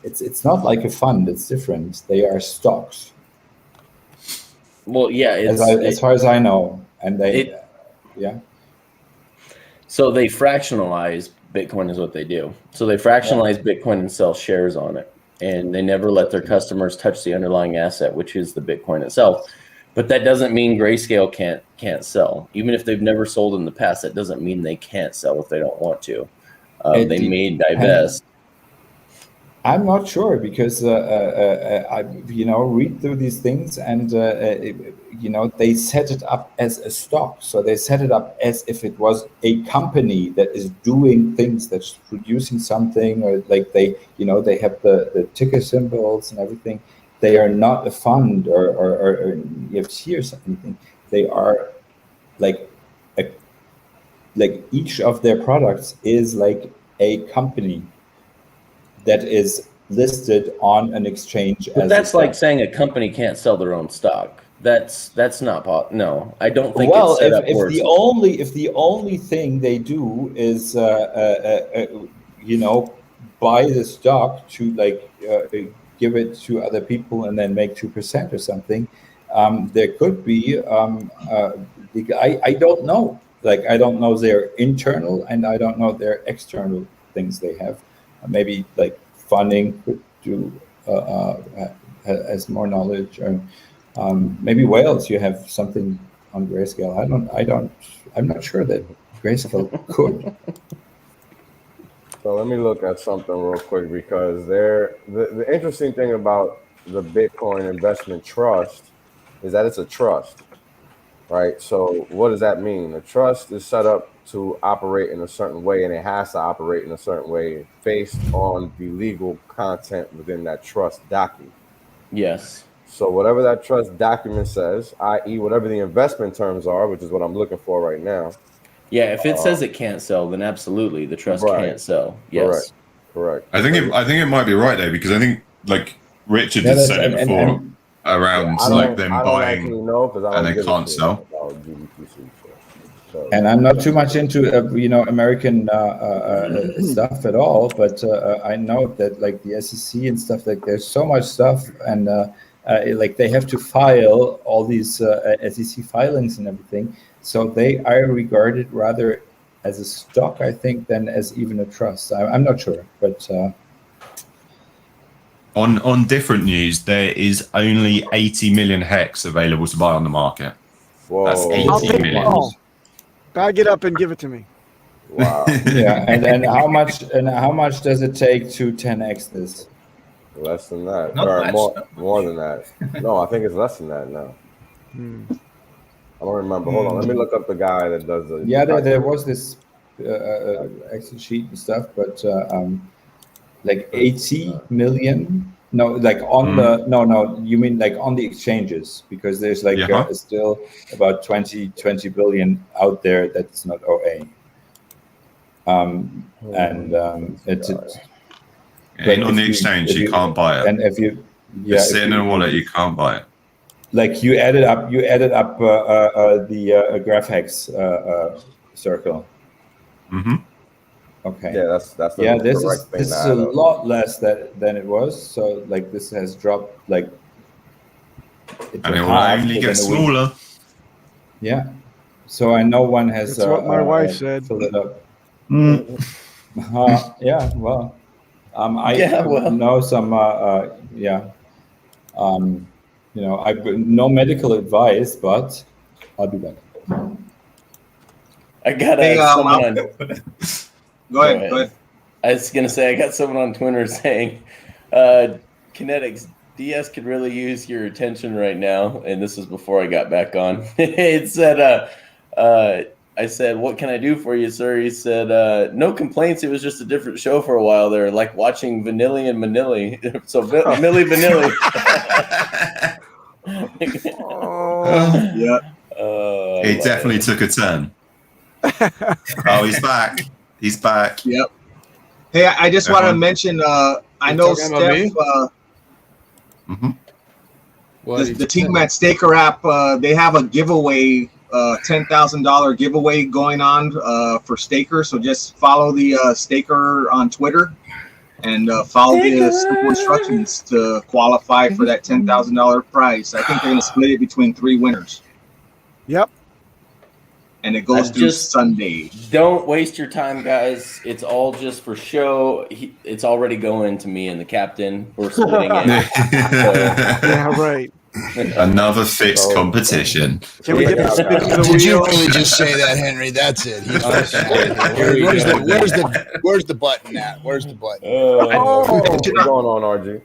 It's not like a fund. It's different. They are stocks. Well, yeah. As far as I know, and they, yeah. So they fractionalize Bitcoin is what they do. So they fractionalize Bitcoin and sell shares on it. And they never let their customers touch the underlying asset, which is the Bitcoin itself. But that doesn't mean Grayscale can't sell. Even if they've never sold in the past, that doesn't mean they can't sell if they don't want to. They may divest. I'm not sure, because I read through these things, and they set it up as a stock. So they set it up as if it was a company that is doing things, that's producing something, or like they have the ticker symbols and everything. They are not a fund or EFT or something. They are like each of their products is like a company that is listed on an exchange. But that's like saying a company can't sell their own stock. That's not no. I don't think. Well, it's set up if the only thing they do is buy the stock to give it to other people and then make 2% or something, there could be. I don't know. I don't know their internal, and I don't know their external things they have. Maybe funding could do has more knowledge, or maybe Wales, you have something on Grayscale. I'm not sure that Grayscale could. So let me look at something real quick, because the interesting thing about the Bitcoin Investment Trust is that it's a trust, right? So what does that mean? A trust is set up to operate in a certain way, and it has to operate in a certain way based on the legal content within that trust document. Yes. So whatever that trust document says, i.e. whatever the investment terms are, which is what I'm looking for right now. Yeah, if it says it can't sell, then absolutely the trust can't sell. Yes. Correct. I think it might be right though, because I think Richard had said it before around them buying and they can't sell. And I'm not too much into American stuff at all, but I know that the SEC and stuff, there's so much stuff, and they have to file all these SEC filings and everything. So they are regarded rather as a stock, I think, than as even a trust. I'm not sure, but on different news, there is only 80 million hex available to buy on the market. Whoa. That's 80 million. Bag it up and give it to me. Wow. Yeah, and how much does it take to 10x this? Less than that. Not Or much. more than that. No, I think it's less than that now. I don't remember. Hold on. Let me look up the guy that does the. Yeah, there was this Excel sheet and stuff, but like 80 million. No, like on the no. You mean like on the exchanges, because there's like still about 20 billion out there that's not OA. It's ain't on the exchange, you can't buy it. And if you it's sitting in a wallet, you can't buy it. Like you added up the GraphHex circle. Mm-hmm. Okay. Yeah, that's the this correct thing. This is a lot less than it was. So like this has dropped like. And it will only get smaller. Yeah. So I know one has. That's what my wife said. Filled it up. Yeah. Well. I know some. You know, I've no medical advice, but I'll be back. I got someone on. Go ahead. I was gonna say I got someone on Twitter saying, "Kinetics DS could really use your attention right now." And this is before I got back on. It said, I said, "What can I do for you, sir?" He said, "No complaints. It was just a different show for a while there, like watching Vanilli and Manilli." So Milli Vanilli. Yeah. He definitely took a turn. Oh, he's back. He's back. Yep. Hey, I just want to mention. I know Steph. The team at Staker App, they have a giveaway, $10,000 giveaway going on for Staker. So just follow the Staker on Twitter and follow the simple instructions to qualify for that $10,000 prize. I think they're going to split it between 3 winners. Yep. And it goes through Sunday. Don't waste your time, guys. It's all just for show. It's already going to me and the captain. We're splitting it. Yeah, right. Another fixed competition. Can we get Did you really just say that, Henry? That's it. Where's the button at? Where's the button? What's going on, RG?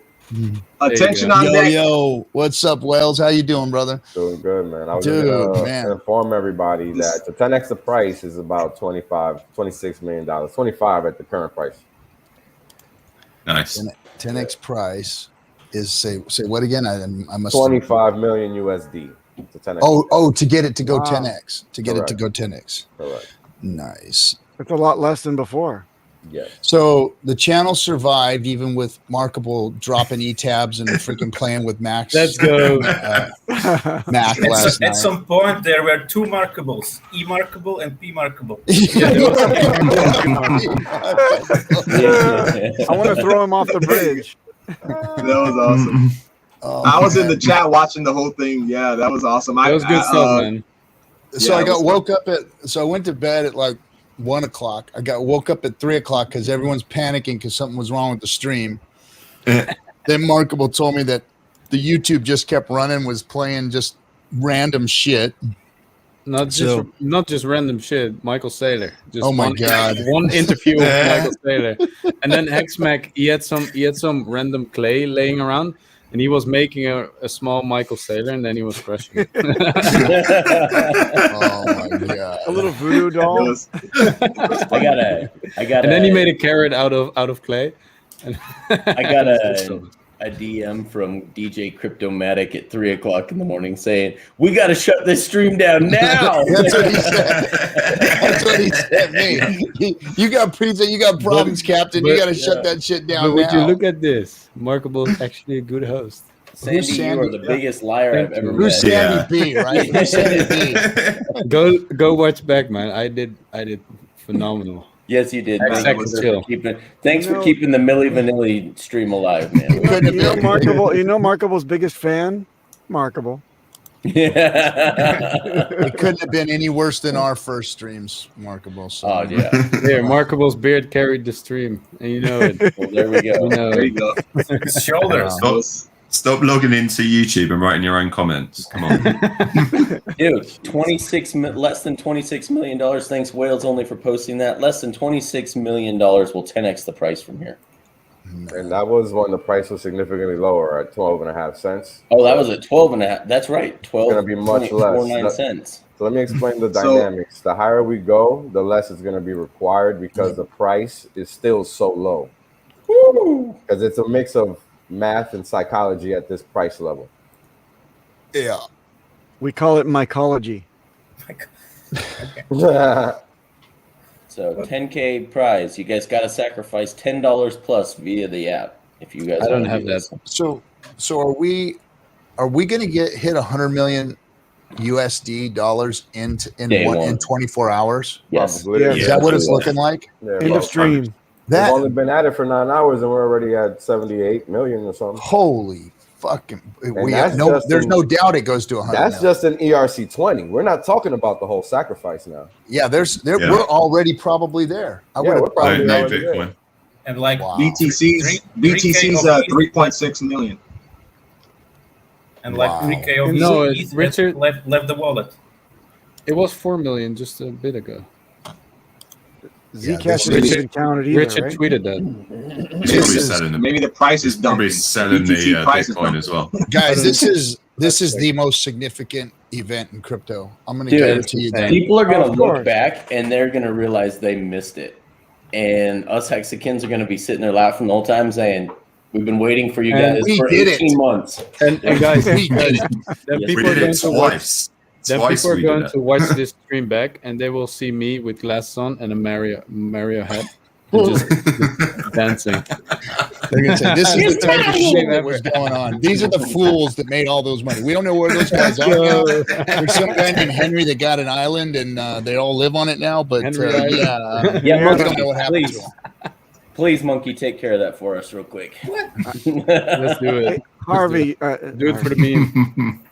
Attention on deck. Yo, what's up, Wells? How you doing, brother? Doing good, man. I was going to inform everybody that the 10x the price is about $26 million. 25 at the current price. Nice. 10x price is say what again? I must 25 million USD. To 10x. To get it to go 10x. To get it to go 10x. Correct. Nice. It's a lot less than before. Yeah. So the channel survived even with Markable dropping E-tabs and freaking playing with Max. Let's go. Mac last night. At some point, there were 2 Markables, E-Markable and P-Markable. I want to throw him off the bridge. That was awesome. I was in the chat watching the whole thing. Yeah, that was awesome. That was good stuff, man. So I woke up so I went to bed at like 1 o'clock. I woke up at 3 o'clock because everyone's panicking because something was wrong with the stream. Then Markable told me that the YouTube just kept running, was playing just random shit. Not just random shit. Michael Saylor. Just oh my god! One interview with Michael Saylor, and then Hexmac. He had some random clay laying around, and he was making a small Michael Saylor, and then he was crushing it. Oh my god! A little voodoo doll. I got. And then he made a carrot out of clay. And I got a DM from DJ Cryptomatic at 3 o'clock in the morning saying, "We got to shut this stream down now." That's what he said. That's what he said. Me, you got pizza, you got problems, Captain. You got to shut that shit down. But would you look at this? Markable is actually a good host. Sandy, you are the biggest liar I've ever met. Who's Sandy B, right? Who's Sandy B? Go watch back, man. I did phenomenal. Yes, you did. Thanks for keeping the Milli Vanilli stream alive, man. You know Markable's biggest fan? Markable. It couldn't have been any worse than our first streams, Markable. So. Oh yeah. There, Markable's beard carried the stream, and you know it. Well, there we go. There you go. Shoulders. Stop logging into YouTube and writing your own comments. Come on. Dude, less than $26 million. Thanks, Wales, only for posting that. Less than $26 million will 10x the price from here. And that was when the price was significantly lower at 12.5 cents. Oh, that was at 12.5. That's right. 12. It's going to be much less. Cents. It's So let me explain the dynamics. The higher we go, the less it's going to be required because the price is still so low. Because it's a mix of math and psychology at this price level. Yeah. We call it mycology. So 10K prize. You guys got to sacrifice $10 plus via the app if you guys. I don't wanna have do that. this. So are we going to hit 100 million USD dollars in Day what one. in 24 hours? Yes. Is that what it's looking like? Yeah, End of stream. We've only been at it for 9 hours and we're already at 78 million or something. Holy fucking! There's no doubt it goes to 100. That's just an ERC20. We're not talking about the whole sacrifice now. Yeah, we're already probably there. We're probably already there. And like BTC's 3.6 million. And like 3K of No, ETH Richard left the wallet. It was 4 million just a bit ago. Zcash isn't even counted either, Richard right? tweeted that. Maybe the price is dumping. Probably selling BTC the price is Bitcoin dumping. as well. Guys, this is the most significant event in crypto. I'm going to guarantee you that. People are going to look back and they're going to realize they missed it. And us Hexicans are going to be sitting there laughing the whole time saying, we've been waiting for you And guys we for did 18 months. And guys, we did then Yes, people we are did going it to watch. twice. Then Twice people are we going did it. to watch this stream back, and they will see me with glasses on and a Mario hat, and just dancing. They're going to say, this is the type of shit that was going on. These are the fools that made all those money. We don't know where those guys are now. There's some guy named Henry that got an island, and they all live on it now. But Yeah, we don't know what happened to them. Please, Monkey, take care of that for us real quick. Let's do it. Hey, Harvey, Do it for the meme.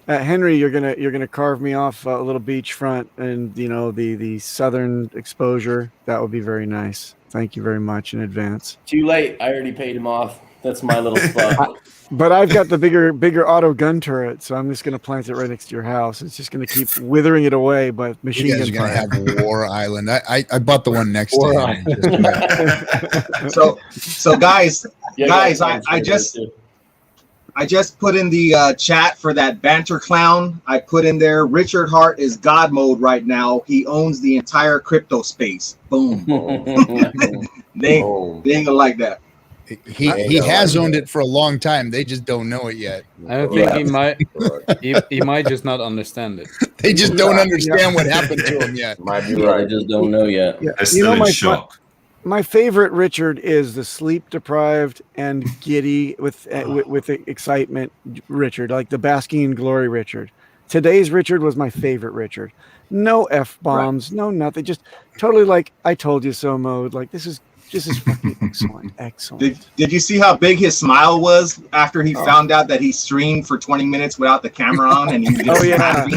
Henry, you're gonna carve me off a little beachfront, and the southern exposure. That would be very nice. Thank you very much in advance. Too late. I already paid him off. That's my little spot. But I've got the bigger auto gun turret, so I'm just gonna plant it right next to your house. It's just gonna keep withering it away, but machine You guys gun are going to fire. have War Island. I bought the one next War to him. So guys, Yeah, I just put in the chat for that banter clown. I put in there, Richard Hart is God mode right now. He owns the entire crypto space. Boom. they ain't gonna like that. He has owned it for a long time. They just don't know it yet. I don't think he might just not understand it. They just don't understand what happened to him yet. Might be They just don't know yet. Yeah. They're still in shock. My favorite Richard is the sleep deprived and giddy with excitement Richard, like the basking in glory Richard. Today's Richard was my favorite Richard. No F bombs, no nothing, just totally like I told you so mode. Like this is fucking excellent. Did you see how big his smile was after he found out that he streamed for 20 minutes without the camera on? And he was just happy?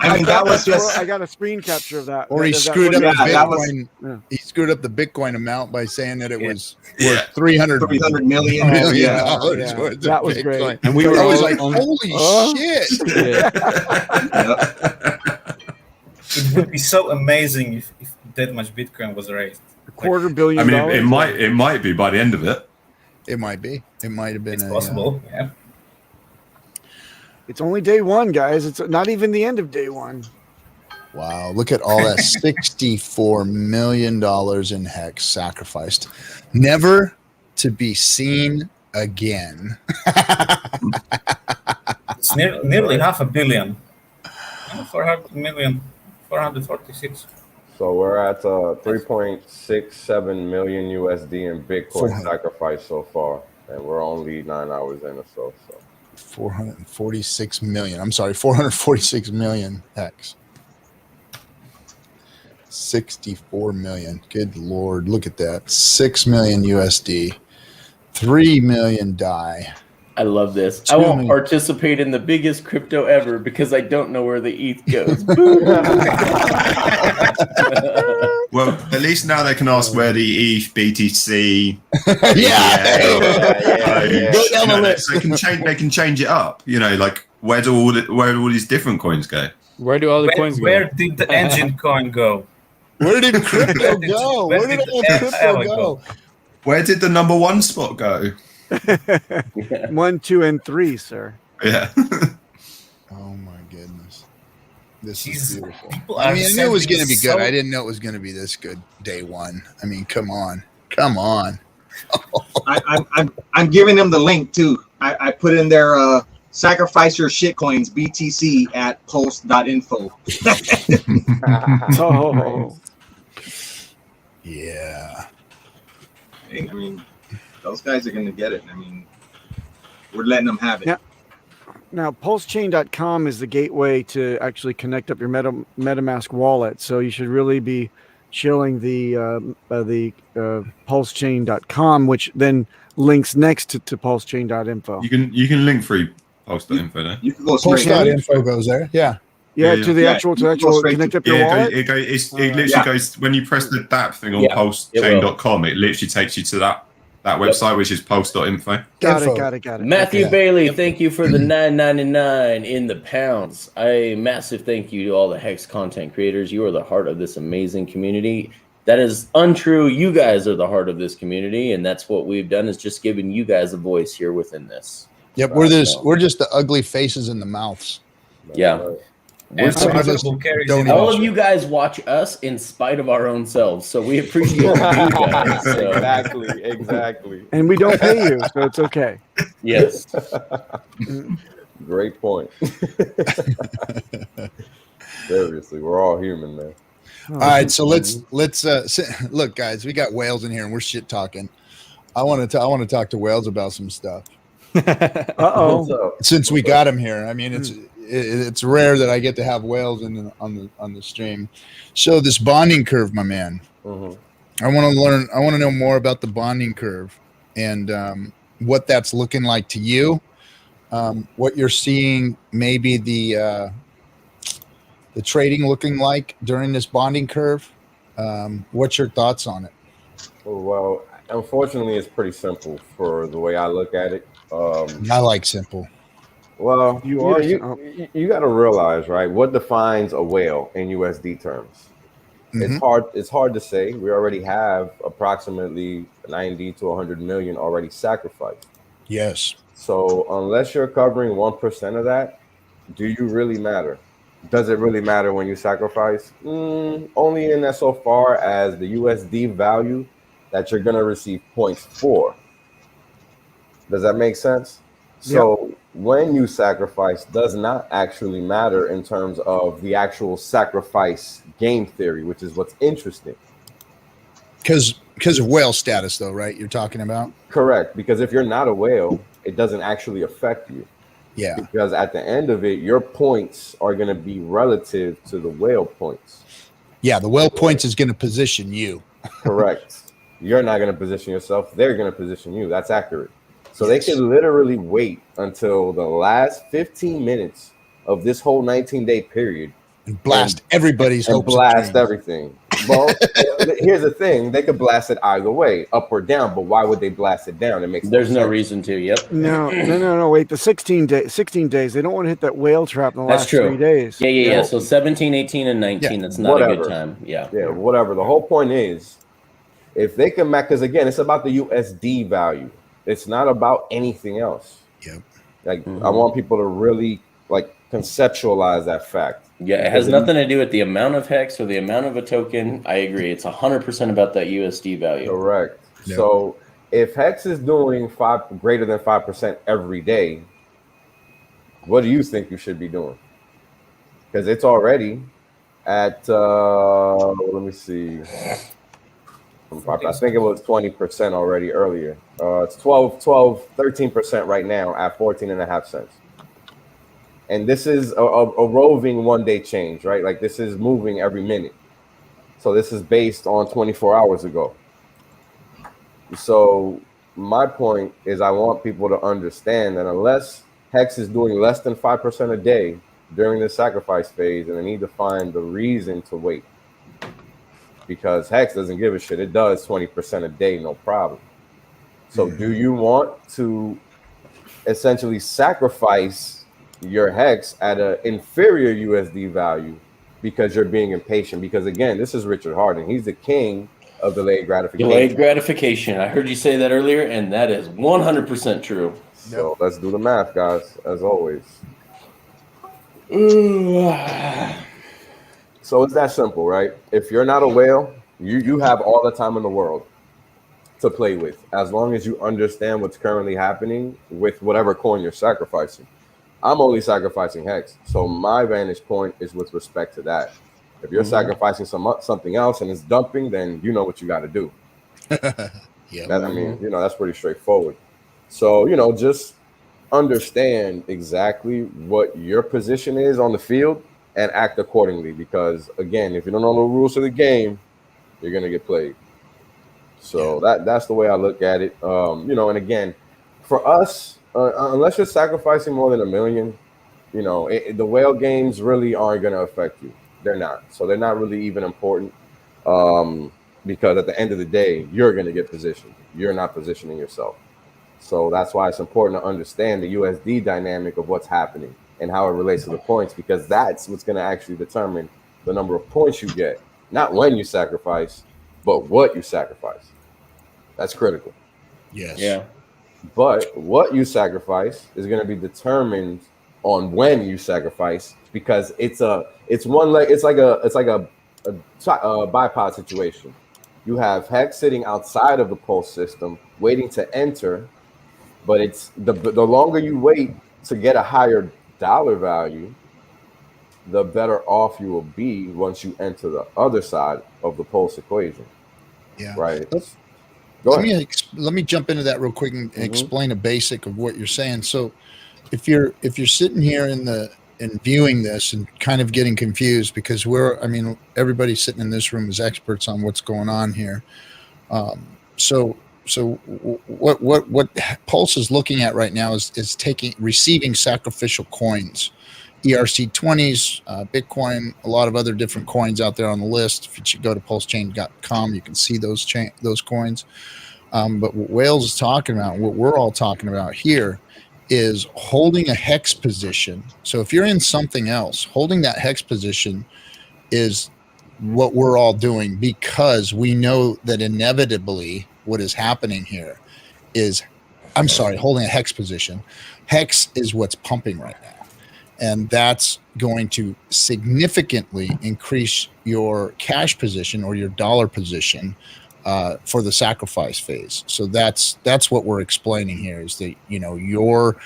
I mean, that was just. I got a screen capture of that. Or he That- screwed that- up the yeah, Bitcoin. that was- He screwed up the Bitcoin amount by saying that it was worth 300 million dollars yeah. worth of That was Bitcoin. great. And we were I was all like, on- holy shit! It would be so amazing if that much Bitcoin was raised. $250 million. I mean, it might be by the end of it. It might be. It might have been. It's possible. Yeah. It's only day one, guys. It's not even the end of day one. Wow! Look at all that $64 million in Hex sacrificed, never to be seen again. It's nearly $500 million. 400 million, 446. So we're at 3.67 million USD in Bitcoin sacrifice so far, and we're only 9 hours in or so. 446 million. I'm sorry, 446 million Hex. 64 million. Good Lord, look at that. 6 million USD. 3 million DAI. I love this. I won't participate in the biggest crypto ever because I don't know where the ETH goes. Well, at least now they can ask where the ETH, BTC, Go down the list. They can change it up. You know, like where do all these different coins go? Where do all the coins go? Where did the engine coin go? Where did crypto go? Where did all crypto go? Where did the number one spot go? 1, 2, and 3, sir. Yeah. Oh my goodness. This is beautiful. People I are mean, I knew it was sending going to be good. so- I didn't know it was going to be this good day one. I mean, come on. Come on. I'm giving them the link too. I put in their sacrifice your shitcoins BTC at pulse.info. Oh. Yeah. I mean, those guys are going to get it. I mean, we're letting them have it. Yeah. Now, PulseChain.com is the gateway to actually connect up your MetaMask wallet. So you should really be shilling the PulseChain.com, which then links next to PulseChain.info. You can link through pulse.info there. You can go straight. Pulse.info goes there. Yeah. Yeah, to the actual connect up your wallet. It literally goes when you press the DApp thing on pulsechain.com. It literally takes you to that website, which is pulse.info. Got it. Matthew Bailey, thank you for the $9.99 in the pounds. A massive thank you to all the Hex content creators. You are the heart of this amazing community. That is untrue. You guys are the heart of this community, and that's what we've done is just giving you guys a voice here within this. Yep, we're just the ugly faces in the mouths. Yeah. All of you guys watch us in spite of our own selves, so we appreciate you guys. So. Exactly. And we don't pay you, so it's okay. Yes. Great point. Seriously, we're all human, man. All right, so let's look, guys. We got Wales in here, and we're shit talking. I want to talk to Wales about some stuff. Since we got him here, I mean, it's rare that I get to have Wales on the stream. So this bonding curve, my man. I want to learn. I want to know more about the bonding curve and what that's looking like to you. What you're seeing, maybe the trading looking like during this bonding curve. What's your thoughts on it? Well, unfortunately, it's pretty simple for the way I look at it. I like simple. Well, you got to realize, right? What defines a whale in USD terms? It's hard to say. We already have approximately 90 to 100 million already sacrificed. Yes. So unless you're covering 1% of that, do you really matter? Does it really matter when you sacrifice? Only in that so far as the USD value that you're going to receive points for. Does that make sense? So when you sacrifice does not actually matter in terms of the actual sacrifice game theory, which is what's interesting. Because of whale status, though, right? You're talking about? Correct. Because if you're not a whale, it doesn't actually affect you. Yeah. Because at the end of it, your points are going to be relative to the whale points. Yeah, the whale points is going to position you. Correct. You're not going to position yourself. They're going to position you. That's accurate. So they can literally wait until the last 15 minutes of this whole 19-day period and blast everybody's hopes. Blast everything. Well, here's the thing: they could blast it either way, up or down. But why would they blast it down? It makes there's no reason to. Yep. No. Wait, the 16 days. They don't want to hit that whale trap in the last 3 days. Yeah. So 17, 18, and 19. That's not a good time. Yeah. Whatever. The whole point is, if they can match, because again, it's about the USD value. It's not about anything else. Yep. Like I want people to really conceptualize that fact. Yeah, it has nothing to do with the amount of Hex or the amount of a token. I agree. It's 100% about that USD value. Correct. Yep. So if Hex is doing greater than 5% every day, what do you think you should be doing? Because it's already at let me see. I think it was 20% already earlier. It's 13% right now at 14.5 cents. And this is a roving one-day change, right? Like this is moving every minute. So this is based on 24 hours ago. So my point is I want people to understand that unless Hex is doing less than 5% a day during the sacrifice phase, and they need to find the reason to wait. Because Hex doesn't give a shit. It does 20% a day, no problem. So do you want to essentially sacrifice your Hex at an inferior USD value because you're being impatient? Because again, this is Richard Harding. He's the king of delayed gratification. Delayed gratification. I heard you say that earlier, and that is 100% true. So let's do the math, guys, as always. So it's that simple, right? If you're not a whale, you have all the time in the world to play with, as long as you understand what's currently happening with whatever coin you're sacrificing. I'm only sacrificing Hex, so my vantage point is with respect to that. If you're sacrificing something else and it's dumping, then you know what you got to do. Yeah, I mean, that's pretty straightforward. So, just understand exactly what your position is on the field and act accordingly. Because again, if you don't know the rules of the game, you're gonna get played. So that's the way I look at it. And again, for us, unless you're sacrificing more than $1 million, the whale games really aren't gonna affect you. They're not. So they're not really even important. Because at the end of the day, you're gonna get positioned. You're not positioning yourself. So that's why it's important to understand the USD dynamic of what's happening and how it relates to the points, because that's what's going to actually determine the number of points you get, not when you sacrifice, but what you sacrifice. That's critical. Yes. Yeah. But what you sacrifice is going to be determined on when you sacrifice, because it's like a bipod situation. You have Hex sitting outside of the pulse system, waiting to enter. But it's the longer you wait to get a higher dollar value, the better off you will be once you enter the other side of the pulse equation. Yeah. Right. Let me jump into that real quick and explain a basic of what you're saying. So, if you're sitting here and viewing this and kind of getting confused, because everybody sitting in this room is experts on what's going on here. So what Pulse is looking at right now is receiving sacrificial coins, ERC20s, Bitcoin, a lot of other different coins out there on the list. If you go to pulsechain.com, you can see those coins. But what Wales is talking about, what we're all talking about here, is holding a Hex position. So if you're in something else, holding that Hex position is what we're all doing, because we know that inevitably what is happening here is, holding a Hex position. Hex is what's pumping right now. And that's going to significantly increase your cash position or your dollar position for the sacrifice phase. So that's what we're explaining here, is that, your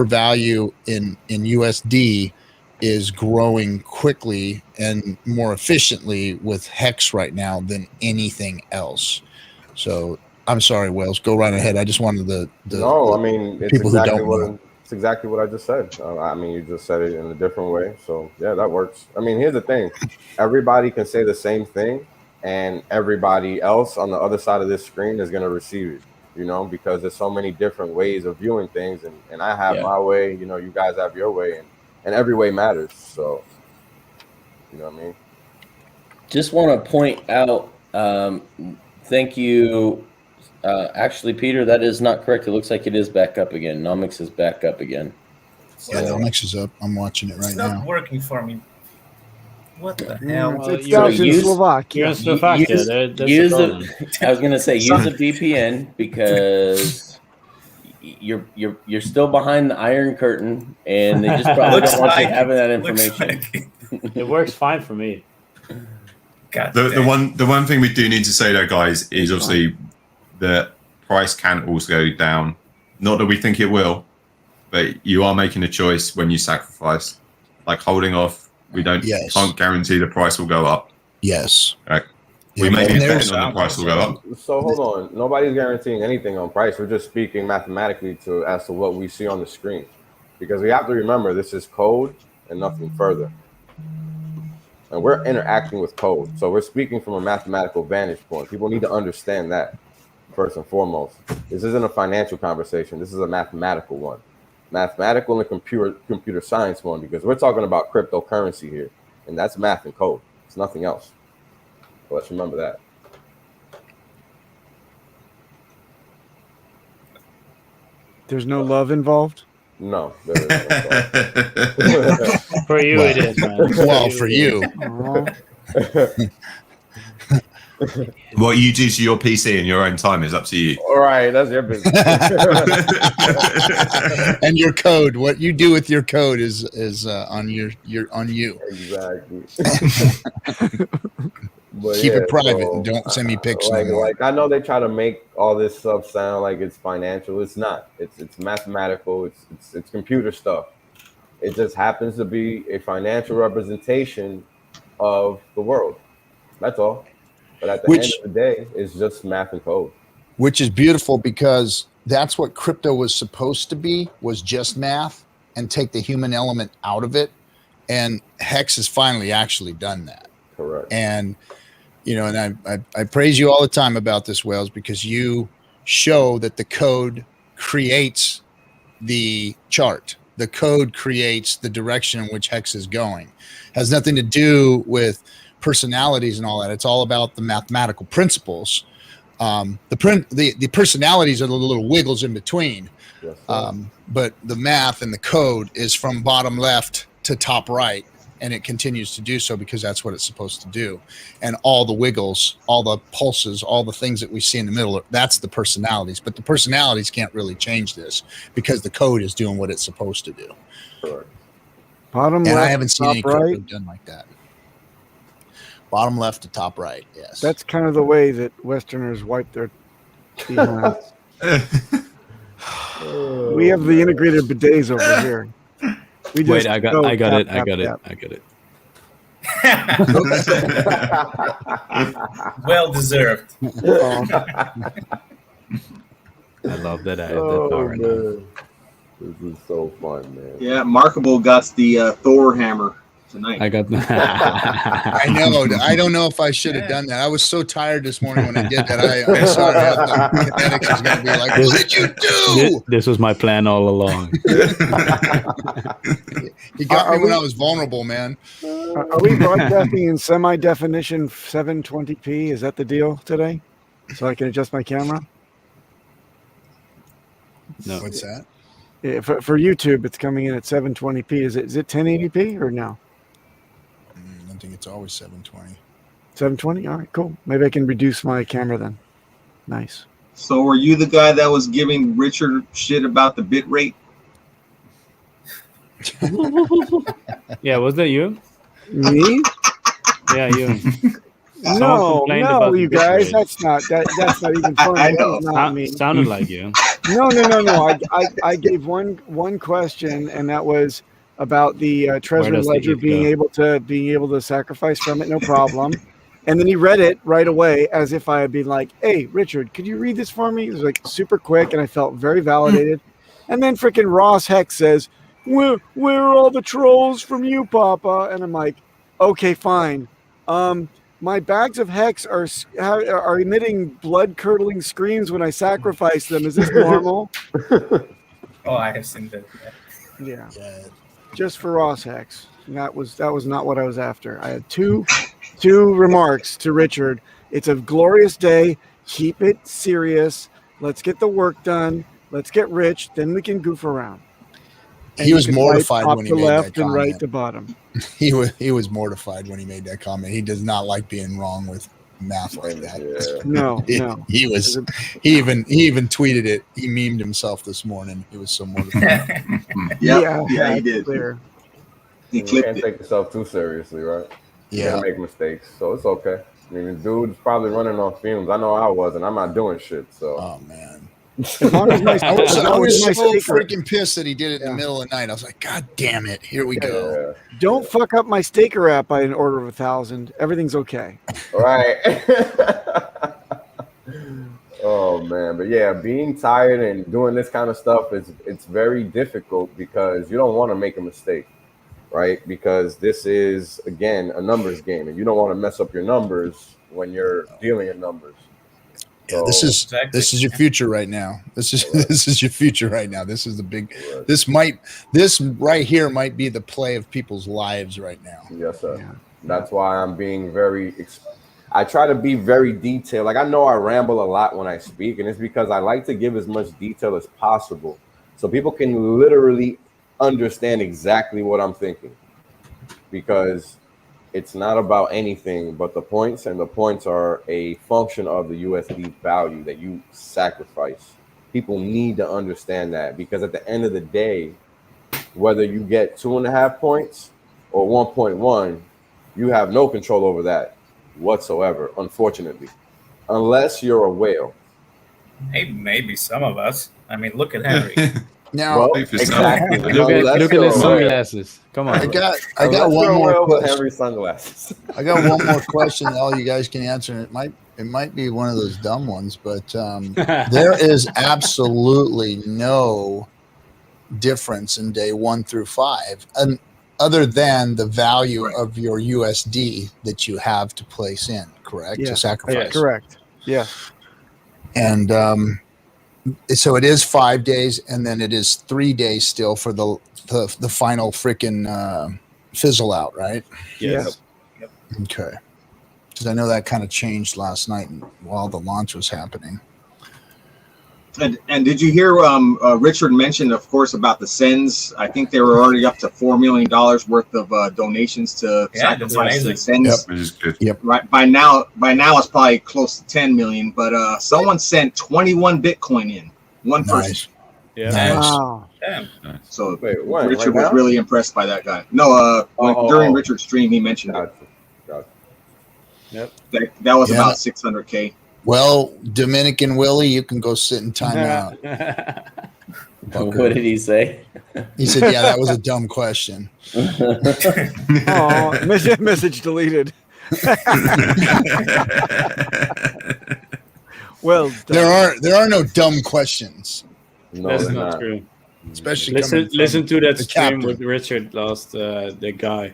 value in USD is growing quickly and more efficiently with Hex right now than anything else. So I'm sorry, Wales, go right ahead. I just wanted it's exactly what I just said. You just said it in a different way. So yeah, that works. Here's the thing. Everybody can say the same thing, and everybody else on the other side of this screen is going to receive it, because there's so many different ways of viewing things, and I have my way, you guys have your way, and every way matters. So, you know what I mean? Just want to point out, thank you. Actually, Peter, that is not correct. It looks like it is back up again. Nomics is back up again. Yeah, Nomics is up. I'm watching it right now. It's not working for me. What the hell? It's down in Slovakia. You're in Slovakia. I was going to say, use a VPN, because you're still behind the Iron Curtain, and they just probably don't want you having that information. It works fine for me. The one thing we do need to say though, guys, is obviously the price can also go down. Not that we think it will, but you are making a choice when you sacrifice. Like holding off, can't guarantee the price will go up. Yes. Right. We may be betting on the price will go up. So hold on. Nobody's guaranteeing anything on price. We're just speaking mathematically as to what we see on the screen. Because we have to remember, this is code and nothing further. And we're interacting with code. So we're speaking from a mathematical vantage point. People need to understand that, first and foremost. This isn't a financial conversation. This is a mathematical one. Mathematical and computer science one, because we're talking about cryptocurrency here. And that's math and code. It's nothing else. So let's remember that. There's no love involved? No. There isn't. For you, it is, man. Well, for you. What you do to your PC in your own time is up to you. All right, that's your business. And your code, what you do with your code is on your on you. Exactly. But Keep yeah, it private so, and don't send me pics no more. Like I know they try to make all this stuff sound like it's financial. It's not. It's mathematical. It's computer stuff. It just happens to be a financial representation of the world. That's all. But at the end of the day, it's just math and code. Which is beautiful because that's what crypto was supposed to be, was just math and take the human element out of it. And Hex has finally actually done that. Correct. And, you know, and I praise you all the time about this, Wales, because you show that the code creates the chart. The code creates the direction in which Hex is going. Has nothing to do with personalities and all that. It's all about the mathematical principles. The personalities are the little wiggles in between. Yes, but the math and the code is from bottom left to top right, and it continues to do so because that's what it's supposed to do. And all the wiggles, all the pulses, all the things that we see in the middle, that's the personalities. But the personalities can't really change this because the code is doing what it's supposed to do. Correct. Bottom and left, I haven't seen any top crypto right. done like that. Bottom left to top right, yes. That's kind of the way that Westerners wipe their behinds. We have the integrated bidets over here. We just Wait, I got it. Well deserved. I love that I have that power now. This is so fun, man. Yeah, Markable got the Thor hammer tonight. I got I know. I don't know if I should have done that. I was so tired this morning when I did that. I'm sorry. The kinetics is going to be like, what did you do? This was my plan all along. He got me when I was vulnerable, man. Are we broadcasting in semi-definition 720p? Is that the deal today? So I can adjust my camera? No. What's that? Yeah, for YouTube, it's coming in at 720p. Is it 1080p or no? I think it's always 720. 720? All right, cool. Maybe I can reduce my camera then. Nice. So were you the guy that was giving Richard shit about the bit rate? Yeah, was that you? Me? Yeah, you. No, you guys. That's not even funny. I know. That's not me. Sounded like you. No. I gave one question, and that was about the Treasury Ledger being able to sacrifice from it, no problem. And then he read it right away as if I had been like, "Hey, Richard, could you read this for me?" It was like super quick, and I felt very validated. And then freaking Ross Hex says, "Where are all the trolls from you, Papa?" And I'm like, "Okay, fine. My bags of Hex are emitting blood-curdling screams when I sacrifice them. Is this normal?" Oh, I have seen that. Yeah. Just for Ross Hex. That was not what I was after. I had two remarks to Richard. It's a glorious day. Keep it serious. Let's get the work done. Let's get rich. Then we can goof around. And He was mortified top when he to made left that and right comment. to bottom. He was mortified when he made that comment. He does not like being wrong with math like that. No. He even tweeted it. He memed himself this morning. He was so mortified. Yeah, he did. Clear. He You clipped can't it. take yourself too seriously, right? You're Yeah. gonna make mistakes, so it's okay. I mean, the dude's probably running on fumes. I know I was, and I'm not doing shit. So, Oh man, As long as my, I was, as I long was as my so staker, freaking pissed that he did it in the middle of the night. I was like, God damn it! Here we go. don't fuck up my staker app by an order of 1,000. Everything's okay. right. Oh man, but yeah, being tired and doing this kind of stuff it's very difficult because you don't want to make a mistake, right? Because this is again a numbers game, and you don't want to mess up your numbers when you're dealing in numbers. Yeah, this is your future right now. This is your future right now. This is the big. This right here might be the play of people's lives right now. Yes, sir. Yeah. That's why I'm being I try to be very detailed. Like I know I ramble a lot when I speak, and it's because I like to give as much detail as possible so people can literally understand exactly what I'm thinking. Because it's not about anything but the points, and the points are a function of the USD value that you sacrifice. People need to understand that, because at the end of the day, whether you get 2.5 points or 1.1, you have no control over that whatsoever, unfortunately, unless you're a whale. Hey, maybe some of us. I mean, look at Henry. Now, well, exactly. Look at his sunglasses. Come on. I got one more question. Henry sunglasses. I got one more question that all you guys can answer. And it might be one of those dumb ones, but there is absolutely no difference in day 1 through 5, and other than the value of your USD that you have to place in, correct? Yeah. To sacrifice. Correct. Yeah. And so it is 5 days, and then it is 3 days still for the final freaking fizzle out, right? Yes. Yep. Okay. Because I know that kind of changed last night while the launch was happening. And did you hear Richard mention, of course, about the sends? I think they were already up to $4 million worth of donations to sacrifice the sends. Yep, which is good. Yep. Right. By now it's probably close to 10 million. But someone sent 21 Bitcoin in. One person. Yeah. Nice. Wow. Damn. So Wait, when? Richard Right was now? really impressed by that guy. No, during Richard's stream, he mentioned Gotcha. Gotcha. Yep. it. That was Yeah. about 600K. Well, Dominican Willie, you can go sit in timeout. What did he say? He said, "Yeah, that was a dumb question." Oh, message deleted. Well, there are no dumb questions. No, That's they're not not. true. Especially Listen to that the stream captain. with Richard last. The guy,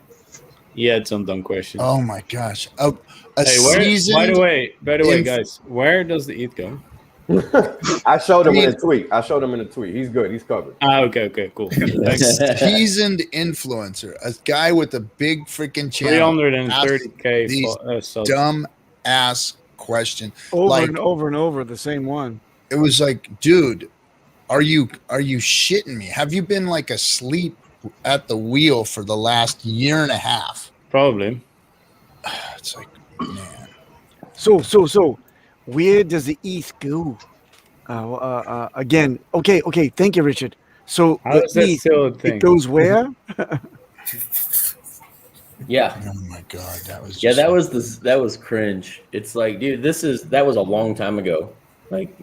he had some dumb questions. Oh my gosh! A Hey, seasoned. by the way, guys, where does the ETH go? I showed him in a tweet. He's good. He's covered. Okay, cool. Thanks. Seasoned influencer, a guy with a big freaking channel. 330K these subs. dumb ass question over and over and over the same one. It was like, dude, are you shitting me? Have you been like asleep at the wheel for the last year and a half? Probably. It's like, man. So where does the ETH go? Again, okay. Thank you, Richard. So How is that still a thing? it goes where? Yeah. Oh my god, that was Yeah, that was cringe. It's like, dude, that was a long time ago. Like,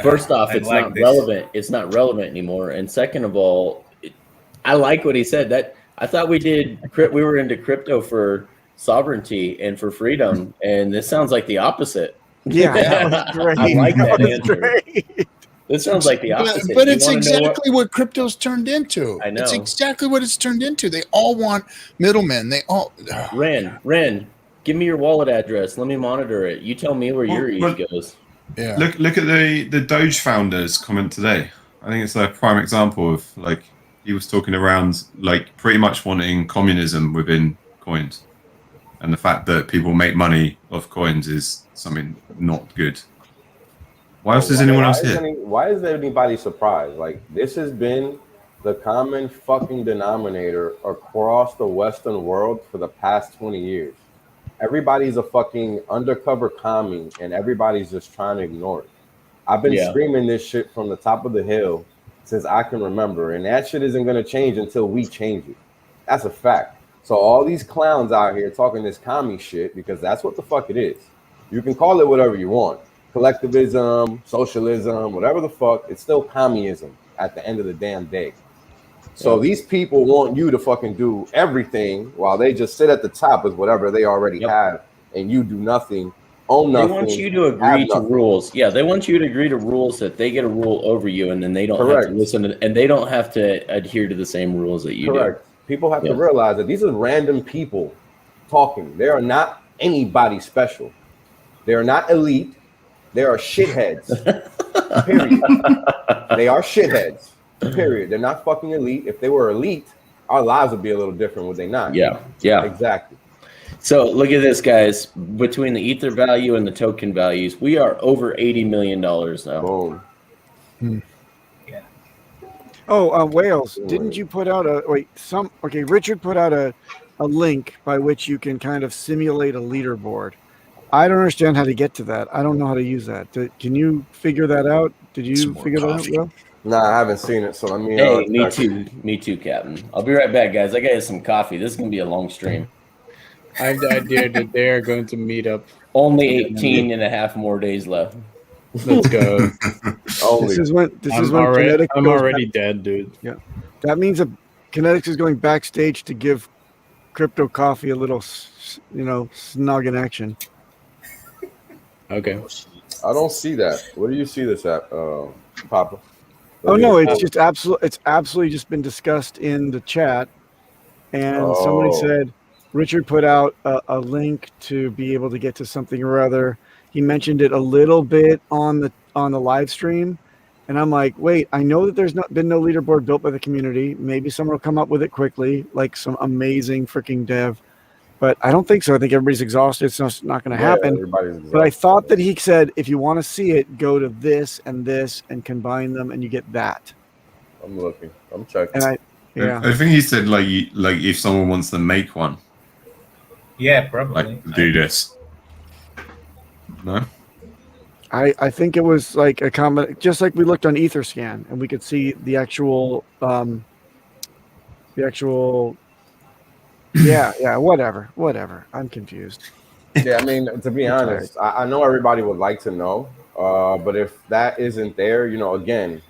first off, it's not relevant. It's not relevant anymore. And second of all, I like what he said. That I thought we were into crypto for sovereignty and for freedom, and this sounds like the opposite. Yeah, that was great. I like that was answer. great. This sounds like the opposite. But You it's wanna know exactly what crypto's turned into. I know. It's exactly what it's turned into. They all want middlemen. They all. Ren, give me your wallet address. Let me monitor it. You tell me where your ETH goes. Yeah. Look at the Doge founders comment today. I think it's a prime example of, like, he was talking around, like, pretty much wanting communism within coins, and the fact that people make money off coins is something not good. Why else is anyone else here? Why is anybody surprised? Like, this has been the common fucking denominator across the Western world for the past 20 years. Everybody's a fucking undercover commie, and everybody's just trying to ignore it. I've been screaming this shit from the top of the hill since I can remember, and that shit isn't going to change until we change it. That's a fact. So all these clowns out here talking this commie shit, because that's what the fuck it is. You can call it whatever you want. Collectivism, socialism, whatever the fuck, it's still communism at the end of the damn day. So these people want you to fucking do everything while they just sit at the top with whatever they already have, and you do nothing, own nothing. They want you to agree to rules. Yeah, they want you to agree to rules that they get a rule over you, and then they don't have to listen to, and they don't have to adhere to the same rules that you do. People have to realize that these are random people talking. They are not anybody special. They are not elite. They are shitheads. Period. They are shitheads. Period. They're not fucking elite. If they were elite, our lives would be a little different, would they not? Yeah. Exactly. So look at this, guys. Between the Ether value and the token values, we are over $80 million now. Boom. Oh, Wales, didn't you put out Richard put out a link by which you can kind of simulate a leaderboard. I don't understand how to get to that. I don't know how to use that. Can you figure that out? Did you figure that out, Will? Nah, I haven't seen it, so let me. Hey, me too. Me too, Captain. I'll be right back, guys. I got some coffee. This is gonna be a long stream. I have the idea that they're going to meet up. Only 18 and a half more days left. Let's go. This is when already, Kinetics I'm goes already back. dead, dude. Yeah, that means that Kinetics is going backstage to give Crypto Coffee a little, snug in action. Okay. I don't see that. Where do you see this at, Papa? Oh no, it's just absolutely just been discussed in the chat, and somebody said Richard put out a link to be able to get to something or other. He mentioned it a little bit on the live stream, and I'm like, wait, I know that there's been no leaderboard built by the community. Maybe someone will come up with it quickly, like some amazing freaking dev. But I don't think so. I think everybody's exhausted. It's not going to happen. But I thought that he said, if you want to see it, go to this and combine them, and you get that. I'm looking. I'm checking. And I think he said like if someone wants to make one. Yeah, probably. Like do this. No. I think it was like a comment, just like we looked on Etherscan, and we could see the actual. Yeah, whatever. I'm confused. Yeah, I mean, to be honest, I know everybody would like to know, but if that isn't there, again,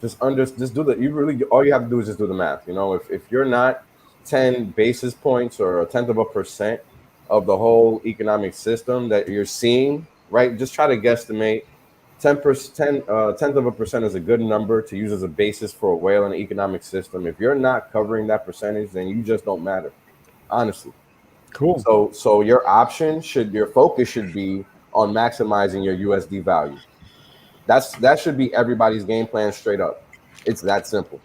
just do all you have to do is just do the math. If you're not 10 basis points or a 0.1% of the whole economic system that you're seeing, right? Just try to guesstimate 10% is a good number to use as a basis for a whale in the economic system. If you're not covering that percentage, then you just don't matter. Honestly. Cool. So your focus should be on maximizing your USD value. That should be everybody's game plan straight up. It's that simple.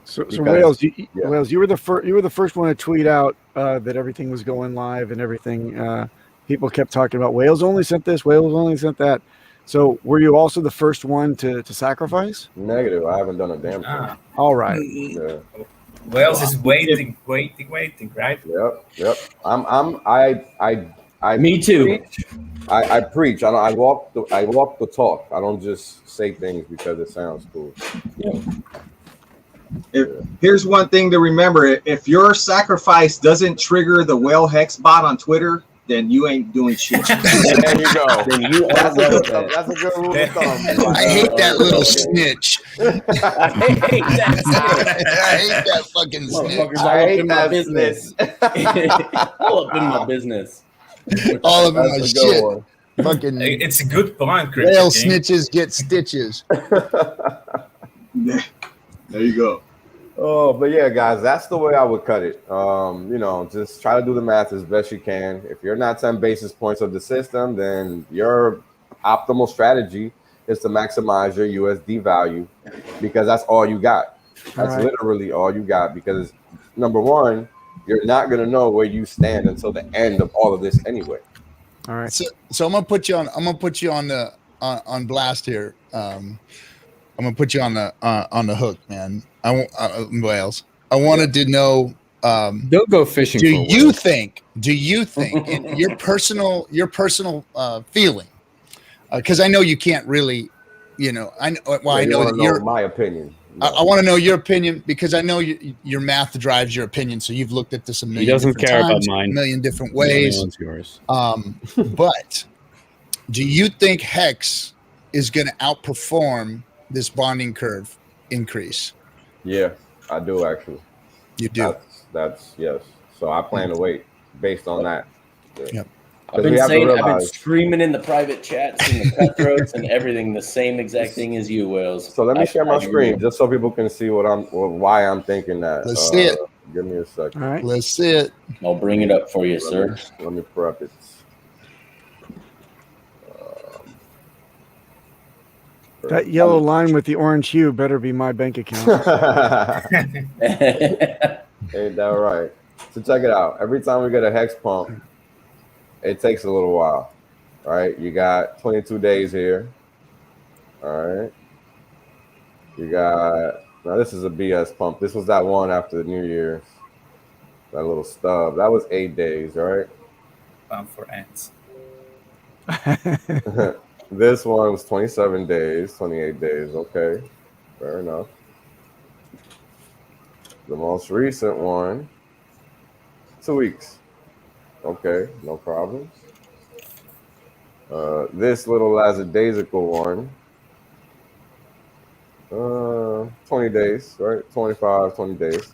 So Wales, Wales, you were the first one to tweet out that everything was going live and everything. People kept talking about Wales only sent this, Wales only sent that. So were you also the first one to sacrifice? Negative. I haven't done a damn thing. All right. Yeah. Wales is waiting, right? Yep. I Me too. I preach. I walk the talk. I don't just say things because it sounds cool. Here's one thing to remember: if your sacrifice doesn't trigger the whale hex bot on Twitter, then you ain't doing shit. There you go. Then you That's a good rule of thumb. I hate that little snitch. I hate that. I hate that fucking snitch. Motherfuckers all up in my business. All up in my business. All of my That's a shit. good one. Fucking It's a good point, Chris. whale snitches get stitches. There you go. Oh, but yeah, guys, that's the way I would cut it. Just try to do the math as best you can. If you're not 10 basis points of the system, then your optimal strategy is to maximize your USD value because that's all you got. That's literally all you got because number one, you're not going to know where you stand until the end of all of this anyway. All right. So I'm gonna put you on. On blast here. I'm gonna put you on the hook, man. Wales. I wanted to know. Don't go fishing. Do you think in your personal feeling? Because I know you can't really, I know. Well, I know that you're my opinion. I want to know your opinion because I know your math drives your opinion. So you've looked at this a million. He doesn't different care times, about mine. A million different ways. Yours. But do you think Hex is going to outperform this bonding curve increase? Yeah, I do actually. You do. That's yes. So I plan to wait based on that. Yeah. Yep. I've been screaming in the private chats and the cutthroats and everything the same exact thing as you, Wales. So let me share my screen just so people can see why I'm thinking that. Let's see it. Give me a second. All right. Let's see it. I'll bring it up for you, sir. Let me prep it. That yellow line with the orange hue better be my bank account. Ain't that right? So check it out. Every time we get a hex pump, it takes a little while. All right, you got 22 days here. All right. You got, now this is a BS pump. This was that one after the New Year's. That little stub. That was 8 days, right? Bound for ants. This one was 27 days, 28 days. Okay, fair enough. The most recent one, 2 weeks. Okay, no problem. This little lackadaisical one, 20 days, right? 25, 20 days.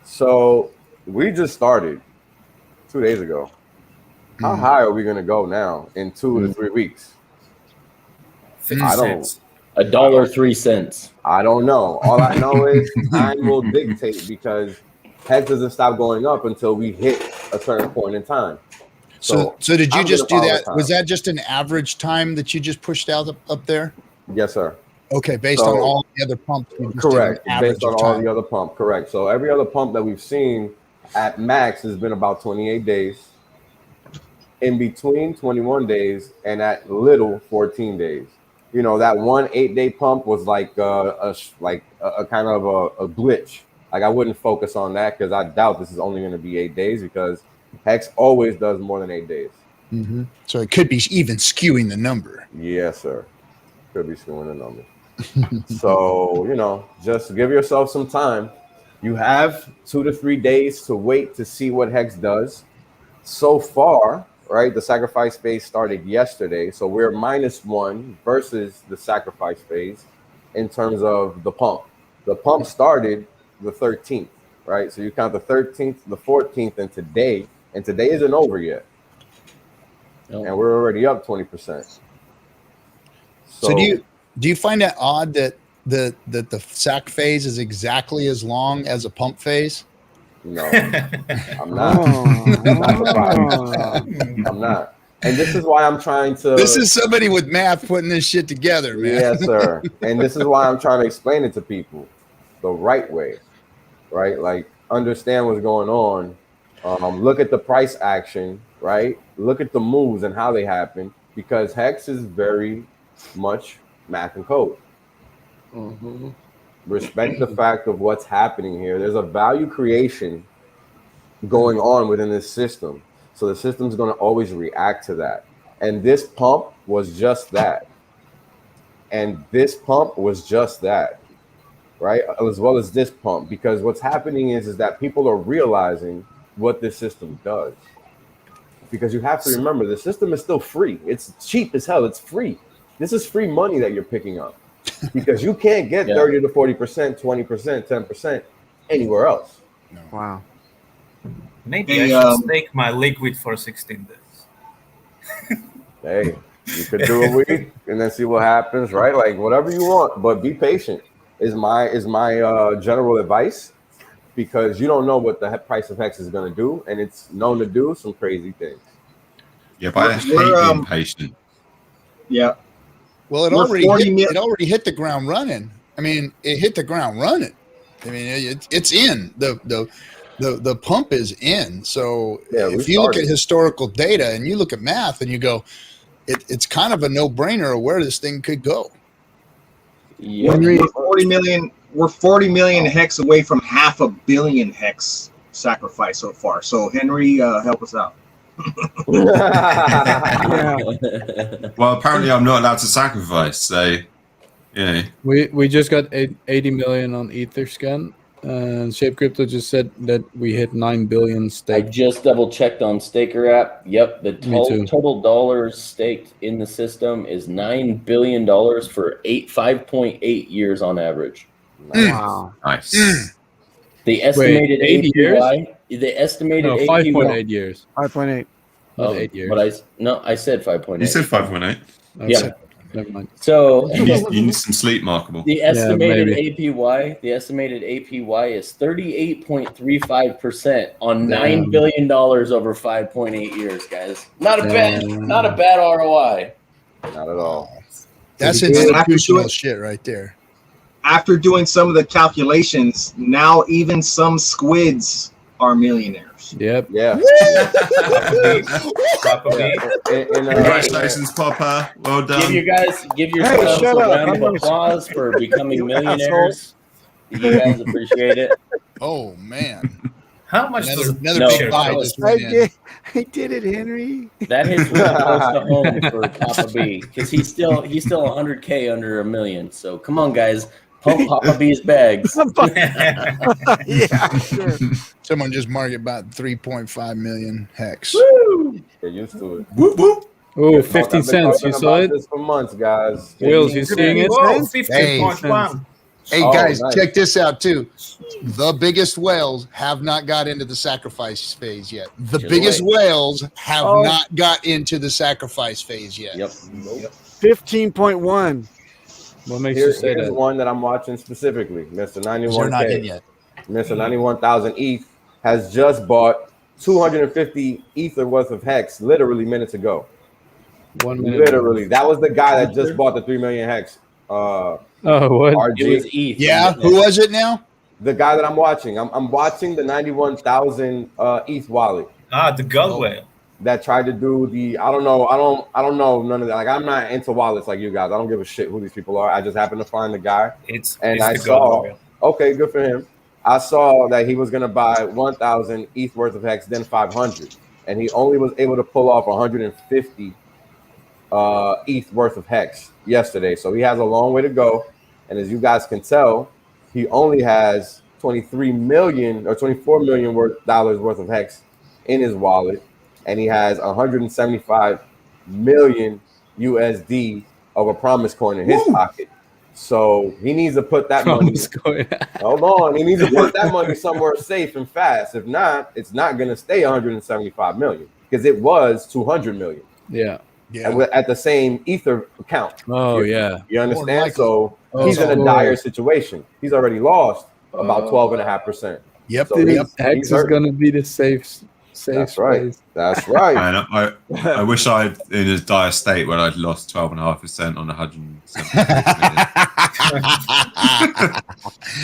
So we just started 2 days ago. How high are we going to go now in 2 to 3 weeks? 50 I don't. cents. $1.03. I don't know. All I know is time will dictate because Hex doesn't stop going up until we hit a certain point in time. So did you just do that? Was that just an average time that you just pushed out up there? Yes, sir. Okay, based on all the other pumps. Correct. Based on all the other pump. Correct. So every other pump that we've seen at max has been about 28 days. In between 21 days and at little 14 days. You know, that 1 8-day pump was like a kind of a glitch. Like I wouldn't focus on that because I doubt this is only going to be 8 days because Hex always does more than 8 days. Mm-hmm. So it could be even skewing the number. Yes, sir. Could be skewing the number. So, you know, just give yourself some time. You have 2 to 3 days to wait to see what Hex does. So far, right, the sacrifice phase started yesterday. So we're -1 versus the sacrifice phase in terms of the pump. The pump started the 13th, right? So you count the 13th, the 14th, and today isn't over yet. And we're already up 20%. So do you find that odd that the sac phase is exactly as long as a pump phase? No, I'm not. I'm not. And this is why I'm trying to. This is somebody with math putting this shit together, man. Yes, sir. And this is why I'm trying to explain it to people the right way, right? Like, understand what's going on. Look at the price action, right? Look at the moves and how they happen because Hex is very much math and code. Mm-hmm. Respect the fact of what's happening here. There's a value creation going on within this system. So the system's going to always react to that. And this pump was just that. And this pump was just that, right? As well as this pump. Because what's happening is that people are realizing what this system does. Because you have to remember, the system is still free. It's cheap as hell. It's free. This is free money that you're picking up. Because you can't get 30 to 40%, 20%, 10% anywhere else. No. Wow. Maybe I should stake my liquid for 16 days. Hey, you could do a week and then see what happens, right? Like whatever you want, but be patient is my general advice because you don't know what the price of Hex is going to do, and it's known to do some crazy things. Yeah, but I hate being patient. Yeah. Well, it already hit the ground running. I mean, it hit the ground running. I mean, it's in the pump is in. So if you look at historical data and you look at math and you go, it's kind of a no-brainer of where this thing could go. Yeah, we're 40 million Hex away from 500 million Hex sacrifice so far. So Henry, help us out. Well, apparently I'm not allowed to sacrifice, so yeah. We just got 80 million on Etherscan, and Shape Crypto just said that we hit 9 billion stake. I just double checked on Staker app. Yep, the total dollars staked in the system is $9 billion for 5.8 years on average. Wow, nice. The estimated 80 APY. The estimated 5.8 years. 5.8. Oh, 8 years. But I said 5.8. You said 5.8. Yeah. Never mind. So you need some sleep, Markable. The estimated APY is 38.35% on $9 billion over 5.8 years, guys. Not a bad ROI. Not at all. That's institutional shit right there. After doing some of the calculations, now even some squids are millionaires. Yep. Yeah. Congratulations, Popper. Well done. Give yourselves a round of applause for becoming millionaires. You guys appreciate it. Oh man. How much does another No, big buy Papa- just went in. I did it, Henry. That hits really close to home for Papa B because he's still 100K under $1 million. So come on, guys, pump Papa B's bags. Yeah, sure. Someone just marked about 3.5 million hex. Woo! Get used to it. Whoop, whoop. Oh, I've 15 been cents. talking You saw about it? this for months, guys. Wills, you seeing it? Whoa, Hey. 15.1. Hey Oh, guys, nice. check this out too. The biggest whales have not got into the sacrifice phase yet. The Just biggest wait. whales have Oh. not got into the sacrifice phase yet. Yep. 15.1. What makes you say Here's that? one that I'm watching specifically. Mr. They're not in 91K. yet. Mr. 91,000 ETH has just bought 250 Ether worth of hex literally minutes ago. 1 minute. Literally. That was the guy that just bought the 3 million hex. Oh, what? RG. It was ETH. Yeah, who was it now? The guy that I'm watching. I'm watching the 91,000 ETH wallet The gull whale. that tried to do the I don't know none of that. Like I'm not into wallets like you guys. I don't give a shit who these people are. I just happened to find the guy. It's I the gull saw whale. okay, good for him. I saw that he was gonna buy 1,000 ETH worth of hex, then 500, and he only was able to pull off 150 ETH worth of hex yesterday. So he has a long way to go, and as you guys can tell, he only has 23 million or 24 million dollars worth of hex in his wallet, and he has 175 million USD of a promise coin in his pocket. So he needs to put that money. Hold on, he needs to put that money somewhere safe and fast. If not, it's not going to stay 175 million because it was 200 million. Yeah. Yeah. At the same Ether account. Oh, yeah. You understand? So Oh, he's in a boy. dire situation. He's already lost about 12.5%. Yep. So Dude, Hex he's is hurt. going to be the safe That's right. space. That's right. Man, I wish I'd in a dire state when I'd lost 12.5% on 170.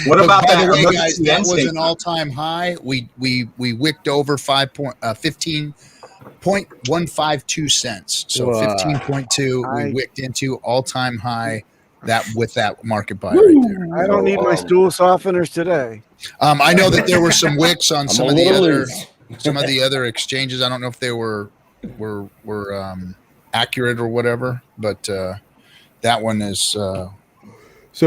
What about by that the way, guys? emergency That end was state? an all-time high. We wicked over 15.152 cents. So Wow. 15.2 we wicked into all-time high. That with that market buy Woo! right there. I don't need my stool softeners today. I know that there were some wicks on some a of the little other loose. exchanges. I don't know if they were accurate or whatever, but that one is So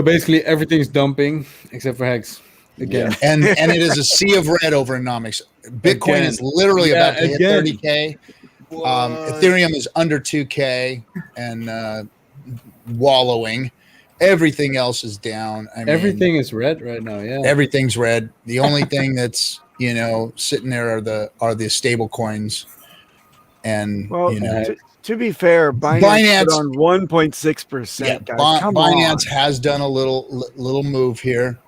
basically, everything's dumping except for Hex again. and it is a sea of red over economics. Bitcoin is literally about to hit 30K. Ethereum is under 2K and wallowing. Everything else is down. I mean, Everything is red right now. Yeah. everything's red. The only thing that's sitting there are the stable coins, and Well, to be fair, Binance put on 1.6%. yeah, Guys, come Binance on. has done a little move here,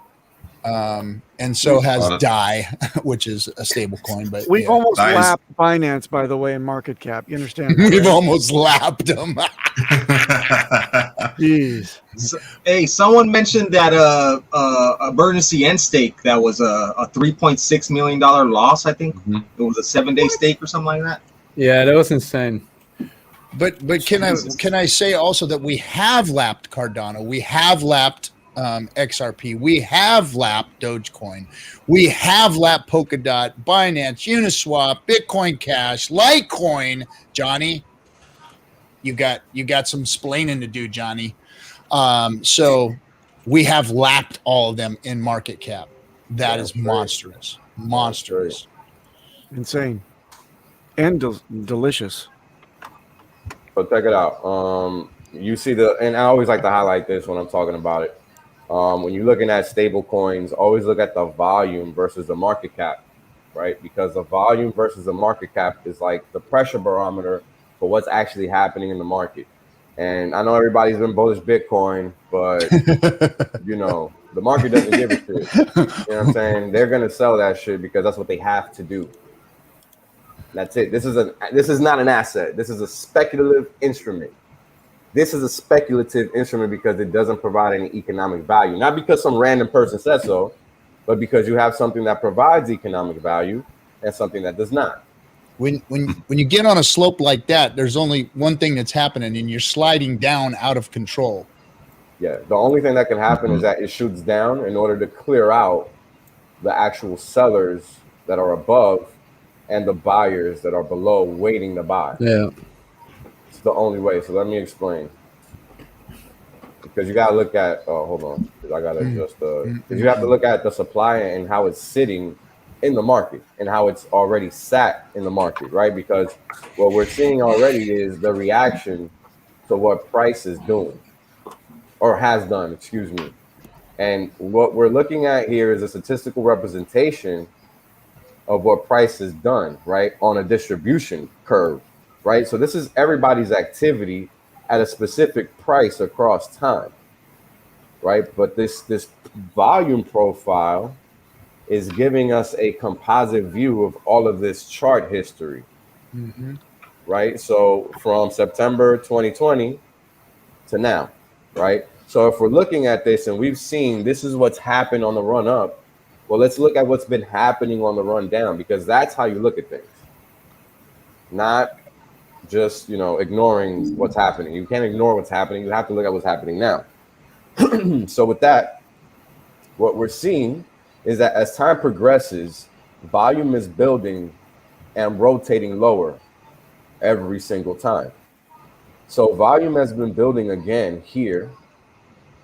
and so has DAI, which is a stable coin. But We've almost That is- lapped Binance, by the way, in market cap. You understand? we've almost lapped them. Jeez. Hey, someone mentioned that emergency end stake that was a $3.6 million loss. I think it was a 7-day stake or something like that. Yeah, that was insane. But can I say also that we have lapped Cardano, we have lapped XRP, we have lapped Dogecoin, we have lapped Polkadot, Binance, Uniswap, Bitcoin Cash, Litecoin. Johnny, you got some splaining to do, Johnny. So we have lapped all of them in market cap. That is monstrous, Insane. And delicious. So check it out. You see and I always like to highlight this when I'm talking about it. When you're looking at stable coins, always look at the volume versus the market cap, right? Because the volume versus the market cap is like the pressure barometer for what's actually happening in the market. And I know everybody's been bullish Bitcoin, but the market doesn't give a shit. You know what I'm saying? They're gonna sell that shit because that's what they have to do. That's it. This is not an asset. This is a speculative instrument. This is a speculative instrument because it doesn't provide any economic value. Not because some random person said so, but because you have something that provides economic value and something that does not. When you get on a slope like that, there's only one thing that's happening, and you're sliding down out of control. Yeah, the only thing that can happen is that it shoots down in order to clear out the actual sellers that are above and the buyers that are below waiting to buy. Yeah. It's the only way. So let me explain. Because you got to look at, hold on. I got to adjust because you have to look at the supply and how it's sitting in the market and how it's already sat in the market, right? Because what we're seeing already is the reaction to what price is doing or has done, excuse me. And what we're looking at here is a statistical representation of what price has done, right, on a distribution curve, right? So this is everybody's activity at a specific price across time, right? But this volume profile is giving us a composite view of all of this chart history, right? So from September 2020 to now, right? So if we're looking at this and we've seen this is what's happened on the run up, well, let's look at what's been happening on the run down, because that's how you look at things. Not just, ignoring what's happening. You can't ignore what's happening. You have to look at what's happening now. So with that, what we're seeing is that as time progresses, volume is building and rotating lower every single time. So volume has been building again here.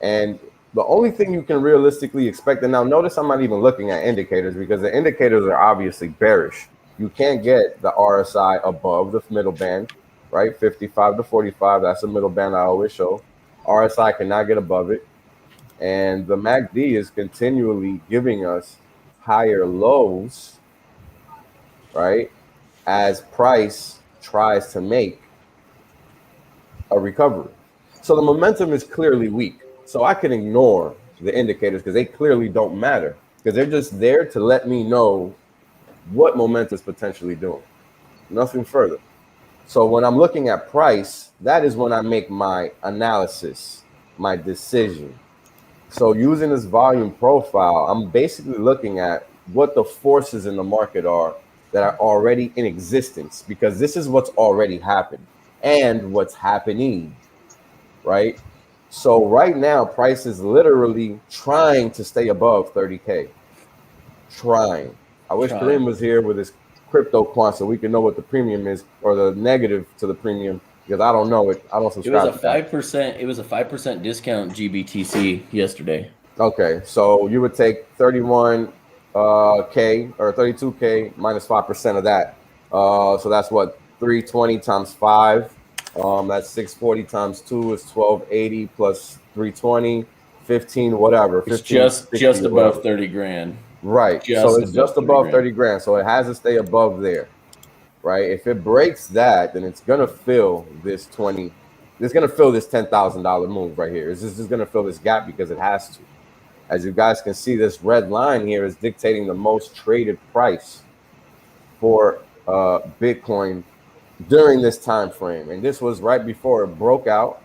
And the only thing you can realistically expect, and now notice I'm not even looking at indicators because the indicators are obviously bearish. You can't get the RSI above the middle band, right? 55 to 45, that's the middle band I always show. RSI cannot get above it. And the MACD is continually giving us higher lows, right? As price tries to make a recovery. So the momentum is clearly weak. So I can ignore the indicators because they clearly don't matter, because they're just there to let me know what momentum is potentially doing. Nothing further. So when I'm looking at price, that is when I make my analysis, my decision. So using this volume profile, I'm basically looking at what the forces in the market are that are already in existence, because this is what's already happened and what's happening, right? So right now, price is literally trying to stay above 30K. Trying. I wish Kareem was here with his crypto quant so we can know what the premium is, or the negative to the premium, because I don't know it. I don't subscribe. It was a 5%. It was a 5% discount GBTC yesterday. Okay, so you would take 31K or 32K minus 5% of that. So that's what, 320 times 5. That's 640 times 2 is 1280 plus 320, 15, whatever. 15, it's just above whatever. 30 grand. Right. So it's just above 30 grand. So it has to stay above there. Right. If it breaks that, then it's gonna fill this 20. It's gonna fill this $10,000 move right here. It's just gonna fill this gap because it has to. As you guys can see, this red line here is dictating the most traded price for Bitcoin during this time frame, and this was right before it broke out,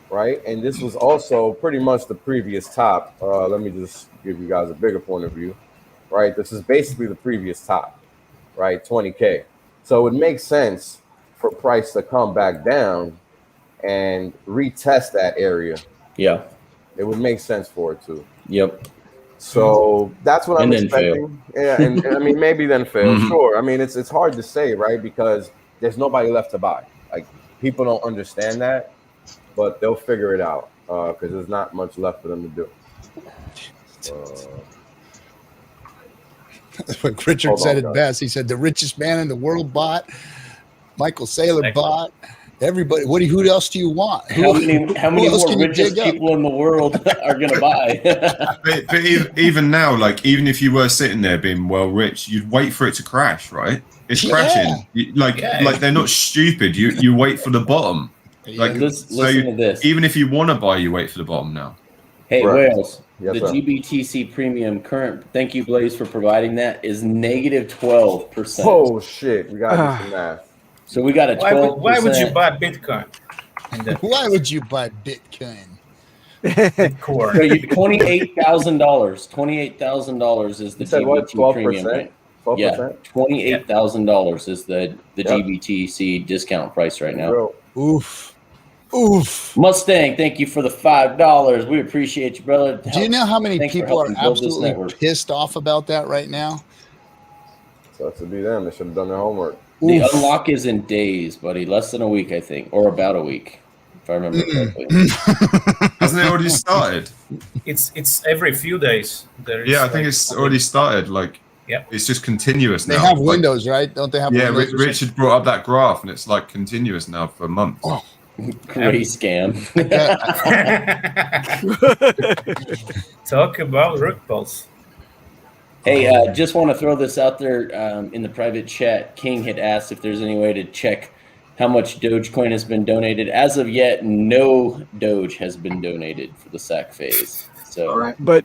right? And this was also pretty much the previous top. Let me just give you guys a bigger point of view, right? This is basically the previous top, right? 20K. So it makes sense for price to come back down and retest that area. Yeah, it would make sense for it to. Yep. So that's what I'm expecting. Fail. Yeah, and I mean maybe then fail. Sure. I mean it's hard to say, right? Because there's nobody left to buy. Like, people don't understand that, but they'll figure it out because there's not much left for them to do. But Richard said it best. He said the richest man in the world bought. Michael Saylor bought. Everybody. Who else do you want? How many more richest people in the world are going to buy? but even now, like, even if you were sitting there being well rich, you'd wait for it to crash, right? It's crashing. Like they're not stupid. You wait for the bottom. Like, listen to this. Even if you want to buy, you wait for the bottom now. Hey, Wales, the GBTC premium current, thank you, Blaze, for providing that, is negative 12%. Oh, shit. We got to do some math. So we got a 12%. Why would you buy Bitcoin? Why would you buy Bitcoin? Bitcoin. So $28,000. $28,000 is the GBT premium, right? 12%? Yeah, $28,000 is the GBTC discount price right now. Oof. Mustang, thank you for the $5. We appreciate you, brother. Do you know how many people are absolutely pissed off about that right now? Sucks to be them. They should have done their homework. The unlock is in days, buddy. Less than a week, I think, or about a week, if I remember correctly. Hasn't it already started? It's every few days. I think it's already started. Like, it's just continuous now. They have windows, right? Don't they have? Yeah, windows Richard brought up that graph, and it's like continuous now for months. Oh. Great scam. Talk about Rook Pulse. Hey, just want to throw this out there in the private chat. King had asked if there's any way to check how much Dogecoin has been donated. As of yet, no Doge has been donated for the SAC phase. So, but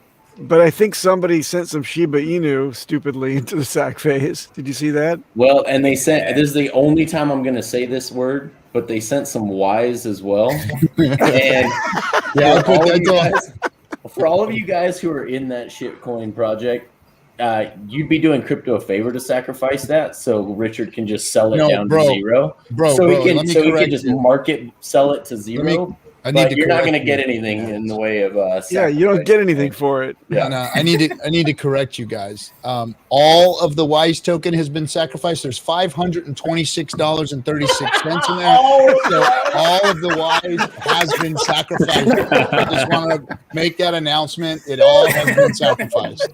I think somebody sent some Shiba Inu stupidly into the SAC phase. Did you see that? well, and they sent. This is the only time I'm going to say this word, but they sent some Ys as well. And for all of you guys who are in that shitcoin project, you'd be doing crypto a favor to sacrifice that, so Richard can just sell it down to zero. So he can just market sell it to zero. But you're not going to get anything in the way of you don't get anything for it. Yeah, no, I need to correct you guys. All of the Wise token has been sacrificed. There's $526.36 in there. So all of the Wise has been sacrificed. I just want to make that announcement. It all has been sacrificed.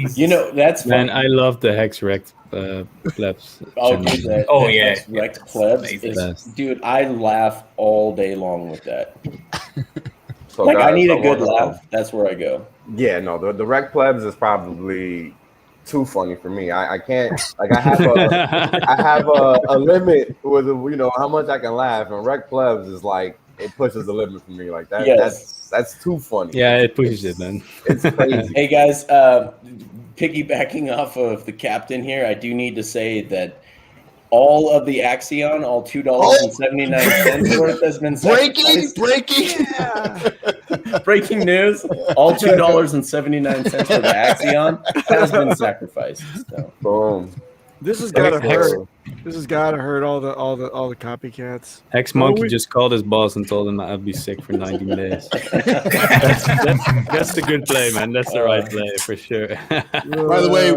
You know, that's fun. Man, I love the Hex Rect plebs. Hex Rect plebs. Dude, I laugh all day long with that. So like, guys, I need a good laugh. That's where I go. Yeah, no, the Rec Plebs is probably too funny for me. I can't, like, I have a limit with, how much I can laugh, and Rec Plebs is like, it pushes the limit for me. Like that. That's too funny. Yeah, it pushes it, man. It's crazy. Hey guys, piggybacking off of the captain here, I do need to say that all of the Axion, all $2.79 worth has been sacrificed. Breaking news! All $2.79 for the Axion has been sacrificed. So. Boom. This has got to hurt. This has got to hurt all the copycats. Ex Monkey just called his boss and told him that I'd be sick for 90 days. That's the good play, man. That's the right play for sure. By the way,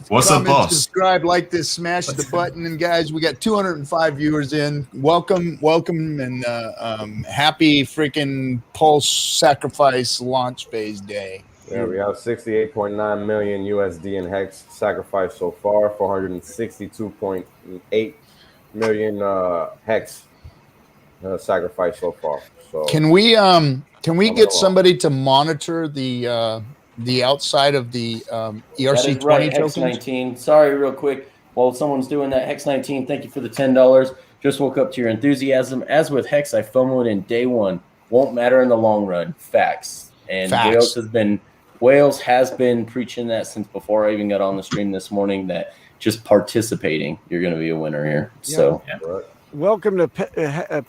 what's up, boss? Subscribe, like this, smash the button, and guys, we got 205 viewers in. Welcome, and happy freaking Pulse Sacrifice launch phase day. Yeah, we have 68.9 million USD in Hex sacrificed so far, 462.8 million Hex sacrificed so far. So can we get somebody to monitor the outside of the ERC20 right, tokens? Hex 19. Sorry, real quick, while someone's doing that, Hex 19. Thank you for the $10. Just woke up to your enthusiasm. As with Hex, I FOMO'd in day one. Won't matter in the long run. Facts. And Wales has been preaching that since before I even got on the stream this morning, that just participating, you're going to be a winner here. Yeah. So, welcome to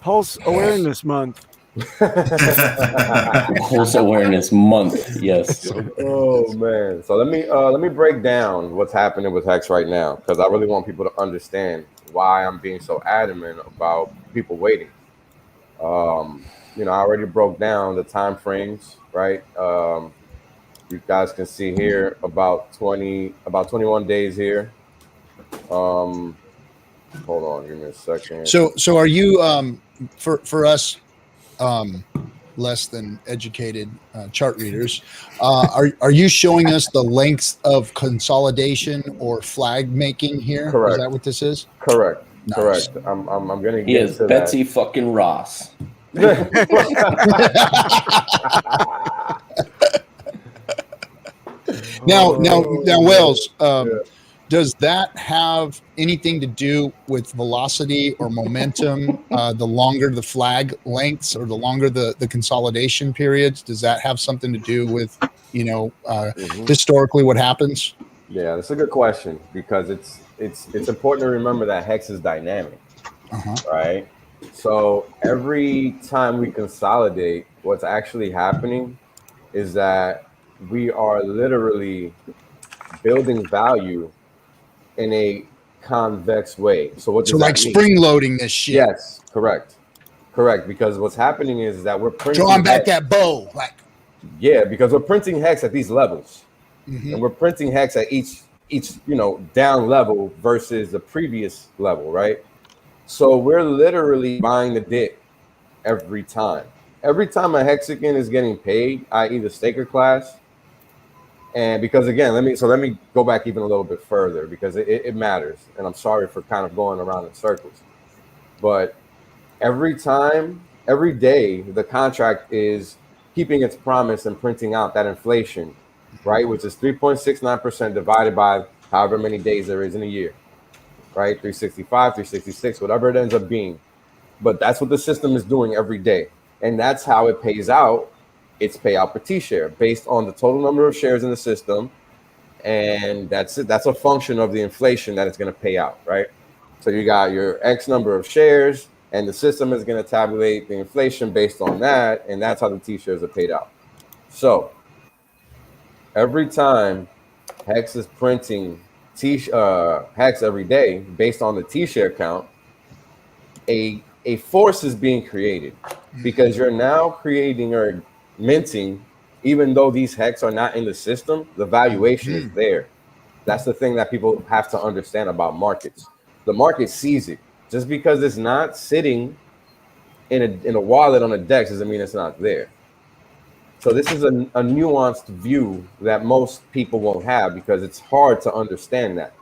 Pulse Awareness Month. Pulse Awareness Month, yes. Oh man! So let me break down what's happening with Hex right now, because I really want people to understand why I'm being so adamant about people waiting. I already broke down the time frames, right? You guys can see here about 21 days here. Hold on, give me a second. So are you for us less than educated chart readers, are you showing us the lengths of consolidation or flag making here? Correct. Is that what this is? Correct. Nice. Correct. I'm gonna get he is to Betsy fucking Ross. Now, Wales, does that have anything to do with velocity or momentum? The longer the flag lengths or the longer the consolidation periods, does that have something to do with, historically what happens? Yeah, that's a good question, because it's important to remember that Hex is dynamic, right? So every time we consolidate, what's actually happening is that we are literally building value in a convex way. So what does that mean? Spring loading this shit. Yes, correct. Because what's happening is that we're printing drawing back Hex. that bow. Yeah, because we're printing Hex at these levels. and we're printing hex at each down level versus the previous level, right? So we're literally buying the dip every time. Every time a hexagon is getting paid, i.e. the staker class, and because again, let me go back even a little bit further because it matters, and I'm sorry for kind of going around in circles, but every day, the contract is keeping its promise and printing out that inflation, right? Which is 3.69% divided by however many days there is in a year, right? 365, 366, whatever it ends up being. But that's what the system is doing every day. And that's how it pays out its payout per T-share based on the total number of shares in the system. And that's it. That's a function of the inflation that it's going to pay out, right? So you got your X number of shares, and the system is going to tabulate the inflation based on that, and that's how the T-shares are paid out. So every time Hex is printing Hex every day based on the T-share count, a force is being created because you're now creating or minting, even though these Hex are not in the system, the valuation is there. That's the thing that people have to understand about markets. The market sees it. Just because it's not sitting in a wallet on a DEX doesn't mean it's not there. So this is a nuanced view that most people won't have because it's hard to understand that.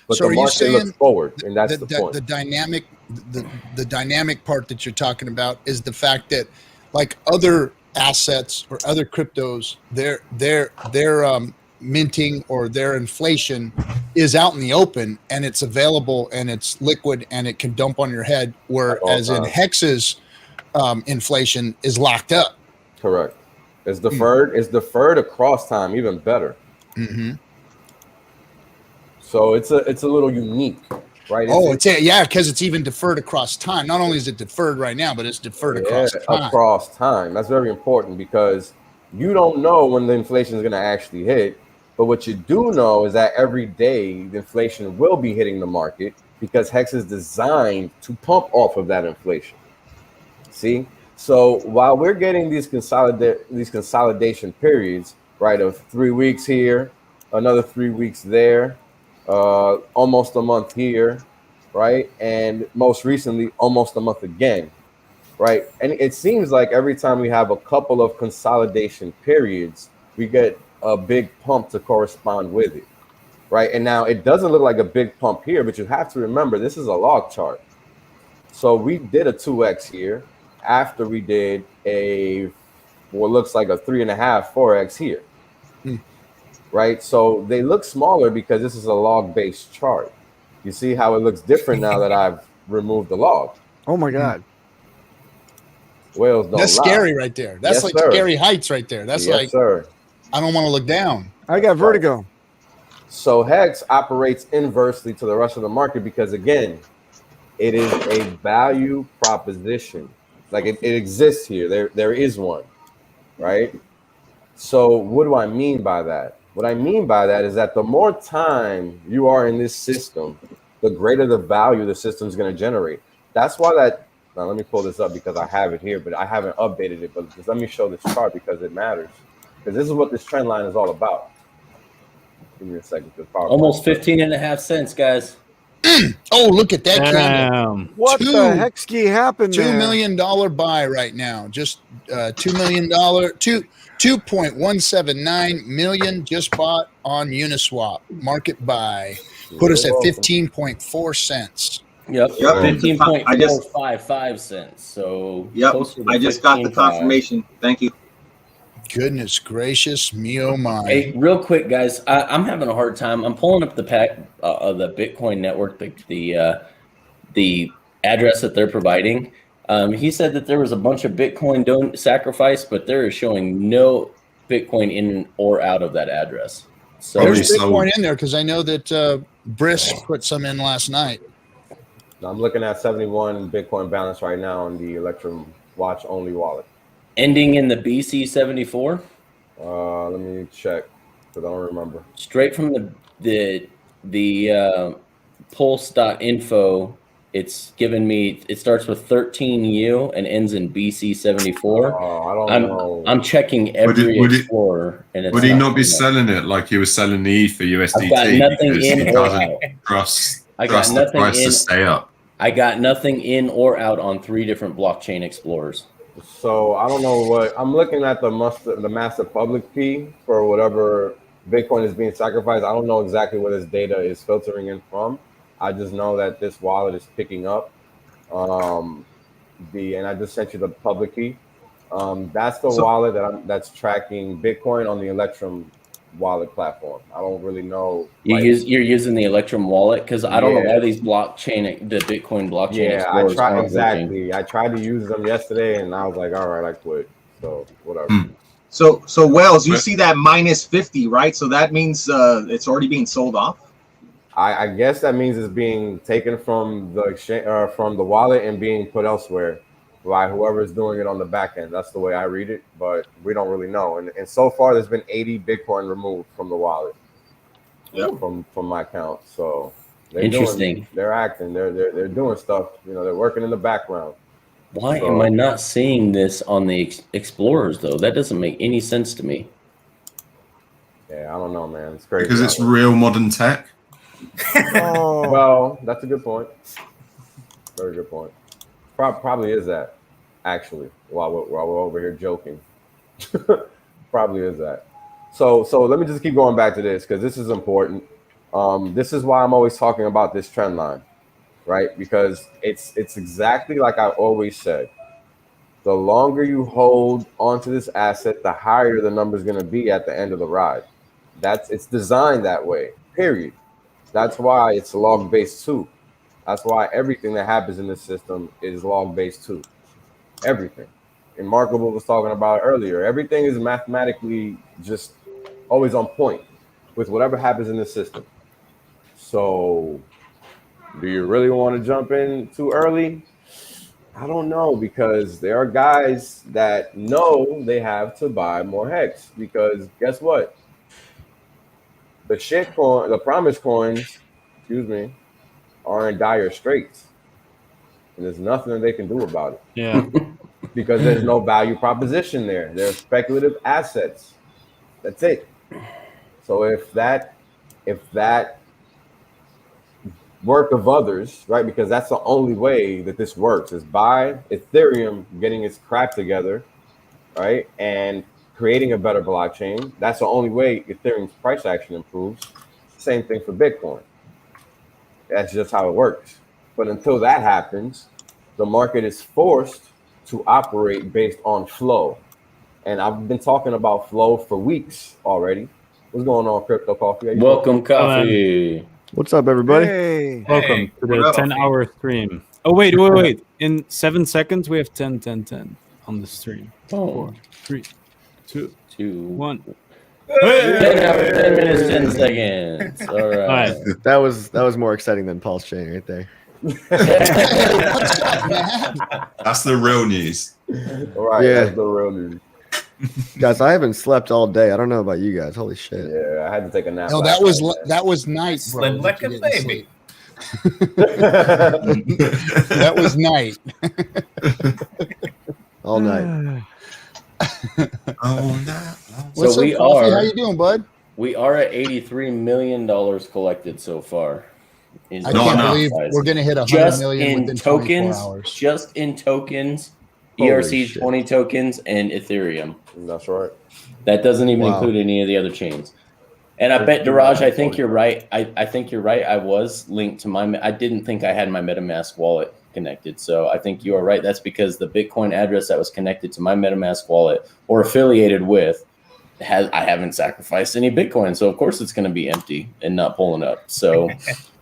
But So the market looks forward, and that's the point. The dynamic part that you're talking about is the fact that, like other assets or other cryptos, their minting or their inflation is out in the open and it's available and it's liquid and it can dump on your head, whereas in Hex's inflation is locked up. Correct. It's deferred. It's deferred across time, even better. So it's a little unique, right? Because it's even deferred across time. Not only is it deferred right now, but it's deferred across time. Across time. That's very important because you don't know when the inflation is going to actually hit. But what you do know is that every day the inflation will be hitting the market because Hex is designed to pump off of that inflation. See? So while we're getting these consolidation periods, right, of 3 weeks here, another 3 weeks there, almost a month here, right, and most recently almost a month again, right, and it seems like every time we have a couple of consolidation periods, we get a big pump to correspond with it, right? And now it doesn't look like a big pump here, but you have to remember this is a log chart. So we did a 2x here after we did what looks like a 3.5, 4x here. Right? So they look smaller because this is a log-based chart. You see how it looks different now that I've removed the log. Oh my God. Whales don't That's lie. Scary right there. That's scary heights right there. That's sir. I don't want to look down. I got vertigo. So Hex operates inversely to the rest of the market because, again, it is a value proposition. Like it exists here. There is one, right? So what do I mean by that? What I mean by that is that the more time you are in this system, the greater the value the system is going to generate. That's why now let me pull this up because I have it here, but I haven't updated it. But just let me show this chart because it matters. Because this is what this trend line is all about. Give me a second. Almost 15.5 cents, guys. Oh, look at that candle. What the heck happened $2 there? million buy right now. Just $2 million, 2.179 million just bought on Uniswap. Market buy. Put us at 15.4 cents. Yep. 15.455 cents. So I just got the confirmation. Thank you. Goodness gracious me, oh my. Hey, real quick, guys, I'm having a hard time. I'm pulling up the pack of the Bitcoin network, the address that they're providing. He said that there was a bunch of Bitcoin sacrificed, but there is showing no Bitcoin in or out of that address. So there's Bitcoin in there because I know that Briss put some in last night. I'm looking at 71 Bitcoin balance right now on the Electrum Watch only wallet. Ending in the BC 74. Let me check because I don't remember. Straight from the pulse.info, It's given me. It starts with 13U and ends in BC74. I don't know. I'm checking every explorer, and it's would he not be coming up. selling it like he was selling the ETH for USDT? I've got nothing because in he or doesn't out. trust I got the nothing price in. to stay up. I got nothing in or out on 3 different blockchain explorers. So I don't know what I'm looking at the master public key for whatever Bitcoin is being sacrificed. I don't know exactly where this data is filtering in from. I just know that this wallet is picking up and I just sent you the public key. That's the wallet that's tracking Bitcoin on the Electrum wallet platform. I don't really know. You're using the Electrum wallet because I don't know why these the Bitcoin blockchain. Yeah, I tried exactly. I tried to use them yesterday, and I was like, all right, I quit. So whatever. So Wells, you see that minus 50, right? So that means it's already being sold off. I guess that means it's being taken from the exchange, from the wallet, and being put elsewhere by whoever is doing it on the back end. That's the way I read it, but we don't really know. And so far, there's been 80 Bitcoin removed from the wallet. Yep. From my count. So they're acting. They're doing stuff. You know, they're working in the background. Why am I not seeing this on the explorers though? That doesn't make any sense to me. Yeah, I don't know, man. It's crazy. Because it's real modern tech. Well, that's a good point. Very good point. Probably is that, actually, while we're over here joking. Probably is that. So let me just keep going back to this because this is important. This is why I'm always talking about this trend line, right? Because it's exactly like I always said. The longer you hold onto this asset, the higher the number is going to be at the end of the ride. It's designed that way, period. That's why it's log-based too. That's why everything that happens in this system is log-based too. Everything. And Markable was talking about it earlier. Everything is mathematically just always on point with whatever happens in the system. So do you really want to jump in too early? I don't know, because there are guys that know they have to buy more Hex, because guess what? The promise coins, are in dire straits. And there's nothing that they can do about it. Yeah. Because there's no value proposition there. They're speculative assets. That's it. So if that work of others, right? Because that's the only way that this works, is by Ethereum getting its crap together, right? And creating a better blockchain. That's the only way Ethereum's price action improves. Same thing for Bitcoin. That's just how it works. But until that happens, the market is forced to operate based on flow. And I've been talking about flow for weeks already. What's going on, Crypto Coffee? Welcome, Coffee. What's up, everybody? Hey. Welcome to the 10-hour stream. Oh, wait. In 7 seconds, we have 10 on the stream. 4, 3, 2, 1. 10 hours, 10 minutes, 10 seconds. All right. That was more exciting than PulseChain right there. That's the real news. All right, Yeah. that's the real news. Guys, I haven't slept all day. I don't know about you guys. Holy shit. Yeah, I had to take a nap. No, that was night, bro. Slept like a baby. That was night. All night. What's So up, we Coffee? are. How you doing, bud? We are at $83 million collected so far. I can't believe we're going to hit 100 just million in within tokens, 24 hours. just in tokens, Holy ERC shit. 20 tokens, and Ethereum. That's right. That doesn't even Wow. include any of the other chains. And I bet, Daraj, I think you're right. I think you're right. I was linked to I didn't think I had my MetaMask wallet connected. So I think you are right. That's because the Bitcoin address that was connected to my MetaMask wallet or affiliated with, I haven't sacrificed any Bitcoin. So of course it's going to be empty and not pulling up. So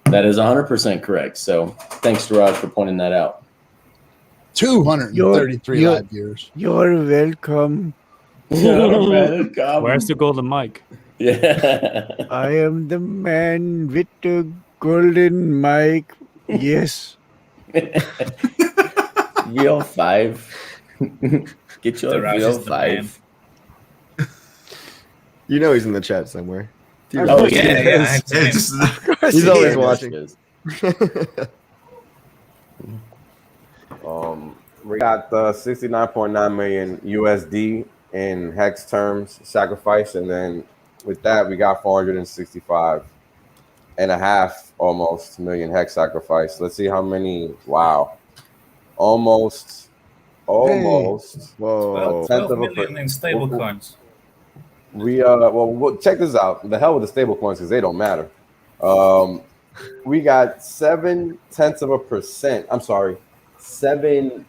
that is 100% correct. So thanks, Daraj, for pointing that out. 233 live viewers. You're welcome. You're welcome. Where's the golden mic? Yeah. I am the man with the golden mic. Yes. VL5. Get your Daraj is the man. VL5. You know he's in the chat somewhere. Oh, yeah. He's always watching. We got 69.9 million USD in Hex terms sacrifice, and then with that we got 465.5 almost million Hex sacrifice. Let's see how many. Wow, almost. Whoa, 12 million in stable coins. Well, check this out. The hell with the stable coins because they don't matter. We got 0.7%. I'm sorry, 7.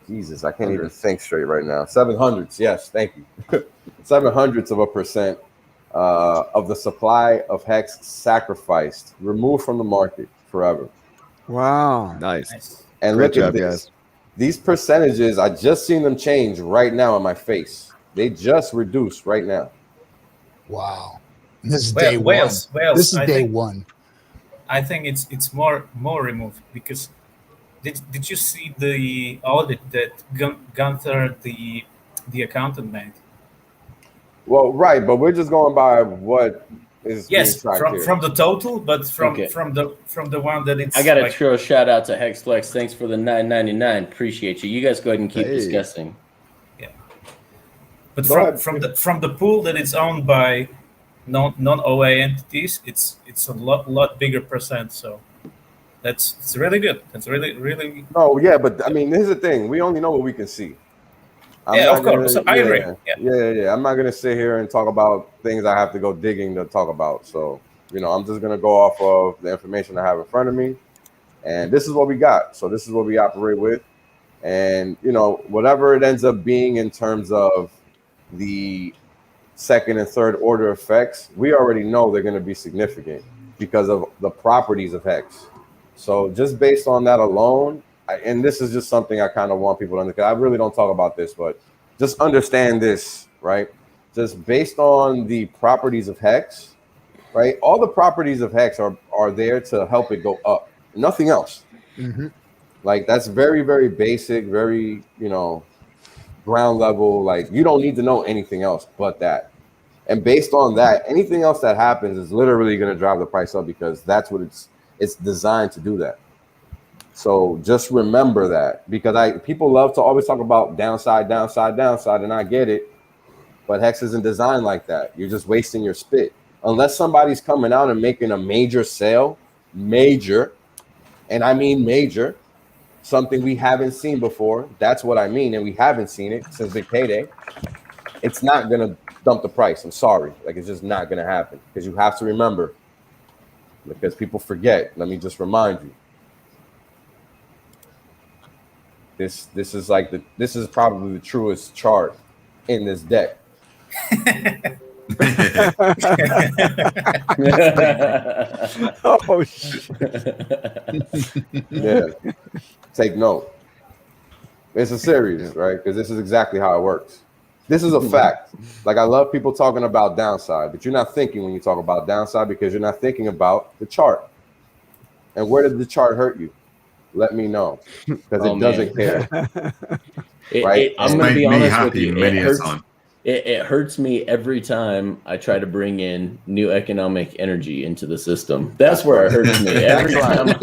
Jesus, I can't even think straight right now. 700s. Yes, thank you. 0.07% of the supply of Hex sacrificed, removed from the market forever. Wow, nice. And Great look job, at this. guys. These percentages, I just seen them change right now in my face. They just reduced right now. Wow. This is day one. This is day one. I think it's more removed because did you see the audit that Gunther the accountant made? Well, right, but we're just going by what is being tracked here. From the total, but from the one that it's. I gotta throw a shout out to HexFlex. Thanks for the $9.99. Appreciate you. You guys go ahead and keep discussing. Yeah, but from the pool that it's owned by non-OA entities, it's a lot bigger percent. So it's really good. It's really. Oh yeah, but I mean, here's the thing: we only know what we can see. Of course. I agree. Yeah. I'm not gonna sit here and talk about things I have to go digging to talk about. So, I'm just gonna go off of the information I have in front of me, and this is what we got. So this is what we operate with, and whatever it ends up being in terms of the second and third order effects, we already know they're gonna be significant because of the properties of Hex. So just based on that alone. And this is just something I kind of want people to understand. I really don't talk about this, but just understand this, right? Just based on the properties of Hex, right? All the properties of Hex are there to help it go up. Nothing else. Mm-hmm. Like that's very, very basic, very, ground level. Like you don't need to know anything else but that. And based on that, anything else that happens is literally going to drive the price up because that's what it's designed to do that. So just remember that because people love to always talk about downside, and I get it, but Hex isn't designed like that. You're just wasting your spit. Unless somebody's coming out and making a major sale, and I mean major, something we haven't seen before. That's what I mean, and we haven't seen it since Big Payday. It's not gonna dump the price. I'm sorry, like it's just not gonna happen because you have to remember. Because people forget. Let me just remind you. This is probably the truest chart in this deck. Oh shit. Yeah. Take note. It's a series, right? Because this is exactly how it works. This is a fact. Like I love people talking about downside, but you're not thinking when you talk about downside because you're not thinking about the chart. And where did the chart hurt you? Let me know because it doesn't care. Right? I'm going to be honest with you. It hurts me every time I try to bring in new economic energy into the system. That's where it hurts me every time I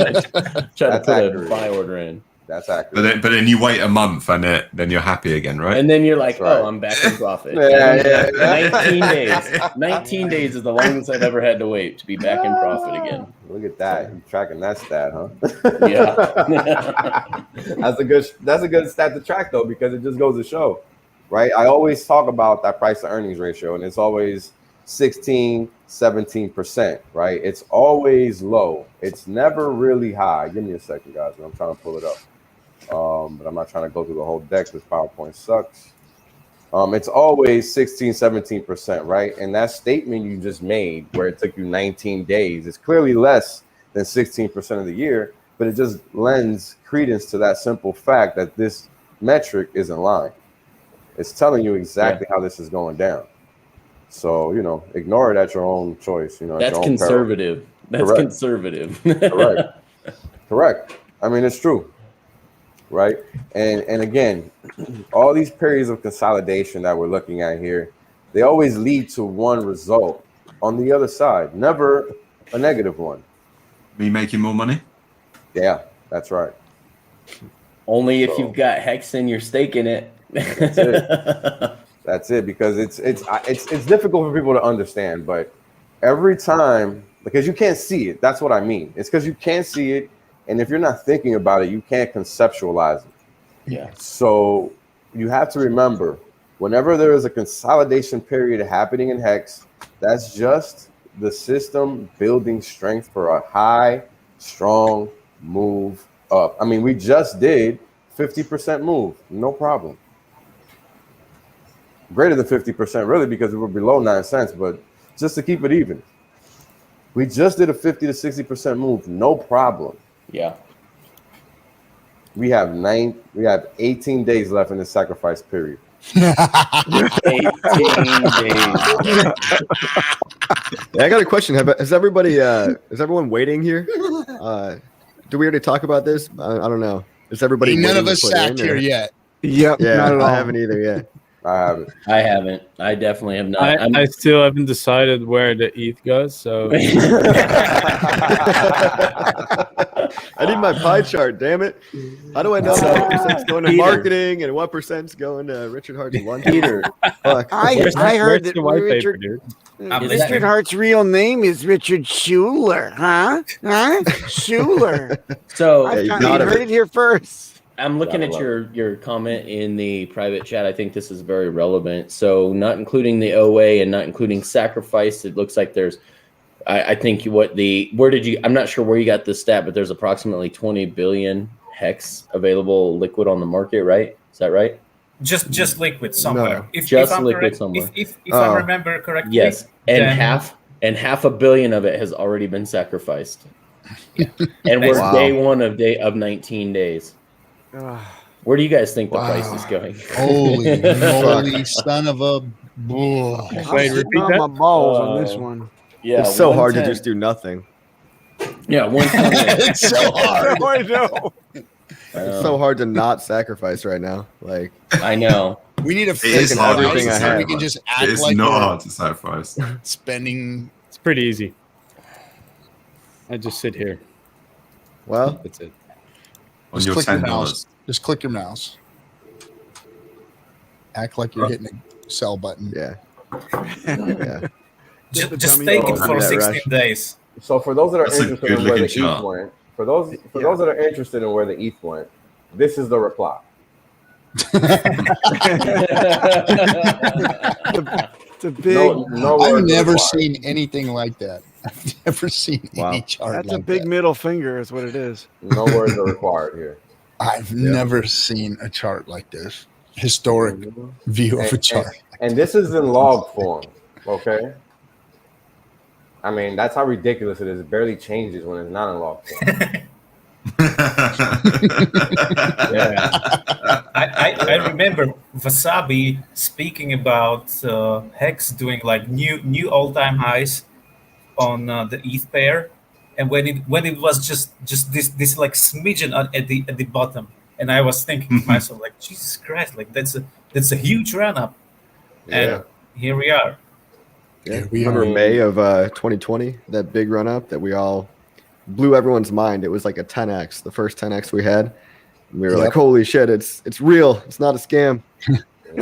try to put a buy order in. That's accurate. But then you wait a month and then you're happy again, right? And then you're like, oh, I'm back in profit. 19 days. 19 days is the longest I've ever had to wait to be back in profit again. Look at that. You're tracking that stat, huh? Yeah. That's a good stat to track though, because it just goes to show, right? I always talk about that price to earnings ratio, and it's always 16-17%, right? It's always low. It's never really high. Give me a second, guys. I'm trying to pull it up. But I'm not trying to go through the whole deck because PowerPoint sucks. It's always 16-17%, right? And that statement you just made where it took you 19 days is clearly less than 16% of the year, but it just lends credence to that simple fact that this metric is in line. It's telling you exactly how this is going down. So, ignore it at your own choice. That's conservative. That's conservative. Correct. I mean, it's true. Right. And again, all these periods of consolidation that we're looking at here, they always lead to one result on the other side, never a negative one. Me making more money? Yeah, that's right. Only if you've got Hex and you're staking it. That's it. That's it. Because it's difficult for people to understand, but every time, because you can't see it. That's what I mean. It's because you can't see it, and if you're not thinking about it, you can't conceptualize it. Yeah. So you have to remember, whenever there is a consolidation period happening in Hex, that's just the system building strength for a high, strong move up. I mean, we just did 50% move, no problem. Greater than 50%, really, because we were below 9 cents, but just to keep it even. We just did a 50 to 60% move, no problem. Yeah. We have 18 days left in the sacrifice period. 18 days. Yeah, I got a question. Is everyone waiting here? Do we already talk about this? I don't know. Is everybody? None of us sacked here yet. Yep. Yeah, not at all. I haven't either yet. I haven't. I definitely have not. I still haven't decided where the ETH goes. So I need my pie chart. Damn it! How do I know what percent's going to marketing and what percent's going to Richard Hart's lunch? Peter, fuck. I heard that Richard, Richard Hart's real name is Richard Schuler, huh? Schuler. So you heard it here first. I'm looking at your comment in the private chat. I think this is very relevant. So not including the OA and not including sacrifice, it looks like there's, I think I'm not sure where you got this stat, but there's approximately 20 billion Hex available liquid on the market, right? Is that right? Just liquid somewhere. No, If I'm liquid correct, somewhere. If I remember correctly. Yes, and then- half a billion of it has already been sacrificed. Yeah. And we're day one of 19 days. Where do you guys think the price is going? Holy moly, son of a bull. Wait, repeat that? My balls on this one. Yeah, it's so hard to just do nothing. Yeah, it's so hard. I know. It's so hard to not sacrifice right now. Like I know. We need a It is hard everything I so have. we can just act It's like not we're hard to sacrifice. spending. it's pretty easy. I just sit here. Well, that's it. On Just your click your $10. mouse. Just click your mouse. Act like you're hitting a sell button. Yeah. Yeah. Just take it for 16 days. So for those that are That's a interested in where the good-looking ETH chart. went, for those that are interested in where the ETH went, this is the reply. It's a big. I've never seen anything like that. I've never seen any chart. That's like a big that. middle finger, is what it is. No words are required here. I've never seen a chart like this. Historic view of a chart. And this is in log form, okay? I mean, that's how ridiculous it is. It barely changes when it's not in log form. I remember Wasabi speaking about Hex doing like new all-time highs on the ETH pair, and when it was just this like smidgen at the bottom, and I was thinking to myself like, Jesus Christ, like that's a huge run up, and here we are. Yeah, remember May of 2020, that big run up that we all blew everyone's mind. It was like a 10x, the first 10x we had. And we were like, "Holy shit, it's real. It's not a scam." I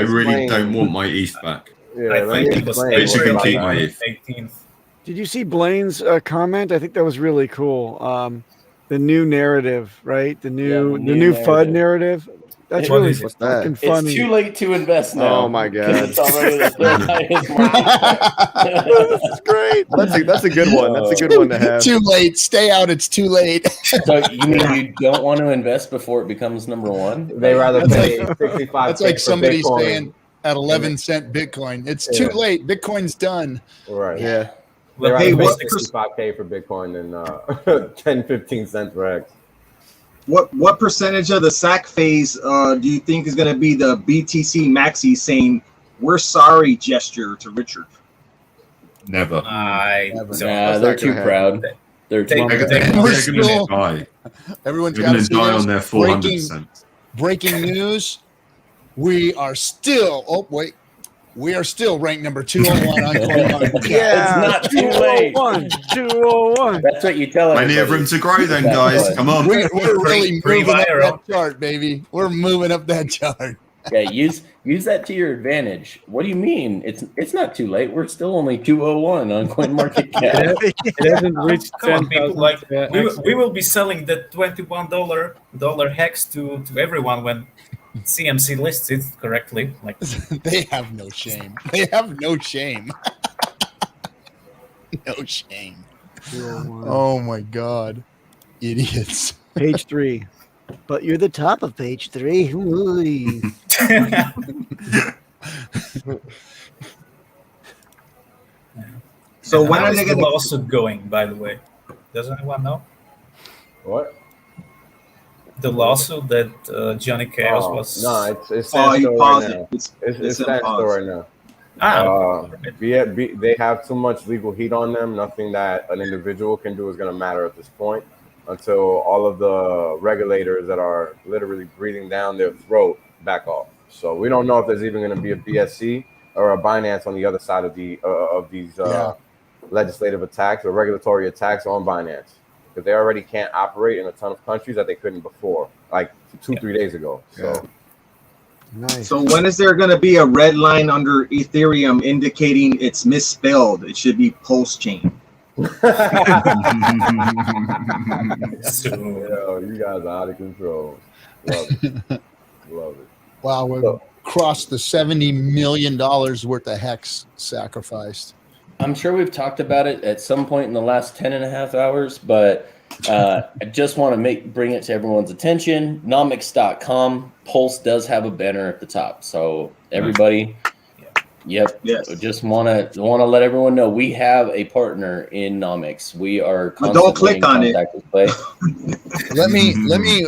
really don't want my ETH back. Yeah, I think it was But you can keep my ETH. 18th. Did you see Blaine's comment? I think that was really cool. The new narrative, right? The new FUD narrative. That's really fucking funny. It's too late to invest now. Oh my god! It's already the third highest market. This is great. That's a good one. That's a good one to have. Too late. Stay out. It's too late. So you mean you don't want to invest before it becomes number one? They rather pay 65. That's like somebody Bitcoin. saying at 11-cent Bitcoin, it's too late. Bitcoin's done. Right. Yeah. They rather Hey, pay what 65K for Bitcoin than 10-15 cents for X. What percentage of the sack phase do you think is going to be the BTC maxi saying "we're sorry" gesture to Richard? Never. They're too proud. They're too They're proud. going to die. Everyone's They're got going to to die on their 400%. Breaking news. We are still. Oh wait. we are still ranked number 201 on CoinMarketCap. Yeah, it's not too late. 201. That's what you tell Plenty of room to grow then, guys. Come on. We're really Pretty moving up viral. that chart, baby. We're moving up that chart. Yeah, use that to your advantage. What do you mean? It's not too late. We're still only 201 on CoinMarketCap. It hasn't reached Come on, 10,000. people! Like we will be selling the $21 hex to everyone when CMC lists it correctly. Like They have no shame. They have no shame. No shame. 201. Oh my God. Idiots. Page 3. But you're the top of page 3. Ooh. So when when are are they the going to lawsuit going? By the way, does anyone know What? the lawsuit that Johnny Chaos was? No, it's he standstill paused right it. now. It's It's in standstill pause. right now. Ah, They have too much legal heat on them. Nothing that an individual can do is going to matter at this point until all of the regulators that are literally breathing down their throat back off. So we don't know if there's even going to be a BSC or a Binance on the other side of these legislative attacks or regulatory attacks on Binance, because they already can't operate in a ton of countries that they couldn't before, like 2-3 days ago. So. Nice. So when is there going to be a red line under Ethereum indicating it's misspelled? It should be PulseChain. Yo, you guys are out of control. Love it. Love it. Wow, we've crossed the $70 million worth of hex sacrificed. I'm sure we've talked about it at some point in the last 10 and a half hours, but I just want to bring it to everyone's attention. Nomics.com, Pulse does have a banner at the top. So everybody, yes. Just want to let everyone know we have a partner in Nomics. We are constantly don't click on it. Let me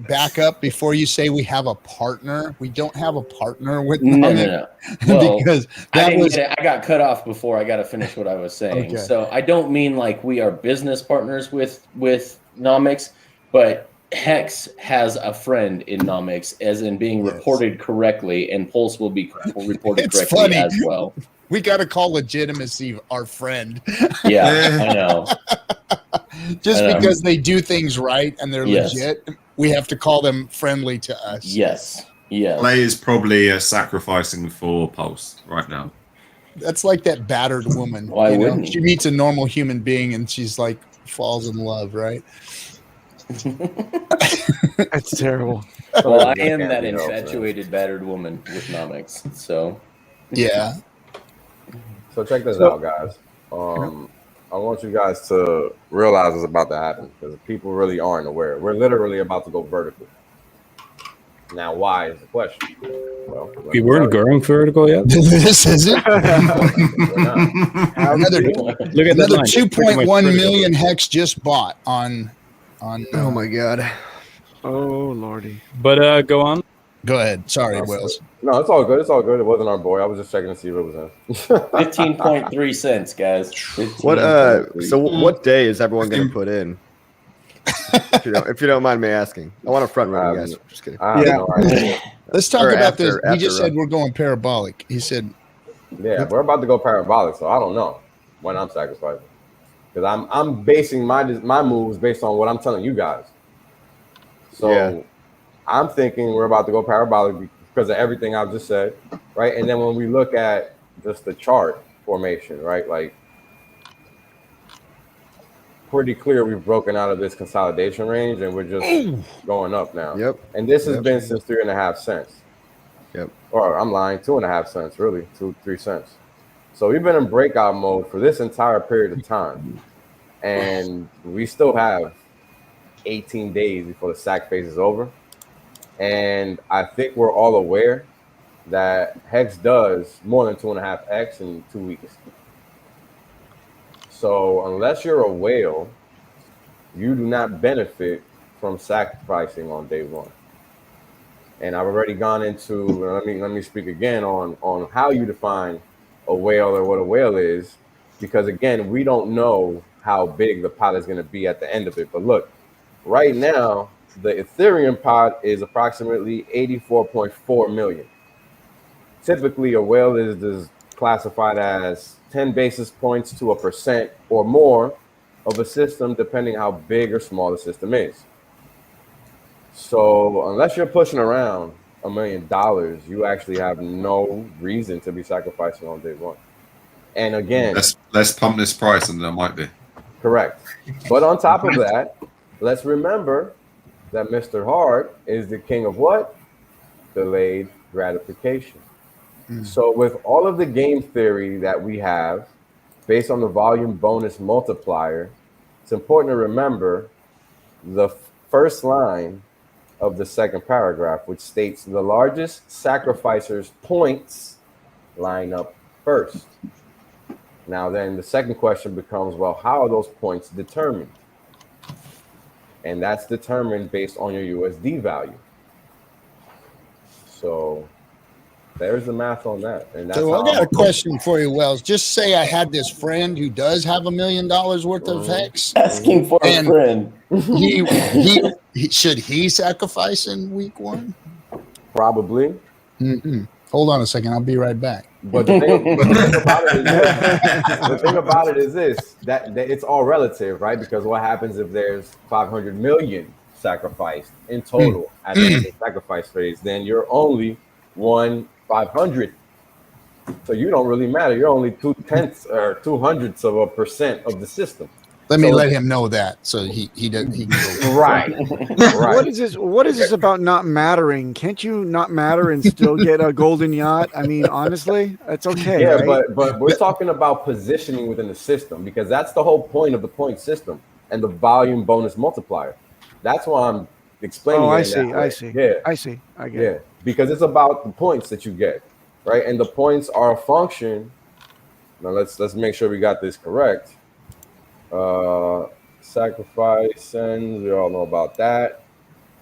back up before you say we have a partner. We don't have a partner with No. Well, because I got cut off before I got to finish what I was saying. Okay. So I don't mean like we are business partners with Nomics, but Hex has a friend in Nomics, as in being reported correctly, and Pulse will be reported correctly funny. as well. We got to call legitimacy our friend. Yeah, I know. Just because they do things right and they're legit, we have to call them friendly to us. Yes. Players probably sacrificing for Pulse right now. That's like that battered woman. Why wouldn't she meets a normal human being and she's like falls in love, right? That's terrible. Well, I am that infatuated battered woman with Nomics. So yeah. So check this out, guys. I want you guys to realize what's about to happen, because people really aren't aware. We're literally about to go vertical. Now, why is the question? Well, We weren't going vertical yet. This isn't. Another Look at that line. 2.1 million hex just bought on. Oh my God. Oh lordy. But go on. Go ahead. Sorry, Wills. No, it's all good. It's all good. It wasn't our boy. I was just checking to see if it was him. 15.3 cents, guys. What so what day is everyone going to put in? if you don't mind me asking, I want to front run you guys. Just kidding. Let's talk Or about after- this. He just after said we're going parabolic. He said, Yeah, we're about to go parabolic, so I don't know when I'm sacrificing, because I'm basing my moves based on what I'm telling you guys. So I'm thinking we're about to go parabolic because of everything I've just said, right? And then when we look at just the chart formation, right, like pretty clear we've broken out of this consolidation range and we're just going up now. Yep. And this has been since 3.5 cents. Yep. Or I'm lying, 2.5 cents, really, 2-3 cents. So we've been in breakout mode for this entire period of time. And we still have 18 days before the sack phase is over. And I think we're all aware that Hex does more than 2.5x in 2 weeks. So unless you're a whale, you do not benefit from sacrificing on day one. And I've already gone into, let me speak again on how you define a whale or what a whale is, because again, we don't know how big the pot is going to be at the end of it. But look, right now, the Ethereum pot is approximately 84.4 million. typically a whale is classified as 10 basis points to 1% or more of a system, depending how big or small the system is. So unless you're pushing around $1 million, you actually have no reason to be sacrificing on day one. And again, let's pump this price, and there might be. Correct. But on top of that, let's remember that Mr. Hart is the king of what? Delayed gratification. So with all of the game theory that we have based on the volume bonus multiplier, it's important to remember the first line of the second paragraph, which states the largest sacrificers' points line up first. Now then the second question becomes, well, how are those points determined? And that's determined based on your USD value. So there's the math on that. And that's so I got a question for you, Wells. Just say I had this friend who does have $1 million worth of Hex. Asking for a friend. He should he sacrifice in week one? Probably. Hold on a second. I'll be right back. But the thing about it is this, that it's all relative, right? Because what happens if there's 500 million sacrificed in total at the end of the sacrifice phase? Then you're only 1/500. So you don't really matter. You're only 0.2 or 0.02% of the system. Let me let him know that, so he doesn't. He can right. What is this? What is this about not mattering? Can't you not matter and still get a golden yacht? I mean, honestly, that's okay. Yeah, right? but we're talking about positioning within the system, because that's the whole point of the point system and the volume bonus multiplier. That's why I'm explaining. Oh, it I in see. that way. I see. Yeah, I see. I get yeah, it. because it's about the points that you get, right? And the points are a function. Now let's make sure we got this correct. Sacrifice, and we all know about that.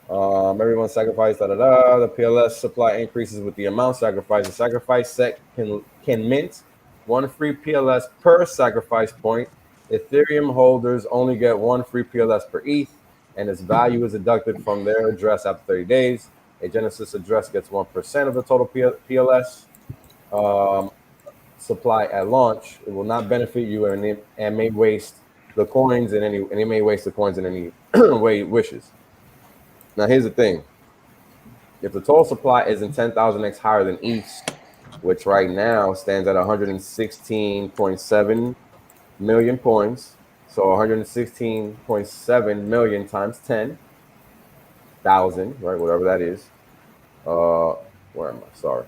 Everyone sacrificed, The PLS supply increases with the amount sacrificed. The sacrifice set can mint 1 free PLS per sacrifice point. Ethereum holders only get 1 free PLS per ETH, and its value is deducted from their address after 30 days. A Genesis address gets 1% of the total PLS supply at launch. It will not benefit you and may waste the coins in any way it wishes. Now here's the thing: if the total supply isn't 10,000x higher than ETH, which right now stands at 116.7 million coins, so 116.7 million times 10,000, right? Whatever that is. Where am I? Sorry.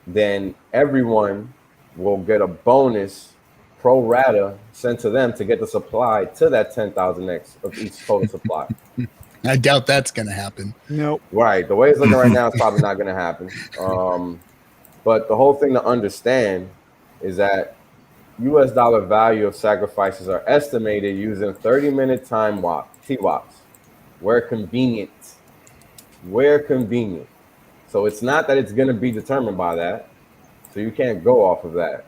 Then everyone will get a bonus pro rata sent to them to get the supply to that 10,000x of each total supply. I doubt that's going to happen. Nope. Right. The way it's looking right now, it's probably not going to happen. But the whole thing to understand is that US dollar value of sacrifices are estimated using 30-minute time TWAPs, where convenient. So it's not that it's going to be determined by that. So you can't go off of that.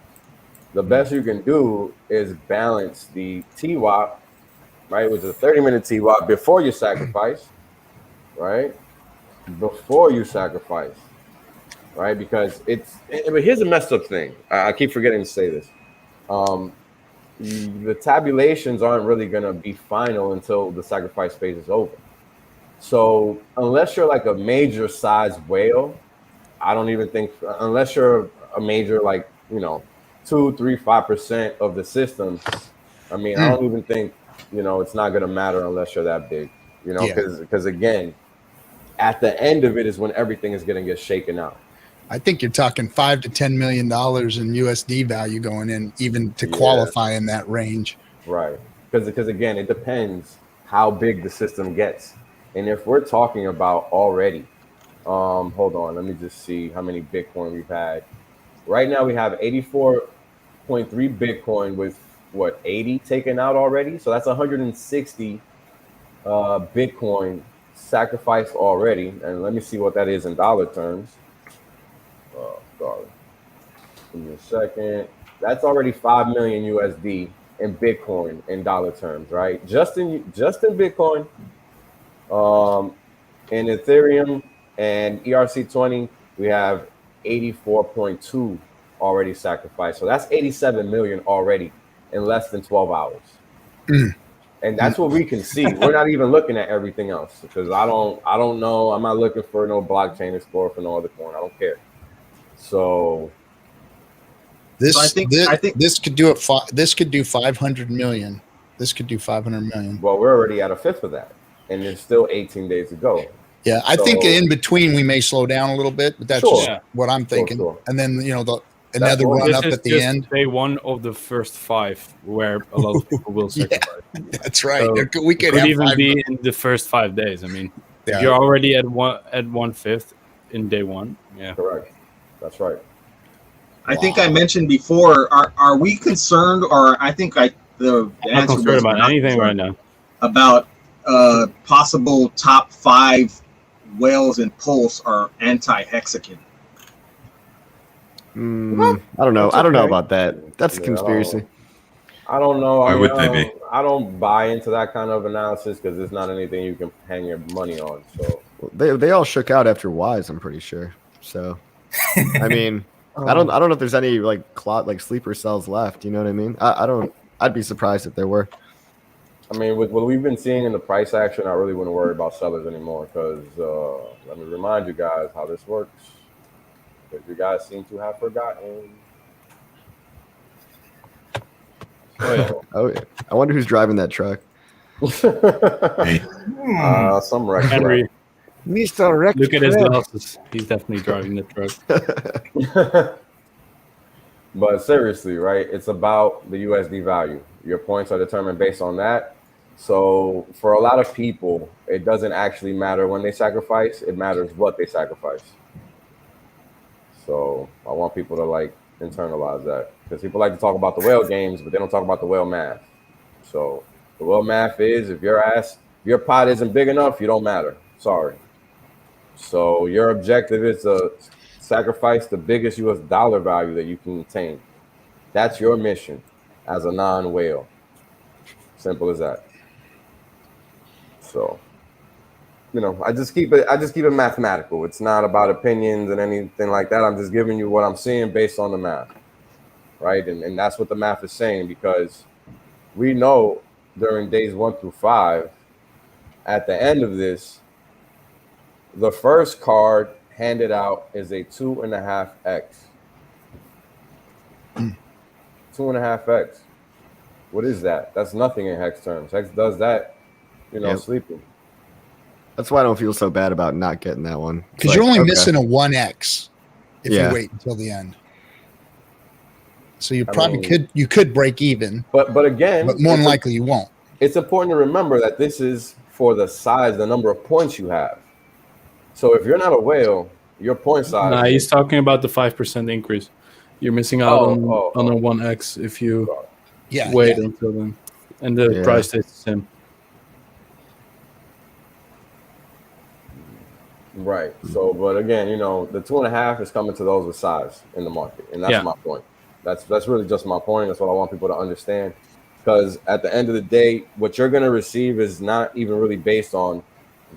The best you can do is balance the TWAP, right, which is a 30-minute TWAP before you sacrifice, right? Before you sacrifice, right? Because but here's a messed up thing. I keep forgetting to say this. The tabulations aren't really going to be final until the sacrifice phase is over. So unless you're like a major size whale, I don't even think, unless you're a major, like, 2, 3, 5% of the system, I mean, I don't even think, it's not going to matter unless you're that big, because again, at the end of it is when everything is going to get shaken out. I think you're talking $5 to $10 million in USD value going in, even to qualify in that range. Right. Because again, it depends how big the system gets. And if we're talking about already, hold on, let me just see how many Bitcoin we've had. Right now we have 84.3 Bitcoin with 80 taken out already. So that's 160 Bitcoin sacrificed already. And let me see what that is in dollar terms. Oh, sorry. Give me a second. That's already 5 million USD in Bitcoin in dollar terms, right? Just in Bitcoin, in Ethereum and ERC20, we have 84.2 already sacrificed. So that's 87 million already in less than 12 hours. And that's what we can see. We're not even looking at everything else because I don't know. I'm not looking for no blockchain explorer for no other coin. I don't care. So I think this could do it. This could do 500 million. This could do 500 million. Well, we're already at a fifth of that, and there's still 18 days to go. Yeah, I think in between we may slow down a little bit, but that's just what I'm thinking. Sure. And then another run up at the end. Day one of the first 5, where a lot of people will sacrifice. That's right. So We could have even be in the first 5 days. I mean, if you're already at 1/5 in day one. Yeah, correct. That's right. I think I mentioned before. Are we concerned, or I think the I'm not concerned about anything right now. About possible top 5 whales in Pulse are anti-hexagon. I don't know. I don't know about that. That's a conspiracy. I don't know. Why would they be? I don't buy into that kind of analysis because it's not anything you can hang your money on. So they all shook out after Wise, I'm pretty sure. So I mean, I don't know if there's any sleeper cells left. You know what I mean? I don't. I'd be surprised if there were. I mean, with what we've been seeing in the price action, I really wouldn't worry about sellers anymore because let me remind you guys how this works. Because you guys seem to have forgotten. Oh yeah. I wonder who's driving that truck. Some wreck. Henry. Mr. Wreck. Look at his glasses. He's definitely driving the truck. But seriously, right? It's about the USD value. Your points are determined based on that. So for a lot of people, it doesn't actually matter when they sacrifice. It matters what they sacrifice. So I want people to internalize that because people like to talk about the whale games, but they don't talk about the whale math. So the whale math is if your pot isn't big enough, you don't matter. Sorry. So your objective is to sacrifice the biggest US dollar value that you can attain. That's your mission as a non-whale. Simple as that. So, I just keep it mathematical. It's not about opinions and anything like that. I'm just giving you what I'm seeing based on the math. Right? And that's what the math is saying because we know during days 1 through 5, at the end of this, the first card handed out is a 2.5x. 2.5x. What is that? That's nothing in Hex terms. Hex does that, sleeping. That's why I don't feel so bad about not getting that one. Because you're only missing a 1x if you wait until the end. So you you could break even. But again, but more than likely you won't. It's important to remember that this is for the number of points you have. So if you're not a whale, your point size. Nah, he's talking about the 5% increase. You're missing out on a 1x if you wait until then, and the price stays the same. Right. So, but again, the 2.5 is coming to those with size in the market, and that's my point. That's really just my point. That's what I want people to understand, because at the end of the day, what you're going to receive is not even really based on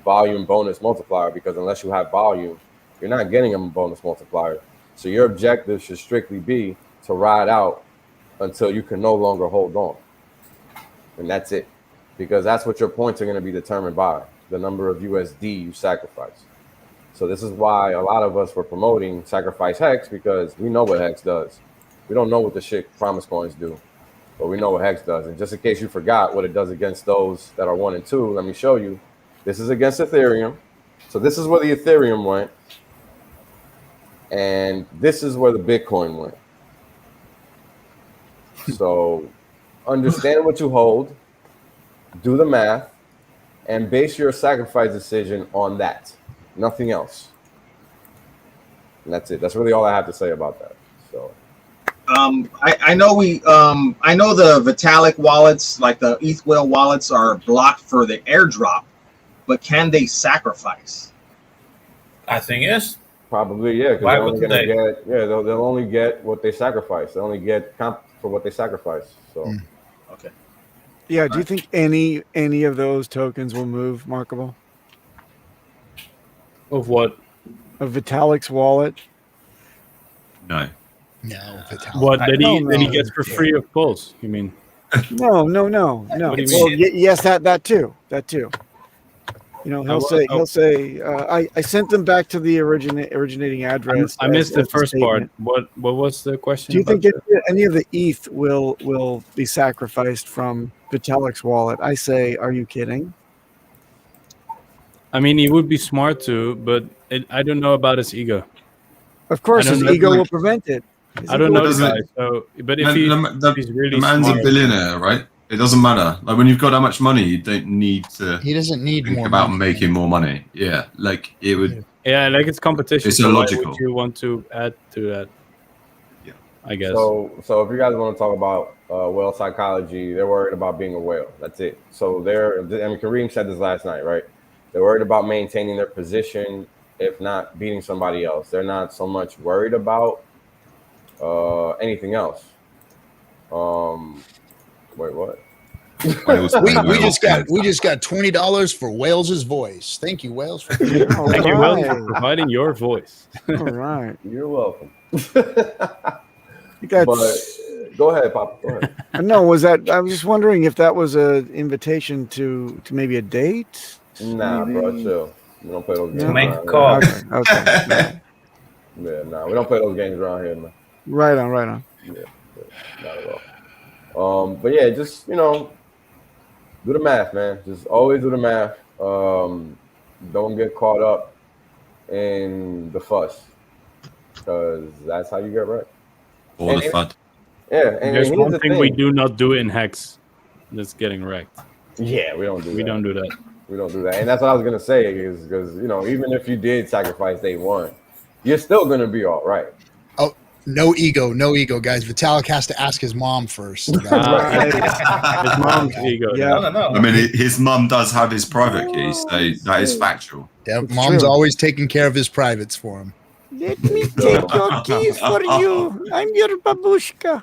volume bonus multiplier, because unless you have volume, you're not getting a bonus multiplier. So your objective should strictly be to ride out until you can no longer hold on. And that's it, because that's what your points are going to be determined by, the number of USD you sacrifice. So this is why a lot of us were promoting sacrifice Hex, because we know what Hex does. We don't know what the shit promise coins do, but we know what Hex does. And just in case you forgot what it does against those that are 1 and 2, let me show you. This is against Ethereum. So this is where the Ethereum went. And this is where the Bitcoin went. So understand what you hold, do the math, and base your sacrifice decision on that. Nothing else. And that's it. That's really all I have to say about that. So I know the Vitalik wallets, like the ETH whale wallets, are blocked for the airdrop, but can they sacrifice? I think yes. Probably, yeah. Because they're only gonna get, they'll only get what they sacrifice. They only get comp for what they sacrifice. So okay. Yeah, do you think any of those tokens will move, Markable? Of what? Of Vitalik's wallet? No. No, Vitalik. What that he No, that he no. gets for free of Pulse? You mean? No. What do you Well, mean? yes, that too. You know, he'll say, I sent them back to the originating address. I missed the as a first part. statement. What was the question? Do you think about any of the ETH will be sacrificed from Vitalik's wallet? I say, are you kidding? I mean, he would be smart to, but I don't know about his ego. Of course, I don't his know- ego will prevent it. His I don't ego know will the guy. Does it- So, but if The he's really man's smart, a billionaire, right? It doesn't matter. Like when you've got that much money, you don't need to. He doesn't need think more about money. making more money. Yeah, like it would. yeah, like it's competition. It's so why illogical. would you want to add to that? Yeah, I guess. So if you guys want to talk about whale psychology, they're worried about being a whale. That's it. So Kareem said this last night, right? They're worried about maintaining their position, if not beating somebody else. They're not so much worried about anything else. Wait, what? we just got $20 for Wales's voice. Thank you, Wales. For Thank you, Will, for providing your voice. All right. You're welcome. You got. But go ahead, Papa. Go ahead. No, was that? I was just wondering if that was an invitation to maybe a date. Nah, maybe? bro, chill. We don't play those games. To make a around call. here. Okay. Yeah, nah, we don't play those games around here, man. Right on. Yeah, not at all. But yeah, just do the math, man. Just always do the math. Don't get caught up in the fuss, because that's how you get wrecked. Or the FUD. Yeah, and There's here's one the thing we do not do in Hex. That's getting wrecked. Yeah, we don't do that. We don't do that. We don't do that, and that's what I was gonna say. Is because even if you did sacrifice day one, you're still gonna be all right. Oh, no ego, guys. Vitalik has to ask his mom first. His mom's ego. Yeah. No. I mean, his mum does have his private keys, so that is factual. Yeah, mom's always taking care of his privates for him. Let me take your keys for you. I'm your babushka.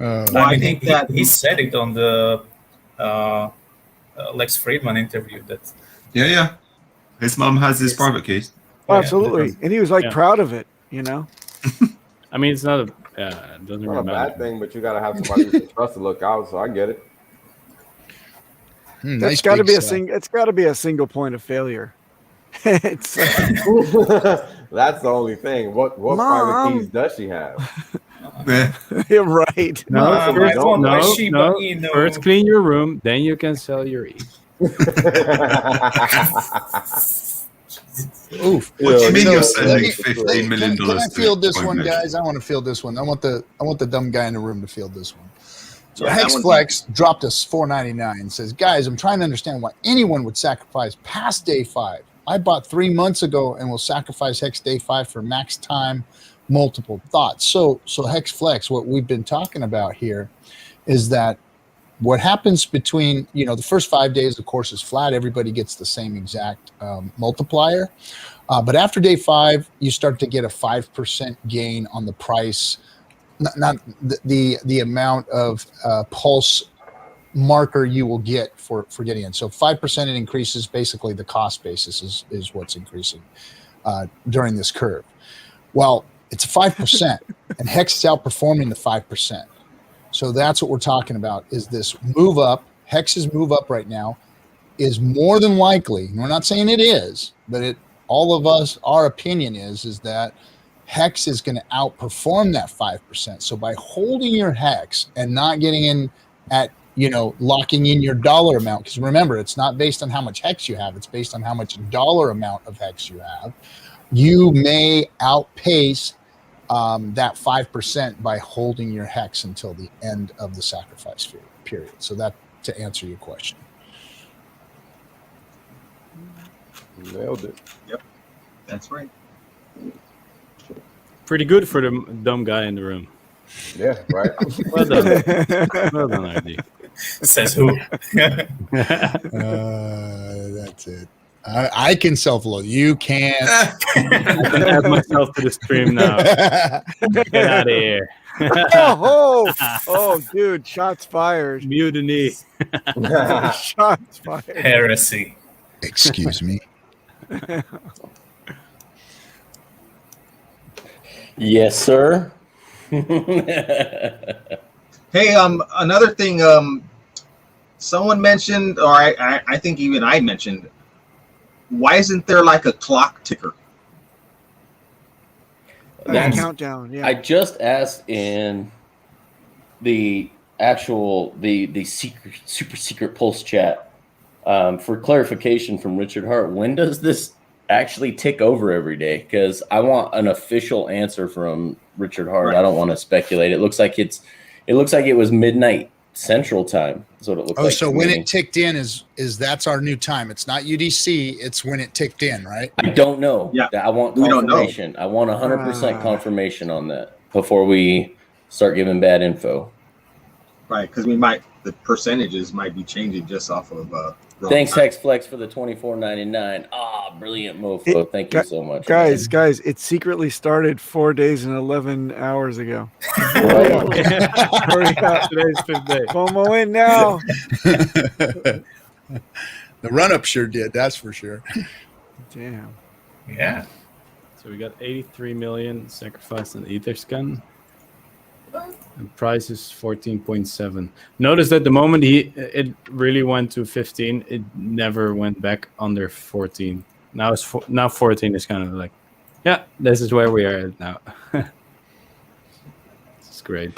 I think he said it on the Lex Friedman interview that. Yeah. His mum has his private keys. Absolutely, and he was proud of it. I mean, it's not a. Yeah, it doesn't Not really a matter. bad thing, but you gotta have somebody you can trust to look out. So I get it. It's got to be It's got to be a single point of failure. It's that's the only thing. What private keys does she have? You're right. No, no. First clean your room, then you can sell your ETH. Oof. What do you mean So, you're sending $15 million? Can I field this one, Coinbase? guys? I want to field this one. I want the dumb guy in the room to field this one. So Yeah, Hex that Flex dropped us $4.99. Says, guys, I'm trying to understand why anyone would sacrifice past day 5. I bought 3 months ago and will sacrifice Hex day 5 for max time. Multiple thoughts. So Hex Flex, what we've been talking about here is that what happens between, the first 5 days, of course, is flat. Everybody gets the same exact multiplier. But after day 5, you start to get a 5% gain on the price, not the amount of pulse marker you will get for getting in. So 5% it increases. Basically, the cost basis is what's increasing during this curve. Well, it's 5%, and Hex is outperforming the 5%. So that's what we're talking about, is this move up. Hex's move up right now is more than likely, we're not saying it is, but all of us, our opinion is that Hex is going to outperform that 5%. So by holding your Hex and not getting in at, locking in your dollar amount, because remember, it's not based on how much Hex you have, it's based on how much dollar amount of Hex you have, you may outpace that 5% by holding your Hex until the end of the sacrifice period. So that to answer your question. Nailed it. Yep, that's right. Pretty good for the dumb guy in the room. Yeah, right. Well done. Well done, ID. Says who? That's it. I can self-load. You can't. I can add myself to the stream now. Get out of here. oh, dude! Shots fired. Mutiny. Shots fired. Heresy. Excuse me. Yes, sir. Hey, another thing, someone mentioned, or I think even I mentioned, why isn't there like a clock ticker? That's countdown. Yeah. I just asked in the actual the secret, super secret pulse chat for clarification from Richard Hart. When does this actually tick over every day? Because I want an official answer from Richard Hart. I don't want to speculate. It looks like it was midnight Central Time. That's what it looked like. So when it ticked in is that's our new time. It's not UDC. It's when it ticked in, right? I don't know. Yeah, I want confirmation. I want 100% confirmation on that before we start giving bad info. Right, because the percentages might be changing just off of. Thanks, HexFlex, for the $24.99. Brilliant mofo. Thank you so much, guys. It secretly started 4 days and 11 hours ago. Today's 5th day. FOMO in now. The run-up sure did. That's for sure. Damn. Yeah. So we got 83 million sacrificed in Etherscan. And price is 14.7. Notice that the moment it really went to 15, it never went back under 14. Now 14 is kind of like, yeah, this is where we are now. It's great.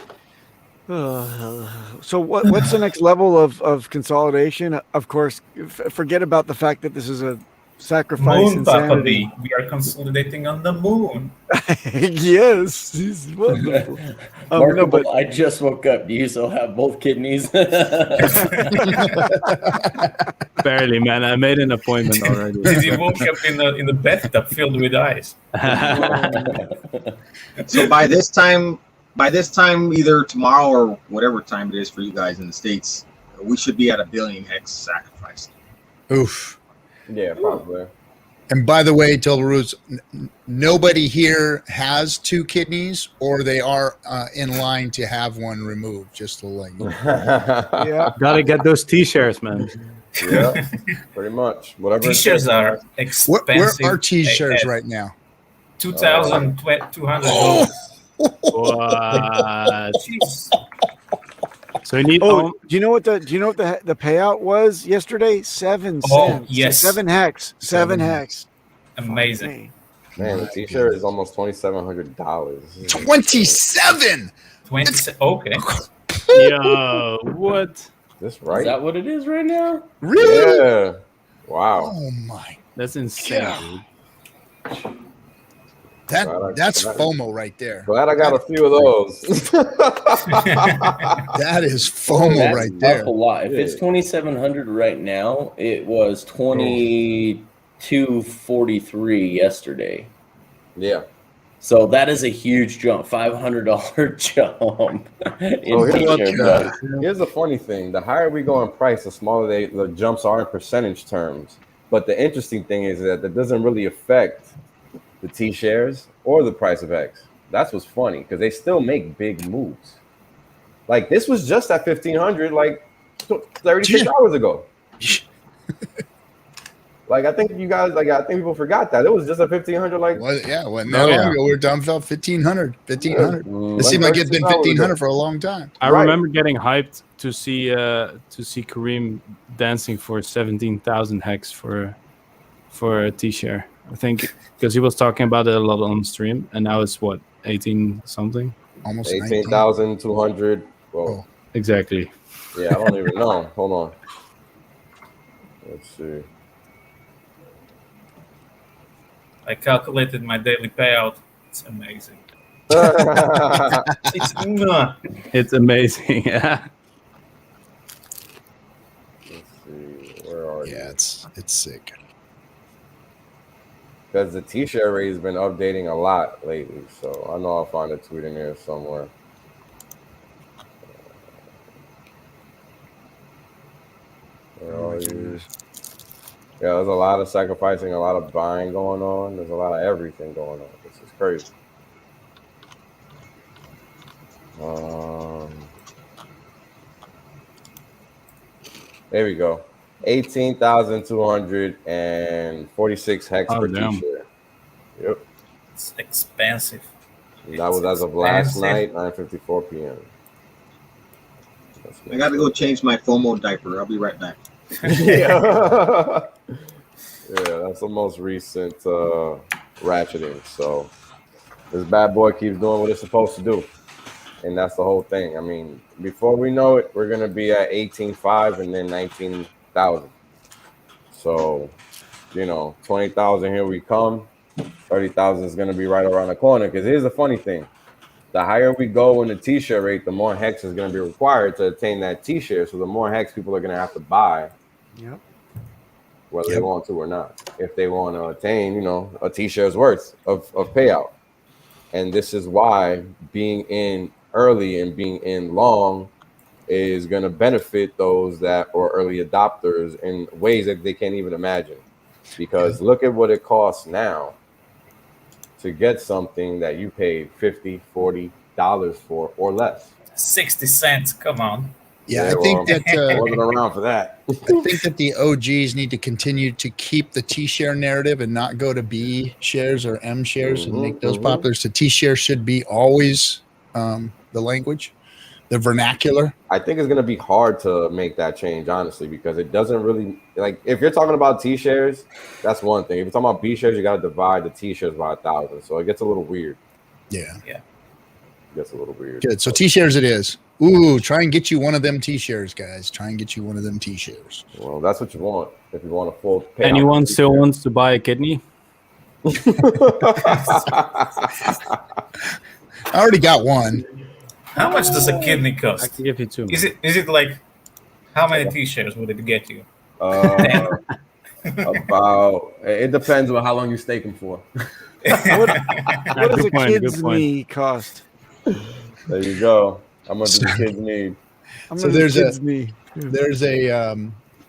So what's the next level of consolidation? Of course, forget about the fact that this is a sacrifice Moon, Papa insanity. B. We are consolidating on the moon. Yes, this is wonderful. Markable, I just woke up. Do you still have both kidneys? Barely, man. I made an appointment already. He woke up in the bathtub filled with ice. So by this time, either tomorrow or whatever time it is for you guys in the States, we should be at 1 billion hex sacrificed. Oof. Yeah, probably. And by the way, Tilbaroots, nobody here has 2 kidneys, or they are in line to have one removed. Just to let you know. Yeah, gotta get those T-shirts, man. Yeah, pretty much. Whatever. T-shirts are expensive. Where are T-shirts right now? $2,200. What? So you need. Do you know what the payout was yesterday? 7 cents. Yes. 7 hex. 7 hex. Amazing. Man, the T-shirt is almost $2,700. 27. 20. Okay. Yo, what? This right? Is that what it is right now? Really? Yeah. Wow. Oh my. That's insane, dude. That's FOMO right there. Glad I got a few of those. That is FOMO right there. A lot. If it's 2,700 right now, it was 22.43 yesterday. Yeah. So that is a huge jump, $500 jump. Here's the funny thing: the higher we go in price, the smaller the jumps are in percentage terms. But the interesting thing is that doesn't really affect the T-shares or the price of X. That's what's funny, because they still make big moves. Like this was just at 1,500 like 36 hours ago. Like I think people forgot that it was just at 1,500. Like long ago we were done felt 1,500. It seemed like it's been 1,500 for a long time. I remember getting hyped to see Kareem dancing for 17,000 hex for a T-share. I think because he was talking about it a lot on stream, and now it's what 18 something, almost 18,200. Well, exactly. Yeah, I don't even know. Hold on. Let's see. I calculated my daily payout. It's amazing. It's amazing. Yeah. Let's see. Where are you? Yeah, it's sick. Because the T-shirt rate has been updating a lot lately, so I know I'll find a tweet in there somewhere. Where are you? Yeah, there's a lot of sacrificing, a lot of buying going on. There's a lot of everything going on. This is crazy. There we go. 18,246 hex per T-shirt. Yep. It's expensive. That was as of last night, 9:54 p.m. I got to go change my FOMO diaper. I'll be right back. Yeah, that's the most recent ratcheting. So this bad boy keeps doing what it's supposed to do, and that's the whole thing. I mean, before we know it, we're gonna be at 18.5 and then 19,000. So, 20,000, here we come. 30,000 is gonna be right around the corner. Because here's the funny thing: the higher we go in the T-share rate, the more hex is gonna be required to attain that T-share. So the more hex people are gonna have to buy. Yep. Whether they want to or not, if they want to attain, a T-share's worth of payout. And this is why being in early and being in long is going to benefit those that are early adopters in ways that they can't even imagine. Because look at what it costs now to get something that you paid $50, $40 for or less. 60 cents, come on. Yeah, I think that I wasn't around for that. I think that the OGs need to continue to keep the T-share narrative and not go to B shares or M shares and make those popular. So T-share should be always the language, the vernacular. I think it's going to be hard to make that change, honestly, because it doesn't really if you're talking about T-shares, that's one thing. If you're talking about B shares, you got to divide the T-shares by 1,000. So it gets a little weird. Yeah. It gets a little weird. Good. So T-shares it is. Ooh, try and get you one of them T-shares, guys. Try and get you one of them T-shares. Well, that's what you want. If you want a full payout. Anyone still wants to buy a kidney? I already got one. How much does a kidney cost? I can give you two. Is it like how many T-shirts would it get you? About it depends on how long you stake them for. What does a kid's knee cost? There you go. How much does the kids need? So there's a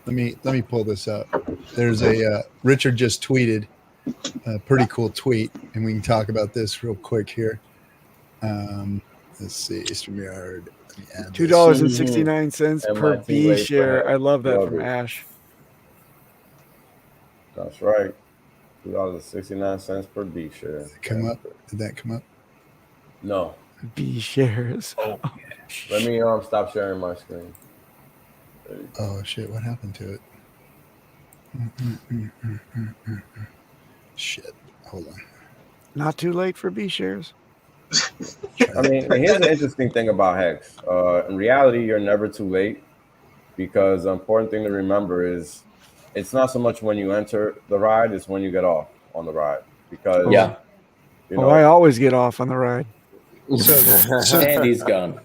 let me pull this up. There's a Richard just tweeted a pretty cool tweet, and we can talk about this real quick here. Let's see, StreamYard. $2.69 per B share. I love that from Ash. That's right. $2.69 per B share. Come up? Did that come up? No. B shares. Oh, let me stop sharing my screen. Oh shit! What happened to it? Shit! Hold on. Not too late for B shares. I mean, here's the interesting thing about Hex. In reality, you're never too late, because the important thing to remember is it's not so much when you enter the ride; it's when you get off on the ride. Because I always get off on the ride. And he's gone.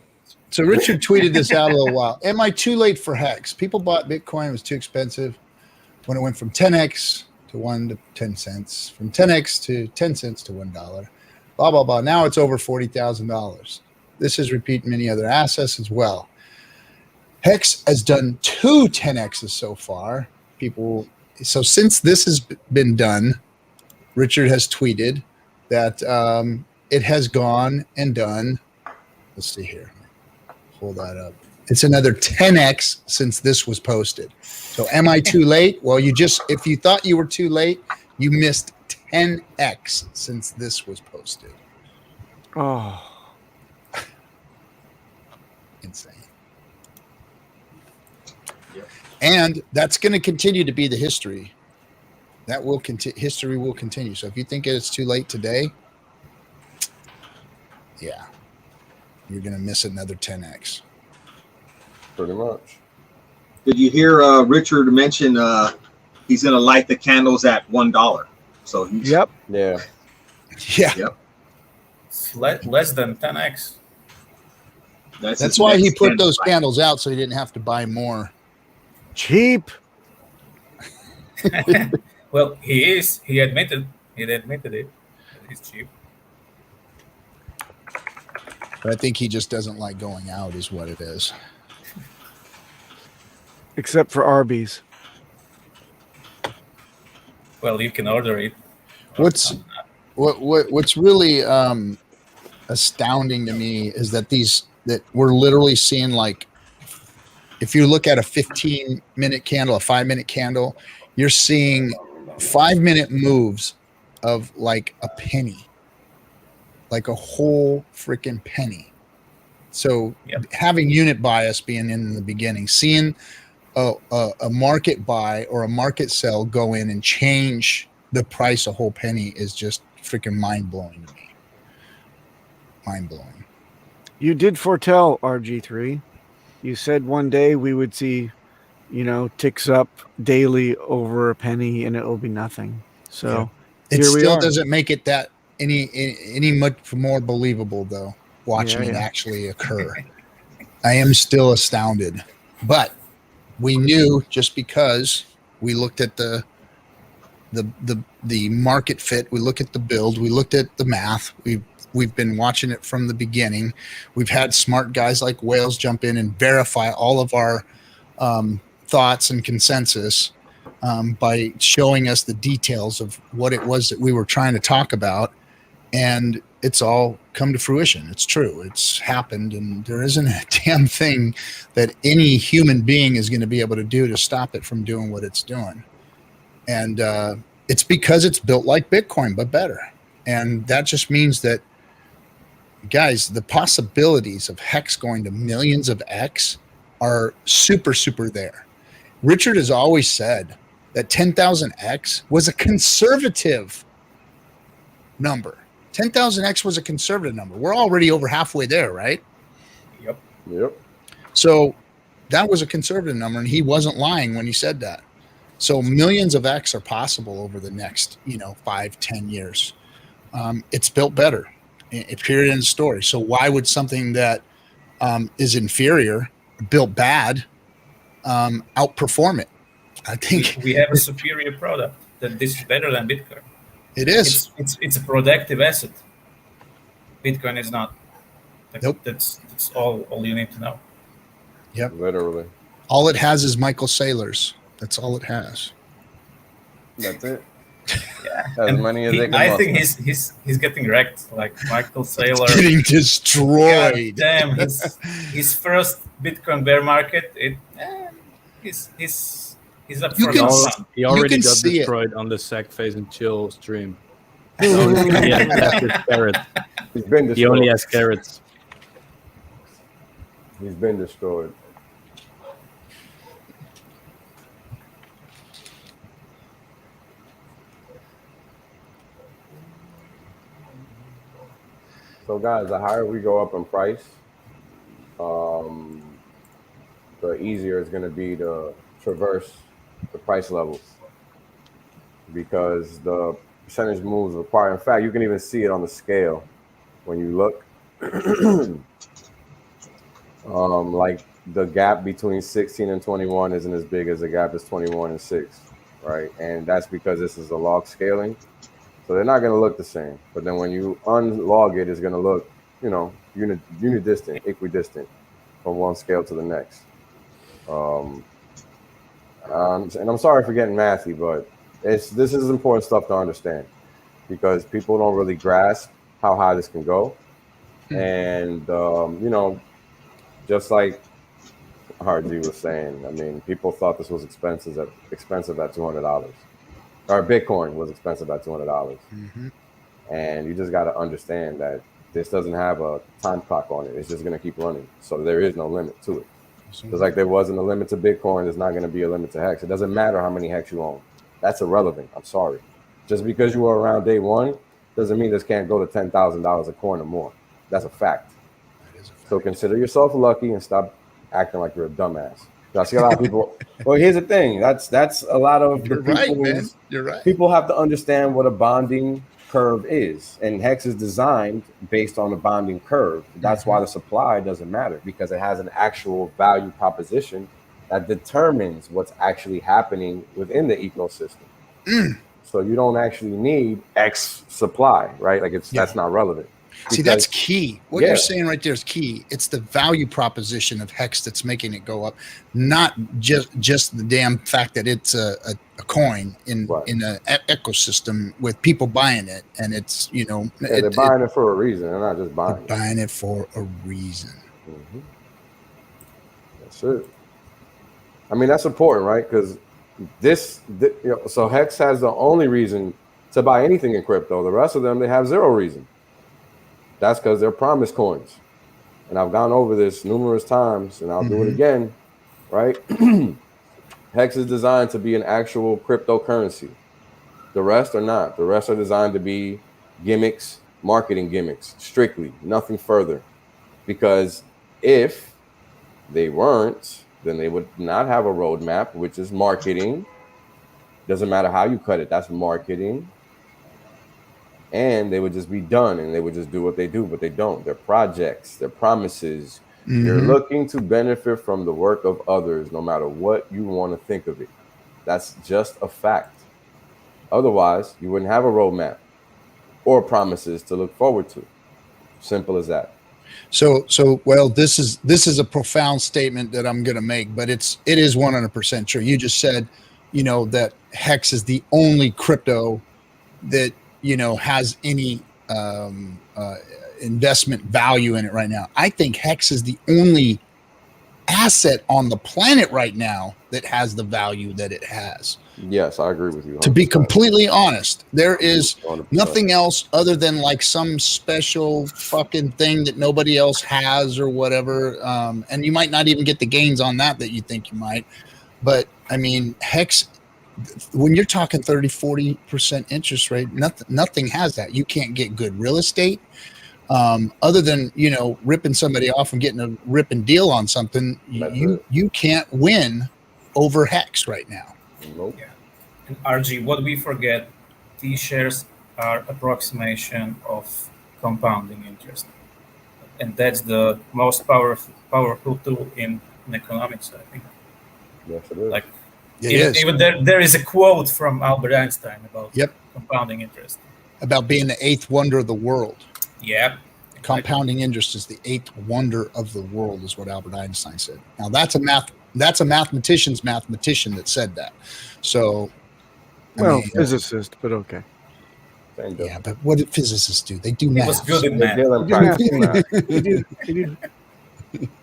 So Richard tweeted this out a little while. Am I too late for Hex? People bought Bitcoin. It was too expensive when it went from 10x to 1 to 10 cents, from 10x to 10 cents to $1. Blah, blah, blah. Now it's over $40,000. This is repeat many other assets as well. Hex has done 2 10x's so far. So since this has been done, Richard has tweeted that it has gone and done. Let's see here. Pull that up. It's another 10x since this was posted. So am I too late? Well, if you thought you were too late, you missed 10x since this was posted. Oh. Insane. Yep. And that's going to continue to be the history. That will continue. History will continue. So if you think it's too late today, yeah, you're going to miss another 10x. Pretty much. Did you hear Richard mention he's going to light the candles at $1? So he's, yep. Yeah. Yeah. Yep. It's less than 10x. That's why he put those candles out, so he didn't have to buy more. Cheap. Well, he admitted it. He's cheap. But I think he just doesn't like going out is what it is. Except for Arby's. Well, you can order it. What's really astounding to me is that we're literally seeing, like, if you look at a 15-minute candle, a 5-minute candle, you're seeing 5-minute moves of like a penny. like a whole freaking penny. So having unit bias being in the beginning, seeing a market buy or a market sell go in and change the price a whole penny is just freaking mind-blowing to me. Mind-blowing. You did foretell RG3. You said one day we would see, ticks up daily over a penny and it'll be nothing. So it here we still are. doesn't make it that any much more believable though, watching it actually occur. I am still astounded, but we knew just because we looked at the market fit, we look at the build, we looked at the math, we've been watching it from the beginning. We've had smart guys like Whales jump in and verify all of our thoughts and consensus by showing us the details of what it was that we were trying to talk about. And it's all come to fruition. It's true. It's happened. And there isn't a damn thing that any human being is going to be able to do to stop it from doing what it's doing. And it's because it's built like Bitcoin, but better. And that just means that, guys, the possibilities of Hex going to millions of X are super, super there. Richard has always said that 10,000X was a conservative number. 10,000X was a conservative number. We're already over halfway there, right? Yep. So that was a conservative number, and he wasn't lying when he said that. So millions of X are possible over the next, 5-10 years. It's built better, period, in the story. So why would something that is inferior, built bad, outperform it? I think we have a superior product that this is better than Bitcoin. It is. It's a productive asset. Bitcoin is not. Nope. That's all you need to know. Yep. Literally. All it has is Michael Saylor's. That's all it has. That's it. Yeah. As many as they can. I think he's getting wrecked, like Michael Saylor. Getting destroyed. God damn, his first Bitcoin bear market. He's up for he already got destroyed on the Sack Face and Chill stream. He only has carrots. He's been destroyed. So guys, the higher we go up in price, the easier it's going to be to traverse the price levels, because the percentage moves require. In fact, you can even see it on the scale when you look. Like the gap between 16 and 21 isn't as big as the gap is 21 and 6, right? And that's because this is a log scaling. So they're not going to look the same. But then when you unlog it, it's going to look, unidistant, equidistant from one scale to the next. And I'm sorry for getting mathy, but this is important stuff to understand, because people don't really grasp how high this can go. And, just like RG was saying, I mean, people thought this was expensive at $200. Or Bitcoin was expensive at $200. Mm-hmm. And you just got to understand that this doesn't have a time clock on it. It's just going to keep running. So there is no limit to it. Just like there wasn't a limit to Bitcoin, there's not going to be a limit to Hex. It doesn't matter how many Hex you own. That's irrelevant. I'm sorry. Just because you were around day one doesn't mean this can't go to $10,000 a coin or more. That's a fact. So consider yourself lucky and stop acting like you're a dumbass. I see a lot of people. Well, here's the thing. That's a lot of the people. Right, man. You're right. People have to understand what a bonding curve is, and Hex is designed based on the bonding curve. That's why the supply doesn't matter, because it has an actual value proposition that determines what's actually happening within the ecosystem. So you don't actually need X supply, right? Like that's not relevant. See, that's key. What you're saying right there is key. It's the value proposition of Hex that's making it go up, not just the damn fact that it's a coin in an ecosystem with people buying it, and it's they're buying it for a reason. They're not just buying it. Buying it for a reason. Mm-hmm. That's it. I mean, that's important, right? Because so Hex has the only reason to buy anything in crypto. The rest of them, they have zero reason. That's because they're promise coins. And I've gone over this numerous times, and I'll do it again, right? Hex is designed to be an actual cryptocurrency. The rest are not. The rest are designed to be gimmicks, marketing gimmicks, strictly, nothing further. Because if they weren't, then they would not have a roadmap, which is marketing. Doesn't matter how you cut it, that's marketing. And they would just be done, and they would just do what they do, but they don't. They're projects, they're promises. You're looking to benefit from the work of others, no matter what you want to think of it. That's just a fact. Otherwise, you wouldn't have a roadmap or promises to look forward to. Simple as that. So well, this is a profound statement that I'm going to make, but it is 100% true. You just said, that Hex is the only crypto that has any investment value in it right now. I think Hex is the only asset on the planet right now that has the value that it has. Yes, I agree with you. 100%. To be completely honest, there is 100%. Nothing else other than like some special fucking thing that nobody else has or whatever. And you might not even get the gains on that you think you might. But I mean, Hex, when you're talking 30-40% interest rate, nothing has that. You can't get good real estate. Other than ripping somebody off and getting a ripping deal on something, you can't win over Hex right now. Nope. Yeah. And RG, what we forget, these shares are approximation of compounding interest, and that's the most powerful tool in economics, I think. Yes, it is. Like, even there is a quote from Albert Einstein about compounding interest, about being the eighth wonder of the world. Yeah. Compounding interest is the eighth wonder of the world, is what Albert Einstein said. Now that's a mathematician's mathematician that said that. So, physicist, but okay. Yeah, but what do physicists do? They do math. He was good at math. They do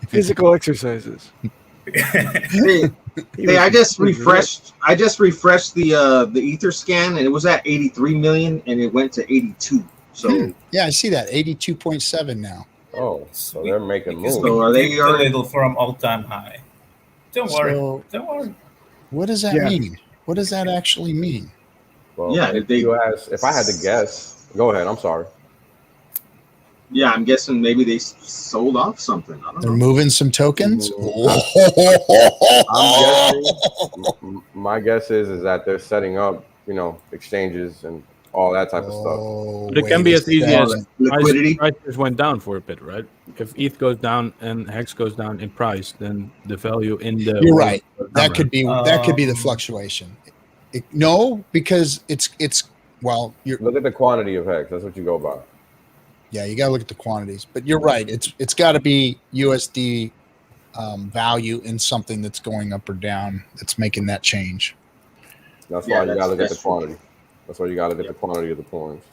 physical exercises. Hey, I just refreshed the Ether scan, and it was at 83 million, and it went to 82. So yeah, I see that 82.7 now. Oh, so they're making moves. So are they a little from all-time high? Don't worry. Don't worry. What does that mean? What does that actually mean? Well, yeah, if I had to guess, go ahead. I'm sorry. Yeah, I'm guessing maybe they sold off something. I don't know. They're moving some tokens. I'm guessing. My guess is that they're setting up, exchanges and all that type of stuff. But it can be as easy as liquidity. Prices went down for a bit, right? If ETH goes down and Hex goes down in price, then the value in the you're right. That could be the fluctuation. No, because it's you look at the quantity of Hex. That's what you go by. Yeah, you got to look at the quantities. But you're right. It's got to be USD value in something that's going up or down that's making that change. That's why you got to look at the quantity. That's why you got to get the quantity of the coins.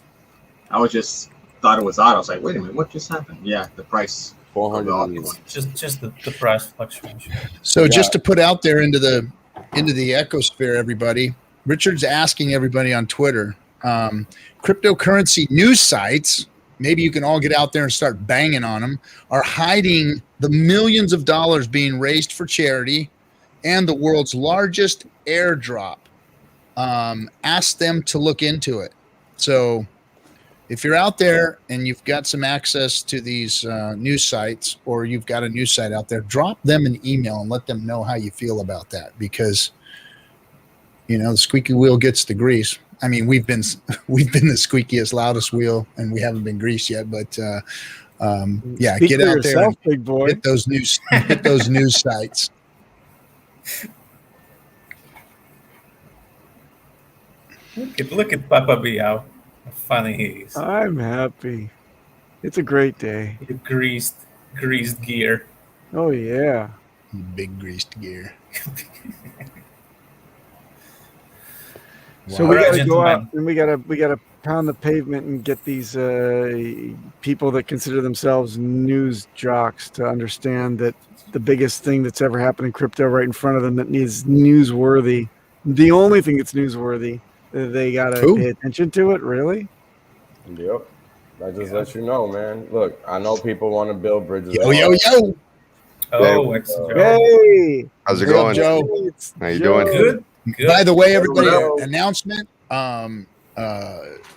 I just thought it was odd. I was like, wait a minute, what just happened? Yeah, the price. 400. Just the price fluctuation. So just to put out there into the ecosphere, everybody, Richard's asking everybody on Twitter, cryptocurrency news sites, maybe you can all get out there and start banging on them, are hiding the millions of dollars being raised for charity and the world's largest airdrop. Ask them to look into it. So if you're out there and you've got some access to these news sites, or you've got a news site out there, drop them an email and let them know how you feel about that, because the squeaky wheel gets the grease. I mean, we've been the squeakiest, loudest wheel, and we haven't been greased yet. But get out there, and big boy. Hit those news sites. Look at Papa B, how funny he is. I'm happy. It's a great day. The greased gear. Oh yeah. Big greased gear. So we gotta go out and we gotta pound the pavement and get these people that consider themselves news jocks to understand that the biggest thing that's ever happened in crypto right in front of them that is newsworthy, the only thing that's newsworthy, they gotta pay attention to it. Really? Yep. I just let you know, man. Look, I know people want to build bridges. Yo, yo, yo. Oh, Hey, how's it What up, going, Joe? It's How you Joe. doing? Good. By the way, everybody, Hello. announcement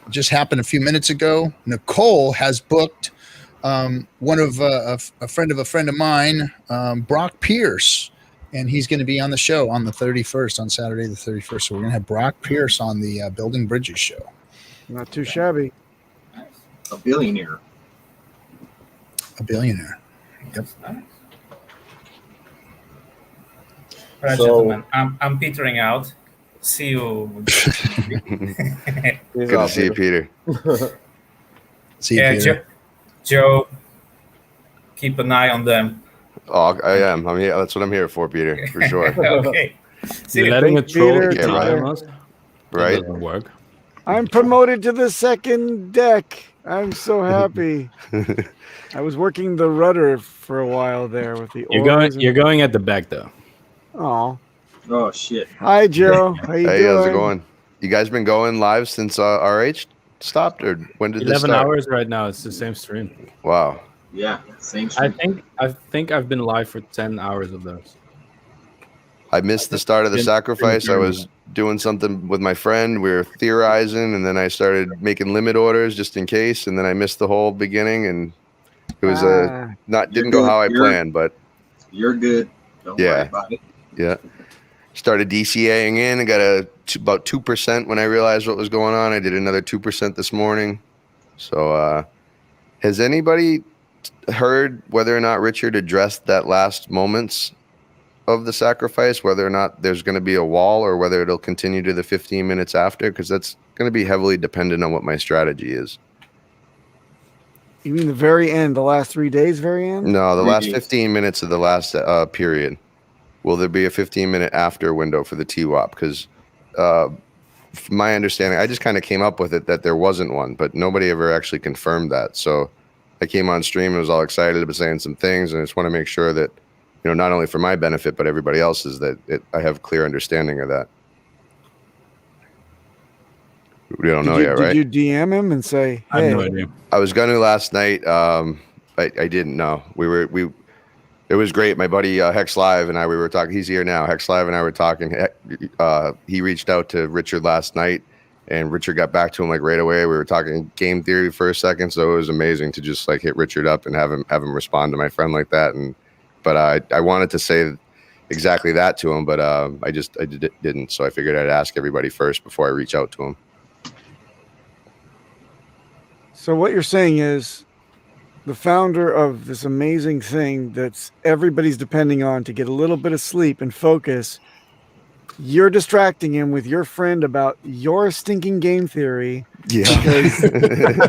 just happened a few minutes ago. Nicole has booked one of a friend of mine, Brock Pierce, and he's going to be on the show on the 31st, on Saturday the 31st. So we're going to have Brock Pierce on the Building Bridges show. Not too shabby. A billionaire. A billionaire. Yep. All right, So- gentlemen, I'm petering out. See you. Good to see you, Peter. See you, Yeah, Peter. Joe, keep an eye on them. Oh, I am. I'm here. That's what I'm here for, Peter. For sure. Okay. See You're you. letting a troll Peter, keep an eye Peter. on us? Right? That doesn't work. I'm promoted to the second deck. I'm so happy. I was working the rudder for a while there with the oars. You're going at the back though. Oh, Oh shit. hi Joe. How you Hey, doing? how's it going? You guys been going live since RH stopped, or when did this 11 start? hours right now. It's the same stream. Wow. Yeah, same I stream. think I've been live for 10 hours of those. I missed the start of the Been- sacrifice. I been- was doing something with my friend. We were theorizing, and then I started making limit orders just in case, and then I missed the whole beginning, and it was didn't You're go how I good. You're- planned, but You're good. Don't Yeah. worry about it. yeah. Started DCAing in and got about 2% when I realized what was going on. I did another 2% this morning. So has anybody heard whether or not Richard addressed that last moments of the sacrifice, whether or not there's going to be a wall or whether it'll continue to the 15 minutes after? Because that's going to be heavily dependent on what my strategy is. You mean the very end, the last 3 days, very end? No, the 3 last days. 15 minutes of the last period. Will there be a 15-minute after window for the TWAP? Because from my understanding, I just kind of came up with it that there wasn't one, but nobody ever actually confirmed that. So I came on stream and was all excited about saying some things, and I just want to make sure that, not only for my benefit, but everybody else's, that I have clear understanding of that. We don't know yet, right? Did you DM him and say, I have hey, no idea. I was going to last night. I didn't know. It was great. My buddy Hex Live and we were talking. He's here now. Hex Live and I were talking. He reached out to Richard last night, and Richard got back to him like right away. We were talking game theory for a second, so it was amazing to just like hit Richard up and have him respond to my friend like that. But I wanted to say exactly that to him, but I didn't. So I figured I'd ask everybody first before I reach out to him. so what you're saying is the founder of this amazing thing that's everybody's depending on to get a little bit of sleep and focus, you're distracting him with your friend about your stinking game theory. Yeah. Because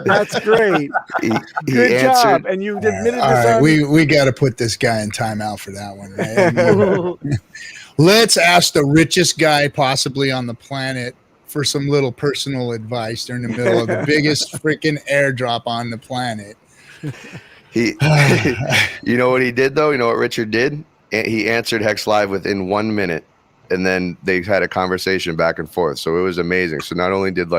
that's great. He Good job. answered. And you admitted All this right, on we got to put this guy in timeout for that one, right? Let's ask the richest guy possibly on the planet for some little personal advice during the middle of the biggest freaking airdrop on the planet. You know what he did though? You know what Richard did? He answered Hex Live within 1 minute, and then they had a conversation back and forth. So it was amazing. So not only did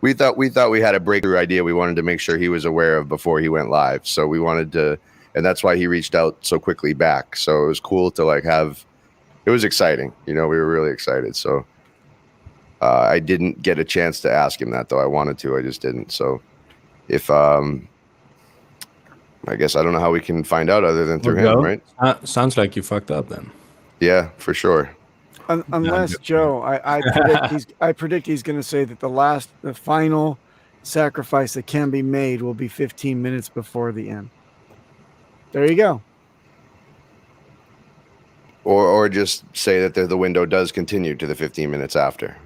we thought we had a breakthrough idea we wanted to make sure he was aware of before he went live. So we wanted to, and that's why he reached out so quickly back. So it was cool to it was exciting. We were really excited. So I didn't get a chance to ask him that though. I wanted to, I just didn't. So if I guess I don't know how we can find out other than through him, right? Sounds like you fucked up then. Yeah, for sure. unless Joe, I predict he's going to say that the final sacrifice that can be made will be 15 minutes before the end. There you go. Or just say that the window does continue to the 15 minutes after.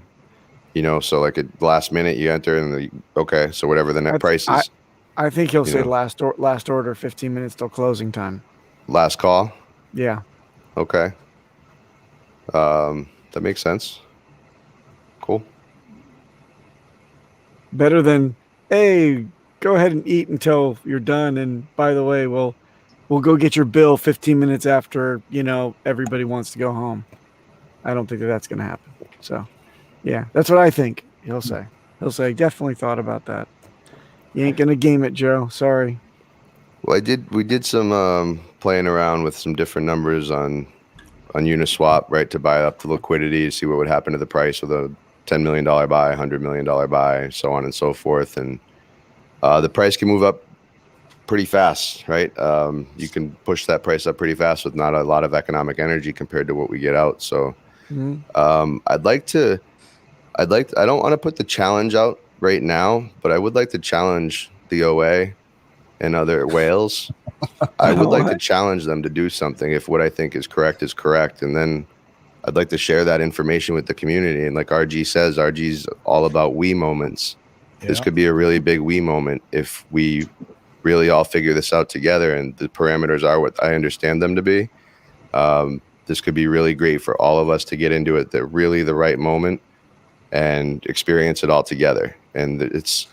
So like at last minute you enter and okay, so whatever the net price is. I think he'll say last order, 15 minutes till closing time. Last call? Yeah. Okay. That makes sense. Cool. Better than, hey, go ahead and eat until you're done. And by the way, we'll go get your bill 15 minutes after, everybody wants to go home. I don't think that's going to happen. So, yeah, that's what I think he'll say. He'll say, definitely thought about that. You ain't gonna game it, Joe. Sorry. Well, we did some playing around with some different numbers on Uniswap, right, to buy up the liquidity to see what would happen to the price with a $10 million buy, $100 million buy, so on and so forth. And the price can move up pretty fast, right? You can push that price up pretty fast with not a lot of economic energy compared to what we get out. So I don't want to put the challenge out right now, but I would like to challenge the OA and other whales. I would like to challenge them to do something if what I think is correct is correct. And then I'd like to share that information with the community. And like RG says, RG's all about we moments. Yeah. This could be a really big we moment if we really all figure this out together and the parameters are what I understand them to be. This could be really great for all of us to get into it at really the right moment and experience it all together. And it's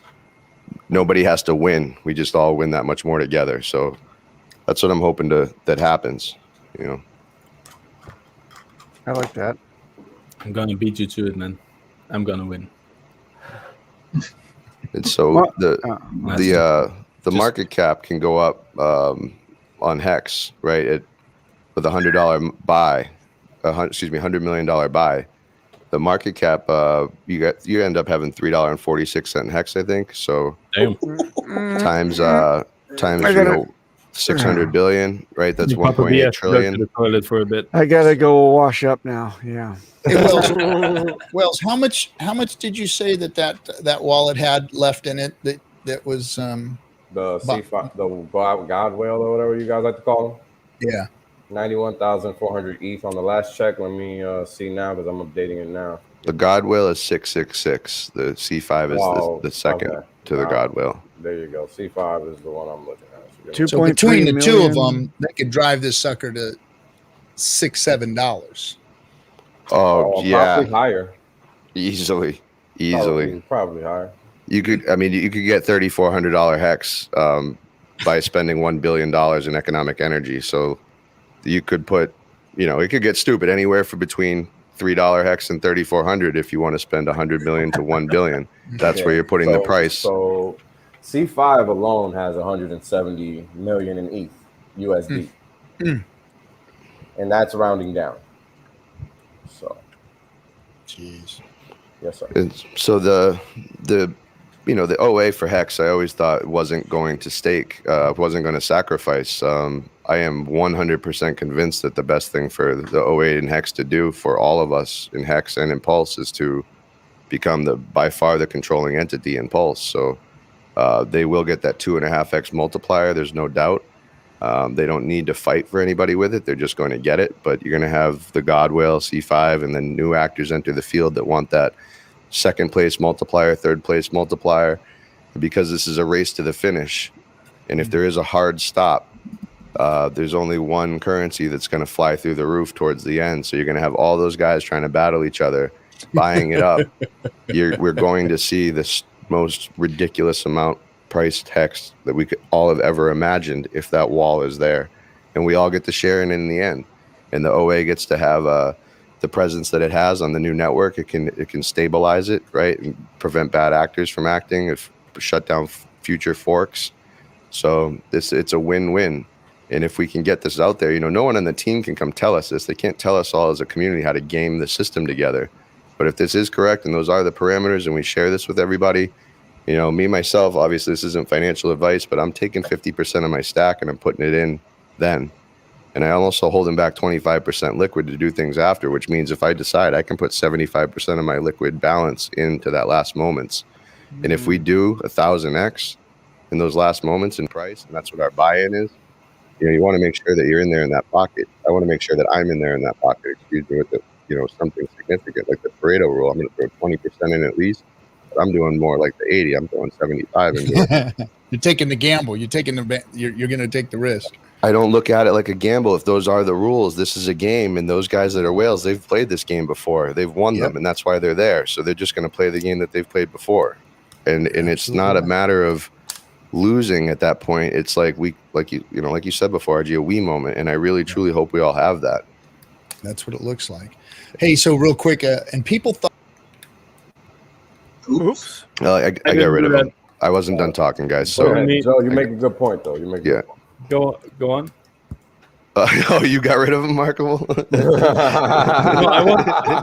nobody has to win. We just all win that much more together. So that's what I'm hoping that happens, you know. I like that. I'm gonna beat you to it, man. I'm gonna win. And so the market cap can go up on Hex, right? With $100 buy, $100 million buy. The market cap, you end up having $3.46 Hex, I think. So times 600 billion, right? That's 1.8 trillion. To the toilet for a bit. I gotta go wash up now. Yeah. Hey, Wells, how much did you say that wallet had left in it? That was the C5, the God whale or whatever you guys like to call them. Yeah. 91,400 ETH on the last check. Let me see now because I'm updating it now. The God whale is 666. The C5 is the second to the God whale. There you go. C5 is the one I'm looking at. So between the two of them, they could drive this sucker to $6-7. Oh yeah, probably higher. Easily. Probably higher. You could get $3,400 Hex by spending $1 billion in economic energy. So you could put, it could get stupid anywhere for between $3 Hex and 3,400 if you want to spend 100 million to 1 billion. That's where you're putting the price. So C5 alone has 170 million in ETH USD, and that's rounding down. So, jeez, yes, sir. And so the OA for Hex, I always thought wasn't going to stake, wasn't going to sacrifice. I am 100% convinced that the best thing for the OA and Hex to do for all of us in Hex and in Pulse is to become by far the controlling entity in Pulse. So they will get that 2.5x multiplier. There's no doubt. They don't need to fight for anybody with it. They're just going to get it. But you're going to have the God Whale, C5, and then new actors enter the field that want that second place multiplier, third place multiplier, because this is a race to the finish. And if there is a hard stop, there's only one currency that's going to fly through the roof towards the end. So you're going to have all those guys trying to battle each other, buying it up. We're going to see this most ridiculous amount priced Hex that we could all have ever imagined if that wall is there. And we all get to share in the end. And the OA gets to have the presence that it has on the new network. It can stabilize it, right, and prevent bad actors from acting, shut down future forks. So it's a win-win. And if we can get this out there, no one on the team can come tell us this. They can't tell us all as a community how to game the system together. But if this is correct and those are the parameters and we share this with everybody, me, myself, obviously this isn't financial advice, but I'm taking 50% of my stack and I'm putting it in then. And I'm also holding back 25% liquid to do things after, which means if I decide, I can put 75% of my liquid balance into that last moments. And if we do 1,000x in those last moments in price, and that's what our buy-in is, you want to make sure that you're in there in that pocket. I want to make sure that I'm in there in that pocket, with something significant like the Pareto rule. I'm going to throw 20% in at least, but I'm doing more like the 80. I'm throwing 75 into it. You're taking the gamble. You're going to take the risk. I don't look at it like a gamble. If those are the rules, this is a game, and those guys that are whales, they've played this game before. They've won them, and that's why they're there. So they're just going to play the game that they've played before, and it's not a matter of losing at that point. It's like like you said before, RG, a we moment, and I really truly hope we all have that. That's what it looks like. Hey, so real quick, and people thought, oops, I got rid of them. I wasn't done talking, guys. So, Joe, you make a good point, though. You make a good point. Go on. Oh, you got rid of him, Markable? No, it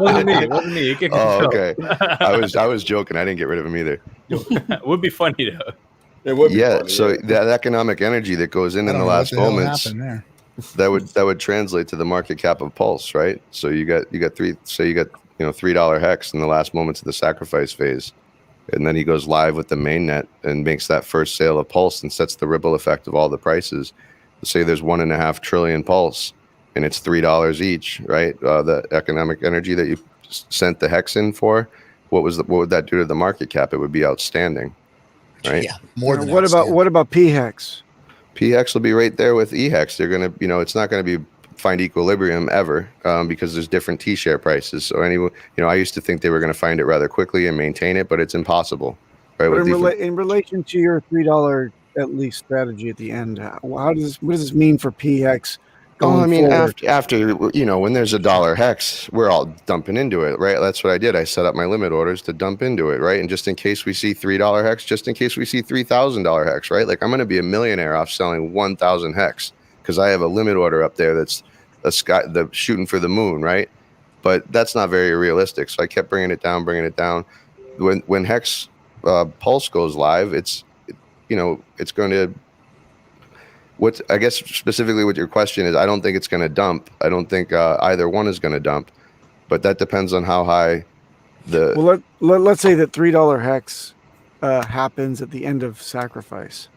wasn't me. It wasn't me. Oh, okay. I was joking. I didn't get rid of him either. It would be funny though. It would be funny, so that economic energy that goes in the last moments, that would translate to the market cap of Pulse, right? So you got $3 Hex in the last moments of the sacrifice phase, and then he goes live with the mainnet and makes that first sale of Pulse and sets the ripple effect of all the prices. Say there's 1.5 trillion Pulse, and it's $3 each, right? The economic energy that you sent the Hex in for, what would that do to the market cap? It would be outstanding, right? Yeah, more than what about PHEX? PHEX will be right there with EHEX. They're gonna, it's not gonna be find equilibrium ever because there's different T-share prices. So I used to think they were gonna find it rather quickly and maintain it, but it's impossible, right? But in relation to your $3 at least strategy at the end, what does this mean for PHEX? After when there's $1 Hex, we're all dumping into it, right? That's what I did. I set up my limit orders to dump into it, right? And just in case we see $3 Hex, just in case we see $3,000 Hex, right? Like I'm going to be a millionaire off selling 1,000 Hex because I have a limit order up there that's the shooting for the moon, right? But that's not very realistic. So I kept bringing it down. When Hex Pulse goes live, it's going to. What I guess specifically what your question is, I don't think it's going to dump. I don't think either one is going to dump, but that depends on how high the. Well, let's say that $3 Hex happens at the end of sacrifice,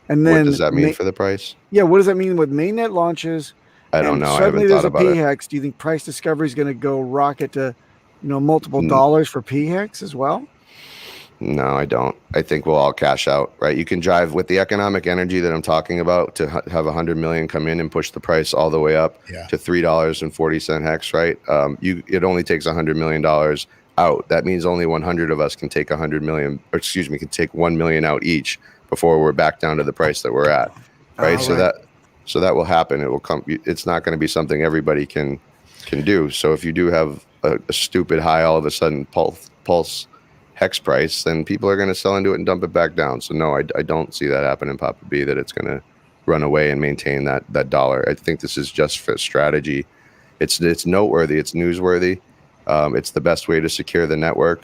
and then what does that mean for the price? Yeah, what does that mean with mainnet launches? I don't know. Suddenly I there's haven't a thought about PHEX. Do you think price discovery is going to go rocket to, multiple dollars for PHEX as well? No, I don't. I think we'll all cash out, right? You can drive with the economic energy that I'm talking about to have 100 million come in and push the price all the way up to $3.40 Hex, right? It only takes $100 million out. That means only 100 of us can take 100 million, or excuse me, can take 1 million out each before we're back down to the price that we're at, right? So that will happen. It will come. It's not going to be something everybody can do. So if you do have a stupid high all of a sudden pulse Hex price, then people are going to sell into it and dump it back down. So no, I don't see that happen in Papa B, that it's going to run away and maintain that dollar. I think this is just for strategy. It's noteworthy. It's newsworthy. It's the best way to secure the network.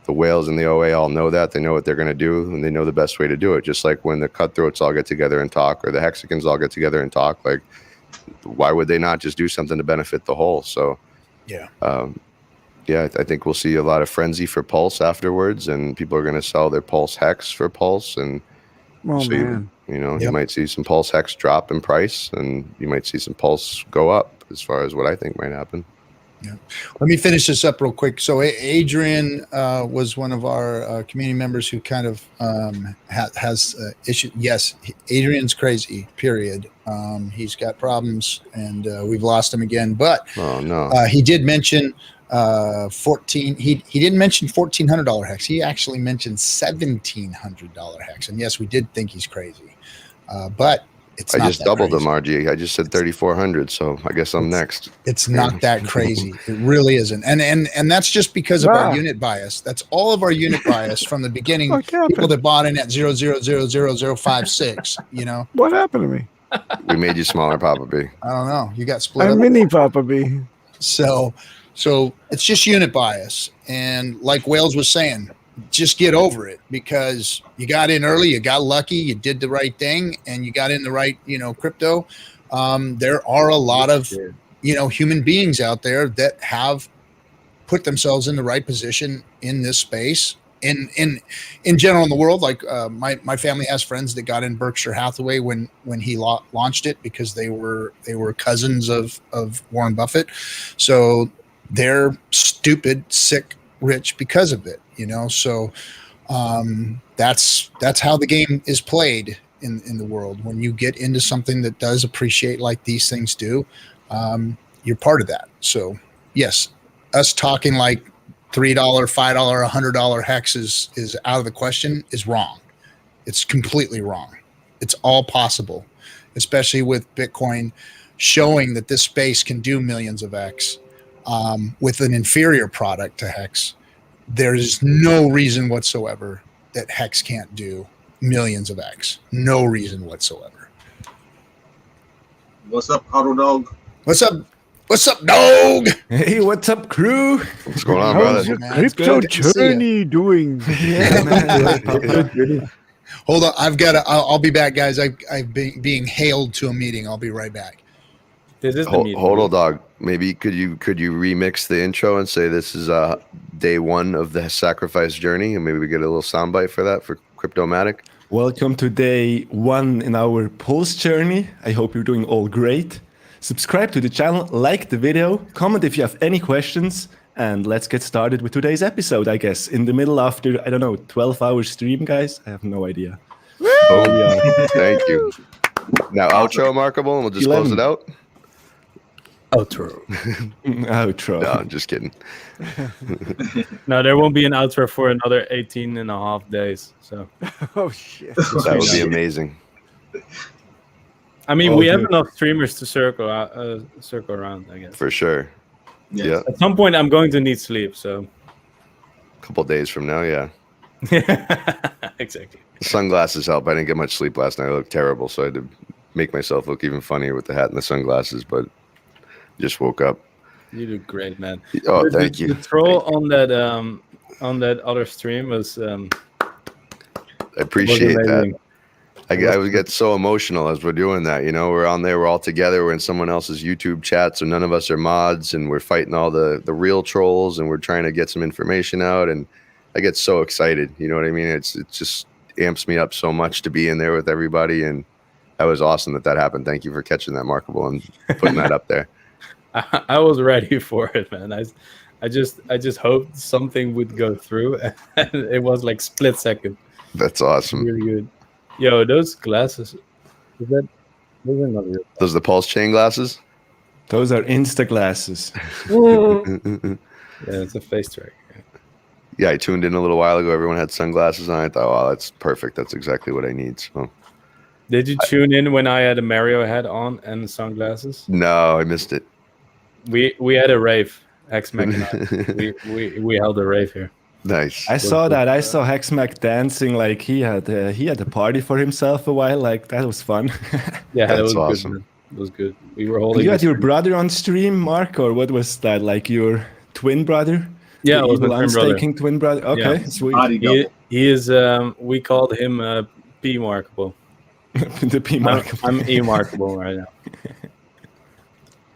The whales and the OA all know that. They know what they're going to do, and they know the best way to do it. Just like when the cutthroats all get together and talk, or the Hexicans all get together and talk, like, why would they not just do something to benefit the whole? So I think we'll see a lot of frenzy for Pulse afterwards, and people are going to sell their Pulse Hex for Pulse, and you might see some Pulse Hex drop in price, and you might see some Pulse go up as far as what I think might happen. Yeah. Let me finish this up real quick. So Adrian was one of our community members who kind of has issue. Yes, Adrian's crazy, period. He's got problems, and we've lost him again. But he did mention 14. He didn't mention $1,400 Hex. He actually mentioned $1,700 Hex. And yes, we did think he's crazy, but I just doubled him, RG. I just said 3,400, so I guess I'm next. It's not that crazy. It really isn't, and that's just because of our unit bias. That's all of our unit bias from the beginning. People that bought in at 0.0000056. What happened to me? We made you smaller, Papa B. I don't know. You got split. I'm mini Papa B. So it's just unit bias, and like Wales was saying, just get over it, because you got in early, you got lucky, you did the right thing, and you got in the right, crypto. There are a lot of, human beings out there that have put themselves in the right position in this space. In general in the world, like my family has friends that got in Berkshire Hathaway when he launched it, because they were cousins of Warren Buffett. So they're stupid, sick, rich because of it. So that's how the game is played in the world. When you get into something that does appreciate like these things do, you're part of that. So yes, us talking like $3, $5, $100 Hex is out of the question is wrong. It's completely wrong. It's all possible, especially with Bitcoin showing that this space can do millions of X with an inferior product to Hex. There is no reason whatsoever that Hex can't do millions of X. No reason whatsoever. What's up, Huddle Dog? What's up? What's up, dog? Hey, what's up, crew? What's going on, How's brother? your crypto journey doing? Yeah, man. Hold on, I'll be back, guys. I've been being hailed to a meeting. I'll be right back. This is the meeting. Hold on, dog. Maybe could you remix the intro and say this is day one of the sacrifice journey, and maybe we get a little soundbite for that for Cryptomatic. Welcome to day one in our Pulse journey. I hope you're doing all great. Subscribe to the channel, like the video, comment if you have any questions, and let's get started with today's episode, I guess. In the middle after, 12-hour stream, guys. I have no idea. Oh, thank you. Now, outro, Markable, and we'll just 11. close it out. Outro. Outro. No, I'm just kidding. No, there won't be an outro for another 18 and a half days. So. Oh, shit. That would be amazing. I mean, we have enough streamers to circle around, I guess. For sure. Yeah. At some point, I'm going to need sleep, so. A couple days from now, yeah. Exactly. Sunglasses help. I didn't get much sleep last night. I looked terrible, so I had to make myself look even funnier with the hat and the sunglasses, but just woke up. You do great, man. Oh, thank you. The troll on that other stream was. I appreciate that. I would get so emotional as we're doing that. You know, we're on there, we're all together, we're in someone else's YouTube chat, so none of us are mods, and we're fighting all the real trolls, and we're trying to get some information out, and I get so excited. You know what I mean? It just amps me up so much to be in there with everybody, and that was awesome that happened. Thank you for catching that, Markable, and putting that up there. I was ready for it, man. I just hoped something would go through, and it was like split second. That's awesome. Really good. Yo, those glasses. Those are not real. Those are the PulseChain glasses? Those are Insta glasses. Yeah, it's a face track. Yeah, I tuned in a little while ago. Everyone had sunglasses on. I thought, wow, that's perfect. That's exactly what I need. So, did you tune in when I had a Mario hat on and sunglasses? No, I missed it. We had a rave. X-Mac and I. we held a rave here. Nice. I saw that. I saw Hexmac dancing like he had a party for himself a while. Like that was fun. Yeah, that was awesome. Good, man. It was good. We were holding. You had your brother on stream, Mark, or what was that? Like your twin brother? Yeah, the it was my twin brother. unstaking twin brother. Okay, Yeah. sweet. He is. We called him P Markable. The P Markable. I'm E Markable right now.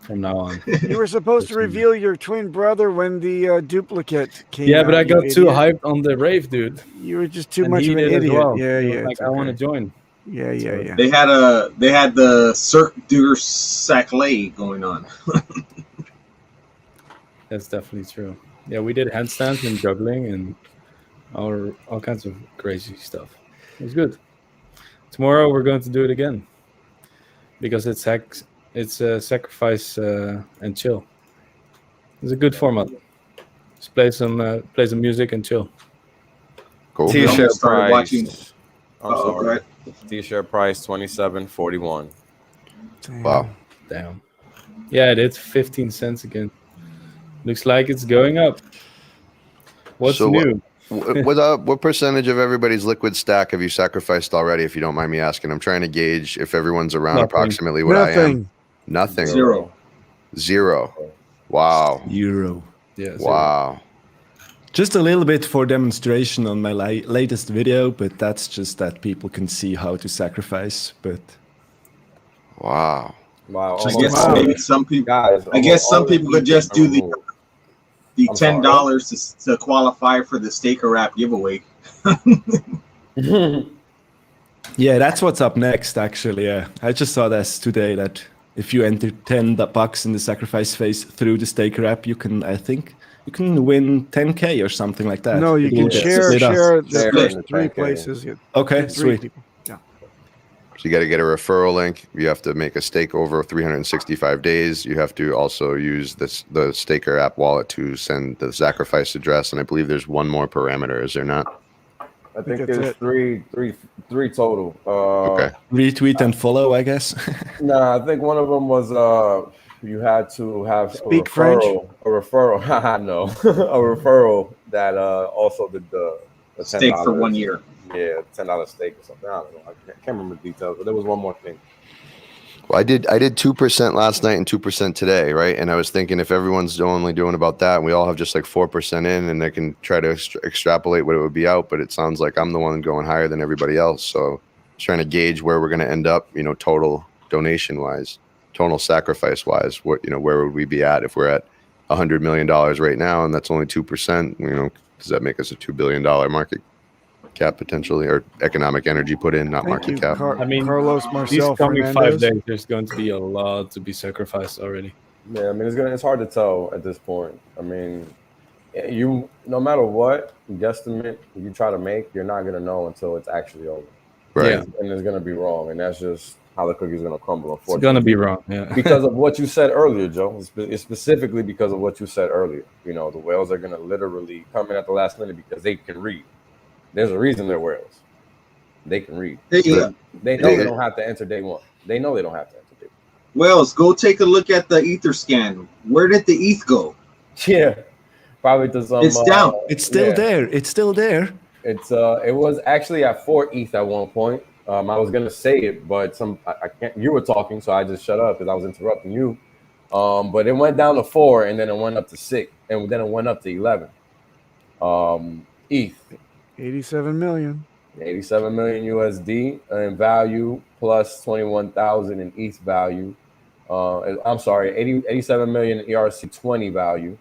From now on. You were supposed to reveal your twin brother when the duplicate came out. Yeah, but I got too idiot. hyped on the rave, dude. You were just too And much he of an did as idiot. well. Yeah, He was yeah. like, it's I want to okay. join. Yeah, yeah, yeah. They had the Cirque du Soleil going on. That's definitely true. Yeah, we did handstands and juggling and all kinds of crazy stuff. It was good. Tomorrow we're going to do it again because it's sacrifice and chill. It's a good format. Just play some music and chill. Cool. T-shirt price. watching- I'm Oh, sorry. right. T-shirt price $27.41. Wow. Damn. Yeah, it's 15 cents again. Looks like it's going up. What's So new? What percentage of everybody's liquid stack have you sacrificed already, if you don't mind me asking? I'm trying to gauge if everyone's around Nothing. approximately what I am. Nothing. Zero. Wow. Euro. Yeah. Wow. Just a little bit for demonstration on my latest video, but that's just that people can see how to sacrifice. But wow. Wow. I guess maybe some people. Guys, I guess some people could just do the I'm sorry. $10 to qualify for the Staker app giveaway. yeah, that's what's up next. Actually, yeah, I just saw this today that if you enter $10 in the sacrifice phase through the Staker app, you can, I think, you can win 10K or something like that. No, you It can will get share split up. the first three places. Okay, Three sweet. people. Yeah. So you got to get a referral link. You have to make a stake over 365 days. You have to also use the Staker app wallet to send the sacrifice address. And I believe there's one more parameter. Is there not? I think that's there's it. three total. Okay. Retweet and follow, I guess. Nah, I think one of them was you had to have Speak a French? referral. Haha, no, a referral that also did the Stake for $10. 1 year. Yeah, $10 stake or something. I don't know. I can't remember the details, but there was one more thing. Well, I did 2% last night and 2% today, right? And I was thinking if everyone's only doing about that, and we all have just like 4% in, and they can try to extrapolate what it would be out. But it sounds like I'm the one going higher than everybody else. So trying to gauge where we're going to end up, total donation wise, total sacrifice wise. What where would we be at if we're at $100 million right now, and that's only 2%? Does that make us a $2 billion market cap potentially, or economic energy put in, not market cap? Carlos Marcel these coming Fernandez. 5 days, there's going to be a lot to be sacrificed already. Yeah, I mean, it's hard to tell at this point. I mean, you no matter what guesstimate you try to make, you're not gonna know until it's actually over. Right. Yeah. And it's gonna be wrong, and that's just how the cookie's gonna crumble. Unfortunately, It's gonna be wrong. Yeah. because of what you said earlier, Joe. It's specifically because of what you said earlier. The whales are gonna literally come in at the last minute because they can read. There's a reason they're whales. They can read. They know they don't have to enter day one. They know they don't have to enter day one. Whales, go take a look at the Ether scan. Where did the ETH go? Yeah, probably to some. It's down. It's still there. It's still there. It was actually at 4 ETH at one point. I was gonna say it, but I can't. You were talking, so I just shut up because I was interrupting you. But it went down to 4, and then it went up to 6, and then it went up to 11. ETH. 87 million. 87 million USD in value, plus 21,000 in ETH value. I'm sorry, 87 million in ERC20 value,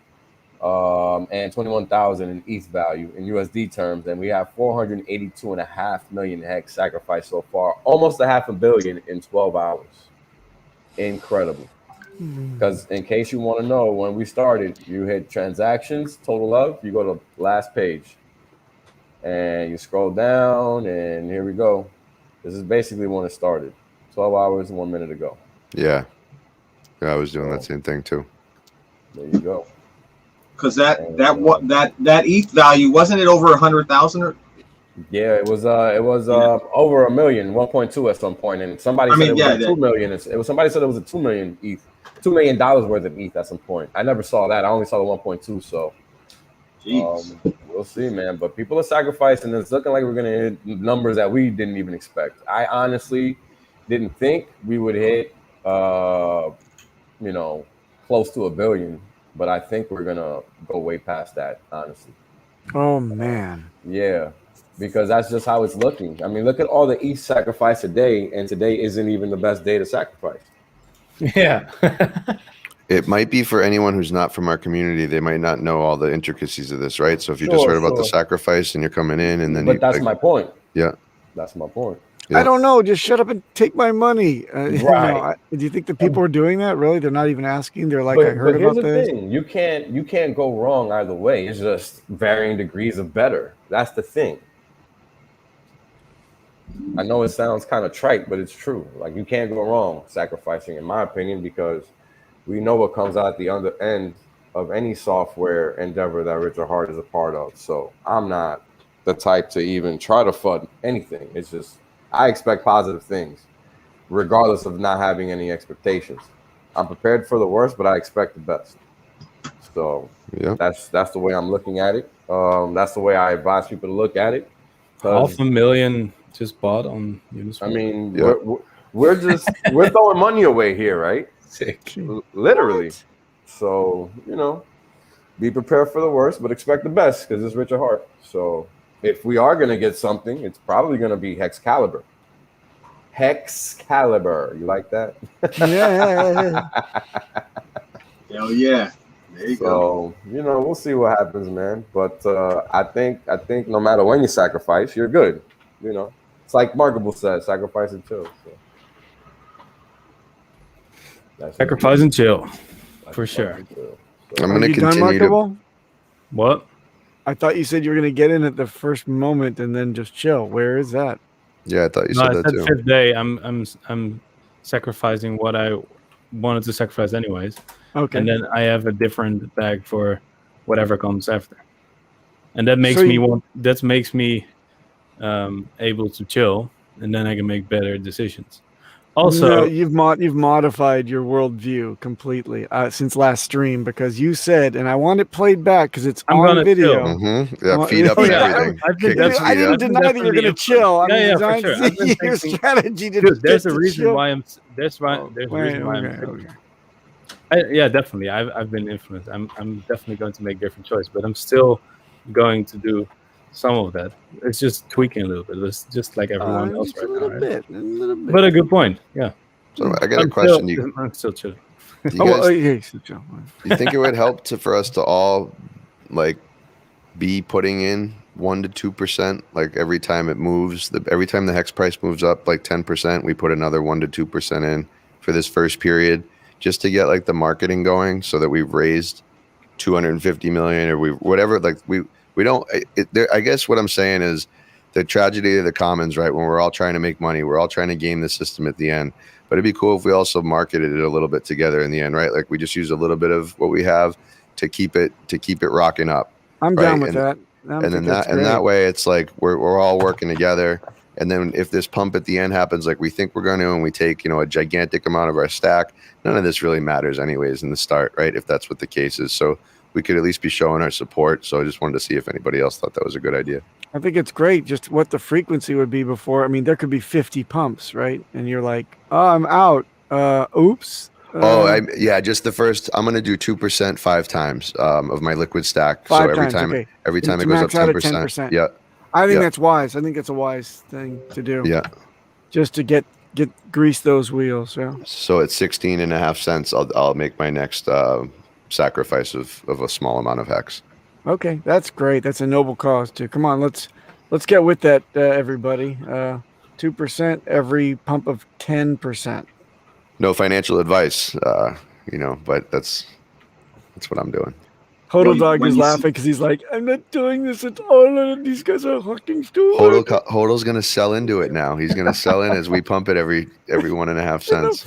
and 21,000 in ETH value in USD terms. And we have 482.5 million hex sacrificed so far, almost $500 million in 12 hours. Incredible. Because in case you want to know, when we started, you hit transactions, total of, you go to the last page. And you scroll down, and here we go. This is basically when it started. 12 hours and 1 minute ago. Yeah, I was doing that same thing too. There you go. Because that ETH value, wasn't it over 100,000? Yeah, it was over a million, 1.2 at some point, and somebody said it was 2 million. Somebody said it was a 2 million ETH, $2 million worth of ETH at some point. I never saw that. I only saw the 1.2. So. We'll see, man. But people are sacrificing. It's looking like we're gonna hit numbers that we didn't even expect. I honestly didn't think we would hit, close to $1 billion. But I think we're gonna go way past that, honestly. Oh man. Yeah, because that's just how it's looking. I mean, look at all the ETH sacrifice today, and today isn't even the best day to sacrifice. Yeah. It might be for anyone who's not from our community. They might not know all the intricacies of this, right? So if you just heard about the sacrifice and you're coming in, and then that's my point. Yeah, that's my point. Yeah. I don't know. Just shut up and take my money. Right. Do you think the people are doing that? Really? They're not even asking. They're like, I heard about this. Thing. You can't go wrong either way. It's just varying degrees of better. That's the thing. I know it sounds kind of trite, but it's true. Like, you can't go wrong sacrificing, in my opinion, because we know what comes out at the other end of any software endeavor that Richard Hart is a part of. So I'm not the type to even try to FUD anything. It's just, I expect positive things, regardless of not having any expectations. I'm prepared for the worst, but I expect the best. So yeah, that's the way I'm looking at it. That's the way I advise people to look at it. 500,000 just bought on Uniswap. I mean, we're throwing money away here, right? Sick. Literally. What? So, be prepared for the worst, but expect the best, because it's Richard Hart. So if we are going to get something, it's probably going to be Hex Caliber. Hex Caliber. You like that? Yeah. Hell yeah. There you go. We'll see what happens, man. But I think no matter when you sacrifice, you're good. It's like Markable said, sacrifice and chill. So. Sacrifice and chill, for sure. So. I'm going to continue to. What? I thought you said you were going to get in at the first moment and then just chill. Where is that? Yeah, I thought you said that too. Fifth day, I'm sacrificing what I wanted to sacrifice anyways. Okay. And then I have a different bag for whatever comes after, and that makes me able to chill, and then I can make better decisions. Also, no, you've modified your worldview completely since last stream, because you said, and I want it played back because it's on video. Yeah, feed up and everything. I didn't deny that you're going to chill. Yeah, I'm for sure. trying to see your strategy to Dude, there's get a to reason chill. why I'm. There's a reason why I'm. Yeah, definitely. I've been influenced. I'm definitely going to make different choices, but I'm still going to do some of that. It's just tweaking a little bit. It's just like everyone else right now, right? A little bit. But a good point. Yeah. So I got a question. I'm still chilling. Do you think it would help for us to all like be putting in 1% to 2% like every time it moves? Every time the hex price moves up like 10%, we put another 1% to 2% in for this first period, just to get like the marketing going, so that we've raised 250 million or whatever. Like we don't. I guess what I'm saying is the tragedy of the commons, right? When we're all trying to make money, we're all trying to game the system at the end. But it'd be cool if we also marketed it a little bit together in the end, right? Like we just use a little bit of what we have to keep it rocking up. I'm right? down with that. That way, it's like we're all working together. And then if this pump at the end happens, like we think we're going to, and we take a gigantic amount of our stack, none of this really matters anyways in the start, right? If that's what the case is, so we could at least be showing our support. So I just wanted to see if anybody else thought that was a good idea. I think it's great just what the frequency would be before. I mean, there could be 50 pumps, right? And you're like, oh, I'm out. Oops. Just the first. I'm going to do 2% 5 times of my liquid stack. So every time it goes up 10%. Yeah. I think that's wise. I think it's a wise thing to do. Yeah. Just to get grease those wheels. Yeah. So at 16.5 cents, I'll make my next sacrifice of a small amount of hex. Okay, that's great. That's a noble cause too. Come on, let's get with that, everybody. 2% every pump of 10%. No financial advice, but that's what I'm doing. Hodl Dog is laughing because he's like, I'm not doing this at all. These guys are fucking stupid. Hodl's gonna sell into it now. He's gonna sell in as we pump it every 1.5 cents.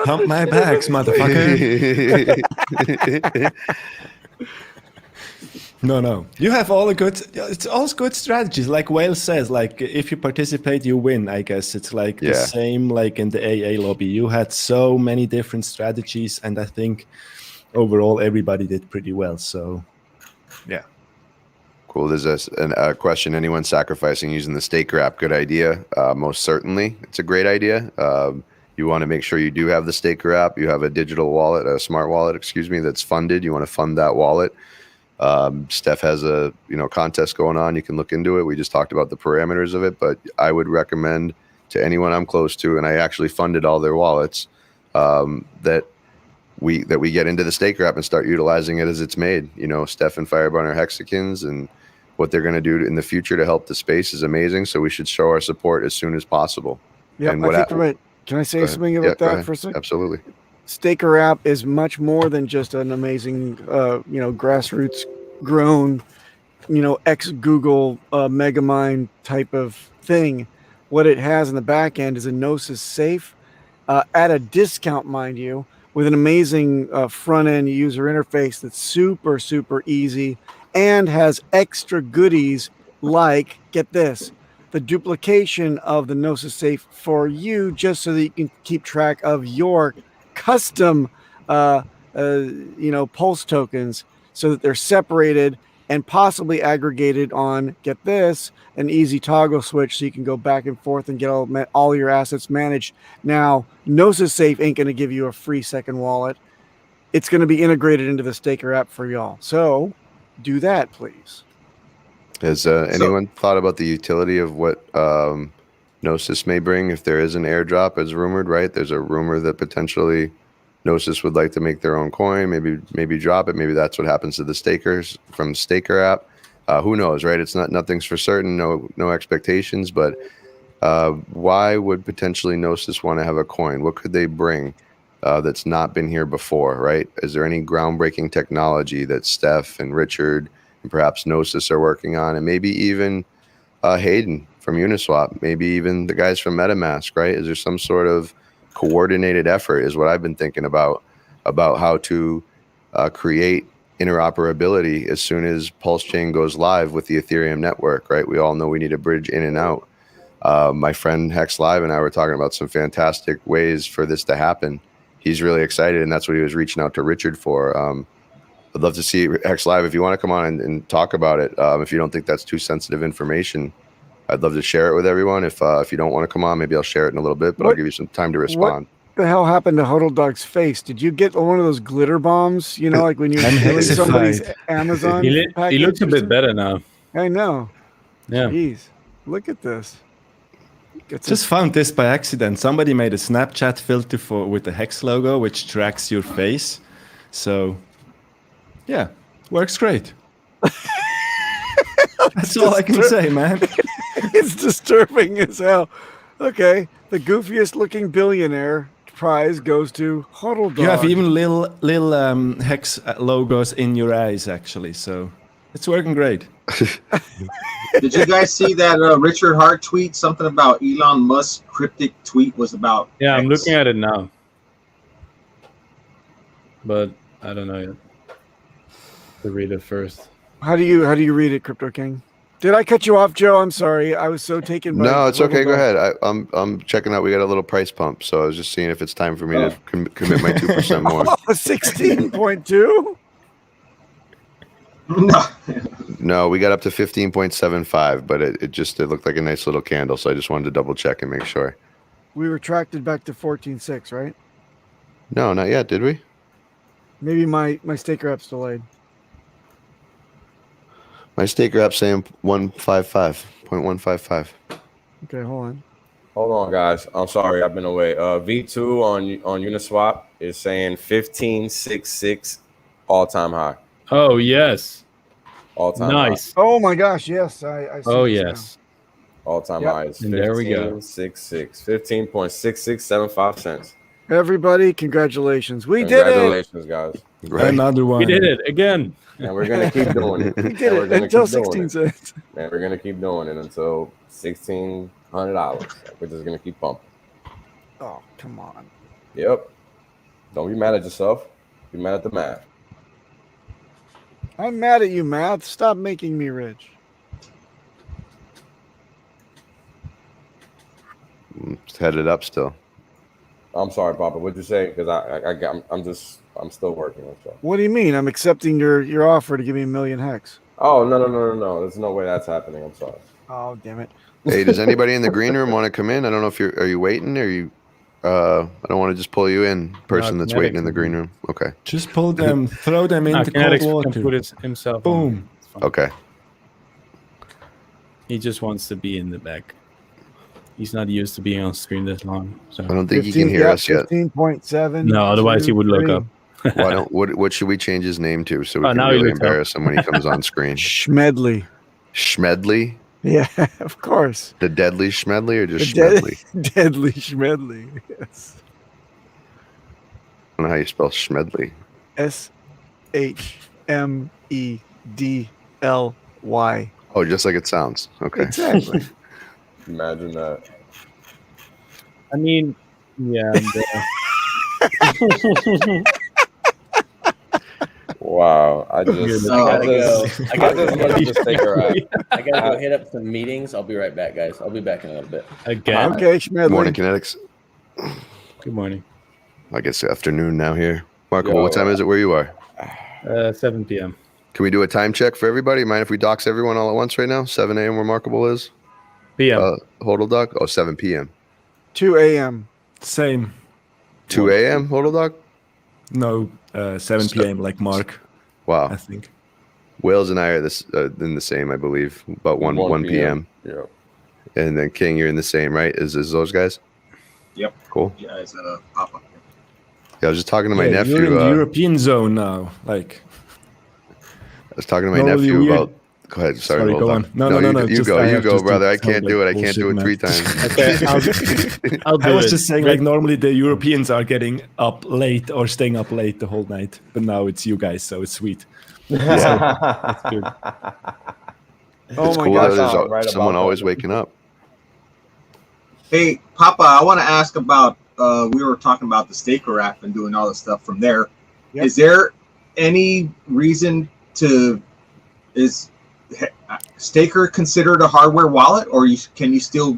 Pump my bags, motherfucker. No. You have all the good. It's all good strategies. Like Whale says, like if you participate, you win. I guess it's like the same like in the AA lobby. You had so many different strategies, and I think overall everybody did pretty well. So, yeah. Cool. There's a question. Anyone sacrificing using the staker app? Good idea. Most certainly, it's a great idea. You want to make sure you do have the staker app. You have a digital wallet, a smart wallet, that's funded. You want to fund that wallet. Steph has a contest going on. You can look into it. We just talked about the parameters of it, but I would recommend to anyone I'm close to, and I actually funded all their wallets, that we get into the staker app and start utilizing it as it's made. Steph and Fireburn are hexagons, and what they're going to do in the future to help the space is amazing. So we should show our support as soon as possible. Yeah, can I say something about that for a second? Absolutely. Staker app is much more than just an amazing, grassroots grown, ex Google Megamind type of thing. What it has in the back end is a Gnosis safe at a discount, mind you, with an amazing front end user interface that's super, super easy and has extra goodies like, get this, the duplication of the Gnosis safe for you, just so that you can keep track of your custom pulse tokens, so that they're separated and possibly aggregated on, get this, an easy toggle switch, so you can go back and forth and get all your assets managed. Now, Gnosis Safe ain't going to give you a free second wallet. It's going to be integrated into the staker app for y'all. So do that, please. Has anyone thought about the utility of what Gnosis may bring if there is an airdrop, as rumored, right? There's a rumor that potentially Gnosis would like to make their own coin, maybe drop it. Maybe that's what happens to the stakers from Staker app. Who knows, right? It's nothing's for certain, no expectations, but why would potentially Gnosis want to have a coin? What could they bring that's not been here before, right? Is there any groundbreaking technology that Steph and Richard and perhaps Gnosis are working on, and maybe even Hayden from Uniswap, maybe even the guys from MetaMask, right? Is there some sort of coordinated effort, is what I've been thinking about how to create interoperability as soon as PulseChain goes live with the Ethereum network, right? We all know we need a bridge in and out. My friend Hex Live and I were talking about some fantastic ways for this to happen. He's really excited, and that's what he was reaching out to Richard for. I'd love to see Hex Live if you want to come on and talk about it. If you don't think that's too sensitive information, I'd love to share it with everyone. If you don't want to come on, maybe I'll share it in a little bit, but I'll give you some time to respond. What the hell happened to Hodl Dog's face? Did you get one of those glitter bombs? You know, like when you're stealing somebody's Amazon package? He looks a bit better now. I know. Yeah. Jeez, look at this. Just found this by accident. Somebody made a Snapchat filter with the Hex logo, which tracks your face. So, yeah, works great. That's all I can say, man. It's disturbing as hell. Okay, the goofiest looking billionaire prize goes to Hodl Dog. You have even little Hex logos in your eyes, actually. So it's working great. Did you guys see that Richard Hart tweet? Something about Elon Musk's cryptic tweet was about. Yeah, I'm X. looking at it now, but I don't know yet. To read it first. How do you read it, Crypto King? Did I cut you off, Joe? I'm sorry. I was so taken by. No, it's okay. Go ahead. I'm checking out. We got a little price pump, so I was just seeing if it's time for me to commit my 2% more. 16.2. No, we got up to 15.75, but it looked like a nice little candle, so I just wanted to double check and make sure. We retracted back to 14.6, right? No, not yet. Did we? Maybe my staker app's delayed. My staker app saying 155.155. Okay, hold on. Hold on, guys. I'm sorry, I've been away. V2 on Uniswap is saying 15.66 all-time high. Oh yes. All-time nice. high. Oh my gosh, yes. I see oh this yes. All-time Yep. high is And there we go. 15.66. 15.6675 cents. now. Everybody, congratulations. We did it. Congratulations, guys. Another one. We did it again. And we're gonna keep doing it. We did it until 16 cents. And we're gonna keep doing it until $1,600. We're just gonna keep pumping. Oh, come on. Yep. Don't be mad at yourself. Be mad at the math. I'm mad at you, math. Stop making me rich. It's headed up still. I'm sorry, Papa. What'd you say? Because I'm still working on stuff. What do you mean? I'm accepting your offer to give me 1 million hex. Oh no! There's no way that's happening. I'm sorry. Oh, damn it. Hey, does anybody in the green room want to come in? I don't know if are you waiting or you I don't want to just pull you in, person that's waiting in the green room. Okay. Just pull them, throw them into cold water. Can put himself Boom. Okay. He just wants to be in the back. He's not used to being on screen this long. So I don't think he can hear us yet. 15.7. No, otherwise he would look up. What should we change his name to so we can now really you look embarrass him when he comes on screen? Schmedley. Schmedley? Yeah, of course. The Deadly Schmedley or just Schmedley? Deadly Schmedley, yes. I don't know how you spell Schmedley. SHMEDLY. Oh, just like it sounds. Okay. Exactly. Imagine that. I mean, yeah. Wow. I gotta go take her out. I gotta go hit up some meetings. I'll be right back, guys. I'll be back in a little bit. Again. Okay, Schmedley. Morning, Kinetics. Good morning. I guess afternoon now here. Marco, what time is it where you are? 7 p.m. Can we do a time check for everybody? Mind if we dox everyone all at once right now? 7 a.m. where Markable is? p.m. Hodl Dog? Oh, 7 p.m. 2 a.m. Same. 2 a.m. Hodl Dog? No, 7 p.m. like Mark. Wow. I think. Wales and I are in the same, I believe, about 1 p.m. Yeah. And then King, you're in the same, right? Is those guys? Yep. Cool. Yeah, it's Papa. Yeah, I was just talking to my nephew. You're in the European zone now. Like, I was talking to my nephew about. Go ahead. Sorry, go on. No. You go, brother. I can't do it. I can't do it 3 times. Okay, I'll do I was it. just saying, like, normally the Europeans are getting up late or staying up late the whole night, but now it's you guys, so it's sweet. That's good. Oh my cool. gosh. There's someone always waking up. Hey, Papa, I want to ask about. We were talking about the staker app and doing all the stuff from there. Yep. Is there any reason to Staker considered a hardware wallet, or can you still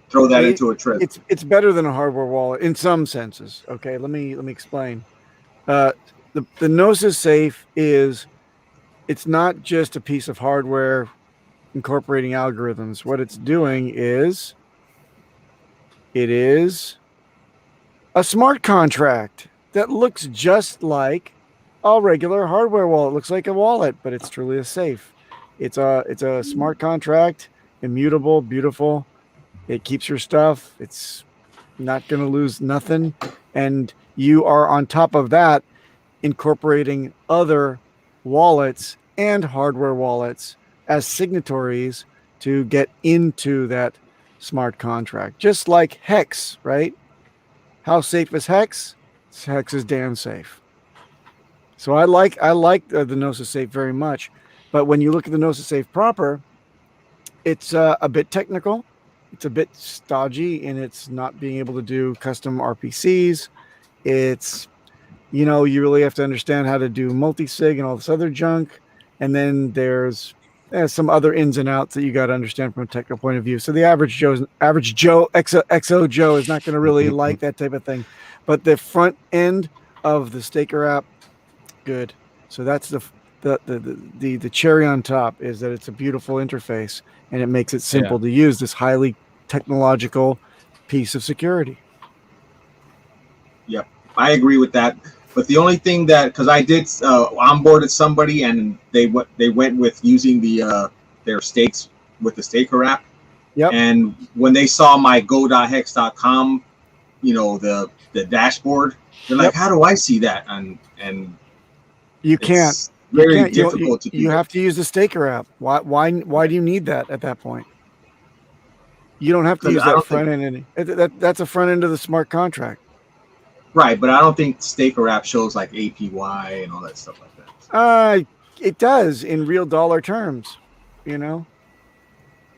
throw that into a trip? It's better than a hardware wallet in some senses. Okay, let me explain. The Gnosis Safe it's not just a piece of hardware incorporating algorithms. What it's doing is it is a smart contract that looks just like a regular hardware wallet. It looks like a wallet, but it's truly a safe. It's a smart contract, immutable, beautiful. It keeps your stuff. It's not going to lose nothing. And you are on top of that incorporating other wallets and hardware wallets as signatories to get into that smart contract. Just like Hex, right? How safe is Hex? Hex is damn safe. So I like the Gnosis Safe very much. But when you look at the Gnosis Safe proper, it's a bit technical. It's a bit stodgy in its not being able to do custom RPCs. It's, you really have to understand how to do multi-sig and all this other junk. And then there's some other ins and outs that you got to understand from a technical point of view. So the average Joe, XO Joe is not going to really like that type of thing. But the front end of the Staker app, good. So that's the cherry on top, is that it's a beautiful interface and it makes it simple to use this highly technological piece of security. Yep, I agree with that. But the only thing because I did onboarded somebody and they went with using their stakes with the Staker app. Yep. And when they saw my go.hex.com, the dashboard, they're like, "How do I see that?" And you can't. It's very difficult to do. You have to use the Staker app. Why do you need that at that point? You don't have to use that front end. That's a front end of the smart contract. Right, but I don't think Staker app shows like APY and all that stuff like that. It does in real dollar terms,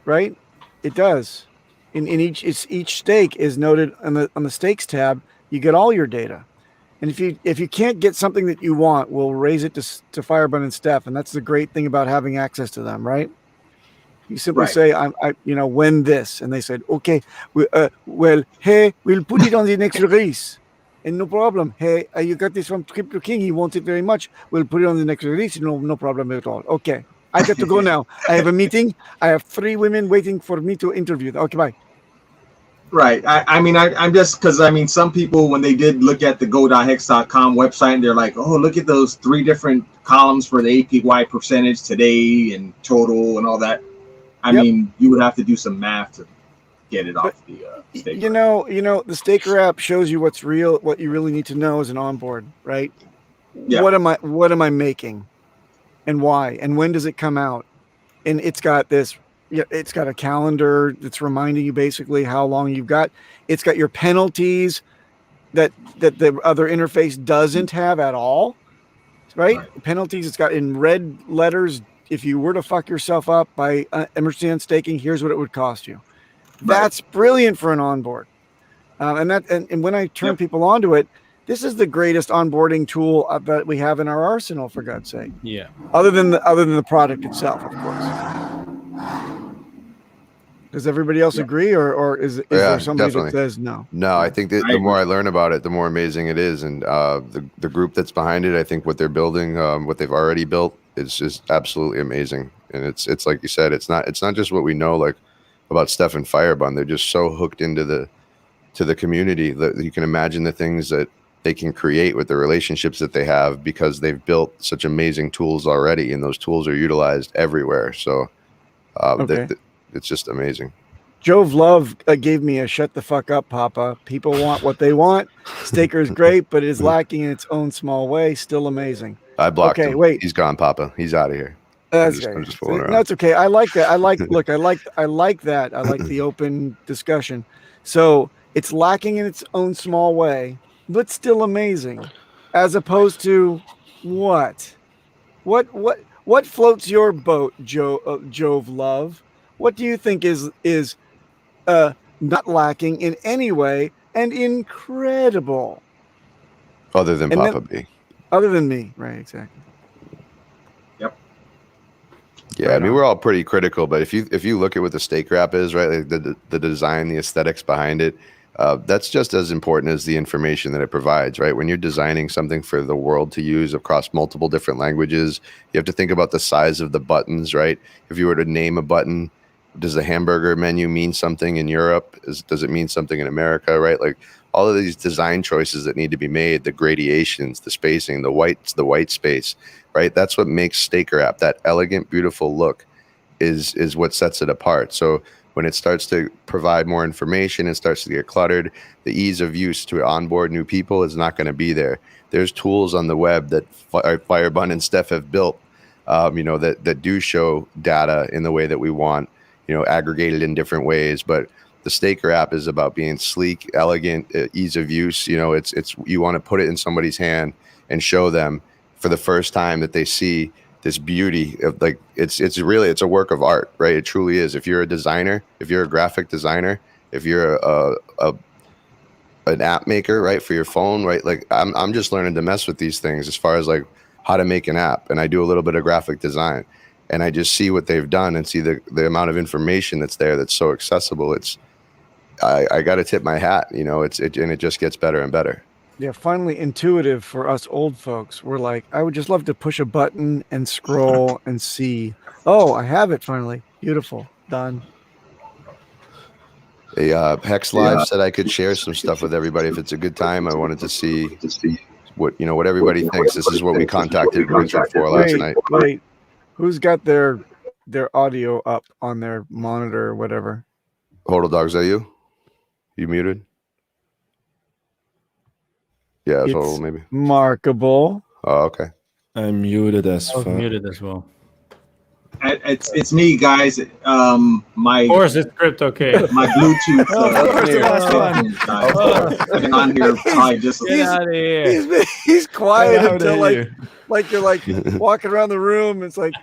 right? It does. In each stake is noted on the stakes tab. You get all your data, and if you can't get something that you want, we'll raise it to Firebun and Steph, and that's the great thing about having access to them, right? You simply say, when this, and they said, okay, well, hey, we'll put it on the next release. And no problem. Hey, you got this from Crypto King. He wants it very much. We'll put it on the next release. No problem at all. Okay. I got to go now. I have a meeting. I have 3 women waiting for me to interview. Okay, bye. Right. I'm just because some people, when they did look at the go.hex.com website, they're like, oh, look at those 3 different columns for the APY percentage today and total and all that. I mean, you would have to do some math to get it off the Staker. The Staker app shows you what's real, what you really need to know as an onboard, right? Yeah. What am I making, and why, and when does it come out? And it's got this. It's got a calendar that's reminding you basically how long you've got. It's got your penalties that the other interface doesn't have at all, right? Penalties. It's got in red letters. If you were to fuck yourself up by emergency unstaking, here's what it would cost you. That's brilliant for an onboard. And when I turn people onto it, this is the greatest onboarding tool that we have in our arsenal, for God's sake. Yeah. Other than the product itself, of course. Does everybody else agree, or is there somebody that says no? No, I think that the more I learn about it, the more amazing it is, and the group that's behind it, I think what they're building, what they've already built, is just absolutely amazing. And it's like you said, it's not just what we know like about Steph and Firebun. They're just so hooked into the community that you can imagine the things that they can create with the relationships that they have, because they've built such amazing tools already, and those tools are utilized everywhere. So it's just amazing. Jove Love gave me a shut the fuck up, Papa. People want what they want. Staker is great, but it is lacking in its own small way. Still amazing. I blocked him. Wait. He's gone, Papa. He's out of here. That's I'm just fooling around. No, it's okay. I like that. I like that. I like the open discussion. So it's lacking in its own small way, but still amazing. As opposed to what? What floats your boat, Jove Love? What do you think is not lacking in any way and incredible? Other than Papa B. Other than me, right? Exactly. Yep. Yeah, Right I mean, on. we're all pretty critical, but if you look at what the Staker app is, right, like the design, the aesthetics behind it, that's just as important as the information that it provides, right? When you're designing something for the world to use across multiple different languages, you have to think about the size of the buttons, right? If you were to name a button, does the hamburger menu mean something in Europe? Does it mean something in America, right? Like all of these design choices that need to be made, the gradations, the spacing, the white space, right? That's what makes Staker app, that elegant, beautiful look is what sets it apart. So when it starts to provide more information, it starts to get cluttered, the ease of use to onboard new people is not going to be there. There's tools on the web that Firebun and Steph have built, that do show data in the way that we want, aggregated in different ways. But the Staker app is about being sleek, elegant, ease of use. It's you want to put it in somebody's hand and show them for the first time that they see this beauty of, like, it's a work of art, right? It truly is. If you're a designer, if you're a graphic designer, if you're an app maker, right, for your phone, right? Like I'm just learning to mess with these things as far as like how to make an app, and I do a little bit of graphic design, and I just see what they've done and see the amount of information that's there that's so accessible. I got to tip my hat, and it just gets better and better. Yeah, finally intuitive for us old folks. We're like, I would just love to push a button and scroll and see. Oh, I have it finally. Beautiful. Done. Hex Live said I could share some stuff with everybody if it's a good time. I wanted to see what everybody thinks. This is what we contacted Richard for last night. Wait, who's got their audio up on their monitor or whatever? Hold on, dog. Is that you? You muted? Yeah, It's total maybe. Markable. Oh, okay. I'm muted as I was fuck. muted as well. It's me, guys. My Of course, it's crypto K. my Bluetooth. Oh, Been on here probably just. Get out of here. He's quiet Get out until of like you're like walking around the room. It's like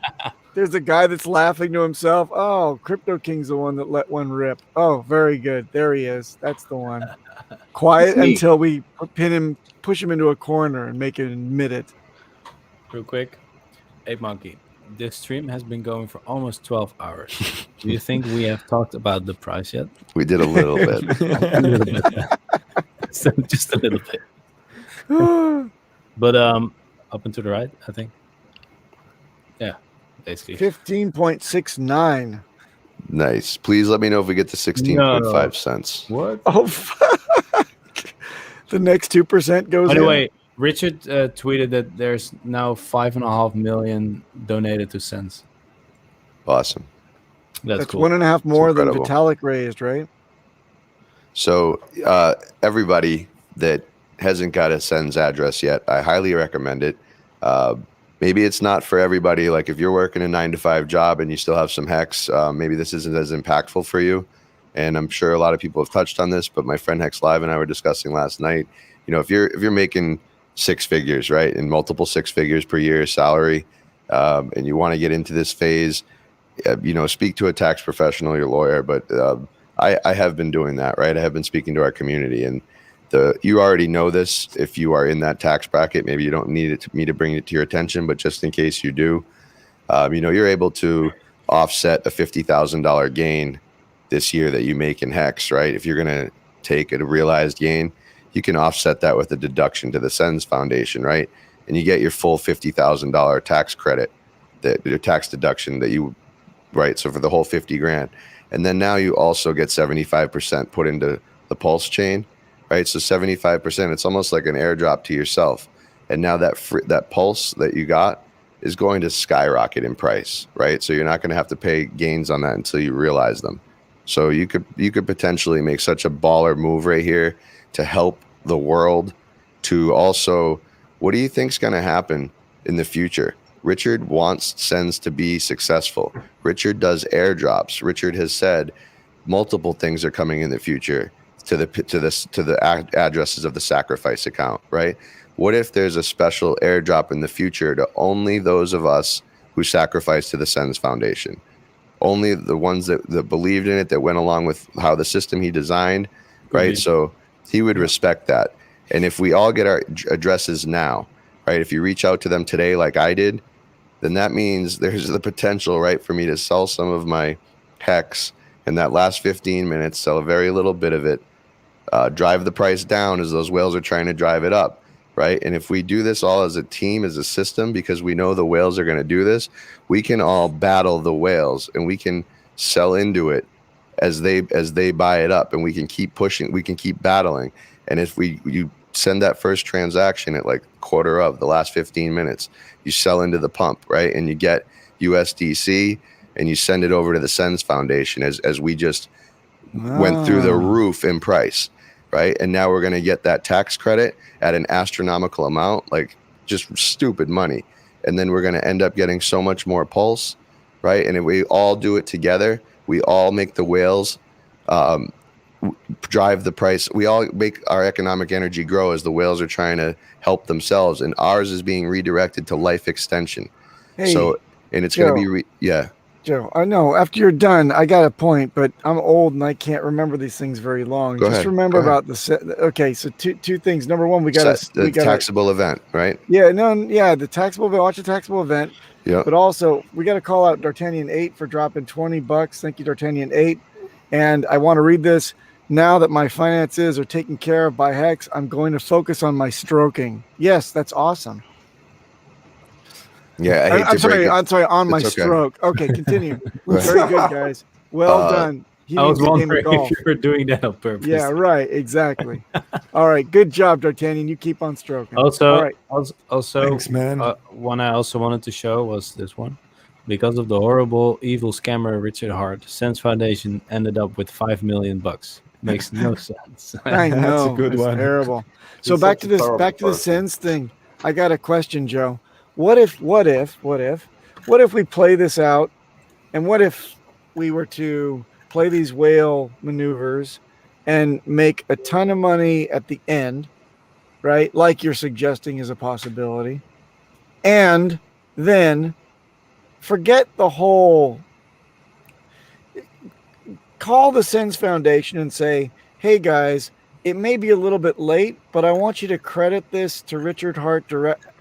there's a guy that's laughing to himself. Oh, Crypto King's the one that let one rip. Oh, very good. There he is. That's the one. Quiet until we push him into a corner and make him admit it. Real quick. Hey, Monkey. This stream has been going for almost 12 hours. Do you think we have talked about the price yet? We did a little bit. A little bit. Just a little bit. But up and to the right, I think. Yeah, basically. 15.69. Nice. Please let me know if we get to 16.5 cents. What? Oh, fuck. The next 2% goes By the in. way, Richard tweeted that there's now 5.5 million donated to Sense. Awesome. That's cool. 1.5 more than incredible. Vitalik raised, right? So everybody that hasn't got a Sens address yet, I highly recommend it. Maybe it's not for everybody. Like if you're working a 9-to-5 job and you still have some Hex, maybe this isn't as impactful for you. And I'm sure a lot of people have touched on this, but my friend Hex Live and I were discussing last night. If you're making 6 figures, right, in multiple 6 figures per year salary, and you want to get into this phase, speak to a tax professional, your lawyer. But I have been doing that, right? I have been speaking to our community, and you already know this. If you are in that tax bracket, maybe you don't need me to bring it to your attention, but just in case you do, you're able to offset a $50,000 gain this year that you make in Hex, right? If you're going to take a realized gain, you can offset that with a deduction to the Sens Foundation, right? And you get your full $50,000 tax credit, your tax deduction that you, right? So for the whole 50 grand. And then now you also get 75% put into the PulseChain, right? So 75%, it's almost like an airdrop to yourself. And now that Pulse that you got is going to skyrocket in price, right? So you're not going to have to pay gains on that until you realize them. So you could potentially make such a baller move right here to help the world. To also, what do you think is going to happen in the future? Richard wants Sens to be successful. Richard does airdrops. Richard has said multiple things are coming in the future to the addresses of the sacrifice account, right? What if there's a special airdrop in the future to only those of us who sacrifice to the Sens Foundation? Only the ones that believed in it, that went along with how the system he designed, right? Mm-hmm. So he would respect that. And if we all get our addresses now, right? If you reach out to them today like I did, then that means there's the potential, right, for me to sell some of my Hex in that last 15 minutes, sell a very little bit of it, drive the price down as those whales are trying to drive it up, right? And if we do this all as a team, as a system, because we know the whales are going to do this, we can all battle the whales and we can sell into it as they buy it up, and we can keep pushing, we can keep battling. And if you send that first transaction at like quarter of the last 15 minutes, you sell into the pump, right? And you get USDC and you send it over to the Sens Foundation as we just went through the roof in price, right? And now we're going to get that tax credit at an astronomical amount, like just stupid money. And then we're going to end up getting so much more pulse, right? And if we all do it together, we all make the whales drive the price. We all make our economic energy grow as the whales are trying to help themselves, and ours is being redirected to life extension. Hey, And it's going to be Joe, I know after you're done, I got a point, but I'm old and I can't remember these things very long. Go Just ahead. remember about okay. So two things. Number one, we got the taxable event, right? Yeah, the taxable event. Watch the taxable event. Yeah. But also, we got to call out D'Artagnan 8 for dropping $20. Thank you, D'Artagnan 8. And I want to read this. Now that my finances are taken care of by Hex, I'm going to focus on my stroking. Yes, that's awesome. Yeah, I'm sorry, on my stroke. Okay, continue. Very good, guys. Well done. I was wondering if you were doing that on purpose. Yeah, right. Exactly. All right. Good job, D'Artagnan. You keep on stroking. Also, all right. Thanks, man. One I also wanted to show was this one. Because of the horrible, evil scammer Richard Hart, Sense Foundation ended up with $5 million. Makes no sense. I know. That's a good one. Terrible. So back to the Sens thing. I got a question, Joe. What if we play this out, and what if we were to play these whale maneuvers and make a ton of money at the end, right? Like you're suggesting is a possibility. And then forget the whole, call the Sens Foundation and say, hey guys, it may be a little bit late, but I want you to credit this to Richard Hart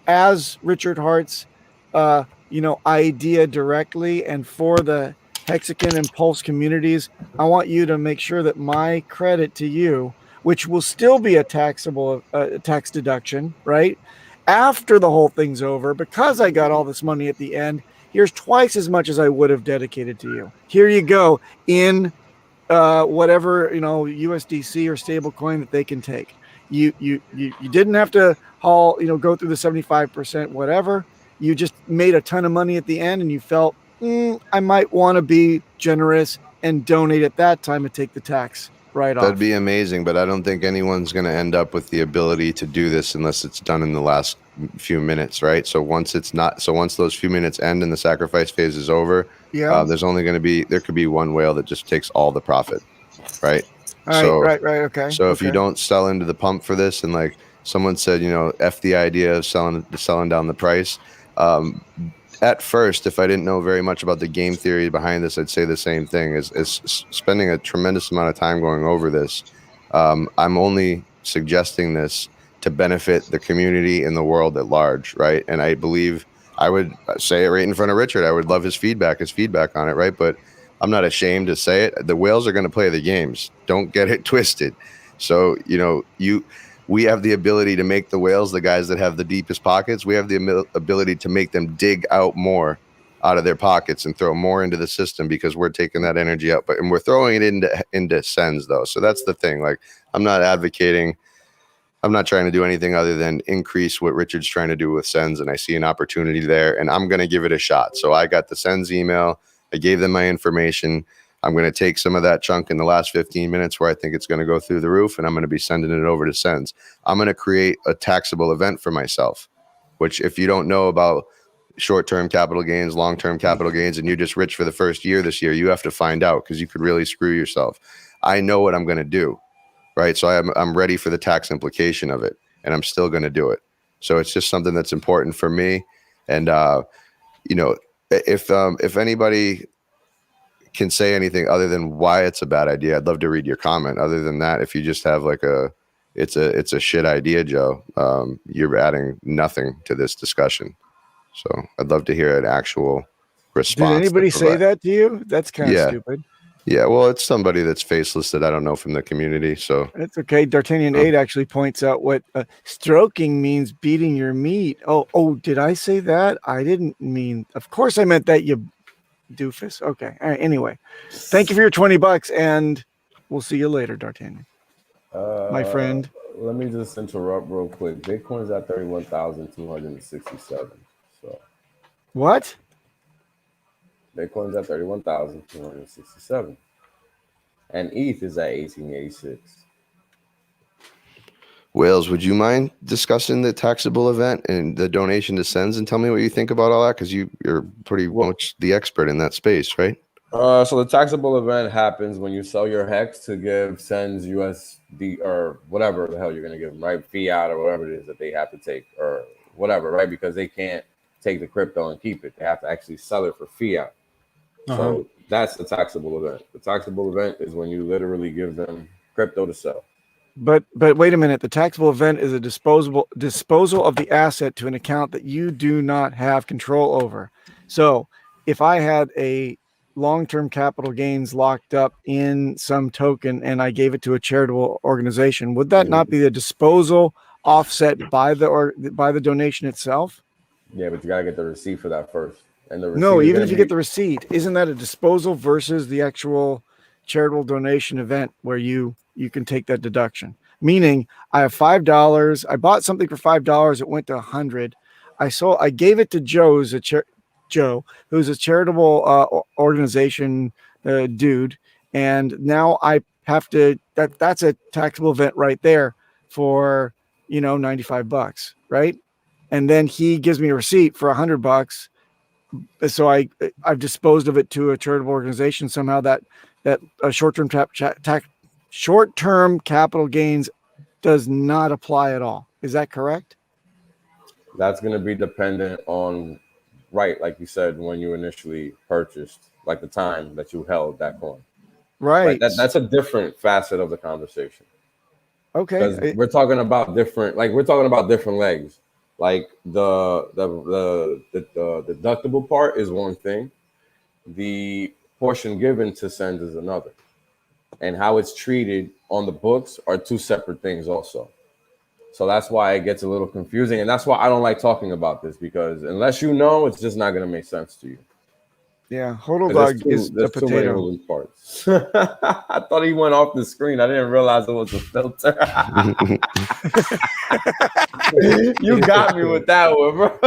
as Richard Hart's idea directly, and for the Hexagon and Pulse communities, I want you to make sure that my credit to you, which will still be a taxable tax deduction, right? After the whole thing's over, because I got all this money at the end, here's twice as much as I would have dedicated to you. Here you go in whatever, USDC or stable coin that they can take. You didn't have to haul, go through the 75%, whatever. You just made a ton of money at the end and you felt, I might want to be generous and donate at that time and take the tax right off. That'd be amazing, but I don't think anyone's going to end up with the ability to do this unless it's done in the last few minutes, right? So once those few minutes end and the sacrifice phase is over, there's only going to be, there could be one whale that just takes all the profit, right? Right, okay. So if you don't sell into the pump for this, and like someone said, F the idea of selling down the price. At first, if I didn't know very much about the game theory behind this, I'd say the same thing. Is spending a tremendous amount of time going over this. I'm only suggesting this to benefit the community and the world at large, right? And I believe I would say it right in front of Richard. I would love his feedback on it, right? But I'm not ashamed to say it. The whales are going to play the games. Don't get it twisted. So, we have the ability to make the whales, the guys that have the deepest pockets, we have the ability to make them dig out more out of their pockets and throw more into the system, because we're taking that energy out, and we're throwing it into Sens though. So that's the thing. Like, I'm not trying to do anything other than increase what Richard's trying to do with Sens, and I see an opportunity there, and I'm going to give it a shot. So I got the Sens email. I gave them my information. I'm going to take some of that chunk in the last 15 minutes where I think it's going to go through the roof, and I'm going to be sending it over to Sens. I'm going to create a taxable event for myself, which, if you don't know about short-term capital gains, long-term capital gains, and you're just rich for the first year this year, you have to find out, because you could really screw yourself. I know what I'm going to do, right? So I'm ready for the tax implication of it, and I'm still going to do it. So it's just something that's important for me. And, if anybody can say anything other than why it's a bad idea, I'd love to read your comment. Other than that, if you just have like it's a shit idea, Joe, you're adding nothing to this discussion. So I'd love to hear an actual response. Did anybody say that to you? That's kind of stupid. Yeah, well, it's somebody that's faceless that I don't know from the community. So it's okay. D'Artagnan 8 actually points out what stroking means, beating your meat. Oh, did I say that? I didn't mean. Of course, I meant that, you doofus. Okay. All right. Anyway, thank you for your $20, and we'll see you later, D'Artagnan. My friend. Let me just interrupt real quick. Bitcoin's at 31,267. So what? Bitcoin's at 31,267. And ETH is at 1886. Wales, would you mind discussing the taxable event and the donation to Sens and tell me what you think about all that? Because you're pretty much the expert in that space, right? So the taxable event happens when you sell your Hex to give Sens USD or whatever the hell you're going to give them, right? Fiat or whatever it is that they have to take or whatever, right? Because they can't take the crypto and keep it. They have to actually sell it for fiat. So that's the taxable event. The taxable event is when you literally give them crypto to sell. But wait a minute. The taxable event is a disposal of the asset to an account that you do not have control over. So if I had a long-term capital gains locked up in some token and I gave it to a charitable organization, would that not be the disposal offset by the donation itself? Yeah, but you gotta get the receipt for that first. And the no, even if you get the receipt, isn't that a disposal versus the actual charitable donation event where you can take that deduction? Meaning, I have $5. I bought something for $5. It went to $100. I gave it to Joe, who's a charitable organization dude, and now I have to. That's a taxable event right there for $95, right? And then he gives me a receipt for $100. So I've disposed of it to a charitable organization somehow. That short-term short-term capital gains does not apply at all. Is that correct? That's going to be dependent on, right, like you said, when you initially purchased, like the time that you held that coin. Right. That's a different facet of the conversation. Okay. Because we're talking about different legs. Like the deductible part is one thing. The portion given to Sens is another. And how it's treated on the books are two separate things also. So that's why it gets a little confusing. And that's why I don't like talking about this, because unless you know, it's just not going to make sense to you. Yeah, Hodl is a potato. Too many moving parts. I thought he went off the screen. I didn't realize it was a filter. You got me with that one, bro.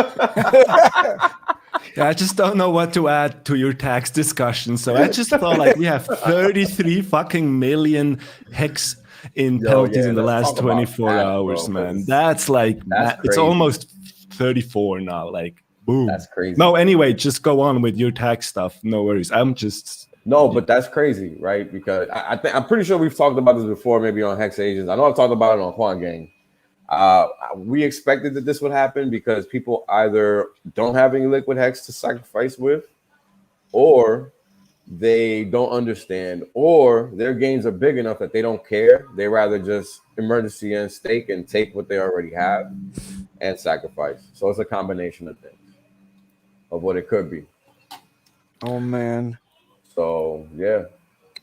Yeah, I just don't know what to add to your tax discussion. So I just thought like we have 33 fucking million Hex in penalties in the last 24 hours, man. That's like, it's almost 34 now. Like, boom. That's crazy. No, anyway, just go on with your tax stuff. No worries. No, but that's crazy, right? Because I'm pretty sure we've talked about this before, maybe on Hex Agents. I know I've talked about it on Quan Gang. We expected that this would happen because people either don't have any liquid Hex to sacrifice with, or they don't understand, or their gains are big enough that they don't care. They rather just emergency and stake and take what they already have and sacrifice. So it's a combination of things of what it could be. Oh man. So yeah.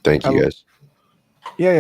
Thank you guys. Yeah.